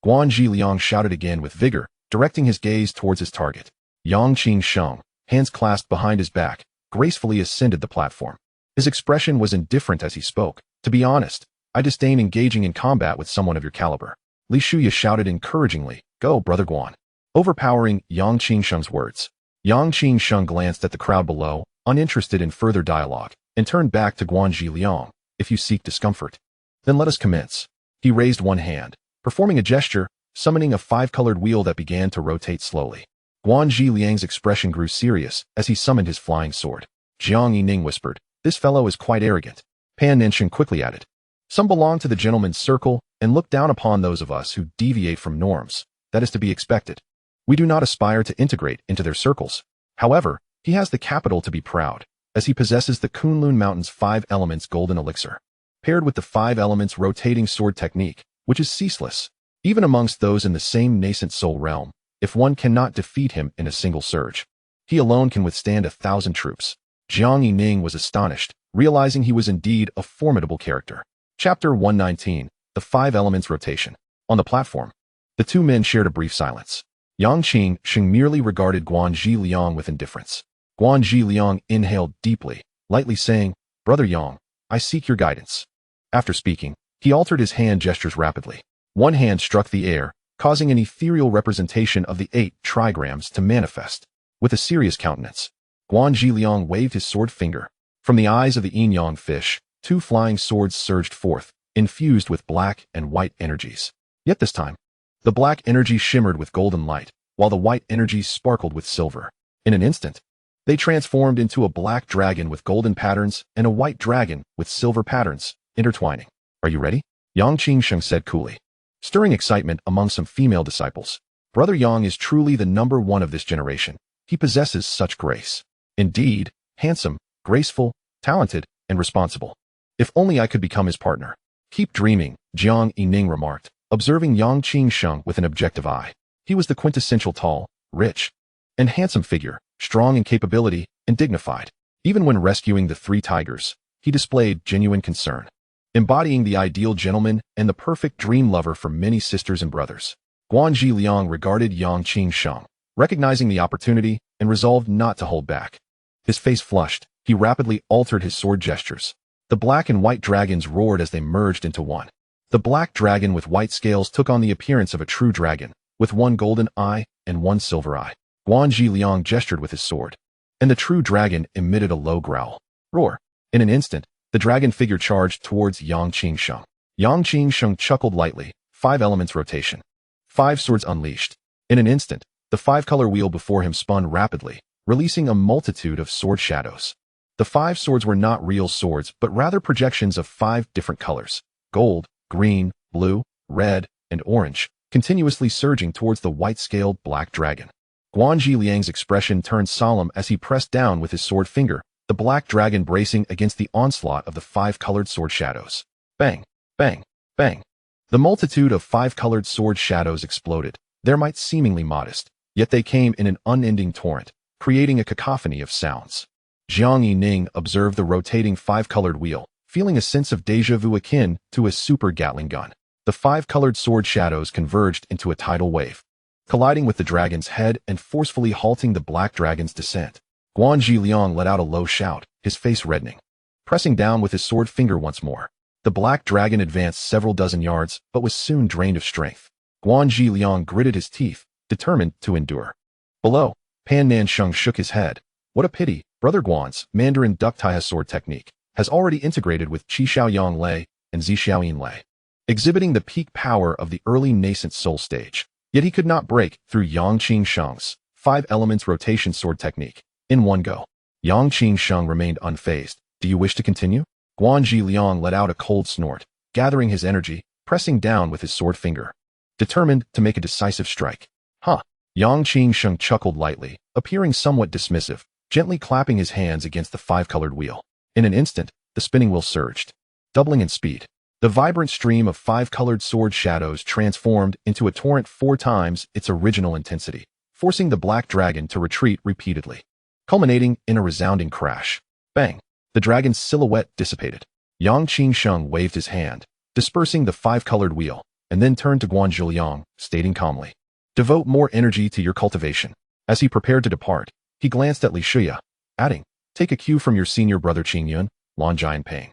Guan Zhiliang shouted again with vigor, directing his gaze towards his target. Yang Qingsheng, hands clasped behind his back, gracefully ascended the platform. His expression was indifferent as he spoke. To be honest, I disdain engaging in combat with someone of your caliber. Li Shuya shouted encouragingly, Go, Brother Guan. Overpowering Yang Qingsheng's words. Yang Qingsheng glanced at the crowd below, uninterested in further dialogue, and turned back to Guan Zhiliang. If you seek discomfort, then let us commence. He raised one hand, performing a gesture, summoning a five-colored wheel that began to rotate slowly. Guan Zhiliang's expression grew serious as he summoned his flying sword. Jiang Yining whispered, This fellow is quite arrogant. Pan Nansheng quickly added, Some belong to the gentleman's circle and look down upon those of us who deviate from norms. That is to be expected. We do not aspire to integrate into their circles. However, he has the capital to be proud, as he possesses the Kunlun Mountain's 5 elements golden elixir. paired with the 5 elements rotating sword technique, which is ceaseless. Even amongst those in the same nascent soul realm, if one cannot defeat him in a single surge, he alone can withstand 1,000 troops. Jiang Yining was astonished, realizing he was indeed a formidable character. Chapter 119, The 5 Elements Rotation. On the platform, the two men shared a brief silence. Yang Qing merely regarded Guan Zhiliang with indifference. Guan Zhiliang inhaled deeply, lightly saying, "Brother Yang, I seek your guidance." After speaking, he altered his hand gestures rapidly. One hand struck the air, causing an ethereal representation of the 8 trigrams to manifest. With a serious countenance, Guan Zhiliang waved his sword finger. From the eyes of the yin-yang fish, 2 flying swords surged forth, infused with black and white energies. Yet this time, the black energy shimmered with golden light, while the white energy sparkled with silver. In an instant, they transformed into a black dragon with golden patterns and a white dragon with silver patterns, intertwining. "Are you ready?" Yang Qing said coolly, stirring excitement among some female disciples. Brother Yang is truly the number 1 of this generation. He possesses such grace. Indeed, handsome, graceful, talented, and responsible. If only I could become his partner. Keep dreaming, Jiang Yining remarked, observing Yang Qing with an objective eye. He was the quintessential tall, rich, and handsome figure, strong in capability and dignified. Even when rescuing the 3 tigers, he displayed genuine concern, embodying the ideal gentleman and the perfect dream lover for many sisters and brothers. Guan Zhiliang regarded Yang Qing, recognizing the opportunity and resolved not to hold back. His face flushed, he rapidly altered his sword gestures. The black and white dragons roared as they merged into one. The black dragon with white scales took on the appearance of a true dragon, with 1 golden eye and 1 silver eye. Guan Zhiliang gestured with his sword, and the true dragon emitted a low growl. Roar! In an instant, the dragon figure charged towards Yang Qing. Yang Qing chuckled lightly. 5 elements rotation. 5 swords unleashed. In an instant, the 5-color wheel before him spun rapidly, releasing a multitude of sword shadows. The 5 swords were not real swords, but rather projections of 5 different colors: gold, green, blue, red, and orange, continuously surging towards the white-scaled black dragon. Guan Zhiliang's expression turned solemn as he pressed down with his sword finger, the black dragon bracing against the onslaught of the 5-colored sword shadows. Bang, bang, bang. The multitude of 5-colored sword shadows exploded, their might seemingly modest, yet they came in an unending torrent, creating a cacophony of sounds. Jiang Yining observed the rotating 5-colored wheel, feeling a sense of déjà vu akin to a super Gatling gun. The 5-colored sword shadows converged into a tidal wave, colliding with the dragon's head and forcefully halting the black dragon's descent. Guan Zhiliang let out a low shout, his face reddening. Pressing down with his sword finger once more, the black dragon advanced several dozen yards, but was soon drained of strength. Guan Zhiliang gritted his teeth, determined to endure. Below, Pan Nansheng shook his head. What a pity, Brother Guan's Mandarin Ductile sword technique has already integrated with Qi Xiaoyang Lei and Zi Xiaoyin Lei, exhibiting the peak power of the early nascent soul stage. Yet he could not break through Yang Qing's 5 elements rotation sword technique in one go. Yang Qing remained unfazed. Do you wish to continue? Guan Zhiliang let out a cold snort, gathering his energy, pressing down with his sword finger, determined to make a decisive strike. Huh. Yang Qing chuckled lightly, appearing somewhat dismissive, gently clapping his hands against the 5-colored wheel. In an instant, the spinning wheel surged, doubling in speed. The vibrant stream of 5-colored sword shadows transformed into a torrent 4 times its original intensity, forcing the black dragon to retreat repeatedly, culminating in a resounding crash. Bang! The dragon's silhouette dissipated. Yang Qing waved his hand, dispersing the 5-colored wheel, and then turned to Guan Zhiliang, stating calmly, "Devote more energy to your cultivation." As he prepared to depart, he glanced at Li Shuya, adding, "Take a cue from your senior brother Qingyun, Lan Jianping.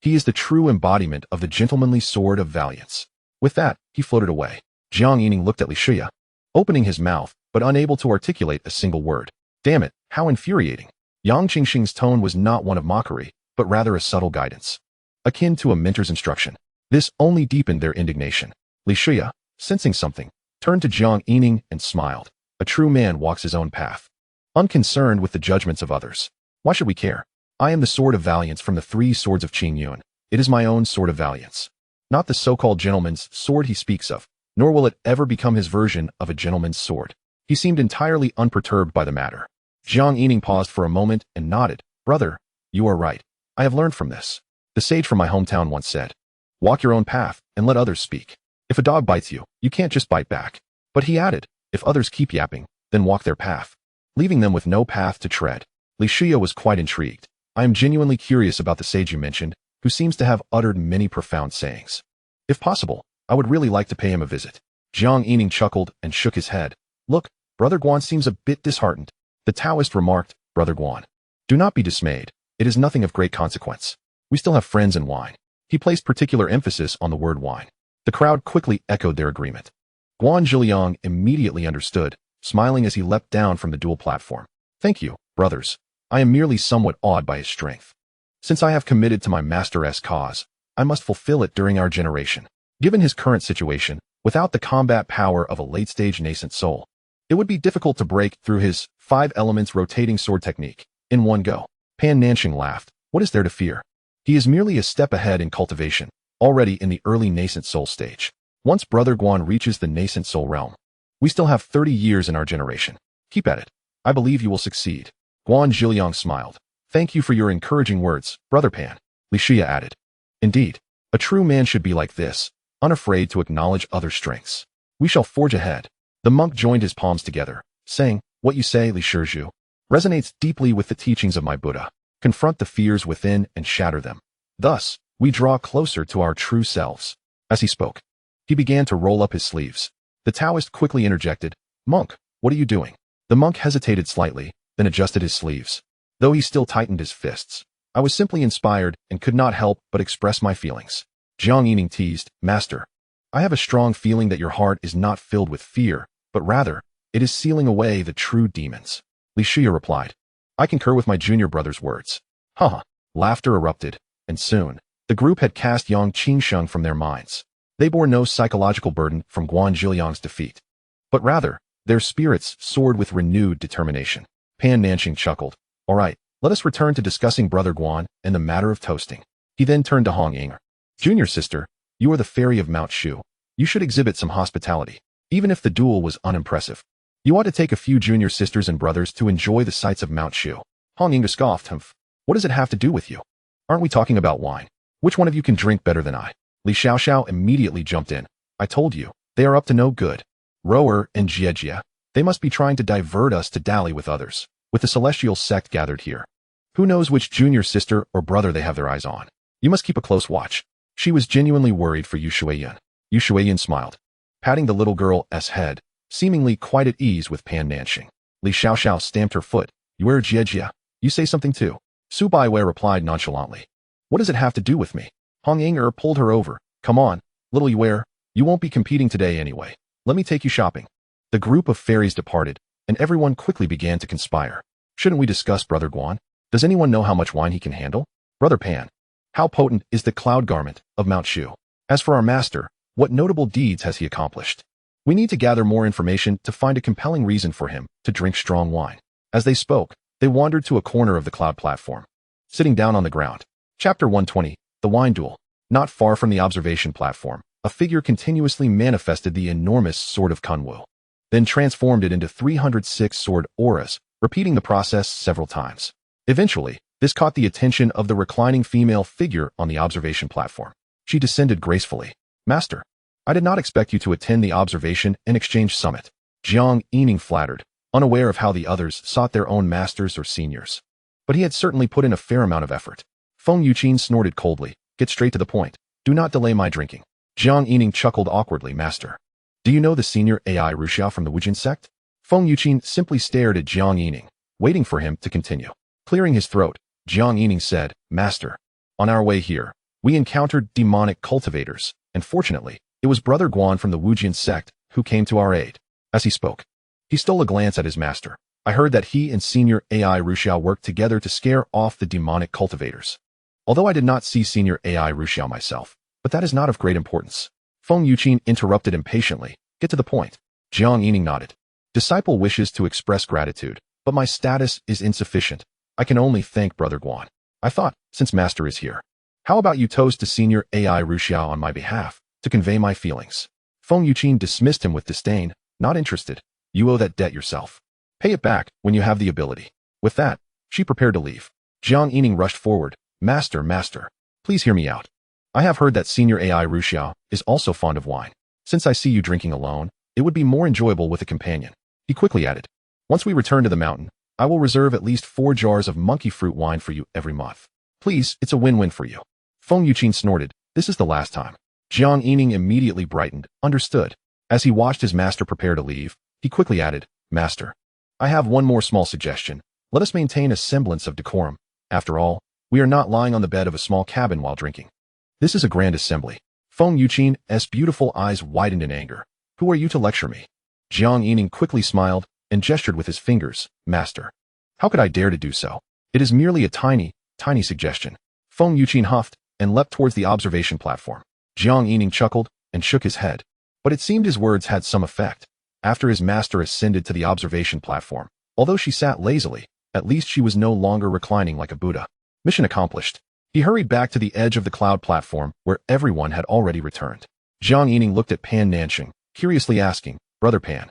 He is the true embodiment of the gentlemanly sword of valiance." With that, he floated away. Jiang Yining looked at Li Shuya, opening his mouth, but unable to articulate a single word. Damn it, how infuriating. Yang Qing's tone was not one of mockery, but rather a subtle guidance, akin to a mentor's instruction. This only deepened their indignation. Li Shuya, sensing something, turned to Jiang Yining and smiled. A true man walks his own path, unconcerned with the judgments of others. Why should we care? I am the sword of valiance from the 3 swords of Qingyun. It is my own sword of valiance, not the so-called gentleman's sword he speaks of, nor will it ever become his version of a gentleman's sword. He seemed entirely unperturbed by the matter. Jiang Yining paused for a moment and nodded. Brother, you are right. I have learned from this. The sage from my hometown once said, "Walk your own path and let others speak. If a dog bites you, you can't just bite back." But he added, "If others keep yapping, then walk their path, leaving them with no path to tread." Xianxia was quite intrigued. "I am genuinely curious about the sage you mentioned, who seems to have uttered many profound sayings. If possible, I would really like to pay him a visit." Jiang Yining chuckled and shook his head. "Look, Brother Guan seems a bit disheartened." The Taoist remarked, "Brother Guan, do not be dismayed. It is nothing of great consequence. We still have friends in wine." He placed particular emphasis on the word wine. The crowd quickly echoed their agreement. Guan Zhiliang immediately understood, smiling as he leapt down from the dual platform. "Thank you, brothers. I am merely somewhat awed by his strength. Since I have committed to my master's cause, I must fulfill it during our generation." Given his current situation, without the combat power of a late-stage nascent soul, it would be difficult to break through his 5 elements rotating sword technique in one go. Pan Nanxing laughed. "What is there to fear? He is merely a step ahead in cultivation, already in the early nascent soul stage. Once Brother Guan reaches the nascent soul realm, we still have 30 years in our generation. Keep at it. I believe you will succeed." Guan Zhiliang smiled. "Thank you for your encouraging words, Brother Pan," Xianxia added. "Indeed, a true man should be like this, unafraid to acknowledge other strengths. We shall forge ahead." The monk joined his palms together, saying, "What you say, Li Shizhu, resonates deeply with the teachings of my Buddha. Confront the fears within and shatter them. Thus, we draw closer to our true selves." As he spoke, he began to roll up his sleeves. The Taoist quickly interjected, "Monk, what are you doing?" The monk hesitated slightly, then adjusted his sleeves. Though he still tightened his fists, "I was simply inspired and could not help but express my feelings." Jiang Yining teased, "Master, I have a strong feeling that your heart is not filled with fear, but rather, it is sealing away the true demons." Xianxia replied, "I concur with my junior brother's words." Haha. Laughter erupted, and soon, the group had cast Yang Qingsheng from their minds. They bore no psychological burden from Guan Zhiliang's defeat, but rather, their spirits soared with renewed determination. Pan Nanxing chuckled. "All right, let us return to discussing Brother Guan and the matter of toasting." He then turned to Hong Ying. "Junior sister, you are the fairy of Mount Shu. You should exhibit some hospitality. Even if the duel was unimpressive, you ought to take a few junior sisters and brothers to enjoy the sights of Mount Shu." Hong Ying scoffed. "Humph. What does it have to do with you? Aren't we talking about wine? Which one of you can drink better than I?" Li Xiaoxiao immediately jumped in. "I told you, they are up to no good. Rower and Jiejia, they must be trying to divert us to dally with others, with the celestial sect gathered here. Who knows which junior sister or brother they have their eyes on? You must keep a close watch." She was genuinely worried for Yu Shuiyan. Yu Shuiyan smiled, patting the little girl's head, seemingly quite at ease with Pan Nanxing. Li Xiaoxiao stamped her foot. "You are Jiejia. You say something too." Su Baiwei replied nonchalantly. "What does it have to do with me?" Hong Yinger pulled her over. "Come on, little Yuer, you won't be competing today anyway. Let me take you shopping." The group of fairies departed, and everyone quickly began to conspire. "Shouldn't we discuss Brother Guan? Does anyone know how much wine he can handle? Brother Pan, how potent is the cloud garment of Mount Shu? As for our master, what notable deeds has he accomplished? We need to gather more information to find a compelling reason for him to drink strong wine." As they spoke, they wandered to a corner of the cloud platform. Sitting down on the ground. Chapter 120, The Wine Duel. Not far from the observation platform, a figure continuously manifested the enormous sword of Kunwu, then transformed it into 306 sword auras, repeating the process several times. Eventually, this caught the attention of the reclining female figure on the observation platform. She descended gracefully. "Master, I did not expect you to attend the observation and exchange summit." Jiang Yining flattered, unaware of how the others sought their own masters or seniors. But he had certainly put in a fair amount of effort. Feng Yuqin snorted coldly. "Get straight to the point. Do not delay my drinking." Jiang Yining chuckled awkwardly. "Master, do you know the senior AI Ruxiao from the Wujin sect?" Feng Yuqin simply stared at Jiang Yining, waiting for him to continue. Clearing his throat, Jiang Yining said, "Master, on our way here, we encountered demonic cultivators, and fortunately, it was Brother Guan from the Wujin sect who came to our aid." As he spoke, he stole a glance at his master. "I heard that he and Senior AI Ruxiao worked together to scare off the demonic cultivators. Although I did not see Senior AI Ruxiao myself, but that is not of great importance." Feng Yuqin interrupted impatiently. "Get to the point." Jiang Yining nodded. "Disciple wishes to express gratitude, but my status is insufficient. I can only thank Brother Guan. I thought, since Master is here, how about you toast to Senior AI Ruxiao on my behalf, to convey my feelings?" Feng Yuqin dismissed him with disdain. "Not interested. You owe that debt yourself. Pay it back when you have the ability." With that, she prepared to leave. Jiang Yining rushed forward. Master, Please hear me out. I have heard that Senior AI Ruxiao is also fond of wine. Since I see you drinking alone, it would be more enjoyable with a companion. He quickly added, once we return to the mountain, I will reserve at least 4 jars of monkey fruit wine for you every month. Please, it's a win-win for you. Feng Yuqin snorted, this is the last time. Jiang Yining immediately brightened, understood. As he watched his master prepare to leave, he quickly added, Master, I have one more small suggestion. Let us maintain a semblance of decorum. After all, we are not lying on the bed of a small cabin while drinking. This is a grand assembly. Feng Yuqin's beautiful eyes widened in anger. Who are you to lecture me? Jiang Yining quickly smiled and gestured with his fingers, Master. How could I dare to do so? It is merely a tiny suggestion. Feng Yuqin huffed and leapt towards the observation platform. Jiang Yining chuckled and shook his head. But it seemed his words had some effect. After his master ascended to the observation platform, although she sat lazily, at least she was no longer reclining like a Buddha. Mission accomplished. He hurried back to the edge of the cloud platform where everyone had already returned. Jiang Yining looked at Pan Nanxing, curiously asking, Brother Pan,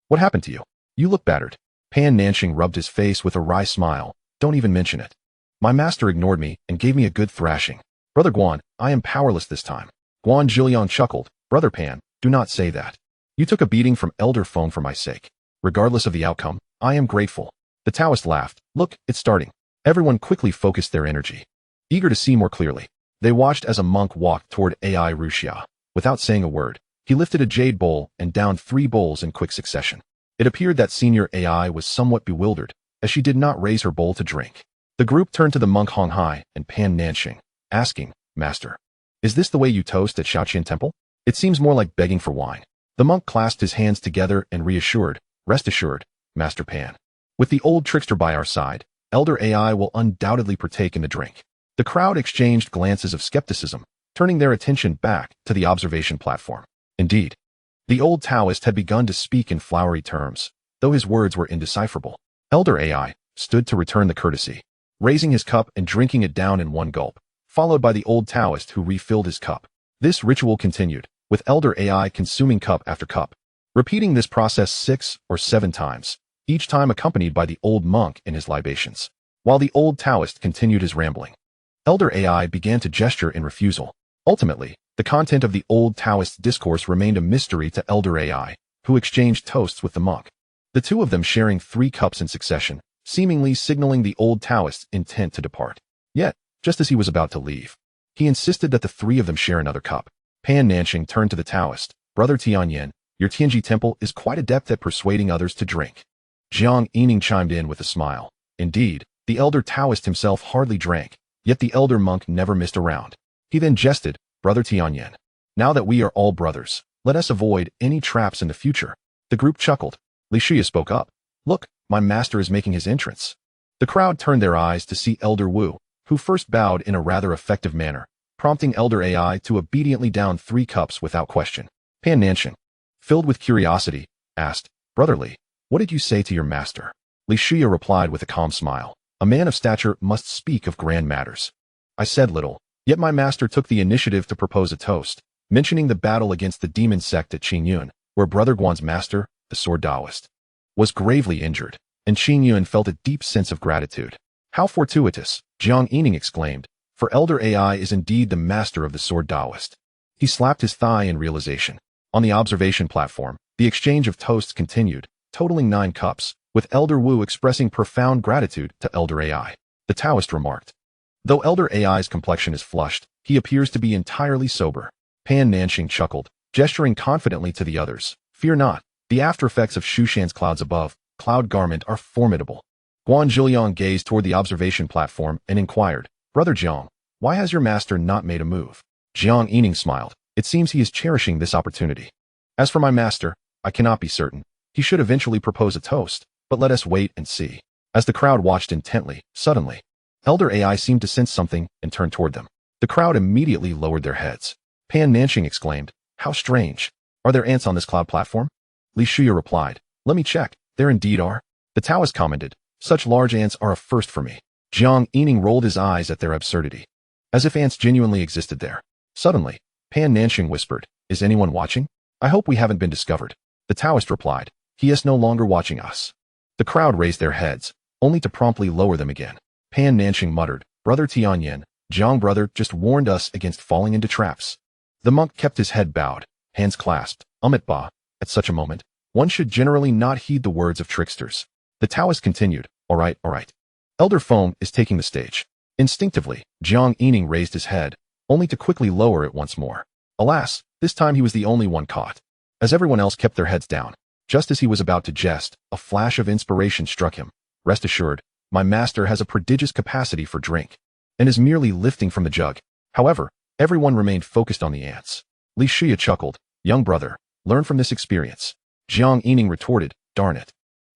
what happened to you? You look battered. Pan Nanxing rubbed his face with a wry smile. Don't even mention it. My master ignored me and gave me a good thrashing. Brother Guan, I am powerless this time. Guan Zhiliang chuckled. Brother Pan, do not say that. You took a beating from Elder Feng for my sake. Regardless of the outcome, I am grateful. The Taoist laughed. Look, it's starting. Everyone quickly focused their energy. Eager to see more clearly, they watched as a monk walked toward AI Ruxiao. Without saying a word, he lifted a jade bowl and downed 3 bowls in quick succession. It appeared that Senior AI was somewhat bewildered, as she did not raise her bowl to drink. The group turned to the monk Hong Hai and Pan Nanxing, asking, Master, is this the way you toast at Shaoqian Temple? It seems more like begging for wine. The monk clasped his hands together and reassured, rest assured, Master Pan. With the old trickster by our side, Elder AI will undoubtedly partake in the drink. The crowd exchanged glances of skepticism, turning their attention back to the observation platform. Indeed, the old Taoist had begun to speak in flowery terms, though his words were indecipherable. Elder AI stood to return the courtesy, raising his cup and drinking it down in one gulp, followed by the old Taoist who refilled his cup. This ritual continued, with Elder AI consuming cup after cup, repeating this process 6 or 7 times, each time accompanied by the old monk in his libations. While the old Taoist continued his rambling, Elder AI began to gesture in refusal. Ultimately, the content of the old Taoist's discourse remained a mystery to Elder AI, who exchanged toasts with the monk. The two of them sharing 3 cups in succession, seemingly signaling the old Taoist's intent to depart. Yet, just as he was about to leave, he insisted that the 3 of them share another cup. Pan Nanxing turned to the Taoist. Brother Tianyan, your Tianji temple is quite adept at persuading others to drink. Jiang Yining chimed in with a smile. Indeed, the elder Taoist himself hardly drank, yet the elder monk never missed a round. He then jested, Brother Tianyan, now that we are all brothers, let us avoid any traps in the future. The group chuckled. Li Shia spoke up. Look, my master is making his entrance. The crowd turned their eyes to see Elder Wu, who first bowed in a rather effective manner, prompting Elder AI to obediently down 3 cups without question. Pan Nanxing, filled with curiosity, asked, Brother Li, what did you say to your master? Li Shia replied with a calm smile. A man of stature must speak of grand matters. I said little, yet my master took the initiative to propose a toast, mentioning the battle against the demon sect at Qingyun, where Brother Guan's master, the sword Taoist, was gravely injured, and Qingyun felt a deep sense of gratitude. How fortuitous, Jiang Yining exclaimed, for Elder AI is indeed the master of the sword Taoist. He slapped his thigh in realization. On the observation platform, the exchange of toasts continued, totaling 9 cups, with Elder Wu expressing profound gratitude to Elder AI. The Taoist remarked, though Elder AI's complexion is flushed, he appears to be entirely sober. Pan Nanxing chuckled, gesturing confidently to the others. Fear not, the aftereffects of Shushan's clouds above, cloud garment are formidable. Guan Zhiliang gazed toward the observation platform and inquired, Brother Jiang, why has your master not made a move? Jiang Yining smiled. It seems he is cherishing this opportunity. As for my master, I cannot be certain. He should eventually propose a toast, but let us wait and see. As the crowd watched intently, suddenly, Elder AI seemed to sense something and turned toward them. The crowd immediately lowered their heads. Pan Nanxing exclaimed, how strange. Are there ants on this cloud platform? Li Shia replied, let me check. There indeed are. The Taoist commented, such large ants are a first for me. Jiang Yining rolled his eyes at their absurdity, as if ants genuinely existed there. Suddenly, Pan Nanxing whispered, is anyone watching? I hope we haven't been discovered. The Taoist replied, he is no longer watching us. The crowd raised their heads, only to promptly lower them again. Pan Nanxing muttered, Brother Tianyan, Jiang brother just warned us against falling into traps. The monk kept his head bowed, hands clasped. Ba. At such a moment, one should generally not heed the words of tricksters. The Taoist continued, all right. Elder Feng is taking the stage. Instinctively, Jiang Yining raised his head, only to quickly lower it once more. Alas, this time he was the only one caught. As everyone else kept their heads down, just as he was about to jest, a flash of inspiration struck him. Rest assured, my master has a prodigious capacity for drink, and is merely lifting from the jug. However, everyone remained focused on the ants. Xianxia chuckled, young brother, learn from this experience. Jiang Yining retorted, darn it.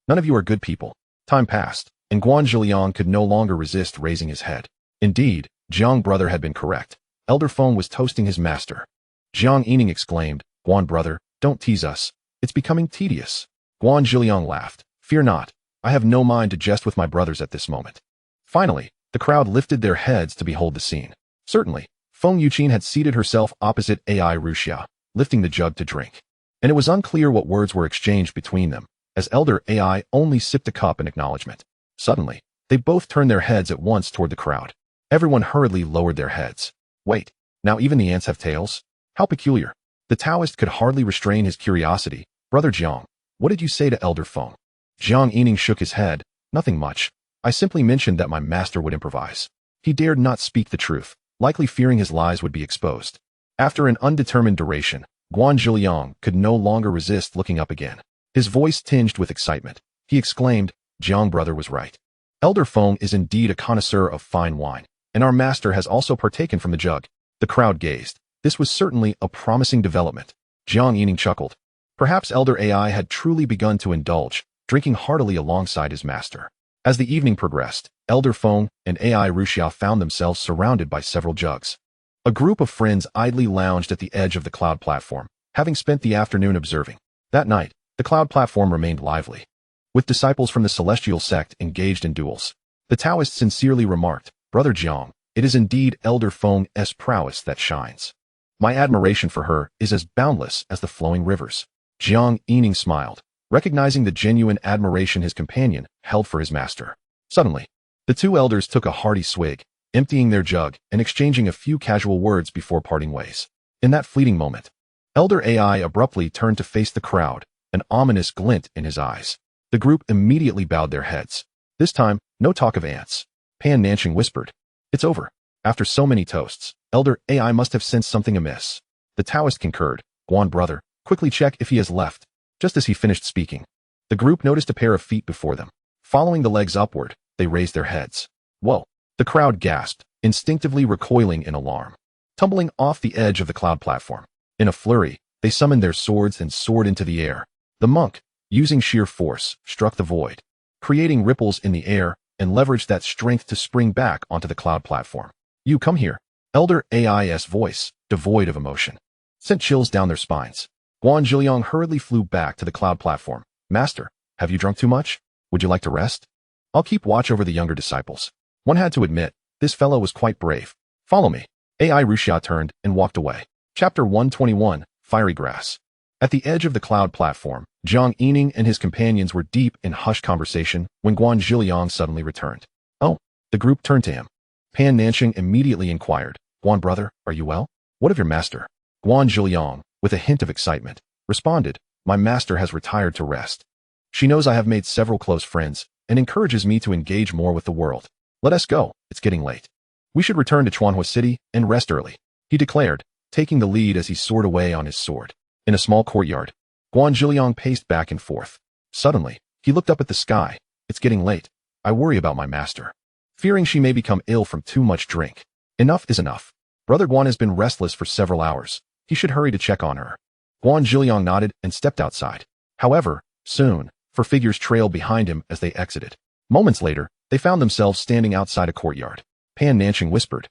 None of you are good people. Time passed, and Guan Zhiliang could no longer resist raising his head. Indeed, Jiang brother had been correct. Elder Feng was toasting his master. Jiang Yining exclaimed, Guan brother, don't tease us. It's becoming tedious. Guan Zhiliang laughed. Fear not. I have no mind to jest with my brothers at this moment. Finally, the crowd lifted their heads to behold the scene. Certainly, Feng Yuqin had seated herself opposite Ai Ruxia, lifting the jug to drink. And it was unclear what words were exchanged between them, as Elder Ai only sipped a cup in acknowledgement. Suddenly, they both turned their heads at once toward the crowd. Everyone hurriedly lowered their heads. Wait, now even the ants have tails? How peculiar. The Taoist could hardly restrain his curiosity. Brother Jiang, what did you say to Elder Feng? Jiang Yining shook his head. Nothing much. I simply mentioned that my master would improvise. He dared not speak the truth, likely fearing his lies would be exposed. After an undetermined duration, Guan Zhiliang could no longer resist looking up again. His voice tinged with excitement. He exclaimed, Jiang brother was right. Elder Feng is indeed a connoisseur of fine wine, and our master has also partaken from the jug. The crowd gazed. This was certainly a promising development. Jiang Yining chuckled. Perhaps Elder Ai had truly begun to indulge, drinking heartily alongside his master. As the evening progressed, Elder Feng and Ai Ruxia found themselves surrounded by several jugs. A group of friends idly lounged at the edge of the cloud platform, having spent the afternoon observing. That night, the cloud platform remained lively, with disciples from the celestial sect engaged in duels. The Taoist sincerely remarked, Brother Jiang, it is indeed Elder Feng's prowess that shines. My admiration for her is as boundless as the flowing rivers. Jiang Yining smiled, recognizing the genuine admiration his companion held for his master. Suddenly, the two elders took a hearty swig, emptying their jug and exchanging a few casual words before parting ways. In that fleeting moment, Elder Ai abruptly turned to face the crowd, an ominous glint in his eyes. The group immediately bowed their heads. This time, no talk of ants. Pan Nanching whispered, It's over. After so many toasts, Elder Ai must have sensed something amiss. The Taoist concurred, Guan brother, quickly check if he has left. Just as he finished speaking, the group noticed a pair of feet before them. Following the legs upward, they raised their heads. Whoa! The crowd gasped, instinctively recoiling in alarm. Tumbling off the edge of the cloud platform. In a flurry, they summoned their swords and soared into the air. The monk, using sheer force, struck the void, creating ripples in the air, and leveraged that strength to spring back onto the cloud platform. You come here. Elder Ai's voice, devoid of emotion, sent chills down their spines. Guan Zhiliang hurriedly flew back to the cloud platform. Master, have you drunk too much? Would you like to rest? I'll keep watch over the younger disciples. One had to admit, this fellow was quite brave. Follow me. Ai Ruxia turned and walked away. Chapter 121, Fiery Grass. At the edge of the cloud platform, Jiang Yining and his companions were deep in hushed conversation when Guan Zhiliang suddenly returned. Oh, the group turned to him. Pan Nanching immediately inquired, Guan brother, are you well? What of your master? Guan Zhiliang, with a hint of excitement, responded, my master has retired to rest. She knows I have made several close friends and encourages me to engage more with the world. Let us go, it's getting late. We should return to Chuanhua City and rest early, he declared, taking the lead as he soared away on his sword. In a small courtyard, Guan Zhiliang paced back and forth. Suddenly, he looked up at the sky. It's getting late. I worry about my master, fearing she may become ill from too much drink. Enough is enough. Brother Guan has been restless for several hours. He should hurry to check on her. Guan Zhiliang nodded and stepped outside. However, soon, 4 figures trailed behind him as they exited. Moments later, they found themselves standing outside a courtyard. Pan Nanching whispered,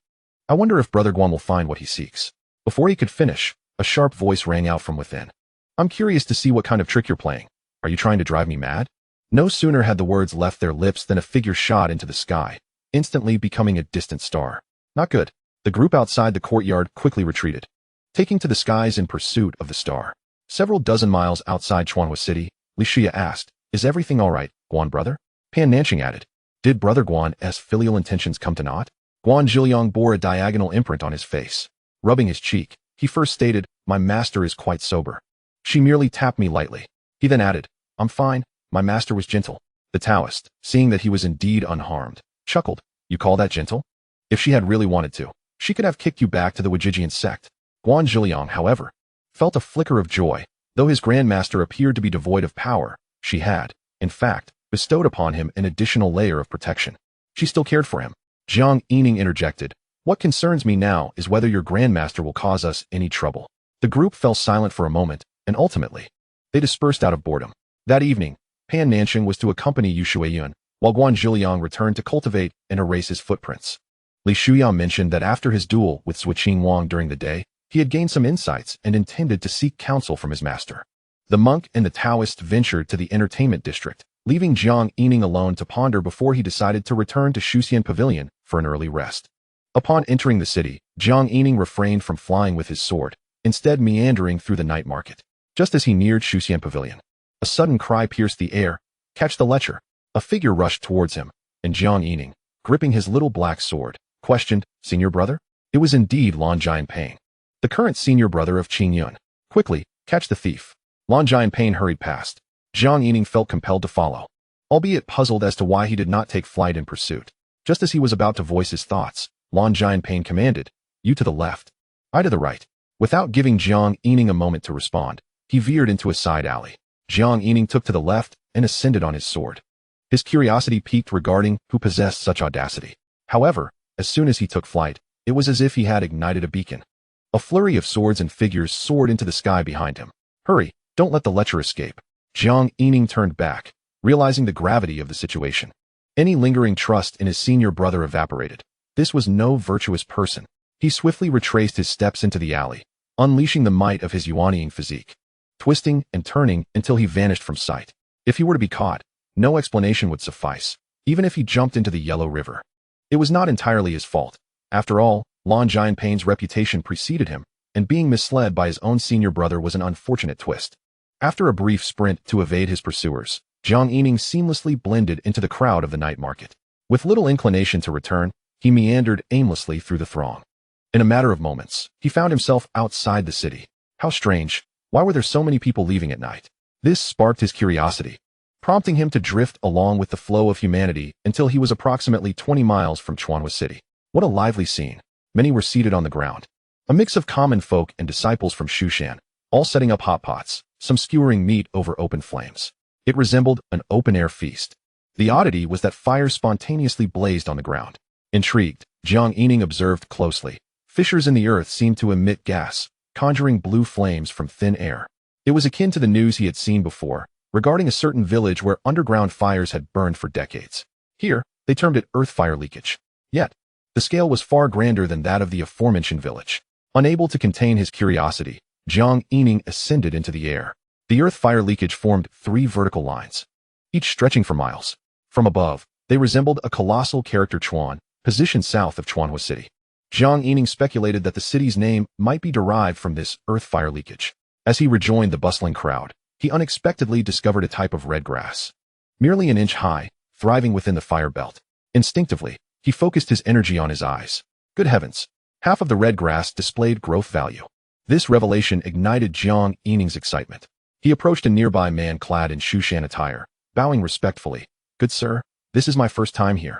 I wonder if Brother Guan will find what he seeks. Before he could finish, a sharp voice rang out from within. I'm curious to see what kind of trick you're playing. Are you trying to drive me mad? No sooner had the words left their lips than a figure shot into the sky, instantly becoming a distant star. Not good. The group outside the courtyard quickly retreated, taking to the skies in pursuit of the star. Several dozen miles outside Chuanhua City, Xianxia asked, Is everything all right, Guan brother? Pan Nanching added, Did Brother Guan's filial intentions come to naught? Guan Zhiliang bore a diagonal imprint on his face. Rubbing his cheek, he first stated, "My master is quite sober." She merely tapped me lightly. He then added, "I'm fine, my master was gentle." The Taoist, seeing that he was indeed unharmed, chuckled, "You call that gentle? If she had really wanted to, she could have kicked you back to the Wajijian sect." Guan Zhiliang, however, felt a flicker of joy. Though his grandmaster appeared to be devoid of power, she had, in fact, bestowed upon him an additional layer of protection. She still cared for him. Jiang Yining interjected, "What concerns me now is whether your grandmaster will cause us any trouble." The group fell silent for a moment, and ultimately, they dispersed out of boredom. That evening, Pan Nanxing was to accompany Yu Shuiyuan, while Guan Zhiliang returned to cultivate and erase his footprints. Li Shuya mentioned that after his duel with Suiqing Wang during the day, he had gained some insights and intended to seek counsel from his master. The monk and the Taoist ventured to the entertainment district, leaving Jiang Yining alone to ponder before he decided to return to Shuxian Pavilion for an early rest. Upon entering the city, Jiang Yining refrained from flying with his sword, instead meandering through the night market. Just as he neared Shuxian Pavilion, a sudden cry pierced the air, "Catch the lecher!" A figure rushed towards him, and Jiang Yining, gripping his little black sword, questioned, "Senior brother?" It was indeed Lan Jianping, the current senior brother of Qing Yun. "Quickly, catch the thief." Lan Jianping hurried past. Jiang Yining felt compelled to follow, albeit puzzled as to why he did not take flight in pursuit. Just as he was about to voice his thoughts, Lan Jianping commanded, "You to the left, I to the right." Without giving Jiang Yining a moment to respond, he veered into a side alley. Jiang Yining took to the left and ascended on his sword. His curiosity piqued regarding who possessed such audacity. However, as soon as he took flight, it was as if he had ignited a beacon. A flurry of swords and figures soared into the sky behind him. "Hurry, don't let the lecher escape." Jiang Yining turned back, realizing the gravity of the situation. Any lingering trust in his senior brother evaporated. This was no virtuous person. He swiftly retraced his steps into the alley, unleashing the might of his Yuanying physique, twisting and turning until he vanished from sight. If he were to be caught, no explanation would suffice, even if he jumped into the Yellow River. It was not entirely his fault. After all, Lan Jianping's reputation preceded him, and being misled by his own senior brother was an unfortunate twist. After a brief sprint to evade his pursuers, Jiang Yining seamlessly blended into the crowd of the night market. With little inclination to return, he meandered aimlessly through the throng. In a matter of moments, he found himself outside the city. How strange! Why were there so many people leaving at night? This sparked his curiosity, prompting him to drift along with the flow of humanity until he was approximately 20 miles from Chuanhua City. What a lively scene! Many were seated on the ground. A mix of common folk and disciples from Shushan, all setting up hot pots, some skewering meat over open flames. It resembled an open-air feast. The oddity was that fire spontaneously blazed on the ground. Intrigued, Jiang Yining observed closely. Fissures in the earth seemed to emit gas, conjuring blue flames from thin air. It was akin to the news he had seen before, regarding a certain village where underground fires had burned for decades. Here, they termed it earth fire leakage. Yet, the scale was far grander than that of the aforementioned village. Unable to contain his curiosity, Jiang Yining ascended into the air. The earth fire leakage formed 3 vertical lines, each stretching for miles. From above, they resembled a colossal character Chuan, positioned south of Chuanhua City. Jiang Yining speculated that the city's name might be derived from this earth fire leakage. As he rejoined the bustling crowd, he unexpectedly discovered a type of red grass, merely an inch high, thriving within the fire belt. Instinctively, he focused his energy on his eyes. Good heavens! Half of the red grass displayed growth value. This revelation ignited Jiang Yining's excitement. He approached a nearby man clad in Shushan attire, bowing respectfully. "Good sir, this is my first time here.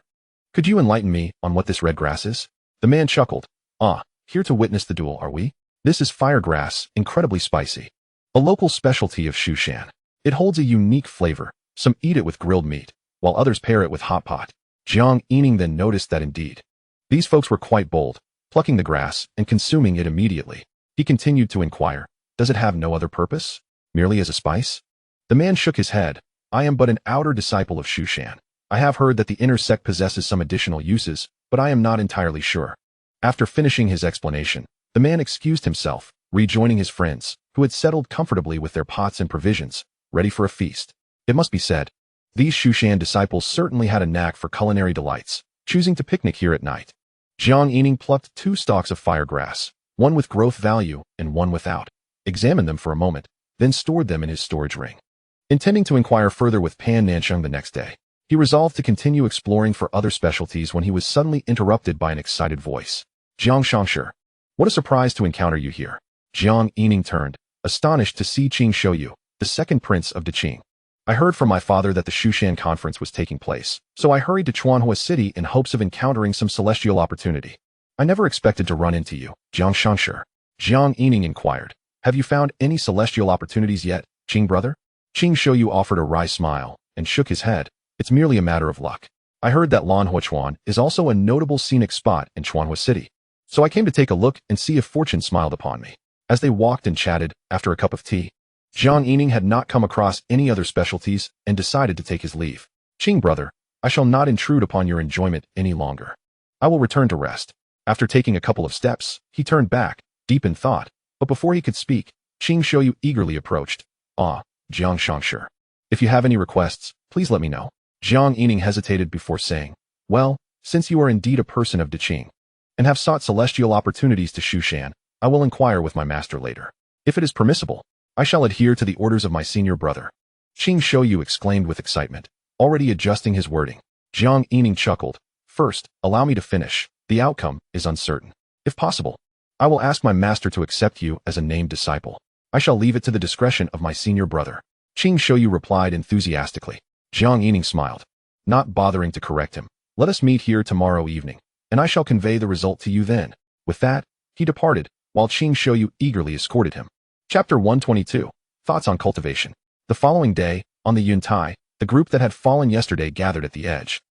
Could you enlighten me on what this red grass is?" The man chuckled. "Ah, here to witness the duel, are we? This is fire grass, incredibly spicy. A local specialty of Shushan. It holds a unique flavor. Some eat it with grilled meat, while others pair it with hot pot." Jiang Yining then noticed that indeed, these folks were quite bold, plucking the grass and consuming it immediately. He continued to inquire, "Does it have no other purpose? Merely as a spice?" The man shook his head. "I am but an outer disciple of Shushan. I have heard that the inner sect possesses some additional uses, but I am not entirely sure." After finishing his explanation, the man excused himself, rejoining his friends, who had settled comfortably with their pots and provisions, ready for a feast. It must be said, these Shushan disciples certainly had a knack for culinary delights, choosing to picnic here at night. Jiang Yining plucked 2 stalks of fire grass, one with growth value and one without, examined them for a moment, then stored them in his storage ring. Intending to inquire further with Pan Nanxing the next day, He resolved to continue exploring for other specialties when he was suddenly interrupted by an excited voice. Jiang Shangshi, what a surprise to encounter you here. Jiang Yining turned, astonished to see Qing Shouyu, the second prince of Deqing. I heard from my father that the Shushan conference was taking place, so I hurried to Chuanhua City in hopes of encountering some celestial opportunity. I never expected to run into you, Jiang Shangshi. Jiang Yining inquired. Have you found any celestial opportunities yet, Qing brother? Qing Shouyu offered a wry smile and shook his head. It's merely a matter of luck. I heard that Lanhuachuan is also a notable scenic spot in Chuanhua City, so I came to take a look and see if fortune smiled upon me. As they walked and chatted after a cup of tea, Jiang Yining had not come across any other specialties and decided to take his leave. Qing brother, I shall not intrude upon your enjoyment any longer. I will return to rest. After taking a couple of steps, he turned back, deep in thought, but before he could speak, Qing Shouyu eagerly approached. Jiang Shangshi, if you have any requests, please let me know. Jiang Yining hesitated before saying, well, since you are indeed a person of Deqing, and have sought celestial opportunities to Shushan, I will inquire with my master later. If it is permissible, I shall adhere to the orders of my senior brother. Qing Shouyu exclaimed with excitement, already adjusting his wording. Jiang Yining chuckled. First, allow me to finish. The outcome is uncertain. If possible, I will ask my master to accept you as a named disciple. I shall leave it to the discretion of my senior brother. Qing Shouyu replied enthusiastically. Jiang Yining smiled, not bothering to correct him. Let us meet here tomorrow evening, and I shall convey the result to you then. With that, he departed, while Qing Shouyu eagerly escorted him. Chapter 122. Thoughts on Cultivation. The following day, on the Yuntai, the group that had fallen yesterday gathered at the edge.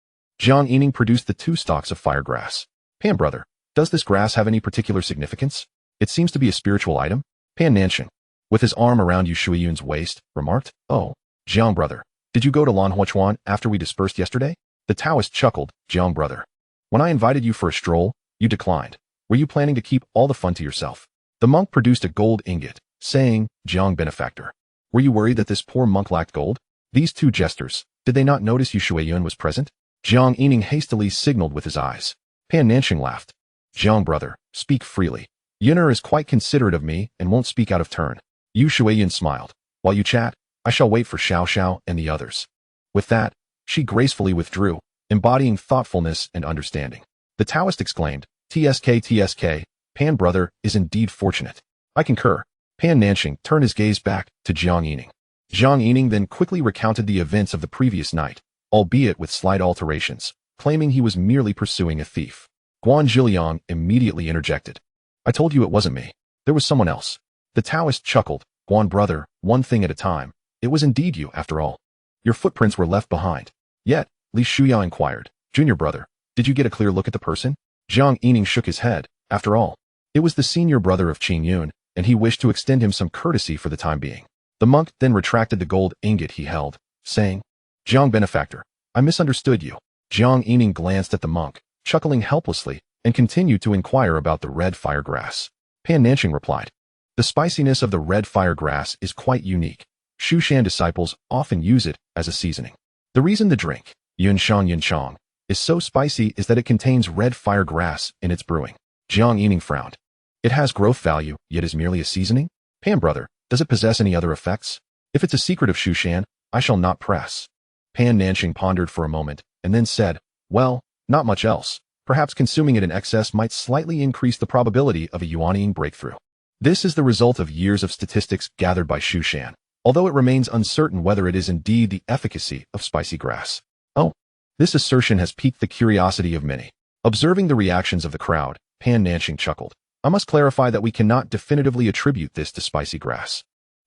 Jiang Yining produced the 2 stalks of fire grass. Pan brother, does this grass have any particular significance? It seems to be a spiritual item. Pan Nanxing, with his arm around Yu Shuiyun's waist, remarked, oh, Jiang brother, did you go to Lanhuachuan after we dispersed yesterday? The Taoist chuckled. Jiang brother, when I invited you for a stroll, you declined. Were you planning to keep all the fun to yourself? The monk produced a gold ingot, saying, Jiang benefactor, were you worried that this poor monk lacked gold? These 2 jesters, did they not notice Yu Shuiyun was present? Jiang Yining hastily signaled with his eyes. Pan Nanxing laughed. Jiang brother, speak freely. Yun'er is quite considerate of me and won't speak out of turn. Yu Shuiyun smiled. While you chat, I shall wait for Xiao Xiao and the others. With that, she gracefully withdrew, embodying thoughtfulness and understanding. The Taoist exclaimed, TSK, Pan brother is indeed fortunate. I concur. Pan Nanxing turned his gaze back to Jiang Yining. Jiang Yining then quickly recounted the events of the previous night, albeit with slight alterations, claiming he was merely pursuing a thief. Guan Zhiliang immediately interjected. I told you it wasn't me. There was someone else. The Taoist chuckled. Guan brother, one thing at a time. It was indeed you, after all. Your footprints were left behind. Yet, Li Shuya inquired, Junior brother, did you get a clear look at the person? Jiang Yining shook his head. After all, it was the senior brother of Qing Yun, and he wished to extend him some courtesy for the time being. The monk then retracted the gold ingot he held, saying, Jiang benefactor, I misunderstood you. Jiang Yining glanced at the monk, chuckling helplessly, and continued to inquire about the red fire grass. Pan Nanxing replied, the spiciness of the red fire grass is quite unique. Shushan disciples often use it as a seasoning. The reason the drink, Yunchang, is so spicy is that it contains red fire grass in its brewing. Jiang Yining frowned. It has growth value, yet is merely a seasoning? Pan brother, does it possess any other effects? If it's a secret of Shushan, I shall not press. Pan Nanxing pondered for a moment, and then said, well, not much else. Perhaps consuming it in excess might slightly increase the probability of a Yuanying breakthrough. This is the result of years of statistics gathered by Shushan, although it remains uncertain whether it is indeed the efficacy of spicy grass. Oh, this assertion has piqued the curiosity of many. Observing the reactions of the crowd, Pan Nanxing chuckled. I must clarify that we cannot definitively attribute this to spicy grass.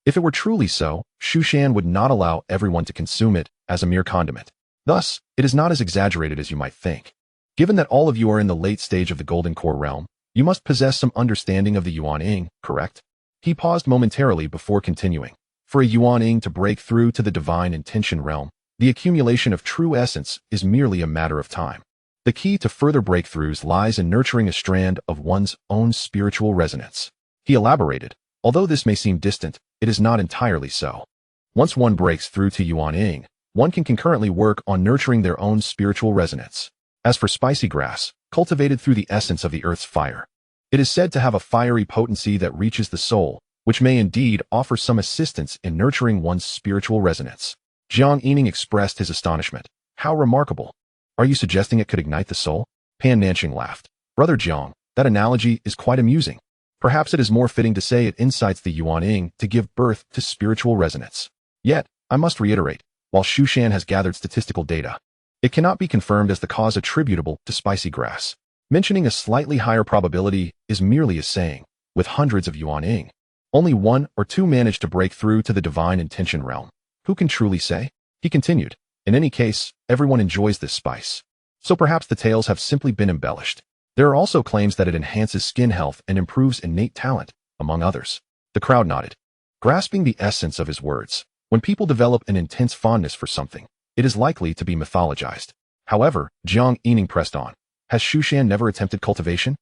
If it were truly so, Shushan would not allow everyone to consume it as a mere condiment. Thus, it is not as exaggerated as you might think. Given that all of you are in the late stage of the Golden Core realm, you must possess some understanding of the Yuanying, correct? He paused momentarily before continuing. For a Yuanying to break through to the divine intention realm, the accumulation of true essence is merely a matter of time. The key to further breakthroughs lies in nurturing a strand of one's own spiritual resonance. He elaborated, although this may seem distant, it is not entirely so. Once one breaks through to Yuanying, one can concurrently work on nurturing their own spiritual resonance. As for spicy grass, cultivated through the essence of the earth's fire, it is said to have a fiery potency that reaches the soul, which may indeed offer some assistance in nurturing one's spiritual resonance. Jiang Yining expressed his astonishment. How remarkable. Are you suggesting it could ignite the soul? Pan Nanqing laughed. Brother Jiang, that analogy is quite amusing. Perhaps it is more fitting to say it incites the Yuaning to give birth to spiritual resonance. Yet, I must reiterate, while Shushan has gathered statistical data, it cannot be confirmed as the cause attributable to spicy grass. Mentioning a slightly higher probability is merely a saying. With hundreds of Yuaning, only 1 or 2 managed to break through to the divine intention realm. Who can truly say? He continued. In any case, everyone enjoys this spice. So perhaps the tales have simply been embellished. There are also claims that it enhances skin health and improves innate talent, among others. The crowd nodded, grasping the essence of his words. When people develop an intense fondness for something, it is likely to be mythologized. However, Jiang Yining pressed on. Has Shushan never attempted cultivation?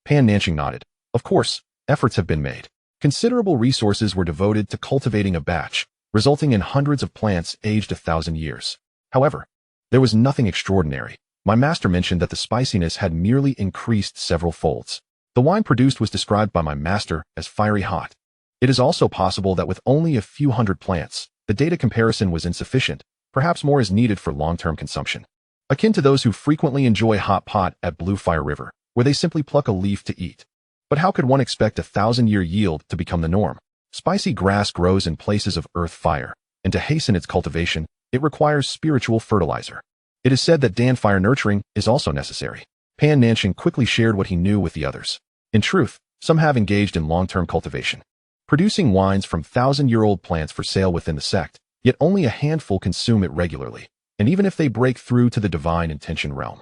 Pan Nanqing nodded. Of course, efforts have been made. Considerable resources were devoted to cultivating a batch, resulting in hundreds of plants aged 1,000 years. However, there was nothing extraordinary. My master mentioned that the spiciness had merely increased several folds. The wine produced was described by my master as fiery hot. It is also possible that with only a few hundred plants, the data comparison was insufficient. Perhaps more is needed for long-term consumption. Akin to those who frequently enjoy hot pot at Blue Fire River, where they simply pluck a leaf to eat. But how could one expect a 1,000-year yield to become the norm? Spicy grass grows in places of earth fire, and to hasten its cultivation, it requires spiritual fertilizer. It is said that Dan fire nurturing is also necessary. Pan Nanqing quickly shared what he knew with the others. In truth, some have engaged in long-term cultivation, producing wines from 1,000-year-old plants for sale within the sect, yet only a handful consume it regularly. And even if they break through to the divine intention realm,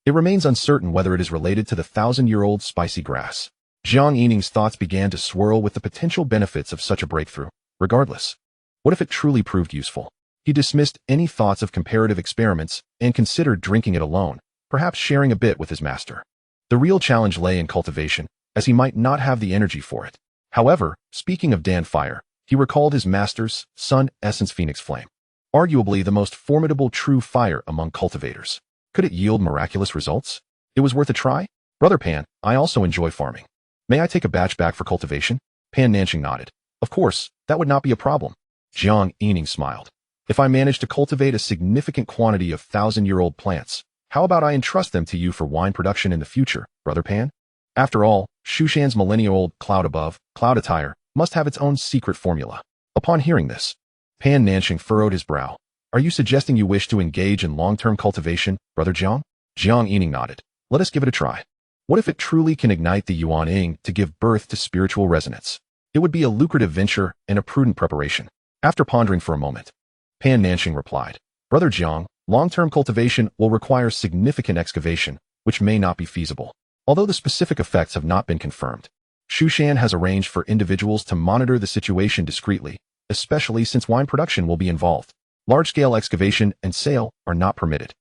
it remains uncertain whether it is related to the 1,000-year-old spicy grass. Jiang Yining's thoughts began to swirl with the potential benefits of such a breakthrough. Regardless, what if it truly proved useful? He dismissed any thoughts of comparative experiments and considered drinking it alone, perhaps sharing a bit with his master. The real challenge lay in cultivation, as he might not have the energy for it. However, speaking of Dan Fire, he recalled his master's Sun Essence Phoenix Flame, arguably the most formidable true fire among cultivators. Could it yield miraculous results? It was worth a try? Brother Pan, I also enjoy farming. May I take a batch back for cultivation? Pan Nanqing nodded. Of course, that would not be a problem. Jiang Yining smiled. If I manage to cultivate a significant quantity of 1,000-year-old plants, how about I entrust them to you for wine production in the future, Brother Pan? After all, Shushan's millennial-old cloud above, cloud attire, must have its own secret formula. Upon hearing this, Pan Nanqing furrowed his brow. Are you suggesting you wish to engage in long-term cultivation, Brother Jiang? Jiang Yining nodded. Let us give it a try. What if it truly can ignite the Yuaning to give birth to spiritual resonance? It would be a lucrative venture and a prudent preparation. After pondering for a moment, Pan Nanqing replied, Brother Jiang, long-term cultivation will require significant excavation, which may not be feasible. Although the specific effects have not been confirmed, Shushan has arranged for individuals to monitor the situation discreetly, especially since wine production will be involved. Large-scale excavation and sale are not permitted.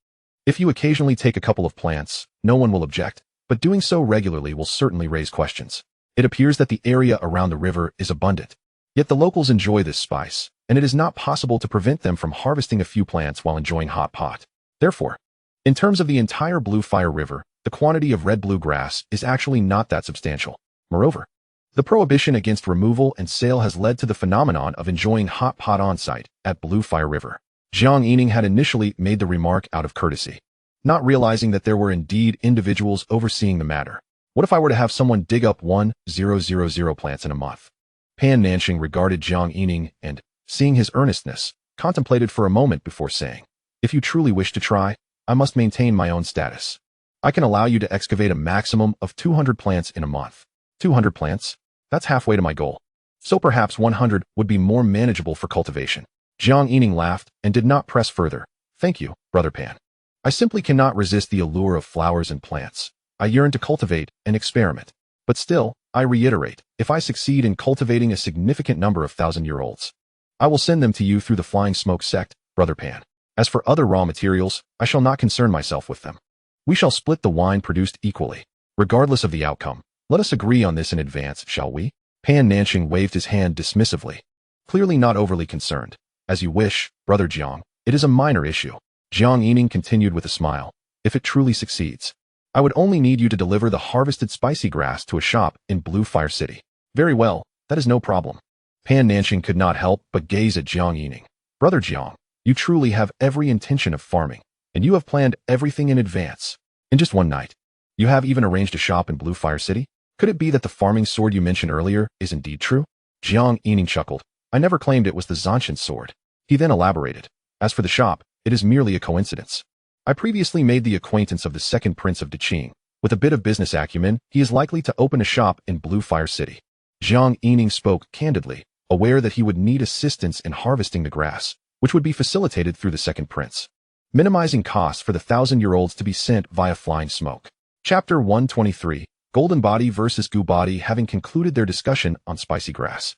If you occasionally take a couple of plants, no one will object, but doing so regularly will certainly raise questions. It appears that the area around the river is abundant. Yet the locals enjoy this spice, and it is not possible to prevent them from harvesting a few plants while enjoying hot pot. Therefore, in terms of the entire Blue Fire River, the quantity of red-blue grass is actually not that substantial. Moreover, the prohibition against removal and sale has led to the phenomenon of enjoying hot pot on-site at Blue Fire River. Jiang Yining had initially made the remark out of courtesy, not realizing that there were indeed individuals overseeing the matter. What if I were to have someone dig up 1,000 plants in a month? Pan Nanqing regarded Jiang Yining and, seeing his earnestness, contemplated for a moment before saying, If you truly wish to try, I must maintain my own status. I can allow you to excavate a maximum of 200 plants in a month. 200 plants? That's halfway to my goal. So perhaps 100 would be more manageable for cultivation. Jiang Yining laughed and did not press further. Thank you, Brother Pan. I simply cannot resist the allure of flowers and plants. I yearn to cultivate and experiment. But still, I reiterate, if I succeed in cultivating a significant number of 1,000-year-olds, I will send them to you through the Flying Smoke sect, Brother Pan. As for other raw materials, I shall not concern myself with them. We shall split the wine produced equally. Regardless of the outcome, let us agree on this in advance, shall we? Pan Nanqing waved his hand dismissively, clearly not overly concerned. As you wish, Brother Jiang. It is a minor issue. Jiang Yining continued with a smile. If it truly succeeds, I would only need you to deliver the harvested spicy grass to a shop in Blue Fire City. Very well, that is no problem. Pan Nanqing could not help but gaze at Jiang Yining. Brother Jiang, you truly have every intention of farming. And you have planned everything in advance. In just one night. You have even arranged a shop in Blue Fire City? Could it be that the farming sword you mentioned earlier is indeed true? Jiang Yining chuckled. I never claimed it was the Zanshan sword. He then elaborated. As for the shop, it is merely a coincidence. I previously made the acquaintance of the second prince of Deqing. With a bit of business acumen, he is likely to open a shop in Blue Fire City. Jiang Yining spoke candidly, aware that he would need assistance in harvesting the grass, which would be facilitated through the second prince, minimizing costs for the 1,000-year-olds to be sent via flying smoke. Chapter 123, Golden Body versus Goo Body. Having concluded their discussion on spicy grass,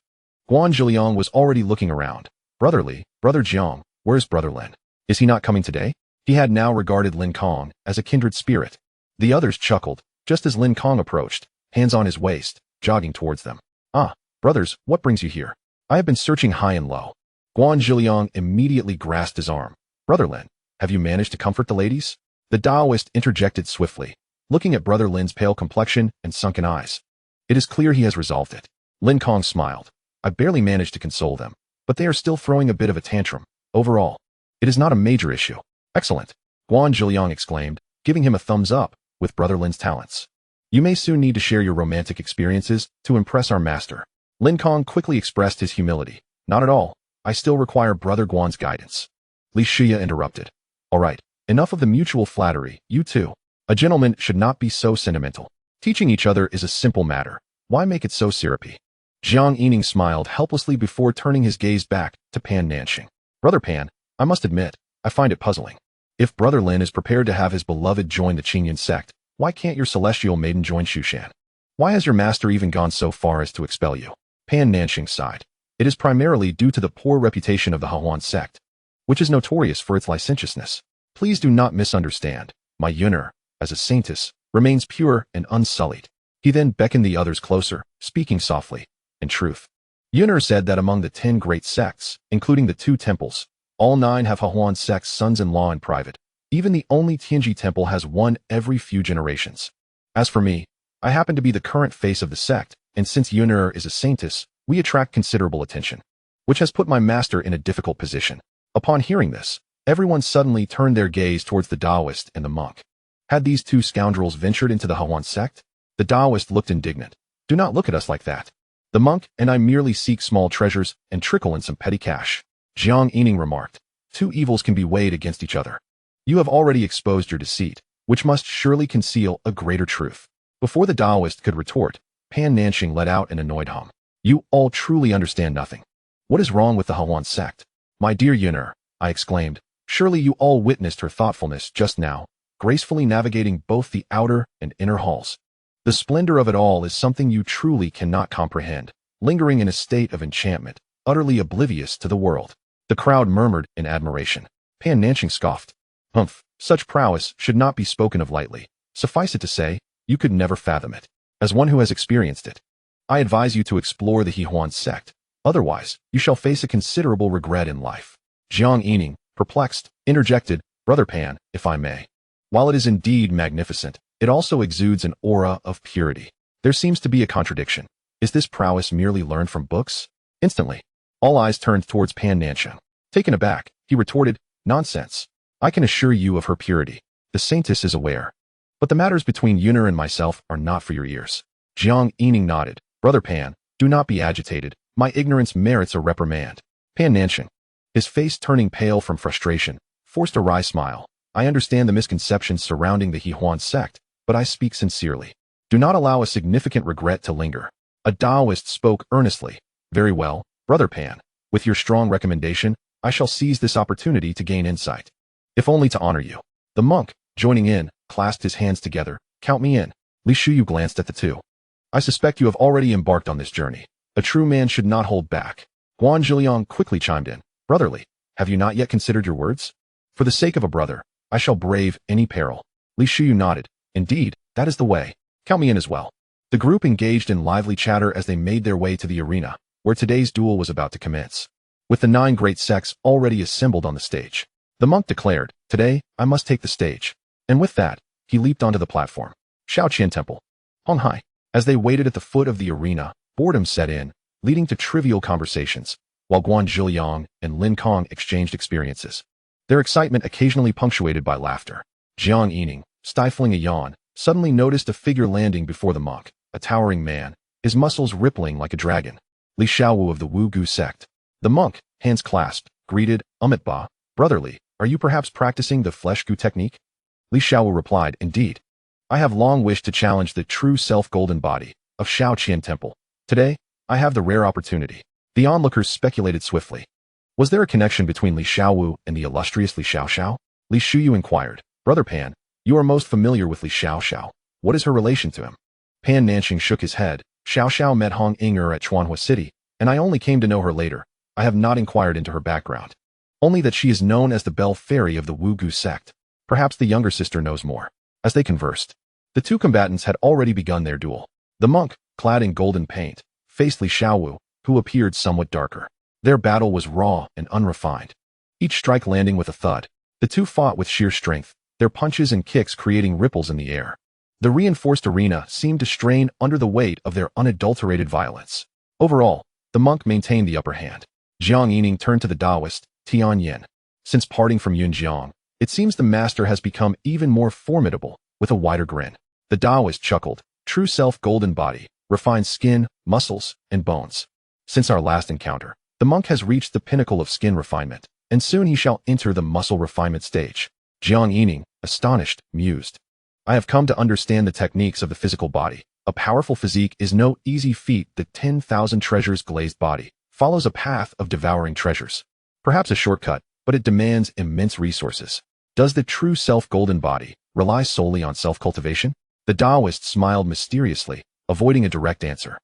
Guan Zhiliang was already looking around. Brother Jiang, where's Brother Lin? Is he not coming today? He had now regarded Lin Kong as a kindred spirit. The others chuckled, just as Lin Kong approached, hands on his waist, jogging towards them. Ah, brothers, what brings you here? I have been searching high and low. Guan Zhiliang immediately grasped his arm. Brother Lin, have you managed to comfort the ladies? The Taoist interjected swiftly, looking at Brother Lin's pale complexion and sunken eyes. It is clear he has resolved it. Lin Kong smiled. I barely managed to console them, but they are still throwing a bit of a tantrum. Overall, it is not a major issue. Excellent, Guan Zhiliang exclaimed, giving him a thumbs up with Brother Lin's talents. You may soon need to share your romantic experiences to impress our master. Lin Kong quickly expressed his humility. Not at all. I still require Brother Guan's guidance. Xianxia interrupted. All right, enough of the mutual flattery, you two. A gentleman should not be so sentimental. Teaching each other is a simple matter. Why make it so syrupy? Jiang Yining smiled helplessly before turning his gaze back to Pan Nanxing. Brother Pan, I must admit, I find it puzzling. If Brother Lin is prepared to have his beloved join the Qingyan sect, why can't your celestial maiden join Shushan? Why has your master even gone so far as to expel you? Pan Nanxing sighed. It is primarily due to the poor reputation of the Hahuan sect, which is notorious for its licentiousness. Please do not misunderstand. My Yuner, as a saintess, remains pure and unsullied. He then beckoned the others closer, speaking softly. In truth, Yuner said that among the 10 great sects, including the 2 temples, all 9 have Hahuan sect's sons-in-law in private. Even the only Tianji temple has one every few generations. As for me, I happen to be the current face of the sect, and since Yuner is a saintess, we attract considerable attention, which has put my master in a difficult position. Upon hearing this, everyone suddenly turned their gaze towards the Taoist and the monk. Had these 2 scoundrels ventured into the Hahuan sect? The Taoist looked indignant. Do not look at us like that. The monk and I merely seek small treasures and trickle in some petty cash. Jiang Yining remarked. 2 evils can be weighed against each other. You have already exposed your deceit, which must surely conceal a greater truth. Before the Taoist could retort, Pan Nanxing let out an annoyed hum. You all truly understand nothing. What is wrong with the Hahuan sect? My dear Yuner, I exclaimed. Surely you all witnessed her thoughtfulness just now, gracefully navigating both the outer and inner halls. The splendor of it all is something you truly cannot comprehend, lingering in a state of enchantment, utterly oblivious to the world. The crowd murmured in admiration. Pan Nanxing scoffed. Humph, such prowess should not be spoken of lightly. Suffice it to say, you could never fathom it. As one who has experienced it, I advise you to explore the Hahuan sect. Otherwise, you shall face a considerable regret in life. Jiang Yining, perplexed, interjected, Brother Pan, if I may. While it is indeed magnificent, it also exudes an aura of purity. There seems to be a contradiction. Is this prowess merely learned from books? Instantly, all eyes turned towards Pan Nanxing. Taken aback, he retorted, Nonsense. I can assure you of her purity. The saintess is aware. But the matters between Yuner and myself are not for your ears. Jiang Yining nodded. Brother Pan, do not be agitated. My ignorance merits a reprimand. Pan Nanxing, his face turning pale from frustration, forced a wry smile. I understand the misconceptions surrounding the Hahuan sect, but I speak sincerely. Do not allow a significant regret to linger. A Taoist spoke earnestly. Very well, Brother Pan. With your strong recommendation, I shall seize this opportunity to gain insight. If only to honor you. The monk, joining in, clasped his hands together. Count me in. Li Shuyu glanced at the 2. I suspect you have already embarked on this journey. A true man should not hold back. Guan Zhiliang quickly chimed in. Brotherly, have you not yet considered your words? For the sake of a brother, I shall brave any peril. Li Shuyu nodded. Indeed, that is the way. Count me in as well. The group engaged in lively chatter as they made their way to the arena, where today's duel was about to commence. With the 9 great sects already assembled on the stage, the monk declared, Today, I must take the stage. And with that, he leaped onto the platform. Shaoqian Temple. Hong Hai. As they waited at the foot of the arena, boredom set in, leading to trivial conversations, while Guan Zhiliang and Lin Kong exchanged experiences. their excitement occasionally punctuated by laughter. Jiang Yining, stifling a yawn, suddenly noticed a figure landing before the monk, a towering man, his muscles rippling like a dragon. Li Xiaowu of the Wu Gu sect. The monk, hands clasped, greeted, Ba, Brother Li, are you perhaps practicing the flesh gu technique? Li Xiaowu replied, Indeed. I have long wished to challenge the true self-golden body of Shaoqian Temple. Today, I have the rare opportunity. The onlookers speculated swiftly. Was there a connection between Li Xiaowu and the illustrious Li Xiaoxiao? Li Shuyu inquired. Brother Pan, you are most familiar with Li Xiaoxiao. What is her relation to him? Pan Nanxing shook his head. Xiaoxiao met Hong Inger at Chuanhua City, and I only came to know her later. I have not inquired into her background. Only that she is known as the Bell Fairy of the Wu Gu sect. Perhaps the younger sister knows more. As they conversed, the two combatants had already begun their duel. The monk, clad in golden paint, faced Li Xiaowu, who appeared somewhat darker. Their battle was raw and unrefined, each strike landing with a thud. The two fought with sheer strength, their punches and kicks creating ripples in the air. The reinforced arena seemed to strain under the weight of their unadulterated violence. Overall, the monk maintained the upper hand. Jiang Yining turned to the Taoist, Tianyin. Since parting from Yun Jiang, it seems the master has become even more formidable, with a wider grin. The Taoist chuckled, true self golden body, refined skin, muscles, and bones. Since our last encounter, the monk has reached the pinnacle of skin refinement, and soon he shall enter the muscle refinement stage. Jiang Yining, astonished, mused. I have come to understand the techniques of the physical body. A powerful physique is no easy feat. The 10,000 treasures glazed body follows a path of devouring treasures. Perhaps a shortcut, but it demands immense resources. Does the true self-golden body rely solely on self-cultivation? The Taoist smiled mysteriously, avoiding a direct answer.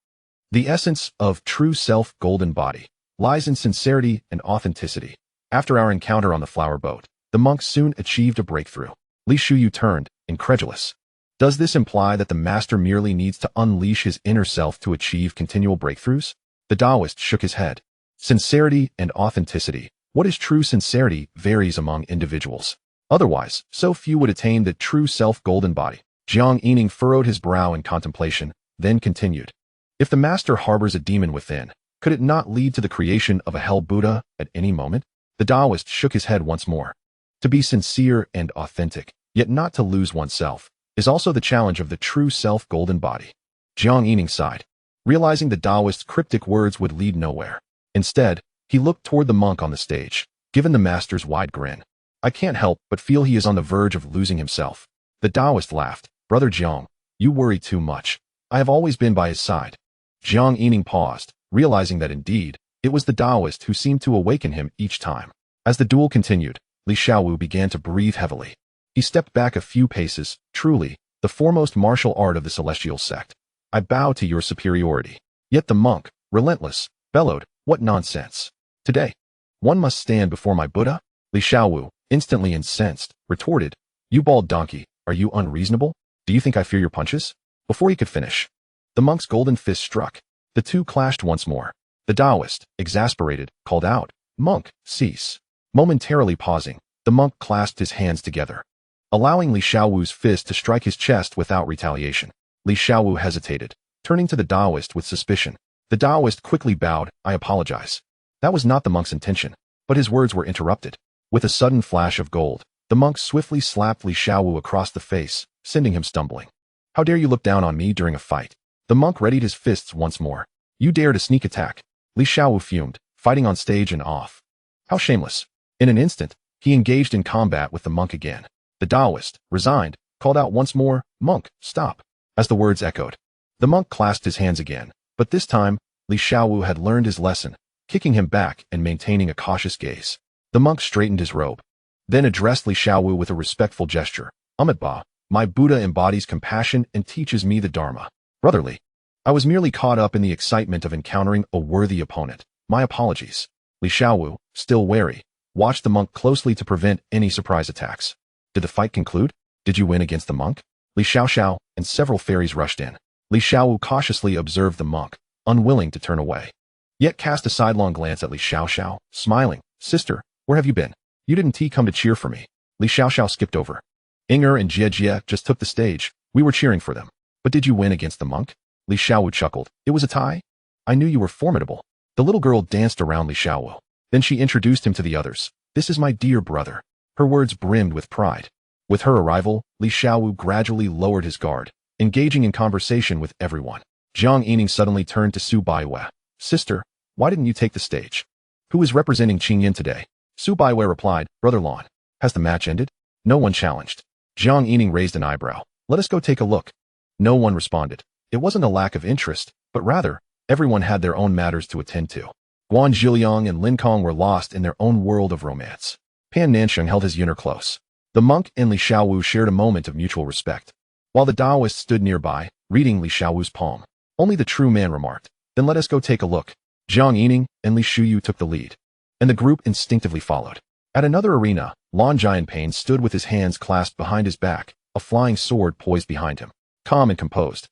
The essence of true self-golden body lies in sincerity and authenticity. After our encounter on the flower boat, the monk soon achieved a breakthrough. Li Shuyu turned, incredulous. Does this imply that the master merely needs to unleash his inner self to achieve continual breakthroughs? The Taoist shook his head. Sincerity and authenticity. What is true sincerity varies among individuals. Otherwise, so few would attain the true self-golden body. Jiang Yining furrowed his brow in contemplation, then continued. If the master harbors a demon within, could it not lead to the creation of a hell Buddha at any moment? The Taoist shook his head once more. To be sincere and authentic, yet not to lose oneself, is also the challenge of the true self-golden body. Jiang Yining sighed, realizing the Taoist's cryptic words would lead nowhere. Instead, he looked toward the monk on the stage, given the master's wide grin. I can't help but feel he is on the verge of losing himself. The Taoist laughed. Brother Jiang, you worry too much. I have always been by his side. Jiang Yining paused, realizing that indeed, it was the Taoist who seemed to awaken him each time. As the duel continued, Li Xiaowu began to breathe heavily. He stepped back a few paces. Truly, the foremost martial art of the celestial sect. I bow to your superiority. Yet the monk, relentless, bellowed, what nonsense. Today, one must stand before my Buddha? Li Xiaowu, instantly incensed, retorted, you bald donkey, are you unreasonable? Do you think I fear your punches? Before he could finish, the monk's golden fist struck. The two clashed once more. The Taoist, exasperated, called out, Monk, cease. Momentarily pausing, the monk clasped his hands together, allowing Li Xiaowu's fist to strike his chest without retaliation. Li Xiaowu hesitated, turning to the Taoist with suspicion. The Taoist quickly bowed, I apologize. That was not the monk's intention, but his words were interrupted. With a sudden flash of gold, the monk swiftly slapped Li Xiaowu across the face, sending him stumbling. How dare you look down on me during a fight? The monk readied his fists once more. You dare to sneak attack. Li Xiaowu fumed, fighting on stage and off. How shameless. In an instant, he engaged in combat with the monk again. The Taoist, resigned, called out once more, Monk, stop. As the words echoed, the monk clasped his hands again, but this time, Li Xiaowu had learned his lesson, kicking him back and maintaining a cautious gaze. The monk straightened his robe, then addressed Li Xiaowu with a respectful gesture. Ba, my Buddha embodies compassion and teaches me the Dharma. Brotherly, I was merely caught up in the excitement of encountering a worthy opponent. My apologies. Li Xiaowu, still wary, watched the monk closely to prevent any surprise attacks. Did the fight conclude? Did you win against the monk? Li Xiaoxiao and several fairies rushed in. Li Xiaowu cautiously observed the monk, unwilling to turn away. Yet cast a sidelong glance at Li Xiaoxiao, smiling. Sister, where have you been? You didn't come to cheer for me. Li Xiaoxiao skipped over. Inger and Jie just took the stage. We were cheering for them. But did you win against the monk? Li Xiaowu chuckled. It was a tie? I knew you were formidable. The little girl danced around Li Xiaowu. Then she introduced him to the others. This is my dear brother. Her words brimmed with pride. With her arrival, Li Xiaowu gradually lowered his guard, engaging in conversation with everyone. Jiang Yining suddenly turned to Su Baiwei. Sister, why didn't you take the stage? Who is representing Qingyan today? Su Baiwei replied, Brother Lan. Has the match ended? No one challenged. Jiang Yining raised an eyebrow. Let us go take a look. No one responded. It wasn't a lack of interest, but rather, everyone had their own matters to attend to. Guan Zhiliang and Lin Kong were lost in their own world of romance. Pan Nansheng held his Yuner close. The monk and Li Xiaowu shared a moment of mutual respect, while the Taoist stood nearby, reading Li Xiaowu's palm. Only the true man remarked, Then let us go take a look. Jiang Yining and Li Shuyu took the lead, and the group instinctively followed. At another arena, Lan Jianpain stood with his hands clasped behind his back, a flying sword poised behind him, calm and composed.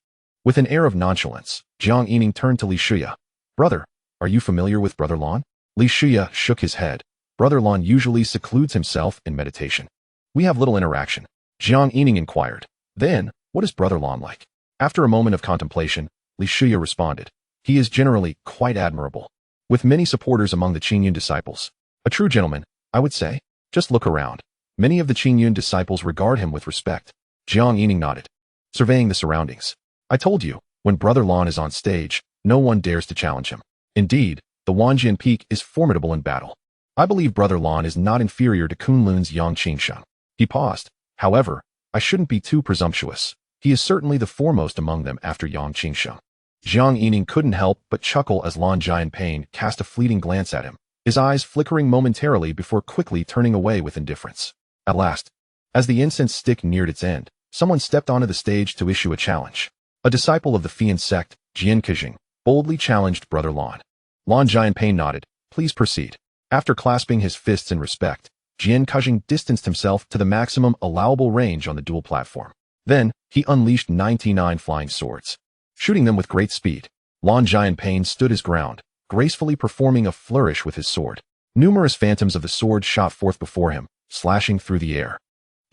With an air of nonchalance, Jiang Yining turned to Li Shuya. Brother, are you familiar with Brother Lan? Li Shuya shook his head. Brother Lan usually secludes himself in meditation. We have little interaction. Jiang Yining inquired. Then, what is Brother Lan like? After a moment of contemplation, Li Shuya responded. He is generally quite admirable, with many supporters among the Qingyun disciples. A true gentleman, I would say. Just look around. Many of the Qingyun disciples regard him with respect. Jiang Yining nodded, surveying the surroundings. I told you, when Brother Lan is on stage, no one dares to challenge him. Indeed, the Wanjian Peak is formidable in battle. I believe Brother Lan is not inferior to Kunlun's Yang Qingshan. He paused. However, I shouldn't be too presumptuous. He is certainly the foremost among them after Yang Qingshan. Jiang Yining couldn't help but chuckle as Lan Jianpain cast a fleeting glance at him, his eyes flickering momentarily before quickly turning away with indifference. At last, as the incense stick neared its end, someone stepped onto the stage to issue a challenge. A disciple of the Fian sect, Jian boldly challenged Brother Lan. Lan Jianpain nodded. Please proceed. After clasping his fists in respect, Jian distanced himself to the maximum allowable range on the dual platform. Then, he unleashed 99 flying swords, shooting them with great speed. Lan Jianpain stood his ground, gracefully performing a flourish with his sword. Numerous phantoms of the sword shot forth before him, slashing through the air.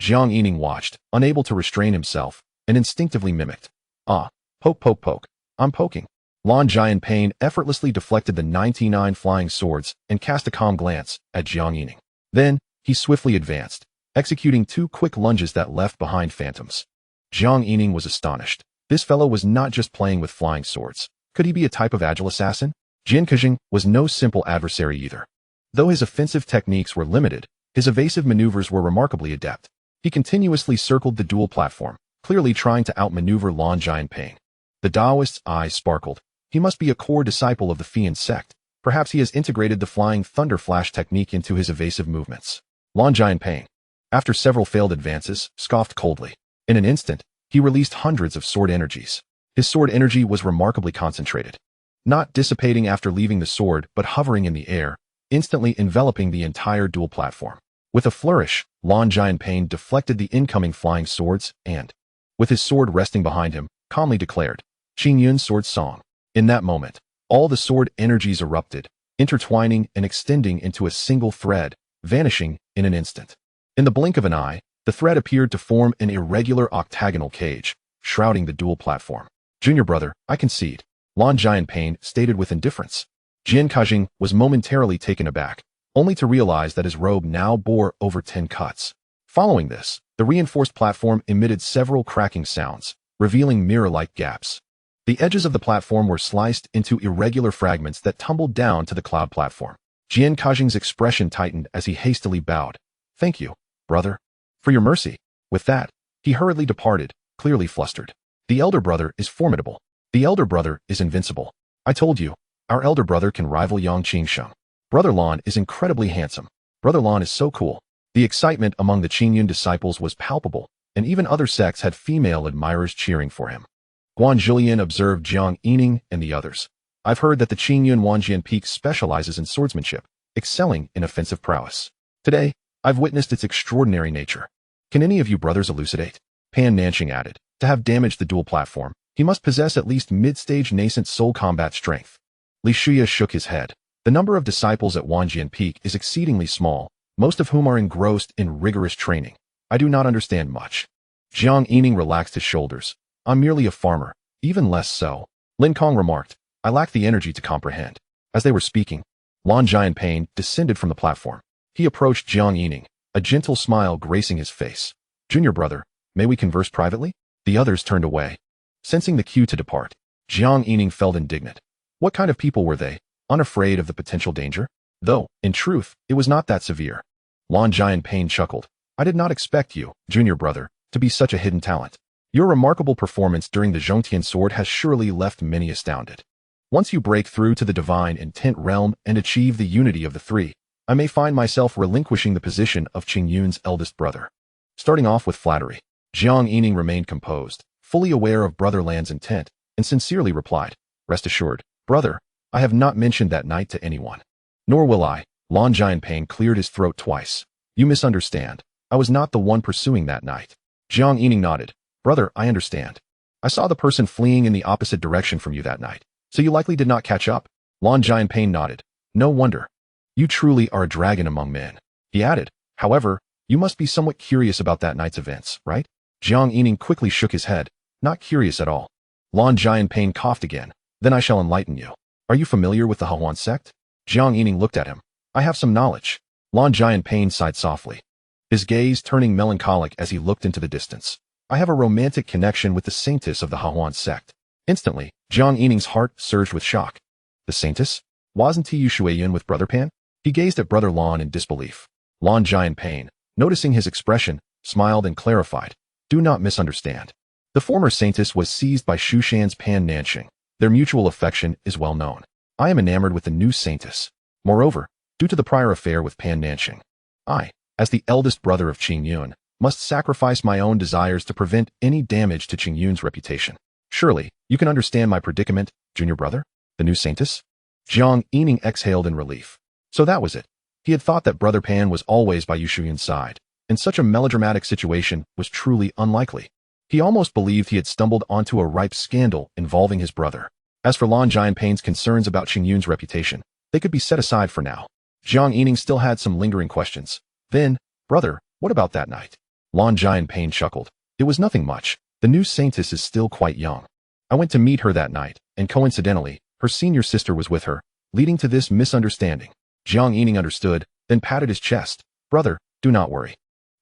Jiang Yining watched, unable to restrain himself, and instinctively mimicked. Ah, poke poke poke, I'm poking. Lan Jianpain effortlessly deflected the 99 flying swords and cast a calm glance at Jiang Yining. Then, he swiftly advanced, executing 2 quick lunges that left behind phantoms. Jiang Yining was astonished. This fellow was not just playing with flying swords. Could he be a type of agile assassin? Jian was no simple adversary either. Though his offensive techniques were limited, his evasive maneuvers were remarkably adept. He continuously circled the dual platform, clearly trying to outmaneuver Lan Jianpain. The Taoist's eyes sparkled. He must be a core disciple of the Fian sect. Perhaps he has integrated the flying thunder flash technique into his evasive movements. Lan Jianpain, after several failed advances, scoffed coldly. In an instant, he released hundreds of sword energies. His sword energy was remarkably concentrated, not dissipating after leaving the sword but hovering in the air, instantly enveloping the entire dual platform. With a flourish, Lan Jianpain deflected the incoming flying swords and, with his sword resting behind him, calmly declared, Qingyun Sword Song. In that moment, all the sword energies erupted, intertwining and extending into a single thread, vanishing in an instant. In the blink of an eye, the thread appeared to form an irregular octagonal cage, shrouding the dual platform. Junior brother, I concede, Lan Jianpain stated with indifference. Jian was momentarily taken aback, only to realize that his robe now bore over 10 cuts. Following this, the reinforced platform emitted several cracking sounds, revealing mirror-like gaps. The edges of the platform were sliced into irregular fragments that tumbled down to the cloud platform. Jian expression tightened as he hastily bowed. Thank you, brother, for your mercy. With that, he hurriedly departed, clearly flustered. The elder brother is formidable. The elder brother is invincible. I told you, our elder brother can rival Yang Qingshan. Brother Lan is incredibly handsome. Brother Lan is so cool. The excitement among the Qingyun disciples was palpable, and even other sects had female admirers cheering for him. Guan Zhilian observed Jiang Yining and the others. I've heard that the Qingyun Wanjian Peak specializes in swordsmanship, excelling in offensive prowess. Today, I've witnessed its extraordinary nature. Can any of you brothers elucidate? Pan Nansheng added. To have damaged the dual platform, he must possess at least mid-stage nascent soul combat strength. Li Shuya shook his head. The number of disciples at Wanjian Peak is exceedingly small, most of whom are engrossed in rigorous training. I do not understand much. Jiang Yining relaxed his shoulders. I'm merely a farmer, even less so. Lin Kong remarked. I lack the energy to comprehend. As they were speaking, Lan Jianpain descended from the platform. He approached Jiang Yining. a gentle smile gracing his face. Junior brother, may we converse privately? The others turned away. Sensing the cue to depart, Jiang Yining felt indignant. What kind of people were they, unafraid of the potential danger? Though, in truth, it was not that severe. Lan Jianpain chuckled. I did not expect you, junior brother, to be such a hidden talent. Your remarkable performance during the Zhongtian sword has surely left many astounded. Once you break through to the divine intent realm and achieve the unity of the three, I may find myself relinquishing the position of Qingyun's eldest brother. Starting off with flattery, Jiang Yining remained composed, fully aware of Brother Lan's intent, and sincerely replied, Rest assured, brother, I have not mentioned that night to anyone. Nor will I. Lan Jianpain cleared his throat twice. You misunderstand. I was not the one pursuing that night. Jiang Yining nodded. Brother, I understand. I saw the person fleeing in the opposite direction from you that night, so you likely did not catch up. Lan Jianpain nodded. No wonder. You truly are a dragon among men. He added, however, you must be somewhat curious about that night's events, right? Jiang Yining quickly shook his head. Not curious at all. Lan Jianpain coughed again. Then I shall enlighten you. Are you familiar with the Hahuan sect? Jiang Yining looked at him. I have some knowledge. Lan Jianpain sighed softly, his gaze turning melancholic as he looked into the distance. I have a romantic connection with the saintess of the Hahuan sect. Instantly, Jiang Yining's heart surged with shock. The saintess? Wasn't he Yushuayan with Brother Pan? He gazed at Brother Lan in disbelief. Lan Jianpain, noticing his expression, smiled and clarified. Do not misunderstand. The former saintess was seized by Shushan's Pan Nanxing. Their mutual affection is well known. I am enamored with the new saintess. Moreover, due to the prior affair with Pan Nanxing, I, as the eldest brother of Qingyun, must sacrifice my own desires to prevent any damage to Qingyun's reputation. Surely, you can understand my predicament, junior brother? The new saintess? Jiang Yining exhaled in relief. So that was it. He had thought that Brother Pan was always by Yushuyan's side, and such a melodramatic situation was truly unlikely. He almost believed he had stumbled onto a ripe scandal involving his brother. As for Lan Jianpain's concerns about Qingyun's reputation, they could be set aside for now. Jiang Yining still had some lingering questions. Then, brother, what about that night? Lan Jianpain chuckled. It was nothing much. The new saintess is still quite young. I went to meet her that night, and coincidentally, her senior sister was with her, leading to this misunderstanding. Jiang Yining understood, then patted his chest. Brother, do not worry.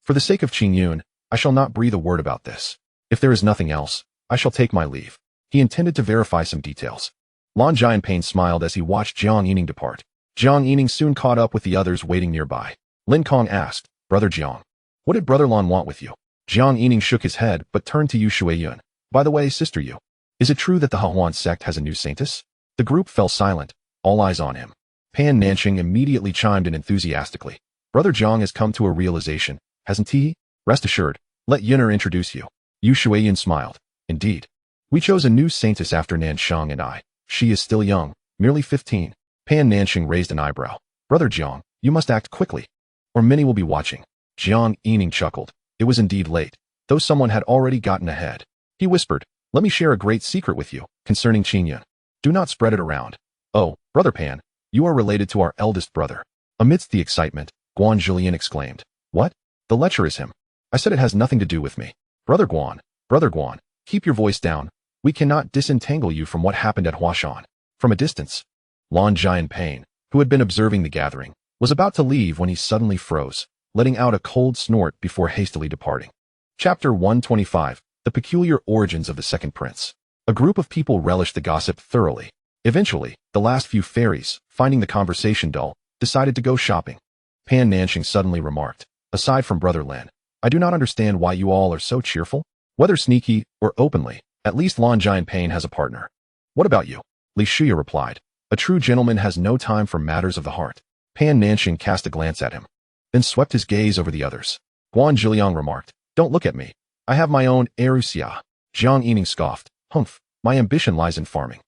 For the sake of Qingyun, I shall not breathe a word about this. If there is nothing else, I shall take my leave. He intended to verify some details. Lan Jianpain smiled as he watched Jiang Yining depart. Jiang Yining soon caught up with the others waiting nearby. Lin Kong asked, Brother Jiang, what did Brother Lan want with you? Jiang Yining shook his head but turned to Yu Shuiyun. By the way, Sister Yu, is it true that the Hahuan sect has a new saintess? The group fell silent, all eyes on him. Pan Nanxing immediately chimed in enthusiastically. Brother Jiang has come to a realization, hasn't he? Rest assured, let Yun'er introduce you. Yu Shuiyun smiled. Indeed. We chose a new saintess after Nanshang and I. She is still young, merely 15. Pan Nanxing raised an eyebrow. Brother Jiang, you must act quickly, or many will be watching. Jiang Yining chuckled. It was indeed late, though someone had already gotten ahead. He whispered, let me share a great secret with you, concerning Qingyun. Do not spread it around. Oh, Brother Pan, you are related to our eldest brother. Amidst the excitement, Guan Zhilian exclaimed. What? The lecher is him. I said it has nothing to do with me. Brother Guan, keep your voice down. We cannot disentangle you from what happened at Huashan. From a distance, Lan Jianpain, who had been observing the gathering, was about to leave when he suddenly froze, letting out a cold snort before hastily departing. Chapter 125, The Peculiar Origins of the Second Prince. A group of people relished the gossip thoroughly. Eventually, the last few fairies, finding the conversation dull, decided to go shopping. Pan Nanxing suddenly remarked, aside from Brother Lin, I do not understand why you all are so cheerful. Whether sneaky or openly, at least Lan Jianpain has a partner. What about you? Li Shuya replied. A true gentleman has no time for matters of the heart. Pan Nanxing cast a glance at him, then swept his gaze over the others. Guan Zhiliang remarked, Don't look at me. I have my own erusia. Jiang Yining scoffed. Humph, my ambition lies in farming.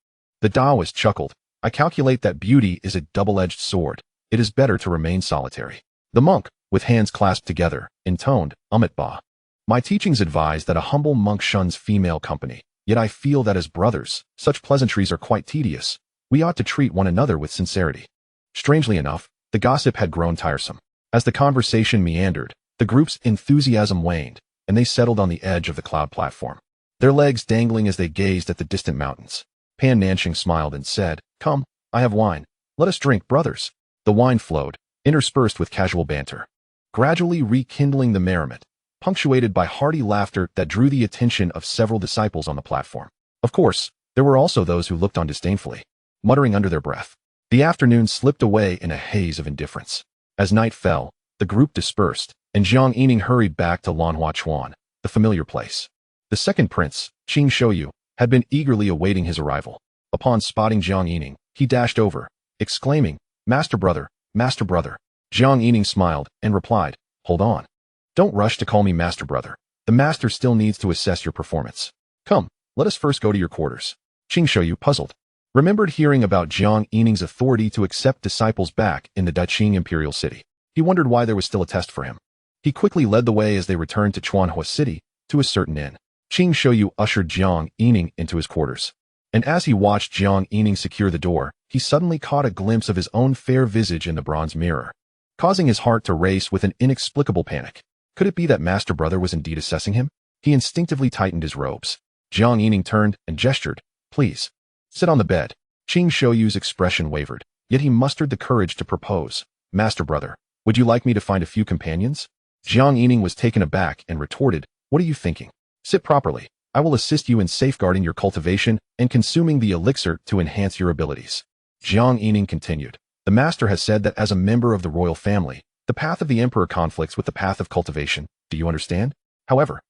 The Taoist chuckled. I calculate that beauty is a double-edged sword. It is better to remain solitary. The monk, with hands clasped together, intoned, Ba. My teachings advise that a humble monk shuns female company, yet I feel that as brothers, such pleasantries are quite tedious. We ought to treat one another with sincerity. Strangely enough, the gossip had grown tiresome. As the conversation meandered, the group's enthusiasm waned, and they settled on the edge of the cloud platform, their legs dangling as they gazed at the distant mountains. Pan Nanxing smiled and said, Come, I have wine. Let us drink, brothers. The wine flowed, interspersed with casual banter. gradually rekindling the merriment, punctuated by hearty laughter that drew the attention of several disciples on the platform. Of course, there were also those who looked on disdainfully, muttering under their breath. The afternoon slipped away in a haze of indifference. As night fell, the group dispersed, and Jiang Yining hurried back to Lanhua Chuan, the familiar place. The second prince, Qing Shouyu, had been eagerly awaiting his arrival. Upon spotting Jiang Yining, he dashed over, exclaiming, Master brother, Master brother. Jiang Yining smiled and replied, Hold on. Don't rush to call me Master brother. The master still needs to assess your performance. Come, let us first go to your quarters. Qing Shouyu, puzzled, remembered hearing about Jiang Yining's authority to accept disciples back in the Daqing imperial city. He wondered why there was still a test for him. He quickly led the way as they returned to Chuanhua City, to a certain inn. Qing Shouyu ushered Jiang Yining into his quarters. And as he watched Jiang Yining secure the door, he suddenly caught a glimpse of his own fair visage in the bronze mirror, causing his heart to race with an inexplicable panic. Could it be that Master Brother was indeed assessing him? He instinctively tightened his robes. Jiang Yining turned and gestured, Please, sit on the bed. Qing Shouyu's expression wavered, yet he mustered the courage to propose. Master Brother, would you like me to find a few companions? Jiang Yining was taken aback and retorted, What are you thinking? Sit properly. I will assist you in safeguarding your cultivation and consuming the elixir to enhance your abilities. Jiang Yining continued, The master has said that as a member of the royal family, the path of the emperor conflicts with the path of cultivation. Do you understand? However,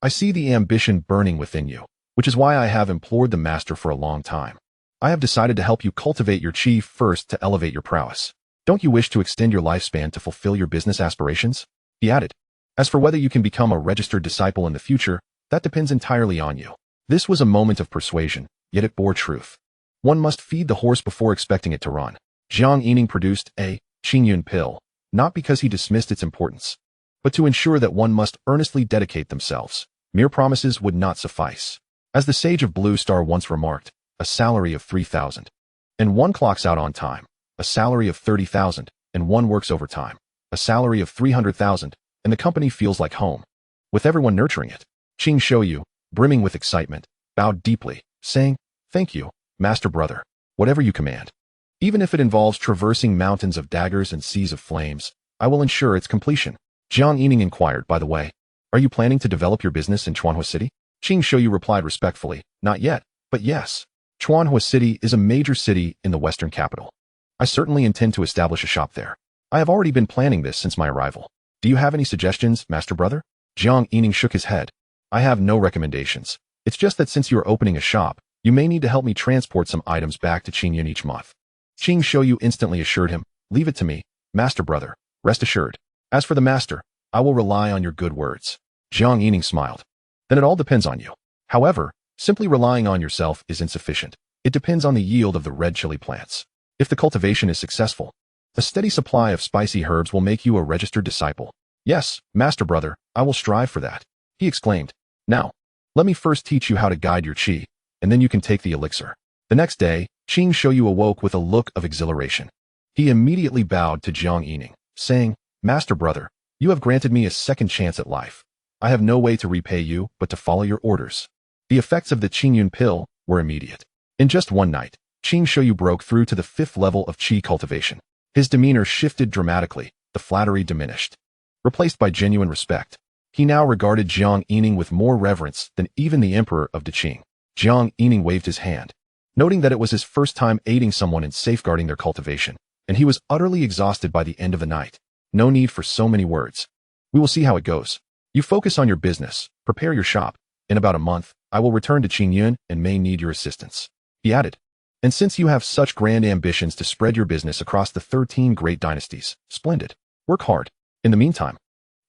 I see the ambition burning within you, which is why I have implored the master for a long time. I have decided to help you cultivate your qi first to elevate your prowess. Don't you wish to extend your lifespan to fulfill your business aspirations? He added, As for whether you can become a registered disciple in the future, that depends entirely on you. This was a moment of persuasion, yet it bore truth. One must feed the horse before expecting it to run. Jiang Yining produced a Qingyun pill, not because he dismissed its importance, but to ensure that one must earnestly dedicate themselves. Mere promises would not suffice. As the sage of Blue Star once remarked, a salary of 3,000, and one clocks out on time. A salary of 30,000, and one works overtime. A salary of 300,000, and the company feels like home, with everyone nurturing it. Qing Shouyu, brimming with excitement, bowed deeply, saying, Thank you, Master Brother, whatever you command. Even if it involves traversing mountains of daggers and seas of flames, I will ensure its completion. Jiang Yining inquired, By the way, are you planning to develop your business in Chuanhua City? Qing Shouyu replied respectfully, Not yet, but yes. Chuanhua City is a major city in the western capital. I certainly intend to establish a shop there. I have already been planning this since my arrival. Do you have any suggestions, Master Brother? Jiang Yining shook his head. I have no recommendations. It's just that since you are opening a shop, you may need to help me transport some items back to Qingyun each month. Qing Shouyu instantly assured him, Leave it to me, Master Brother. Rest assured. As for the master, I will rely on your good words. Jiang Yining smiled. Then it all depends on you. However, simply relying on yourself is insufficient. It depends on the yield of the red chili plants. If the cultivation is successful, a steady supply of spicy herbs will make you a registered disciple. Yes, Master Brother, I will strive for that. He exclaimed. Now, let me first teach you how to guide your qi, and then you can take the elixir. The next day, Qing Shouyu awoke with a look of exhilaration. He immediately bowed to Jiang Yining, saying, Master Brother, you have granted me a second chance at life. I have no way to repay you but to follow your orders. The effects of the Qingyun pill were immediate. In just one night, Qing Shouyu broke through to the 5th level of qi cultivation. His demeanor shifted dramatically, the flattery diminished, replaced by genuine respect. He now regarded Jiang Yining with more reverence than even the emperor of Daqing. Jiang Yining waved his hand, noting that it was his first time aiding someone in safeguarding their cultivation, and he was utterly exhausted by the end of the night. No need for so many words. We will see how it goes. You focus on your business, prepare your shop. In about a month, I will return to Qingyun and may need your assistance. He added, And since you have such grand ambitions to spread your business across the 13 great dynasties, splendid. Work hard. In the meantime,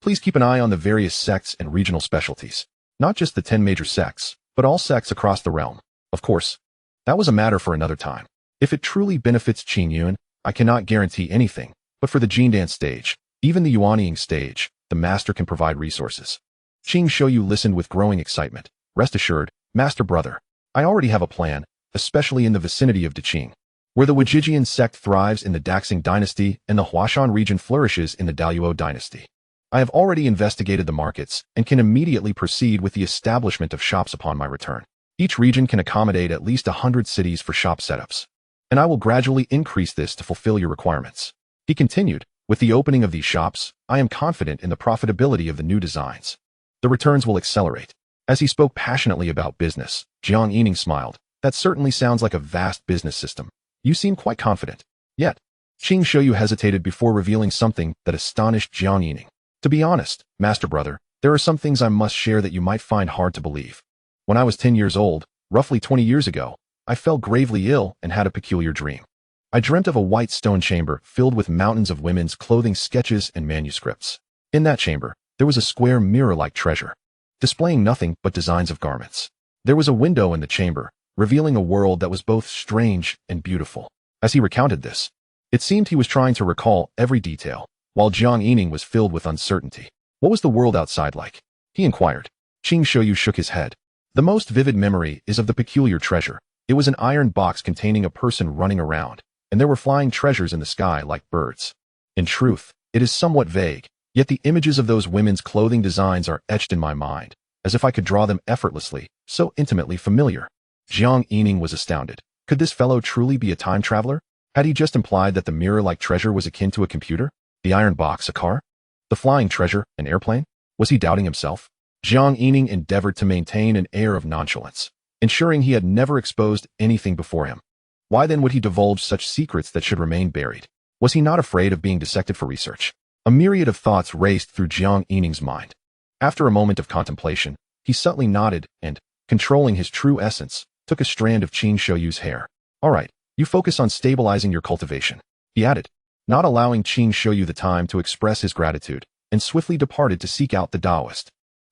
please keep an eye on the various sects and regional specialties. Not just the 10 major sects, but all sects across the realm. Of course, that was a matter for another time. If it truly benefits Qingyun, I cannot guarantee anything, but for the Jindance stage, even the Yuanying stage, the master can provide resources. Qing Shouyu listened with growing excitement. Rest assured, Master Brother, I already have a plan, especially in the vicinity of Daqing, where the Wajijian sect thrives in the Daxing dynasty and the Huashan region flourishes in the Daluo dynasty. I have already investigated the markets and can immediately proceed with the establishment of shops upon my return. Each region can accommodate at least 100 cities for shop setups, and I will gradually increase this to fulfill your requirements. He continued, With the opening of these shops, I am confident in the profitability of the new designs. The returns will accelerate. As he spoke passionately about business, Jiang Yining smiled. That certainly sounds like a vast business system. You seem quite confident. Yet, Qing Shouyu hesitated before revealing something that astonished Jiang Yining. To be honest, Master Brother, there are some things I must share that you might find hard to believe. When I was 10 years old, roughly 20 years ago, I fell gravely ill and had a peculiar dream. I dreamt of a white stone chamber filled with mountains of women's clothing sketches and manuscripts. In that chamber, there was a square mirror-like treasure, displaying nothing but designs of garments. There was a window in the chamber, revealing a world that was both strange and beautiful. As he recounted this, it seemed he was trying to recall every detail, while Jiang Yining was filled with uncertainty. What was the world outside like? He inquired. Qing Shouyu shook his head. The most vivid memory is of the peculiar treasure. It was an iron box containing a person running around, and there were flying treasures in the sky like birds. In truth, it is somewhat vague, yet the images of those women's clothing designs are etched in my mind, as if I could draw them effortlessly, so intimately familiar. Jiang Yining was astounded. Could this fellow truly be a time traveler? Had he just implied that the mirror-like treasure was akin to a computer? The iron box, a car? The flying treasure, an airplane? Was he doubting himself? Jiang Yining endeavored to maintain an air of nonchalance, ensuring he had never exposed anything before him. Why then would he divulge such secrets that should remain buried? Was he not afraid of being dissected for research? A myriad of thoughts raced through Jiang Yining's mind. After a moment of contemplation, he subtly nodded and, controlling his true essence, took a strand of Qing Shouyu's hair. All right, you focus on stabilizing your cultivation, he added, not allowing Qing Shouyu the time to express his gratitude, and swiftly departed to seek out the Taoist.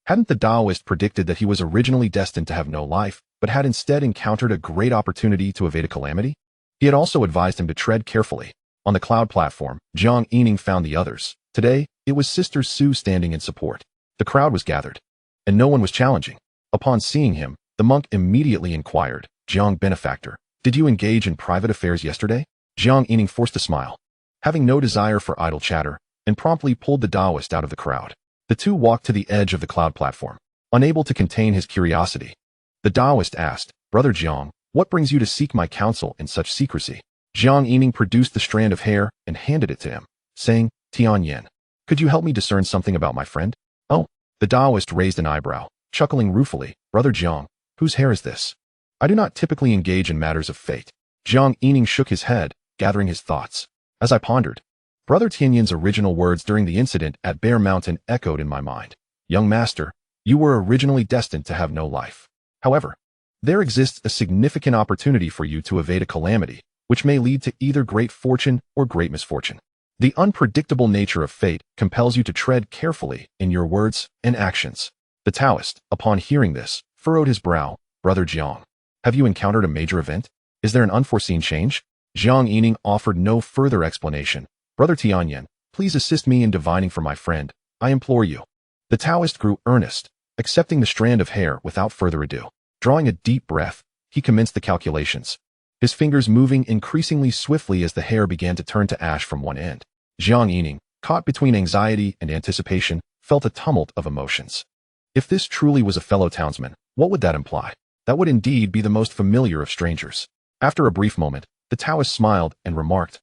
Hadn't the Taoist predicted that he was originally destined to have no life, but had instead encountered a great opportunity to evade a calamity? He had also advised him to tread carefully. On the cloud platform, Jiang Yining found the others. Today, it was Sister Su standing in support. The crowd was gathered, and no one was challenging. Upon seeing him, the monk immediately inquired, Jiang Benefactor, did you engage in private affairs yesterday? Jiang Yining forced a smile, having no desire for idle chatter, and promptly pulled the Taoist out of the crowd. The two walked to the edge of the cloud platform, unable to contain his curiosity. The Taoist asked, Brother Jiang, what brings you to seek my counsel in such secrecy? Jiang Yining produced the strand of hair and handed it to him, saying, Tianyan, could you help me discern something about my friend? Oh, the Taoist raised an eyebrow, chuckling ruefully, Brother Jiang, whose hair is this? I do not typically engage in matters of fate. Jiang Yining shook his head, gathering his thoughts. As I pondered, Brother Tianyan's original words during the incident at Bear Mountain echoed in my mind. Young master, you were originally destined to have no life. However, there exists a significant opportunity for you to evade a calamity, which may lead to either great fortune or great misfortune. The unpredictable nature of fate compels you to tread carefully in your words and actions. The Taoist, upon hearing this, furrowed his brow. Brother Jiang, have you encountered a major event? Is there an unforeseen change? Jiang Yining offered no further explanation. Brother Tianyan, please assist me in divining for my friend, I implore you. The Taoist grew earnest, accepting the strand of hair without further ado. Drawing a deep breath, he commenced the calculations, his fingers moving increasingly swiftly as the hair began to turn to ash from one end. Jiang Yining, caught between anxiety and anticipation, felt a tumult of emotions. If this truly was a fellow townsman, what would that imply? That would indeed be the most familiar of strangers. After a brief moment, the Taoist smiled and remarked,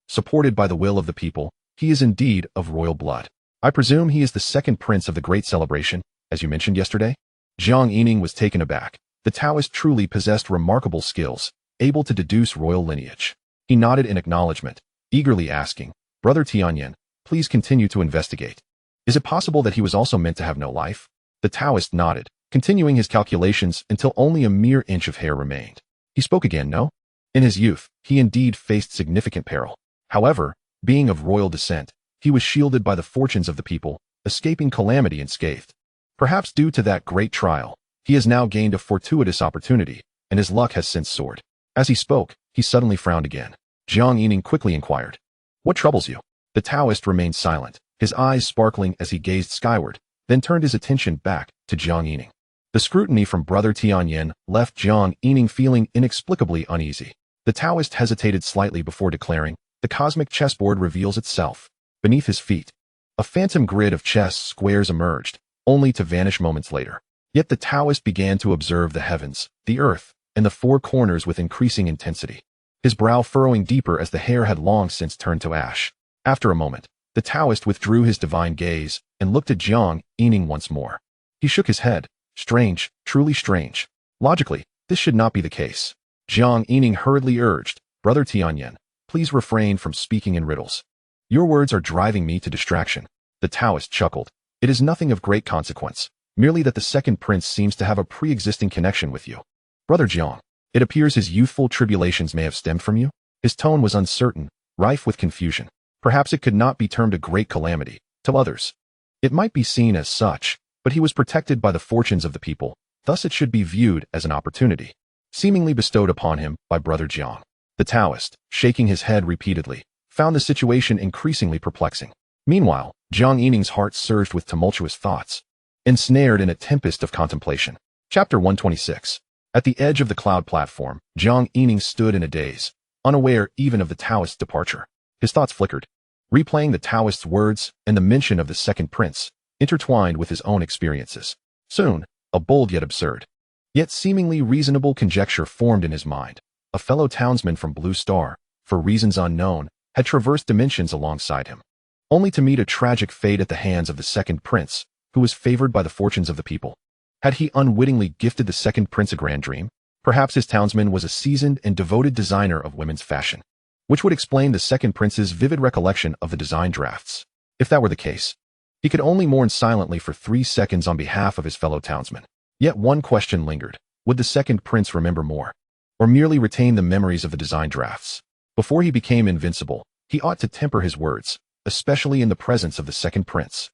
supported by the will of the people, he is indeed of royal blood. I presume he is the second prince of the great celebration, as you mentioned yesterday? Jiang Yining was taken aback. The Taoist truly possessed remarkable skills, able to deduce royal lineage. He nodded in acknowledgement, eagerly asking, Brother Tianyan, please continue to investigate. Is it possible that he was also meant to have no life? The Taoist nodded, continuing his calculations until only a mere inch of hair remained. He spoke again, no? In his youth, he indeed faced significant peril. However, being of royal descent, he was shielded by the fortunes of the people, escaping calamity unscathed. Perhaps due to that great trial, he has now gained a fortuitous opportunity, and his luck has since soared. As he spoke, he suddenly frowned again. Jiang Yining quickly inquired, what troubles you? The Taoist remained silent, his eyes sparkling as he gazed skyward, then turned his attention back to Jiang Yining. The scrutiny from Brother Tianyan left Jiang Yining feeling inexplicably uneasy. The Taoist hesitated slightly before declaring, the cosmic chessboard reveals itself. Beneath his feet, a phantom grid of chess squares emerged, only to vanish moments later. Yet the Taoist began to observe the heavens, the earth, and the four corners with increasing intensity, his brow furrowing deeper as the hair had long since turned to ash. After a moment, the Taoist withdrew his divine gaze and looked at Jiang Yining once more. He shook his head. Strange, truly strange. Logically, this should not be the case. Jiang Yining hurriedly urged, Brother Tianyan, please refrain from speaking in riddles. Your words are driving me to distraction. The Taoist chuckled. It is nothing of great consequence, merely that the second prince seems to have a pre-existing connection with you. Brother Jiang, it appears his youthful tribulations may have stemmed from you. His tone was uncertain, rife with confusion. Perhaps it could not be termed a great calamity, to others. It might be seen as such, but he was protected by the fortunes of the people, thus it should be viewed as an opportunity, seemingly bestowed upon him by Brother Jiang. The Taoist, shaking his head repeatedly, found the situation increasingly perplexing. Meanwhile, Jiang Yining's heart surged with tumultuous thoughts, ensnared in a tempest of contemplation. Chapter 126. At the edge of the cloud platform, Jiang Yining stood in a daze, unaware even of the Taoist's departure. His thoughts flickered, replaying the Taoist's words and the mention of the second prince, intertwined with his own experiences. Soon, a bold yet seemingly reasonable conjecture formed in his mind. A fellow townsman from Blue Star, for reasons unknown, had traversed dimensions alongside him, only to meet a tragic fate at the hands of the second prince, who was favored by the fortunes of the people. Had he unwittingly gifted the second prince a grand dream? Perhaps his townsman was a seasoned and devoted designer of women's fashion, which would explain the second prince's vivid recollection of the design drafts. If that were the case, he could only mourn silently for 3 seconds on behalf of his fellow townsmen. Yet one question lingered. Would the second prince remember more, or merely retain the memories of the design drafts? Before he became invincible, he ought to temper his words, especially in the presence of the second prince.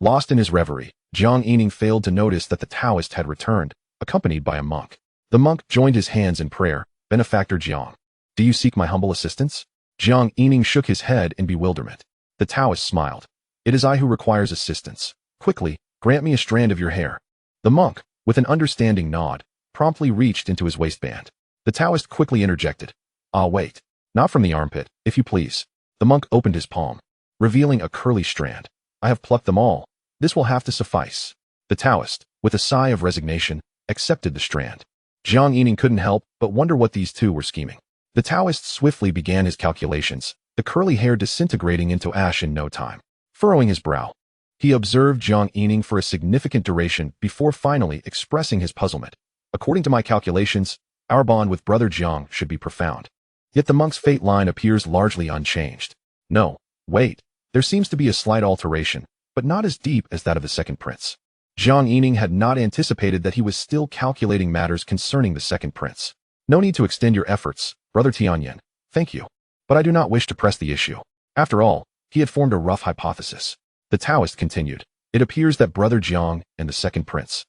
Lost in his reverie, Jiang Yining failed to notice that the Taoist had returned, accompanied by a monk. The monk joined his hands in prayer. Benefactor Jiang, do you seek my humble assistance? Jiang Yining shook his head in bewilderment. The Taoist smiled. It is I who requires assistance. Quickly, grant me a strand of your hair. The monk, with an understanding nod, promptly reached into his waistband. The Taoist quickly interjected. Ah, wait. Not from the armpit, if you please. The monk opened his palm, revealing a curly strand. I have plucked them all. This will have to suffice. The Taoist, with a sigh of resignation, accepted the strand. Jiang Yining couldn't help but wonder what these two were scheming. The Taoist swiftly began his calculations, the curly hair disintegrating into ash in no time. Furrowing his brow, he observed Jiang Yining for a significant duration before finally expressing his puzzlement. According to my calculations, our bond with Brother Jiang should be profound. Yet the monk's fate line appears largely unchanged. No, wait, there seems to be a slight alteration, but not as deep as that of the second prince. Jiang Yining had not anticipated that he was still calculating matters concerning the second prince. No need to extend your efforts, Brother Tianyan. Thank you. But I do not wish to press the issue. After all, he had formed a rough hypothesis. The Taoist continued. It appears that Brother Jiang and the second prince,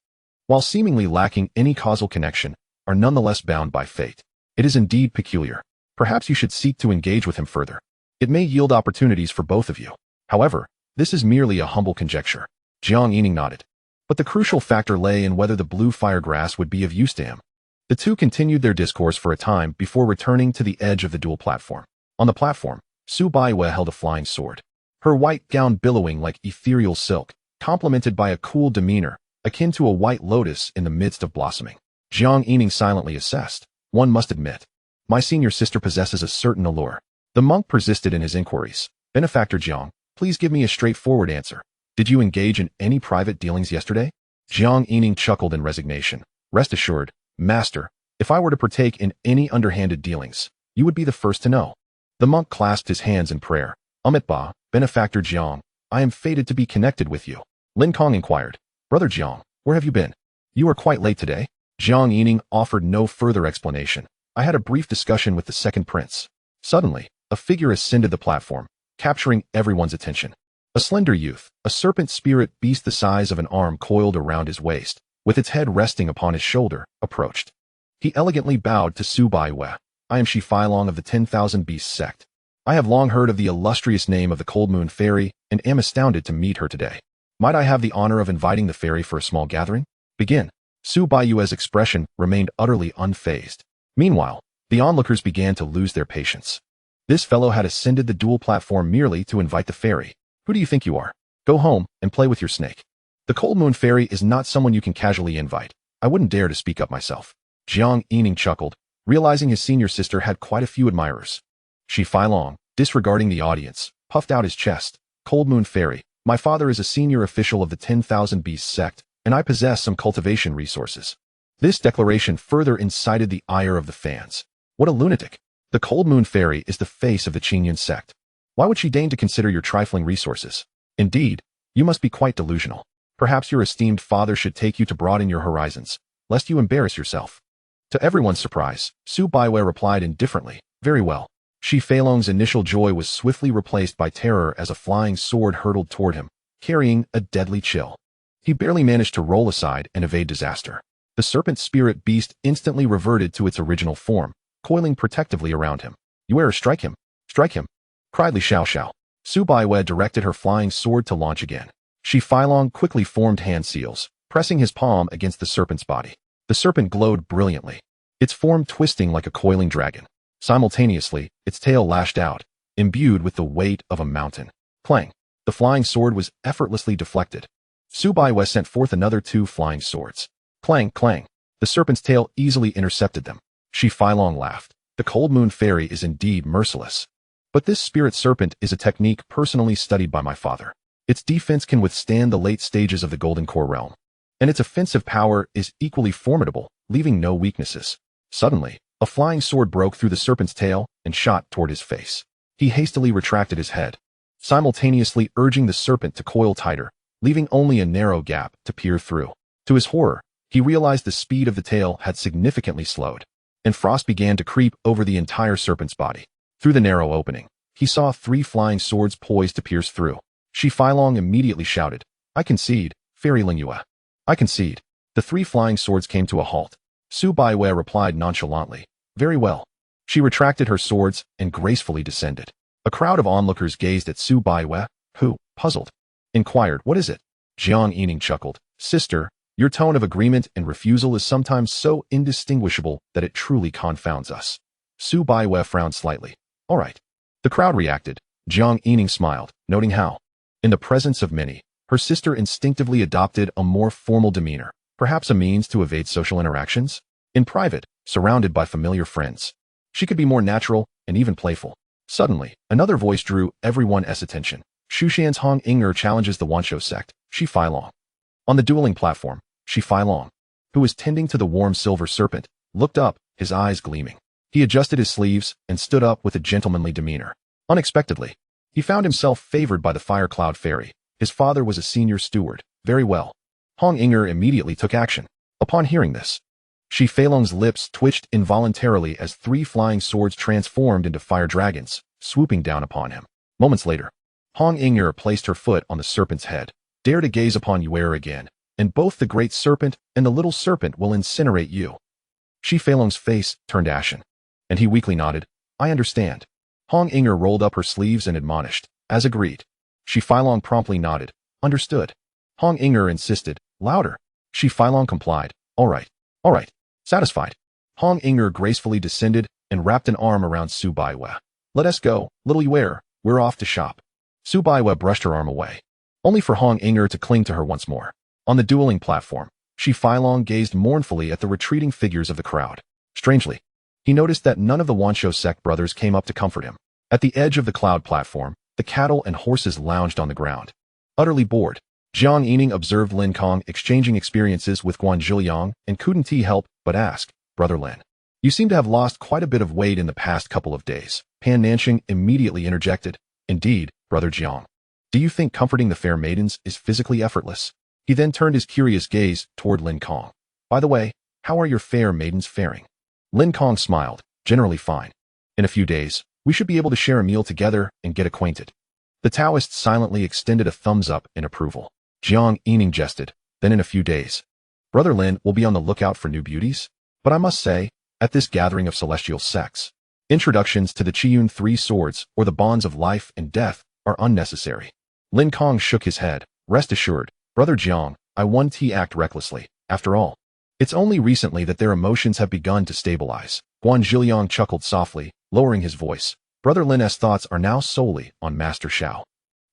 while seemingly lacking any causal connection, are nonetheless bound by fate. It is indeed peculiar. Perhaps you should seek to engage with him further. It may yield opportunities for both of you. However, this is merely a humble conjecture. Jiang Yining nodded. But the crucial factor lay in whether the blue firegrass would be of use to him. The two continued their discourse for a time before returning to the edge of the dual platform. On the platform, Su Baiwe held a flying sword, her white gown billowing like ethereal silk, complemented by a cool demeanor, akin to a white lotus in the midst of blossoming. Jiang Yining silently assessed. One must admit, my senior sister possesses a certain allure. The monk persisted in his inquiries. Benefactor Jiang, please give me a straightforward answer. Did you engage in any private dealings yesterday? Jiang Yining chuckled in resignation. Rest assured, Master, if I were to partake in any underhanded dealings, you would be the first to know. The monk clasped his hands in prayer. Amitabha, Benefactor Jiang, I am fated to be connected with you. Lin Kong inquired. Brother Jiang, where have you been? You are quite late today. Jiang Yining offered no further explanation. I had a brief discussion with the second prince. Suddenly, a figure ascended the platform, capturing everyone's attention. A slender youth, a serpent spirit beast the size of an arm coiled around his waist, with its head resting upon his shoulder, approached. He elegantly bowed to Su Baiwe. I am Shi Feilong of the 10,000 Beasts sect. I have long heard of the illustrious name of the Cold Moon Fairy and am astounded to meet her today. Might I have the honor of inviting the fairy for a small gathering? Begin. Su Baiwe's expression remained utterly unfazed. Meanwhile, the onlookers began to lose their patience. This fellow had ascended the dual platform merely to invite the fairy. Who do you think you are? Go home and play with your snake. The Cold Moon Fairy is not someone you can casually invite. I wouldn't dare to speak up myself. Jiang Yining chuckled, realizing his senior sister had quite a few admirers. Shi Feilong, disregarding the audience, puffed out his chest. Cold Moon Fairy, my father is a senior official of the 10,000 Beasts sect, and I possess some cultivation resources. This declaration further incited the ire of the fans. What a lunatic. The Cold Moon Fairy is the face of the Qingyan sect. Why would she deign to consider your trifling resources? Indeed, you must be quite delusional. Perhaps your esteemed father should take you to broaden your horizons, lest you embarrass yourself. To everyone's surprise, Su Baiwei replied indifferently, very well. Shi Feilong's initial joy was swiftly replaced by terror as a flying sword hurtled toward him, carrying a deadly chill. He barely managed to roll aside and evade disaster. The serpent spirit beast instantly reverted to its original form, coiling protectively around him. You strike him! Strike him! Cried Li Xiaoxiao. Su Baiwei directed her flying sword to launch again. Shi Feilong quickly formed hand seals, pressing his palm against the serpent's body. The serpent glowed brilliantly, its form twisting like a coiling dragon. Simultaneously, its tail lashed out, imbued with the weight of a mountain. Clang! The flying sword was effortlessly deflected. Su Baiwei sent forth another 2 flying swords. Clang, clang! The serpent's tail easily intercepted them. Shi Feilong laughed. The Cold Moon Fairy is indeed merciless. But this spirit serpent is a technique personally studied by my father. Its defense can withstand the late stages of the Golden Core realm, and its offensive power is equally formidable, leaving no weaknesses. Suddenly, a flying sword broke through the serpent's tail and shot toward his face. He hastily retracted his head, simultaneously urging the serpent to coil tighter, leaving only a narrow gap to peer through. To his horror, he realized the speed of the tail had significantly slowed, and frost began to creep over the entire serpent's body. Through the narrow opening, he saw 3 flying swords poised to pierce through. Shi Feilong immediately shouted, I concede, Fairy Lingyue. I concede. The 3 flying swords came to a halt. Su Baiwei replied nonchalantly, very well. She retracted her swords and gracefully descended. A crowd of onlookers gazed at Su Baiwei, who, puzzled, inquired, what is it? Jiang Yining chuckled, sister, your tone of agreement and refusal is sometimes so indistinguishable that it truly confounds us. Su Baiwei frowned slightly. All right. The crowd reacted. Jiang Yining smiled, noting how, in the presence of many, her sister instinctively adopted a more formal demeanor, perhaps a means to evade social interactions. In private, surrounded by familiar friends, she could be more natural and even playful. Suddenly, another voice drew everyone's attention. Shushan's Hong Inger challenges the Wanshou sect, Shi Feilong. On the dueling platform, Shi Feilong, who was tending to the warm silver serpent, looked up, his eyes gleaming. He adjusted his sleeves and stood up with a gentlemanly demeanor. Unexpectedly, he found himself favored by the Fire Cloud Fairy. His father was a senior steward. Very well. Hong Inger immediately took action. Upon hearing this, Shi Feilong's lips twitched involuntarily as 3 flying swords transformed into fire dragons, swooping down upon him. Moments later, Hong Inger placed her foot on the serpent's head. Dare to gaze upon Yuer again, and both the great serpent and the little serpent will incinerate you. Shi Feilong's face turned ashen, and he weakly nodded. I understand. Hong Inger rolled up her sleeves and admonished. As agreed. Shi Feilong promptly nodded. Understood. Hong Inger insisted. Louder. Shi Feilong complied. All right. All right. Satisfied. Hong Inger gracefully descended and wrapped an arm around Su Baiwei. Let us go, little Yuer. We're off to shop. Su Baiwei brushed her arm away, only for Hong Inger to cling to her once more. On the dueling platform, Shi Feilong gazed mournfully at the retreating figures of the crowd. Strangely, he noticed that none of the Wanshou sect brothers came up to comfort him. At the edge of the cloud platform, the cattle and horses lounged on the ground. Utterly bored, Jiang Yining observed Lin Kong exchanging experiences with Guan Zhiliang and couldn't he help but ask, Brother Lin, you seem to have lost quite a bit of weight in the past couple of days. Pan Nanxing immediately interjected, Indeed, Brother Jiang. Do you think comforting the fair maidens is physically effortless? He then turned his curious gaze toward Lin Kong. By the way, how are your fair maidens faring? Lin Kong smiled, generally fine. In a few days, we should be able to share a meal together and get acquainted. The Taoist silently extended a thumbs up in approval. Jiang Yining jested, then in a few days, Brother Lin will be on the lookout for new beauties. But I must say, at this gathering of celestial sects, introductions to the Qiyun 3 swords or the bonds of life and death are unnecessary. Lin Kong shook his head. Rest assured, Brother Jiang, I won't act recklessly. After all, it's only recently that their emotions have begun to stabilize. Guan Zhiliang chuckled softly, lowering his voice. Brother Lin's thoughts are now solely on Master Xiao.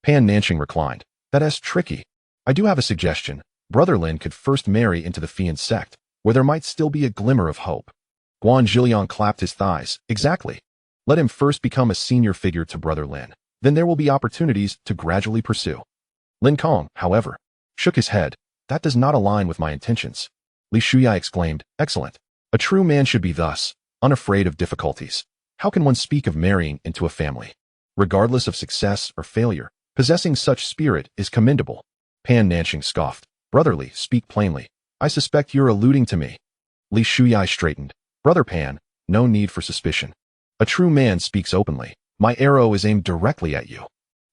Pan Nanxing reclined. That's tricky. I do have a suggestion. Brother Lin could first marry into the Fian sect, where there might still be a glimmer of hope. Guan Zhiliang clapped his thighs. Exactly. Let him first become a senior figure to Brother Lin. then there will be opportunities to gradually pursue. Lin Kong, however, shook his head. That does not align with my intentions. Li Shuyi exclaimed, excellent. A true man should be thus, unafraid of difficulties. How can one speak of marrying into a family? Regardless of success or failure, possessing such spirit is commendable. Pan Nanxing scoffed. Brotherly, speak plainly. I suspect you're alluding to me. Li Shuyi straightened. Brother Pan, no need for suspicion. A true man speaks openly. My arrow is aimed directly at you.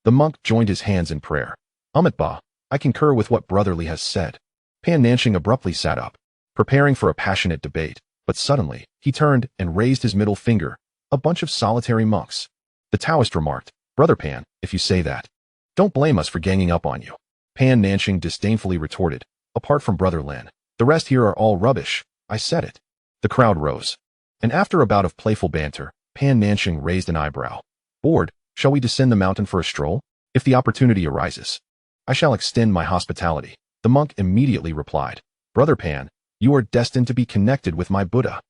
The monk joined his hands in prayer. Amitabha, I concur with what Brotherly has said. Pan Nanxing abruptly sat up, preparing for a passionate debate, but suddenly, he turned and raised his middle finger. A bunch of solitary monks. The Taoist remarked, Brother Pan, if you say that, don't blame us for ganging up on you. Pan Nanxing disdainfully retorted, apart from Brother Lin, the rest here are all rubbish. I said it. The crowd rose. And after a bout of playful banter, Pan Nanxing raised an eyebrow. Bored, shall we descend the mountain for a stroll? If the opportunity arises, I shall extend my hospitality. The monk immediately replied, Brother Pan, you are destined to be connected with my Buddha.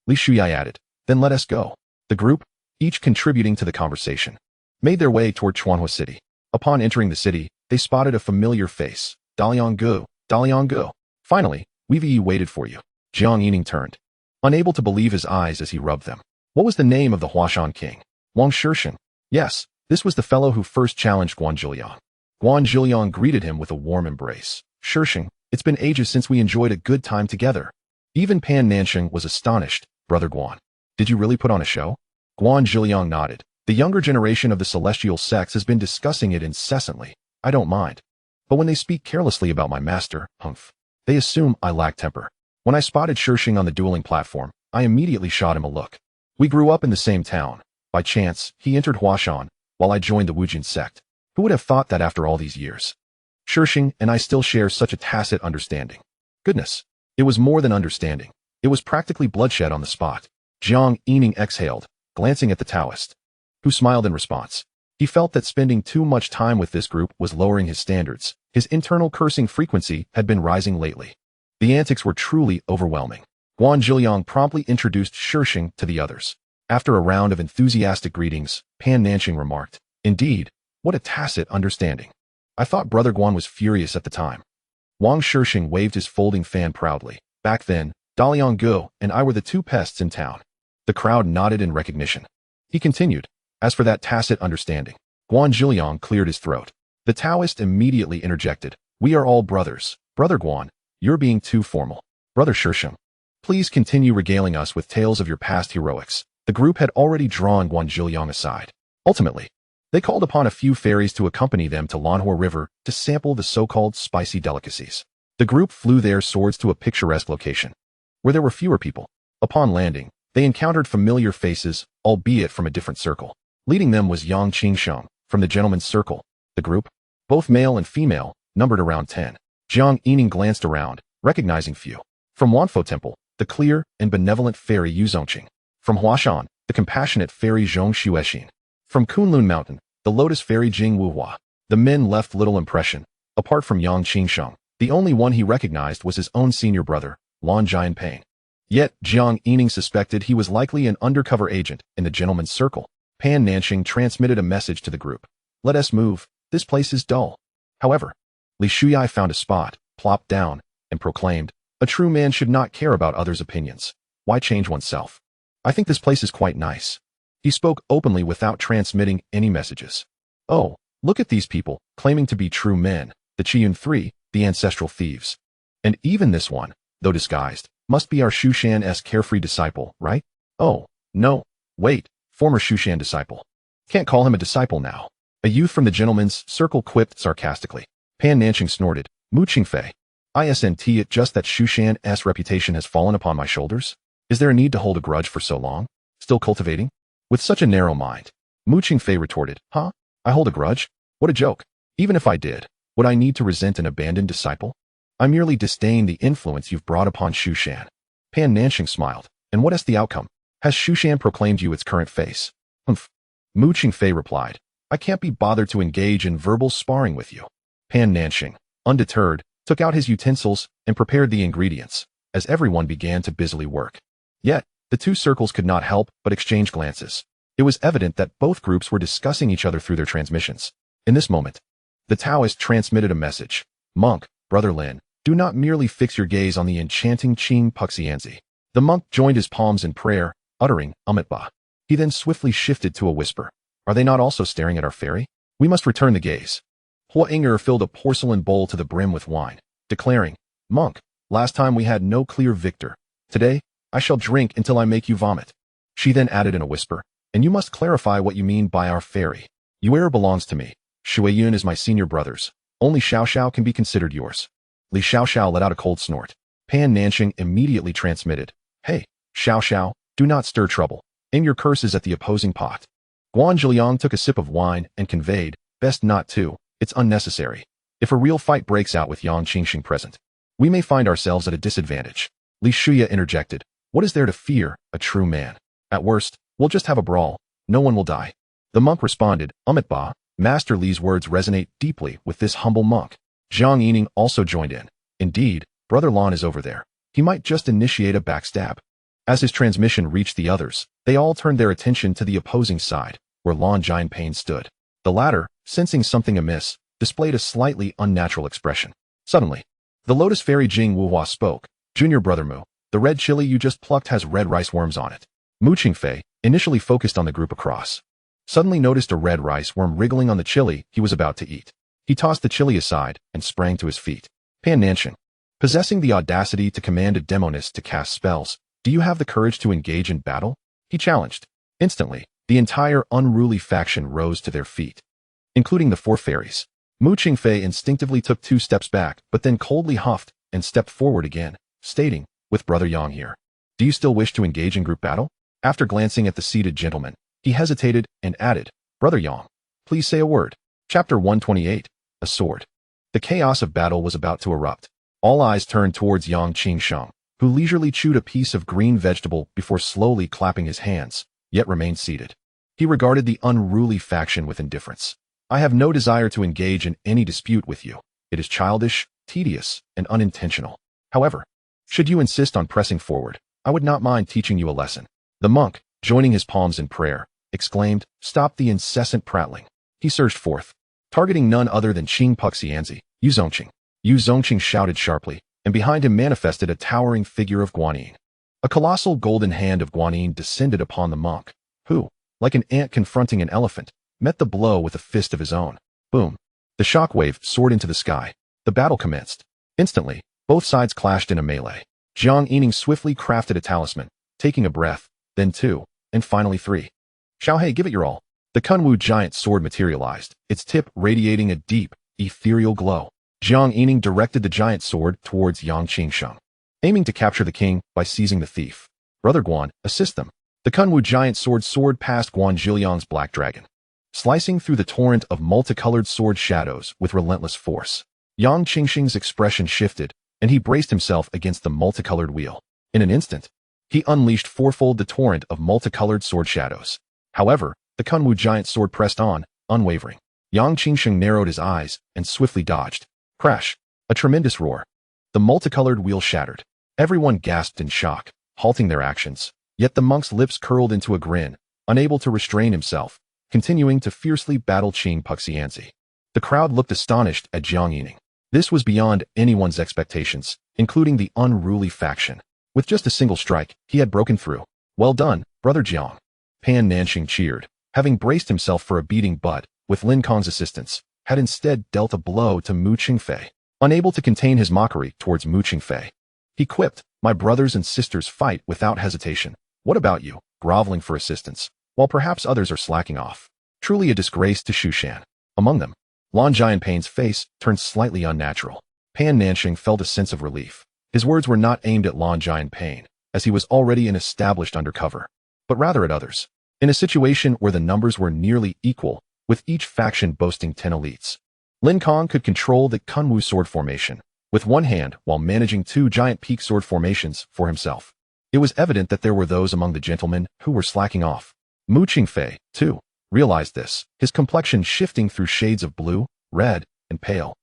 Li Shuyi added, then let us go. The group, each contributing to the conversation, made their way toward Chuanhua City. Upon entering the city, they spotted a familiar face. Dalian Gu. Finally, we waited for you. Jiang Yining turned, unable to believe his eyes as he rubbed them. What was the name of the Huashan king? Wang Shisheng. Yes, this was the fellow who first challenged Guan Zhiliang. Guan Zhiliang greeted him with a warm embrace. Shisheng, it's been ages since we enjoyed a good time together. Even Pan Nanxing was astonished. Brother Guan, did you really put on a show? Guan Zhiliang nodded. The younger generation of the celestial sects has been discussing it incessantly. I don't mind. But when they speak carelessly about my master, humph, they assume I lack temper. When I spotted Shisheng on the dueling platform, I immediately shot him a look. We grew up in the same town. By chance, he entered Huashan, while I joined the Wujin sect. Who would have thought that after all these years? Shisheng and I still share such a tacit understanding. Goodness, it was more than understanding. It was practically bloodshed on the spot. Jiang Yining exhaled, glancing at the Taoist, who smiled in response. He felt that spending too much time with this group was lowering his standards. His internal cursing frequency had been rising lately. The antics were truly overwhelming. Guan Zhiliang promptly introduced Shisheng to the others. After a round of enthusiastic greetings, Pan Nanxing remarked, Indeed, what a tacit understanding. I thought Brother Guan was furious at the time. Wang Shisheng waved his folding fan proudly. Back then, Dalian Gu and I were the two pests in town. The crowd nodded in recognition. He continued, as for that tacit understanding. Guan Zhiliang cleared his throat. The Taoist immediately interjected. We are all brothers. Brother Guan, you're being too formal. Brother Shisheng, please continue regaling us with tales of your past heroics. The group had already drawn Guan Zhiliang aside. Ultimately, they called upon a few fairies to accompany them to Lanhua River to sample the so-called spicy delicacies. The group flew their swords to a picturesque location, where there were fewer people. Upon landing, they encountered familiar faces, albeit from a different circle. Leading them was Yang Qingsheng, from the gentleman's circle. The group, both male and female, numbered around 10. Jiang Yining glanced around, recognizing few. From Wanfo Temple, the clear and benevolent fairy Yu Zongqing. From Huashan, the compassionate fairy Zhong Xuexin. From Kunlun Mountain, the lotus fairy Jing Wuhua. The men left little impression. Apart from Yang Qingsheng, the only one he recognized was his own senior brother, Lan Jianping. Yet, Jiang Yining suspected he was likely an undercover agent in the gentleman's circle. Pan Nanxing transmitted a message to the group. Let us move, this place is dull. However, Li Shuyi found a spot, plopped down, and proclaimed, a true man should not care about others' opinions. Why change oneself? I think this place is quite nice. He spoke openly without transmitting any messages. Oh, look at these people, claiming to be true men, the Qiyun Three, the ancestral thieves. And even this one, though disguised, must be our Shushan's carefree disciple, right? Oh, no, wait, former Shushan disciple. Can't call him a disciple now. A youth from the gentleman's circle quipped sarcastically. Pan Nanxing snorted, Mu Qingfei. Isn't it just that Shushan's reputation has fallen upon my shoulders? Is there a need to hold a grudge for so long? Still cultivating? With such a narrow mind. Mu Qingfei retorted, Huh? I hold a grudge? What a joke. Even if I did, would I need to resent an abandoned disciple? I merely disdain the influence you've brought upon Shushan. Pan Nanxing smiled. And what is the outcome? Has Shushan proclaimed you its current face? Humph. Mu Qingfei replied, I can't be bothered to engage in verbal sparring with you. Pan Nanxing, undeterred, took out his utensils and prepared the ingredients, as everyone began to busily work. Yet, the two circles could not help but exchange glances. It was evident that both groups were discussing each other through their transmissions. In this moment, the Taoist transmitted a message. Monk, Brother Lin, do not merely fix your gaze on the enchanting Qing Puxianzi. The monk joined his palms in prayer, uttering, Ba. He then swiftly shifted to a whisper. Are they not also staring at our fairy? We must return the gaze. Hua Inger filled a porcelain bowl to the brim with wine, declaring, Monk, last time we had no clear victor. Today, I shall drink until I make you vomit. She then added in a whisper, and you must clarify what you mean by our fairy. Yuer belongs to me. Shuiyun is my senior brother's. Only Xiao can be considered yours. Li Xiao let out a cold snort. Pan Nanxing immediately transmitted, Hey, Xiao, do not stir trouble. Aim your curses at the opposing pot. Guan Zhiliang took a sip of wine and conveyed, Best not to, it's unnecessary. If a real fight breaks out with Yang Qingxing present, we may find ourselves at a disadvantage. Li Shuya interjected, What is there to fear, a true man? At worst, we'll just have a brawl. No one will die. The monk responded, Ba. Master Li's words resonate deeply with this humble monk. Jiang Yining also joined in. Indeed, Brother Lan is over there. He might just initiate a backstab. As his transmission reached the others, they all turned their attention to the opposing side, where Lan Jianpain stood. The latter, sensing something amiss, displayed a slightly unnatural expression. Suddenly, the Lotus Fairy Jing Wuhua spoke. Junior Brother Mu, the red chili you just plucked has red rice worms on it. Mu Qingfei, initially focused on the group across, suddenly noticed a red rice worm wriggling on the chili he was about to eat. He tossed the chili aside and sprang to his feet. Pan Nanxing, possessing the audacity to command a demonist to cast spells, do you have the courage to engage in battle? He challenged. Instantly, the entire unruly faction rose to their feet, including the four fairies. Mu Qingfei instinctively took 2 steps back, but then coldly huffed and stepped forward again, stating, with Brother Yang here, do you still wish to engage in group battle? After glancing at the seated gentleman, he hesitated and added, Brother Yang, please say a word. Chapter 128, A Sword. The chaos of battle was about to erupt. All eyes turned towards Yang Qingsheng, who leisurely chewed a piece of green vegetable before slowly clapping his hands, yet remained seated. He regarded the unruly faction with indifference. I have no desire to engage in any dispute with you. It is childish, tedious, and unintentional. However, should you insist on pressing forward, I would not mind teaching you a lesson. The monk, joining his palms in prayer, exclaimed, Stop the incessant prattling. He surged forth, targeting none other than Qing Puxianzi, Yu Zongqing. Yu Zongqing shouted sharply, and behind him manifested a towering figure of Guanyin. A colossal golden hand of Guanyin descended upon the monk, who, like an ant confronting an elephant, met the blow with a fist of his own. Boom. The shockwave soared into the sky. The battle commenced. Instantly, both sides clashed in a melee. Jiang Yining swiftly crafted a talisman, taking a breath, then 2, and finally 3. Xiaohei, give it your all. The Kunwu giant sword materialized, its tip radiating a deep, ethereal glow. Jiang Yining directed the giant sword towards Yang Qingsheng, aiming to capture the king by seizing the thief. Brother Guan, assist them. The Kunwu giant sword soared past Guan Zhiliang's black dragon, slicing through the torrent of multicolored sword shadows with relentless force. Yang Qingsheng's expression shifted, and he braced himself against the multicolored wheel. In an instant, he unleashed fourfold the torrent of multicolored sword shadows. However, the Kunwu giant sword pressed on, unwavering. Yang Qingsheng narrowed his eyes and swiftly dodged. Crash! A tremendous roar. The multicolored wheel shattered. Everyone gasped in shock, halting their actions. Yet the monk's lips curled into a grin, unable to restrain himself, continuing to fiercely battle Qing Puxianzi. The crowd looked astonished at Jiang Yining. This was beyond anyone's expectations, including the unruly faction. With just a single strike, he had broken through. Well done, Brother Jiang. Pan Nanxing cheered, having braced himself for a beating but, with Lin Kong's assistance, had instead dealt a blow to Mu Qingfei. Unable to contain his mockery towards Mu Qingfei, he quipped, My brothers and sisters fight without hesitation. What about you, groveling for assistance, while perhaps others are slacking off? Truly a disgrace to Shushan. Among them, Lan Jianpain's face turned slightly unnatural. Pan Nanxing felt a sense of relief. His words were not aimed at Lan Jianpain, as he was already an established undercover, but rather at others. In a situation where the numbers were nearly equal, with each faction boasting 10 elites, Lin Kong could control the Kunwu sword formation with one hand while managing 2 giant peak sword formations for himself. It was evident that there were those among the gentlemen who were slacking off. Mu Qingfei, too, realized this, his complexion shifting through shades of blue, red, and pale,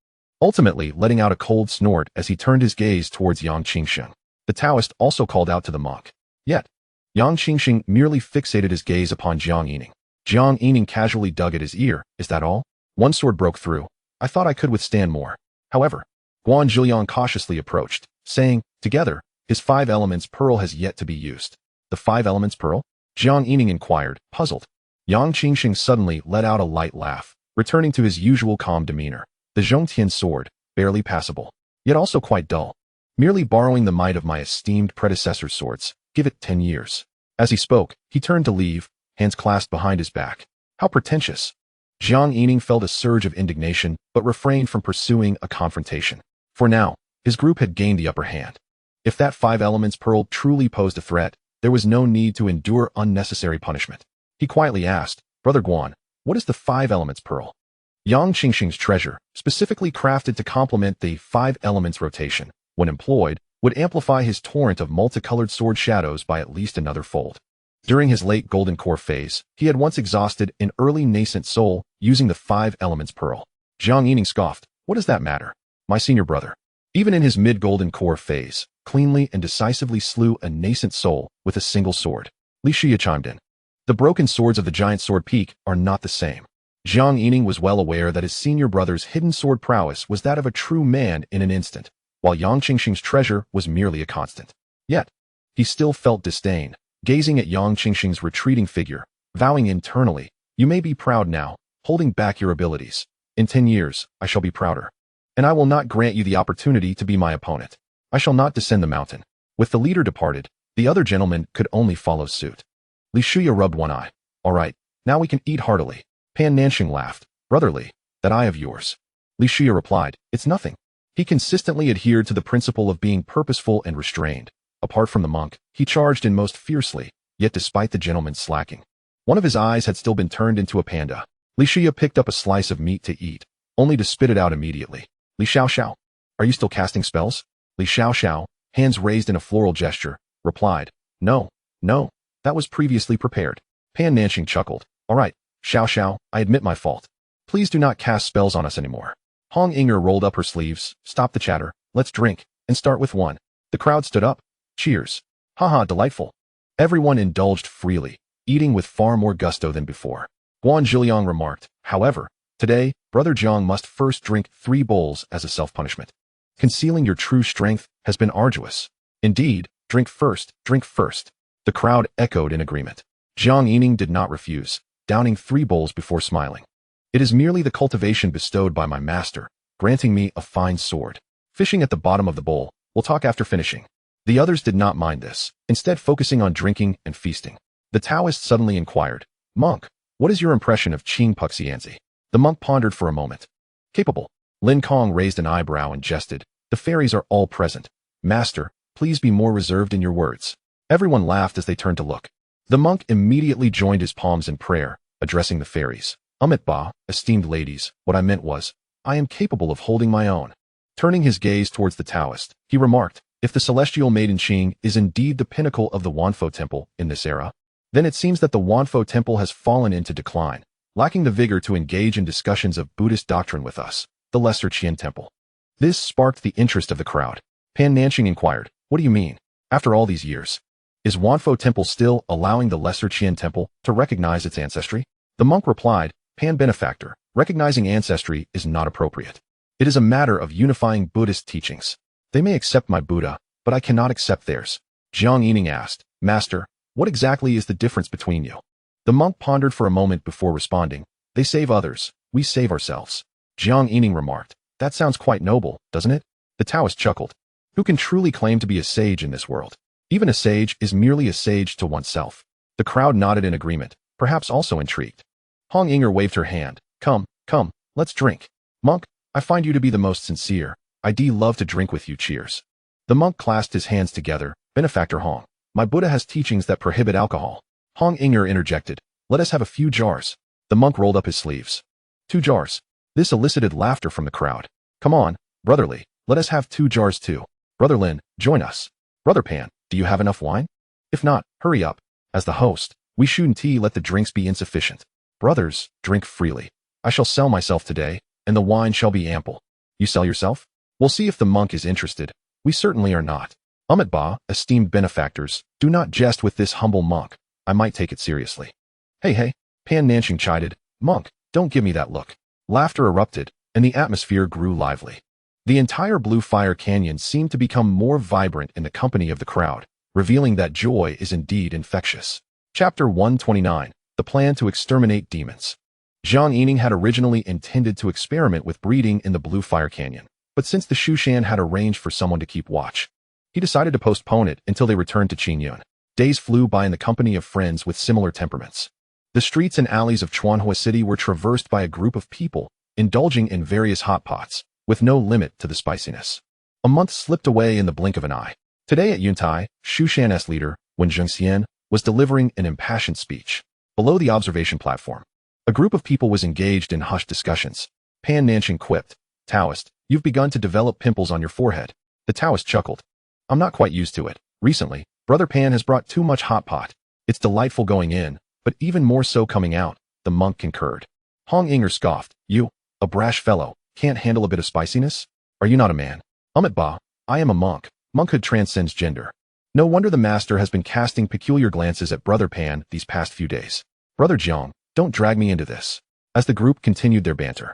ultimately letting out a cold snort as he turned his gaze towards Yang Qingsheng. The Taoist also called out to the monk. Yet, Yang Qingxing merely fixated his gaze upon Jiang Yining. Jiang Yining casually dug at his ear. Is that all? One sword broke through. I thought I could withstand more. However, Guan Zhiliang cautiously approached, saying, together, his 5 elements pearl has yet to be used. The 5 elements pearl? Jiang Yining inquired, puzzled. Yang Qingxing suddenly let out a light laugh, returning to his usual calm demeanor. The Zhongtian sword, barely passable, yet also quite dull. Merely borrowing the might of my esteemed predecessor's swords. Give it 10 years. As he spoke, he turned to leave, hands clasped behind his back. How pretentious. Jiang Yining felt a surge of indignation, but refrained from pursuing a confrontation. For now, his group had gained the upper hand. If that 5 elements pearl truly posed a threat, there was no need to endure unnecessary punishment. He quietly asked, Brother Guan, what is the 5 elements pearl? Yang Qingxing's treasure, specifically crafted to complement the 5 elements rotation, when employed, would amplify his torrent of multicolored sword shadows by at least another fold. During his late golden core phase, he had once exhausted an early nascent soul using the 5 elements pearl. Jiang Yining scoffed, what does that matter? My senior brother, even in his mid-golden core phase, cleanly and decisively slew a nascent soul with a single sword. Li Shia chimed in. The broken swords of the giant sword peak are not the same. Jiang Yining was well aware that his senior brother's hidden sword prowess was that of a true man in an instant, while Yang Qingxing's treasure was merely a constant. Yet, he still felt disdain, gazing at Yang Qingxing's retreating figure, vowing internally, you may be proud now, holding back your abilities. In 10 years, I shall be prouder. And I will not grant you the opportunity to be my opponent. I shall not descend the mountain. With the leader departed, the other gentlemen could only follow suit. Li Shuya rubbed one eye. All right, now we can eat heartily. Pan Nanxing laughed. Brotherly, that eye of yours. Li Shuya replied, it's nothing. He consistently adhered to the principle of being purposeful and restrained. Apart from the monk, he charged in most fiercely, yet despite the gentleman's slacking. One of his eyes had still been turned into a panda. Li Shuya picked up a slice of meat to eat, only to spit it out immediately. Li Xiaoxiao, are you still casting spells? Li Xiaoxiao, hands raised in a floral gesture, replied, no, that was previously prepared. Pan Nanxing chuckled. All right, Xiaoxiao, I admit my fault. Please do not cast spells on us anymore. Hong Inger rolled up her sleeves, stopped the chatter, let's drink, and start with 1. The crowd stood up. Cheers. Haha, delightful. Everyone indulged freely, eating with far more gusto than before. Guan Zhiliang remarked, however, today, Brother Jiang must first drink 3 bowls as a self-punishment. Concealing your true strength has been arduous. Indeed, drink first, drink first. The crowd echoed in agreement. Jiang Yining did not refuse, downing 3 bowls before smiling. It is merely the cultivation bestowed by my master, granting me a fine sword. Fishing at the bottom of the bowl, we'll talk after finishing. The others did not mind this, instead focusing on drinking and feasting. The Taoist suddenly inquired, Monk, what is your impression of Qing Puxianzi? The monk pondered for a moment. Capable. Lin Kong raised an eyebrow and jested, the fairies are all present. Master, please be more reserved in your words. Everyone laughed as they turned to look. The monk immediately joined his palms in prayer, addressing the fairies. Amit Ba, esteemed ladies, what I meant was, I am capable of holding my own. Turning his gaze towards the Taoist, he remarked, if the celestial maiden Qing is indeed the pinnacle of the Wanfo temple in this era, then it seems that the Wanfo temple has fallen into decline, lacking the vigor to engage in discussions of Buddhist doctrine with us, the lesser Qian temple. This sparked the interest of the crowd. Pan Nanxing inquired, what do you mean? After all these years, is Wanfo temple still allowing the lesser Qian temple to recognize its ancestry? The monk replied, Pan benefactor, recognizing ancestry is not appropriate. It is a matter of unifying Buddhist teachings. They may accept my Buddha, but I cannot accept theirs. Jiang Yining asked, Master, what exactly is the difference between you? The monk pondered for a moment before responding, they save others, we save ourselves. Jiang Yining remarked, that sounds quite noble, doesn't it? The Taoist chuckled. Who can truly claim to be a sage in this world? Even a sage is merely a sage to oneself. The crowd nodded in agreement, perhaps also intrigued. Hong Inger waved her hand. Come, let's drink. Monk, I find you to be the most sincere. I do love to drink with you, cheers. The monk clasped his hands together. Benefactor Hong, my Buddha has teachings that prohibit alcohol. Hong Inger interjected. Let us have a few jars. The monk rolled up his sleeves. 2 jars. This elicited laughter from the crowd. Come on, brotherly, let us have 2 jars too. Brother Lin, join us. Brother Pan, do you have enough wine? If not, hurry up. As the host, we shouldn't let the drinks be insufficient. Brothers, drink freely. I shall sell myself today, and the wine shall be ample. You sell yourself? We'll see if the monk is interested. We certainly are not. Ba, esteemed benefactors, do not jest with this humble monk. I might take it seriously. Hey, Pan Nanxing chided. Monk, don't give me that look. Laughter erupted, and the atmosphere grew lively. The entire Blue Fire Canyon seemed to become more vibrant in the company of the crowd, revealing that joy is indeed infectious. Chapter 129, The Plan to Exterminate Demons. Jiang Yining had originally intended to experiment with breeding in the Blue Fire Canyon, but since the Shushan had arranged for someone to keep watch, he decided to postpone it until they returned to Qingyun. Days flew by in the company of friends with similar temperaments. The streets and alleys of Chuanhua City were traversed by a group of people, indulging in various hot pots, with no limit to the spiciness. A month slipped away in the blink of an eye. Today at Yuntai, Shushan's leader, Wen Zhengxian, was delivering an impassioned speech. Below the observation platform, a group of people was engaged in hushed discussions. Pan Nanxing quipped, Taoist, you've begun to develop pimples on your forehead. The Taoist chuckled. I'm not quite used to it. Recently, Brother Pan has brought too much hot pot. It's delightful going in, but even more so coming out, the monk concurred. Hong Inger scoffed, you, a brash fellow, can't handle a bit of spiciness? Are you not a man? Ba, I am a monk. Monkhood transcends gender. No wonder the master has been casting peculiar glances at Brother Pan these past few days. Brother Jiang, don't drag me into this. As the group continued their banter.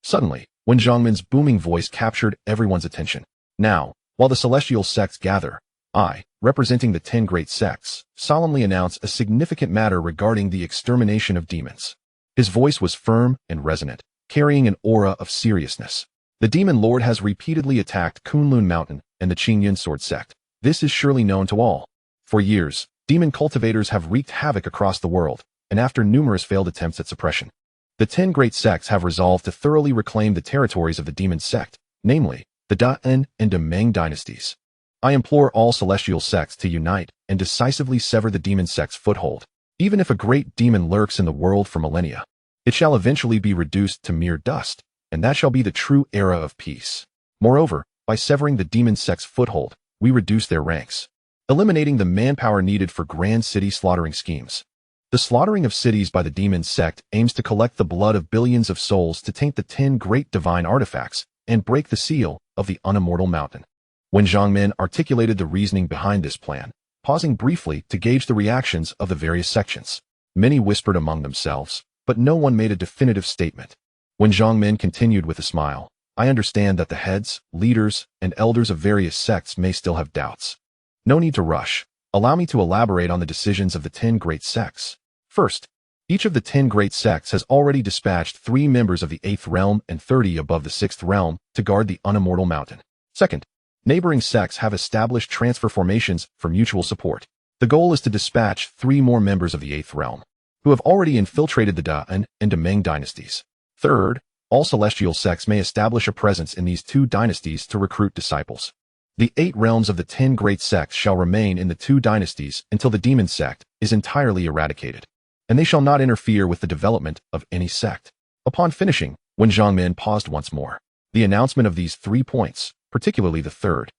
Suddenly, Wen Zhongmin's booming voice captured everyone's attention. Now, while the celestial sects gather, I, representing the 10 great sects, solemnly announce a significant matter regarding the extermination of demons. His voice was firm and resonant, carrying an aura of seriousness. The demon lord has repeatedly attacked Kunlun Mountain and the Qingyun sword sect. This is surely known to all. For years, demon cultivators have wreaked havoc across the world, and after numerous failed attempts at suppression, the 10 great sects have resolved to thoroughly reclaim the territories of the demon sect, namely, the Da-En and Da-Meng dynasties. I implore all celestial sects to unite and decisively sever the demon sect's foothold. Even if a great demon lurks in the world for millennia, it shall eventually be reduced to mere dust, and that shall be the true era of peace. Moreover, by severing the demon sect's foothold, we reduce their ranks, eliminating the manpower needed for grand city slaughtering schemes. The slaughtering of cities by the demon sect aims to collect the blood of billions of souls to taint the 10 great divine artifacts and break the seal of the unimmortal mountain. When Zhongmin articulated the reasoning behind this plan, pausing briefly to gauge the reactions of the various sections, many whispered among themselves, but no one made a definitive statement. When Zhongmin continued with a smile, I understand that the heads, leaders, and elders of various sects may still have doubts. No need to rush. Allow me to elaborate on the decisions of the 10 great sects. First, each of the 10 great sects has already dispatched 3 members of the 8th realm and 30 above the 6th realm to guard the unimmortal mountain. Second, neighboring sects have established transfer formations for mutual support. The goal is to dispatch 3 more members of the 8th realm, who have already infiltrated the Da-En and Da-Meng dynasties. Third, all celestial sects may establish a presence in these 2 dynasties to recruit disciples. The 8 realms of the 10 great sects shall remain in the 2 dynasties until the demon sect is entirely eradicated, and they shall not interfere with the development of any sect. Upon finishing, when Zhongmin paused once more, the announcement of these 3 points, particularly the third,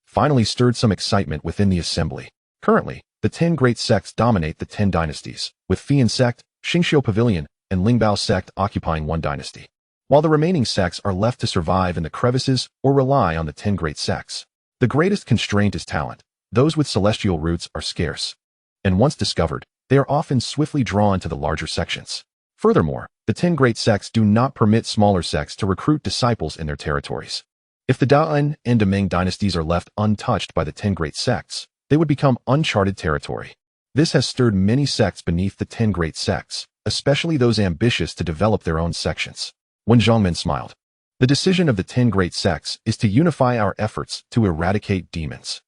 finally stirred some excitement within the assembly. Currently, the 10 great sects dominate the 10 dynasties, with Fian sect, Xingxiao Pavilion, and Lingbao sect occupying 1 dynasty, while the remaining sects are left to survive in the crevices or rely on the 10 great sects. The greatest constraint is talent. Those with celestial roots are scarce, and once discovered, they are often swiftly drawn to the larger sections. Furthermore, the 10 great sects do not permit smaller sects to recruit disciples in their territories. If the Da-En and Da-Meng dynasties are left untouched by the 10 great sects, they would become uncharted territory. This has stirred many sects beneath the 10 great sects, especially those ambitious to develop their own sections. When Zhongmin smiled, the decision of the 10 great sects is to unify our efforts to eradicate demons.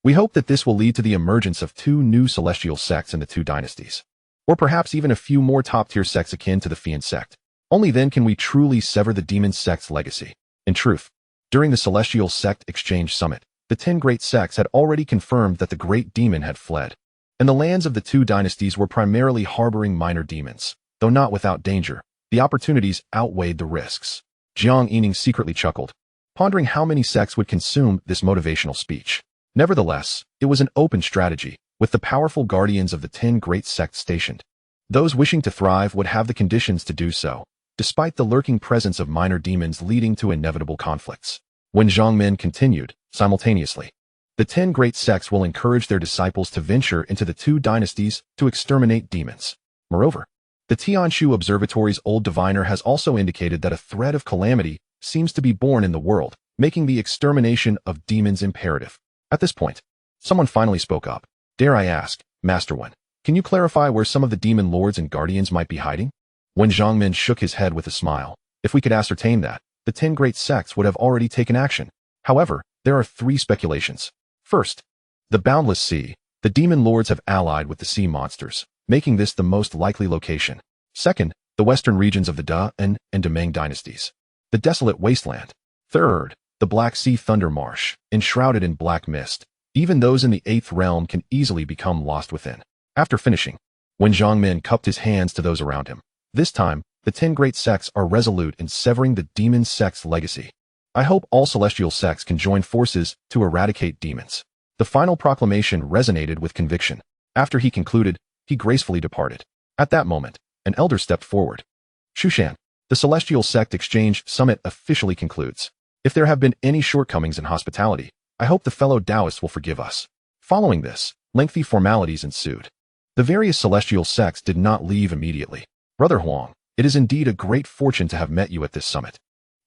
We hope that this will lead to the emergence of 2 new celestial sects in the 2 dynasties, or perhaps even a few more top-tier sects akin to the Fian sect. Only then can we truly sever the demon sect's legacy. In truth, during the Celestial Sect Exchange Summit, the 10 great sects had already confirmed that the great demon had fled, and the lands of the 2 dynasties were primarily harboring minor demons. Though not without danger, the opportunities outweighed the risks. Jiang Yining secretly chuckled, pondering how many sects would consume this motivational speech. Nevertheless, it was an open strategy, with the powerful guardians of the 10 great sects stationed. Those wishing to thrive would have the conditions to do so, despite the lurking presence of minor demons leading to inevitable conflicts. When Zhongmin continued, simultaneously, The 10 great sects will encourage their disciples to venture into the 2 dynasties to exterminate demons. Moreover, the Tianshu Observatory's old diviner has also indicated that a threat of calamity seems to be born in the world, making the extermination of demons imperative. At this point, someone finally spoke up. Dare I ask, Master One, can you clarify where some of the demon lords and guardians might be hiding? When Zhangmin shook his head with a smile, if we could ascertain that, the 10 great sects would have already taken action. However, there are 3 speculations. First, the boundless sea. The demon lords have allied with the sea monsters, making this the most likely location. Second, the western regions of the Da and Demang dynasties. The desolate wasteland. Third, the Black Sea Thunder Marsh, enshrouded in black mist. Even those in the 8th realm can easily become lost within. After finishing, when Zhangmin cupped his hands to those around him, this time, the 10 great sects are resolute in severing the demon sect's legacy. I hope all celestial sects can join forces to eradicate demons. The final proclamation resonated with conviction. After he concluded, he gracefully departed. At that moment, an elder stepped forward. Shushan, the Celestial Sect Exchange Summit officially concludes. If there have been any shortcomings in hospitality, I hope the fellow Taoists will forgive us. Following this, lengthy formalities ensued. The various celestial sects did not leave immediately. Brother Huang, it is indeed a great fortune to have met you at this summit.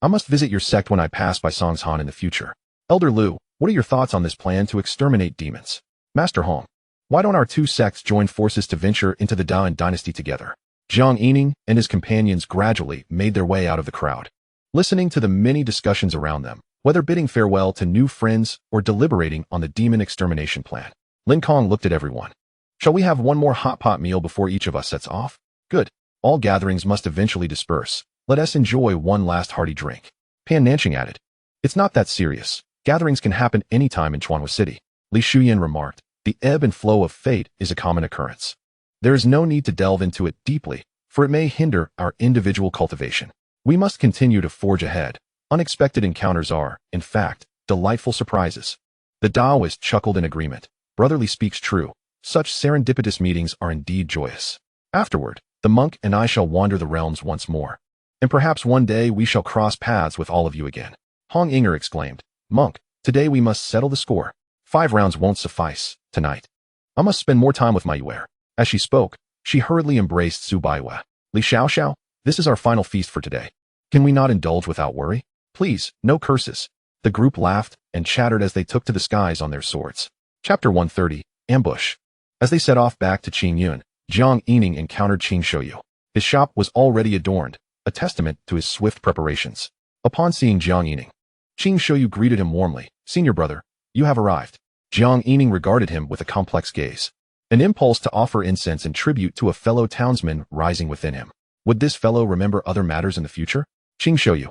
I must visit your sect when I pass by Songshan in the future. Elder Lu, what are your thoughts on this plan to exterminate demons? Master Hong, why don't our 2 sects join forces to venture into the Da'an dynasty together? Jiang Yining and his companions gradually made their way out of the crowd. Listening to the many discussions around them, whether bidding farewell to new friends or deliberating on the demon extermination plan, Lin Kong looked at everyone. Shall we have one more hot pot meal before each of us sets off? Good. All gatherings must eventually disperse. Let us enjoy one last hearty drink. Pan Nanching added. It's not that serious. Gatherings can happen anytime in Chuanhua City. Li Shuyan remarked. The ebb and flow of fate is a common occurrence. There is no need to delve into it deeply, for it may hinder our individual cultivation. We must continue to forge ahead. Unexpected encounters are, in fact, delightful surprises. The Taoist chuckled in agreement. Brotherly speaks true. Such serendipitous meetings are indeed joyous. Afterward, the monk and I shall wander the realms once more. And perhaps one day we shall cross paths with all of you again. Hong Inger exclaimed. Monk, today we must settle the score. 5 rounds won't suffice, tonight. I must spend more time with my Yuer. As she spoke, she hurriedly embraced Su Baiwe. Li Xiaoxiao, this is our final feast for today. Can we not indulge without worry? Please, no curses. The group laughed and chattered as they took to the skies on their swords. Chapter 130, Ambush. As they set off back to Qingyun, Jiang Yining encountered Qing Shouyu. His shop was already adorned, a testament to his swift preparations. Upon seeing Jiang Yining, Qing Shouyu greeted him warmly. Senior brother, you have arrived. Jiang Yining regarded him with a complex gaze. An impulse to offer incense in tribute to a fellow townsman rising within him. Would this fellow remember other matters in the future? Qing Shouyu,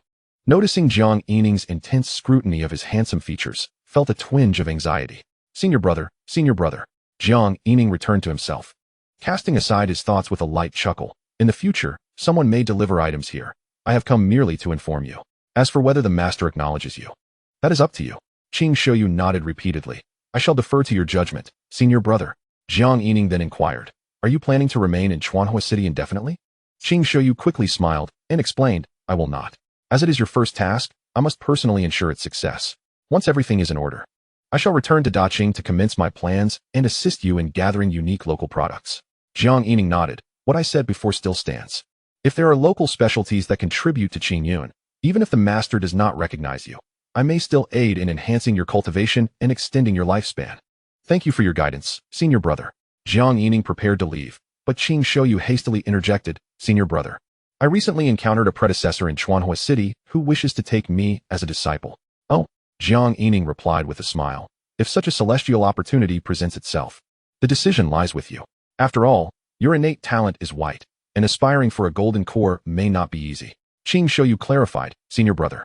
noticing Jiang Yining's intense scrutiny of his handsome features, felt a twinge of anxiety. Senior brother, Jiang Yining returned to himself. Casting aside his thoughts with a light chuckle, in the future, someone may deliver items here. I have come merely to inform you. As for whether the master acknowledges you, that is up to you. Qing Shouyu nodded repeatedly. I shall defer to your judgment, senior brother. Jiang Yining then inquired, are you planning to remain in Chuanhua City indefinitely? Qing Shouyu quickly smiled and explained, I will not. As it is your first task, I must personally ensure its success. Once everything is in order, I shall return to Daqing to commence my plans and assist you in gathering unique local products. Jiang Yining nodded. What I said before still stands. If there are local specialties that contribute to Qingyun, even if the master does not recognize you, I may still aid in enhancing your cultivation and extending your lifespan. Thank you for your guidance, senior brother. Jiang Yining prepared to leave, but Qing Shouyu hastily interjected, senior brother. I recently encountered a predecessor in Chuanhua City who wishes to take me as a disciple. Oh, Jiang Yining replied with a smile. If such a celestial opportunity presents itself, the decision lies with you. After all, your innate talent is white, and aspiring for a golden core may not be easy. Qing Shouyu clarified, senior brother.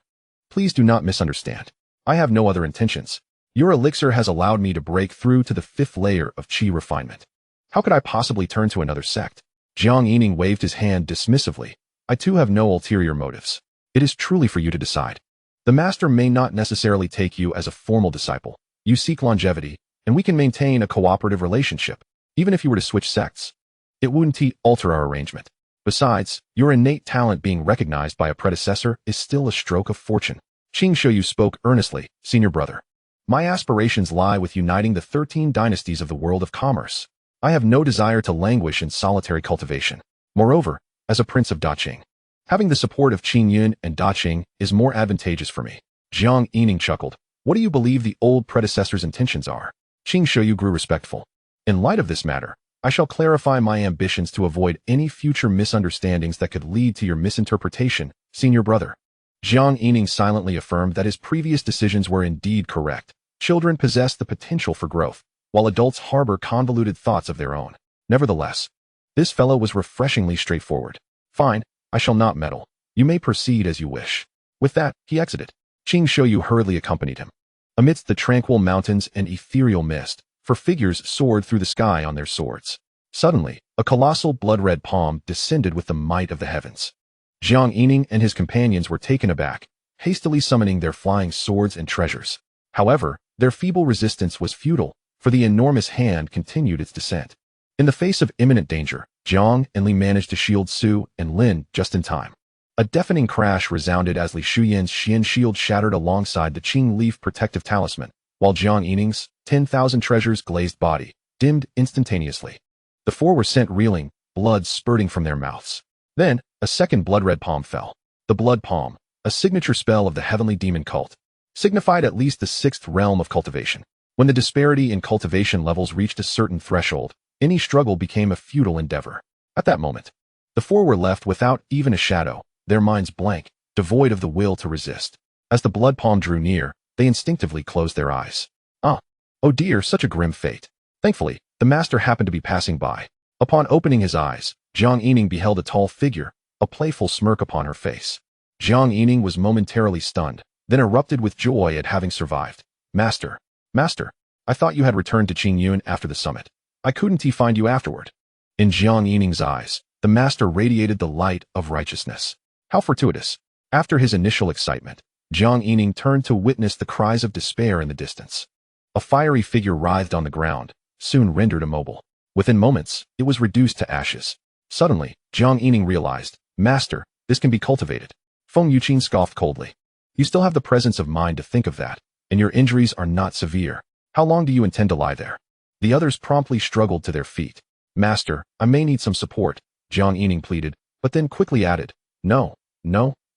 Please do not misunderstand. I have no other intentions. Your elixir has allowed me to break through to the 5th layer of qi refinement. How could I possibly turn to another sect? Jiang Yining waved his hand dismissively. I too have no ulterior motives. It is truly for you to decide. The master may not necessarily take you as a formal disciple. You seek longevity, and we can maintain a cooperative relationship, even if you were to switch sects. It wouldn't alter our arrangement. Besides, your innate talent being recognized by a predecessor is still a stroke of fortune. Qing Shouyu spoke earnestly, senior brother. My aspirations lie with uniting the 13 dynasties of the world of commerce. I have no desire to languish in solitary cultivation. Moreover, as a prince of Daqing, having the support of Qing Yun and Daqing is more advantageous for me. Jiang Yining chuckled. What do you believe the old predecessor's intentions are? Qing Shuyu grew respectful. In light of this matter, I shall clarify my ambitions to avoid any future misunderstandings that could lead to your misinterpretation, senior brother. Jiang Yining silently affirmed that his previous decisions were indeed correct. Children possess the potential for growth, while adults harbor convoluted thoughts of their own. Nevertheless, this fellow was refreshingly straightforward. Fine, I shall not meddle. You may proceed as you wish. With that, he exited. Qing Shuyu hurriedly accompanied him. Amidst the tranquil mountains and ethereal mist, 4 figures soared through the sky on their swords. Suddenly, a colossal blood-red palm descended with the might of the heavens. Jiang Yining and his companions were taken aback, hastily summoning their flying swords and treasures. However, their feeble resistance was futile, for the enormous hand continued its descent. In the face of imminent danger, Jiang and Li managed to shield Su and Lin just in time. A deafening crash resounded as Li Shuyan's Xian shield shattered alongside the Qing leaf protective talisman, while Jiang Yining's 10,000 treasures glazed body dimmed instantaneously. The 4 were sent reeling, blood spurting from their mouths. Then, a second blood-red palm fell. The blood palm, a signature spell of the heavenly demon cult, signified at least the 6th realm of cultivation. When the disparity in cultivation levels reached a certain threshold, any struggle became a futile endeavor. At that moment, the 4 were left without even a shadow, their minds blank, devoid of the will to resist. As the blood palm drew near, they instinctively closed their eyes. Oh dear, such a grim fate. Thankfully, the master happened to be passing by. Upon opening his eyes, Jiang Yining beheld a tall figure, a playful smirk upon her face. Jiang Yining was momentarily stunned, then erupted with joy at having survived. Master, I thought you had returned to Qing Yun after the summit. I couldn't find you afterward. In Jiang Yining's eyes, the master radiated the light of righteousness. How fortuitous. After his initial excitement, Jiang Yining turned to witness the cries of despair in the distance. A fiery figure writhed on the ground, soon rendered immobile. Within moments, it was reduced to ashes. Suddenly, Jiang Yining realized, Master, this can be cultivated. Feng Yuqin scoffed coldly. You still have the presence of mind to think of that, and your injuries are not severe. How long do you intend to lie there? The others promptly struggled to their feet. Master, I may need some support, Jiang Yining pleaded, but then quickly added, No,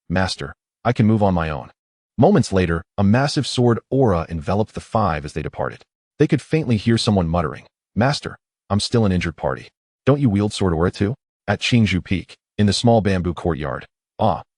Master, I can move on my own. Moments later, a massive sword aura enveloped the 5 as they departed. They could faintly hear someone muttering, Master, I'm still an injured party. Don't you wield sword aura too? At Qingzhou Peak, in the small bamboo courtyard.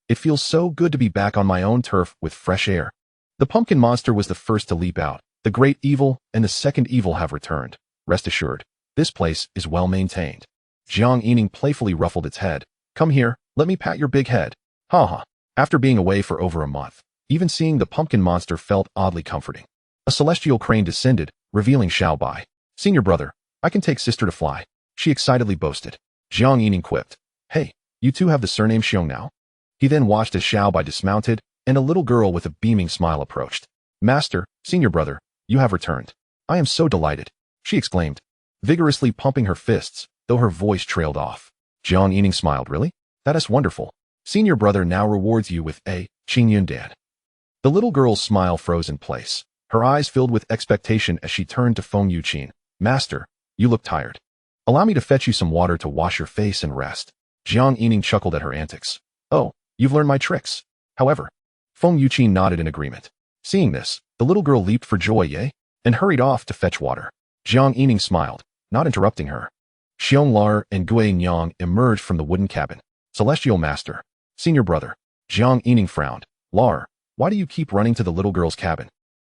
It feels so good to be back on my own turf with fresh air. The pumpkin monster was the first to leap out. The great evil and the second evil have returned. Rest assured, this place is well maintained. Jiang Yining playfully ruffled its head. Come here, let me pat your big head. Ha. After being away for over a month, even seeing the pumpkin monster felt oddly comforting. A celestial crane descended, revealing Xiao Bai. Senior brother, I can take sister to fly, she excitedly boasted. Jiang Yining quipped. Hey, you two have the surname Xiong now? He then watched as Xiao Bai dismounted, and a little girl with a beaming smile approached. Master, senior brother, you have returned. I am so delighted, she exclaimed, vigorously pumping her fists, though her voice trailed off. Jiang Yining smiled. Really? That is wonderful. Senior brother now rewards you with a Qing Yun dad. The little girl's smile froze in place. Her eyes filled with expectation as she turned to Feng Yuqin. Master, you look tired. Allow me to fetch you some water to wash your face and rest. Jiang Yining chuckled at her antics. Oh, you've learned my tricks. However, Feng Yuqin nodded in agreement. Seeing this, the little girl leaped for joy, and hurried off to fetch water. Jiang Yining smiled, not interrupting her. Xiong Lar and Gui Nyang emerged from the wooden cabin. Celestial Master, senior brother. Jiang Yining frowned. Lar, why do you keep running to the little girl's cabin?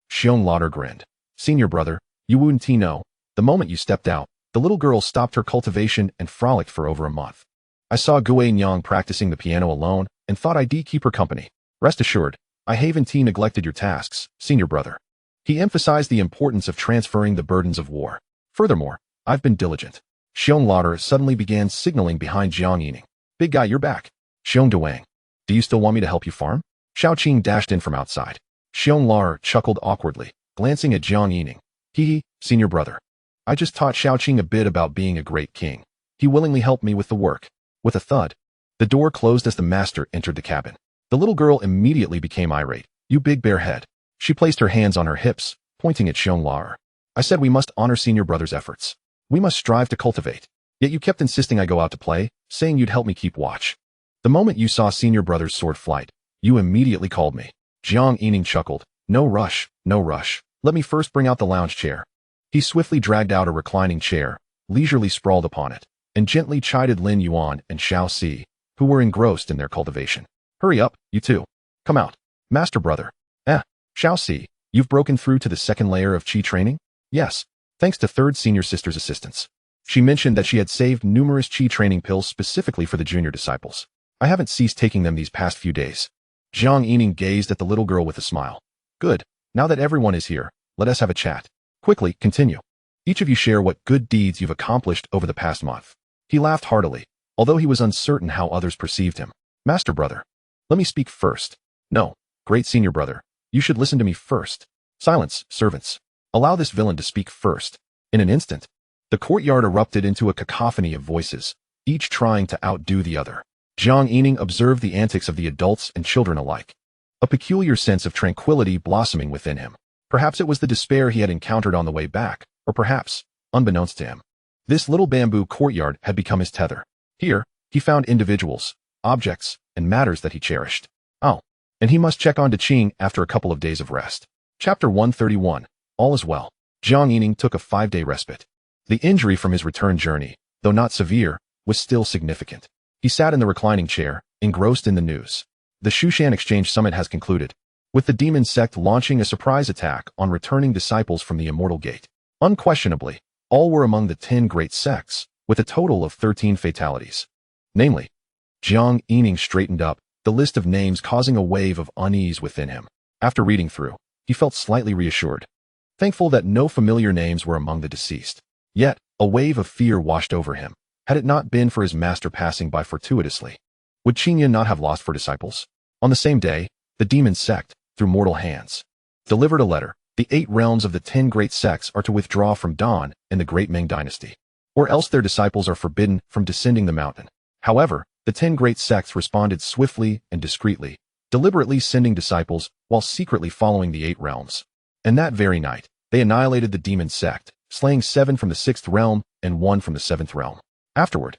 Xiong Lar grinned. Senior brother, you wouldn't know. The moment you stepped out, the little girl stopped her cultivation and frolicked for over a month. I saw Gui Nyang practicing the piano alone and thought I'd keep her company. Rest assured, I haven't neglected your tasks, senior brother. He emphasized the importance of transferring the burdens of war. Furthermore, I've been diligent. Xiong Lar suddenly began signaling behind Jiang Yining. Big guy, you're back. Xiong Duang. Do you still want me to help you farm? Xiao Qing dashed in from outside. Xiong Lar chuckled awkwardly, glancing at Jiang Yining. Senior brother. I just taught Xiao Qing a bit about being a great king. He willingly helped me with the work. With a thud, the door closed as the master entered the cabin. The little girl immediately became irate. You big bare head. She placed her hands on her hips, pointing at Xianxiaaudiobooks. I said we must honor senior brother's efforts. We must strive to cultivate. Yet you kept insisting I go out to play, saying you'd help me keep watch. The moment you saw senior brother's sword flight, you immediately called me. Jiang Yining chuckled. No rush, no rush. Let me first bring out the lounge chair. He swiftly dragged out a reclining chair, leisurely sprawled upon it, and gently chided Lin Yuan and Xiao Si, who were engrossed in their cultivation. Hurry up, you two. Come out. Master brother. Xiao Si, you've broken through to the second layer of qi training? Yes, thanks to third senior sister's assistance. She mentioned that she had saved numerous qi training pills specifically for the junior disciples. I haven't ceased taking them these past few days. Jiang Yining gazed at the little girl with a smile. Good, now that everyone is here, let us have a chat. Quickly, continue. Each of you share what good deeds you've accomplished over the past month. He laughed heartily, although he was uncertain how others perceived him. Master brother. Let me speak first. No, great senior brother. You should listen to me first. Silence, servants. Allow this villain to speak first. In an instant, the courtyard erupted into a cacophony of voices, each trying to outdo the other. Jiang Yining observed the antics of the adults and children alike. A peculiar sense of tranquility blossoming within him. Perhaps it was the despair he had encountered on the way back, or perhaps, unbeknownst to him, this little bamboo courtyard had become his tether. Here, he found individuals, objects, and matters that he cherished. Oh, and he must check on Qing after a couple of days of rest. Chapter 131. All is well. Jiang Yining took a 5-day respite. The injury from his return journey, though not severe, was still significant. He sat in the reclining chair, engrossed in the news. The Shushan Exchange Summit has concluded, with the demon sect launching a surprise attack on returning disciples from the Immortal Gate. Unquestionably, all were among the 10 great sects, with a total of 13 fatalities. Namely, Jiang Yining straightened up, the list of names causing a wave of unease within him. After reading through, he felt slightly reassured, thankful that no familiar names were among the deceased. Yet, a wave of fear washed over him. Had it not been for his master passing by fortuitously, would Qingyun not have lost 4 disciples? On the same day, the demon sect, through mortal hands, delivered a letter. The 8 realms of the 10 great sects are to withdraw from Dan in the Great Ming Dynasty, or else their disciples are forbidden from descending the mountain. However, the 10 great sects responded swiftly and discreetly, deliberately sending disciples while secretly following the 8 realms. And that very night, they annihilated the demon sect, slaying 7 from the 6th realm and 1 from the 7th realm. Afterward,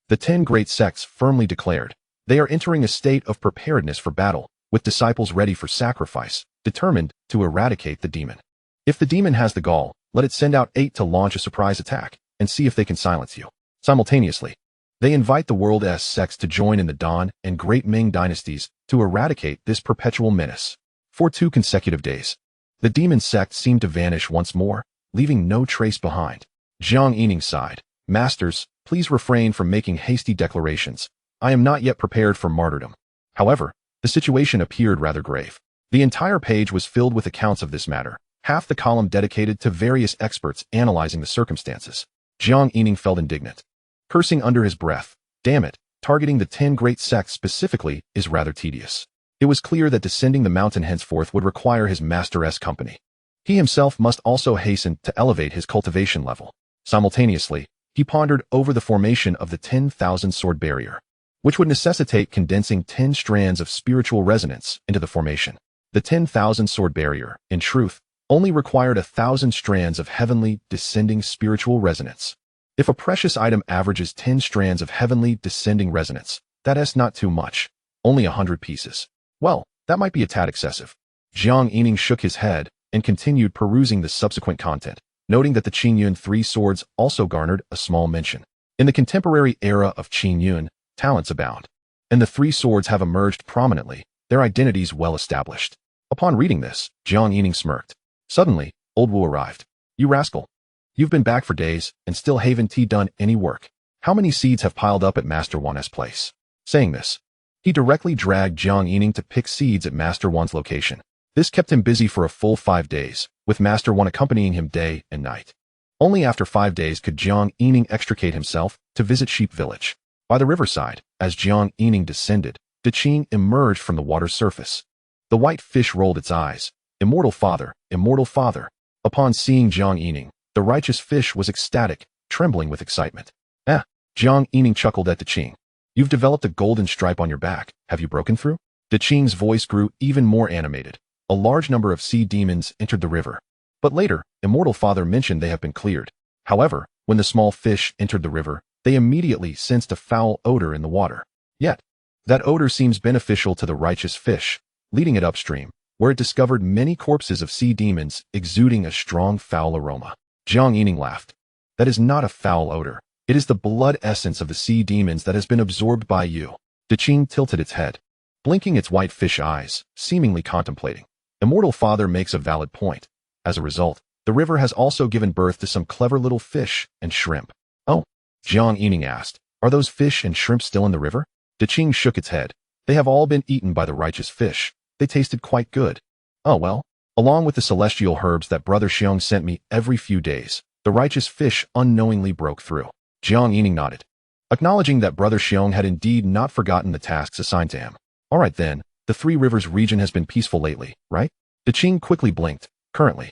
the 10 great sects firmly declared, they are entering a state of preparedness for battle, with disciples ready for sacrifice, determined to eradicate the demon. If the demon has the gall, let it send out 8 to launch a surprise attack, and see if they can silence you. Simultaneously, they invite the world's sects to join in the Dan and Great Ming dynasties to eradicate this perpetual menace. For 2 consecutive days, the demon sect seemed to vanish once more, leaving no trace behind. Jiang Yining sighed. Masters, please refrain from making hasty declarations. I am not yet prepared for martyrdom. However, the situation appeared rather grave. The entire page was filled with accounts of this matter, half the column dedicated to various experts analyzing the circumstances. Jiang Yining felt indignant, cursing under his breath. Damn it, targeting the 10 great sects specifically is rather tedious. It was clear that descending the mountain henceforth would require his master's company. He himself must also hasten to elevate his cultivation level. Simultaneously, he pondered over the formation of the 10,000 sword barrier, which would necessitate condensing 10 strands of spiritual resonance into the formation. The 10,000 sword barrier, in truth, only required 1,000 strands of heavenly, descending spiritual resonance. If a precious item averages 10 strands of heavenly, descending resonance, that is not too much, only 100 pieces. Well, that might be a tad excessive. Jiang Yining shook his head and continued perusing the subsequent content, noting that the Qingyun 3 swords also garnered a small mention. In the contemporary era of Qingyun, talents abound, and the 3 swords have emerged prominently, their identities well established. Upon reading this, Jiang Yining smirked. Suddenly, Old Wu arrived. You rascal. You've been back for days, and still haven't done any work. How many seeds have piled up at Master Wan's place? Saying this, he directly dragged Jiang Yining to pick seeds at Master Wan's location. This kept him busy for a full 5 days, with Master Wan accompanying him day and night. Only after 5 days could Jiang Yining extricate himself to visit Sheep Village. By the riverside, as Jiang Yining descended, Qing emerged from the water's surface. The white fish rolled its eyes. Immortal father, immortal father. Upon seeing Jiang Yining, the righteous fish was ecstatic, trembling with excitement. Jiang Yining chuckled at Qing. You've developed a golden stripe on your back. Have you broken through? Qing's voice grew even more animated. A large number of sea demons entered the river. But later, Immortal Father mentioned they have been cleared. However, when the small fish entered the river, they immediately sensed a foul odor in the water. Yet, that odor seems beneficial to the righteous fish, leading it upstream, where it discovered many corpses of sea demons exuding a strong foul aroma. Jiang Yining laughed. That is not a foul odor. It is the blood essence of the sea demons that has been absorbed by you. De Qing tilted its head, blinking its white fish eyes, seemingly contemplating. Immortal Father makes a valid point. As a result, the river has also given birth to some clever little fish and shrimp. Oh, Jiang Yining asked, are those fish and shrimp still in the river? De Qing shook its head. They have all been eaten by the righteous fish. They tasted quite good. Oh well, along with the celestial herbs that Brother Xiong sent me every few days, the righteous fish unknowingly broke through. Jiang Yining nodded, acknowledging that Brother Xiong had indeed not forgotten the tasks assigned to him. All right then, the Three Rivers region has been peaceful lately, right? De Qing quickly blinked. Currently,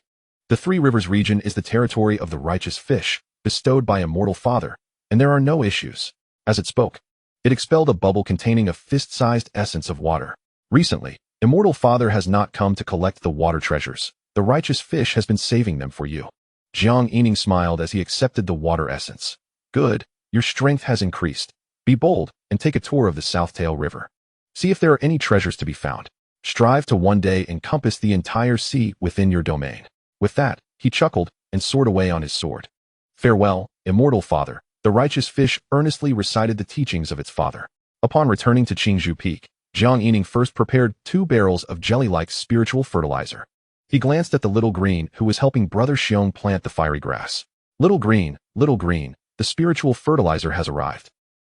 the Three Rivers region is the territory of the righteous fish, bestowed by Immortal Father, and there are no issues. As it spoke, it expelled a bubble containing a fist-sized essence of water. Recently, Immortal Father has not come to collect the water treasures. The righteous fish has been saving them for you. Jiang Yining smiled as he accepted the water essence. Good, your strength has increased. Be bold and take a tour of the Southtail River. See if there are any treasures to be found. Strive to one day encompass the entire sea within your domain. With that, he chuckled and soared away on his sword. Farewell, Immortal Father. The righteous fish earnestly recited the teachings of its father. Upon returning to Qingzhou Peak, Jiang Yining first prepared 2 barrels of jelly-like spiritual fertilizer. He glanced at the little green who was helping Brother Xiong plant the fiery grass. Little green, the spiritual fertilizer has arrived.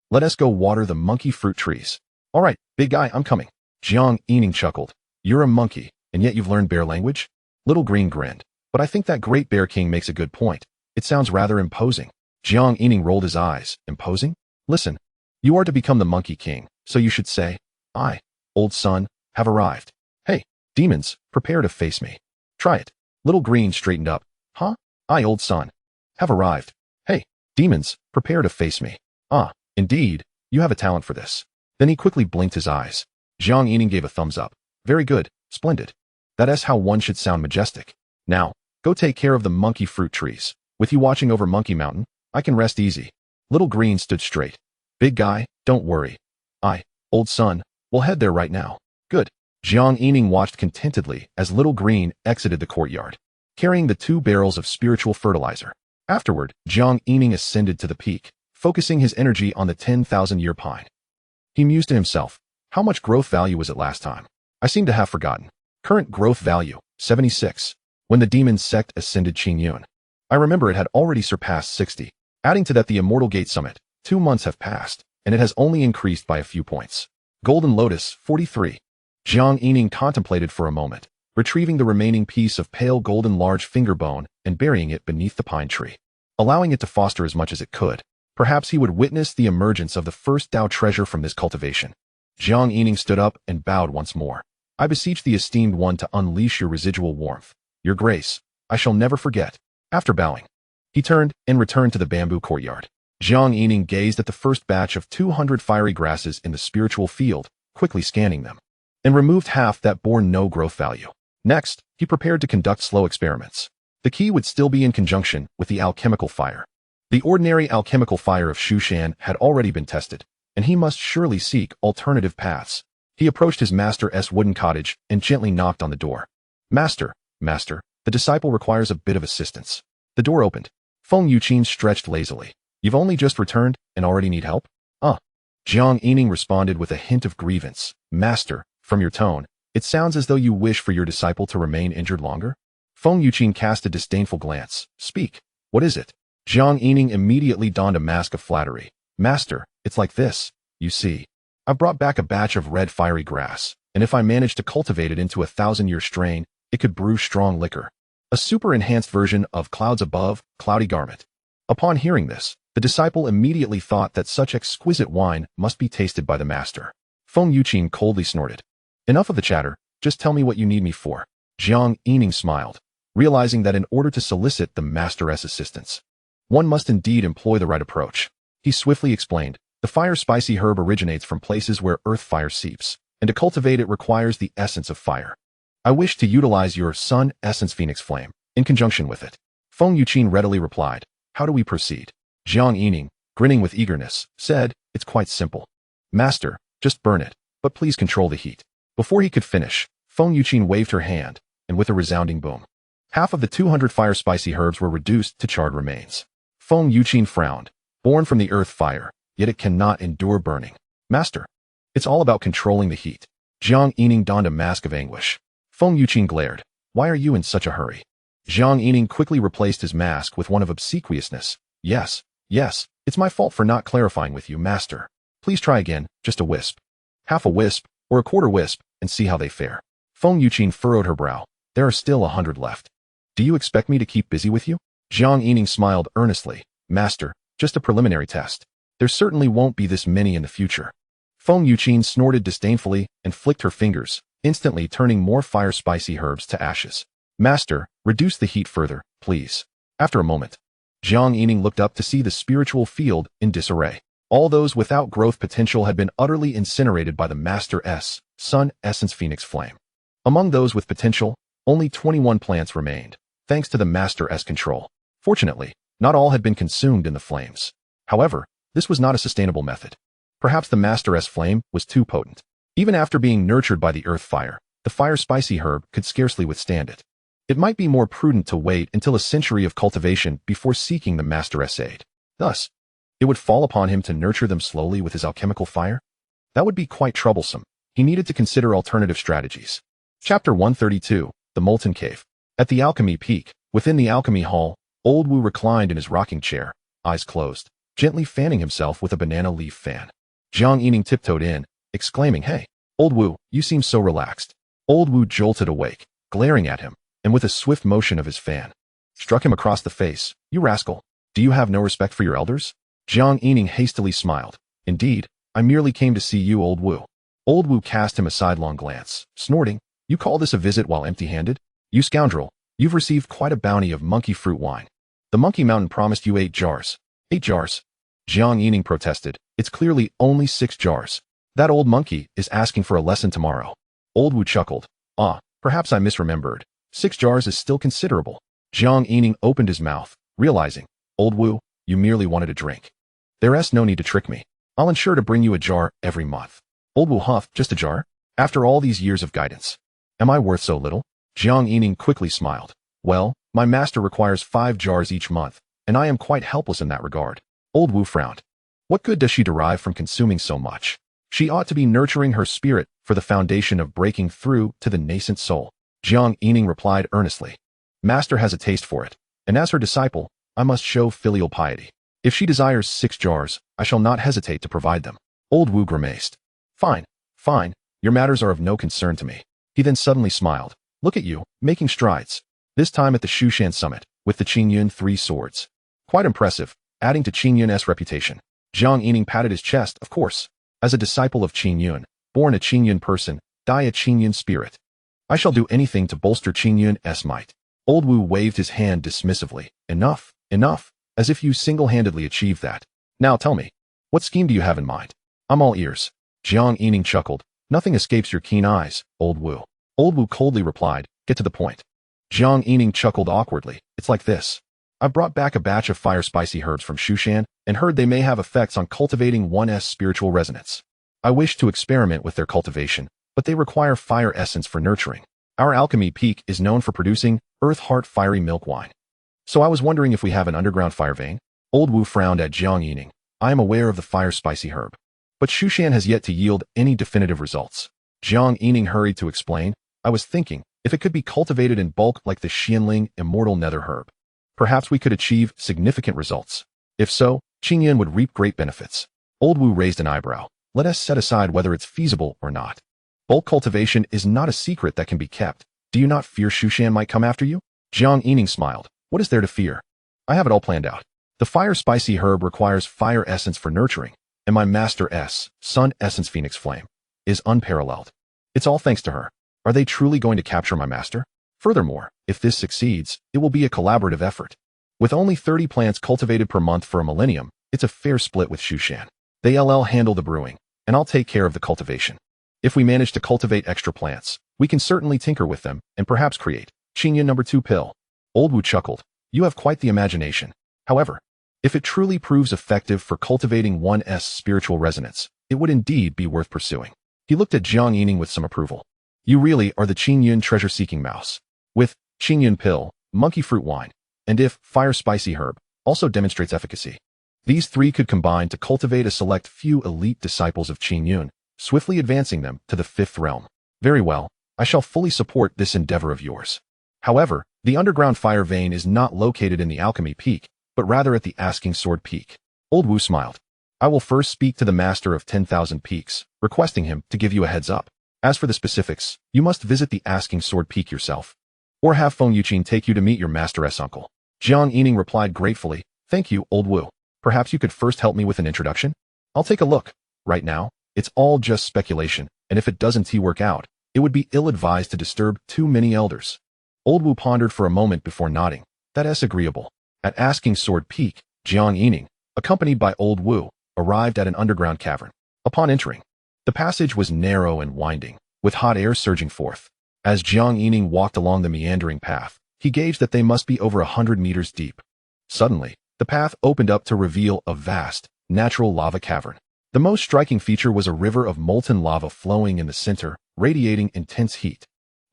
Let us go water the monkey fruit trees. All right, big guy, I'm coming. Jiang Yining chuckled. You're a monkey, and yet you've learned bear language? Little green grinned. But I think that Great Bear King makes a good point. It sounds rather imposing. Jiang Yining rolled his eyes. Imposing? Listen, you are to become the Monkey King, so you should say, I, old son, have arrived. Hey, demons, prepare to face me. Try it. Little Green straightened up. Huh? I, old son, have arrived. Hey, demons, prepare to face me. Ah, indeed, you have a talent for this. Then he quickly blinked his eyes. Jiang Yining gave a thumbs up. Very good, splendid. That is how one should sound majestic. Now, go take care of the monkey fruit trees. With you watching over Monkey Mountain, I can rest easy. Little Green stood straight. Big guy, don't worry. I, old son, will head there right now. Good. Jiang Yining watched contentedly as Little Green exited the courtyard, carrying the 2 barrels of spiritual fertilizer. Afterward, Jiang Yining ascended to the peak, focusing his energy on the 10,000-year pine. He mused to himself, how much growth value was it last time? I seem to have forgotten. Current growth value, 76. When the demon sect ascended Qingyun, I remember it had already surpassed 60. Adding to that the Immortal Gate Summit, 2 months have passed, and it has only increased by a few points. Golden Lotus, 43. Jiang Yining contemplated for a moment, retrieving the remaining piece of pale golden large finger bone and burying it beneath the pine tree. Allowing it to foster as much as it could, perhaps he would witness the emergence of the first Dao treasure from this cultivation. Jiang Yining stood up and bowed once more. I beseech the esteemed one to unleash your residual warmth. Your grace, I shall never forget. After bowing, he turned and returned to the bamboo courtyard. Jiang Yining gazed at the first batch of 200 fiery grasses in the spiritual field, quickly scanning them, and removed half that bore no growth value. Next, he prepared to conduct slow experiments. The key would still be in conjunction with the alchemical fire. The ordinary alchemical fire of Shushan had already been tested, and he must surely seek alternative paths. He approached his master's wooden cottage and gently knocked on the door. Master, the disciple requires a bit of assistance. The door opened. Feng Yuqin stretched lazily. You've only just returned and already need help? Jiang Yining responded with a hint of grievance. Master, from your tone, it sounds as though you wish for your disciple to remain injured longer? Feng Yuqin cast a disdainful glance. Speak. What is it? Jiang Yining immediately donned a mask of flattery. Master, it's like this. You see, I've brought back a batch of red fiery grass, and if I manage to cultivate it into a 1,000-year strain, it could brew strong liquor. A super-enhanced version of Clouds Above, Cloudy Garment. Upon hearing this, the disciple immediately thought that such exquisite wine must be tasted by the master. Feng Yuqin coldly snorted. Enough of the chatter, just tell me what you need me for. Jiang Yining smiled, realizing that in order to solicit the master's assistance, one must indeed employ the right approach. He swiftly explained, the fire-spicy herb originates from places where earth fire seeps, and to cultivate it requires the essence of fire. I wish to utilize your sun essence phoenix flame, in conjunction with it. Feng Yuqin readily replied, "How do we proceed?" Jiang Yining, grinning with eagerness, said, "It's quite simple. Master, just burn it, but please control the heat." Before he could finish, Feng Yuqin waved her hand, and with a resounding boom, half of the 200 fire-spicy herbs were reduced to charred remains. Feng Yuqin frowned. Born from the earth fire, yet it cannot endure burning. Master, it's all about controlling the heat. Jiang Yining donned a mask of anguish. Feng Yuqin glared. Why are you in such a hurry? Jiang Yining quickly replaced his mask with one of obsequiousness. Yes, it's my fault for not clarifying with you, Master. Please try again, just a wisp. Half a wisp, or a quarter wisp, and see how they fare. Feng Yuqin furrowed her brow. There are still 100 left. Do you expect me to keep busy with you? Jiang Yining smiled earnestly. Master, just a preliminary test. There certainly won't be this many in the future. Feng Yuqin snorted disdainfully and flicked her fingers, instantly turning more fire-spicy herbs to ashes. Master, reduce the heat further, please. After a moment, Jiang Yining looked up to see the spiritual field in disarray. All those without growth potential had been utterly incinerated by the Master's Sun Essence Phoenix Flame. Among those with potential, only 21 plants remained, thanks to the Master's control. Fortunately, not all had been consumed in the flames. However, this was not a sustainable method. Perhaps the Master's flame was too potent. Even after being nurtured by the earth fire, the fire-spicy herb could scarcely withstand it. It might be more prudent to wait until a century of cultivation before seeking the Master's aid. Thus, it would fall upon him to nurture them slowly with his alchemical fire? That would be quite troublesome. He needed to consider alternative strategies. Chapter 132, The Molten Cave. At the alchemy peak, within the alchemy hall, Old Wu reclined in his rocking chair, eyes closed, gently fanning himself with a banana leaf fan. Jiang Yining tiptoed in, exclaiming, "Hey, Old Wu, you seem so relaxed." Old Wu jolted awake, glaring at him, and with a swift motion of his fan, struck him across the face. "You rascal! Do you have no respect for your elders?" Jiang Yining hastily smiled. "Indeed, I merely came to see you, Old Wu." Old Wu cast him a sidelong glance, snorting, "You call this a visit while empty-handed? You scoundrel, you've received quite a bounty of monkey fruit wine. The Monkey Mountain promised you 8 jars. 8 jars? Jiang Yining protested. "It's clearly only 6 jars. That old monkey is asking for a lesson tomorrow." Old Wu chuckled. Perhaps I misremembered. 6 jars is still considerable." Jiang Yining opened his mouth, realizing, "Old Wu, you merely wanted a drink. There's no need to trick me. I'll ensure to bring you a jar every month." Old Wu huffed. "Just a jar? After all these years of guidance? Am I worth so little?" Jiang Yining quickly smiled. "Well, my master requires 5 jars each month, and I am quite helpless in that regard." Old Wu frowned. What good does she derive from consuming so much? She ought to be nurturing her spirit for the foundation of breaking through to the nascent soul. Jiang Yining replied earnestly. "Master has a taste for it, and as her disciple, I must show filial piety. If she desires 6 jars, I shall not hesitate to provide them." Old Wu grimaced. Fine. Your matters are of no concern to me." He then suddenly smiled. "Look at you, making strides. This time at the Shushan summit, with the Qingyun 3 swords. Quite impressive, adding to Qingyun's reputation." Jiang Yining patted his chest. "Of course. As a disciple of Qingyun, born a Qingyun person, die a Qingyun spirit. I shall do anything to bolster Qingyun's might." Old Wu waved his hand dismissively. Enough, as if you single-handedly achieved that. Now tell me, what scheme do you have in mind? I'm all ears." Jiang Yining chuckled. "Nothing escapes your keen eyes, Old Wu." Old Wu coldly replied, "Get to the point." Jiang Yining chuckled awkwardly. "It's like this. I've brought back a batch of fire-spicy herbs from Shushan and heard they may have effects on cultivating one's spiritual resonance. I wish to experiment with their cultivation, but they require fire essence for nurturing. Our alchemy peak is known for producing earth heart fiery milk wine. So I was wondering if we have an underground fire vein." Old Wu frowned at Jiang Yining. "I am aware of the fire-spicy herb, but Shushan has yet to yield any definitive results." Jiang Yining hurried to explain. "I was thinking, if it could be cultivated in bulk like the Xianling immortal nether herb, perhaps we could achieve significant results. If so, Qingyun would reap great benefits." Old Wu raised an eyebrow. "Let us set aside whether it's feasible or not. Bulk cultivation is not a secret that can be kept. Do you not fear Shushan might come after you?" Jiang Yining smiled. "What is there to fear? I have it all planned out. The fire-spicy herb requires fire essence for nurturing, and my Master's Sun Essence Phoenix Flame is unparalleled. It's all thanks to her. Are they truly going to capture my master? Furthermore, if this succeeds, it will be a collaborative effort. With only 30 plants cultivated per month for a millennium, it's a fair split with Shushan. They'll handle the brewing, and I'll take care of the cultivation. If we manage to cultivate extra plants, we can certainly tinker with them and perhaps create Qingyun number 2 pill." Old Wu chuckled. You have quite the imagination. However, if it truly proves effective for cultivating one's spiritual resonance, it would indeed be worth pursuing. He looked at Jiang Yining with some approval. You really are the Qingyun treasure-seeking mouse. With Qingyun pill, monkey fruit wine, and if fire spicy herb, also demonstrates efficacy. These three could combine to cultivate a select few elite disciples of Qingyun, swiftly advancing them to the fifth realm. Very well, I shall fully support this endeavor of yours. However, the underground fire vein is not located in the alchemy peak, but rather at the Asking Sword Peak. Old Wu smiled. I will first speak to the master of 10,000 peaks, requesting him to give you a heads up. As for the specifics, you must visit the Asking Sword Peak yourself. Or have Feng Yuqin take you to meet your master's uncle. Jiang Yining replied gratefully, Thank you, Old Wu. Perhaps you could first help me with an introduction? I'll take a look. Right now, it's all just speculation, and if it doesn't work out, it would be ill-advised to disturb too many elders. Old Wu pondered for a moment before nodding. That's agreeable. At Asking Sword Peak, Jiang Yining, accompanied by Old Wu, arrived at an underground cavern. Upon entering, the passage was narrow and winding, with hot air surging forth. As Jiang Yining walked along the meandering path, he gauged that they must be over 100 meters deep. Suddenly, the path opened up to reveal a vast, natural lava cavern. The most striking feature was a river of molten lava flowing in the center, radiating intense heat.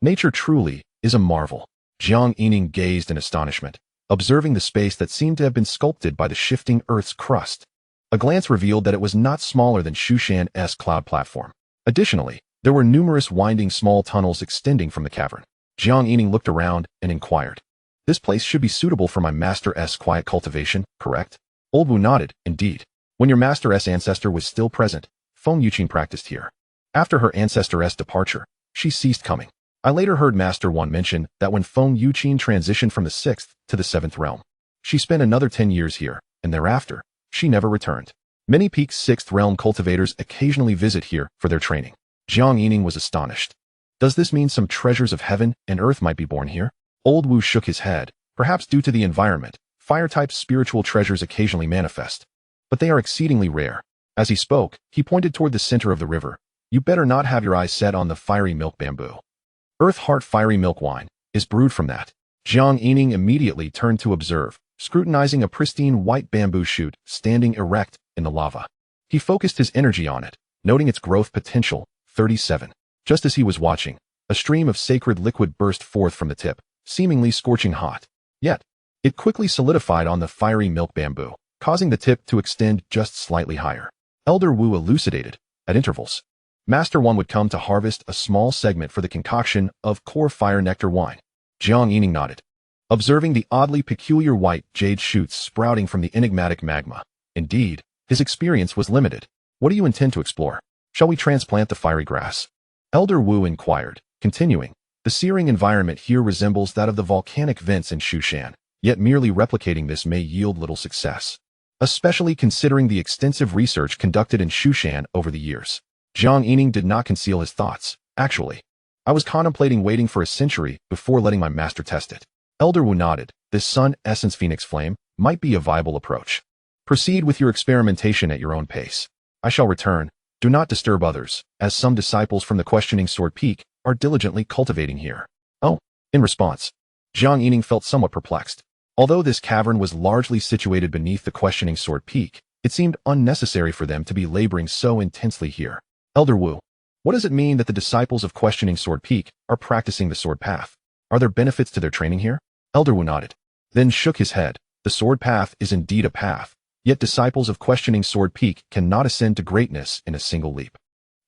Nature truly is a marvel. Jiang Yining gazed in astonishment, observing the space that seemed to have been sculpted by the shifting Earth's crust. A glance revealed that it was not smaller than Shushan's cloud platform. Additionally, there were numerous winding small tunnels extending from the cavern. Jiang Yining looked around and inquired. This place should be suitable for my master's quiet cultivation, correct? Old Wu nodded, indeed. When your master's ancestor was still present, Feng Yuqin practiced here. After her ancestor's departure, she ceased coming. I later heard Master One mention that when Feng Yuqin transitioned from the 6th to the 7th realm, she spent another 10 years here, and thereafter, she never returned. Many Peak's 6th realm cultivators occasionally visit here for their training. Jiang Yining was astonished. Does this mean some treasures of heaven and earth might be born here? Old Wu shook his head. Perhaps due to the environment, fire-type spiritual treasures occasionally manifest, but they are exceedingly rare. As he spoke, he pointed toward the center of the river. You better not have your eyes set on the fiery milk bamboo. Earth Heart fiery milk wine is brewed from that. Jiang Yining immediately turned to observe, scrutinizing a pristine white bamboo shoot standing erect in the lava. He focused his energy on it, noting its growth potential. 37. Just as he was watching, a stream of sacred liquid burst forth from the tip, seemingly scorching hot. Yet, it quickly solidified on the fiery milk bamboo, causing the tip to extend just slightly higher. Elder Wu elucidated, at intervals. Master One would come to harvest a small segment for the concoction of core fire nectar wine. Jiang Yining nodded, observing the oddly peculiar white jade shoots sprouting from the enigmatic magma. Indeed, his experience was limited. What do you intend to explore? Shall we transplant the fiery grass? Elder Wu inquired, continuing. The searing environment here resembles that of the volcanic vents in Shushan, yet merely replicating this may yield little success, especially considering the extensive research conducted in Shushan over the years. Jiang Yining did not conceal his thoughts. Actually, I was contemplating waiting for a century before letting my master test it. Elder Wu nodded. This Sun Essence Phoenix Flame might be a viable approach. Proceed with your experimentation at your own pace. I shall return. Do not disturb others, as some disciples from the Questioning Sword Peak are diligently cultivating here. Oh, in response, Jiang Yining felt somewhat perplexed. Although this cavern was largely situated beneath the Questioning Sword Peak, it seemed unnecessary for them to be laboring so intensely here. Elder Wu, what does it mean that the disciples of Questioning Sword Peak are practicing the sword path? Are there benefits to their training here? Elder Wu nodded, then shook his head. The sword path is indeed a path, yet disciples of Questioning Sword Peak cannot ascend to greatness in a single leap.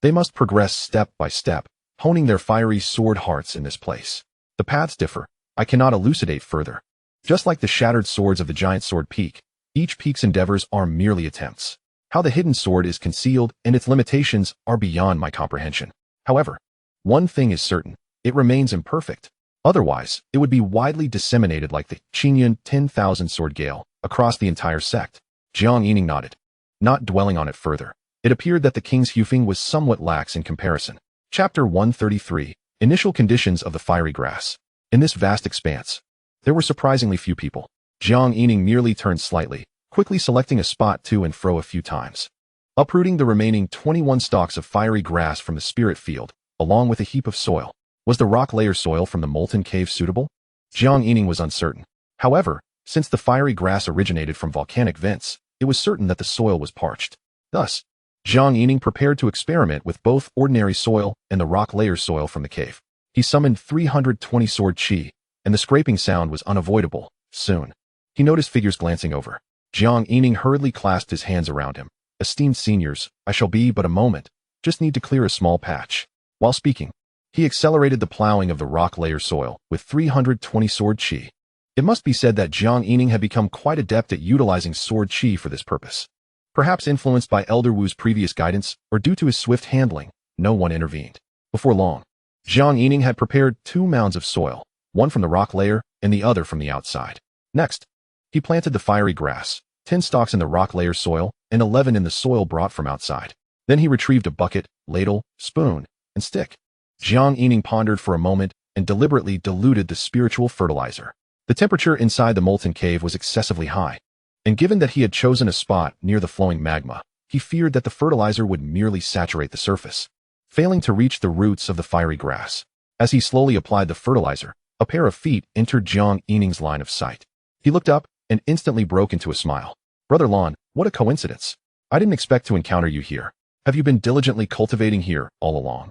They must progress step by step, honing their fiery sword hearts in this place. The paths differ. I cannot elucidate further. Just like the shattered swords of the giant sword peak, each peak's endeavors are merely attempts. How the hidden sword is concealed and its limitations are beyond my comprehension. However, one thing is certain, it remains imperfect. Otherwise, it would be widely disseminated like the Qingyun 10,000 sword gale across the entire sect. Jiang Yining nodded. Not dwelling on it further, it appeared that the king's Hufeng was somewhat lax in comparison. Chapter 133, Initial Conditions of the Fiery Grass. In this vast expanse, there were surprisingly few people. Jiang Yining merely turned slightly, quickly selecting a spot to and fro a few times. Uprooting the remaining 21 stalks of fiery grass from the spirit field, along with a heap of soil. Was the rock layer soil from the molten cave suitable? Jiang Yining was uncertain. However, since the fiery grass originated from volcanic vents, it was certain that the soil was parched. Thus, Jiang Yining prepared to experiment with both ordinary soil and the rock layer soil from the cave. He summoned 320 sword chi, and the scraping sound was unavoidable. Soon, he noticed figures glancing over. Jiang Yining hurriedly clasped his hands around him. Esteemed seniors, I shall be but a moment. Just need to clear a small patch. While speaking, he accelerated the plowing of the rock layer soil with 320 sword chi. It must be said that Jiang Yining had become quite adept at utilizing sword chi for this purpose. Perhaps influenced by Elder Wu's previous guidance or due to his swift handling, no one intervened. Before long, Jiang Yining had prepared 2 mounds of soil, one from the rock layer and the other from the outside. Next, he planted the fiery grass, 10 stalks in the rock layer soil and 11 in the soil brought from outside. Then he retrieved a bucket, ladle, spoon, and stick. Jiang Yining pondered for a moment and deliberately diluted the spiritual fertilizer. The temperature inside the molten cave was excessively high, and given that he had chosen a spot near the flowing magma, he feared that the fertilizer would merely saturate the surface, failing to reach the roots of the fiery grass. As he slowly applied the fertilizer, a pair of feet entered Jiang Yining's line of sight. He looked up and instantly broke into a smile. Brother Lan, what a coincidence. I didn't expect to encounter you here. Have you been diligently cultivating here all along?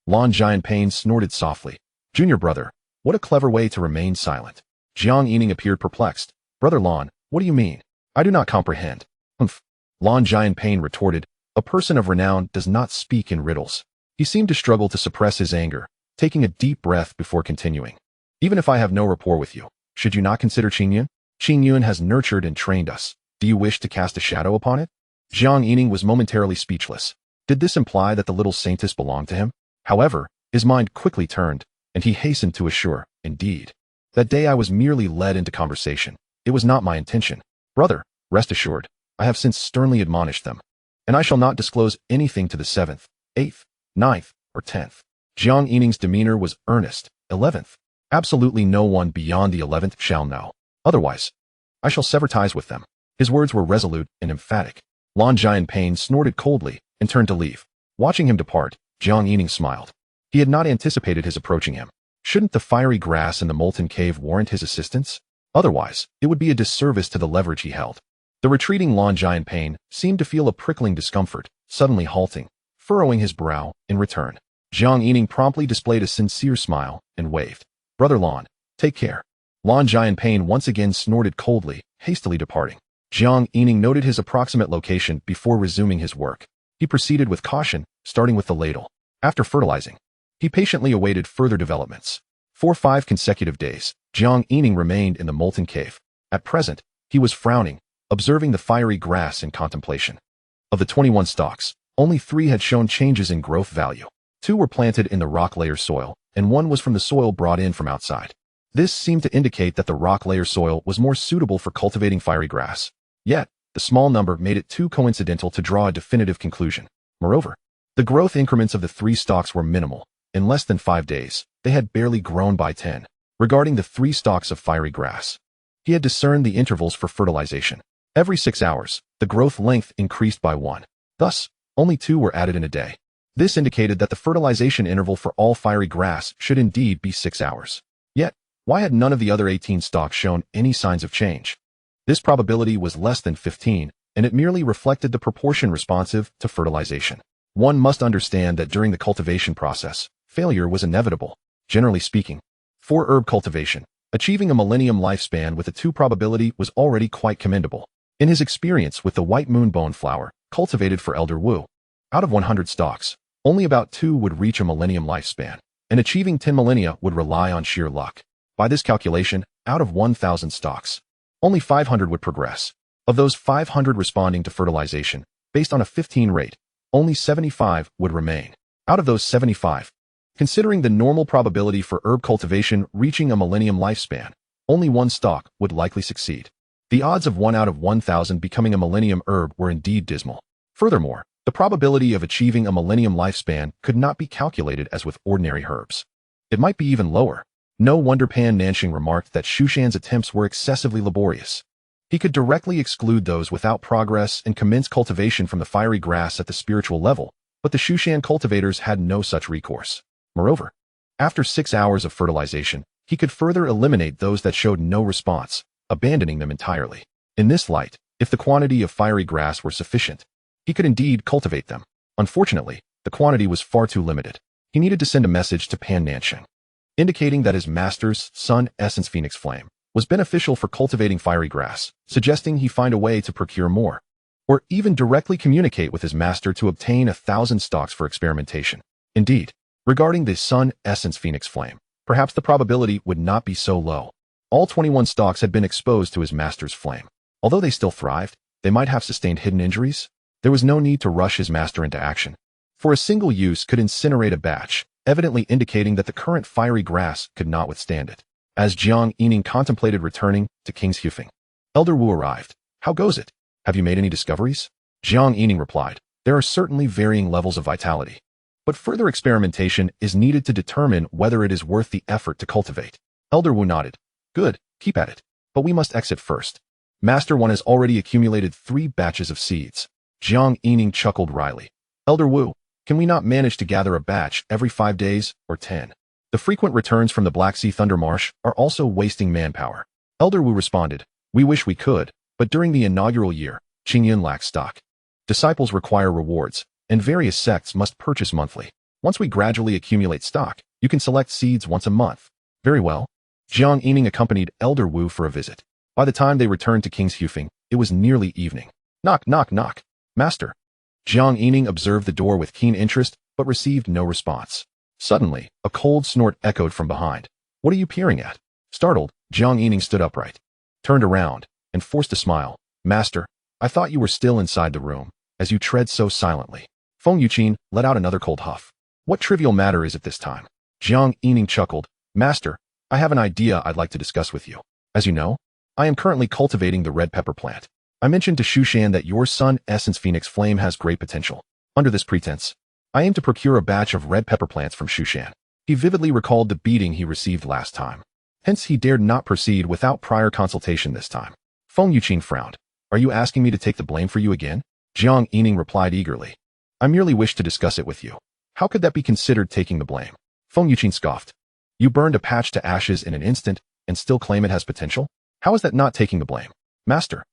Lan Jianpain snorted softly. Junior brother, what a clever way to remain silent. Jiang Yining appeared perplexed. Brother Lan, what do you mean? I do not comprehend. Humph. Lan Jianpain retorted. A person of renown does not speak in riddles. He seemed to struggle to suppress his anger, taking a deep breath before continuing. Even if I have no rapport with you, should you not consider Qingyun? Qingyun has nurtured and trained us. Do you wish to cast a shadow upon it? Jiang Yining was momentarily speechless. Did this imply that the little saintess belonged to him? However, his mind quickly turned, and he hastened to assure, indeed. That day I was merely led into conversation. It was not my intention. Brother, rest assured, I have since sternly admonished them, and I shall not disclose anything to the 7th, 8th, 9th, or 10th. Jiang Yining's demeanor was earnest. 11th. Absolutely no one beyond the 11th shall know. Otherwise, I shall sever ties with them. His words were resolute and emphatic. Lan Jianpain snorted coldly and turned to leave. Watching him depart, Jiang Yining smiled. He had not anticipated his approaching him. Shouldn't the fiery grass in the molten cave warrant his assistance? Otherwise, it would be a disservice to the leverage he held. The retreating Lan Jianpain seemed to feel a prickling discomfort, suddenly halting, furrowing his brow in return. Jiang Yining promptly displayed a sincere smile and waved. Brother Lan, take care. Lan Jianpain once again snorted coldly, hastily departing. Jiang Yining noted his approximate location before resuming his work. He proceeded with caution, starting with the ladle. After fertilizing, he patiently awaited further developments. For 5 consecutive days, Jiang Yining remained in the molten cave. At present, he was frowning, observing the fiery grass in contemplation. Of the 21 stalks, only 3 had shown changes in growth value. 2 were planted in the rock layer soil, and 1 was from the soil brought in from outside. This seemed to indicate that the rock layer soil was more suitable for cultivating fiery grass. Yet, the small number made it too coincidental to draw a definitive conclusion. Moreover, the growth increments of the 3 stalks were minimal. In less than 5 days, they had barely grown by 10. Regarding the 3 stalks of fiery grass, he had discerned the intervals for fertilization. Every 6 hours, the growth length increased by 1. Thus, only 2 were added in a day. This indicated that the fertilization interval for all fiery grass should indeed be 6 hours. Yet, why had none of the other 18 stalks shown any signs of change? This probability was less than 15, and it merely reflected the proportion responsive to fertilization. One must understand that during the cultivation process, failure was inevitable. Generally speaking, for herb cultivation, achieving a millennium lifespan with a 2 probability was already quite commendable. In his experience with the white moon bone flower, cultivated for Elder Wu, out of 100 stalks, only about 2 would reach a millennium lifespan, and achieving 10 millennia would rely on sheer luck. By this calculation, out of 1,000 stalks, only 500 would progress. Of those 500 responding to fertilization, based on a 15 rate, only 75 would remain. Out of those 75, considering the normal probability for herb cultivation reaching a millennium lifespan, only 1 stalk would likely succeed. The odds of 1 out of 1,000 becoming a millennium herb were indeed dismal. Furthermore, the probability of achieving a millennium lifespan could not be calculated as with ordinary herbs. It might be even lower. No wonder Pan Nanxing remarked that Shushan's attempts were excessively laborious. He could directly exclude those without progress and commence cultivation from the fiery grass at the spiritual level, but the Shushan cultivators had no such recourse. Moreover, after 6 hours of fertilization, he could further eliminate those that showed no response, abandoning them entirely. In this light, if the quantity of fiery grass were sufficient, he could indeed cultivate them. Unfortunately, the quantity was far too limited. He needed to send a message to Pan Nansheng, indicating that his master's sun essence phoenix flame was beneficial for cultivating fiery grass, suggesting he find a way to procure more, or even directly communicate with his master to obtain 1,000 stalks for experimentation. Indeed, regarding the sun essence phoenix flame, perhaps the probability would not be so low. All 21 stalks had been exposed to his master's flame. Although they still thrived, they might have sustained hidden injuries. There was no need to rush his master into action, for a single use could incinerate a batch, evidently indicating that the current fiery grass could not withstand it. As Jiang Yining contemplated returning to King's Hufeng, Elder Wu arrived. "How goes it? Have you made any discoveries?" Jiang Yining replied, "There are certainly varying levels of vitality, but further experimentation is needed to determine whether it is worth the effort to cultivate." Elder Wu nodded. "Good, keep at it, but we must exit first. Master One has already accumulated 3 batches of seeds." Jiang Yining chuckled wryly. "Elder Wu, can we not manage to gather a batch every 5 days, or 10? The frequent returns from the Black Sea Thunder Marsh are also wasting manpower." Elder Wu responded, "We wish we could, but during the inaugural year, Qingyun lacks stock. Disciples require rewards, and various sects must purchase monthly. Once we gradually accumulate stock, you can select seeds once a month." "Very well." Jiang Yining accompanied Elder Wu for a visit. By the time they returned to King's Hufeng, it was nearly evening. "Knock, knock, knock. Master." Jiang Yining observed the door with keen interest, but received no response. Suddenly, a cold snort echoed from behind. "What are you peering at?" Startled, Jiang Yining stood upright, turned around, and forced a smile. "Master, I thought you were still inside the room, as you tread so silently." Feng Yuqin let out another cold huff. "What trivial matter is it this time?" Jiang Yining chuckled. "Master, I have an idea I'd like to discuss with you. As you know, I am currently cultivating the red pepper plant. I mentioned to Shushan that your sun essence phoenix flame has great potential. Under this pretense, I aim to procure a batch of red pepper plants from Shushan." He vividly recalled the beating he received last time. Hence he dared not proceed without prior consultation this time. Feng Yuqin frowned. "Are you asking me to take the blame for you again?" Jiang Yining replied eagerly. "I merely wish to discuss it with you. How could that be considered taking the blame?" Feng Yuqin scoffed. "You burned a patch to ashes in an instant and still claim it has potential? How is that not taking the blame?" "Master,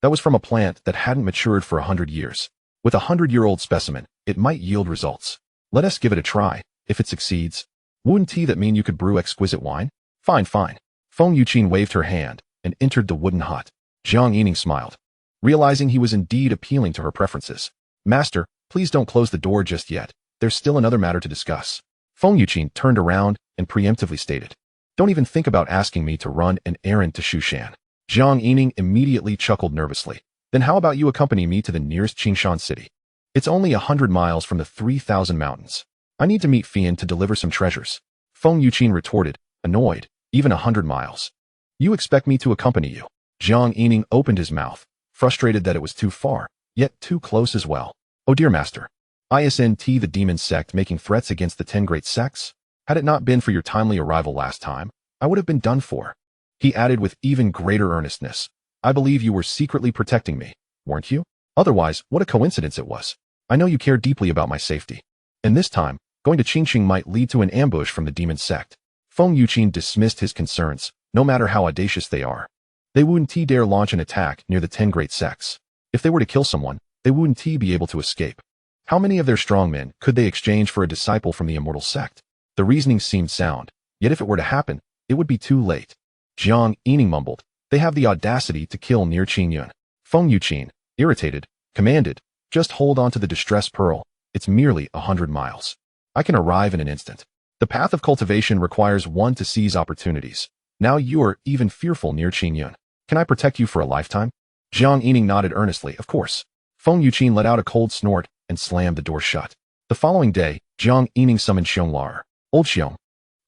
that was from a plant that hadn't matured for 100 years. With a 100-year-old specimen, it might yield results. Let us give it a try. If it succeeds, wouldn't that mean you could brew exquisite wine?" "Fine, fine." Feng Yuqin waved her hand and entered the wooden hut. Jiang Yining smiled, realizing he was indeed appealing to her preferences. "Master, please don't close the door just yet. There's still another matter to discuss." Feng Yuqin turned around and preemptively stated, "Don't even think about asking me to run an errand to Shushan." Jiang Yining immediately chuckled nervously. "Then how about you accompany me to the nearest Qingshan city? It's only 100 miles from the 3,000 mountains. I need to meet Fian to deliver some treasures." Feng Yuqin retorted, annoyed. "Even 100 miles? You expect me to accompany you?" Jiang Yining opened his mouth, frustrated that it was too far, yet too close as well. "Oh dear master, isn't the demon sect making threats against the 10 great sects? Had it not been for your timely arrival last time, I would have been done for." He added with even greater earnestness, "I believe you were secretly protecting me, weren't you? Otherwise, what a coincidence it was. I know you care deeply about my safety. And this time, going to Qingqing might lead to an ambush from the demon sect." Feng Yuqin dismissed his concerns, no matter how audacious they are. They wouldn't dare launch an attack near the 10 great sects. If they were to kill someone, they wouldn't be able to escape. How many of their strong men could they exchange for a disciple from the immortal sect? The reasoning seemed sound, yet if it were to happen, it would be too late. Jiang Yining mumbled, "They have the audacity to kill near Qingyun." Feng Yuqin, irritated, commanded, "Just hold on to the distress pearl. It's merely 100 miles. I can arrive in an instant. The path of cultivation requires one to seize opportunities. Now you're even fearful near Qingyun. Can I protect you for a lifetime?" Jiang Yining nodded earnestly, "Of course." Feng Yuqin let out a cold snort and slammed the door shut. The following day, Jiang Yining summoned Xiong Lar. "Old Xiong,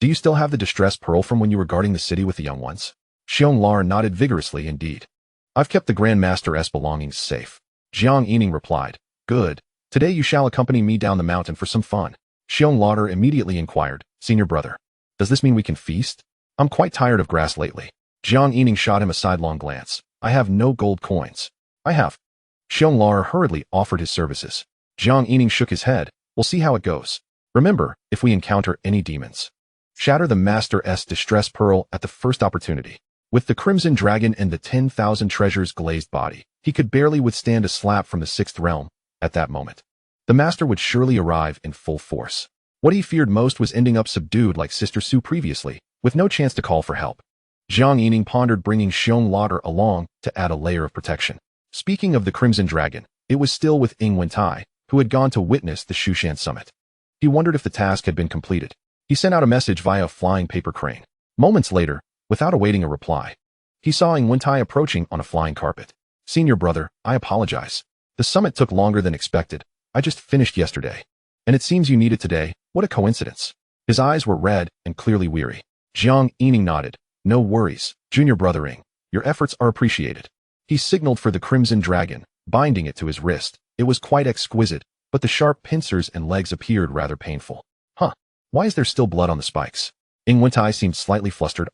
do you still have the distress pearl from when you were guarding the city with the young ones?" Xiong Lar nodded vigorously indeed. "I've kept the Grand Master's belongings safe." Jiang Yining replied, "Good. Today you shall accompany me down the mountain for some fun." Xiong Lar immediately inquired, "Senior brother, does this mean we can feast? I'm quite tired of grass lately." Jiang Yining shot him a sidelong glance. "I have no gold coins." "I have." Xiong Lar hurriedly offered his services. Jiang Yining shook his head. "We'll see how it goes. Remember, if we encounter any demons, Shatter the Master's distress pearl at the first opportunity. With the crimson dragon and the 10,000 treasures glazed body, he could barely withstand a slap from the sixth realm at that moment. The master would surely arrive in full force. What he feared most was ending up subdued like Sister Sue previously, with no chance to call for help. Jiang Yining pondered bringing Xianxiaaudiobooks along to add a layer of protection. Speaking of the crimson dragon, it was still with Wentai, who had gone to witness the Shushan summit. He wondered if the task had been completed. He sent out a message via a flying paper crane. Moments later, without awaiting a reply, he saw Wentai approaching on a flying carpet. Senior brother, I apologize. The summit took longer than expected. I just finished yesterday. And it seems you need it today. What a coincidence. His eyes were red and clearly weary. Jiang Yining nodded. No worries, junior brothering. Your efforts are appreciated. He signaled for the crimson dragon, binding it to his wrist. It was quite exquisite, but the sharp pincers and legs appeared rather painful. Huh. Why is there still blood on the spikes? Wentai seemed slightly flustered.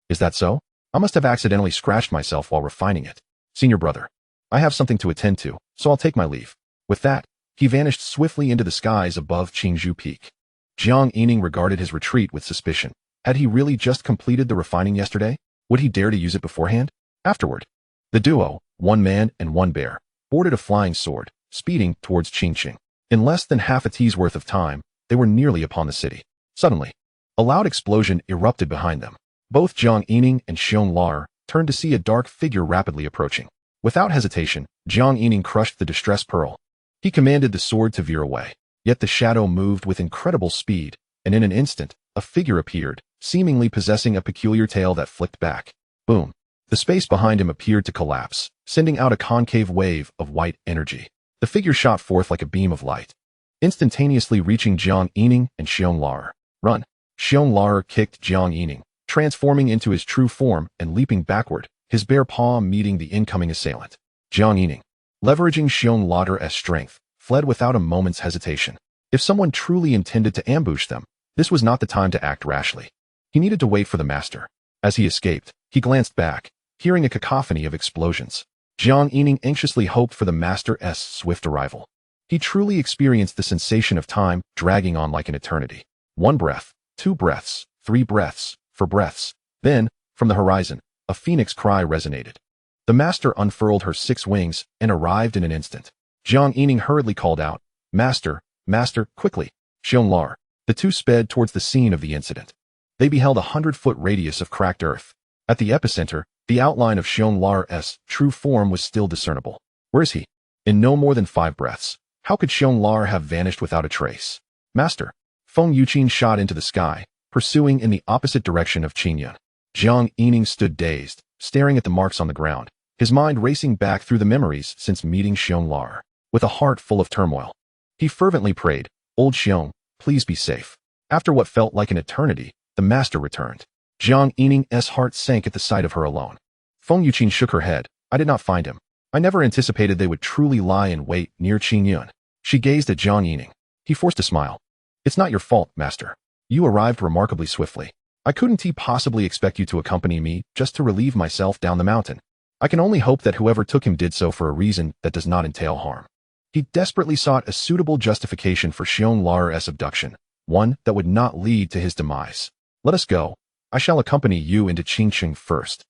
Is that so? I must have accidentally scratched myself while refining it. Senior brother, I have something to attend to, so I'll take my leave. With that, he vanished swiftly into the skies above Qingzhou Peak. Jiang Yining regarded his retreat with suspicion. Had he really just completed the refining yesterday? Would he dare to use it beforehand? Afterward, the duo, one man and one bear, boarded a flying sword, speeding towards Qingqing. In less than half a tea's worth of time, they were nearly upon the city. Suddenly, a loud explosion erupted behind them. Both Jiang Yining and Xianxiaaudiobooks turned to see a dark figure rapidly approaching. Without hesitation, Jiang Yining crushed the distress pearl. He commanded the sword to veer away. Yet the shadow moved with incredible speed, and in an instant, a figure appeared, seemingly possessing a peculiar tail that flicked back. Boom. The space behind him appeared to collapse, sending out a concave wave of white energy. The figure shot forth like a beam of light, instantaneously reaching Jiang Yining and Xianxiaaudiobooks. Run! Xianxiaaudiobooks kicked Jiang Yining, transforming into his true form and leaping backward, his bare paw meeting the incoming assailant. Jiang Yining, leveraging Xianxiaaudiobooks' strength, fled without a moment's hesitation. If someone truly intended to ambush them, this was not the time to act rashly. He needed to wait for the master. As he escaped, he glanced back, hearing a cacophony of explosions. Jiang Yining anxiously hoped for the master's swift arrival. He truly experienced the sensation of time dragging on like an eternity. 1 breath, 2 breaths, 3 breaths, 4 breaths. Then, from the horizon, a phoenix cry resonated. The master unfurled her 6 wings and arrived in an instant. Jiang Yining hurriedly called out, Master, Master, quickly! Xianxiaaudiobooks. The two sped towards the scene of the incident. They beheld a 100-foot radius of cracked earth. At the epicenter, the outline of Xianxiaaudiobooks' true form was still discernible. Where is he? In no more than 5 breaths. How could Xianxiaaudiobooks have vanished without a trace? Master. Feng Yuqin shot into the sky, pursuing in the opposite direction of Qingyun. Jiang Yining stood dazed, staring at the marks on the ground, his mind racing back through the memories since meeting Xianxiaaudiobooks. With a heart full of turmoil, he fervently prayed, Old Xiong, please be safe. After what felt like an eternity, the master returned. Jiang Yining's heart sank at the sight of her alone. Feng Yuqin shook her head. I did not find him. I never anticipated they would truly lie in wait near Qingyun. She gazed at Jiang Yining. He forced a smile. It's not your fault, master. You arrived remarkably swiftly. I couldn't possibly expect you to accompany me just to relieve myself down the mountain. I can only hope that whoever took him did so for a reason that does not entail harm. He desperately sought a suitable justification for Xianxiaaudiobooks' abduction, one that would not lead to his demise. Let us go. I shall accompany you into Qingqing first.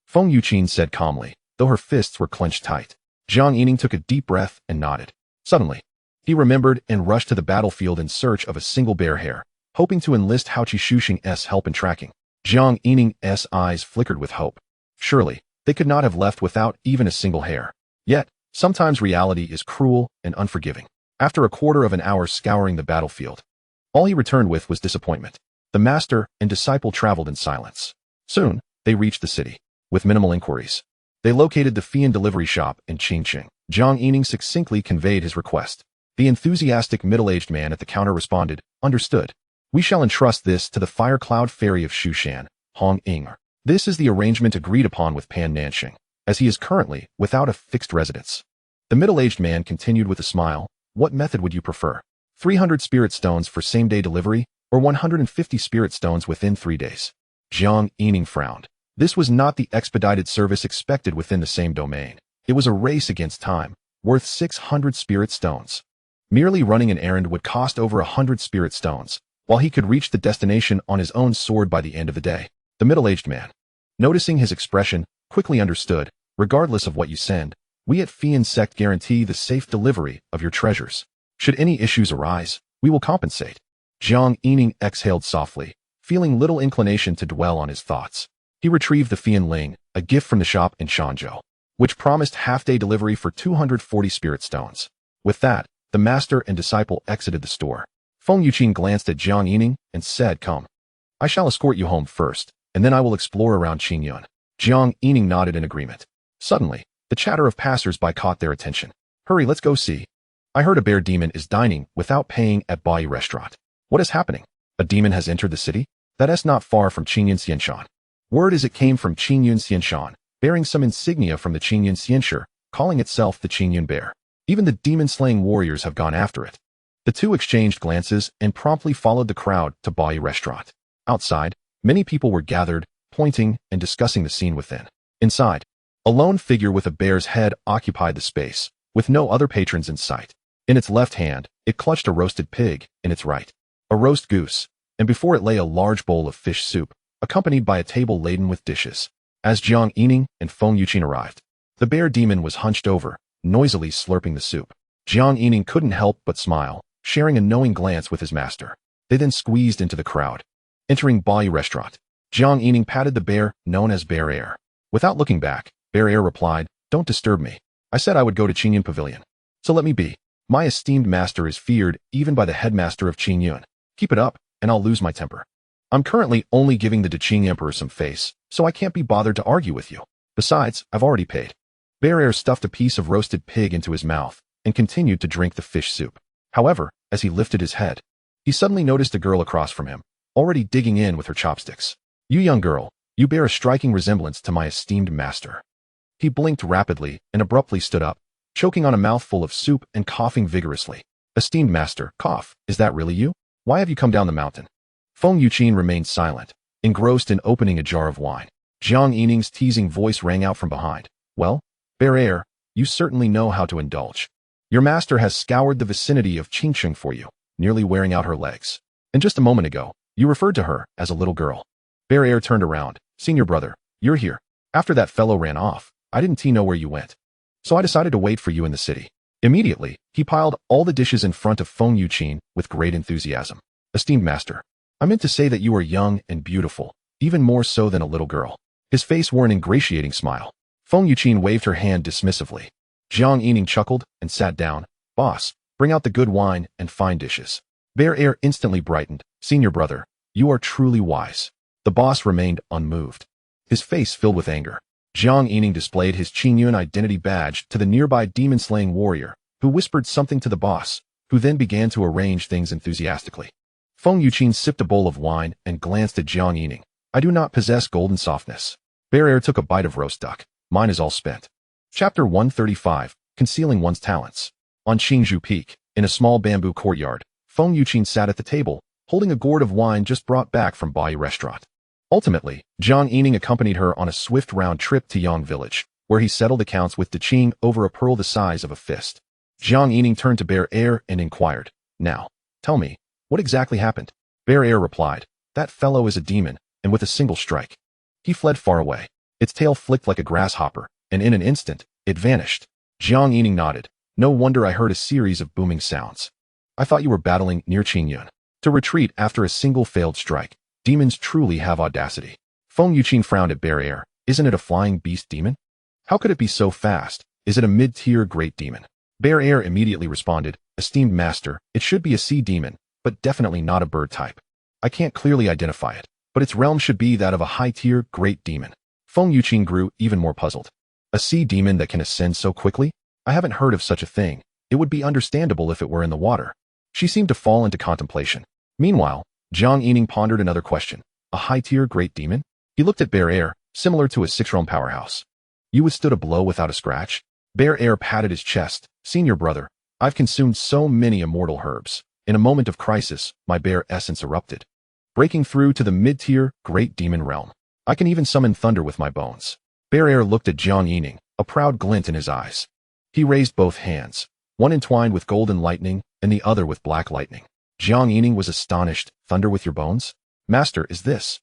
Feng Yuqin said calmly, though her fists were clenched tight. Jiang Yining took a deep breath and nodded. Suddenly, he remembered and rushed to the battlefield in search of a single bear hair, hoping to enlist Hao Qishuxing's help in tracking. Jiang Yining's eyes flickered with hope. Surely, they could not have left without even a single hair. Yet, sometimes reality is cruel and unforgiving. After a quarter of an hour scouring the battlefield, all he returned with was disappointment. The master and disciple traveled in silence. Soon, they reached the city. With minimal inquiries, they located the Fian delivery shop in Qingqing. Jiang Yining succinctly conveyed his request. The enthusiastic middle-aged man at the counter responded, Understood. We shall entrust this to the Fire Cloud Fairy of Shushan, Hong Ying. This is the arrangement agreed upon with Pan Nanxing, as he is currently without a fixed residence. The middle-aged man continued with a smile. What method would you prefer? 300 spirit stones for same-day delivery, or 150 spirit stones within 3 days? Jiang Yining frowned. This was not the expedited service expected within the same domain. It was a race against time, worth 600 spirit stones. Merely running an errand would cost over 100 spirit stones, while he could reach the destination on his own sword by the end of the day. The middle-aged man, noticing his expression, quickly understood, regardless of what you send, we at Xian sect guarantee the safe delivery of your treasures. Should any issues arise, we will compensate. Jiang Yining exhaled softly, feeling little inclination to dwell on his thoughts. He retrieved the Xian Ling, a gift from the shop in Shanzhou, which promised half-day delivery for 240 spirit stones. With that, the master and disciple exited the store. Feng Yuqin glanced at Jiang Yining and said, "Come. I shall escort you home first, and then I will explore around Qingyun." Jiang Yining nodded in agreement. Suddenly, the chatter of passers-by caught their attention. "Hurry, let's go see. I heard a bear demon is dining without paying at Bai restaurant. What is happening? A demon has entered the city? That is not far from Qingyun Xianshan." Word is it came from Qingyun Xianshan, bearing some insignia from the Qingyun Xianxia, calling itself the Qingyun bear. Even the demon-slaying warriors have gone after it. The two exchanged glances and promptly followed the crowd to Bai restaurant. Outside, many people were gathered, pointing and discussing the scene within. Inside, a lone figure with a bear's head occupied the space, with no other patrons in sight. In its left hand, it clutched a roasted pig, in its right, a roast goose, and before it lay a large bowl of fish soup, accompanied by a table laden with dishes. As Jiang Yining and Feng Yuqin arrived, the bear demon was hunched over, noisily slurping the soup. Jiang Yining couldn't help but smile, sharing a knowing glance with his master. They then squeezed into the crowd. Entering Bai restaurant, Jiang Yining patted the bear known as Bear Air. Without looking back, Bear Air replied, "Don't disturb me. I said I would go to Qingyun Pavilion. So let me be. My esteemed master is feared even by the headmaster of Qingyun. Keep it up, and I'll lose my temper. I'm currently only giving the Deqing Emperor some face, so I can't be bothered to argue with you. Besides, I've already paid." Bear Air stuffed a piece of roasted pig into his mouth and continued to drink the fish soup. However, as he lifted his head, he suddenly noticed a girl across from him, already digging in with her chopsticks. "You young girl, you bear a striking resemblance to my esteemed master." He blinked rapidly and abruptly stood up, choking on a mouthful of soup and coughing vigorously. "Esteemed master, cough, is that really you? Why have you come down the mountain?" Feng Yuqin remained silent, engrossed in opening a jar of wine. Jiang Yining's teasing voice rang out from behind. "Well, Bear Air, you certainly know how to indulge. Your master has scoured the vicinity of Qingsheng for you, nearly wearing out her legs. And just a moment ago, you referred to her as a little girl." Bear Air turned around. "Senior brother, you're here. After that fellow ran off, I didn't know where you went. So I decided to wait for you in the city." Immediately, he piled all the dishes in front of Feng Yuqin with great enthusiasm. "Esteemed master, I meant to say that you are young and beautiful, even more so than a little girl." His face wore an ingratiating smile. Feng Yuqin waved her hand dismissively. Jiang Yining chuckled and sat down. "Boss, bring out the good wine and fine dishes." Bear Air instantly brightened. "Senior brother, you are truly wise." The boss remained unmoved, his face filled with anger. Jiang Yining displayed his Qingyun identity badge to the nearby demon-slaying warrior, who whispered something to the boss, who then began to arrange things enthusiastically. Feng Yuqin sipped a bowl of wine and glanced at Jiang Yining. "I do not possess golden softness." Bear Air took a bite of roast duck. "Mine is all spent." Chapter 135, Concealing One's Talents. On Qingzhou Peak, in a small bamboo courtyard, Feng Yuqin sat at the table, holding a gourd of wine just brought back from Bai restaurant. Ultimately, Jiang Yining accompanied her on a swift round trip to Yang Village, where he settled accounts with Deqing over a pearl the size of a fist. Jiang Yining turned to Bear Air and inquired, "Now, tell me, what exactly happened?" Bear Air replied, "That fellow is a demon, and with a single strike, he fled far away. Its tail flicked like a grasshopper, and in an instant, it vanished." Jiang Yining nodded. "No wonder I heard a series of booming sounds. I thought you were battling near Qingyun. To retreat after a single failed strike. Demons truly have audacity." Feng Yuqin frowned at Bear Air. "Isn't it a flying beast demon? How could it be so fast? Is it a mid-tier great demon?" Bear Air immediately responded, "Esteemed master, it should be a sea demon, but definitely not a bird type. I can't clearly identify it, but its realm should be that of a high-tier great demon." Feng Yuqin grew even more puzzled. "A sea demon that can ascend so quickly? I haven't heard of such a thing. It would be understandable if it were in the water." She seemed to fall into contemplation. Meanwhile, Jiang Yining pondered another question. "A high-tier great demon?" He looked at Bear Air, similar to a six-realm powerhouse. "You withstood a blow without a scratch?" Bear Air patted his chest. "Senior brother, I've consumed so many immortal herbs. In a moment of crisis, my bear essence erupted, breaking through to the mid-tier great demon realm. I can even summon thunder with my bones." Bear Air looked at Jiang Yining, a proud glint in his eyes. He raised both hands, one entwined with golden lightning and the other with black lightning. Jiang Yining was astonished. Thunder with your bones? Master, is this?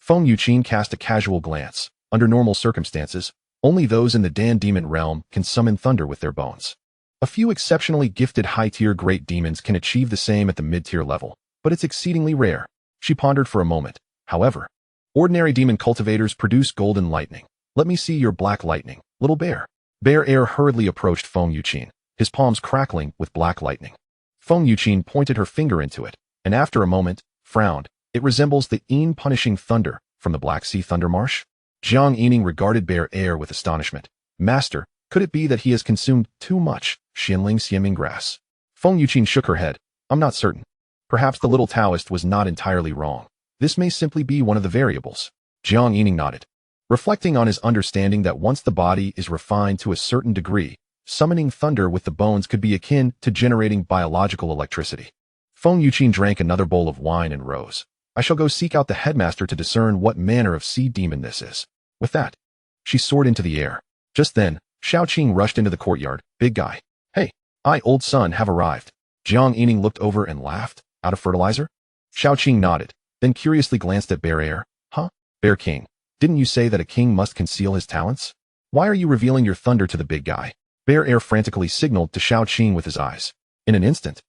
Feng Yuqin cast a casual glance. Under normal circumstances, only those in the Dan demon realm can summon thunder with their bones. A few exceptionally gifted high-tier great demons can achieve the same at the mid-tier level, but it's exceedingly rare. She pondered for a moment. However, ordinary demon cultivators produce golden lightning. Let me see your black lightning, little bear. Bear Air hurriedly approached Feng Yuqin, his palms crackling with black lightning. Feng Yuqin pointed her finger into it, and after a moment, frowned. It resembles the punishing thunder from the Black Sea Thunder Marsh. Jiang Yining regarded Bear Air with astonishment. Master, could it be that he has consumed too much Xianxiaaudiobooks grass? Feng Yuqin shook her head. I'm not certain. Perhaps the little Taoist was not entirely wrong. This may simply be one of the variables. Jiang Yining nodded, reflecting on his understanding that once the body is refined to a certain degree, summoning thunder with the bones could be akin to generating biological electricity. Feng Yuqin drank another bowl of wine and rose. I shall go seek out the headmaster to discern what manner of sea demon this is. With that, she soared into the air. Just then, Xiaoqing rushed into the courtyard. Big guy. Hey, old son, have arrived. Jiang Yining looked over and laughed. Out of fertilizer? Xiaoqing nodded, then curiously glanced at Bear Air. Huh? Bear King, didn't you say that a king must conceal his talents? Why are you revealing your thunder to the big guy? Bear Air frantically signaled to Xiaoqing with his eyes. In an instant,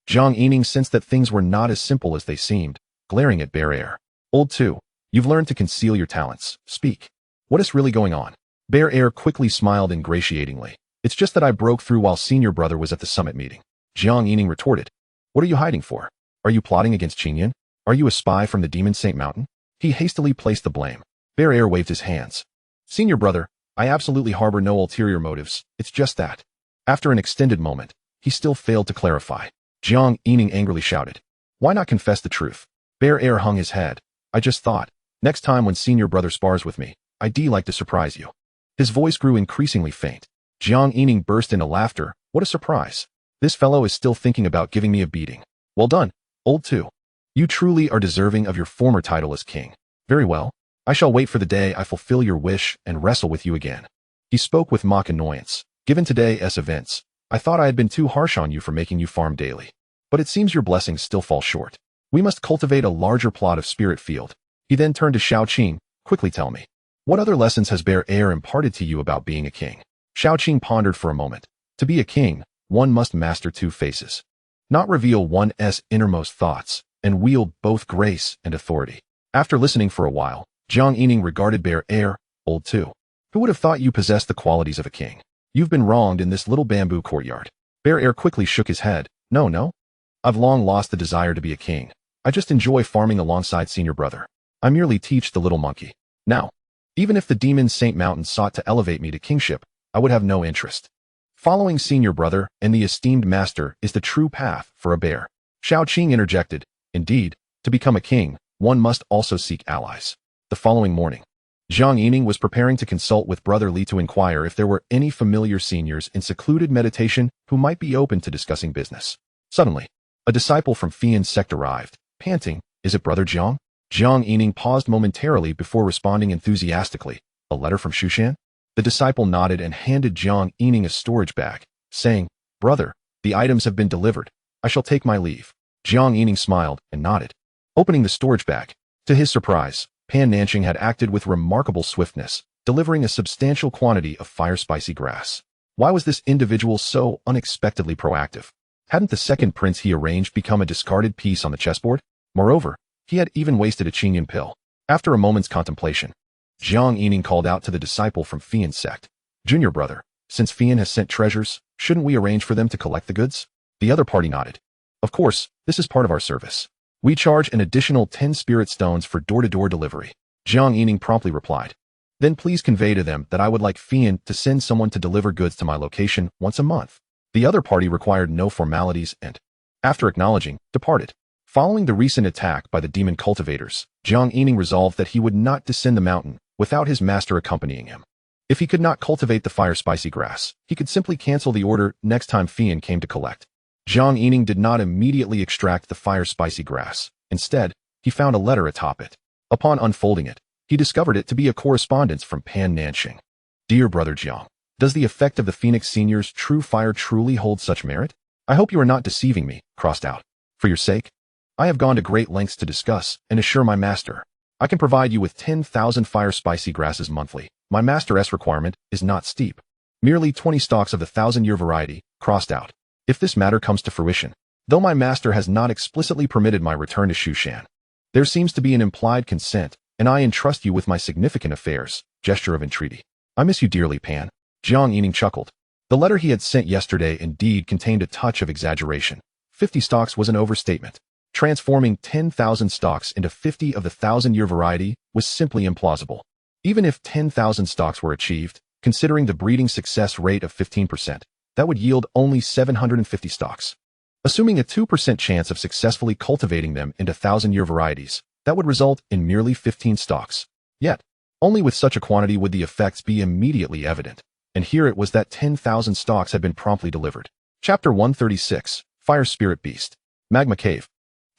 Jiang Yining sensed that things were not as simple as they seemed, glaring at Bear Air. Old 2, you've learned to conceal your talents. Speak. What is really going on? Bear Air quickly smiled ingratiatingly. It's just that I broke through while senior brother was at the summit meeting. Jiang Yining retorted. What are you hiding for? Are you plotting against Qingyan? Are you a spy from the Demon Saint Mountain? He hastily placed the blame. Bear Air waved his hands. Senior brother, I absolutely harbor no ulterior motives. It's just that. After an extended moment, he still failed to clarify. Jiang Yining angrily shouted. Why not confess the truth? Bear Air hung his head. I just thought, next time when senior brother spars with me, I'd like to surprise you. His voice grew increasingly faint. Jiang Yining burst into laughter. What a surprise. This fellow is still thinking about giving me a beating. Well done, old 2. You truly are deserving of your former title as king. Very well. I shall wait for the day I fulfill your wish and wrestle with you again. He spoke with mock annoyance. Given today's events, I thought I had been too harsh on you for making you farm daily. But it seems your blessings still fall short. We must cultivate a larger plot of spirit field. He then turned to Xiaoqing. Quickly tell me. What other lessons has Bear Air imparted to you about being a king? Xiaoqing pondered for a moment. To be a king, one must master 2 faces. Not reveal one's innermost thoughts, and wield both grace and authority. After listening for a while, Jiang Yining regarded Bear Air. Old 2. Who would have thought you possessed the qualities of a king? You've been wronged in this little bamboo courtyard. Bear Air quickly shook his head. No. I've long lost the desire to be a king. I just enjoy farming alongside senior brother. I merely teach the little monkey. Now, even if the Demon Saint Mountain sought to elevate me to kingship, I would have no interest. Following senior brother and the esteemed master is the true path for a bear. Xiaoqing interjected. Indeed, to become a king, one must also seek allies. The following morning, Jiang Yining was preparing to consult with Brother Li to inquire if there were any familiar seniors in secluded meditation who might be open to discussing business. Suddenly, a disciple from Fian's sect arrived, panting. Is it Brother Jiang? Jiang Yining paused momentarily before responding enthusiastically. A letter from Shushan? The disciple nodded and handed Jiang Yining a storage bag, saying, Brother, the items have been delivered. I shall take my leave. Jiang Yining smiled and nodded, opening the storage bag. To his surprise, Pan Nanqing had acted with remarkable swiftness, delivering a substantial quantity of fire-spicy grass. Why was this individual so unexpectedly proactive? Hadn't the second prince he arranged become a discarded piece on the chessboard? Moreover, he had even wasted a Qingyan pill. After a moment's contemplation, Jiang Yining called out to the disciple from Fian's sect. Junior brother, since Fian has sent treasures, shouldn't we arrange for them to collect the goods? The other party nodded. Of course, this is part of our service. We charge an additional 10 spirit stones for door-to-door delivery. Jiang Yining promptly replied. Then please convey to them that I would like Fian to send someone to deliver goods to my location once a month. The other party required no formalities and, after acknowledging, departed. Following the recent attack by the demon cultivators, Jiang Yining resolved that he would not descend the mountain without his master accompanying him. If he could not cultivate the fire-spicy grass, he could simply cancel the order next time Fian came to collect. Jiang Yining did not immediately extract the fire-spicy grass. Instead, he found a letter atop it. Upon unfolding it, he discovered it to be a correspondence from Pan Nanqing. Dear Brother Jiang, does the effect of the Phoenix Senior's true fire truly hold such merit? I hope you are not deceiving me, crossed out. For your sake, I have gone to great lengths to discuss and assure my master. I can provide you with 10,000 fire spicy grasses monthly. My master's requirement is not steep. Merely 20 stalks of the 1,000-year variety, crossed out. If this matter comes to fruition, though my master has not explicitly permitted my return to Shushan, there seems to be an implied consent, and I entrust you with my significant affairs. Gesture of entreaty. I miss you dearly, Pan. Jiang Yining chuckled. The letter he had sent yesterday indeed contained a touch of exaggeration. 50 stalks was an overstatement. Transforming 10,000 stalks into 50 of the 1,000-year variety was simply implausible. Even if 10,000 stalks were achieved, considering the breeding success rate of 15%, that would yield only 750 stalks. Assuming a 2% chance of successfully cultivating them into 1,000-year varieties, that would result in merely 15 stalks. Yet, only with such a quantity would the effects be immediately evident. And here it was that 10,000 stalks had been promptly delivered. Chapter 136, Fire Spirit Beast. Magma Cave.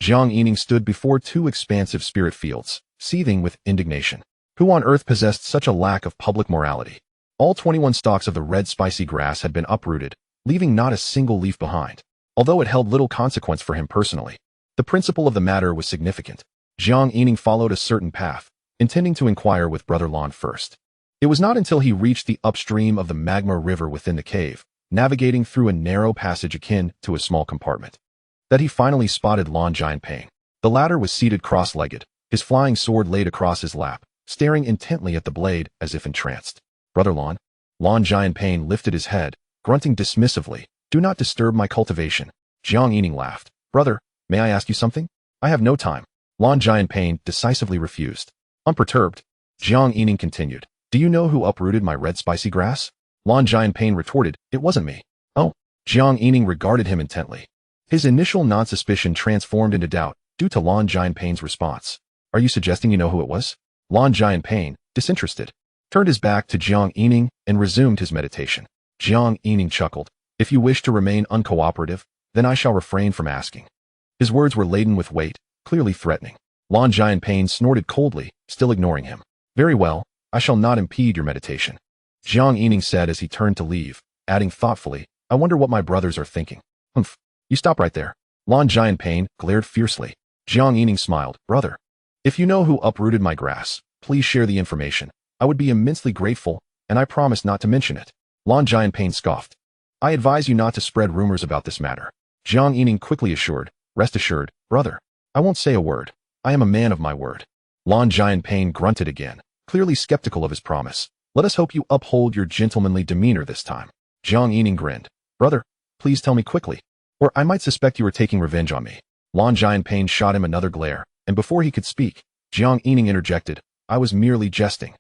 Jiang Yining stood before two expansive spirit fields, seething with indignation. Who on earth possessed such a lack of public morality? All 21 stalks of the red spicy grass had been uprooted, leaving not a single leaf behind. Although it held little consequence for him personally, the principle of the matter was significant. Jiang Yining followed a certain path, intending to inquire with Brother Lan first. It was not until he reached the upstream of the magma river within the cave, navigating through a narrow passage akin to a small compartment, that he finally spotted Lan Jianping. The latter was seated cross-legged, his flying sword laid across his lap, staring intently at the blade as if entranced. Brother Lan? Lan Jianping lifted his head, grunting dismissively. Do not disturb my cultivation. Jiang Yining laughed. Brother, may I ask you something? I have no time. Lan Jianping decisively refused. Unperturbed, Jiang Yining continued. Do you know who uprooted my red spicy grass? Lan Jianping retorted. It wasn't me. Oh. Jiang Yining regarded him intently. His initial non-suspicion transformed into doubt due to Lan Jianping's response. Are you suggesting you know who it was? Lan Jianping, disinterested, turned his back to Jiang Yining and resumed his meditation. Jiang Yining chuckled. If you wish to remain uncooperative, then I shall refrain from asking. His words were laden with weight, clearly threatening. Lan Jianping snorted coldly, still ignoring him. Very well, I shall not impede your meditation. Jiang Yining said as he turned to leave, adding thoughtfully, I wonder what my brothers are thinking. Humph. You stop right there. Lan Jianping glared fiercely. Jiang Yining smiled. Brother, if you know who uprooted my grass, please share the information. I would be immensely grateful, and I promise not to mention it. Lan Jianping scoffed. I advise you not to spread rumors about this matter. Jiang Yining quickly assured. Rest assured, brother, I won't say a word. I am a man of my word. Lan Jianping grunted again, clearly skeptical of his promise. Let us hope you uphold your gentlemanly demeanor this time. Jiang Yining grinned. Brother, please tell me quickly, or I might suspect you are taking revenge on me. Lan Jianping shot him another glare, and before he could speak, Jiang Yining interjected. I was merely jesting.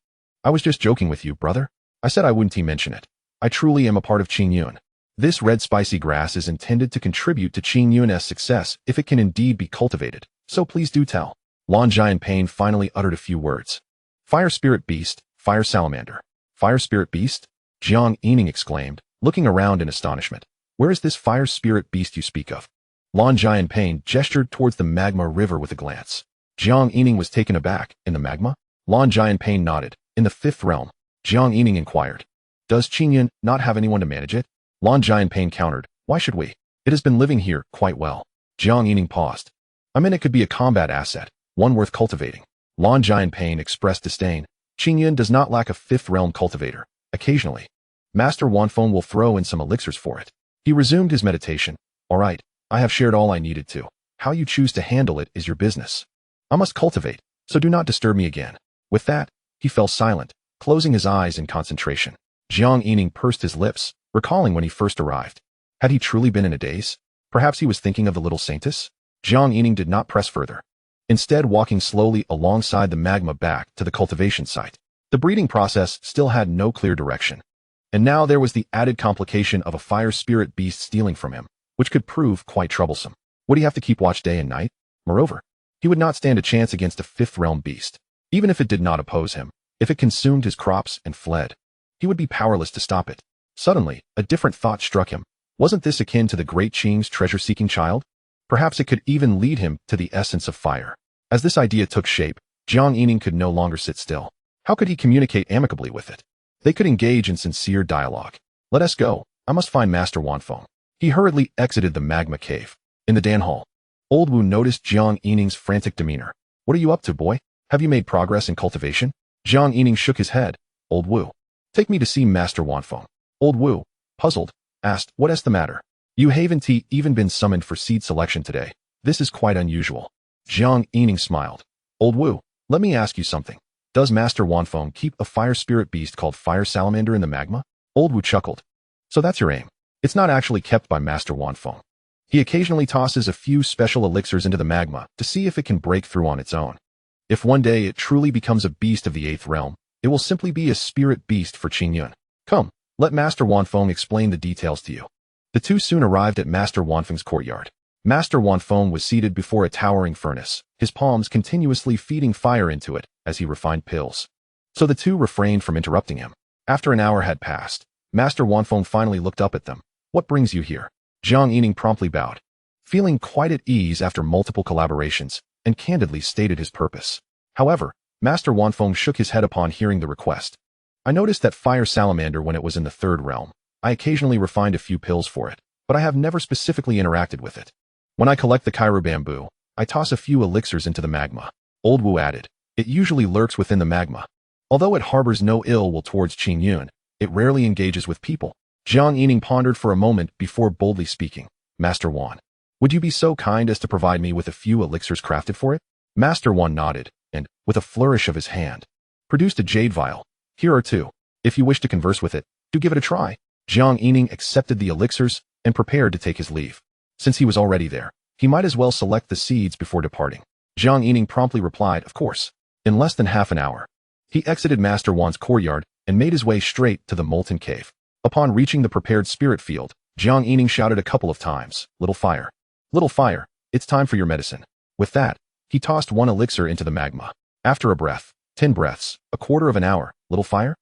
I was just joking with you, brother. I said I wouldn't mention it. I truly am a part of Qingyun. This red spicy grass is intended to contribute to Qingyun's success if it can indeed be cultivated, so please do tell. Lan Jianping finally uttered a few words. Fire Spirit Beast, Fire Salamander. Fire Spirit Beast? Jiang Yining exclaimed, looking around in astonishment. Where is this Fire Spirit Beast you speak of? Lan Jianping gestured towards the magma river with a glance. Jiang Yining was taken aback. In the magma? Lan Jianping nodded. In the fifth realm. Jiang Yining inquired. Does Qingyun not have anyone to manage it? Lan Jianping countered. Why should we? It has been living here quite well. Jiang Yining paused. I mean, it could be a combat asset, one worth cultivating. Lan Jianping expressed disdain. Qingyun does not lack a fifth realm cultivator. Occasionally, Master Wanfeng will throw in some elixirs for it. He resumed his meditation. All right, I have shared all I needed to. How you choose to handle it is your business. I must cultivate, so do not disturb me again. With that, he fell silent, closing his eyes in concentration. Jiang Yining pursed his lips, recalling when he first arrived. Had he truly been in a daze? Perhaps he was thinking of the little saintess? Jiang Yining did not press further, instead walking slowly alongside the magma back to the cultivation site. The breeding process still had no clear direction. And now there was the added complication of a fire spirit beast stealing from him, which could prove quite troublesome. Would he have to keep watch day and night? Moreover, he would not stand a chance against a fifth realm beast. Even if it did not oppose him, if it consumed his crops and fled, he would be powerless to stop it. Suddenly, a different thought struck him. Wasn't this akin to the great Qing's treasure-seeking child? Perhaps it could even lead him to the essence of fire. As this idea took shape, Jiang Yining could no longer sit still. How could he communicate amicably with it? They could engage in sincere dialogue. Let us go. I must find Master Wanfeng. He hurriedly exited the magma cave. In the Dan hall, Old Wu noticed Jiang Yining's frantic demeanor. What are you up to, boy? Have you made progress in cultivation? Jiang Yining shook his head. Old Wu. Take me to see Master Wanfeng. Old Wu, puzzled, asked, what is the matter? You haven't even been summoned for seed selection today. This is quite unusual. Jiang Yining smiled. Old Wu, let me ask you something. Does Master Wanfeng keep a fire spirit beast called fire salamander in the magma? Old Wu chuckled. So that's your aim. It's not actually kept by Master Wanfeng. He occasionally tosses a few special elixirs into the magma to see if it can break through on its own. If one day it truly becomes a beast of the 8th realm, it will simply be a spirit beast for Qingyun. Come, let Master Wanfeng explain the details to you. The two soon arrived at Master Wanfeng's courtyard. Master Wanfeng was seated before a towering furnace, his palms continuously feeding fire into it as he refined pills. So the two refrained from interrupting him. After an hour had passed, Master Wanfeng finally looked up at them. What brings you here? Jiang Yining promptly bowed, feeling quite at ease after multiple collaborations, and candidly stated his purpose. However, Master Wanfeng shook his head upon hearing the request. I noticed that fire salamander when it was in the 3rd realm. I occasionally refined a few pills for it, but I have never specifically interacted with it. When I collect the Kairu bamboo, I toss a few elixirs into the magma. Old Wu added, it usually lurks within the magma. Although it harbors no ill will towards Qingyun, it rarely engages with people. Jiang Yining pondered for a moment before boldly speaking. Master Wan, would you be so kind as to provide me with a few elixirs crafted for it? Master Wan nodded, and, with a flourish of his hand, produced a jade vial. Here are 2. If you wish to converse with it, do give it a try. Jiang Yining accepted the elixirs and prepared to take his leave. Since he was already there, he might as well select the seeds before departing. Jiang Yining promptly replied, of course. In less than half an hour, he exited Master Wan's courtyard and made his way straight to the molten cave. Upon reaching the prepared spirit field, Jiang Yining shouted a couple of times, little fire, it's time for your medicine. With that, he tossed 1 elixir into the magma. After a breath, 10 breaths, a quarter of an hour, little fire,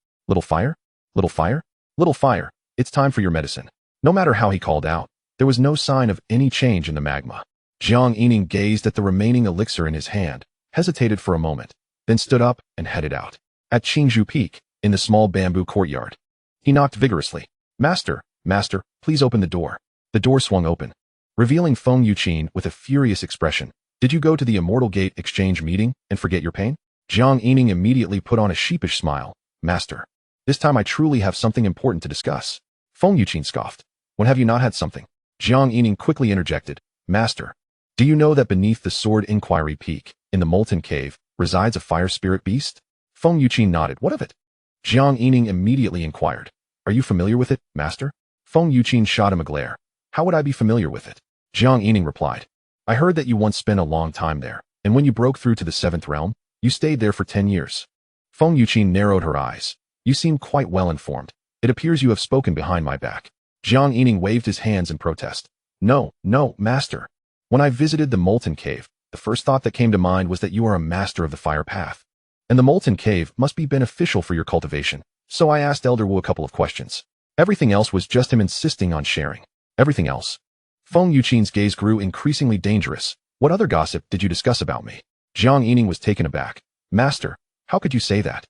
it's time for your medicine. No matter how he called out, there was no sign of any change in the magma. Jiang Yining gazed at the remaining elixir in his hand, hesitated for a moment, then stood up and headed out. At Qingzhou Peak, in the small bamboo courtyard, he knocked vigorously. Master, please open the door. The door swung open, revealing Feng Yuqin with a furious expression. Did you go to the Immortal Gate exchange meeting and forget your pain? Jiang Yining immediately put on a sheepish smile. Master, this time I truly have something important to discuss. Feng Yuqin scoffed. When have you not had something? Jiang Yining quickly interjected. Master, do you know that beneath the Sword Inquiry Peak, in the molten cave, resides a fire spirit beast? Feng Yuqin nodded. What of it? Jiang Yining immediately inquired. Are you familiar with it, Master? Feng Yuqin shot him a glare. How would I be familiar with it? Jiang Yining replied. I heard that you once spent a long time there, and when you broke through to the 7th realm, you stayed there for 10 years. Feng Yuqin narrowed her eyes. You seem quite well informed. It appears you have spoken behind my back. Jiang Yining waved his hands in protest. No, Master. When I visited the molten cave, the first thought that came to mind was that you are a master of the fire path. And the molten cave must be beneficial for your cultivation, so I asked Elder Wu a couple of questions. Everything else was just him insisting on sharing. Everything else? Feng Yuqin's gaze grew increasingly dangerous. What other gossip did you discuss about me? Jiang Yining was taken aback. Master, how could you say that?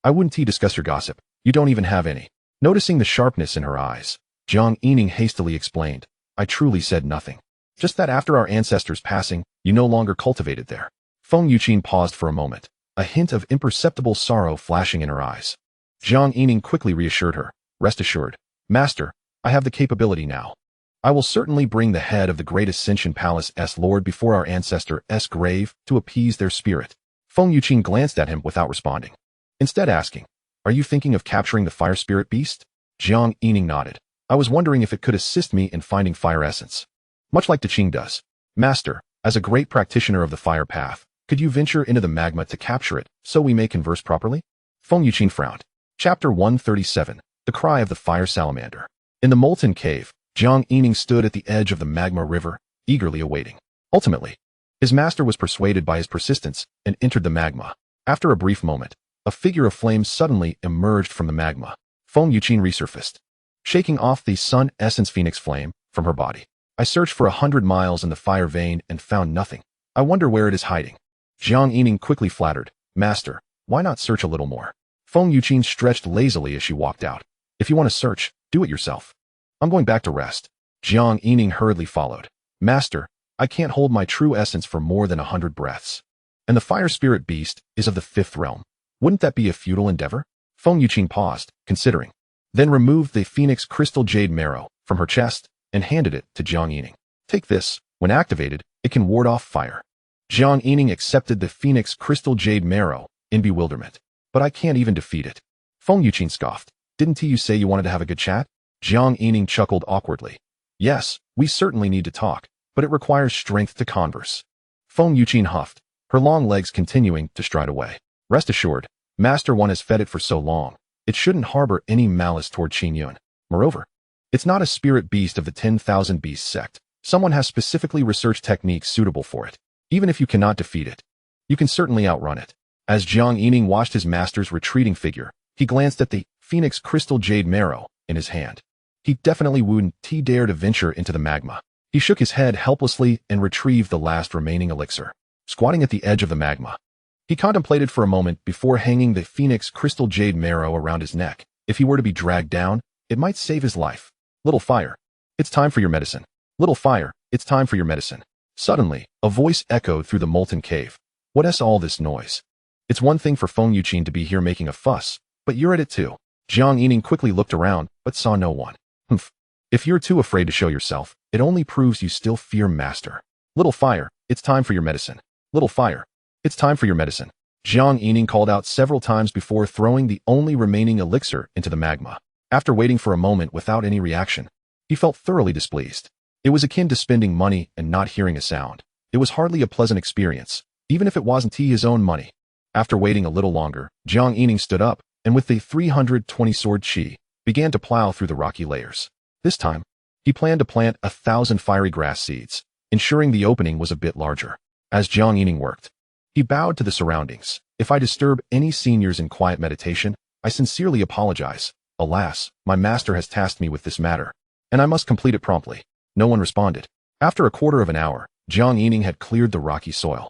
I wouldn't discuss your gossip. You don't even have any. Noticing the sharpness in her eyes, Jiang Yining hastily explained. I truly said nothing. Just that after our ancestors' passing, you no longer cultivated there. Feng Yuqin paused for a moment, a hint of imperceptible sorrow flashing in her eyes. Jiang Yining quickly reassured her. Rest assured, Master, I have the capability now. I will certainly bring the head of the great Ascension Palace's lord before our ancestors' grave to appease their spirit. Feng Yuqin glanced at him without responding, instead asking, Are you thinking of capturing the fire spirit beast? Jiang Yining nodded. I was wondering if it could assist me in finding fire essence. Much like Qing does. Master, as a great practitioner of the fire path, could you venture into the magma to capture it, so we may converse properly? Feng Yuqin frowned. Chapter 137. The Cry of the Fire Salamander. In the molten cave, Jiang Yining stood at the edge of the magma river, eagerly awaiting. Ultimately, his master was persuaded by his persistence and entered the magma. After a brief moment, a figure of flame suddenly emerged from the magma. Feng Yuqin resurfaced, shaking off the sun essence phoenix flame from her body. I searched for 100 miles in the fire vein and found nothing. I wonder where it is hiding. Jiang Yining quickly flattered. Master, why not search a little more? Feng Yuqin stretched lazily as she walked out. If you want to search, do it yourself. I'm going back to rest. Jiang Yining hurriedly followed. Master, I can't hold my true essence for more than 100 breaths. And the fire spirit beast is of the 5th realm. Wouldn't that be a futile endeavor? Feng Yuqing paused, considering, then removed the phoenix crystal jade marrow from her chest and handed it to Jiang Yining. Take this. When activated, it can ward off fire. Jiang Yining accepted the phoenix crystal jade marrow in bewilderment. But I can't even defeat it. Feng Yuqing scoffed. Didn't you say you wanted to have a good chat? Jiang Yining chuckled awkwardly. Yes, we certainly need to talk, but it requires strength to converse. Feng Yuqing huffed, her long legs continuing to stride away. Rest assured, Master One has fed it for so long, it shouldn't harbor any malice toward Qin Yun. Moreover, it's not a spirit beast of the 10,000 Beasts sect. Someone has specifically researched techniques suitable for it. Even if you cannot defeat it, you can certainly outrun it. As Jiang Yining watched his master's retreating figure, he glanced at the phoenix crystal jade marrow in his hand. He definitely wouldn't dare to venture into the magma. He shook his head helplessly and retrieved the last remaining elixir. Squatting at the edge of the magma, he contemplated for a moment before hanging the phoenix crystal jade marrow around his neck. If he were to be dragged down, it might save his life. Little fire, it's time for your medicine. Little fire, it's time for your medicine. Suddenly, a voice echoed through the molten cave. What's all this noise? It's one thing for Feng Yuqing to be here making a fuss, but you're at it too. Jiang Yining quickly looked around, but saw no one. Humph. If you're too afraid to show yourself, it only proves you still fear Master. Little fire, it's time for your medicine. Little fire, it's time for your medicine. Jiang Yining called out several times before throwing the only remaining elixir into the magma. After waiting for a moment without any reaction, he felt thoroughly displeased. It was akin to spending money and not hearing a sound. It was hardly a pleasant experience, even if it wasn't his own money. After waiting a little longer, Jiang Yining stood up, and with the 320 sword chi, began to plow through the rocky layers. This time, he planned to plant 1,000 fiery grass seeds, ensuring the opening was a bit larger. As Jiang Yining worked, he bowed to the surroundings. If I disturb any seniors in quiet meditation, I sincerely apologize. Alas, my master has tasked me with this matter, and I must complete it promptly. No one responded. After a quarter of an hour, Jiang Yining had cleared the rocky soil,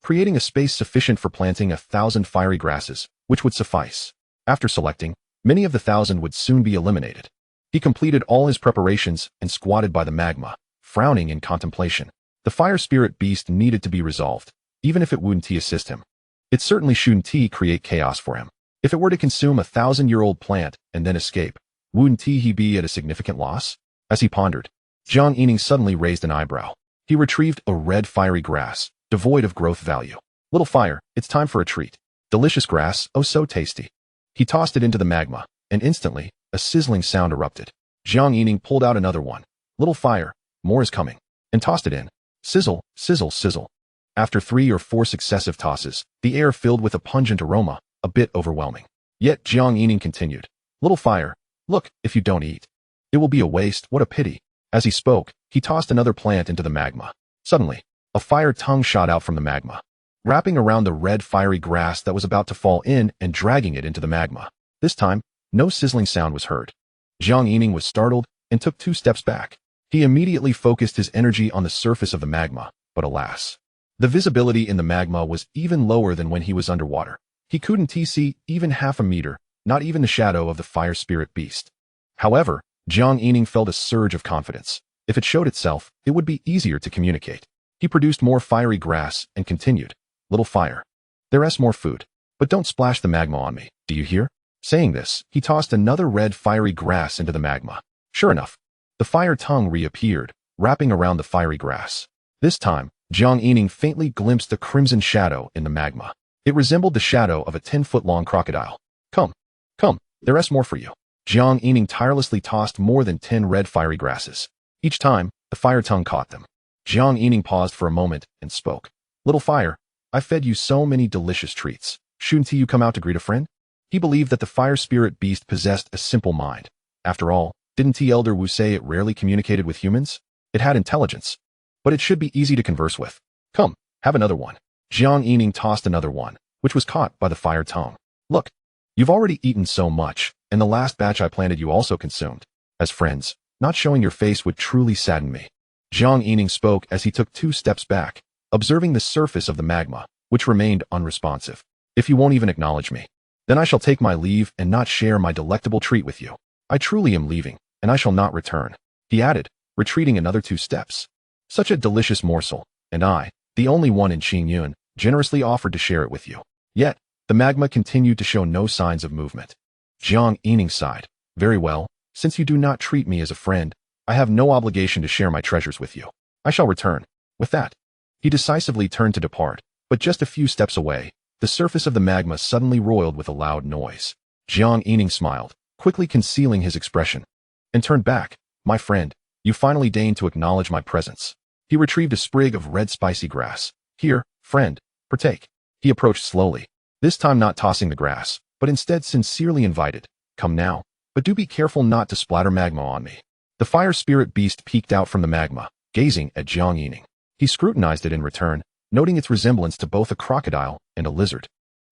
creating a space sufficient for planting 1,000 fiery grasses, which would suffice. After selecting, many of the 1,000 would soon be eliminated. He completed all his preparations and squatted by the magma, frowning in contemplation. The fire spirit beast needed to be resolved, even if it wouldn't assist him. It certainly shouldn't create chaos for him. If it were to consume 1,000-year-old plant and then escape, wouldn't he be at a significant loss? As he pondered, Jiang Yining suddenly raised an eyebrow. He retrieved a red fiery grass, devoid of growth value. Little fire, it's time for a treat. Delicious grass, oh so tasty. He tossed it into the magma, and instantly, a sizzling sound erupted. Jiang Yining pulled out another one. Little fire, more is coming, and tossed it in. Sizzle, sizzle, sizzle. After 3 or 4 successive tosses, the air filled with a pungent aroma, a bit overwhelming. Yet Jiang Yining continued. Little fire, look, if you don't eat, it will be a waste, what a pity. As he spoke, he tossed another plant into the magma. Suddenly, a fire tongue shot out from the magma, wrapping around the red fiery grass that was about to fall in and dragging it into the magma. This time, no sizzling sound was heard. Jiang Yining was startled and took 2 steps back. He immediately focused his energy on the surface of the magma, but alas, the visibility in the magma was even lower than when he was underwater. He couldn't see even half a meter, not even the shadow of the fire spirit beast. However, Jiang Yining felt a surge of confidence. If it showed itself, it would be easier to communicate. He produced more fiery grass and continued. Little fire, there's more food, but don't splash the magma on me, do you hear? Saying this, he tossed another red fiery grass into the magma. Sure enough, the fire tongue reappeared, wrapping around the fiery grass. This time, Jiang Yining faintly glimpsed the crimson shadow in the magma. It resembled the shadow of a 10-foot-long crocodile. Come, there's more for you. Jiang Yining tirelessly tossed more than 10 red fiery grasses. Each time, the fire tongue caught them. Jiang Yining paused for a moment and spoke. Little fire, I fed you so many delicious treats. Shouldn't you come out to greet a friend? He believed that the fire spirit beast possessed a simple mind. After all, didn't Elder Wu say it rarely communicated with humans? It had intelligence, but it should be easy to converse with. Come, have another one. Jiang Yining tossed another one, which was caught by the fire tongue. Look, you've already eaten so much, and the last batch I planted you also consumed. As friends, not showing your face would truly sadden me. Jiang Yining spoke as he took 2 steps back, observing the surface of the magma, which remained unresponsive. If you won't even acknowledge me, then I shall take my leave and not share my delectable treat with you. I truly am leaving, and I shall not return, he added, retreating another 2 steps. Such a delicious morsel, and I, the only one in Qingyun, generously offered to share it with you. Yet, the magma continued to show no signs of movement. Jiang Yining sighed. Very well, since you do not treat me as a friend, I have no obligation to share my treasures with you. I shall return. With that, he decisively turned to depart, but just a few steps away, the surface of the magma suddenly roiled with a loud noise. Jiang Yining smiled, quickly concealing his expression, and turned back. My friend, you finally deigned to acknowledge my presence. He retrieved a sprig of red spicy grass. Here, friend, partake. He approached slowly, this time not tossing the grass, but instead sincerely invited. Come now, but do be careful not to splatter magma on me. The fire spirit beast peeked out from the magma, gazing at Jiang Yining. He scrutinized it in return, noting its resemblance to both a crocodile and a lizard.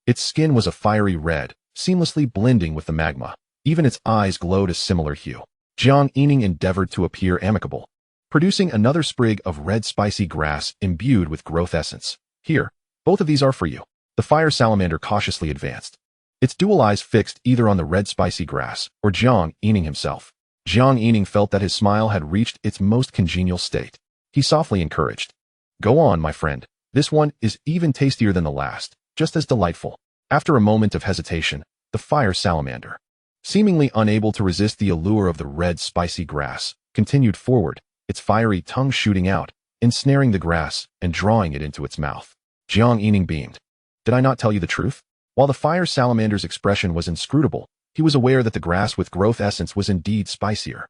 Its skin was a fiery red, seamlessly blending with the magma. Even its eyes glowed a similar hue. Jiang Yining endeavored to appear amicable, producing another sprig of red spicy grass imbued with growth essence. Here, both of these are for you. The fire salamander cautiously advanced, its dual eyes fixed either on the red spicy grass or Jiang Yining himself. Jiang Yining felt that his smile had reached its most congenial state. He softly encouraged. Go on, my friend. This one is even tastier than the last, just as delightful. After a moment of hesitation, the fire salamander, seemingly unable to resist the allure of the red spicy grass, continued forward, its fiery tongue shooting out, ensnaring the grass and drawing it into its mouth. Jiang Yining beamed. Did I not tell you the truth? While the fire salamander's expression was inscrutable, he was aware that the grass with growth essence was indeed spicier.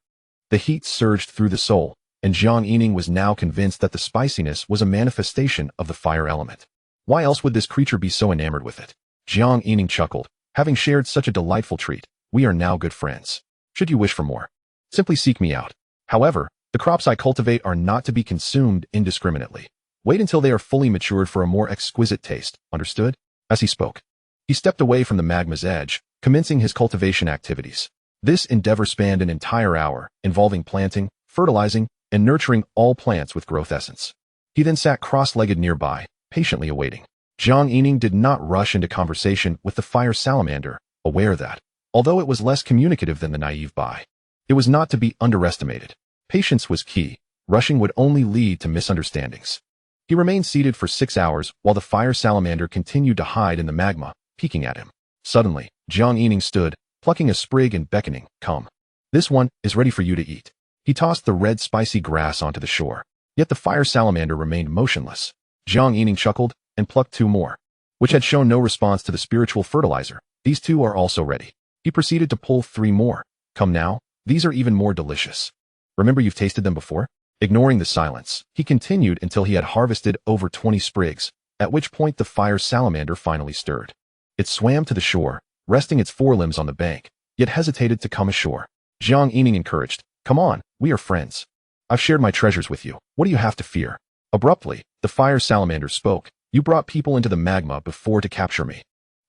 The heat surged through the soul, and Jiang Yining was now convinced that the spiciness was a manifestation of the fire element. Why else would this creature be so enamored with it? Jiang Yining chuckled. Having shared such a delightful treat, we are now good friends. Should you wish for more, simply seek me out. However, the crops I cultivate are not to be consumed indiscriminately. Wait until they are fully matured for a more exquisite taste, understood? As he spoke, he stepped away from the magma's edge, commencing his cultivation activities. This endeavor spanned an entire hour, involving planting, fertilizing, and nurturing all plants with growth essence. He then sat cross-legged nearby, patiently awaiting. Jiang Yining did not rush into conversation with the fire salamander, aware that, although it was less communicative than the naive Bai, it was not to be underestimated. Patience was key. Rushing would only lead to misunderstandings. He remained seated for 6 hours while the fire salamander continued to hide in the magma, peeking at him. Suddenly, Jiang Yining stood, plucking a sprig and beckoning, come. This one is ready for you to eat. He tossed the red spicy grass onto the shore. Yet the fire salamander remained motionless. Jiang Yining chuckled and plucked 2 more, which had shown no response to the spiritual fertilizer. These 2 are also ready. He proceeded to pull 3 more. Come now, these are even more delicious. Remember you've tasted them before? Ignoring the silence, he continued until he had harvested over 20 sprigs, at which point the fire salamander finally stirred. It swam to the shore, resting its forelimbs on the bank, yet hesitated to come ashore. Jiang Yining encouraged, come on, we are friends. I've shared my treasures with you. What do you have to fear? Abruptly, the fire salamander spoke. You brought people into the magma before to capture me.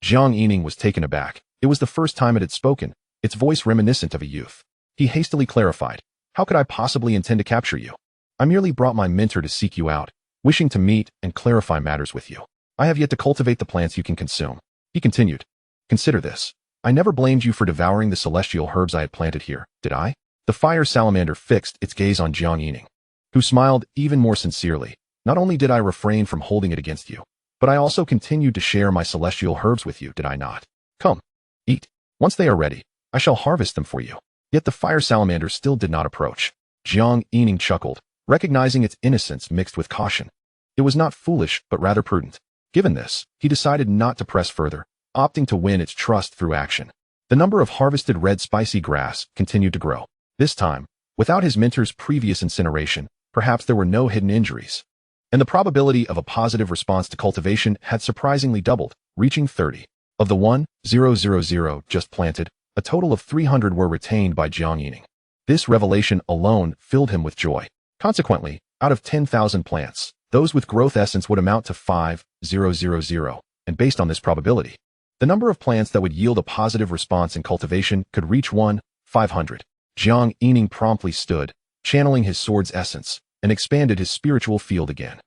Jiang Yining was taken aback. It was the first time it had spoken, its voice reminiscent of a youth. He hastily clarified, how could I possibly intend to capture you? I merely brought my mentor to seek you out, wishing to meet and clarify matters with you. I have yet to cultivate the plants you can consume. He continued, consider this. I never blamed you for devouring the celestial herbs I had planted here, did I? The fire salamander fixed its gaze on Jiang Yining, who smiled even more sincerely. Not only did I refrain from holding it against you, but I also continued to share my celestial herbs with you, did I not? Come, eat. Once they are ready, I shall harvest them for you. Yet the fire salamander still did not approach. Jiang Yining chuckled, recognizing its innocence mixed with caution. It was not foolish, but rather prudent. Given this, he decided not to press further, opting to win its trust through action. The number of harvested red spicy grass continued to grow. This time, without his mentor's previous incineration, perhaps there were no hidden injuries. And the probability of a positive response to cultivation had surprisingly doubled, reaching 30. Of the 1,000 just planted, a total of 300 were retained by Jiang Yining. This revelation alone filled him with joy. Consequently, out of 10,000 plants, those with growth essence would amount to 5,000, and based on this probability, the number of plants that would yield a positive response in cultivation could reach 1,500. Jiang Yining promptly stood, channeling his sword's essence, and expanded his spiritual field again.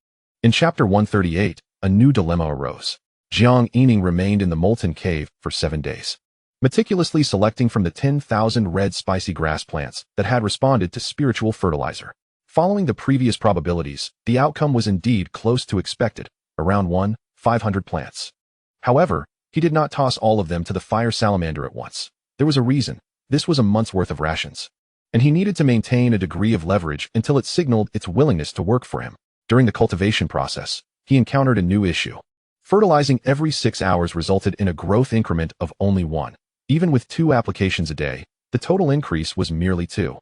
In chapter 138, a new dilemma arose. Jiang Yining remained in the molten cave for 7 days, meticulously selecting from the 10,000 red spicy grass plants that had responded to spiritual fertilizer. Following the previous probabilities, the outcome was indeed close to expected, around 1/500 plants. However, he did not toss all of them to the fire salamander at once. There was a reason. This was a month's worth of rations, and he needed to maintain a degree of leverage until it signaled its willingness to work for him. During the cultivation process, he encountered a new issue. Fertilizing every 6 hours resulted in a growth increment of only 1. Even with 2 applications a day, the total increase was merely 2.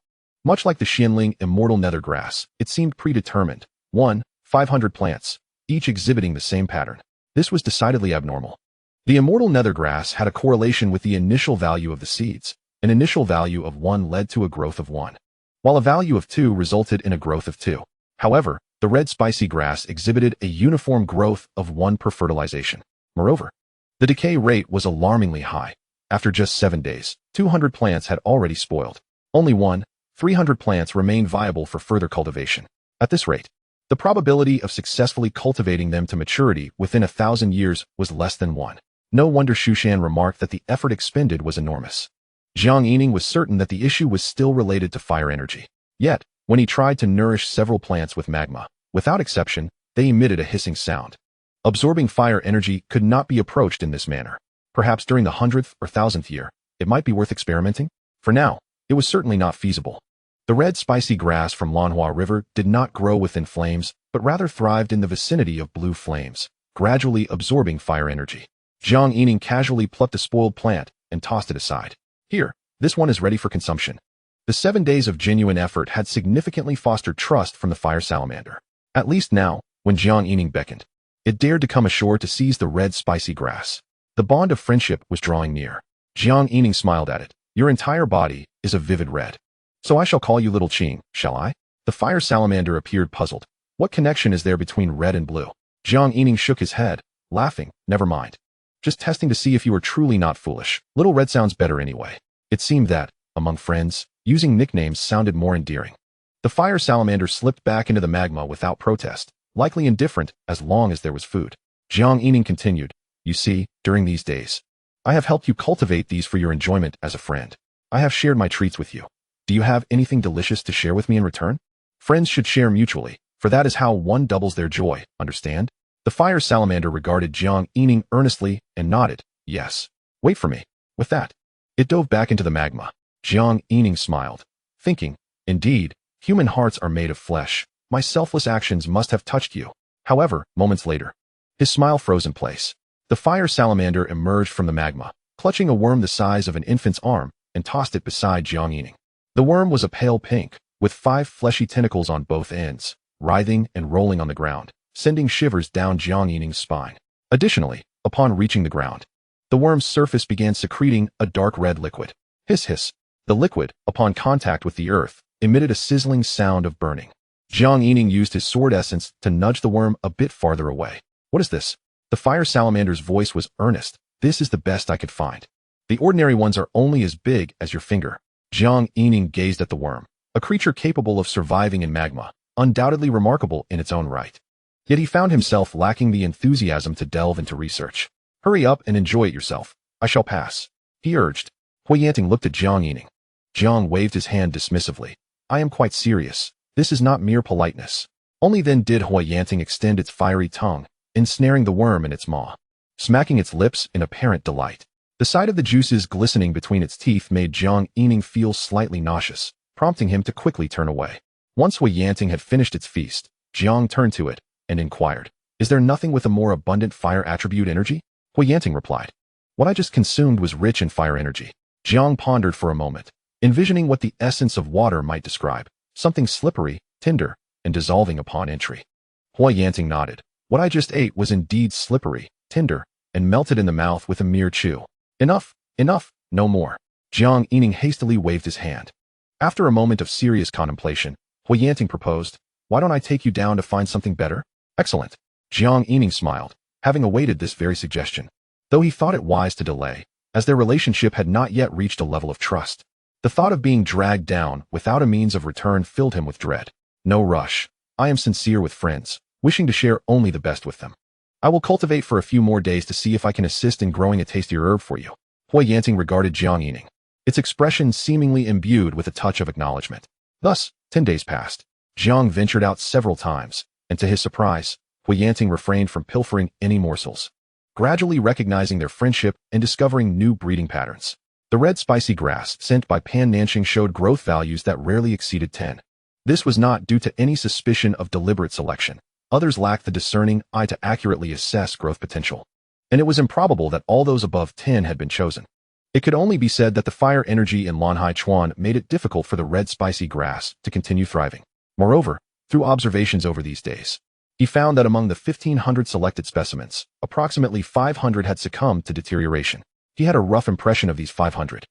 Much like the Xianling immortal nether grass, it seemed predetermined. 1/500 plants, each exhibiting the same pattern. This was decidedly abnormal. The immortal nether grass had a correlation with the initial value of the seeds. An initial value of 1 led to a growth of 1, while a value of 2 resulted in a growth of 2. However, the red spicy grass exhibited a uniform growth of 1 per fertilization. Moreover, the decay rate was alarmingly high. After just 7 days, 200 plants had already spoiled. Only 300 plants remained viable for further cultivation. At this rate, the probability of successfully cultivating them to maturity within 1,000 years was less than 1. No wonder Shushan remarked that the effort expended was enormous. Jiang Yining was certain that the issue was still related to fire energy. Yet, when he tried to nourish several plants with magma, without exception, they emitted a hissing sound. Absorbing fire energy could not be approached in this manner. Perhaps during the 100th or 1,000th year, it might be worth experimenting. For now, it was certainly not feasible. The red spicy grass from Lanhua River did not grow within flames, but rather thrived in the vicinity of blue flames, gradually absorbing fire energy. Jiang Yining casually plucked a spoiled plant and tossed it aside. Here, this one is ready for consumption. The 7 days of genuine effort had significantly fostered trust from the fire salamander. At least now, when Jiang Yining beckoned, it dared to come ashore to seize the red spicy grass. The bond of friendship was drawing near. Jiang Yining smiled at it. Your entire body is a vivid red. So I shall call you Little Qing, shall I? The fire salamander appeared puzzled. What connection is there between red and blue? Jiang Yining shook his head, laughing. Never mind. Just testing to see if you are truly not foolish. Little red sounds better anyway. It seemed that, among friends, using nicknames sounded more endearing. The fire salamander slipped back into the magma without protest, likely indifferent as long as there was food. Jiang Yining continued, you see, during these days, I have helped you cultivate these for your enjoyment as a friend. I have shared my treats with you. Do you have anything delicious to share with me in return? Friends should share mutually, for that is how one doubles their joy, understand? The fire salamander regarded Jiang Yining earnestly and nodded, yes. Wait for me. With that, it dove back into the magma. Jiang Yining smiled, thinking, indeed, human hearts are made of flesh. My selfless actions must have touched you. However, moments later, his smile froze in place. The fire salamander emerged from the magma, clutching a worm the size of an infant's arm, and tossed it beside Jiang Yining. The worm was a pale pink, with 5 fleshy tentacles on both ends, writhing and rolling on the ground, sending shivers down Jiang Yining's spine. Additionally, upon reaching the ground, the worm's surface began secreting a dark red liquid. Hiss hiss. The liquid, upon contact with the earth, emitted a sizzling sound of burning. Jiang Yining used his sword essence to nudge the worm a bit farther away. What is this? The fire salamander's voice was earnest. This is the best I could find. The ordinary ones are only as big as your finger. Jiang Yining gazed at the worm, a creature capable of surviving in magma, undoubtedly remarkable in its own right. Yet he found himself lacking the enthusiasm to delve into research. Hurry up and enjoy it yourself. I shall pass, he urged. Huiyanting looked at Jiang Yining. Jiang waved his hand dismissively. I am quite serious. This is not mere politeness. Only then did Huiyanting extend its fiery tongue, ensnaring the worm in its maw, smacking its lips in apparent delight. The sight of the juices glistening between its teeth made Jiang Yining feel slightly nauseous, prompting him to quickly turn away. Once Huiyanting had finished its feast, Jiang turned to it and inquired, is there nothing with a more abundant fire attribute energy? Huiyanting replied, what I just consumed was rich in fire energy. Jiang pondered for a moment, envisioning what the essence of water might describe, something slippery, tender, and dissolving upon entry. Huiyanting nodded. What I just ate was indeed slippery, tender, and melted in the mouth with a mere chew. Enough, no more. Jiang Yining hastily waved his hand. After a moment of serious contemplation, Huiyanting proposed, why don't I take you down to find something better? Excellent. Jiang Yining smiled, having awaited this very suggestion, though he thought it wise to delay, as their relationship had not yet reached a level of trust. The thought of being dragged down without a means of return filled him with dread. No rush. I am sincere with friends, wishing to share only the best with them. I will cultivate for a few more days to see if I can assist in growing a tastier herb for you. Huiyanting regarded Jiang Yining, its expression seemingly imbued with a touch of acknowledgement. Thus, 10 days passed. Jiang ventured out several times, and to his surprise, Huiyanting refrained from pilfering any morsels. Gradually recognizing their friendship and discovering new breeding patterns. The red spicy grass sent by Pan Nanxing showed growth values that rarely exceeded 10. This was not due to any suspicion of deliberate selection. Others lacked the discerning eye to accurately assess growth potential. And it was improbable that all those above 10 had been chosen. It could only be said that the fire energy in Lanhai Chuan made it difficult for the red spicy grass to continue thriving. Moreover, through observations over these days, he found that among the 1,500 selected specimens, approximately 500 had succumbed to deterioration. He had a rough impression of these 500.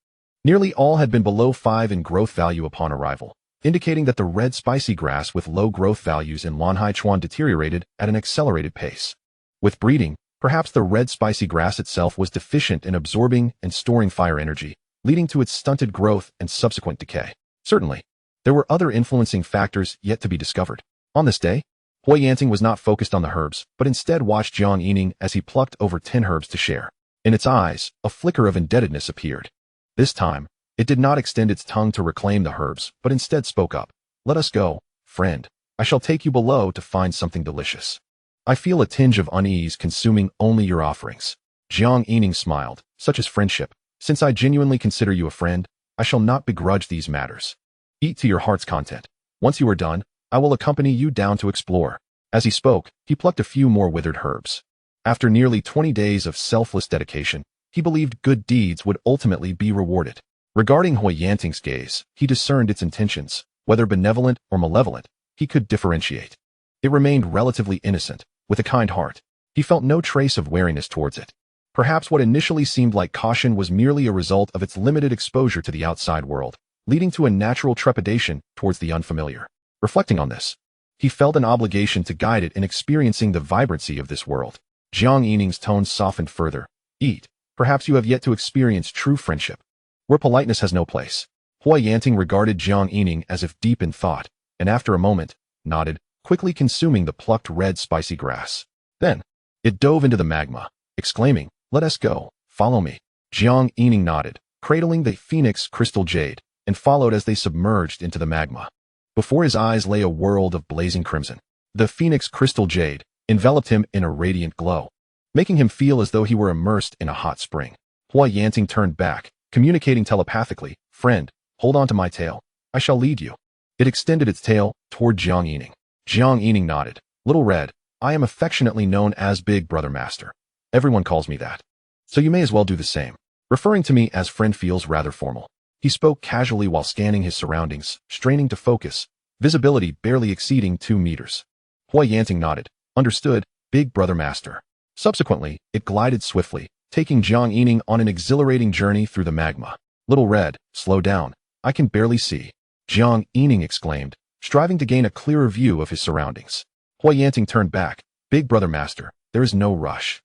Nearly all had been below 5 in growth value upon arrival, indicating that the red spicy grass with low growth values in Lanhai Chuan deteriorated at an accelerated pace. With breeding, perhaps the red spicy grass itself was deficient in absorbing and storing fire energy, leading to its stunted growth and subsequent decay. Certainly, there were other influencing factors yet to be discovered. On this day, Huiyanting was not focused on the herbs, but instead watched Jiang Yining as he plucked over 10 herbs to share. In its eyes, a flicker of indebtedness appeared. This time, it did not extend its tongue to reclaim the herbs, but instead spoke up. "Let us go, friend. I shall take you below to find something delicious. I feel a tinge of unease consuming only your offerings." Jiang Yining smiled. "Such is friendship. Since I genuinely consider you a friend, I shall not begrudge these matters. Eat to your heart's content. Once you are done, I will accompany you down to explore." As he spoke, he plucked a few more withered herbs. After nearly 20 days of selfless dedication, he believed good deeds would ultimately be rewarded. Regarding Huiyanting's gaze, he discerned its intentions. Whether benevolent or malevolent, he could differentiate. It remained relatively innocent, with a kind heart. He felt no trace of wariness towards it. Perhaps what initially seemed like caution was merely a result of its limited exposure to the outside world, leading to a natural trepidation towards the unfamiliar. Reflecting on this, he felt an obligation to guide it in experiencing the vibrancy of this world. Jiang Yining's tones softened further. "Eat. Perhaps you have yet to experience true friendship, where politeness has no place." Huiyanting regarded Jiang Yining as if deep in thought, and after a moment, nodded, quickly consuming the plucked red spicy grass. Then, it dove into the magma, exclaiming, "Let us go. Follow me." Jiang Yining nodded, cradling the phoenix crystal jade, and followed as they submerged into the magma. Before his eyes lay a world of blazing crimson. The phoenix crystal jade enveloped him in a radiant glow, making him feel as though he were immersed in a hot spring. Huiyanting turned back, communicating telepathically, "Friend, hold on to my tail. I shall lead you." It extended its tail toward Jiang Yining. Jiang Yining nodded. "Little Red, I am affectionately known as Big Brother Master. Everyone calls me that. So you may as well do the same." Referring to me as friend feels rather formal. He spoke casually while scanning his surroundings, straining to focus, visibility barely exceeding 2 meters. Huiyanting nodded. "Understood, Big Brother Master." Subsequently, it glided swiftly, taking Jiang Yining on an exhilarating journey through the magma. "Little Red, slow down. I can barely see," Jiang Yining exclaimed, striving to gain a clearer view of his surroundings. Huiyanting turned back. "Big Brother Master, there is no rush.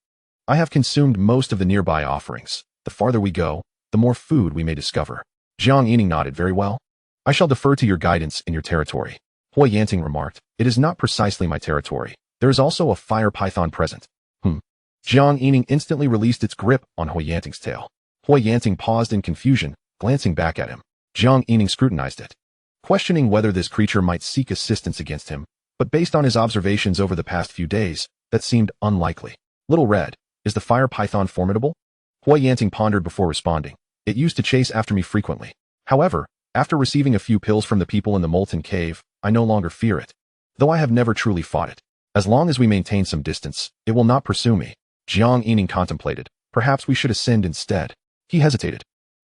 I have consumed most of the nearby offerings. The farther we go, the more food we may discover." Jiang Yining nodded. "Very well. I shall defer to your guidance in your territory." Huiyanting remarked, "It is not precisely my territory. There is also a fire python present." Jiang Yining instantly released its grip on Huiyanting's tail. Huiyanting paused in confusion, glancing back at him. Jiang Yining scrutinized it, questioning whether this creature might seek assistance against him, but based on his observations over the past few days, that seemed unlikely. "Little Red, is the fire python formidable?" Huiyanting pondered before responding. "It used to chase after me frequently. However, after receiving a few pills from the people in the molten cave, I no longer fear it, though I have never truly fought it. As long as we maintain some distance, it will not pursue me." Jiang Yining contemplated. "Perhaps we should ascend instead." He hesitated,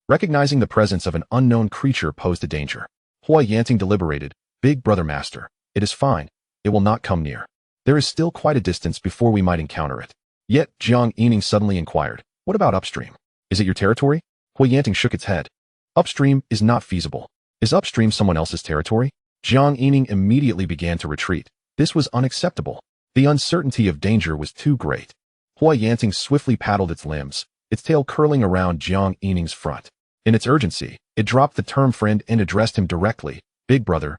recognizing the presence of an unknown creature posed a danger. Huiyanting deliberated. "Big Brother Master, it is fine. It will not come near. There is still quite a distance before we might encounter it." Yet, Jiang Yining suddenly inquired, "What about upstream? Is it your territory?" Huiyanting shook its head. "Upstream is not feasible." "Is upstream someone else's territory?" Jiang Yining immediately began to retreat. This was unacceptable. The uncertainty of danger was too great. Huiyanting swiftly paddled its limbs, its tail curling around Jiang Yining's front. In its urgency, it dropped the term friend and addressed him directly. Big brother,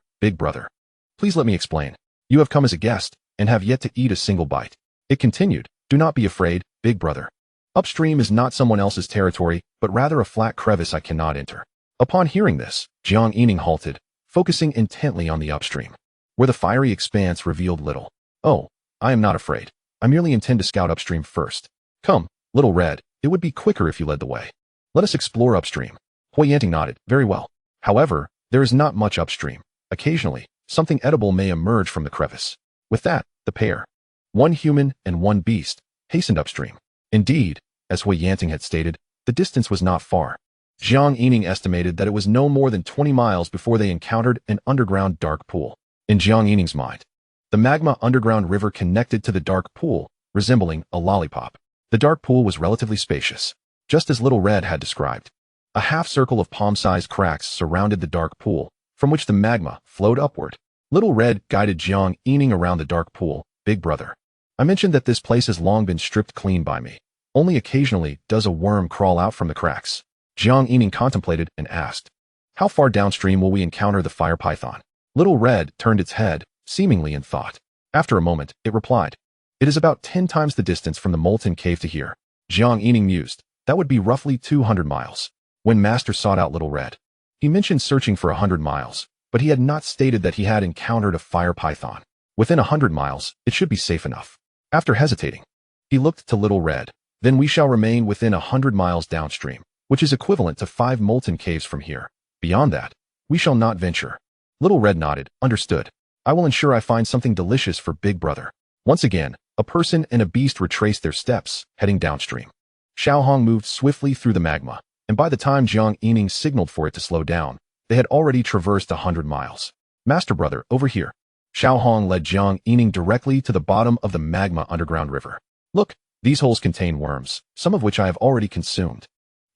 please let me explain. You have come as a guest, and have yet to eat a single bite." It continued, "Do not be afraid, big brother. Upstream is not someone else's territory, but rather a flat crevice I cannot enter." Upon hearing this, Jiang Yining halted, focusing intently on the upstream. where the fiery expanse revealed little. Oh, I am not afraid. I merely intend to scout upstream first. Come, Little Red, it would be quicker if you led the way. Let us explore upstream. Yining nodded. Very well. However, there is not much upstream. Occasionally, something edible may emerge from the crevice. With that, the pair, one human and one beast, hastened upstream. Indeed, as Yining had stated, the distance was not far. Jiang Yining estimated that it was no more than 20 miles before they encountered an underground dark pool. In Jiang Yining's mind, the magma underground river connected to the dark pool, resembling a lollipop. The dark pool was relatively spacious, just as Little Red had described. A half-circle of palm-sized cracks surrounded the dark pool, from which the magma flowed upward. Little Red guided Jiang Yining around the dark pool. Big brother, I mentioned that this place has long been stripped clean by me. Only occasionally does a worm crawl out from the cracks. Jiang Yining contemplated and asked, how far downstream will we encounter the fire python? Little Red turned its head, seemingly in thought. After a moment, it replied, it is about 10 times the distance from the molten cave to here. Jiang Yining mused, that would be roughly 200 miles. When Master sought out Little Red, he mentioned searching for 100 miles, but he had not stated that he had encountered a fire python. Within 100 miles, it should be safe enough. After hesitating, he looked to Little Red. Then we shall remain within 100 miles downstream, which is equivalent to 5 molten caves from here. Beyond that, we shall not venture. Little Red nodded. Understood. I will ensure I find something delicious for Big Brother. Once again, a person and a beast retraced their steps, heading downstream. Xiaohong moved swiftly through the magma, and by the time Jiang Yining signaled for it to slow down, they had already traversed 100 miles. Master Brother, over here. Xiaohong led Jiang Yining directly to the bottom of the magma underground river. Look, these holes contain worms, some of which I have already consumed.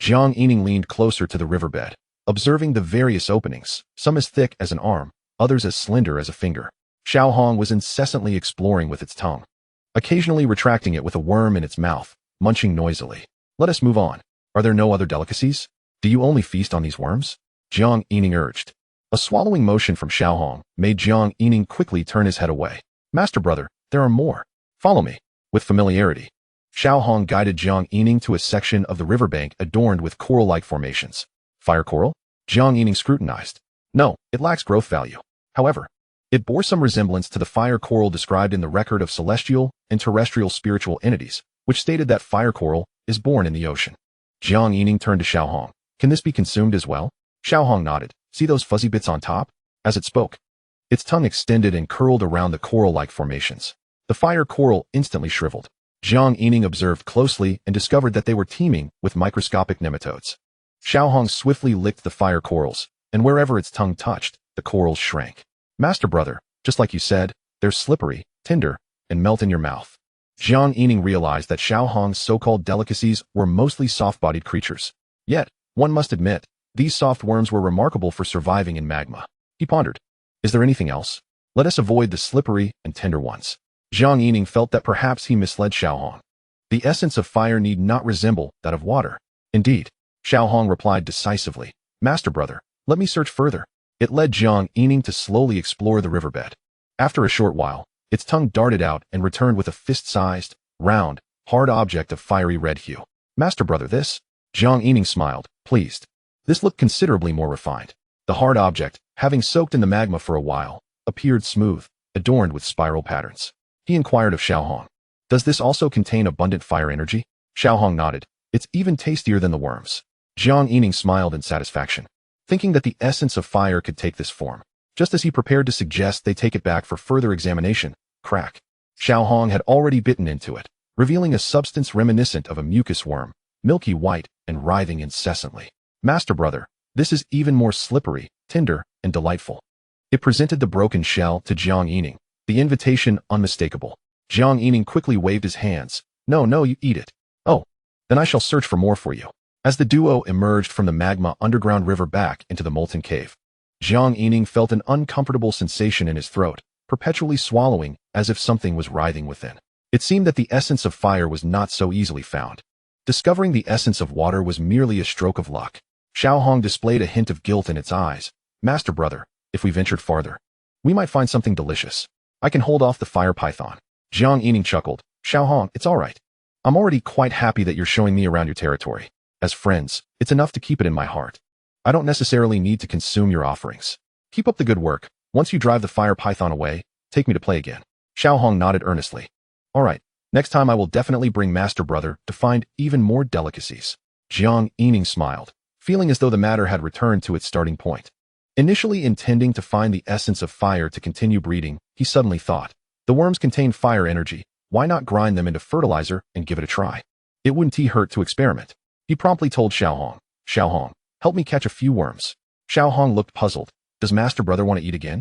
Jiang Yining leaned closer to the riverbed, observing the various openings, some as thick as an arm, others as slender as a finger. Xiaohong was incessantly exploring with its tongue, occasionally retracting it with a worm in its mouth, munching noisily. Let us move on. Are there no other delicacies? Do you only feast on these worms? Jiang Yining urged. A swallowing motion from Xiaohong made Jiang Yining quickly turn his head away. Master Brother, there are more. Follow me. With familiarity, Xiaohong guided Jiang Yining to a section of the riverbank adorned with coral-like formations. Fire coral? Jiang Yining scrutinized. No, it lacks growth value. However, it bore some resemblance to the fire coral described in the record of celestial and terrestrial spiritual entities, which stated that fire coral is born in the ocean. Jiang Yining turned to Xiaohong. Can this be consumed as well? Xiaohong nodded. See those fuzzy bits on top? As it spoke, its tongue extended and curled around the coral-like formations. The fire coral instantly shriveled. Jiang Yining observed closely and discovered that they were teeming with microscopic nematodes. Xiaohong swiftly licked the fire corals, and wherever its tongue touched, the corals shrank. Master Brother, just like you said, they're slippery, tender, and melt in your mouth. Jiang Yining realized that Xiaohong's so-called delicacies were mostly soft-bodied creatures. Yet, one must admit, these soft worms were remarkable for surviving in magma. He pondered. Is there anything else? Let us avoid the slippery and tender ones. Jiang Yining felt that perhaps he misled Xiaohong. The essence of fire need not resemble that of water. Indeed, Xiaohong replied decisively. Master Brother, let me search further. It led Jiang Yining to slowly explore the riverbed. After a short while, its tongue darted out and returned with a fist-sized, round, hard object of fiery red hue. Master Brother, this? Jiang Yining smiled, pleased. This looked considerably more refined. The hard object, having soaked in the magma for a while, appeared smooth, adorned with spiral patterns. He inquired of Xiaohong. Does this also contain abundant fire energy? Xiaohong nodded. It's even tastier than the worms. Jiang Yining smiled in satisfaction, thinking that the essence of fire could take this form. Just as he prepared to suggest they take it back for further examination, crack. Xiaohong had already bitten into it, revealing a substance reminiscent of a mucus worm, milky white and writhing incessantly. Master Brother, this is even more slippery, tender, and delightful. It presented the broken shell to Jiang Yining, the invitation unmistakable. Jiang Yining quickly waved his hands. No, you eat it. Oh, then I shall search for more for you. As the duo emerged from the magma underground river back into the molten cave, Jiang Yining felt an uncomfortable sensation in his throat, perpetually swallowing as if something was writhing within. It seemed that the essence of fire was not so easily found. Discovering the essence of water was merely a stroke of luck. Xiaohong displayed a hint of guilt in its eyes. Master Brother, if we ventured farther, we might find something delicious. I can hold off the fire python. Jiang Yining chuckled. Xiaohong, it's all right. I'm already quite happy that you're showing me around your territory. As friends, it's enough to keep it in my heart. I don't necessarily need to consume your offerings. Keep up the good work. Once you drive the fire python away, take me to play again. Xiaohong nodded earnestly. All right, next time I will definitely bring Master Brother to find even more delicacies. Jiang Yining smiled, feeling as though the matter had returned to its starting point. Initially intending to find the essence of fire to continue breeding, he suddenly thought, the worms contain fire energy, why not grind them into fertilizer and give it a try? It wouldn't hurt to experiment. He promptly told Xiaohong, help me catch a few worms. Xiaohong looked puzzled. Does Master Brother want to eat again?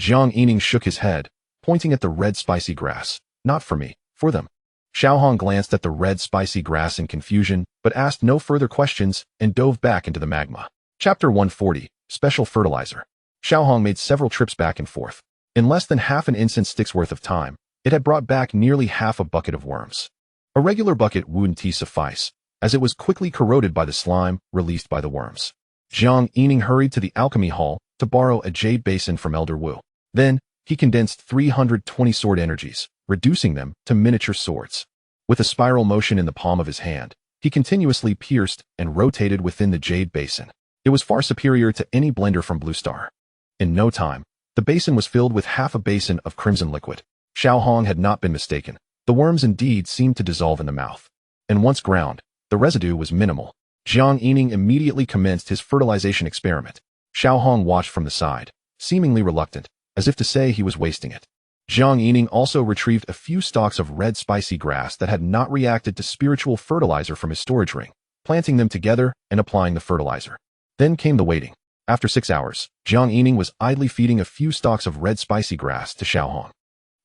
Jiang Yining shook his head, pointing at the red spicy grass. Not for me, for them. Xiaohong glanced at the red spicy grass in confusion, but asked no further questions and dove back into the magma. Chapter 140, Special Fertilizer. Xiaohong made several trips back and forth. In less than half an incense stick's worth of time, it had brought back nearly half a bucket of worms. A regular bucket wouldn't suffice, as it was quickly corroded by the slime released by the worms. Jiang Yining hurried to the alchemy hall to borrow a jade basin from Elder Wu. Then, he condensed 320 sword energies, reducing them to miniature swords. With a spiral motion in the palm of his hand, he continuously pierced and rotated within the jade basin. It was far superior to any blender from Blue Star. In no time, the basin was filled with half a basin of crimson liquid. Xiaohong had not been mistaken. The worms indeed seemed to dissolve in the mouth. And once ground, the residue was minimal. Jiang Yining immediately commenced his fertilization experiment. Xiaohong watched from the side, seemingly reluctant, as if to say he was wasting it. Jiang Yining also retrieved a few stalks of red spicy grass that had not reacted to spiritual fertilizer from his storage ring, planting them together and applying the fertilizer. Then came the waiting. After 6 hours, Jiang Yining was idly feeding a few stalks of red spicy grass to Xiaohong.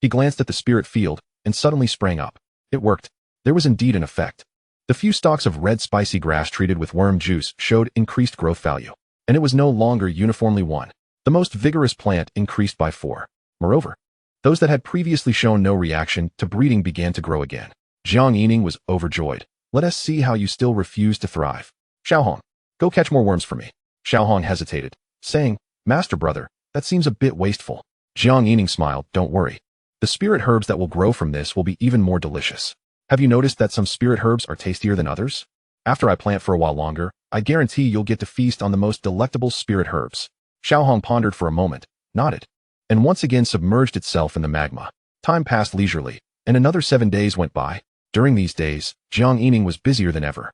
He glanced at the spirit field and suddenly sprang up. It worked. There was indeed an effect. The few stalks of red spicy grass treated with worm juice showed increased growth value, and it was no longer uniformly 1. The most vigorous plant increased by 4. Moreover, those that had previously shown no reaction to breeding began to grow again. Jiang Yining was overjoyed. Let us see how you still refuse to thrive. Xiaohong, go catch more worms for me. Xiaohong hesitated, saying, Master Brother, that seems a bit wasteful. Jiang Yining smiled, don't worry. The spirit herbs that will grow from this will be even more delicious. Have you noticed that some spirit herbs are tastier than others? After I plant for a while longer, I guarantee you'll get to feast on the most delectable spirit herbs. Xiaohong pondered for a moment, nodded, and once again submerged itself in the magma. Time passed leisurely, and another 7 days went by. During these days, Jiang Yining was busier than ever,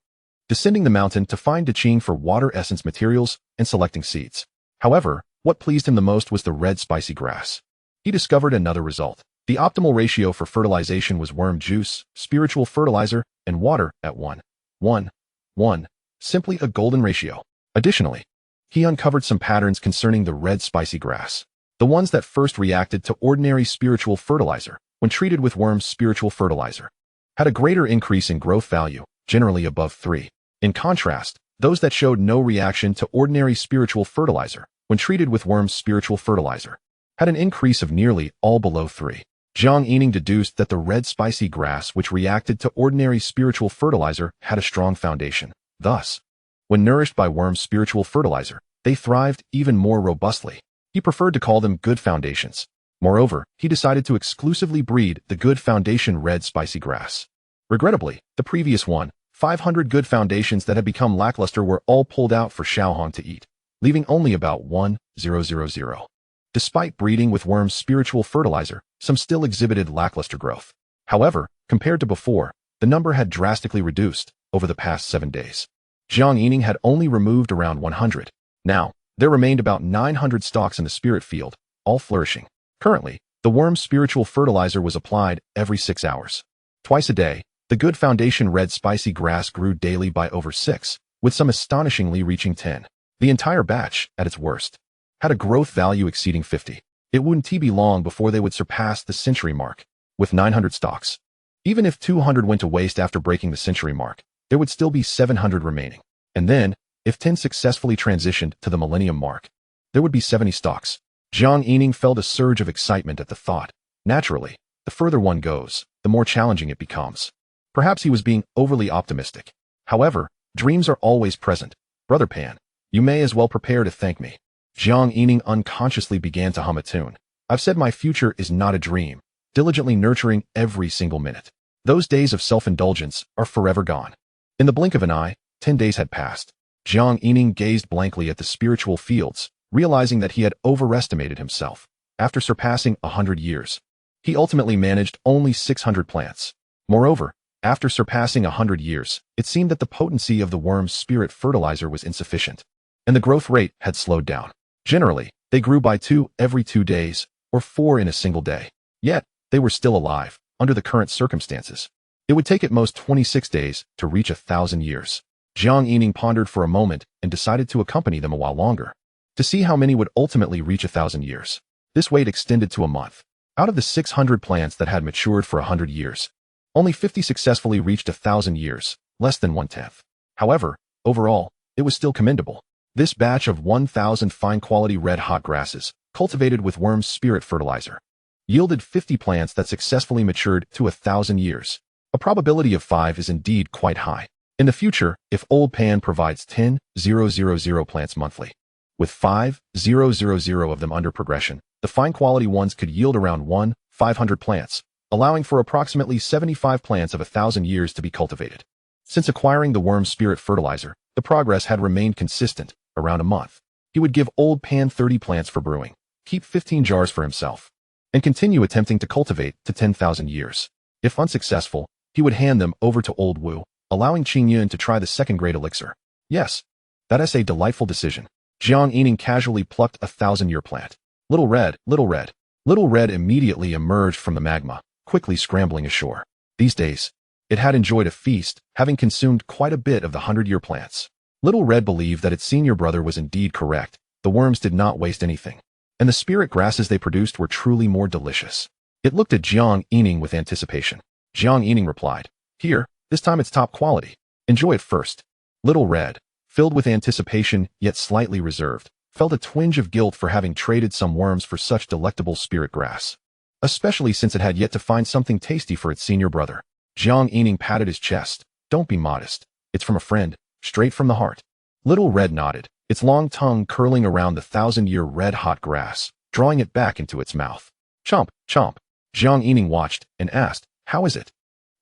descending the mountain to find Daqing for water essence materials and selecting seeds. However, what pleased him the most was the red spicy grass. He discovered another result. The optimal ratio for fertilization was worm juice, spiritual fertilizer, and water at 1:1:1, simply a golden ratio. Additionally, he uncovered some patterns concerning the red spicy grass. The ones that first reacted to ordinary spiritual fertilizer, when treated with worm's spiritual fertilizer, had a greater increase in growth value, generally above 3. In contrast, those that showed no reaction to ordinary spiritual fertilizer, when treated with worm's spiritual fertilizer, had an increase of nearly all below 3. Jiang Yining deduced that the red spicy grass which reacted to ordinary spiritual fertilizer had a strong foundation. Thus, when nourished by worm's spiritual fertilizer, they thrived even more robustly. He preferred to call them good foundations. Moreover, he decided to exclusively breed the good foundation red spicy grass. Regrettably, the previous 500 good foundations that had become lackluster were all pulled out for Xiaohong to eat, leaving only about 1,000. Despite breeding with worm's spiritual fertilizer, some still exhibited lackluster growth. However, compared to before, the number had drastically reduced over the past 7 days. Jiang Yining had only removed around 100. Now, there remained about 900 stalks in the spirit field, all flourishing. Currently, the worm's spiritual fertilizer was applied every 6 hours. Twice a day, the good foundation red spicy grass grew daily by over 6, with some astonishingly reaching 10. The entire batch, at its worst, had a growth value exceeding 50. It wouldn't be long before they would surpass the century mark, with 900 stalks. Even if 200 went to waste after breaking the century mark, there would still be 700 remaining. And then, if 10 successfully transitioned to the millennium mark, there would be 70 stalks. Jiang Yining felt a surge of excitement at the thought. Naturally, the further one goes, the more challenging it becomes. Perhaps he was being overly optimistic. However, dreams are always present. Brother Pan, you may as well prepare to thank me. Jiang Yining unconsciously began to hum a tune. I've said my future is not a dream, diligently nurturing every single minute. Those days of self-indulgence are forever gone. In the blink of an eye, 10 days had passed. Jiang Yining gazed blankly at the spiritual fields, realizing that he had overestimated himself. After surpassing 100 years, he ultimately managed only 600 plants. Moreover, after surpassing 100 years, it seemed that the potency of the worm's spirit fertilizer was insufficient, and the growth rate had slowed down. Generally, they grew by 2 every 2 days, or 4 in a single day. Yet, they were still alive, under the current circumstances. It would take at most 26 days to reach 1,000 years. Jiang Yining pondered for a moment and decided to accompany them a while longer, to see how many would ultimately reach 1,000 years. This wait extended to a month. Out of the 600 plants that had matured for 100 years, only 50 successfully reached 1,000 years, less than 1/10. However, overall, it was still commendable. This batch of 1,000 fine-quality red-hot grasses, cultivated with worm's spirit fertilizer, yielded 50 plants that successfully matured to 1,000 years. A probability of 5 is indeed quite high. In the future, if Old Pan provides 10,000 plants monthly, with 5,000 of them under progression, the fine-quality ones could yield around 1,500 plants, allowing for approximately 75 plants of 1,000 years to be cultivated. Since acquiring the worm's spirit fertilizer, the progress had remained consistent, around a month. He would give Old Pan 30 plants for brewing, keep 15 jars for himself, and continue attempting to cultivate to 10,000 years. If unsuccessful, he would hand them over to Old Wu, allowing Qing Yun to try the second-grade elixir. Yes, that is a delightful decision. Jiang Yining casually plucked 1,000-year plant. Little Red, Little Red. Little Red immediately emerged from the magma, quickly scrambling ashore. These days, it had enjoyed a feast, having consumed quite a bit of the 100-year plants. Little Red believed that its senior brother was indeed correct. The worms did not waste anything, and the spirit grasses they produced were truly more delicious. It looked at Jiang Yining with anticipation. Jiang Yining replied, "Here, this time it's top quality. Enjoy it first." Little Red, filled with anticipation yet slightly reserved, felt a twinge of guilt for having traded some worms for such delectable spirit grass, especially since it had yet to find something tasty for its senior brother. Jiang Yining patted his chest. "Don't be modest. It's from a friend, straight from the heart." Little Red nodded, its long tongue curling around the 1,000-year red-hot grass, drawing it back into its mouth. "Chomp, chomp." Jiang Yining watched and asked, "How is it?"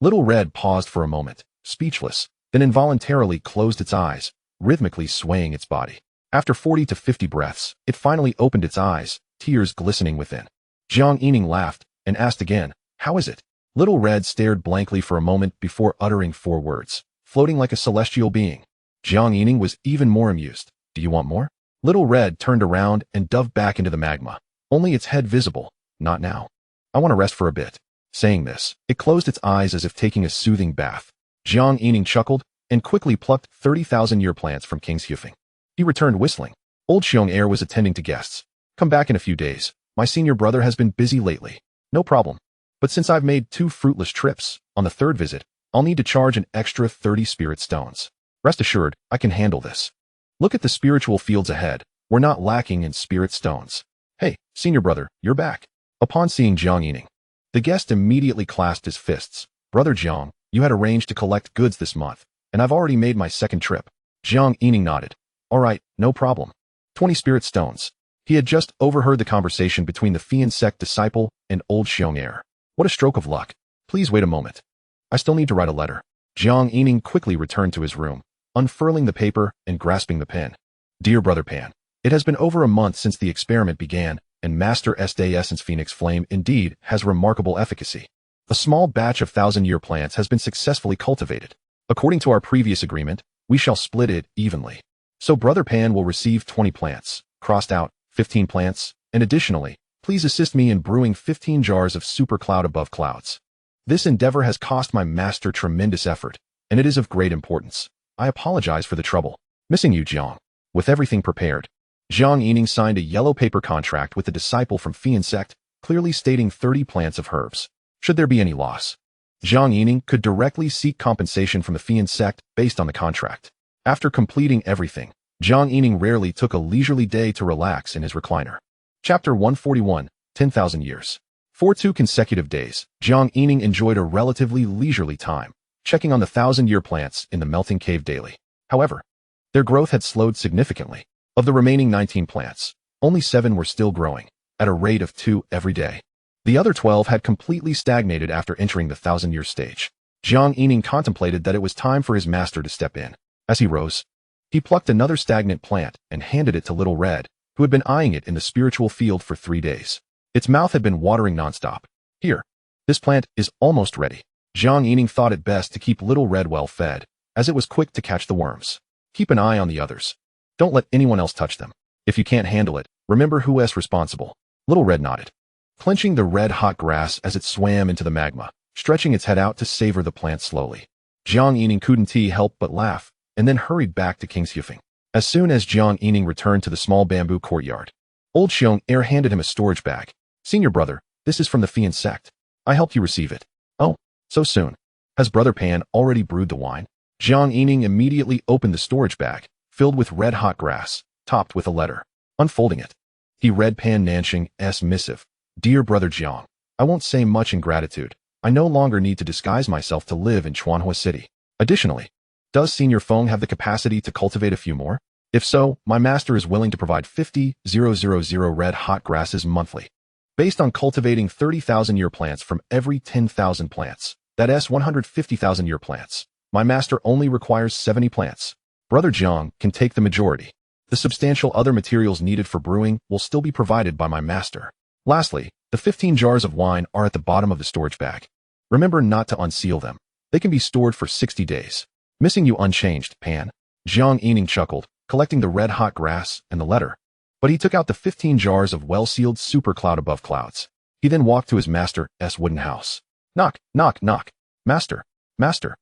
Little Red paused for a moment, speechless, then involuntarily closed its eyes, rhythmically swaying its body. After 40 to 50 breaths, it finally opened its eyes, tears glistening within. Jiang Yining laughed and asked again, "How is it?" Little Red stared blankly for a moment before uttering 4 words, floating like a celestial being. Jiang Yining was even more amused. "Do you want more?" Little Red turned around and dove back into the magma, only its head visible. "Not now. I want to rest for a bit." Saying this, it closed its eyes as if taking a soothing bath. Jiang Yining chuckled and quickly plucked 30,000-year plants from Xianxiafans. He returned whistling. Old Xianxiaaudiobooks was attending to guests. "Come back in a few days. My senior brother has been busy lately." "No problem. But since I've made 2 fruitless trips, on the 3rd visit, I'll need to charge an extra 30 spirit stones. Rest assured, I can handle this. Look at the spiritual fields ahead. We're not lacking in spirit stones." "Hey, senior brother, you're back." Upon seeing Jiang Yining, the guest immediately clasped his fists. "Brother Jiang, you had arranged to collect goods this month, and I've already made my 2nd trip." Jiang Yining nodded. "All right, no problem. 20 spirit stones." He had just overheard the conversation between the Fian sect disciple and old Xianxiaaudiobooks. "What a stroke of luck. Please wait a moment. I still need to write a letter." Jiang Yining quickly returned to his room, unfurling the paper and grasping the pen. "Dear Brother Pan, it has been over a month since the experiment began, and Master Estee Essence Phoenix Flame indeed has remarkable efficacy. A small batch of 1,000-year plants has been successfully cultivated. According to our previous agreement, we shall split it evenly. So Brother Pan will receive 20 plants, crossed out, 15 plants, and additionally, please assist me in brewing 15 jars of super cloud above clouds. This endeavor has cost my master tremendous effort, and it is of great importance. I apologize for the trouble. Missing you, Jiang." With everything prepared, Jiang Yining signed a yellow paper contract with the disciple from Fian sect, clearly stating 30 plants of herbs. Should there be any loss, Jiang Yining could directly seek compensation from the Fian sect based on the contract. After completing everything, Jiang Yining rarely took a leisurely day to relax in his recliner. Chapter 141, 10,000 Years. For 2 consecutive days, Jiang Yining enjoyed a relatively leisurely time, checking on the 1,000-year plants in the melting cave daily. However, their growth had slowed significantly. Of the remaining 19 plants, only 7 were still growing, at a rate of 2 every day. The other 12 had completely stagnated after entering the 1,000-year stage. Jiang Yining contemplated that it was time for his master to step in. As he rose, he plucked another stagnant plant and handed it to Little Red, who had been eyeing it in the spiritual field for 3 days. Its mouth had been watering nonstop. Here, this plant is almost ready. Jiang Yining thought it best to keep Little Red well fed, as it was quick to catch the worms. Keep an eye on the others. Don't let anyone else touch them. If you can't handle it, remember who is responsible. Little Red nodded, clenching the red-hot grass as it swam into the magma, stretching its head out to savor the plant slowly. Jiang Yining couldn't help but laugh, and then hurried back to Xianxiafans. As soon as Jiang Yining returned to the small bamboo courtyard, old Xianxiaaudiobooks handed him a storage bag. Senior brother, this is from the Fian sect. I helped you receive it. Oh, so soon. Has Brother Pan already brewed the wine? Jiang Yining immediately opened the storage bag, filled with red-hot grass, topped with a letter. Unfolding it, he read Pan Nanxing's missive. Dear Brother Jiang, I won't say much in gratitude. I no longer need to disguise myself to live in Chuanhua City. Additionally, does Senior Feng have the capacity to cultivate a few more? If so, my master is willing to provide 50,000 red-hot grasses monthly. Based on cultivating 30,000-year plants from every 10,000 plants, that is 150,000-year plants, my master only requires 70 plants. Brother Jiang can take the majority. The substantial other materials needed for brewing will still be provided by my master. Lastly, the 15 jars of wine are at the bottom of the storage bag. Remember not to unseal them. They can be stored for 60 days. Missing you unchanged, Pan. Jiang Yining chuckled, collecting the red-hot grass and the letter. But he took out the 15 jars of well-sealed super cloud above clouds. He then walked to his master's wooden house. Knock, knock, knock. Master, master.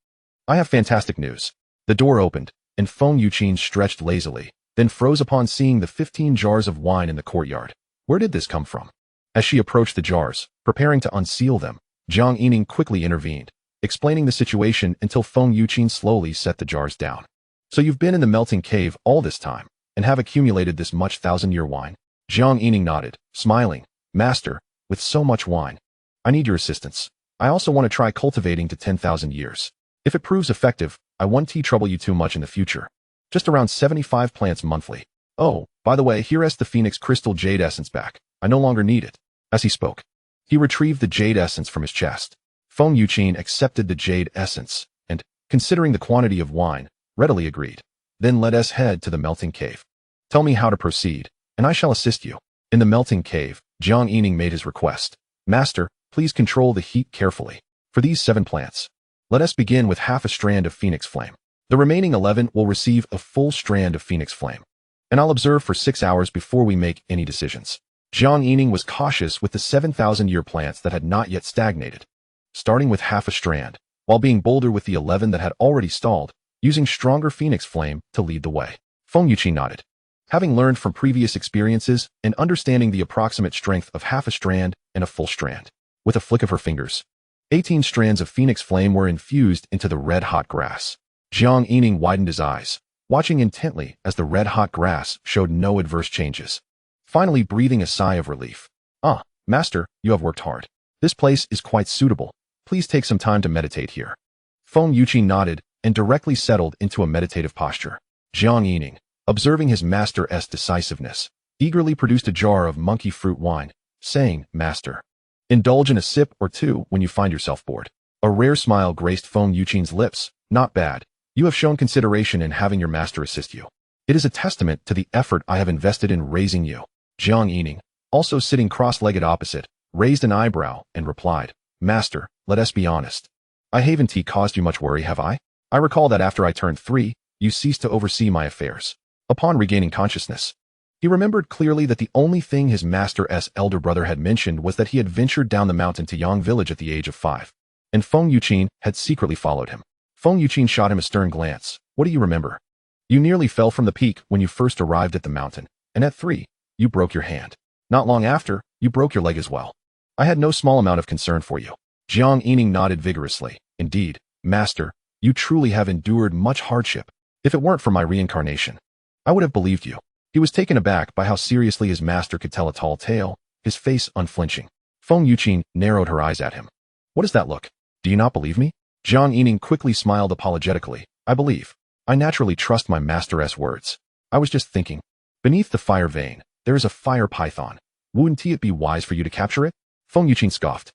I have fantastic news. The door opened, and Feng Yuqin stretched lazily, then froze upon seeing the 15 jars of wine in the courtyard. Where did this come from? As she approached the jars, preparing to unseal them, Jiang Yining quickly intervened, explaining the situation until Feng Yuqin slowly set the jars down. So you've been in the melting cave all this time, and have accumulated this much 1,000-year wine? Jiang Yining nodded, smiling. Master, with so much wine, I need your assistance. I also want to try cultivating to 10,000 years. If it proves effective, I won't trouble you too much in the future. Just around 75 plants monthly. Oh, by the way, here is the Phoenix Crystal Jade Essence back. I no longer need it. As he spoke, he retrieved the jade essence from his chest. Feng Yuqin accepted the jade essence, and, considering the quantity of wine, readily agreed. Then let us head to the melting cave. Tell me how to proceed, and I shall assist you. In the melting cave, Jiang Yining made his request. Master, please control the heat carefully. For these 7 plants, let us begin with half a strand of Phoenix Flame. The remaining 11 will receive a full strand of Phoenix Flame. And I'll observe for 6 hours before we make any decisions. Jiang Yining was cautious with the 7,000-year plants that had not yet stagnated, starting with half a strand, while being bolder with the 11 that had already stalled, using stronger Phoenix Flame to lead the way. Feng Yuqin nodded. Having learned from previous experiences and understanding the approximate strength of half a strand and a full strand, with a flick of her fingers, 18 strands of Phoenix Flame were infused into the red-hot grass. Jiang Yining widened his eyes, watching intently as the red-hot grass showed no adverse changes. Finally breathing a sigh of relief. Ah, master, you have worked hard. This place is quite suitable. Please take some time to meditate here. Feng Yuqin nodded and directly settled into a meditative posture. Jiang Yining, observing his master's decisiveness, eagerly produced a jar of monkey fruit wine, saying, Master, indulge in a sip or two when you find yourself bored. A rare smile graced Feng Yuqin's lips. Not bad. You have shown consideration in having your master assist you. It is a testament to the effort I have invested in raising you. Jiang Yining, also sitting cross-legged opposite, raised an eyebrow and replied, Master, let us be honest. I haven't caused you much worry, have I? I recall that after I turned 3, you ceased to oversee my affairs. Upon regaining consciousness, he remembered clearly that the only thing his master's elder brother had mentioned was that he had ventured down the mountain to Yang village at the age of 5, and Feng Yuqin had secretly followed him. Feng Yuqin shot him a stern glance. What do you remember? You nearly fell from the peak when you first arrived at the mountain, and at 3, you broke your hand. Not long after, you broke your leg as well. I had no small amount of concern for you. Jiang Yining nodded vigorously. Indeed, master, you truly have endured much hardship. If it weren't for my reincarnation, I would have believed you. He was taken aback by how seriously his master could tell a tall tale, his face unflinching. Feng Yuqin narrowed her eyes at him. What does that look? Do you not believe me? Jiang Yining quickly smiled apologetically. I believe. I naturally trust my master's words. I was just thinking. Beneath the fire vein, there is a fire python. Wouldn't it be wise for you to capture it? Feng Yuqin scoffed.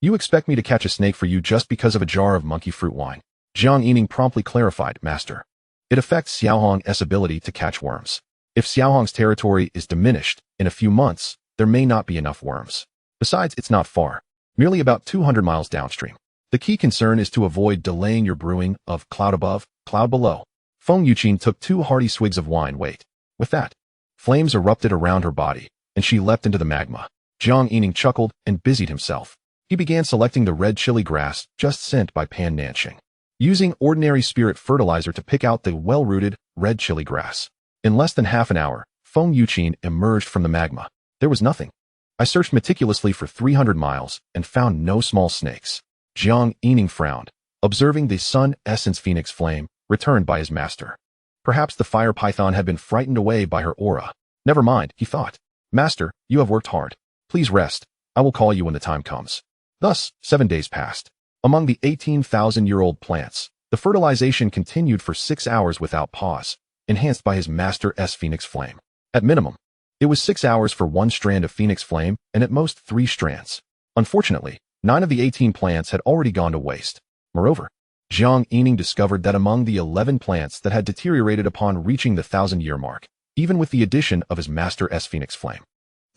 You expect me to catch a snake for you just because of a jar of monkey fruit wine? Jiang Yining promptly clarified, Master. It affects Xiaohong's ability to catch worms. If Xiaohong's territory is diminished in a few months, there may not be enough worms. Besides, it's not far, merely about 200 miles downstream. The key concern is to avoid delaying your brewing of cloud above, cloud below. Feng Yuqin took 2 hearty swigs of wine. With that, flames erupted around her body, and she leapt into the magma. Jiang Yining chuckled and busied himself. He began selecting the red chili grass just sent by Pan Nanxing, using ordinary spirit fertilizer to pick out the well-rooted red chili grass. In less than half an hour, Feng Yuqin emerged from the magma. There was nothing. I searched meticulously for 300 miles and found no small snakes. Jiang Yining frowned, observing the sun essence phoenix flame returned by his master. Perhaps the fire python had been frightened away by her aura. Never mind, he thought. Master, you have worked hard. Please rest. I will call you when the time comes. Thus, 7 days passed. Among the 18,000-year-old plants, the fertilization continued for 6 hours without pause, enhanced by his master's phoenix flame. At minimum, it was 6 hours for 1 strand of phoenix flame and at most 3 strands. Unfortunately, 9 of the 18 plants had already gone to waste. Moreover, Jiang Yining discovered that among the 11 plants that had deteriorated upon reaching the 1,000-year mark, even with the addition of his master's phoenix flame,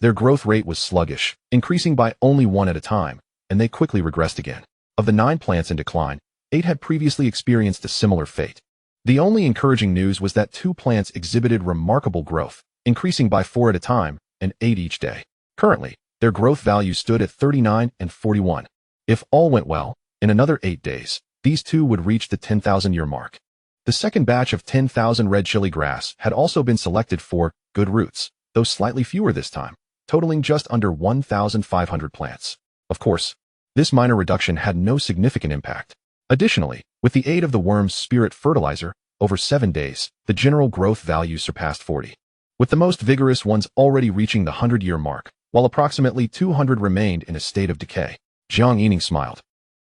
their growth rate was sluggish, increasing by only 1 at a time, and they quickly regressed again. Of the 9 plants in decline, 8 had previously experienced a similar fate. The only encouraging news was that 2 plants exhibited remarkable growth, increasing by 4 at a time and 8 each day. Currently, their growth value stood at 39 and 41. If all went well, in another 8 days, these 2 would reach the 10,000-year mark. The second batch of 10,000 red chili grass had also been selected for good roots, though slightly fewer this time, totaling just under 1,500 plants. Of course, this minor reduction had no significant impact. Additionally, with the aid of the worm's spirit fertilizer, over 7 days, the general growth value surpassed 40. With the most vigorous ones already reaching the 100-year mark, while approximately 200 remained in a state of decay. Jiang Yining smiled,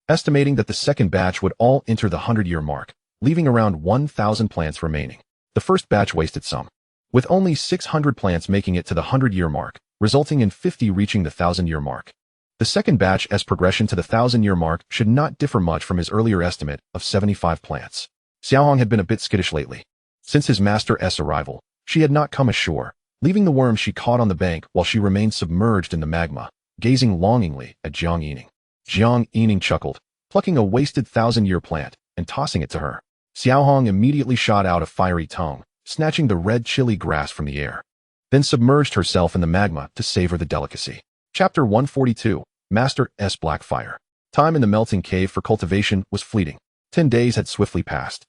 estimating that the second batch would all enter the 100-year mark, leaving around 1,000 plants remaining. The first batch wasted some, with only 600 plants making it to the 100-year mark, resulting in 50 reaching the 1,000-year mark. The second batch's progression to the 1,000-year mark should not differ much from his earlier estimate of 75 plants. Xiaohong had been a bit skittish lately. Since his master's arrival, she had not come ashore, leaving the worm she caught on the bank while she remained submerged in the magma, gazing longingly at Jiang Yining. Jiang Yining chuckled, plucking a wasted 1,000-year plant and tossing it to her. Xiaohong immediately shot out a fiery tongue, snatching the red chili grass from the air, then submerged herself in the magma to savor the delicacy. Chapter 142, Master's Black Fire. Time in the melting cave for cultivation was fleeting. 10 days had swiftly passed.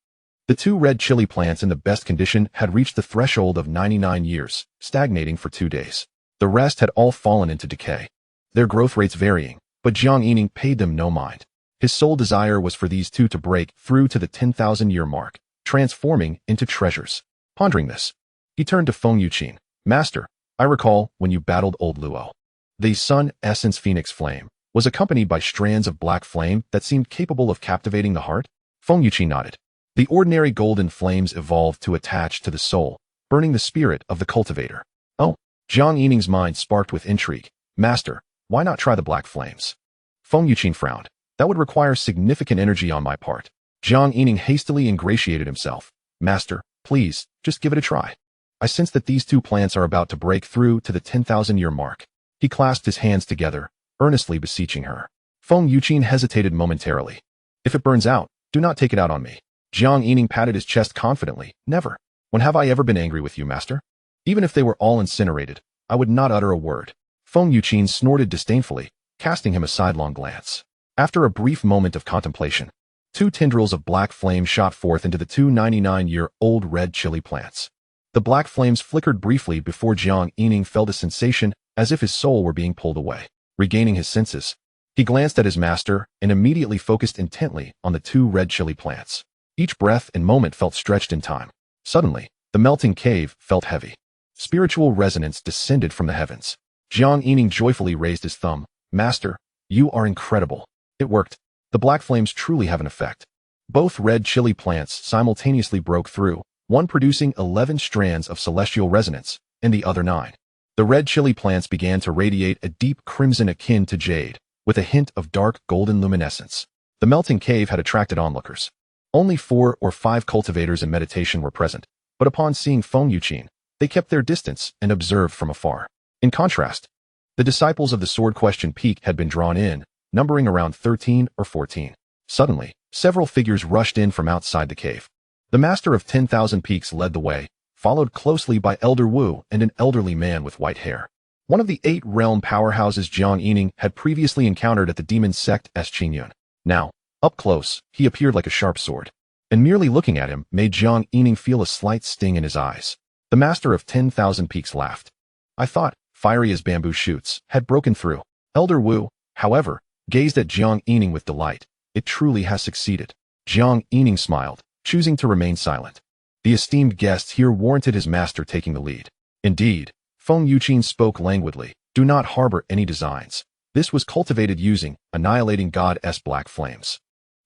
The 2 red chili plants in the best condition had reached the threshold of 99 years, stagnating for 2 days. The rest had all fallen into decay, their growth rates varying, but Jiang Yining paid them no mind. His sole desire was for these 2 to break through to the 10,000-year mark, transforming into treasures. Pondering this, he turned to Feng Yuqin. Master, I recall when you battled old Luo. The sun essence phoenix flame was accompanied by strands of black flame that seemed capable of captivating the heart. Feng Yuqin nodded. The ordinary golden flames evolved to attach to the soul, burning the spirit of the cultivator. Oh, Jiang Yining's mind sparked with intrigue. Master, why not try the black flames? Feng Yuqin frowned. That would require significant energy on my part. Jiang Yining hastily ingratiated himself. Master, please, just give it a try. I sense that these 2 plants are about to break through to the 10,000-year mark. He clasped his hands together, earnestly beseeching her. Feng Yuqin hesitated momentarily. If it burns out, do not take it out on me. Jiang Yining patted his chest confidently. Never. When have I ever been angry with you, master? Even if they were all incinerated, I would not utter a word. Feng Yuqin snorted disdainfully, casting him a sidelong glance. After a brief moment of contemplation, 2 tendrils of black flame shot forth into the 2 99-year-old red chili plants. The black flames flickered briefly before Jiang Yining felt a sensation as if his soul were being pulled away. Regaining his senses, he glanced at his master and immediately focused intently on the 2 red chili plants. Each breath and moment felt stretched in time. Suddenly, the melting cave felt heavy. Spiritual resonance descended from the heavens. Jiang Yining joyfully raised his thumb. Master, you are incredible. It worked. The black flames truly have an effect. Both red chili plants simultaneously broke through, one producing 11 strands of celestial resonance, and the other 9. The red chili plants began to radiate a deep crimson akin to jade, with a hint of dark golden luminescence. The melting cave had attracted onlookers. Only 4 or 5 cultivators in meditation were present, but upon seeing Feng Yuqin, They kept their distance and observed from afar. In contrast, the disciples of the sword-questioned peak had been drawn in, numbering around 13 or 14. Suddenly, several figures rushed in from outside the cave. The master of 10,000 peaks led the way, followed closely by Elder Wu and an elderly man with white hair. One of the 8 realm powerhouses Jiang Yining had previously encountered at the demon sect as Qingyun. Now, up close, he appeared like a sharp sword. And merely looking at him made Jiang Yining feel a slight sting in his eyes. The master of 10,000 peaks laughed. I thought, fiery as bamboo shoots, had broken through. Elder Wu, however, gazed at Jiang Yining with delight. It truly has succeeded. Jiang Yining smiled, choosing to remain silent. The esteemed guest here warranted his master taking the lead. Indeed, Feng Yuqin spoke languidly. Do not harbor any designs. This was cultivated using annihilating goddess black flames.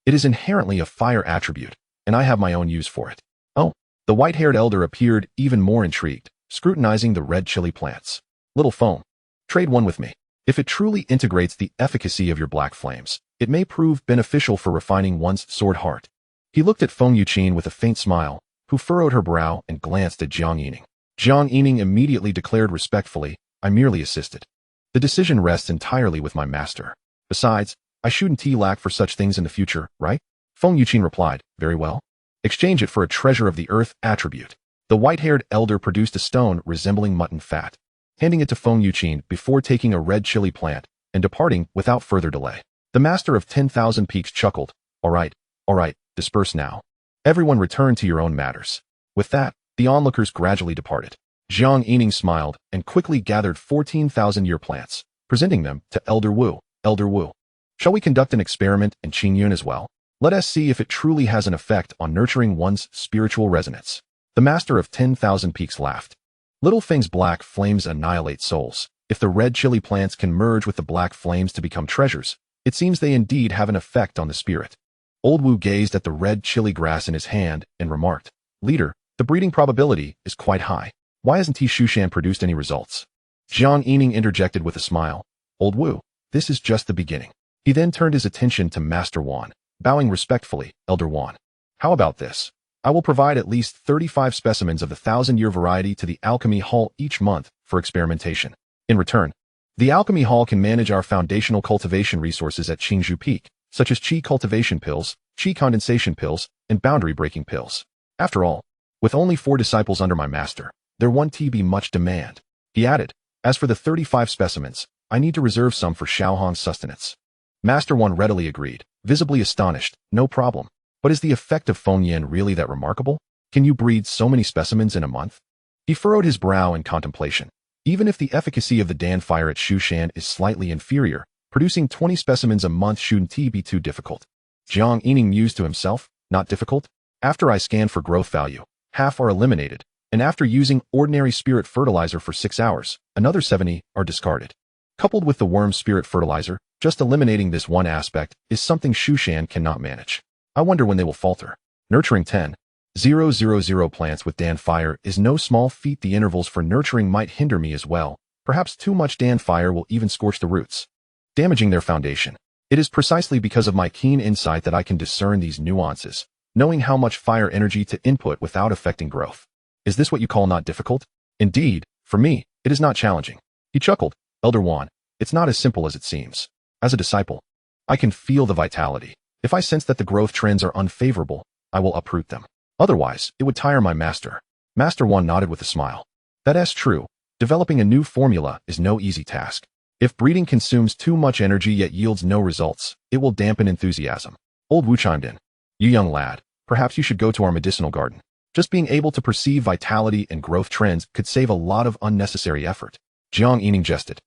It is inherently a fire attribute, and I have my own use for it. Oh, the white-haired elder appeared even more intrigued, scrutinizing the red chili plants. Little Feng, trade one with me. If it truly integrates the efficacy of your black flames, it may prove beneficial for refining one's sword heart. He looked at Feng Yuqin with a faint smile, who furrowed her brow and glanced at Jiang Yining. Jiang Yining immediately declared respectfully, I merely assisted. The decision rests entirely with my master. Besides, I shouldn't lack for such things in the future, right? Feng Yuqin replied, very well. Exchange it for a treasure of the earth attribute. The white-haired elder produced a stone resembling mutton fat, handing it to Feng Yuqin before taking a red chili plant and departing without further delay. The master of 10,000 peaks chuckled, all right, disperse now. Everyone return to your own matters. With that, the onlookers gradually departed. Jiang Yining smiled and quickly gathered 14,000-year plants, presenting them to Elder Wu. Elder Wu, shall we conduct an experiment in Qingyun as well? Let us see if it truly has an effect on nurturing one's spiritual resonance. The master of 10,000 peaks laughed. Little Feng's black flames annihilate souls. If the red chili plants can merge with the black flames to become treasures, it seems they indeed have an effect on the spirit. Old Wu gazed at the red chili grass in his hand and remarked, Leader, the breeding probability is quite high. Why hasn't Shushan produced any results? Jiang Yining interjected with a smile. Old Wu, this is just the beginning. He then turned his attention to Master Wan, bowing respectfully, Elder Wan. How about this? I will provide at least 35 specimens of the 1,000-year variety to the Alchemy Hall each month for experimentation. In return, the Alchemy Hall can manage our foundational cultivation resources at Qingzhou Peak, such as Qi cultivation pills, Qi condensation pills, and boundary-breaking pills. After all, with only 4 disciples under my master, there won't be much demand. He added, as for the 35 specimens, I need to reserve some for Xiaohong's sustenance. Master Wan readily agreed, visibly astonished, no problem. But is the effect of Feng Yan really that remarkable? Can you breed so many specimens in a month? He furrowed his brow in contemplation. Even if the efficacy of the Dan fire at Shushan is slightly inferior, producing 20 specimens a month shouldn't be too difficult. Jiang Yining mused to himself, not difficult? After I scan for growth value, half are eliminated, and after using ordinary spirit fertilizer for 6 hours, another 70 are discarded. Coupled with the worm spirit fertilizer, just eliminating this one aspect is something Shushan cannot manage. I wonder when they will falter. Nurturing 10,000 plants with Dan fire is no small feat. The intervals for nurturing might hinder me as well. Perhaps too much Dan fire will even scorch the roots, damaging their foundation. It is precisely because of my keen insight that I can discern these nuances, knowing how much fire energy to input without affecting growth. Is this what you call not difficult? Indeed, for me, it is not challenging. He chuckled, Elder Wan, it's not as simple as it seems. As a disciple, I can feel the vitality. If I sense that the growth trends are unfavorable, I will uproot them. Otherwise, it would tire my master. Master Wan nodded with a smile. That's true. Developing a new formula is no easy task. If breeding consumes too much energy yet yields no results, it will dampen enthusiasm. Old Wu chimed in. You young lad, perhaps you should go to our medicinal garden. Just being able to perceive vitality and growth trends could save a lot of unnecessary effort. Jiang Yining jested.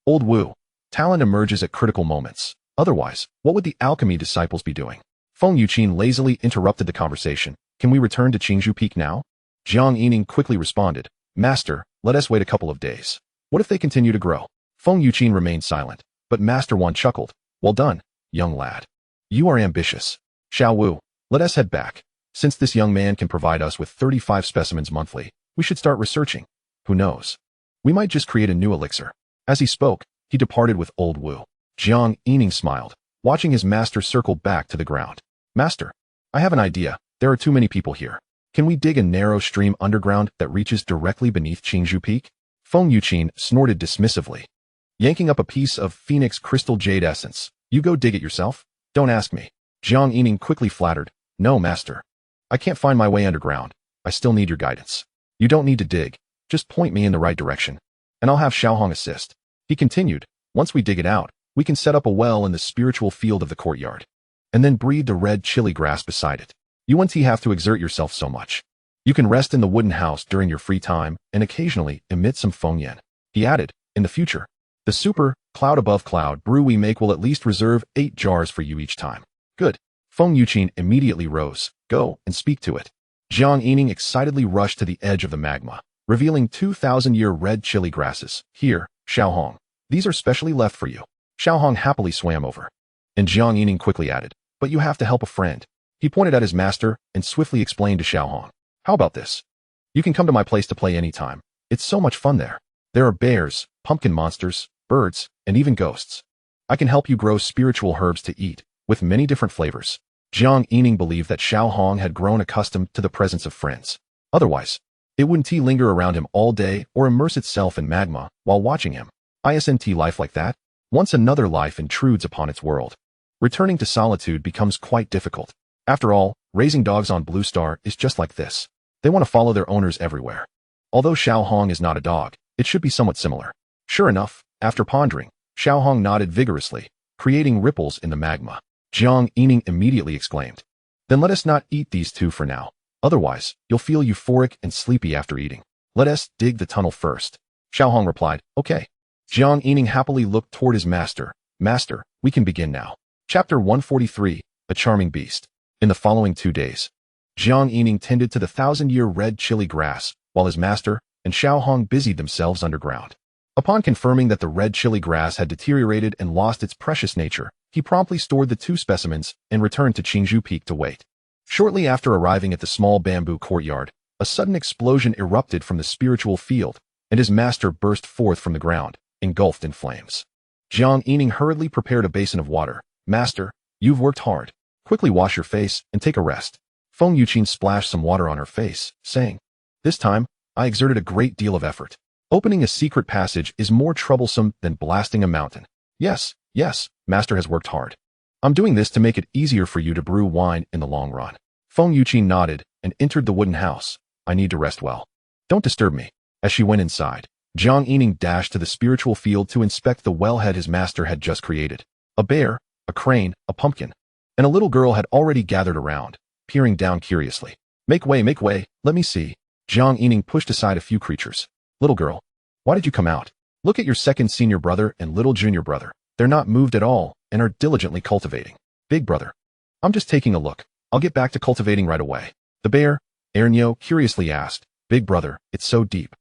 Old Wu, talent emerges at critical moments. Otherwise, what would the alchemy disciples be doing? Feng Yuqin lazily interrupted the conversation. Can we return to Qingzhou Peak now? Jiang Yining quickly responded. Master, let us wait a couple of days. What if they continue to grow? Feng Yuqin remained silent, but Master Wan chuckled. Well done, young lad. You are ambitious. Xiao Wu, let us head back. Since this young man can provide us with 35 specimens monthly, we should start researching. Who knows? We might just create a new elixir. As he spoke, he departed with Old Wu. Jiang Yining smiled, watching his master circle back to the ground. Master, I have an idea. There are too many people here. Can we dig a narrow stream underground that reaches directly beneath Qingzhou Peak? Feng Yuqin snorted dismissively. Yanking up a piece of phoenix crystal jade essence. You go dig it yourself? Don't ask me. Jiang Yining quickly flattered. No, master. I can't find my way underground. I still need your guidance. You don't need to dig. Just point me in the right direction, and I'll have Xiaohong assist. He continued. Once we dig it out, we can set up a well in the spiritual field of the courtyard, and then breathe the red chili grass beside it. You won't have to exert yourself so much. You can rest in the wooden house during your free time and occasionally emit some fengyan. He added, in the future, the super cloud above cloud brew we make will at least reserve 8 jars for you each time. Good. Feng Yuqin immediately rose. Go and speak to it. Jiang Yining excitedly rushed to the edge of the magma, revealing 2,000-year red chili grasses. Here, Xiaohong. These are specially left for you. Xiaohong happily swam over. And Jiang Yining quickly added, but you have to help a friend. He pointed at his master and swiftly explained to Xiaohong. How about this? You can come to my place to play anytime. It's so much fun there. There are bears, pumpkin monsters, birds, and even ghosts. I can help you grow spiritual herbs to eat, with many different flavors. Jiang Yining believed that Xiaohong had grown accustomed to the presence of friends. Otherwise, it wouldn't linger around him all day or immerse itself in magma while watching him. Isn't life like that? Once another life intrudes upon its world, returning to solitude becomes quite difficult. After all, raising dogs on Blue Star is just like this. They want to follow their owners everywhere. Although Xiaohong is not a dog, it should be somewhat similar. Sure enough, after pondering, Xiaohong nodded vigorously, creating ripples in the magma. Jiang Yining immediately exclaimed, then let us not eat these two for now. Otherwise, you'll feel euphoric and sleepy after eating. Let us dig the tunnel first. Xiaohong replied, okay. Jiang Yining happily looked toward his master. Master, we can begin now. Chapter 143, A Charming Beast. In the following 2 days, Jiang Yining tended to the 1,000-year red chili grass, while his master and Xiaohong busied themselves underground. Upon confirming that the red chili grass had deteriorated and lost its precious nature, he promptly stored the 2 specimens and returned to Qingzhou Peak to wait. Shortly after arriving at the small bamboo courtyard, a sudden explosion erupted from the spiritual field, and his master burst forth from the ground, engulfed in flames. Jiang Yining hurriedly prepared a basin of water. Master, you've worked hard. Quickly wash your face and take a rest. Feng Yuqin splashed some water on her face, saying, this time, I exerted a great deal of effort. Opening a secret passage is more troublesome than blasting a mountain. Yes, master has worked hard. I'm doing this to make it easier for you to brew wine in the long run. Feng Yuqin nodded and entered the wooden house. I need to rest well. Don't disturb me. As she went inside, Jiang Yining dashed to the spiritual field to inspect the wellhead his master had just created. A bear, a crane, a pumpkin, and a little girl had already gathered around, peering down curiously. Make way, let me see. Jiang Yining pushed aside a few creatures. Little girl, why did you come out? Look at your second senior brother and little junior brother. They're not moved at all and are diligently cultivating. Big brother, I'm just taking a look. I'll get back to cultivating right away. The bear, Ernyo, curiously asked. Big brother, it's so deep.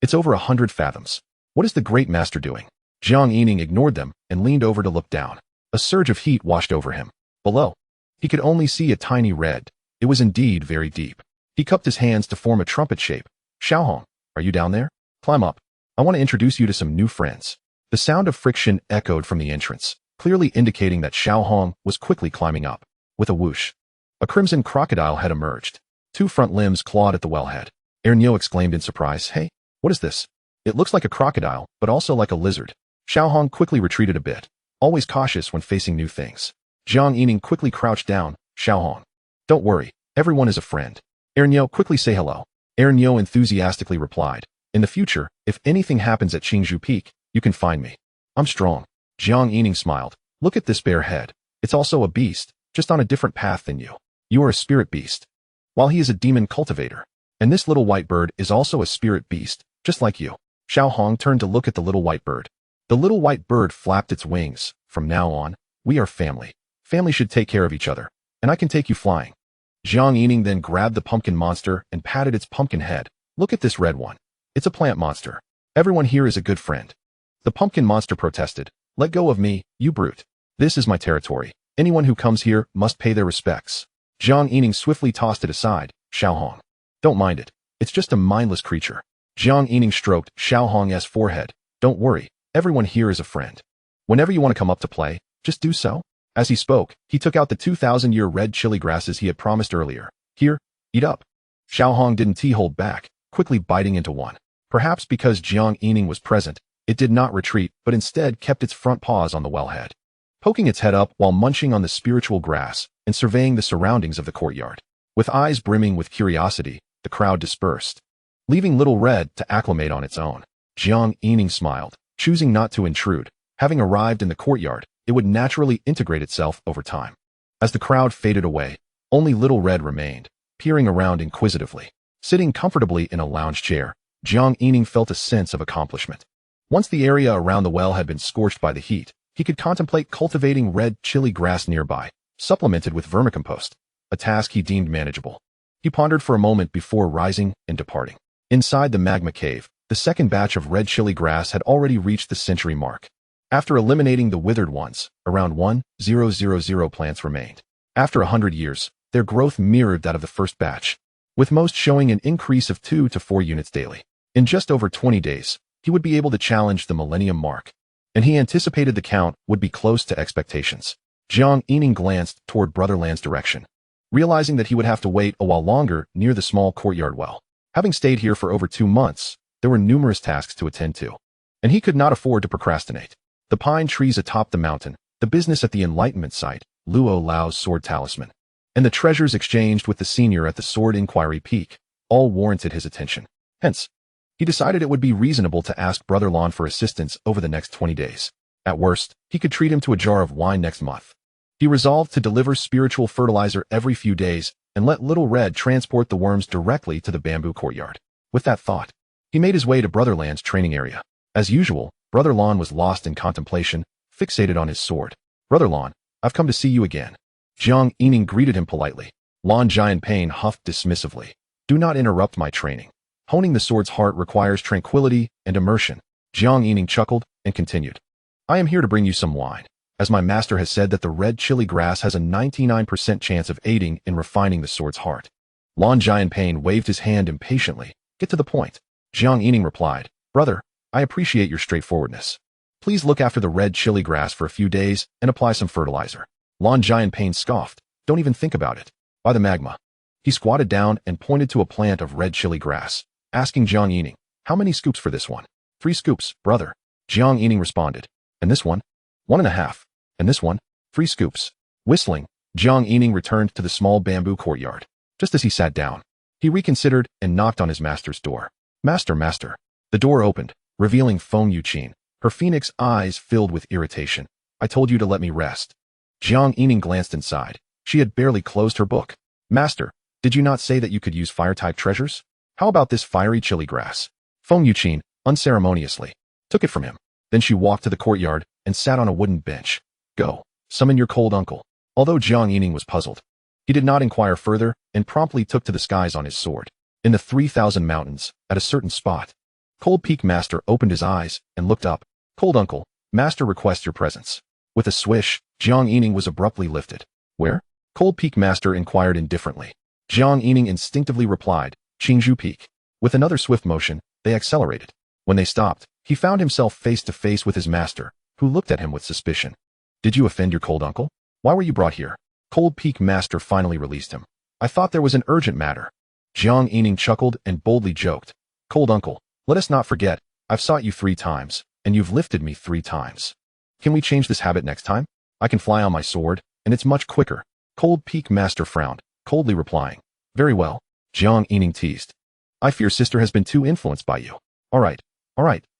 It's over 100 fathoms. What is the great master doing? Jiang Yining ignored them and leaned over to look down. A surge of heat washed over him. Below, he could only see a tiny red. It was indeed very deep. He cupped his hands to form a trumpet shape. Xiaohong, are you down there? Climb up. I want to introduce you to some new friends. The sound of friction echoed from the entrance, clearly indicating that Xiaohong was quickly climbing up. With a whoosh, a crimson crocodile had emerged. 2 front limbs clawed at the wellhead. Ernyo exclaimed in surprise, hey, what is this? It looks like a crocodile, but also like a lizard. Xiaohong quickly retreated a bit, always cautious when facing new things. Jiang Yining quickly crouched down. Xiaohong, don't worry, everyone is a friend. Ernyo, quickly say hello. Ernyo enthusiastically replied, in the future, if anything happens at Qingzhou Peak, you can find me. I'm strong. Jiang Yining smiled. Look at this bare head. It's also a beast, just on a different path than you. You are a spirit beast, while he is a demon cultivator. And this little white bird is also a spirit beast, just like you. Xiaohong turned to look at the little white bird. The little white bird flapped its wings. From now on, we are family. Family should take care of each other, and I can take you flying. Jiang Yining then grabbed the pumpkin monster and patted its pumpkin head. Look at this red one. It's a plant monster. Everyone here is a good friend. The pumpkin monster protested. Let go of me, you brute. This is my territory. Anyone who comes here must pay their respects. Jiang Yining swiftly tossed it aside. Xiaohong, don't mind it. It's just a mindless creature. Jiang Yining stroked Xiaohong's forehead. Don't worry, everyone here is a friend. Whenever you want to come up to play, just do so. As he spoke, he took out the 2,000-year red chili grasses he had promised earlier. Here, eat up. Xiaohong didn't hold back, quickly biting into one. Perhaps because Jiang Yining was present, it did not retreat but instead kept its front paws on the wellhead, poking its head up while munching on the spiritual grass and surveying the surroundings of the courtyard. With eyes brimming with curiosity, the crowd dispersed, leaving Little Red to acclimate on its own. Jiang Yining smiled, choosing not to intrude. Having arrived in the courtyard, it would naturally integrate itself over time. As the crowd faded away, only Little Red remained, peering around inquisitively. Sitting comfortably in a lounge chair, Jiang Yining felt a sense of accomplishment. Once the area around the well had been scorched by the heat, he could contemplate cultivating red chili grass nearby, supplemented with vermicompost, a task he deemed manageable. He pondered for a moment before rising and departing. Inside the magma cave, the second batch of red chili grass had already reached the century mark. After eliminating the withered ones, around 1,000 plants remained. After 100 years, their growth mirrored that of the first batch, with most showing an increase of 2 to 4 units daily. In just over 20 days, he would be able to challenge the millennium mark, and he anticipated the count would be close to expectations. Jiang Yining glanced toward Brotherland's direction, realizing that he would have to wait a while longer near the small courtyard well. Having stayed here for over 2 months, there were numerous tasks to attend to, and he could not afford to procrastinate. The pine trees atop the mountain, the business at the Enlightenment site, Luo Lao's sword talisman, and the treasures exchanged with the senior at the Sword Inquiry Peak, all warranted his attention. Hence, he decided it would be reasonable to ask Brother Lon for assistance over the next 20 days. At worst, he could treat him to a jar of wine next month. He resolved to deliver spiritual fertilizer every few days and let Little Red transport the worms directly to the bamboo courtyard. With that thought, he made his way to Brotherland's training area. As usual, Brother Lon was lost in contemplation, fixated on his sword. Brother Lon, I've come to see you again. Jiang Yining greeted him politely. Lon Jianpain huffed dismissively. Do not interrupt my training. Honing the sword's heart requires tranquility and immersion. Jiang Yining chuckled and continued. I am here to bring you some wine, as my master has said that the red chili grass has a 99% chance of aiding in refining the sword's heart. Lon Jianpain waved his hand impatiently. Get to the point. Jiang Yining replied, Brother, I appreciate your straightforwardness. Please look after the red chili grass for a few days and apply some fertilizer. Lon Jianpain scoffed. Don't even think about it. By the magma. He squatted down and pointed to a plant of red chili grass, asking Jiang Yining, how many scoops for this one? 3 scoops, brother. Jiang Yining responded. And this one? 1.5. And this one? 3 scoops. Whistling, Jiang Yining returned to the small bamboo courtyard. Just as he sat down, he reconsidered and knocked on his master's door. Master. The door opened, revealing Feng Yuqin, her phoenix eyes filled with irritation. I told you to let me rest. Jiang Yining glanced inside. She had barely closed her book. Master, did you not say that you could use fire-type treasures? How about this fiery chili grass? Feng Yuqin, unceremoniously, took it from him. Then she walked to the courtyard and sat on a wooden bench. Go, summon your cold uncle. Although Jiang Yining was puzzled, he did not inquire further and promptly took to the skies on his sword. In the 3,000 mountains, at a certain spot, Cold Peak Master opened his eyes and looked up. Cold uncle, Master requests your presence. With a swish, Jiang Yining was abruptly lifted. Where? Cold Peak Master inquired indifferently. Jiang Yining instinctively replied, Qingzhou Peak. With another swift motion, they accelerated. When they stopped, he found himself face to face with his master, who looked at him with suspicion. Did you offend your cold uncle? Why were you brought here? Cold Peak Master finally released him. I thought there was an urgent matter. Jiang Yining chuckled and boldly joked. Cold uncle, let us not forget, I've sought you 3 times, and you've lifted me 3 times. Can we change this habit next time? I can fly on my sword, and it's much quicker. Cold Peak Master frowned, coldly replying. Very well. Jiang Yining teased. I fear sister has been too influenced by you. All right,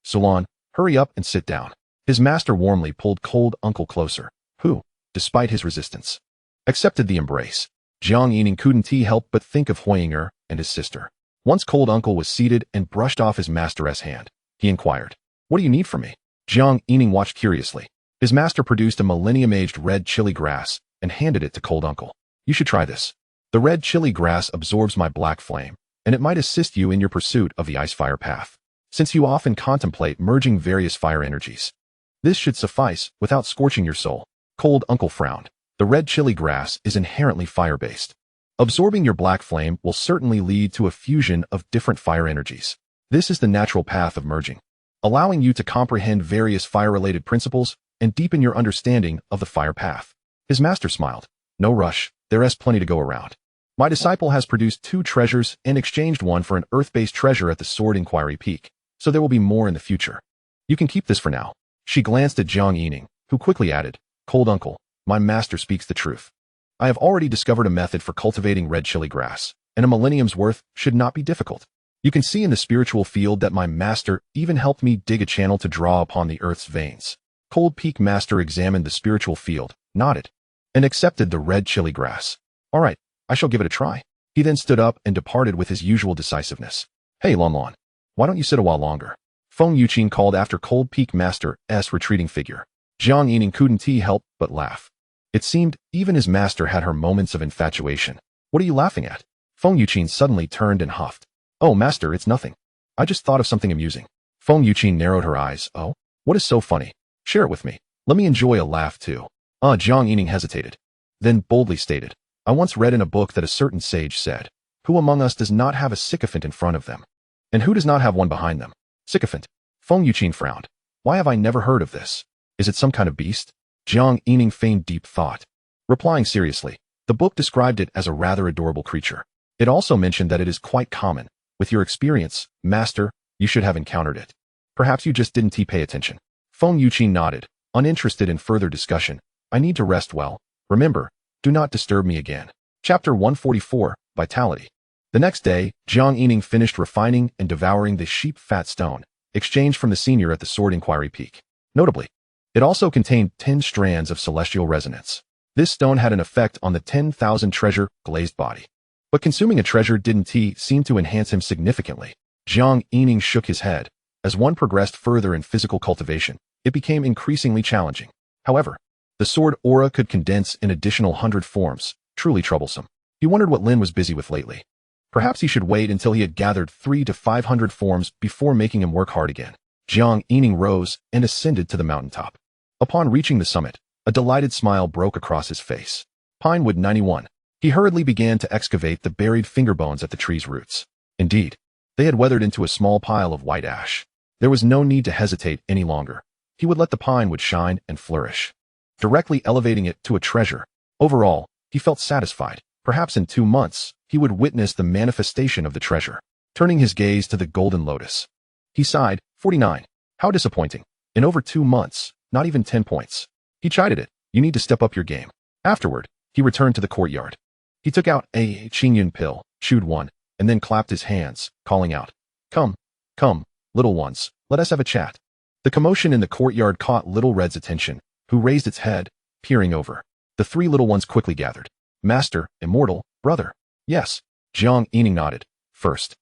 Solon, hurry up and sit down. His master warmly pulled Cold Uncle closer, who, despite his resistance, accepted the embrace. Jiang Yining couldn't help but think of Huiyinger and his sister. Once Cold Uncle was seated and brushed off his master's hand, he inquired, What do you need from me? Jiang Yining watched curiously. His master produced a millennium-aged red chili grass and handed it to Cold Uncle. You should try this. The red chili grass absorbs my black flame, and it might assist you in your pursuit of the ice-fire path, since you often contemplate merging various fire energies. This should suffice without scorching your soul. Cold Uncle frowned. The red chili grass is inherently fire-based. Absorbing your black flame will certainly lead to a fusion of different fire energies. This is the natural path of merging, allowing you to comprehend various fire-related principles and deepen your understanding of the fire path. His master smiled. No rush, there is plenty to go around. My disciple has produced 2 treasures and exchanged one for an earth-based treasure at the Sword Inquiry Peak, so there will be more in the future. You can keep this for now. She glanced at Jiang Yining, who quickly added, Cold uncle, my master speaks the truth. I have already discovered a method for cultivating red chili grass, and a millennium's worth should not be difficult. You can see in the spiritual field that my master even helped me dig a channel to draw upon the earth's veins. Cold Peak Master examined the spiritual field, nodded, and accepted the red chili grass. All right, I shall give it a try. He then stood up and departed with his usual decisiveness. Hey Lon Lon, why don't you sit a while longer? Feng Yuqin called after Cold Peak Master's retreating figure. Jiang Yining couldn't help but laugh. It seemed even his master had her moments of infatuation. What are you laughing at? Feng Yuqin suddenly turned and huffed. Oh master, it's nothing. I just thought of something amusing. Feng Yuqin narrowed her eyes. Oh, what is so funny? Share it with me. Let me enjoy a laugh too. Jiang Yining hesitated, then boldly stated, I once read in a book that a certain sage said, who among us does not have a sycophant in front of them? And who does not have one behind them? Sycophant. Feng Yuqin frowned. Why have I never heard of this? Is it some kind of beast? Jiang Yining feigned deep thought. Replying seriously, the book described it as a rather adorable creature. It also mentioned that it is quite common. With your experience, master, you should have encountered it. Perhaps you just didn't pay attention. Feng Yuqin nodded, uninterested in further discussion. I need to rest well. Remember, do not disturb me again. Chapter 144, Vitality. The next day, Jiang Yining finished refining and devouring the sheep fat stone, exchanged from the senior at the Sword Inquiry Peak. Notably, it also contained 10 strands of celestial resonance. This stone had an effect on the 10,000 treasure glazed body. But consuming a treasure didn't seem to enhance him significantly. Jiang Yining shook his head. As one progressed further in physical cultivation, it became increasingly challenging. However, the sword aura could condense an additional 100 forms, truly troublesome. He wondered what Lin was busy with lately. Perhaps he should wait until he had gathered 300 to 500 forms before making him work hard again. Jiang Yining rose and ascended to the mountaintop. Upon reaching the summit, a delighted smile broke across his face. Pinewood 91. He hurriedly began to excavate the buried finger bones at the tree's roots. Indeed, they had weathered into a small pile of white ash. There was no need to hesitate any longer. He would let the pinewood shine and flourish, directly elevating it to a treasure. Overall, he felt satisfied. Perhaps in 2 months, he would witness the manifestation of the treasure. Turning his gaze to the golden lotus, he sighed. 49. How disappointing. In over 2 months, not even 10 points. He chided it. You need to step up your game. Afterward, he returned to the courtyard. He took out a qingyun pill, chewed one, and then clapped his hands, calling out, Come, come, little ones, let us have a chat. The commotion in the courtyard caught Little Red's attention, who raised its head, peering over. The 3 little ones quickly gathered. Master, immortal, brother. Yes. Jiang Yining nodded. First,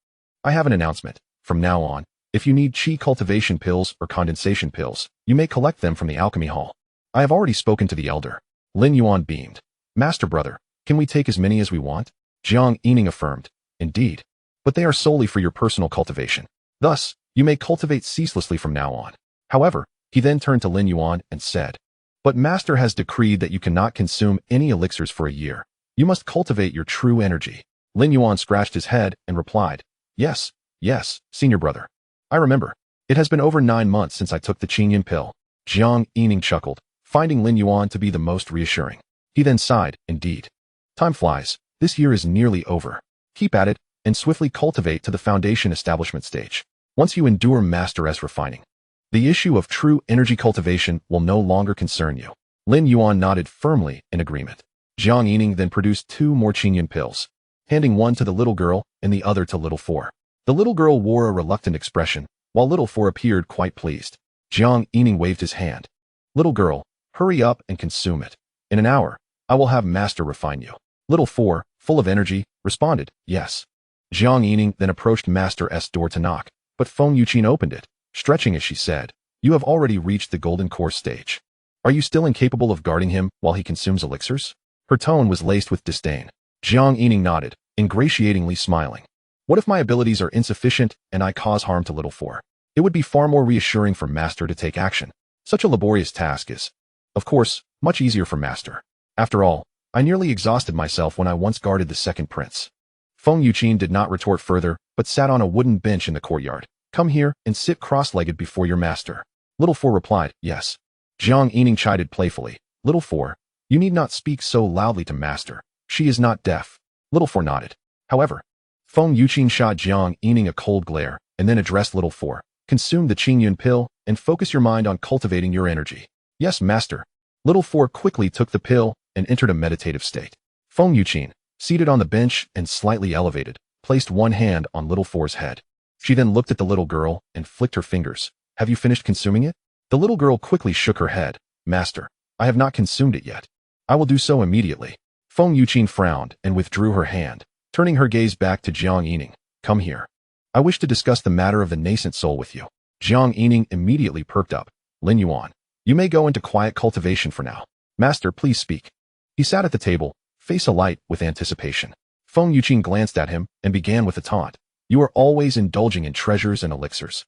I have an announcement. From now on, if you need qi cultivation pills or condensation pills, you may collect them from the alchemy hall. I have already spoken to the elder. Lin Yuan beamed. Master brother, can we take as many as we want? Jiang Yining affirmed. Indeed. But they are solely for your personal cultivation. Thus, you may cultivate ceaselessly from now on. However, he then turned to Lin Yuan and said, But master has decreed that you cannot consume any elixirs for a year. You must cultivate your true energy. Lin Yuan scratched his head and replied, Yes, yes, senior brother. I remember. It has been over 9 months since I took the qingyun pill. Jiang Yining chuckled, finding Lin Yuan to be the most reassuring. He then sighed, Indeed. Time flies. This year is nearly over. Keep at it, and swiftly cultivate to the foundation establishment stage. Once you endure master's refining, the issue of true energy cultivation will no longer concern you. Lin Yuan nodded firmly in agreement. Jiang Yining then produced 2 more qingyun pills, handing one to the little girl and the other to little four. The little girl wore a reluctant expression, while little four appeared quite pleased. Jiang Yining waved his hand. Little girl, hurry up and consume it. In an hour, I will have master refine you. Little four, full of energy, responded, Yes. Jiang Yining then approached master's door to knock, but Feng Yuqin opened it, stretching as she said, You have already reached the golden core stage. Are you still incapable of guarding him while he consumes elixirs? Her tone was laced with disdain. Jiang Yining nodded, ingratiatingly smiling. What if my abilities are insufficient and I cause harm to little four? It would be far more reassuring for master to take action. Such a laborious task is, of course, much easier for master. After all, I nearly exhausted myself when I once guarded the second prince. Feng Yuqin did not retort further, but sat on a wooden bench in the courtyard. Come here and sit cross-legged before your master. Little four replied, Yes. Jiang Yining chided playfully, Little four, you need not speak so loudly to master. She is not deaf. Little Four nodded. However, Feng Yuqin shot Jiang Yining a cold glare and then addressed Little Four. Consume the Qingyun pill and focus your mind on cultivating your energy. Yes, master. Little Four quickly took the pill and entered a meditative state. Feng Yuqin, seated on the bench and slightly elevated, placed one hand on Little Four's head. She then looked at the little girl and flicked her fingers. Have you finished consuming it? The little girl quickly shook her head. Master, I have not consumed it yet. I will do so immediately. Feng Yuqin frowned and withdrew her hand, turning her gaze back to Jiang Yining. Come here. I wish to discuss the matter of the nascent soul with you. Jiang Yining immediately perked up. Lin Yuan, you may go into quiet cultivation for now. Master, please speak. He sat at the table, face alight with anticipation. Feng Yuqin glanced at him and began with a taunt. You are always indulging in treasures and elixirs.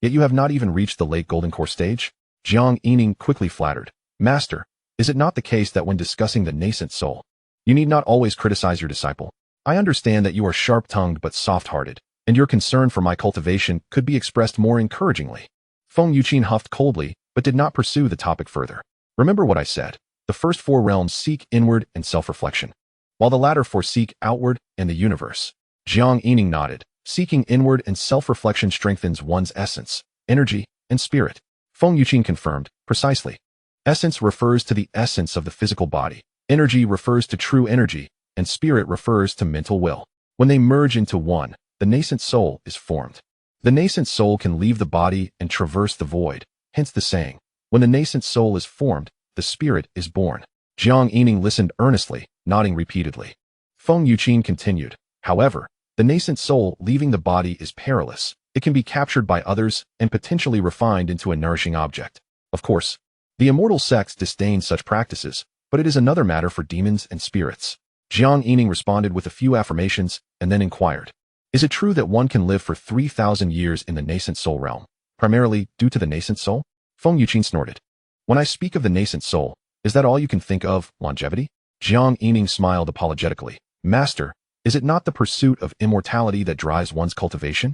Yet you have not even reached the late golden core stage? Jiang Yining quickly flattered. Master, is it not the case that when discussing the nascent soul, you need not always criticize your disciple? I understand that you are sharp-tongued but soft-hearted, and your concern for my cultivation could be expressed more encouragingly. Feng Yuqin huffed coldly, but did not pursue the topic further. Remember what I said. The first four realms seek inward and self-reflection, while the latter four seek outward and the universe. Jiang Yining nodded. Seeking inward and self-reflection strengthens one's essence, energy, and spirit. Feng Yuqin confirmed. Precisely. Essence refers to the essence of the physical body. Energy refers to true energy, and spirit refers to mental will. When they merge into one, the nascent soul is formed. The nascent soul can leave the body and traverse the void, hence the saying, when the nascent soul is formed, the spirit is born. Jiang Yining listened earnestly, nodding repeatedly. Feng Yuqin continued. However, the nascent soul leaving the body is perilous. It can be captured by others and potentially refined into a nourishing object. Of course, the immortal sects disdain such practices, but it is another matter for demons and spirits. Jiang Yining responded with a few affirmations and then inquired. Is it true that one can live for 3,000 years in the nascent soul realm, primarily due to the nascent soul? Feng Yuqin snorted. When I speak of the nascent soul, is that all you can think of, longevity? Jiang Yining smiled apologetically. Master, is it not the pursuit of immortality that drives one's cultivation?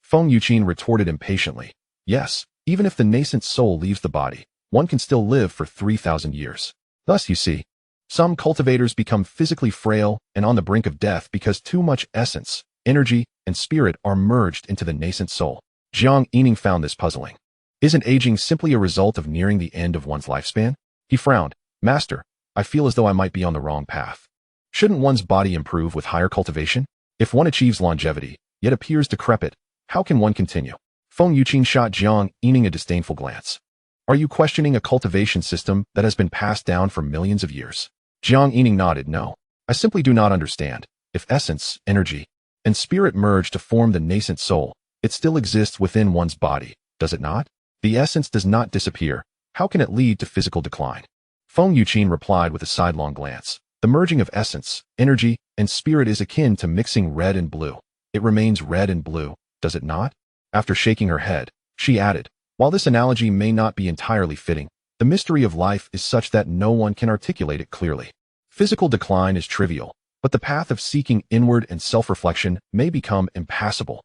Feng Yuqin retorted impatiently. Yes, even if the nascent soul leaves the body, one can still live for 3,000 years. Thus, you see, some cultivators become physically frail and on the brink of death because too much essence, energy, and spirit are merged into the nascent soul. Jiang Yining found this puzzling. Isn't aging simply a result of nearing the end of one's lifespan? He frowned. Master, I feel as though I might be on the wrong path. Shouldn't one's body improve with higher cultivation? If one achieves longevity, yet appears decrepit, how can one continue? Feng Yuqin shot Jiang Yining a disdainful glance. Are you questioning a cultivation system that has been passed down for millions of years? Jiang Yining nodded. No, I simply do not understand. If essence, energy, and spirit merge to form the nascent soul, it still exists within one's body, does it not? The essence does not disappear. How can it lead to physical decline? Feng Yuqin replied with a sidelong glance. The merging of essence, energy, and spirit is akin to mixing red and blue. It remains red and blue, does it not? After shaking her head, she added, while this analogy may not be entirely fitting, the mystery of life is such that no one can articulate it clearly. Physical decline is trivial, but the path of seeking inward and self-reflection may become impassable.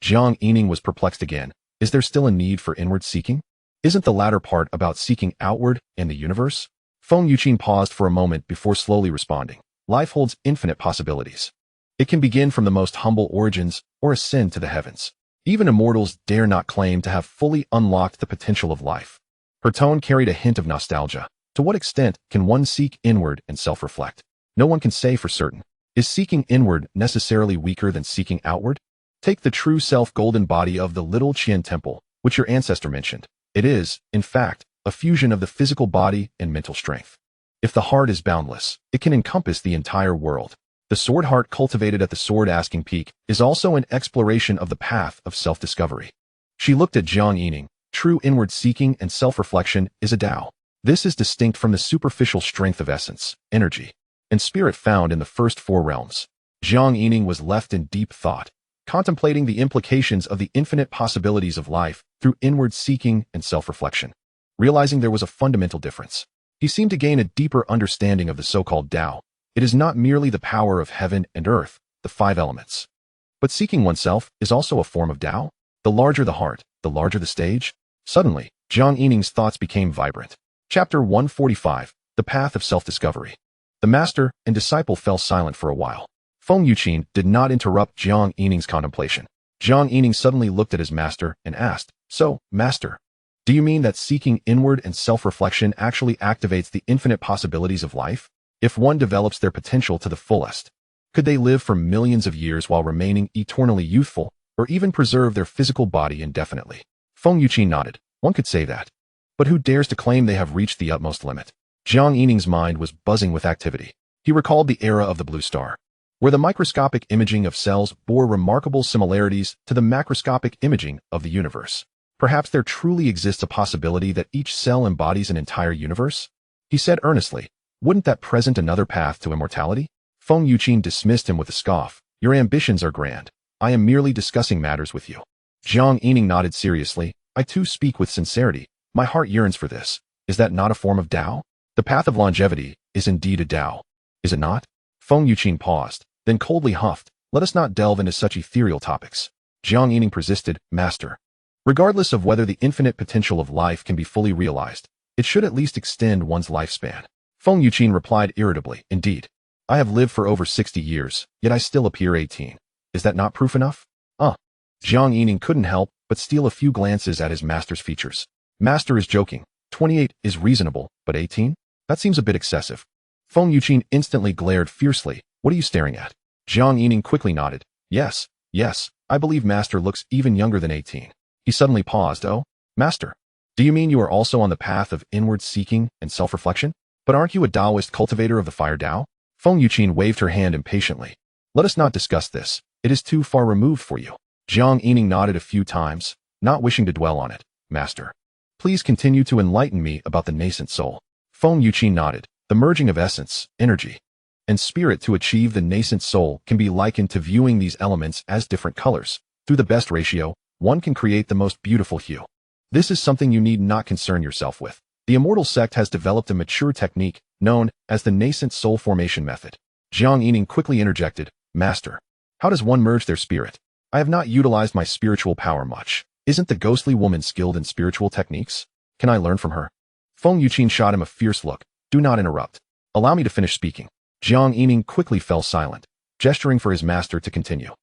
Jiang Yining was perplexed again. Is there still a need for inward seeking? Isn't the latter part about seeking outward and the universe? Feng Yuqin paused for a moment before slowly responding. Life holds infinite possibilities. It can begin from the most humble origins or ascend to the heavens. Even immortals dare not claim to have fully unlocked the potential of life. Her tone carried a hint of nostalgia. To what extent can one seek inward and self-reflect? No one can say for certain. Is seeking inward necessarily weaker than seeking outward? Take the true self golden body of the little Qian temple, which your ancestor mentioned. It is, in fact, a fusion of the physical body and mental strength. If the heart is boundless, it can encompass the entire world. The sword heart cultivated at the sword asking peak is also an exploration of the path of self-discovery. She looked at Jiang Yining. True inward seeking and self-reflection is a Tao. This is distinct from the superficial strength of essence, energy, and spirit found in the first four realms. Jiang Yining was left in deep thought, contemplating the implications of the infinite possibilities of life through inward seeking and self-reflection. Realizing there was a fundamental difference, he seemed to gain a deeper understanding of the so-called Tao. It is not merely the power of heaven and earth, the five elements. But seeking oneself is also a form of Tao. The larger the heart, the larger the stage. Suddenly, Jiang Yining's thoughts became vibrant. Chapter 145, The Path of Self-Discovery. The master and disciple fell silent for a while. Feng Yuqin did not interrupt Jiang Yining's contemplation. Jiang Yining suddenly looked at his master and asked, "So, master, do you mean that seeking inward and self-reflection actually activates the infinite possibilities of life? If one develops their potential to the fullest, could they live for millions of years while remaining eternally youthful, or even preserve their physical body indefinitely?" Feng Yuqin nodded. "One could say that. But who dares to claim they have reached the utmost limit?" Jiang Yining's mind was buzzing with activity. He recalled the era of the blue star, where the microscopic imaging of cells bore remarkable similarities to the macroscopic imaging of the universe. Perhaps there truly exists a possibility that each cell embodies an entire universe? He said earnestly, "Wouldn't that present another path to immortality?" Feng Yuqin dismissed him with a scoff. "Your ambitions are grand. I am merely discussing matters with you." Jiang Yining nodded seriously. "I too speak with sincerity. My heart yearns for this. Is that not a form of Tao? The path of longevity is indeed a Tao, is it not?" Feng Yuqin paused, then coldly huffed. "Let us not delve into such ethereal topics." Jiang Yining persisted, "Master, regardless of whether the infinite potential of life can be fully realized, it should at least extend one's lifespan." Feng Yuqin replied irritably, "Indeed, I have lived for over 60 years, yet I still appear 18. Is that not proof enough?" Jiang Yining couldn't help but steal a few glances at his master's features. "Master is joking. 28 is reasonable, but 18? That seems a bit excessive." Feng Yuqin instantly glared fiercely. "What are you staring at?" Jiang Yining quickly nodded. Yes, I believe Master looks even younger than 18. He suddenly paused. "Oh, Master, do you mean you are also on the path of inward seeking and self-reflection? But aren't you a Taoist cultivator of the fire Tao?" Feng Yuqin waved her hand impatiently. "Let us not discuss this. It is too far removed for you." Jiang Yining nodded a few times, not wishing to dwell on it. "Master, please continue to enlighten me about the nascent soul." Feng Yuqin nodded. "The merging of essence, energy, and spirit to achieve the nascent soul can be likened to viewing these elements as different colors. Through the best ratio, one can create the most beautiful hue. This is something you need not concern yourself with. The Immortal sect has developed a mature technique known as the nascent soul formation method." Jiang Yining quickly interjected, "Master, how does one merge their spirit? I have not utilized my spiritual power much. Isn't the ghostly woman skilled in spiritual techniques? Can I learn from her?" Feng Yuqin shot him a fierce look. "Do not interrupt. Allow me to finish speaking." Jiang Yining quickly fell silent, gesturing for his master to continue.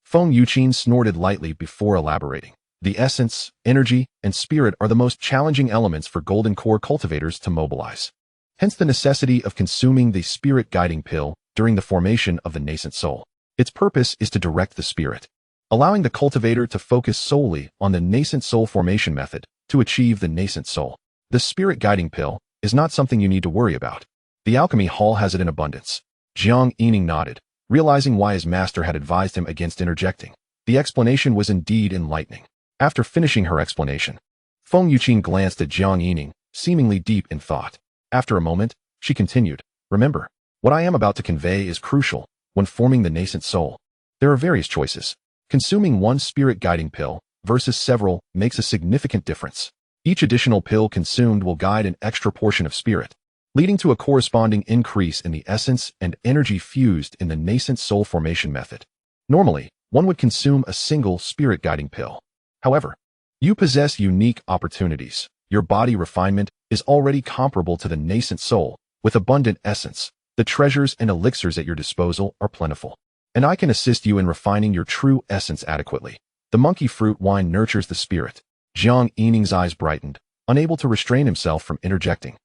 Feng Yuqin snorted lightly before elaborating. "The essence, energy, and spirit are the most challenging elements for golden core cultivators to mobilize. Hence the necessity of consuming the spirit guiding pill during the formation of the nascent soul. Its purpose is to direct the spirit, allowing the cultivator to focus solely on the nascent soul formation method to achieve the nascent soul. The spirit guiding pill is not something you need to worry about. The alchemy hall has it in abundance." Jiang Yining nodded, realizing why his master had advised him against interjecting. The explanation was indeed enlightening. After finishing her explanation, Feng Yuqin glanced at Jiang Yining, seemingly deep in thought. After a moment, she continued, "Remember, what I am about to convey is crucial when forming the nascent soul. There are various choices. Consuming one spirit guiding pill versus several makes a significant difference. Each additional pill consumed will guide an extra portion of spirit, leading to a corresponding increase in the essence and energy fused in the nascent soul formation method. Normally, one would consume a single spirit guiding pill. However, you possess unique opportunities. Your body refinement is already comparable to the nascent soul, with abundant essence. The treasures and elixirs at your disposal are plentiful, and I can assist you in refining your true essence adequately. The monkey fruit wine nurtures the spirit." Jiang Yining's eyes brightened, unable to restrain himself from interjecting.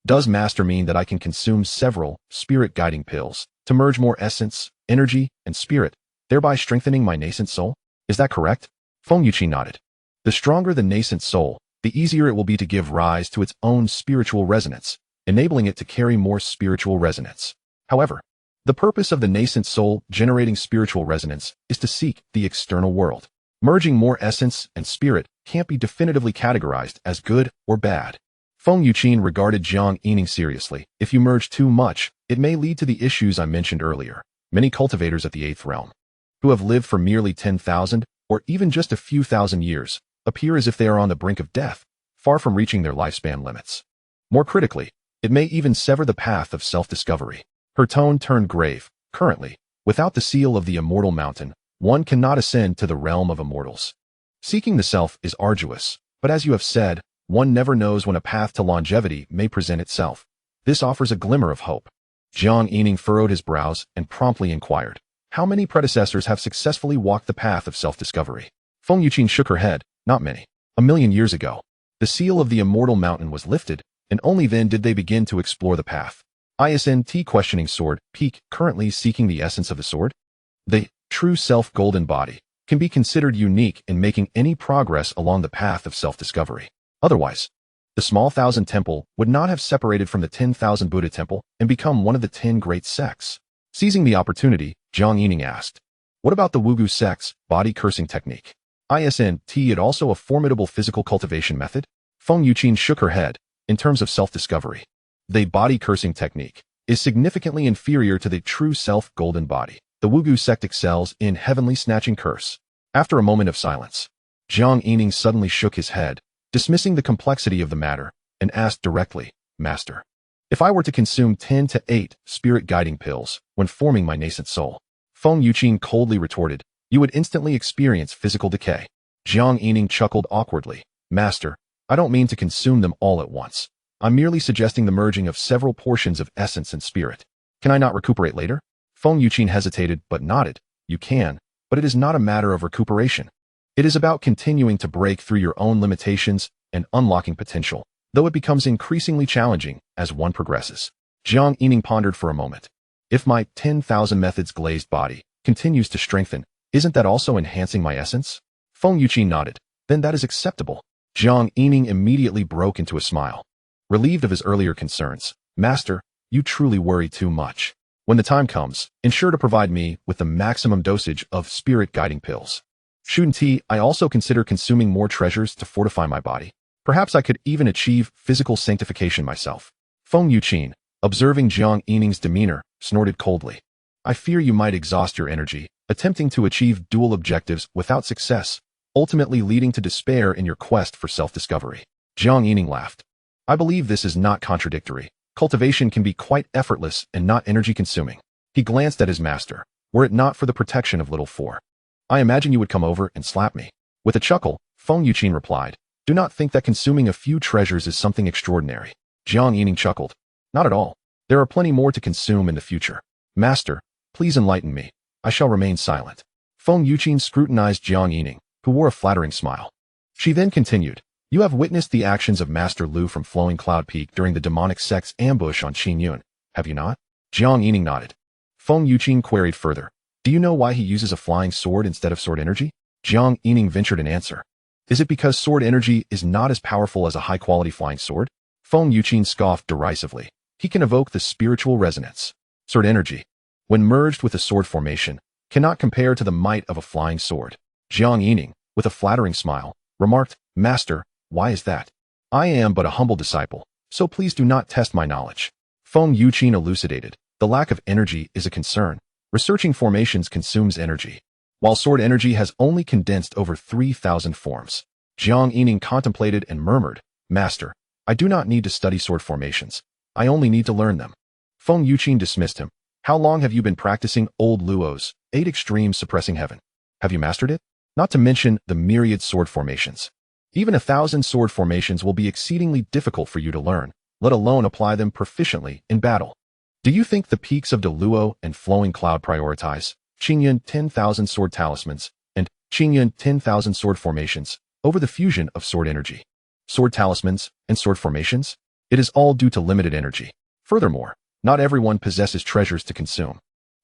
"Does Master mean that I can consume several spirit guiding pills to merge more essence, energy, and spirit, thereby strengthening my nascent soul? Is that correct?" Feng Yuqin nodded. "The stronger the nascent soul, the easier it will be to give rise to its own spiritual resonance, enabling it to carry more spiritual resonance. However, the purpose of the nascent soul generating spiritual resonance is to seek the external world. Merging more essence and spirit can't be definitively categorized as good or bad." Feng Yuqin regarded Jiang Yining seriously. "If you merge too much, it may lead to the issues I mentioned earlier. Many cultivators at the 8th realm, who have lived for merely 10,000 or even just a few thousand years, appear as if they are on the brink of death, far from reaching their lifespan limits. More critically, it may even sever the path of self-discovery." Her tone turned grave. "Currently, without the seal of the immortal mountain, one cannot ascend to the realm of immortals. Seeking the self is arduous, but as you have said, one never knows when a path to longevity may present itself. This offers a glimmer of hope." Jiang Yining furrowed his brows and promptly inquired, How many predecessors have successfully walked the path of self-discovery? Feng Yuqin shook her head. Not many. 1,000,000 years ago, the seal of the immortal mountain was lifted, and only then did they begin to explore the path. ISNT questioning sword, peak, currently seeking the essence of the sword? The true self golden body can be considered unique in making any progress along the path of self-discovery. Otherwise, the small 1,000 temple would not have separated from the 10,000 Buddha temple and become one of the 10 great sects. Seizing the opportunity, Jiang Yining asked, what about the Wugu sect's body cursing technique? ISNT it also a formidable physical cultivation method? Feng Yuqin shook her head. In terms of self-discovery, the body cursing technique is significantly inferior to the true self golden body. The Wugu sect excels in heavenly snatching curse. After a moment of silence, Jiang Yining suddenly shook his head, dismissing the complexity of the matter, and asked directly, Master, if I were to consume 10 to 8 spirit guiding pills when forming my nascent soul, Feng Yuqin coldly retorted, you would instantly experience physical decay. Jiang Yining chuckled awkwardly, Master, I don't mean to consume them all at once. I'm merely suggesting the merging of several portions of essence and spirit. Can I not recuperate later? Feng Yuqin hesitated but nodded. You can, but it is not a matter of recuperation. It is about continuing to break through your own limitations and unlocking potential, though it becomes increasingly challenging as one progresses. Jiang Yining pondered for a moment. If my 10,000 methods glazed body continues to strengthen, isn't that also enhancing my essence? Feng Yuqin nodded. Then that is acceptable. Jiang Yining immediately broke into a smile. Relieved of his earlier concerns, Master, you truly worry too much. When the time comes, ensure to provide me with the maximum dosage of spirit guiding pills. Shouldn't I also consider consuming more treasures to fortify my body? Perhaps I could even achieve physical sanctification myself. Feng Yuqin, observing Jiang Yining's demeanor, snorted coldly. I fear you might exhaust your energy, attempting to achieve dual objectives without success, ultimately leading to despair in your quest for self-discovery. Jiang Yining laughed. I believe this is not contradictory. Cultivation can be quite effortless and not energy-consuming. He glanced at his master. Were it not for the protection of Little Four, I imagine you would come over and slap me. With a chuckle, Feng Yuqin replied, do not think that consuming a few treasures is something extraordinary. Jiang Yining chuckled. Not at all. There are plenty more to consume in the future. Master, please enlighten me. I shall remain silent. Feng Yuqin scrutinized Jiang Yining, who wore a flattering smile. She then continued, you have witnessed the actions of Master Lu from Flowing Cloud Peak during the demonic sect's ambush on Qingyun, have you not? Jiang Yining nodded. Feng Yuqin queried further, do you know why he uses a flying sword instead of sword energy? Jiang Yining ventured an answer. Is it because sword energy is not as powerful as a high-quality flying sword? Feng Yuqin scoffed derisively. He can evoke the spiritual resonance. Sword energy, when merged with a sword formation, cannot compare to the might of a flying sword. Jiang Yining, with a flattering smile, remarked, Master, why is that? I am but a humble disciple, so please do not test my knowledge. Feng Yuqin elucidated, the lack of energy is a concern. Researching formations consumes energy, while sword energy has only condensed over 3,000 forms. Jiang Yining contemplated and murmured, Master, I do not need to study sword formations. I only need to learn them. Feng Yuqin dismissed him. How long have you been practicing Old Luo's 8 extremes suppressing heaven? Have you mastered it? Not to mention the myriad sword formations. Even 1,000 sword formations will be exceedingly difficult for you to learn, let alone apply them proficiently in battle. Do you think the peaks of Deluo and Flowing Cloud prioritize Qingyun 10,000 sword talismans and Qingyun 10,000 sword formations over the fusion of sword energy, sword talismans, and sword formations? It is all due to limited energy. Furthermore, not everyone possesses treasures to consume.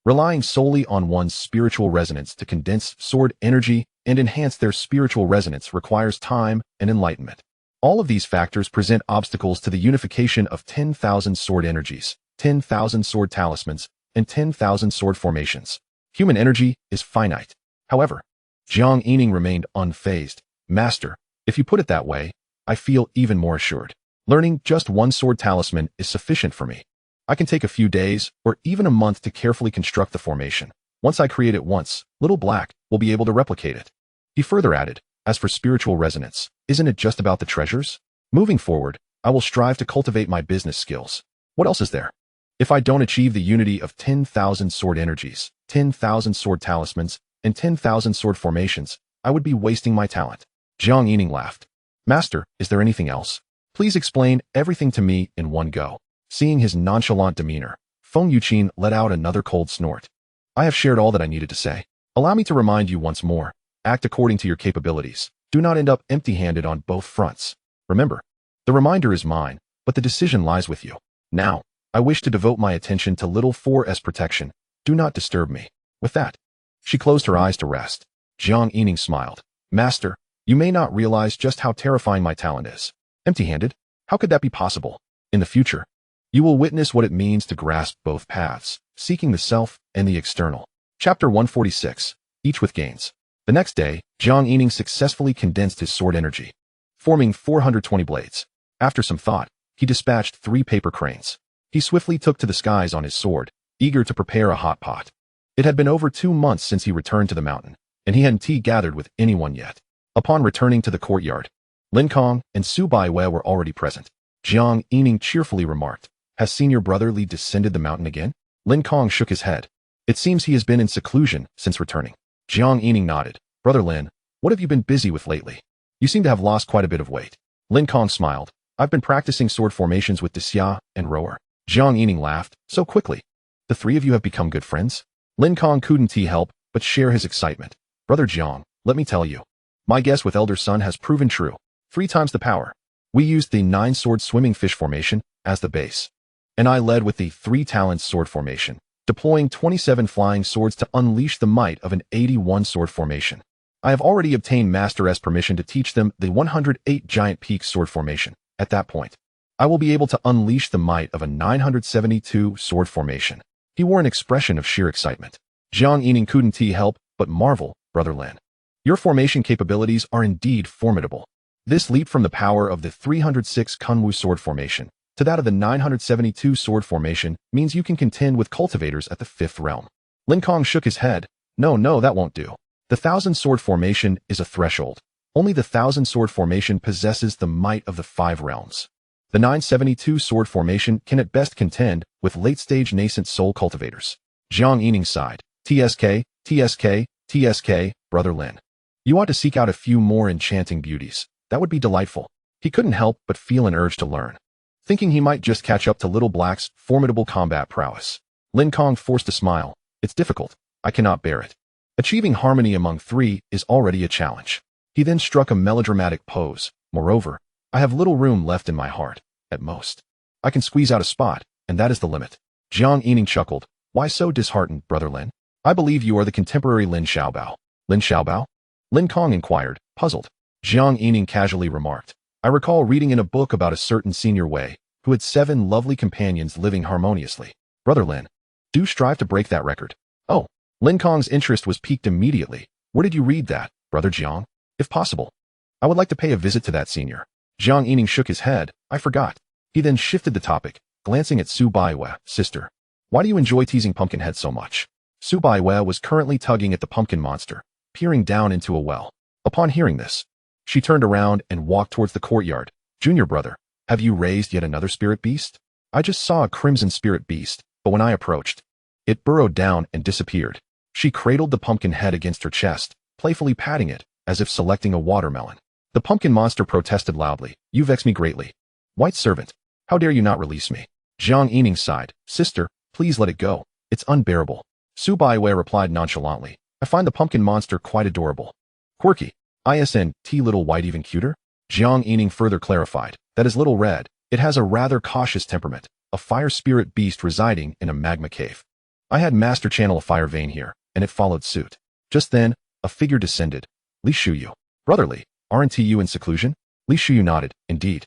Relying solely on one's spiritual resonance to condense sword energy and enhance their spiritual resonance requires time and enlightenment. All of these factors present obstacles to the unification of 10,000 sword energies, 10,000 sword talismans, and 10,000 sword formations. Human energy is finite. However, Jiang Yining remained unfazed. Master, if you put it that way, I feel even more assured. Learning just one sword talisman is sufficient for me. I can take a few days or even a month to carefully construct the formation. Once I create it once, Little Black will be able to replicate it. He further added, as for spiritual resonance, isn't it just about the treasures? Moving forward, I will strive to cultivate my business skills. What else is there? If I don't achieve the unity of 10,000 sword energies, 10,000 sword talismans, and 10,000 sword formations, I would be wasting my talent. Jiang Yining laughed. Master, is there anything else? Please explain everything to me in one go. Seeing his nonchalant demeanor, Feng Yuqin let out another cold snort. I have shared all that I needed to say. Allow me to remind you once more. Act according to your capabilities. Do not end up empty-handed on both fronts. Remember, the reminder is mine, but the decision lies with you. Now, I wish to devote my attention to little 4's protection. Do not disturb me. With that, she closed her eyes to rest. Jiang Yining smiled. Master, you may not realize just how terrifying my talent is. Empty-handed? How could that be possible? In the future, you will witness what it means to grasp both paths, seeking the self and the external. Chapter 146, each with gains. The next day, Jiang Yining successfully condensed his sword energy, forming 420 blades. After some thought, he dispatched 3 paper cranes. He swiftly took to the skies on his sword, eager to prepare a hot pot. It had been over 2 months since he returned to the mountain, and he hadn't gathered with anyone yet. Upon returning to the courtyard, Lin Kong and Su Baiwei were already present. Jiang Yining cheerfully remarked, "Has senior brother Li descended the mountain again?" Lin Kong shook his head. "It seems he has been in seclusion since returning." Jiang Yining nodded. "Brother Lin, what have you been busy with lately? You seem to have lost quite a bit of weight." Lin Kong smiled. "I've been practicing sword formations with Xia and Rower." Jiang Yining laughed. "So quickly. The 3 of you have become good friends?" Lin Kong couldn't help but share his excitement. "Brother Jiang, let me tell you. My guess with elder son has proven true. 3 times the power. We used the 9-sword swimming fish formation as the base, and I led with the 3 talents sword formation, deploying 27 flying swords to unleash the might of an 81-sword formation. I have already obtained Master's permission to teach them the 108 giant peak sword formation. At that point, I will be able to unleash the might of a 972 sword formation." He wore an expression of sheer excitement. Jiang Yining couldn't help but marvel. "Brother Lin, your formation capabilities are indeed formidable. This leap from the power of the 306 Kunwu sword formation to that of the 972 sword formation means you can contend with cultivators at the 5th realm." Lin Kong shook his head. No, that won't do. The 1,000-sword formation is a threshold. Only the 1,000-sword formation possesses the might of the 5 realms. The 972 sword formation can at best contend with late-stage nascent soul cultivators. Jiang Yining sighed. TSK, Brother Lin. You ought to seek out a few more enchanting beauties. That would be delightful." He couldn't help but feel an urge to learn, thinking he might just catch up to Little Black's formidable combat prowess. Lin Kong forced a smile. "It's difficult. I cannot bear it. Achieving harmony among 3 is already a challenge." He then struck a melodramatic pose. "Moreover, I have little room left in my heart. At most, I can squeeze out a spot, and that is the limit." Jiang Yining chuckled. "Why so disheartened, Brother Lin? I believe you are the contemporary Lin Xiaobao." "Lin Xiaobao?" Lin Kong inquired, puzzled. Jiang Yining casually remarked, "I recall reading in a book about a certain senior Wei who had 7 lovely companions living harmoniously. Brother Lin, do strive to break that record." "Oh." Lin Kong's interest was piqued immediately. "Where did you read that, Brother Jiang? If possible, I would like to pay a visit to that senior." Jiang Yining shook his head. "I forgot." He then shifted the topic, glancing at Su Baiwei. "Sister, why do you enjoy teasing Pumpkinhead so much?" Su Baiwei was currently tugging at the pumpkin monster, peering down into a well. Upon hearing this, she turned around and walked towards the courtyard. "Junior brother, have you raised yet another spirit beast?" "I just saw a crimson spirit beast, but when I approached, it burrowed down and disappeared." She cradled the pumpkin head against her chest, playfully patting it, as if selecting a watermelon. The pumpkin monster protested loudly. "You vex me greatly. White servant, how dare you not release me?" Jiang Yining sighed. "Sister, please let it go. It's unbearable." Su Baiwei replied nonchalantly. "I find the pumpkin monster quite adorable. Quirky. ISNT little white even cuter?" Jiang Yining further clarified. "That is little red. It has a rather cautious temperament, a fire spirit beast residing in a magma cave. I had master channel a fire vein here, and it followed suit." Just then, a figure descended. "Li Shuyu. Brotherly, aren't you in seclusion?" Li Shuyu nodded. "Indeed.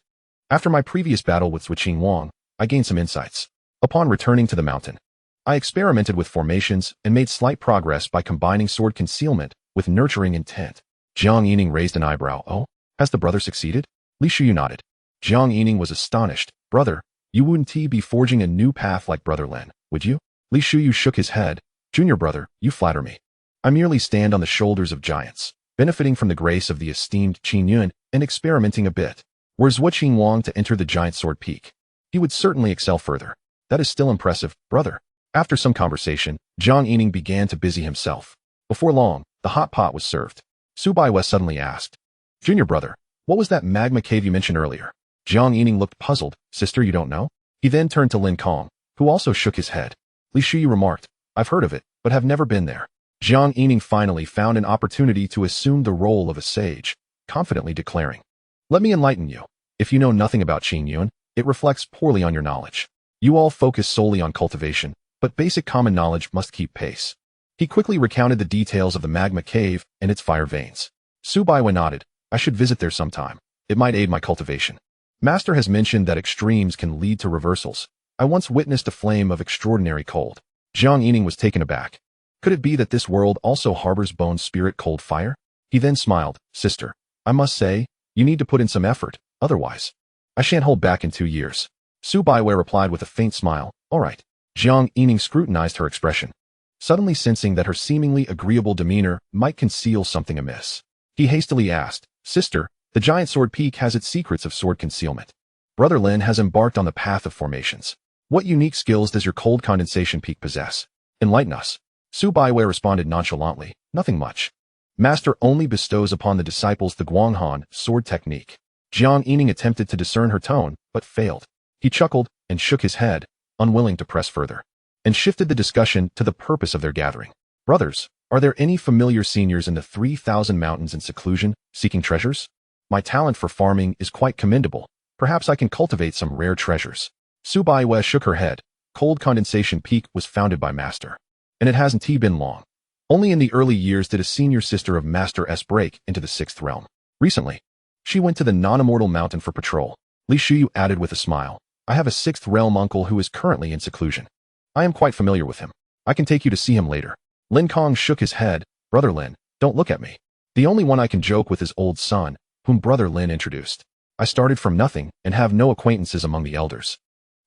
After my previous battle with Suiqing Wang, I gained some insights. Upon returning to the mountain, I experimented with formations and made slight progress by combining sword concealment with nurturing intent." Jiang Yining raised an eyebrow. "Oh, has the brother succeeded?" Li Shuyu nodded. Jiang Yining was astonished. "Brother, you wouldn't be forging a new path like Brother Lin, would you?" Li Shuyu shook his head. "Junior brother, you flatter me. I merely stand on the shoulders of giants, benefiting from the grace of the esteemed Qin Yun and experimenting a bit. Where's Suiqing Wang to enter the giant sword peak? He would certainly excel further. That is still impressive, brother." After some conversation, Jiang Yining began to busy himself. Before long, the hot pot was served. Su Baiwei suddenly asked, "Junior brother, what was that magma cave you mentioned earlier?" Jiang Yining looked puzzled. "Sister, you don't know?" He then turned to Lin Kong, who also shook his head. Li Shuyu remarked, "I've heard of it, but have never been there. Jiang Yining finally found an opportunity to assume the role of a sage, confidently declaring, "Let me enlighten you. If you know nothing about Qing Yuan, it reflects poorly on your knowledge. You all focus solely on cultivation, but basic common knowledge must keep pace." He quickly recounted the details of the magma cave and its fire veins. Su Baiwen nodded. "I should visit there sometime. It might aid my cultivation. Master has mentioned that extremes can lead to reversals. I once witnessed a flame of extraordinary cold." Jiang Yining was taken aback. Could it be that this world also harbors bone spirit cold fire? He then smiled. "Sister, I must say, you need to put in some effort, otherwise I shan't hold back in 2 years." Su Baiwei replied with a faint smile. "All right." Jiang Yining scrutinized her expression, suddenly sensing that her seemingly agreeable demeanor might conceal something amiss. He hastily asked, "Sister, the giant sword peak has its secrets of sword concealment. Brother Lin has embarked on the path of formations. What unique skills does your cold condensation peak possess? Enlighten us." Su Baiwei responded nonchalantly, "Nothing much. Master only bestows upon the disciples the Guanghan sword technique." Jiang Yining attempted to discern her tone, but failed. He chuckled and shook his head, unwilling to press further, and shifted the discussion to the purpose of their gathering. "Brothers, are there any familiar seniors in the 3,000 mountains in seclusion, seeking treasures? My talent for farming is quite commendable. Perhaps I can cultivate some rare treasures." Su Baiwei shook her head. Cold Condensation Peak was founded by Master, and it hasn't been long. Only in the early years did a senior sister of Master S break into the 6th realm. Recently, she went to the non-immortal mountain for patrol. Li Shuyu added with a smile, "I have a 6th realm uncle who is currently in seclusion. I am quite familiar with him. I can take you to see him later." Lin Kong shook his head. "Brother Lin, don't look at me. The only one I can joke with is old son, whom Brother Lin introduced. I started from nothing and have no acquaintances among the elders.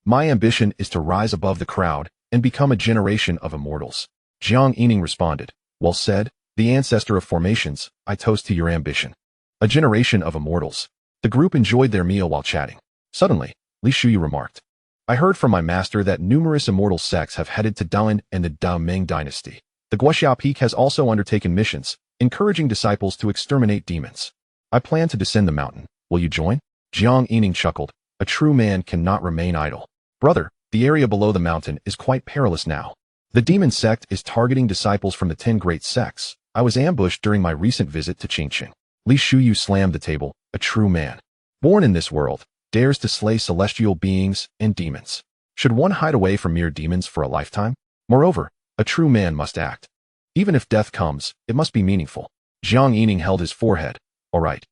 My ambition is to rise above the crowd and become a generation of immortals." Jiang Yining responded, "Well said, the ancestor of formations, I toast to your ambition. A generation of immortals." The group enjoyed their meal while chatting. Suddenly, Li Shuyu remarked, "I heard from my master that numerous immortal sects have headed to Dain and the Dao Ming dynasty. The Guoxiao Peak has also undertaken missions, encouraging disciples to exterminate demons. I plan to descend the mountain. Will you join?" Jiang Yining chuckled. "A true man cannot remain idle. Brother, the area below the mountain is quite perilous now. The demon sect is targeting disciples from the 10 great sects. I was ambushed during my recent visit to Qingqing." Li Shuyu slammed the table. "A true man, born in this world, dares to slay celestial beings and demons. Should one hide away from mere demons for a lifetime? Moreover, a true man must act. Even if death comes, it must be meaningful." Jiang Yining held his forehead. All right.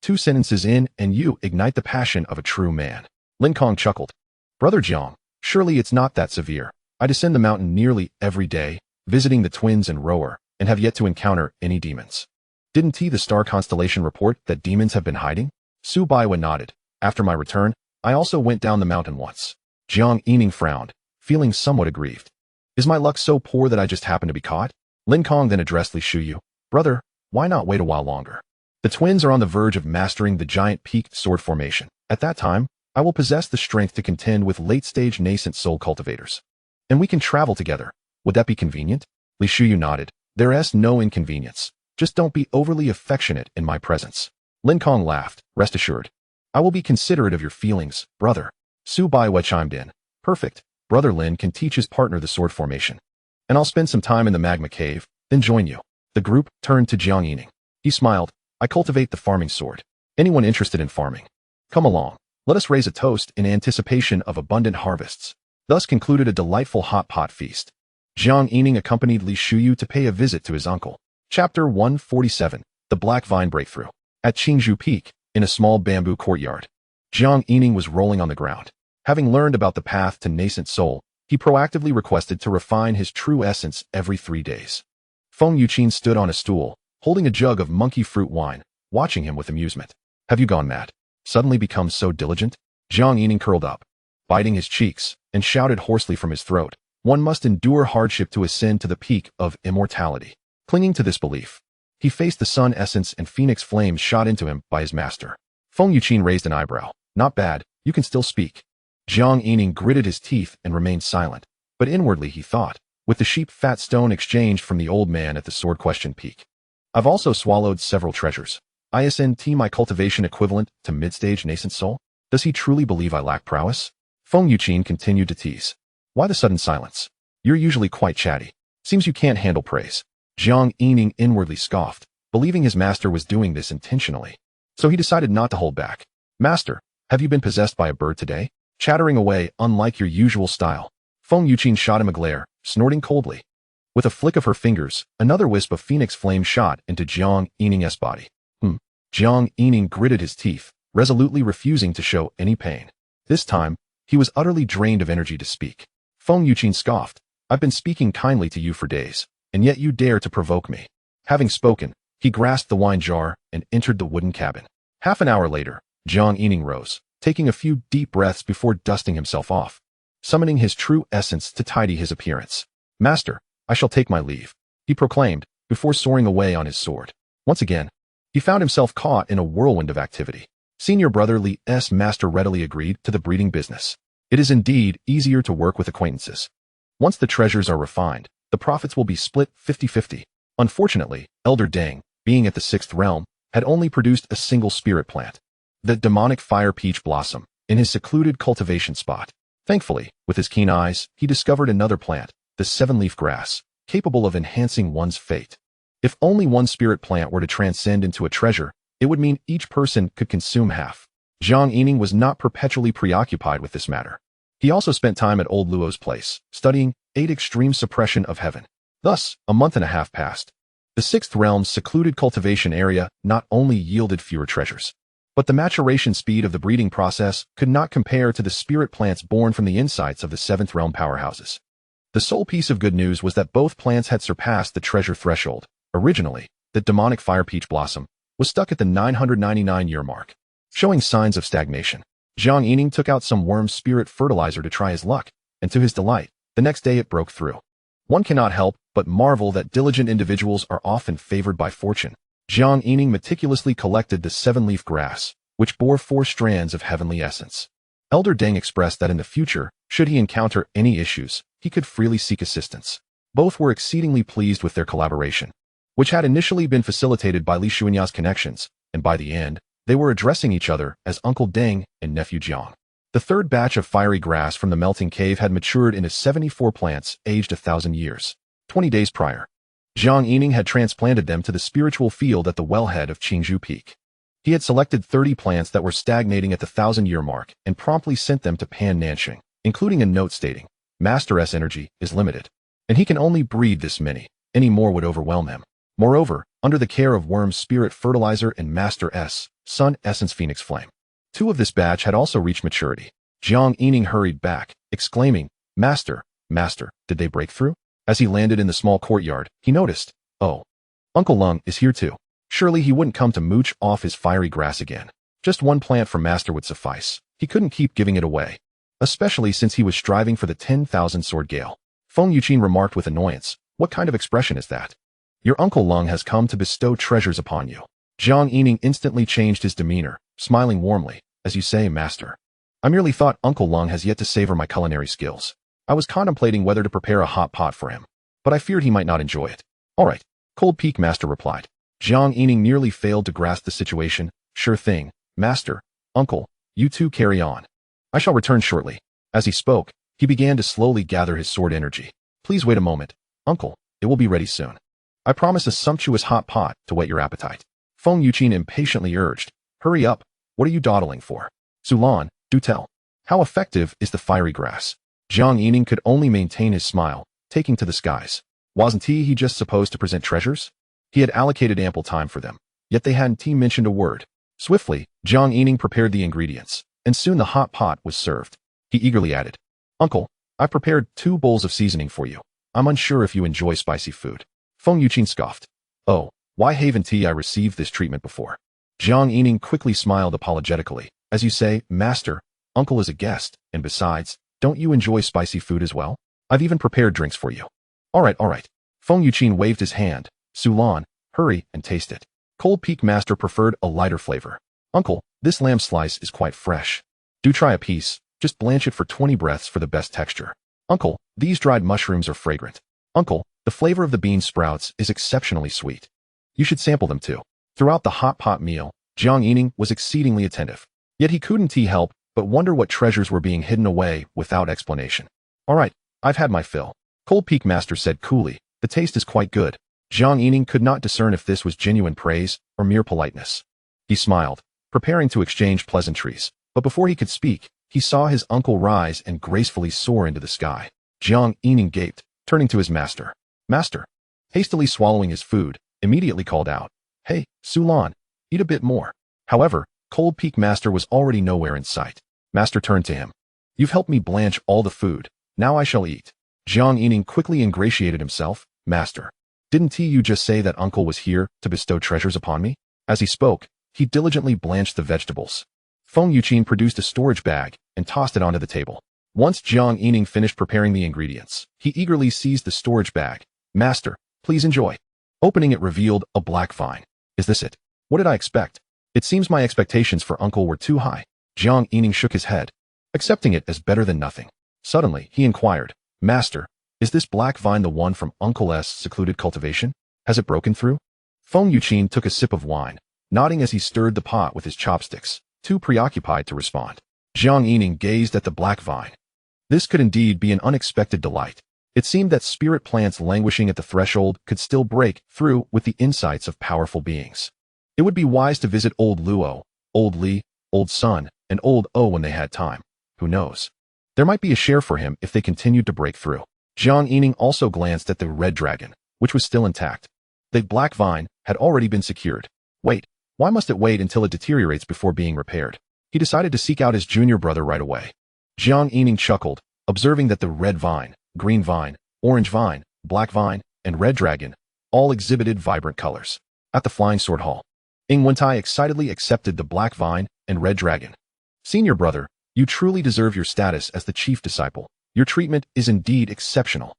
2 sentences in and you ignite the passion of a true man." Lin Kong chuckled. "Brother Jiang, surely it's not that severe. I descend the mountain nearly every day, visiting the twins and rower, and have yet to encounter any demons." "Didn't the star constellation report that demons have been hiding?" Su Baiwen nodded. "After my return, I also went down the mountain once." Jiang Yining frowned, feeling somewhat aggrieved. "Is my luck so poor that I just happened to be caught?" Lin Kong then addressed Li Shuyu. "Brother, why not wait a while longer? The twins are on the verge of mastering the giant peaked sword formation. At that time, I will possess the strength to contend with late-stage nascent soul cultivators. And we can travel together. Would that be convenient?" Li Shuyu nodded. "There's no inconvenience. Just don't be overly affectionate in my presence." Lin Kong laughed. "Rest assured, I will be considerate of your feelings, brother." Su Baiwei chimed in. "Perfect. Brother Lin can teach his partner the sword formation. And I'll spend some time in the magma cave, then join you." The group turned to Jiang Yining. He smiled. "I cultivate the farming sword. Anyone interested in farming? Come along. Let us raise a toast in anticipation of abundant harvests." Thus concluded a delightful hot pot feast. Jiang Yining accompanied Li Shuyu to pay a visit to his uncle. Chapter 147, The Black Vine Breakthrough. At Qingzhou Peak, in a small bamboo courtyard, Jiang Yining was rolling on the ground. Having learned about the path to nascent soul, he proactively requested to refine his true essence every 3 days. Feng Yuqin stood on a stool, holding a jug of monkey fruit wine, watching him with amusement. "Have you gone mad? Suddenly become so diligent?" Jiang Yining curled up, biting his cheeks, and shouted hoarsely from his throat, "One must endure hardship to ascend to the peak of immortality." Clinging to this belief, he faced the sun essence and phoenix flames shot into him by his master. Feng Yuqin raised an eyebrow. "Not bad, you can still speak." Jiang Yining gritted his teeth and remained silent, but inwardly he thought, with the sheep fat stone exchanged from the old man at the sword question peak. "I've also swallowed several treasures. Isn't my cultivation equivalent to mid-stage nascent soul? Does he truly believe I lack prowess?" Feng Yuqin continued to tease. "Why the sudden silence? You're usually quite chatty." Seems you can't handle praise. Jiang Yining inwardly scoffed, believing his master was doing this intentionally. So he decided not to hold back. Master, have you been possessed by a bird today? Chattering away, unlike your usual style. Feng Yuqin shot him a glare, snorting coldly. With a flick of her fingers, another wisp of phoenix flame shot into Jiang Yining's body. Jiang Yining gritted his teeth, resolutely refusing to show any pain. This time, he was utterly drained of energy to speak. Feng Yuqin scoffed. I've been speaking kindly to you for days, and yet you dare to provoke me. Having spoken, he grasped the wine jar and entered the wooden cabin. Half an hour later, Jiang Yining rose, taking a few deep breaths before dusting himself off, summoning his true essence to tidy his appearance. Master, I shall take my leave, he proclaimed, before soaring away on his sword. Once again, he found himself caught in a whirlwind of activity. Senior brother Li's master readily agreed to the breeding business. It is indeed easier to work with acquaintances. Once the treasures are refined, the profits will be split 50-50. Unfortunately, Elder Deng, being at the 6th realm, had only produced a single spirit plant, the demonic fire peach blossom, in his secluded cultivation spot. Thankfully, with his keen eyes, he discovered another plant, the 7-leaf grass, capable of enhancing one's fate. If only one spirit plant were to transcend into a treasure, it would mean each person could consume half. Jiang Yining was not perpetually preoccupied with this matter. He also spent time at old Luo's place, studying 8 extreme suppression of heaven. Thus, a month and a half passed. The 6th realm's secluded cultivation area not only yielded fewer treasures, but the maturation speed of the breeding process could not compare to the spirit plants born from the insights of the 7th realm powerhouses. The sole piece of good news was that both plants had surpassed the treasure threshold. Originally, the demonic fire peach blossom was stuck at the 999-year mark, showing signs of stagnation. Jiang Yining took out some worm spirit fertilizer to try his luck, and to his delight, the next day it broke through. One cannot help but marvel that diligent individuals are often favored by fortune. Jiang Yining meticulously collected the 7-leaf grass, which bore 4 strands of heavenly essence. Elder Deng expressed that in the future, should he encounter any issues, he could freely seek assistance. Both were exceedingly pleased with their collaboration, which had initially been facilitated by Li Xuanya's connections, and by the end, they were addressing each other as Uncle Deng and Nephew Jiang. The third batch of fiery grass from the melting cave had matured into 74 plants aged 1,000 years. 20 days prior, Jiang Yining had transplanted them to the spiritual field at the wellhead of Qingzhou Peak. He had selected 30 plants that were stagnating at the 1,000-year mark and promptly sent them to Pan Nanxing, including a note stating, Master S energy is limited, and he can only breed this many. Any more would overwhelm him. Moreover, under the care of Worm Spirit Fertilizer and Master S, Sun Essence Phoenix Flame, 2 of this batch had also reached maturity. Jiang Yining hurried back, exclaiming, Master, did they break through? As he landed in the small courtyard, he noticed, oh, Uncle Lung is here too. Surely he wouldn't come to mooch off his fiery grass again. Just one plant from Master would suffice. He couldn't keep giving it away, especially since he was striving for the 10,000 sword gale. Feng Yuqin remarked with annoyance, what kind of expression is that? Your Uncle Lung has come to bestow treasures upon you. Jiang Yining instantly changed his demeanor, smiling warmly. As you say, Master. I merely thought Uncle Lung has yet to savor my culinary skills. I was contemplating whether to prepare a hot pot for him, but I feared he might not enjoy it. All right, Cold Peak Master replied. Jiang Yining nearly failed to grasp the situation. Sure thing, Master. Uncle, you two carry on. I shall return shortly. As he spoke, he began to slowly gather his sword energy. Please wait a moment, Uncle. It will be ready soon. I promise a sumptuous hot pot to whet your appetite. Feng Yuqin impatiently urged. Hurry up. What are you dawdling for? Sulan, do tell. How effective is the fiery grass? Jiang Yining could only maintain his smile, taking to the skies. Wasn't he just supposed to present treasures? He had allocated ample time for them, yet they hadn't mentioned a word. Swiftly, Jiang Yining prepared the ingredients, and soon the hot pot was served. He eagerly added, Uncle, I prepared 2 bowls of seasoning for you. I'm unsure if you enjoy spicy food. Feng Yuqin scoffed. Oh, why haven't I received this treatment before? Jiang Yining quickly smiled apologetically. As you say, Master, Uncle is a guest, and besides, don't you enjoy spicy food as well? I've even prepared drinks for you. All right. Feng Yuqin waved his hand. Sulan, hurry and taste it. Cold Peak Master preferred a lighter flavor. Uncle, this lamb slice is quite fresh. Do try a piece, just blanch it for 20 breaths for the best texture. Uncle, these dried mushrooms are fragrant. Uncle, the flavor of the bean sprouts is exceptionally sweet. You should sample them too. Throughout the hot pot meal, Jiang Yining was exceedingly attentive. Yet he couldn't help but wonder what treasures were being hidden away without explanation. All right, I've had my fill, Cold Peak Master said coolly, The taste is quite good. Jiang Yining could not discern if this was genuine praise or mere politeness. He smiled, preparing to exchange pleasantries, but before he could speak, he saw his uncle rise and gracefully soar into the sky. Jiang Yining gaped, turning to his master. Master, hastily swallowing his food, immediately called out, "Hey, Sulan, eat a bit more." However, Cold Peak Master was already nowhere in sight. Master turned to him. "You've helped me blanch all the food. Now I shall eat." Jiang Yining quickly ingratiated himself. "Master, didn't you just say that uncle was here to bestow treasures upon me?" As he spoke, he diligently blanched the vegetables. Feng Yuqin produced a storage bag and tossed it onto the table. Once Jiang Yining finished preparing the ingredients, he eagerly seized the storage bag. "Master, please enjoy." Opening it revealed a black vine. "Is this it? What did I expect? It seems my expectations for uncle were too high." Jiang Yining shook his head, accepting it as better than nothing. Suddenly, he inquired, "Master, is this black vine the one from Uncle's secluded cultivation? Has it broken through?" Feng Yuqin took a sip of wine, nodding as he stirred the pot with his chopsticks, too preoccupied to respond. Jiang Yining gazed at the black vine. This could indeed be an unexpected delight. It seemed that spirit plants languishing at the threshold could still break through with the insights of powerful beings. It would be wise to visit old Luo, old Li, old Sun, and old O when they had time. Who knows? There might be a share for him if they continued to break through. Jiang Yining also glanced at the red dragon, which was still intact. The black vine had already been secured. Wait, why must it wait until it deteriorates before being repaired? He decided to seek out his junior brother right away. Jiang Yining chuckled, observing that the red vine, green vine, orange vine, black vine, and red dragon all exhibited vibrant colors. At the Flying Sword Hall, Ingwentai excitedly accepted the black vine and red dragon. "Senior brother, you truly deserve your status as the chief disciple. Your treatment is indeed exceptional."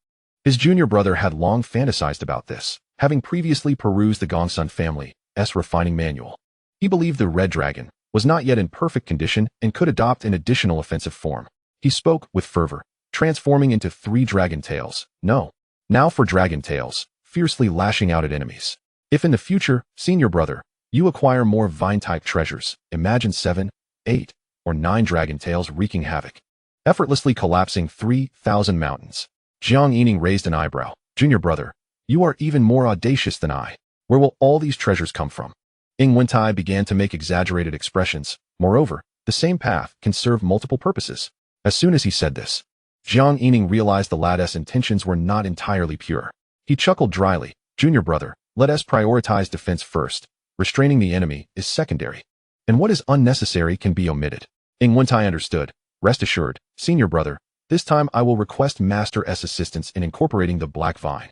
His junior brother had long fantasized about this, having previously perused the Gongsun family's refining manual. He believed the red dragon was not yet in perfect condition and could adopt an additional offensive form. He spoke with fervor, transforming into 3 dragon tails. "No. Now for dragon tails," fiercely lashing out at enemies. "If in the future, senior brother, you acquire more vine-type treasures, imagine 7, 8, or 9 dragon tails wreaking havoc, effortlessly collapsing 3,000 mountains." Jiang Yining raised an eyebrow. "Junior brother, you are even more audacious than I. Where will all these treasures come from?" Ingwentai began to make exaggerated expressions. Moreover, the same path can serve multiple purposes. As soon as he said this, Jiang Yining realized the lad's intentions were not entirely pure. He chuckled dryly. "Junior brother, let us prioritize defense first. Restraining the enemy is secondary. And what is unnecessary can be omitted." Ingwentai understood. "Rest assured, senior brother, this time I will request Master's assistance in incorporating the black vine.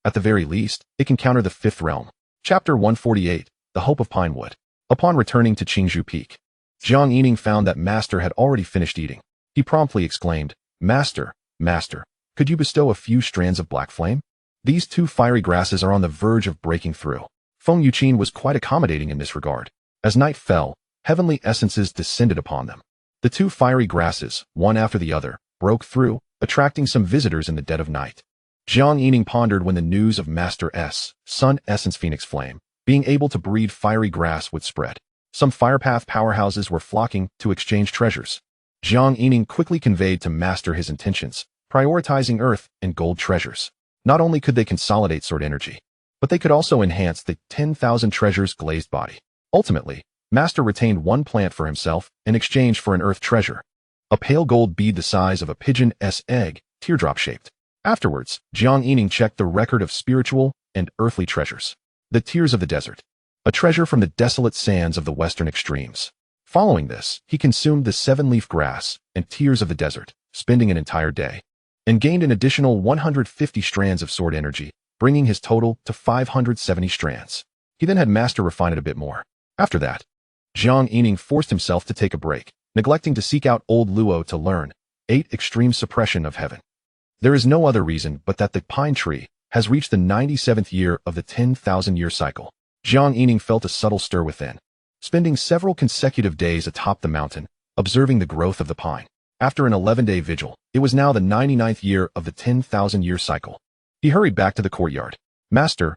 At the very least, it can counter the 5th realm." Chapter 148, The Hope of Pinewood. Upon returning to Qingzhou Peak, Jiang Yining found that Master had already finished eating. He promptly exclaimed, Master, could you bestow a few strands of black flame? These 2 fiery grasses are on the verge of breaking through." Feng Yuqin was quite accommodating in this regard. As night fell, heavenly essences descended upon them. The 2 fiery grasses, one after the other, broke through, attracting some visitors in the dead of night. Jiang Yining pondered when the news of Master's Sun Essence Phoenix Flame being able to breed fiery grass would spread. Some firepath powerhouses were flocking to exchange treasures. Jiang Yining quickly conveyed to Master his intentions, prioritizing earth and gold treasures. Not only could they consolidate sword energy, but they could also enhance the 10,000 treasures glazed body. Ultimately, Master retained 1 plant for himself in exchange for an earth treasure. A pale gold bead the size of a pigeon's egg, teardrop-shaped. Afterwards, Jiang Yining checked the record of spiritual and earthly treasures. The Tears of the Desert, a treasure from the desolate sands of the western extremes. Following this, he consumed the 7-leaf grass and Tears of the Desert, spending an entire day, and gained an additional 150 strands of sword energy, bringing his total to 570 strands. He then had Master refine it a bit more. After that, Jiang Yining forced himself to take a break, neglecting to seek out old Luo to learn 8 extreme suppression of heaven. There is no other reason but that the pine tree has reached the 97th year of the 10,000-year cycle. Jiang Yining felt a subtle stir within, spending several consecutive days atop the mountain, observing the growth of the pine. After an 11-day vigil, it was now the 99th year of the 10,000-year cycle. He hurried back to the courtyard. Master,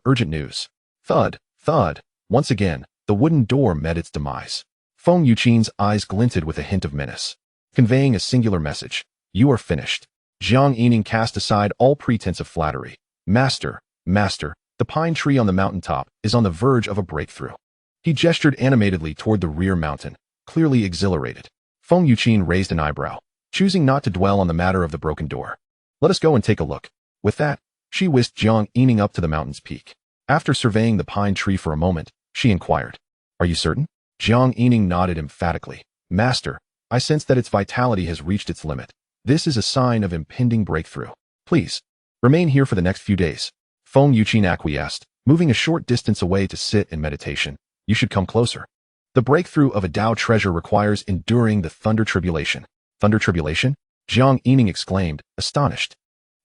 urgent news." Thud, thud. Once again, the wooden door met its demise. Feng Yuqin's eyes glinted with a hint of menace, conveying a singular message. "You are finished." Jiang Yining cast aside all pretense of flattery. Master, Master, the pine tree on the mountaintop is on the verge of a breakthrough. He gestured animatedly toward the rear mountain, clearly exhilarated. Feng Yuqin raised an eyebrow, choosing not to dwell on the matter of the broken door. Let us go and take a look. With that, she whisked Jiang Yining up to the mountain's peak. After surveying the pine tree for a moment, she inquired, "Are you certain?" Jiang Yining nodded emphatically. "Master, I sense that its vitality has reached its limit. This is a sign of impending breakthrough. Please, remain here for the next few days." Feng Yuqin acquiesced, moving a short distance away to sit in meditation. "You should come closer. The breakthrough of a Tao treasure requires enduring the thunder tribulation." Thunder tribulation? Jiang Yining exclaimed, astonished.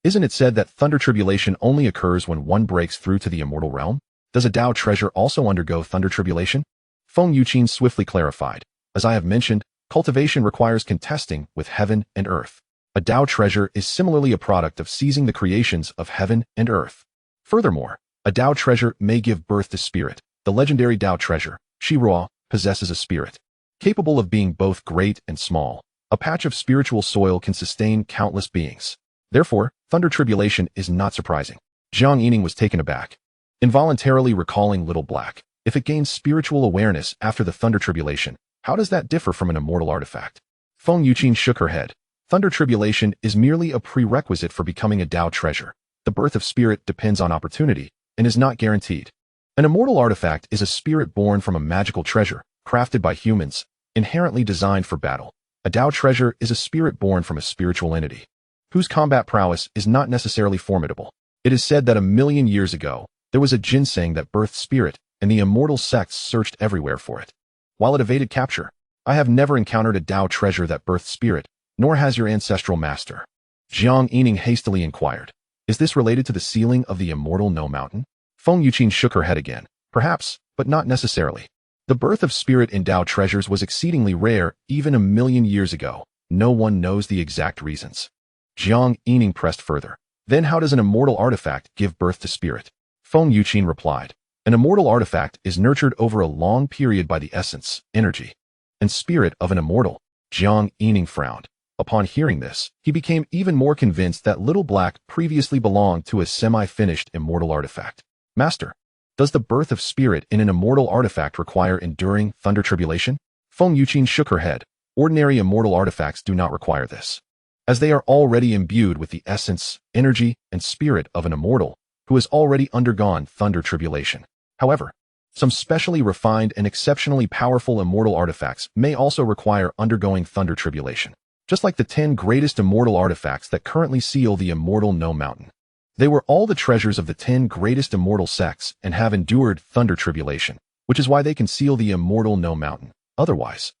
"Isn't it said that thunder tribulation only occurs when one breaks through to the immortal realm? Does a Tao treasure also undergo thunder tribulation?" Feng Yuqin swiftly clarified. "As I have mentioned, cultivation requires contesting with heaven and earth. A Tao treasure is similarly a product of seizing the creations of heaven and earth. Furthermore, a Tao treasure may give birth to spirit. The legendary Tao treasure, Shiruo, possesses a spirit capable of being both great and small. A patch of spiritual soil can sustain countless beings. Therefore, thunder tribulation is not surprising." Jiang Yining was taken aback, involuntarily recalling Little Black. If it gains spiritual awareness after the thunder tribulation, how does that differ from an immortal artifact? Feng Yuqin shook her head. Thunder tribulation is merely a prerequisite for becoming a Tao treasure. The birth of spirit depends on opportunity and is not guaranteed. An immortal artifact is a spirit born from a magical treasure, crafted by humans, inherently designed for battle. A Tao treasure is a spirit born from a spiritual entity, whose combat prowess is not necessarily formidable. It is said that 1,000,000 years ago, there was a ginseng that birthed spirit, and the immortal sects searched everywhere for it. While it evaded capture, I have never encountered a Tao treasure that birthed spirit, nor has your ancestral master." Jiang Yining hastily inquired, "Is this related to the sealing of the immortal No Mountain?" Feng Yuqin shook her head again. "Perhaps, but not necessarily. The birth of spirit in Tao treasures was exceedingly rare even 1,000,000 years ago. No one knows the exact reasons." Jiang Yining pressed further. "Then how does an immortal artifact give birth to spirit?" Feng Yuqin replied, "An immortal artifact is nurtured over a long period by the essence, energy, and spirit of an immortal." Jiang Yining frowned. Upon hearing this, he became even more convinced that Little Black previously belonged to a semi-finished immortal artifact. "Master, does the birth of spirit in an immortal artifact require enduring thunder tribulation?" Feng Yuqin shook her head. "Ordinary immortal artifacts do not require this, as they are already imbued with the essence, energy, and spirit of an immortal who has already undergone thunder tribulation. However, some specially refined and exceptionally powerful immortal artifacts may also require undergoing thunder tribulation, just like the 10 greatest immortal artifacts that currently seal the immortal No Mountain. They were all the treasures of the 10 greatest immortal sects and have endured thunder tribulation, which is why they can seal the immortal No Mountain. Otherwise,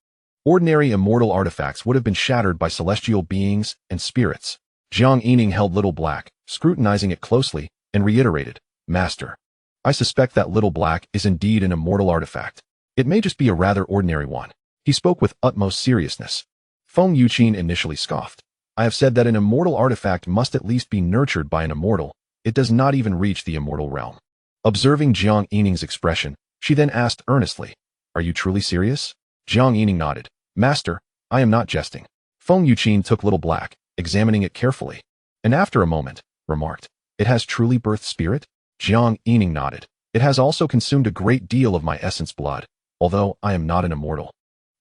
ordinary immortal artifacts would have been shattered by celestial beings and spirits." Jiang Yining held Little Black, scrutinizing it closely, and reiterated, "Master, I suspect that Little Black is indeed an immortal artifact. It may just be a rather ordinary one." He spoke with utmost seriousness. Feng Yuqin initially scoffed. "I have said that an immortal artifact must at least be nurtured by an immortal. It does not even reach the immortal realm." Observing Jiang Yining's expression, she then asked earnestly, "Are you truly serious?" Jiang Yining nodded. "Master, I am not jesting." Feng Yuqin took Little Black, examining it carefully, and after a moment, remarked, "It has truly birthed spirit?" Jiang Yining nodded. "It has also consumed a great deal of my essence blood, although I am not an immortal.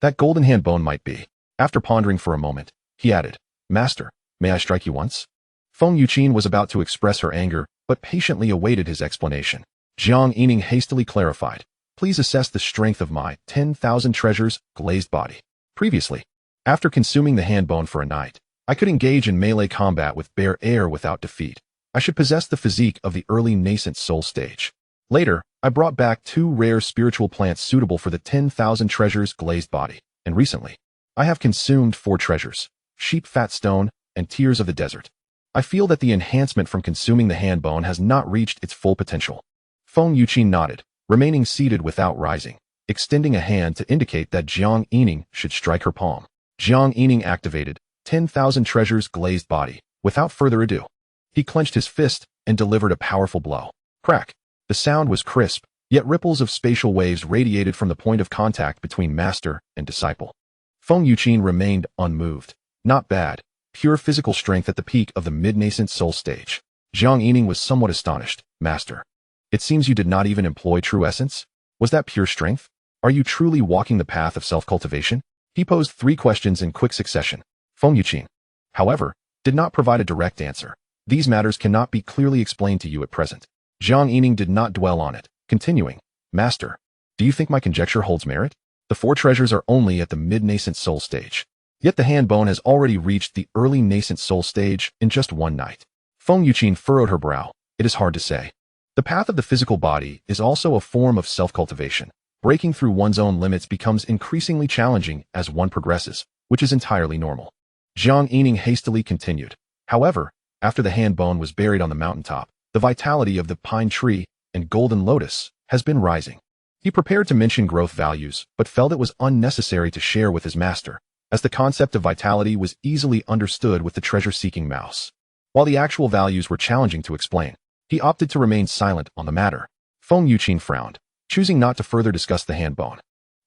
That golden hand bone might be." After pondering for a moment, he added, "Master, may I strike you once?" Feng Yuqin was about to express her anger, but patiently awaited his explanation. Jiang Yining hastily clarified, "Please assess the strength of my 10,000 treasures glazed body. Previously, after consuming the hand bone for a night, I could engage in melee combat with bare air without defeat. I should possess the physique of the early nascent soul stage. Later, I brought back 2 rare spiritual plants suitable for the 10,000 treasures glazed body, and recently, I have consumed 4 treasures, sheep fat stone, and tears of the desert. I feel that the enhancement from consuming the hand bone has not reached its full potential." Feng Yuqin nodded, remaining seated without rising, extending a hand to indicate that Jiang Yining should strike her palm. Jiang Yining activated 10,000 treasures glazed body. Without further ado, he clenched his fist and delivered a powerful blow. Crack! The sound was crisp, yet ripples of spatial waves radiated from the point of contact between master and disciple. Feng Yuqin remained unmoved. Not bad. Pure physical strength at the peak of the mid-nascent soul stage. Jiang Yining was somewhat astonished. Master, it seems you did not even employ true essence? Was that pure strength? Are you truly walking the path of self-cultivation? He posed 3 questions in quick succession. Feng Yuqing, however, did not provide a direct answer. These matters cannot be clearly explained to you at present. Jiang Yining did not dwell on it, continuing, Master, do you think my conjecture holds merit? The 4 treasures are only at the mid-nascent soul stage. Yet the hand bone has already reached the early nascent soul stage in just 1 night. Feng Yuqing furrowed her brow. It is hard to say. The path of the physical body is also a form of self-cultivation. Breaking through one's own limits becomes increasingly challenging as one progresses, which is entirely normal. Jiang Yining hastily continued. However, after the hand bone was buried on the mountaintop, the vitality of the pine tree and golden lotus has been rising. He prepared to mention growth values, but felt it was unnecessary to share with his master, as the concept of vitality was easily understood with the treasure-seeking mouse. While the actual values were challenging to explain, he opted to remain silent on the matter. Feng Yuqing frowned, choosing not to further discuss the hand bone,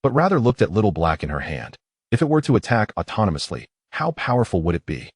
but rather looked at Little Black in her hand. If it were to attack autonomously, how powerful would it be?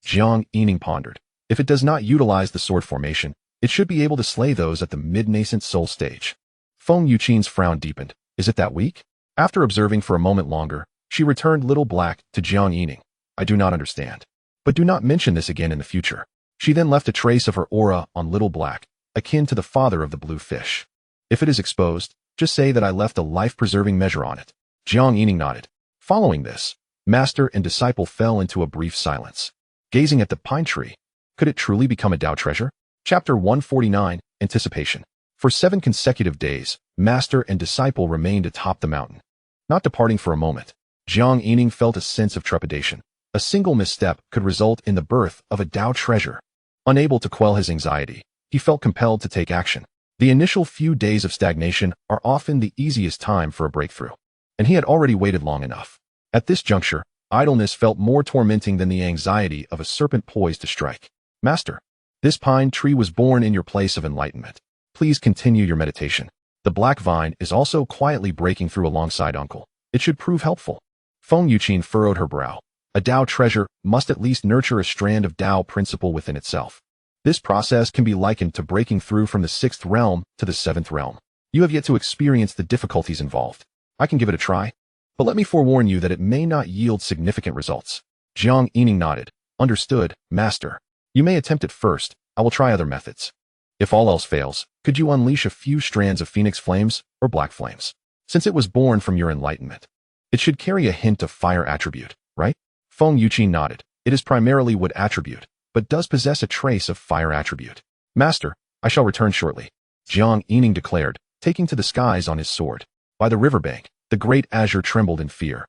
Jiang Yining pondered. If it does not utilize the sword formation, it should be able to slay those at the mid-nascent soul stage. Feng Yuqing's frown deepened. Is it that weak? After observing for a moment longer, she returned Little Black to Jiang Yining. I do not understand. But do not mention this again in the future. She then left a trace of her aura on Little Black, akin to the father of the blue fish. If it is exposed, just say that I left a life-preserving measure on it. Jiang Yining nodded. Following this, master and disciple fell into a brief silence. Gazing at the pine tree, could it truly become a Tao treasure? Chapter 149, Anticipation. For 7 consecutive days, master and disciple remained atop the mountain. Not departing for a moment, Jiang Yining felt a sense of trepidation. A single misstep could result in the birth of a Tao treasure. Unable to quell his anxiety, he felt compelled to take action. The initial few days of stagnation are often the easiest time for a breakthrough, and he had already waited long enough. At this juncture, idleness felt more tormenting than the anxiety of a serpent poised to strike. Master, this pine tree was born in your place of enlightenment. Please continue your meditation. The black vine is also quietly breaking through alongside uncle. It should prove helpful. Feng Yuqing furrowed her brow. A Tao treasure must at least nurture a strand of Tao principle within itself. This process can be likened to breaking through from the 6th realm to the 7th realm. You have yet to experience the difficulties involved. I can give it a try, but let me forewarn you that it may not yield significant results. Jiang Yining nodded. Understood, master. You may attempt it first. I will try other methods. If all else fails, could you unleash a few strands of phoenix flames or black flames? Since it was born from your enlightenment, it should carry a hint of fire attribute, right? Feng Yuqing nodded. It is primarily wood attribute, but does possess a trace of fire attribute. Master, I shall return shortly. Jiang Yining declared, taking to the skies on his sword. By the riverbank, the great azure trembled in fear.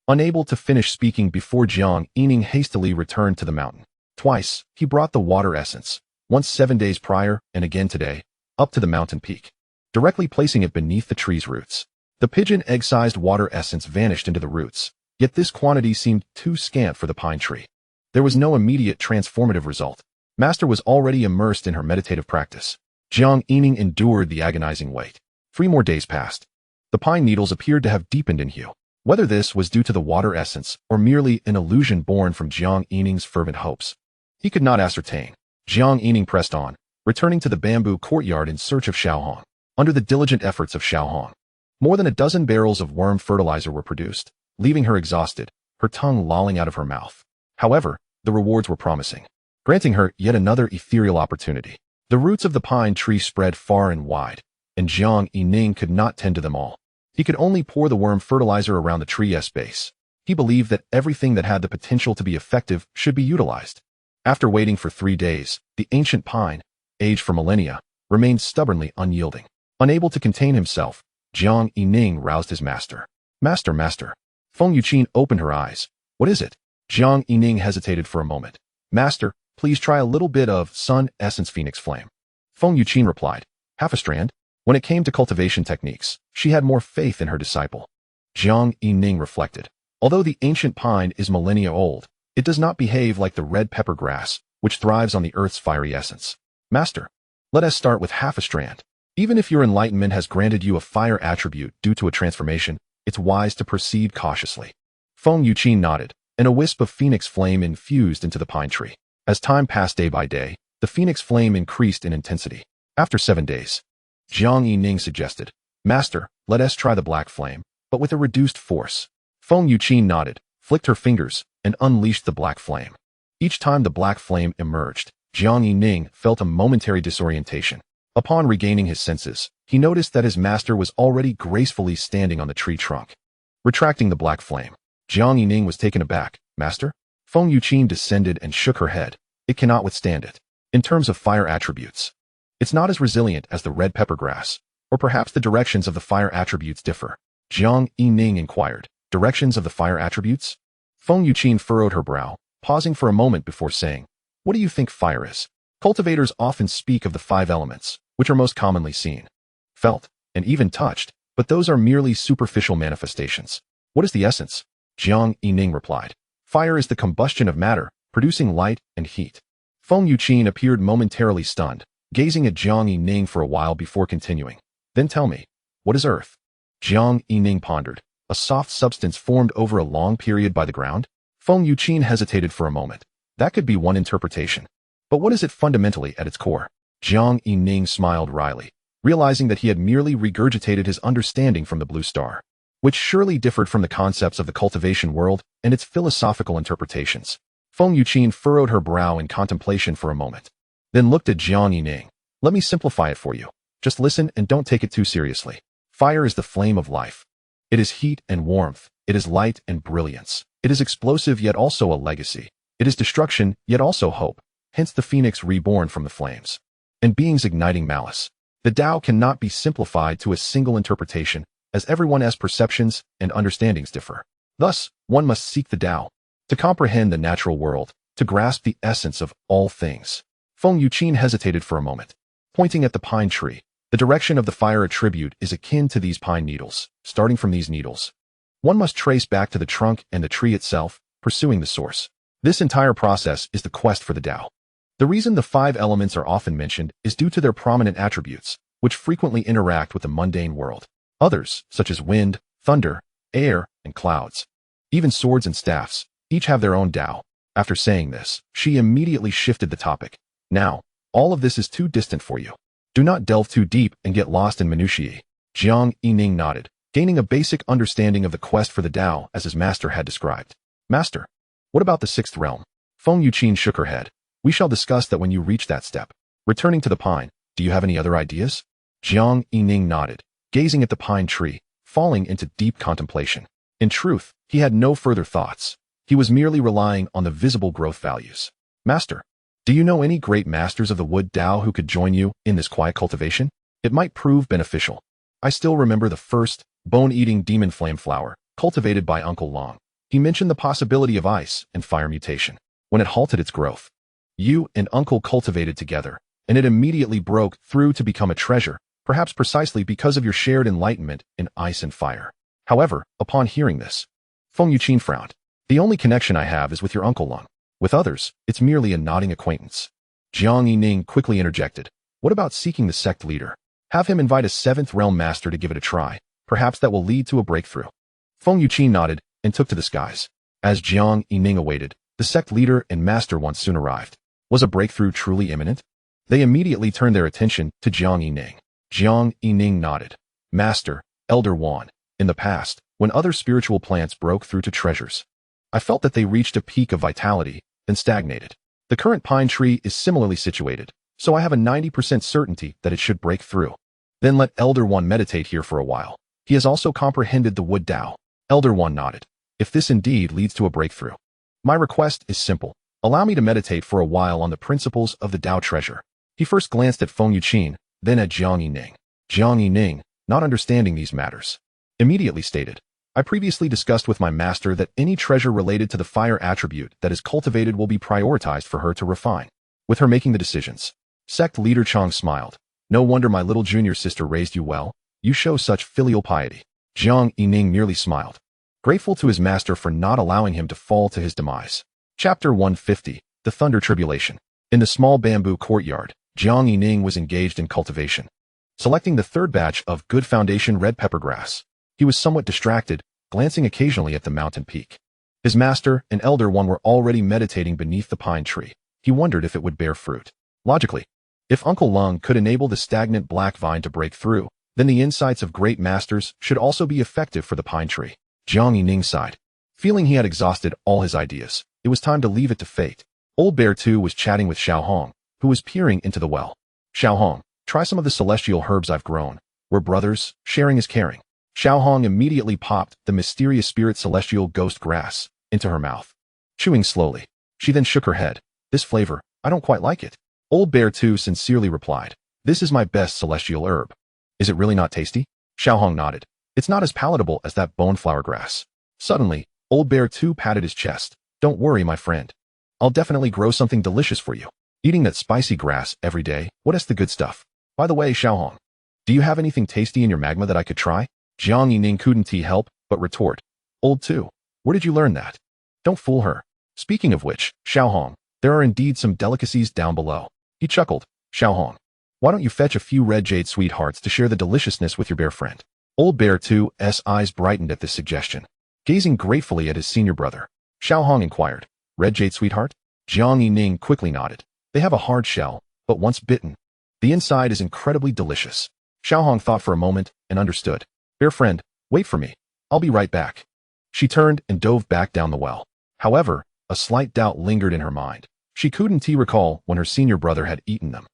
Unable to finish speaking before Jiang Yining hastily returned to the mountain. Twice, he brought the water essence, once 7 days prior and again today, up to the mountain peak, directly placing it beneath the tree's roots. The pigeon egg-sized water essence vanished into the roots, yet this quantity seemed too scant for the pine tree. There was no immediate transformative result. Master was already immersed in her meditative practice. Jiang Yining endured the agonizing wait. 3 more days passed. The pine needles appeared to have deepened in hue. Whether this was due to the water essence or merely an illusion born from Jiang Yining's fervent hopes, he could not ascertain. Jiang Yining pressed on, returning to the bamboo courtyard in search of Xiaohong. Under the diligent efforts of Xiaohong, more than a dozen barrels of worm fertilizer were produced, leaving her exhausted, her tongue lolling out of her mouth. However, the rewards were promising, granting her yet another ethereal opportunity. The roots of the pine tree spread far and wide, and Jiang Yining could not tend to them all. He could only pour the worm fertilizer around the tree's base. He believed that everything that had the potential to be effective should be utilized. After waiting for 3 days, the ancient pine, aged for millennia, remained stubbornly unyielding. Unable to contain himself, Jiang Yining roused his master. Master. Feng Yuqing opened her eyes. What is it? Jiang Yining hesitated for a moment. Master, please try a little bit of sun essence phoenix flame. Feng Yuqing replied. Half a strand? When it came to cultivation techniques, she had more faith in her disciple. Jiang Yining reflected. Although the ancient pine is millennia old, it does not behave like the red pepper grass, which thrives on the earth's fiery essence. Master, let us start with half a strand. Even if your enlightenment has granted you a fire attribute due to a transformation, it's wise to proceed cautiously. Feng Yuqing nodded, and a wisp of phoenix flame infused into the pine tree. As time passed day by day, The phoenix flame increased in intensity. After 7 days, Jiang Yining suggested, "Master, let us try the black flame, but with a reduced force." Feng Yuqin nodded, flicked her fingers, and unleashed the black flame. Each time the black flame emerged, Jiang Yining felt a momentary disorientation. Upon regaining his senses, he noticed that his master was already gracefully standing on the tree trunk. Retracting the black flame, Jiang Yining was taken aback. "Master?" Feng Yuqin descended and shook her head. "It cannot withstand it. In terms of fire attributes, it's not as resilient as the red pepper grass, or perhaps the directions of the fire attributes differ." Jiang Yining inquired, "Directions of the fire attributes?" Feng Yuqin furrowed her brow, pausing for a moment before saying, "What do you think fire is?" Cultivators often speak of the 5 elements, which are most commonly seen, felt, and even touched, but those are merely superficial manifestations. "What is the essence?" Jiang Yining replied. "Fire is the combustion of matter, producing light and heat." Feng Yuqin appeared momentarily stunned, gazing at Jiang Yining for a while before continuing. "Then tell me, what is earth?" Jiang Yining pondered. "A soft substance formed over a long period by the ground?" Feng Yuqin hesitated for a moment. "That could be one interpretation. But what is it fundamentally at its core?" Jiang Yining smiled wryly, realizing that he had merely regurgitated his understanding from the blue star, which surely differed from the concepts of the cultivation world and its philosophical interpretations. Feng Yuqin furrowed her brow in contemplation for a moment, then looked at Jiang Yining. "Let me simplify it for you. Just listen and don't take it too seriously. Fire is the flame of life. It is heat and warmth. It is light and brilliance. It is explosive yet also a legacy. It is destruction yet also hope. Hence the phoenix reborn from the flames, and beings igniting malice. The Tao cannot be simplified to a single interpretation, as everyone's perceptions and understandings differ. Thus, one must seek the Tao to comprehend the natural world, to grasp the essence of all things." Feng Yuqin hesitated for a moment, pointing at the pine tree. "The direction of the fire attribute is akin to these pine needles. Starting from these needles, one must trace back to the trunk and the tree itself, pursuing the source. This entire process is the quest for the Tao. The reason the 5 elements are often mentioned is due to their prominent attributes, which frequently interact with the mundane world. Others, such as wind, thunder, air, and clouds, even swords and staffs, each have their own Tao." After saying this, she immediately shifted the topic. "Now, all of this is too distant for you. Do not delve too deep and get lost in minutiae." Jiang Yining nodded, gaining a basic understanding of the quest for the Tao as his master had described. "Master, what about the 6th realm?" Feng Yuqin shook her head. "We shall discuss that when you reach that step." Returning to the pine, "Do you have any other ideas?" Jiang Yining nodded, gazing at the pine tree, falling into deep contemplation. In truth, he had no further thoughts. He was merely relying on the visible growth values. "Master, do you know any great masters of the wood Tao who could join you in this quiet cultivation? It might prove beneficial." I still remember the first bone-eating demon flame flower, cultivated by Uncle Long. He mentioned the possibility of ice and fire mutation. When it halted its growth, you and Uncle cultivated together, and it immediately broke through to become a treasure, perhaps precisely because of your shared enlightenment in ice and fire. However, upon hearing this, Feng Yuqin frowned. "The only connection I have is with your Uncle Long. With others, it's merely a nodding acquaintance." Jiang Yining quickly interjected. "What about seeking the sect leader? Have him invite a 7th realm master to give it a try. Perhaps that will lead to a breakthrough." Feng Yuqin nodded and took to the skies. As Jiang Yining awaited, the sect leader and master once soon arrived. Was a breakthrough truly imminent? They immediately turned their attention to Jiang Yining. Jiang Yining nodded. "Master, Elder Wan, in the past, when other spiritual plants broke through to treasures, I felt that they reached a peak of vitality, then stagnated. The current pine tree is similarly situated, so I have a 90% certainty that it should break through. Then let Elder One meditate here for a while. He has also comprehended the wood Tao." Elder One nodded. "If this indeed leads to a breakthrough, my request is simple. Allow me to meditate for a while on the principles of the Tao treasure." He first glanced at Feng Yuqin, then at Jiang Yining. Jiang Yining, not understanding these matters, immediately stated, "I previously discussed with my master that any treasure related to the fire attribute that is cultivated will be prioritized for her to refine, with her making the decisions." Sect leader Chang smiled. "No wonder my little junior sister raised you well. You show such filial piety." Jiang Yining merely smiled, grateful to his master for not allowing him to fall to his demise. Chapter 150, The Thunder Tribulation. In the small bamboo courtyard, Jiang Yining was engaged in cultivation, selecting the 3rd batch of good foundation red pepper grass. He was somewhat distracted, glancing occasionally at the mountain peak. His master and Elder One were already meditating beneath the pine tree. He wondered if it would bear fruit. Logically, if Uncle Lung could enable the stagnant black vine to break through, then the insights of great masters should also be effective for the pine tree. Jiang Yining sighed. Feeling he had exhausted all his ideas, it was time to leave it to fate. Old Bear too was chatting with Xiao Hong, who was peering into the well. Xiao Hong, try some of the celestial herbs I've grown. We're brothers, sharing is caring. Xiao Hong immediately popped the mysterious spirit celestial ghost grass into her mouth. Chewing slowly, she then shook her head. This flavor, I don't quite like it. Old Bear too sincerely replied, this is my best celestial herb. Is it really not tasty? Xiao Hong nodded. It's not as palatable as that boneflower grass. Suddenly, Old Bear too patted his chest. Don't worry, my friend. I'll definitely grow something delicious for you. Eating that spicy grass every day, what is the good stuff? By the way, Xiao Hong, do you have anything tasty in your magma that I could try? Jiang Yining couldn't help but retort. Old too. Where did you learn that? Don't fool her. Speaking of which, Xiao Hong, there are indeed some delicacies down below. He chuckled. Xiao Hong, why don't you fetch a few red jade sweethearts to share the deliciousness with your bear friend? Old Bear too's eyes brightened at this suggestion. Gazing gratefully at his senior brother, Xiao Hong inquired, red jade sweetheart? Jiang Yining quickly nodded. They have a hard shell, but once bitten, the inside is incredibly delicious. Xiao Hong thought for a moment and understood. Bear friend, wait for me. I'll be right back. She turned and dove back down the well. However, a slight doubt lingered in her mind. She couldn't recall when her senior brother had eaten them.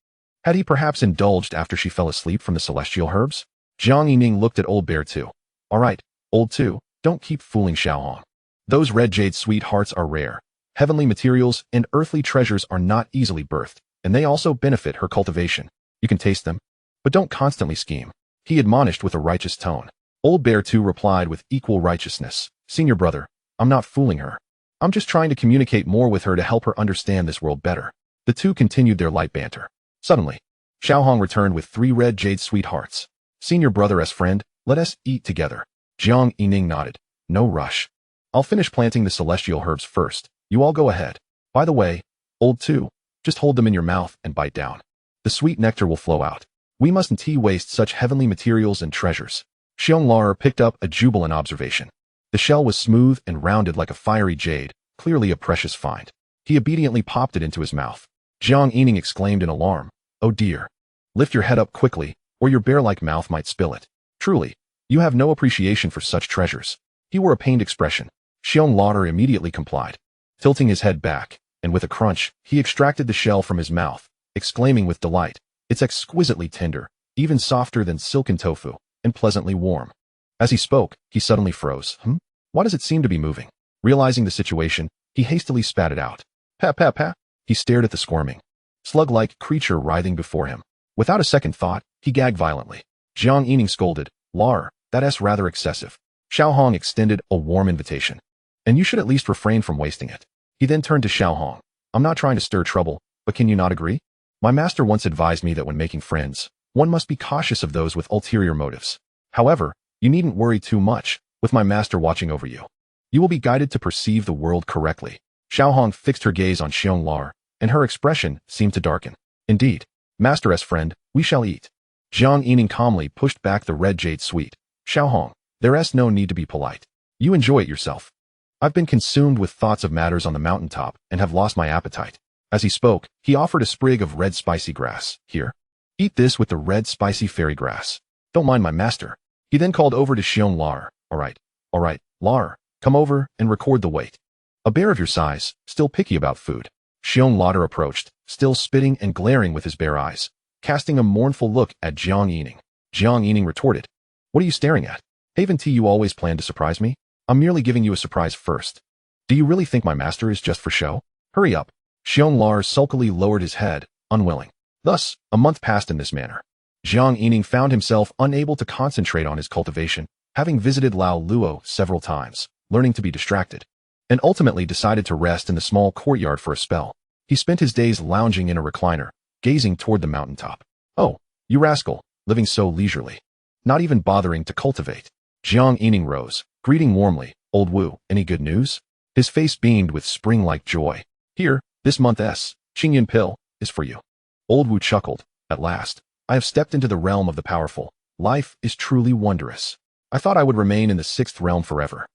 Had he perhaps indulged after she fell asleep from the celestial herbs? Jiang Yining looked at Old Bear too. All right, Old too, don't keep fooling Xiao Hong. Those red jade sweethearts are rare. Heavenly materials and earthly treasures are not easily birthed, and they also benefit her cultivation. You can taste them, but don't constantly scheme. He admonished with a righteous tone. Old Bear too replied with equal righteousness. Senior brother, I'm not fooling her. I'm just trying to communicate more with her to help her understand this world better. The two continued their light banter. Suddenly, Xiao Hong returned with 3 red jade sweethearts. Senior brother as friend, let us eat together. Jiang Yining nodded. No rush. I'll finish planting the celestial herbs first. You all go ahead. By the way, Old too, just hold them in your mouth and bite down. The sweet nectar will flow out. We mustn't waste such heavenly materials and treasures. Xianxiaaudiobooks picked up a jubilant observation. The shell was smooth and rounded like a fiery jade, clearly a precious find. He obediently popped it into his mouth. Jiang Yining exclaimed in alarm. Oh dear. Lift your head up quickly, or your bear-like mouth might spill it. Truly, you have no appreciation for such treasures. He wore a pained expression. Xianxiaaudiobooks immediately complied. Tilting his head back, and with a crunch, he extracted the shell from his mouth, exclaiming with delight, it's exquisitely tender, even softer than silken tofu, and pleasantly warm. As he spoke, he suddenly froze. Why does it seem to be moving? Realizing the situation, he hastily spat it out. Pa pa pa. He stared at the squirming, slug-like creature writhing before him. Without a second thought, he gagged violently. Jiang Yining scolded, Lar, that's rather excessive. Xiao Hong extended a warm invitation. And you should at least refrain from wasting it. He then turned to Xiao Hong. I'm not trying to stir trouble, but can you not agree? My master once advised me that when making friends, one must be cautious of those with ulterior motives. However, you needn't worry too much, with my master watching over you. You will be guided to perceive the world correctly. Xiao Hong fixed her gaze on Xianxiaaudiobooks, and her expression seemed to darken. Indeed, master as friend, we shall eat. Jiang Yining calmly pushed back the red jade sweet. Xiao Hong, there's no need to be polite. You enjoy it yourself. I've been consumed with thoughts of matters on the mountaintop and have lost my appetite. As he spoke, he offered a sprig of red spicy grass. Here, eat this with the red spicy fairy grass. Don't mind my master. He then called over to Xianxiaaudiobooks. All right, Lar, come over and record the weight. A bear of your size, still picky about food. Xianxiaaudiobooks approached, still spitting and glaring with his bare eyes, casting a mournful look at Jiang Yining. Jiang Yining retorted, what are you staring at? Haven't you always planned to surprise me? I'm merely giving you a surprise first. Do you really think my master is just for show? Hurry up. Xianxiaaudiobooks sulkily lowered his head, unwilling. Thus, a month passed in this manner. Jiang Yining found himself unable to concentrate on his cultivation, having visited Lao Luo several times, learning to be distracted, and ultimately decided to rest in the small courtyard for a spell. He spent his days lounging in a recliner, gazing toward the mountaintop. Oh, you rascal, living so leisurely. Not even bothering to cultivate. Jiang Yining rose, greeting warmly, Old Wu, any good news? His face beamed with spring-like joy. Here, this month's Qingyan pill is for you. Old Wu chuckled. At last, I have stepped into the realm of the powerful. Life is truly wondrous. I thought I would remain in the 6th realm forever.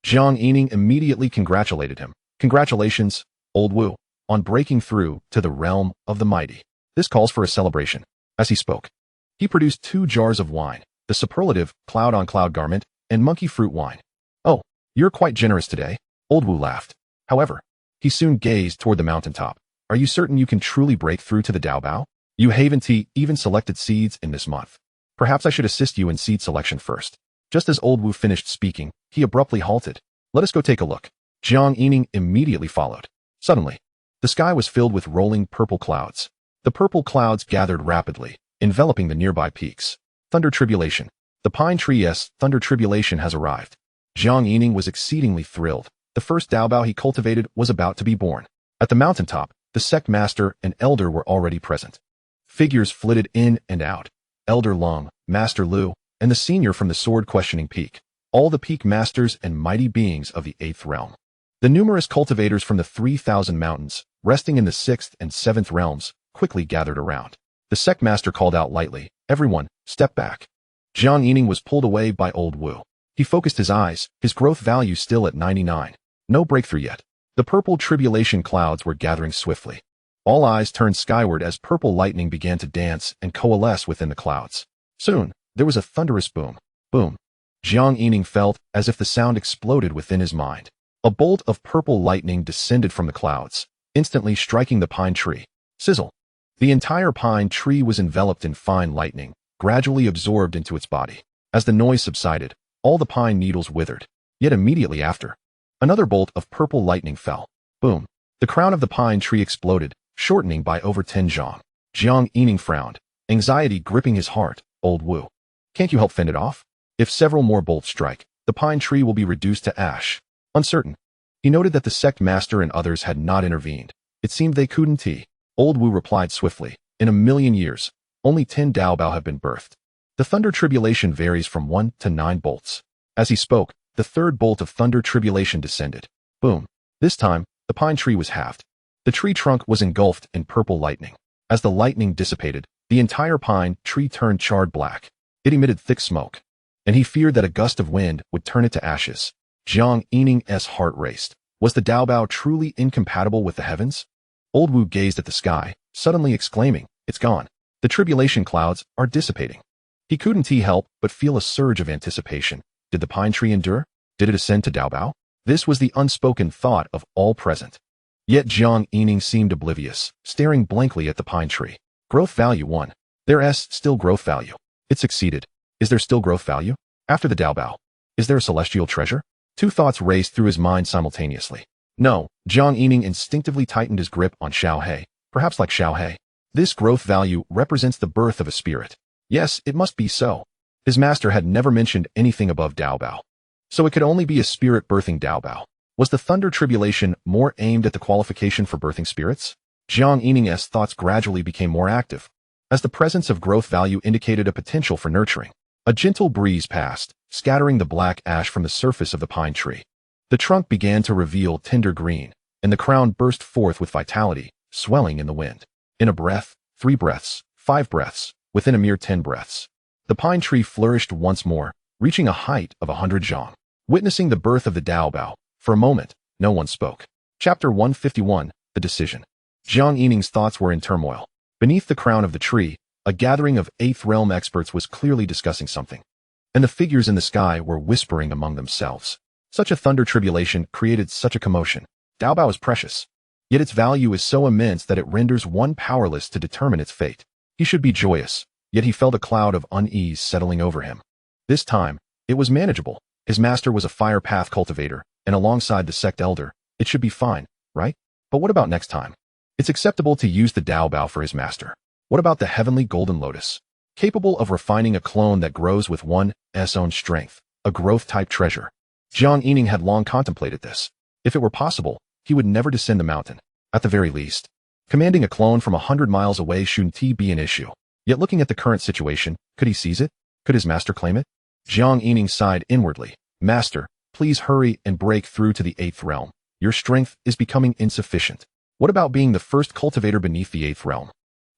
Jiang Yining immediately congratulated him. Congratulations, Old Wu, on breaking through to the realm of the mighty. This calls for a celebration. As he spoke, he produced 2 jars of wine, the superlative cloud-on-cloud garment, and monkey fruit wine. Oh, you're quite generous today, Old Wu laughed. However, he soon gazed toward the mountaintop. Are you certain you can truly break through to the Daobao? You haven't even selected seeds in this month. Perhaps I should assist you in seed selection first. Just as Old Wu finished speaking, he abruptly halted. Let us go take a look. Jiang Yining immediately followed. Suddenly, the sky was filled with rolling purple clouds. The purple clouds gathered rapidly, enveloping the nearby peaks. Thunder tribulation. The pine tree's thunder tribulation has arrived. Jiang Yining was exceedingly thrilled. The first Daobao he cultivated was about to be born. At the mountaintop, the sect master and elder were already present. Figures flitted in and out. Elder Long, Master Lu, and the senior from the sword-questioning peak. All the peak masters and mighty beings of the 8th realm. The numerous cultivators from the 3,000 mountains, resting in the 6th and 7th realms, quickly gathered around. The sect master called out lightly, "Everyone, step back." Jiang Yining was pulled away by Old Wu. He focused his eyes, his growth value still at 99. No breakthrough yet. The purple tribulation clouds were gathering swiftly. All eyes turned skyward as purple lightning began to dance and coalesce within the clouds. Soon, there was a thunderous boom. Boom. Jiang Yining felt as if the sound exploded within his mind. A bolt of purple lightning descended from the clouds, instantly striking the pine tree. Sizzle. The entire pine tree was enveloped in fine lightning, gradually absorbed into its body. As the noise subsided, all the pine needles withered. Yet immediately after, another bolt of purple lightning fell. Boom. The crown of the pine tree exploded, shortening by over 10 zhang. Jiang Yining frowned, anxiety gripping his heart. Old Wu, can't you help fend it off? If several more bolts strike, the pine tree will be reduced to ash. Uncertain. He noted that the sect master and others had not intervened. It seemed they couldn't. Old Wu replied swiftly, in a million years, only 10 Daobao have been birthed. The thunder tribulation varies from 1 to 9 bolts. As he spoke, the third bolt of thunder tribulation descended. Boom. This time, the pine tree was halved. The tree trunk was engulfed in purple lightning. As the lightning dissipated, the entire pine tree turned charred black. It emitted thick smoke, and he feared that a gust of wind would turn it to ashes. Jiang Yining's heart raced. Was the Daobao truly incompatible with the heavens? Old Wu gazed at the sky, suddenly exclaiming, "It's gone. The tribulation clouds are dissipating." He couldn't help but feel a surge of anticipation. Did the pine tree endure? Did it ascend to Daobao? This was the unspoken thought of all present. Yet Jiang Yining seemed oblivious, staring blankly at the pine tree. Growth value 1. There's still growth value. It succeeded. Is there still growth value? After the Daobao, is there a celestial treasure? 2 thoughts raced through his mind simultaneously. No, Jiang Yining instinctively tightened his grip on Xiaohe, perhaps like Xiaohe. This growth value represents the birth of a spirit. Yes, it must be so. His master had never mentioned anything above Daobao. So it could only be a spirit birthing Daobao. Was the thunder tribulation more aimed at the qualification for birthing spirits? Jiang Yining's thoughts gradually became more active, as the presence of growth value indicated a potential for nurturing. A gentle breeze passed, scattering the black ash from the surface of the pine tree. The trunk began to reveal tender green, and the crown burst forth with vitality, swelling in the wind. In a breath, 3 breaths, 5 breaths, within a mere 10 breaths, the pine tree flourished once more, reaching a height of 100 zhang. Witnessing the birth of the Daobao, for a moment, no one spoke. Chapter 151, The Decision. Jiang Yining's thoughts were in turmoil. Beneath the crown of the tree, a gathering of 8th realm experts was clearly discussing something, and the figures in the sky were whispering among themselves. Such a thunder tribulation created such a commotion. Daobao is precious, yet its value is so immense that it renders one powerless to determine its fate. He should be joyous, yet he felt a cloud of unease settling over him. This time, it was manageable. His master was a fire path cultivator, and alongside the sect elder, it should be fine, right? But what about next time? It's acceptable to use the Daobao for his master. What about the heavenly golden lotus? Capable of refining a clone that grows with one's own strength, a growth-type treasure. Jiang Yining had long contemplated this. If it were possible, he would never descend the mountain. At the very least, commanding a clone from 100 miles away shouldn't be an issue. Yet looking at the current situation, could he seize it? Could his master claim it? Jiang Yining sighed inwardly. Master, please hurry and break through to the 8th realm. Your strength is becoming insufficient. What about being the first cultivator beneath the 8th realm?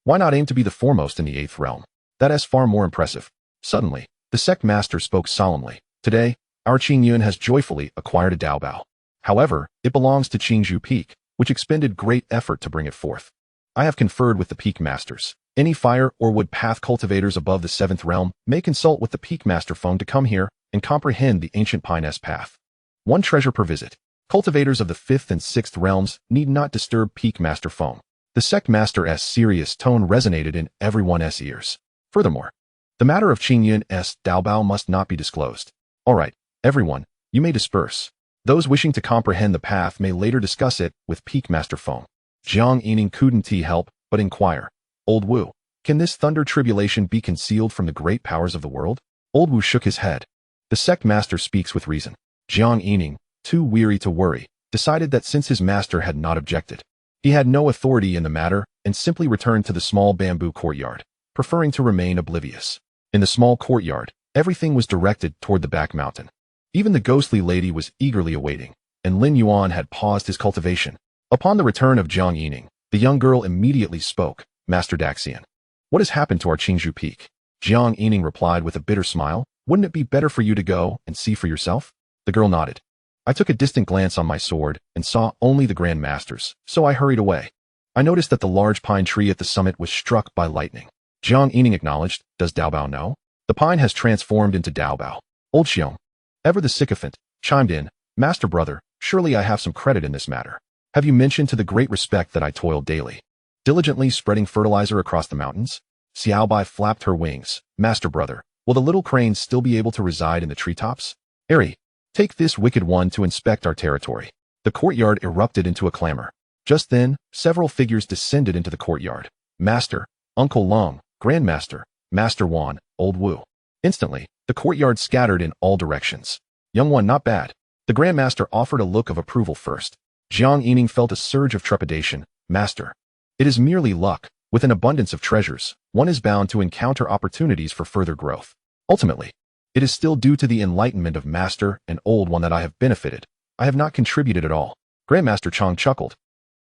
Why not aim to be the foremost in the 8th realm? That is far more impressive. Suddenly, the sect master spoke solemnly. Today, our Qingyun has joyfully acquired a Daobao. However, it belongs to Qingzhou Peak, which expended great effort to bring it forth. I have conferred with the Peak Masters. Any fire or wood path cultivators above the 7th realm may consult with the Peak Master phone to come here and comprehend the ancient Pine S path. 1 treasure per visit. Cultivators of the 5th and 6th realms need not disturb Peak Master phone. The Sect Master's serious tone resonated in everyone's ears. Furthermore, the matter of Qingyun's Daobao must not be disclosed. All right, everyone, you may disperse. Those wishing to comprehend the path may later discuss it with Peak Master phone. Jiang Yining couldn't help but inquire. Old Wu, can this thunder tribulation be concealed from the great powers of the world? Old Wu shook his head. The Sect Master speaks with reason. Jiang Yining, too weary to worry, decided that since his master had not objected, he had no authority in the matter and simply returned to the small bamboo courtyard, preferring to remain oblivious. In the small courtyard, everything was directed toward the back mountain. Even the ghostly lady was eagerly awaiting, and Lin Yuan had paused his cultivation. Upon the return of Jiang Yining, the young girl immediately spoke. Master Daxian, what has happened to our Qingzhou Peak? Jiang Yining replied with a bitter smile. Wouldn't it be better for you to go and see for yourself? The girl nodded. I took a distant glance on my sword and saw only the Grand Masters, so I hurried away. I noticed that the large pine tree at the summit was struck by lightning. Jiang Yining acknowledged. Does Daobao know? The pine has transformed into Daobao. Old Xiong, ever the sycophant, chimed in. Master brother, surely I have some credit in this matter. Have you mentioned to the great respect that I toil daily, diligently spreading fertilizer across the mountains? Xiaobai flapped her wings. Master brother, will the little cranes still be able to reside in the treetops? Eri, take this wicked one to inspect our territory. The courtyard erupted into a clamor. Just then, several figures descended into the courtyard. Master, Uncle Long, Grandmaster, Master Wan, Old Wu. Instantly, the courtyard scattered in all directions. Young one, not bad. The Grandmaster offered a look of approval first. Jiang Yining felt a surge of trepidation. Master, it is merely luck. With an abundance of treasures, one is bound to encounter opportunities for further growth. Ultimately, it is still due to the enlightenment of Master and Old One that I have benefited. I have not contributed at all. Grandmaster Chong chuckled.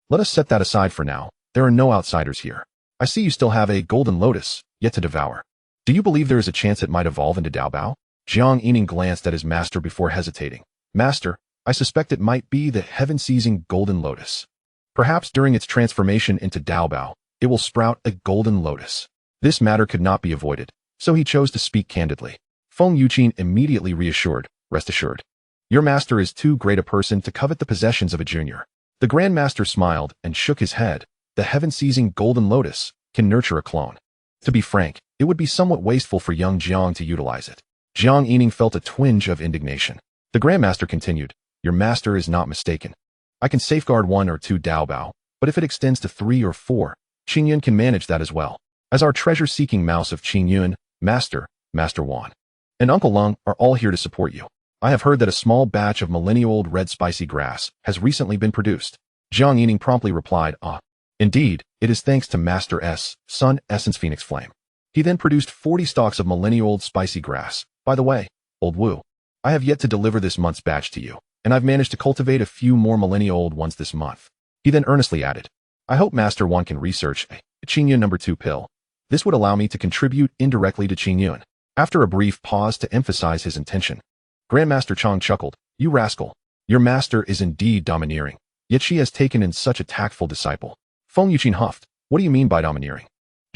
Let us set that aside for now. There are no outsiders here. I see you still have a golden lotus yet to devour. Do you believe there is a chance it might evolve into Daobao? Jiang Yining glanced at his master before hesitating. Master, I suspect it might be the heaven-seizing golden lotus. Perhaps during its transformation into Daobao, it will sprout a golden lotus. This matter could not be avoided, so he chose to speak candidly. Feng Yuqin immediately reassured. Rest assured. Your master is too great a person to covet the possessions of a junior. The Grand Master smiled and shook his head. The heaven-seizing golden lotus can nurture a clone. To be frank, it would be somewhat wasteful for young Jiang to utilize it. Jiang Yining felt a twinge of indignation. The Grand Master continued. Your master is not mistaken. I can safeguard 1 or 2 Daobao, but if it extends to 3 or 4, Qingyun can manage that as well. As our treasure-seeking mouse of Qingyun, Master Wan, and Uncle Lung are all here to support you. I have heard that a small batch of millennia-old red spicy grass has recently been produced. Jiang Yining promptly replied, Indeed, it is thanks to Master S, Sun Essence Phoenix Flame. He then produced 40 stalks of millennia-old spicy grass. By the way, Old Wu, I have yet to deliver this month's batch to you, and I've managed to cultivate a few more millennia-old ones this month. He then earnestly added, I hope Master Wan can research a Qingyun number 2 pill. This would allow me to contribute indirectly to Qingyun. After a brief pause to emphasize his intention, Grandmaster Chong chuckled. You rascal. Your master is indeed domineering, yet she has taken in such a tactful disciple. Feng Yuqin huffed. What do you mean by domineering?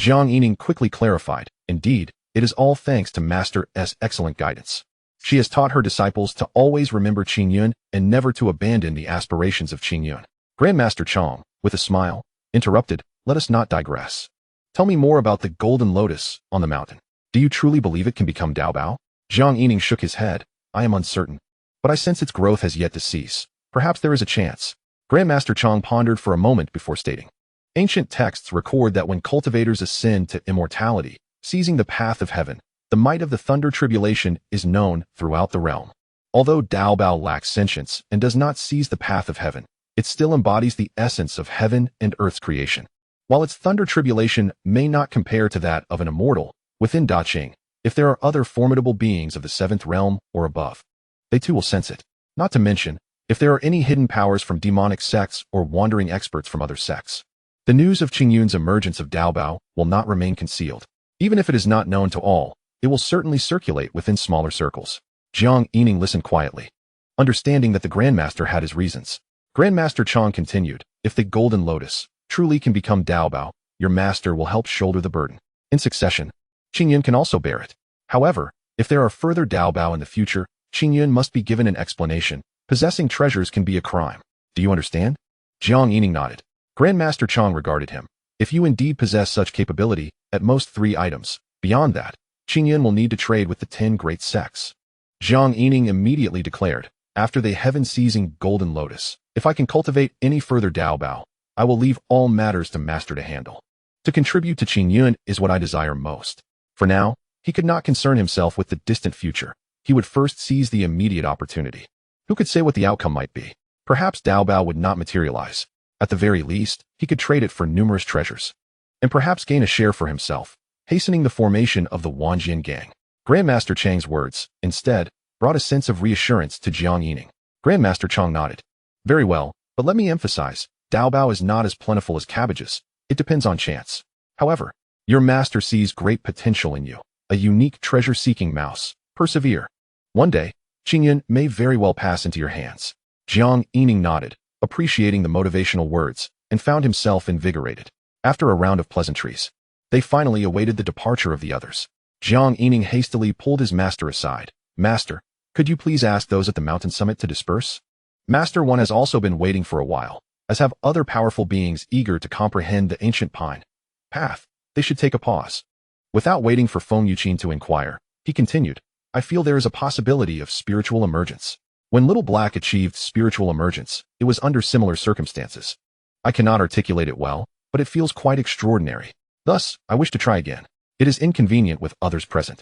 Jiang Yining quickly clarified. Indeed, it is all thanks to Master S' excellent guidance. She has taught her disciples to always remember Qingyun and never to abandon the aspirations of Qingyun. Grandmaster Chong, with a smile, interrupted. Let us not digress. Tell me more about the golden lotus on the mountain. Do you truly believe it can become Daobao? Jiang Yining shook his head. I am uncertain, but I sense its growth has yet to cease. Perhaps there is a chance. Grandmaster Chong pondered for a moment before stating. Ancient texts record that when cultivators ascend to immortality, seizing the path of heaven, the might of the thunder tribulation is known throughout the realm. Although Daobao lacks sentience and does not seize the path of heaven, it still embodies the essence of heaven and earth's creation. While its thunder tribulation may not compare to that of an immortal, within Daqing, if there are other formidable beings of the 7th realm or above, they too will sense it. Not to mention, if there are any hidden powers from demonic sects or wandering experts from other sects. The news of Qingyun's emergence of Daobao will not remain concealed. Even if it is not known to all, it will certainly circulate within smaller circles. Jiang Yining listened quietly, understanding that the Grandmaster had his reasons. Grandmaster Chong continued, if the golden lotus, truly can become Daobao, your master will help shoulder the burden. In succession, Qingyun can also bear it. However, if there are further Daobao in the future, Qingyun must be given an explanation. Possessing treasures can be a crime. Do you understand? Jiang Yining nodded. Grandmaster Chang regarded him. If you indeed possess such capability, at most 3 items. Beyond that, Qingyun will need to trade with the 10 great sects. Jiang Yining immediately declared, after the heaven-seizing golden lotus, if I can cultivate any further Daobao, I will leave all matters to master to handle. To contribute to Qingyun is what I desire most. For now, he could not concern himself with the distant future. He would first seize the immediate opportunity. Who could say what the outcome might be? Perhaps Daobao would not materialize. At the very least, he could trade it for numerous treasures. And perhaps gain a share for himself, hastening the formation of the Wanjian gang. Grandmaster Chang's words, instead, brought a sense of reassurance to Jiang Yining. Grandmaster Chang nodded. Very well, but let me emphasize, Daobao is not as plentiful as cabbages. It depends on chance. However, your master sees great potential in you, a unique treasure-seeking mouse. Persevere. One day, Qingyun may very well pass into your hands. Jiang Yining nodded, appreciating the motivational words, and found himself invigorated. After a round of pleasantries, they finally awaited the departure of the others. Jiang Yining hastily pulled his master aside. Master, could you please ask those at the mountain summit to disperse? Master One has also been waiting for a while, as have other powerful beings eager to comprehend the ancient pine path. They should take a pause. Without waiting for Feng Yuqin to inquire, he continued, I feel there is a possibility of spiritual emergence. When Little Black achieved spiritual emergence, it was under similar circumstances. I cannot articulate it well, but it feels quite extraordinary. Thus, I wish to try again. It is inconvenient with others present.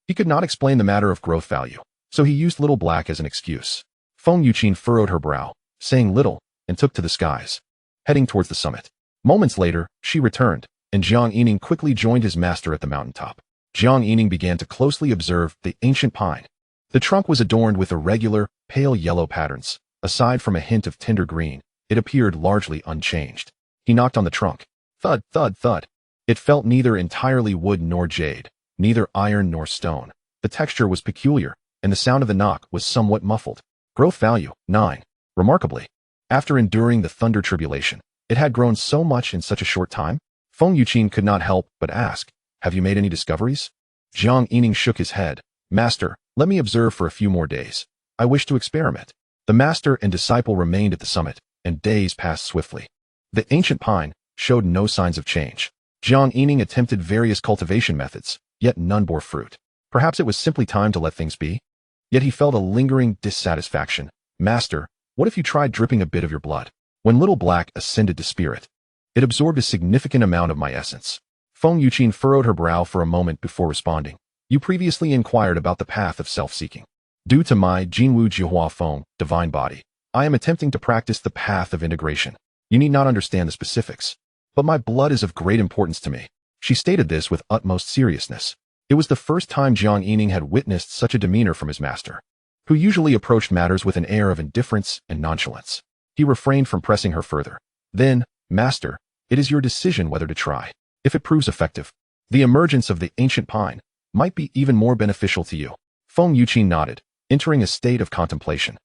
He could not explain the matter of growth value, so he used Little Black as an excuse. Feng Yuqin furrowed her brow, saying little, and took to the skies, heading towards the summit. Moments later, she returned, and Jiang Yining quickly joined his master at the mountaintop. Jiang Yining began to closely observe the ancient pine. The trunk was adorned with irregular, pale yellow patterns. Aside from a hint of tender green, it appeared largely unchanged. He knocked on the trunk. Thud, thud, thud. It felt neither entirely wood nor jade, neither iron nor stone. The texture was peculiar, and the sound of the knock was somewhat muffled. Growth value, 9. Remarkably, after enduring the thunder tribulation, it had grown so much in such a short time? Feng Yuqin could not help but ask, have you made any discoveries? Jiang Yining shook his head. Master, let me observe for a few more days. I wish to experiment. The master and disciple remained at the summit, and days passed swiftly. The ancient pine showed no signs of change. Jiang Yining attempted various cultivation methods, yet none bore fruit. Perhaps it was simply time to let things be? Yet he felt a lingering dissatisfaction. Master, what if you tried dripping a bit of your blood? When Little Black ascended to spirit, it absorbed a significant amount of my essence. Feng Yuqin furrowed her brow for a moment before responding. You previously inquired about the path of self-seeking. Due to my Jinwu Jihua Feng, divine body, I am attempting to practice the path of integration. You need not understand the specifics, but my blood is of great importance to me. She stated this with utmost seriousness. It was the first time Jiang Yining had witnessed such a demeanor from his master, who usually approached matters with an air of indifference and nonchalance. He refrained from pressing her further. Then, Master, it is your decision whether to try. If it proves effective, the emergence of the ancient pine might be even more beneficial to you. Feng Yuqin nodded, entering a state of contemplation.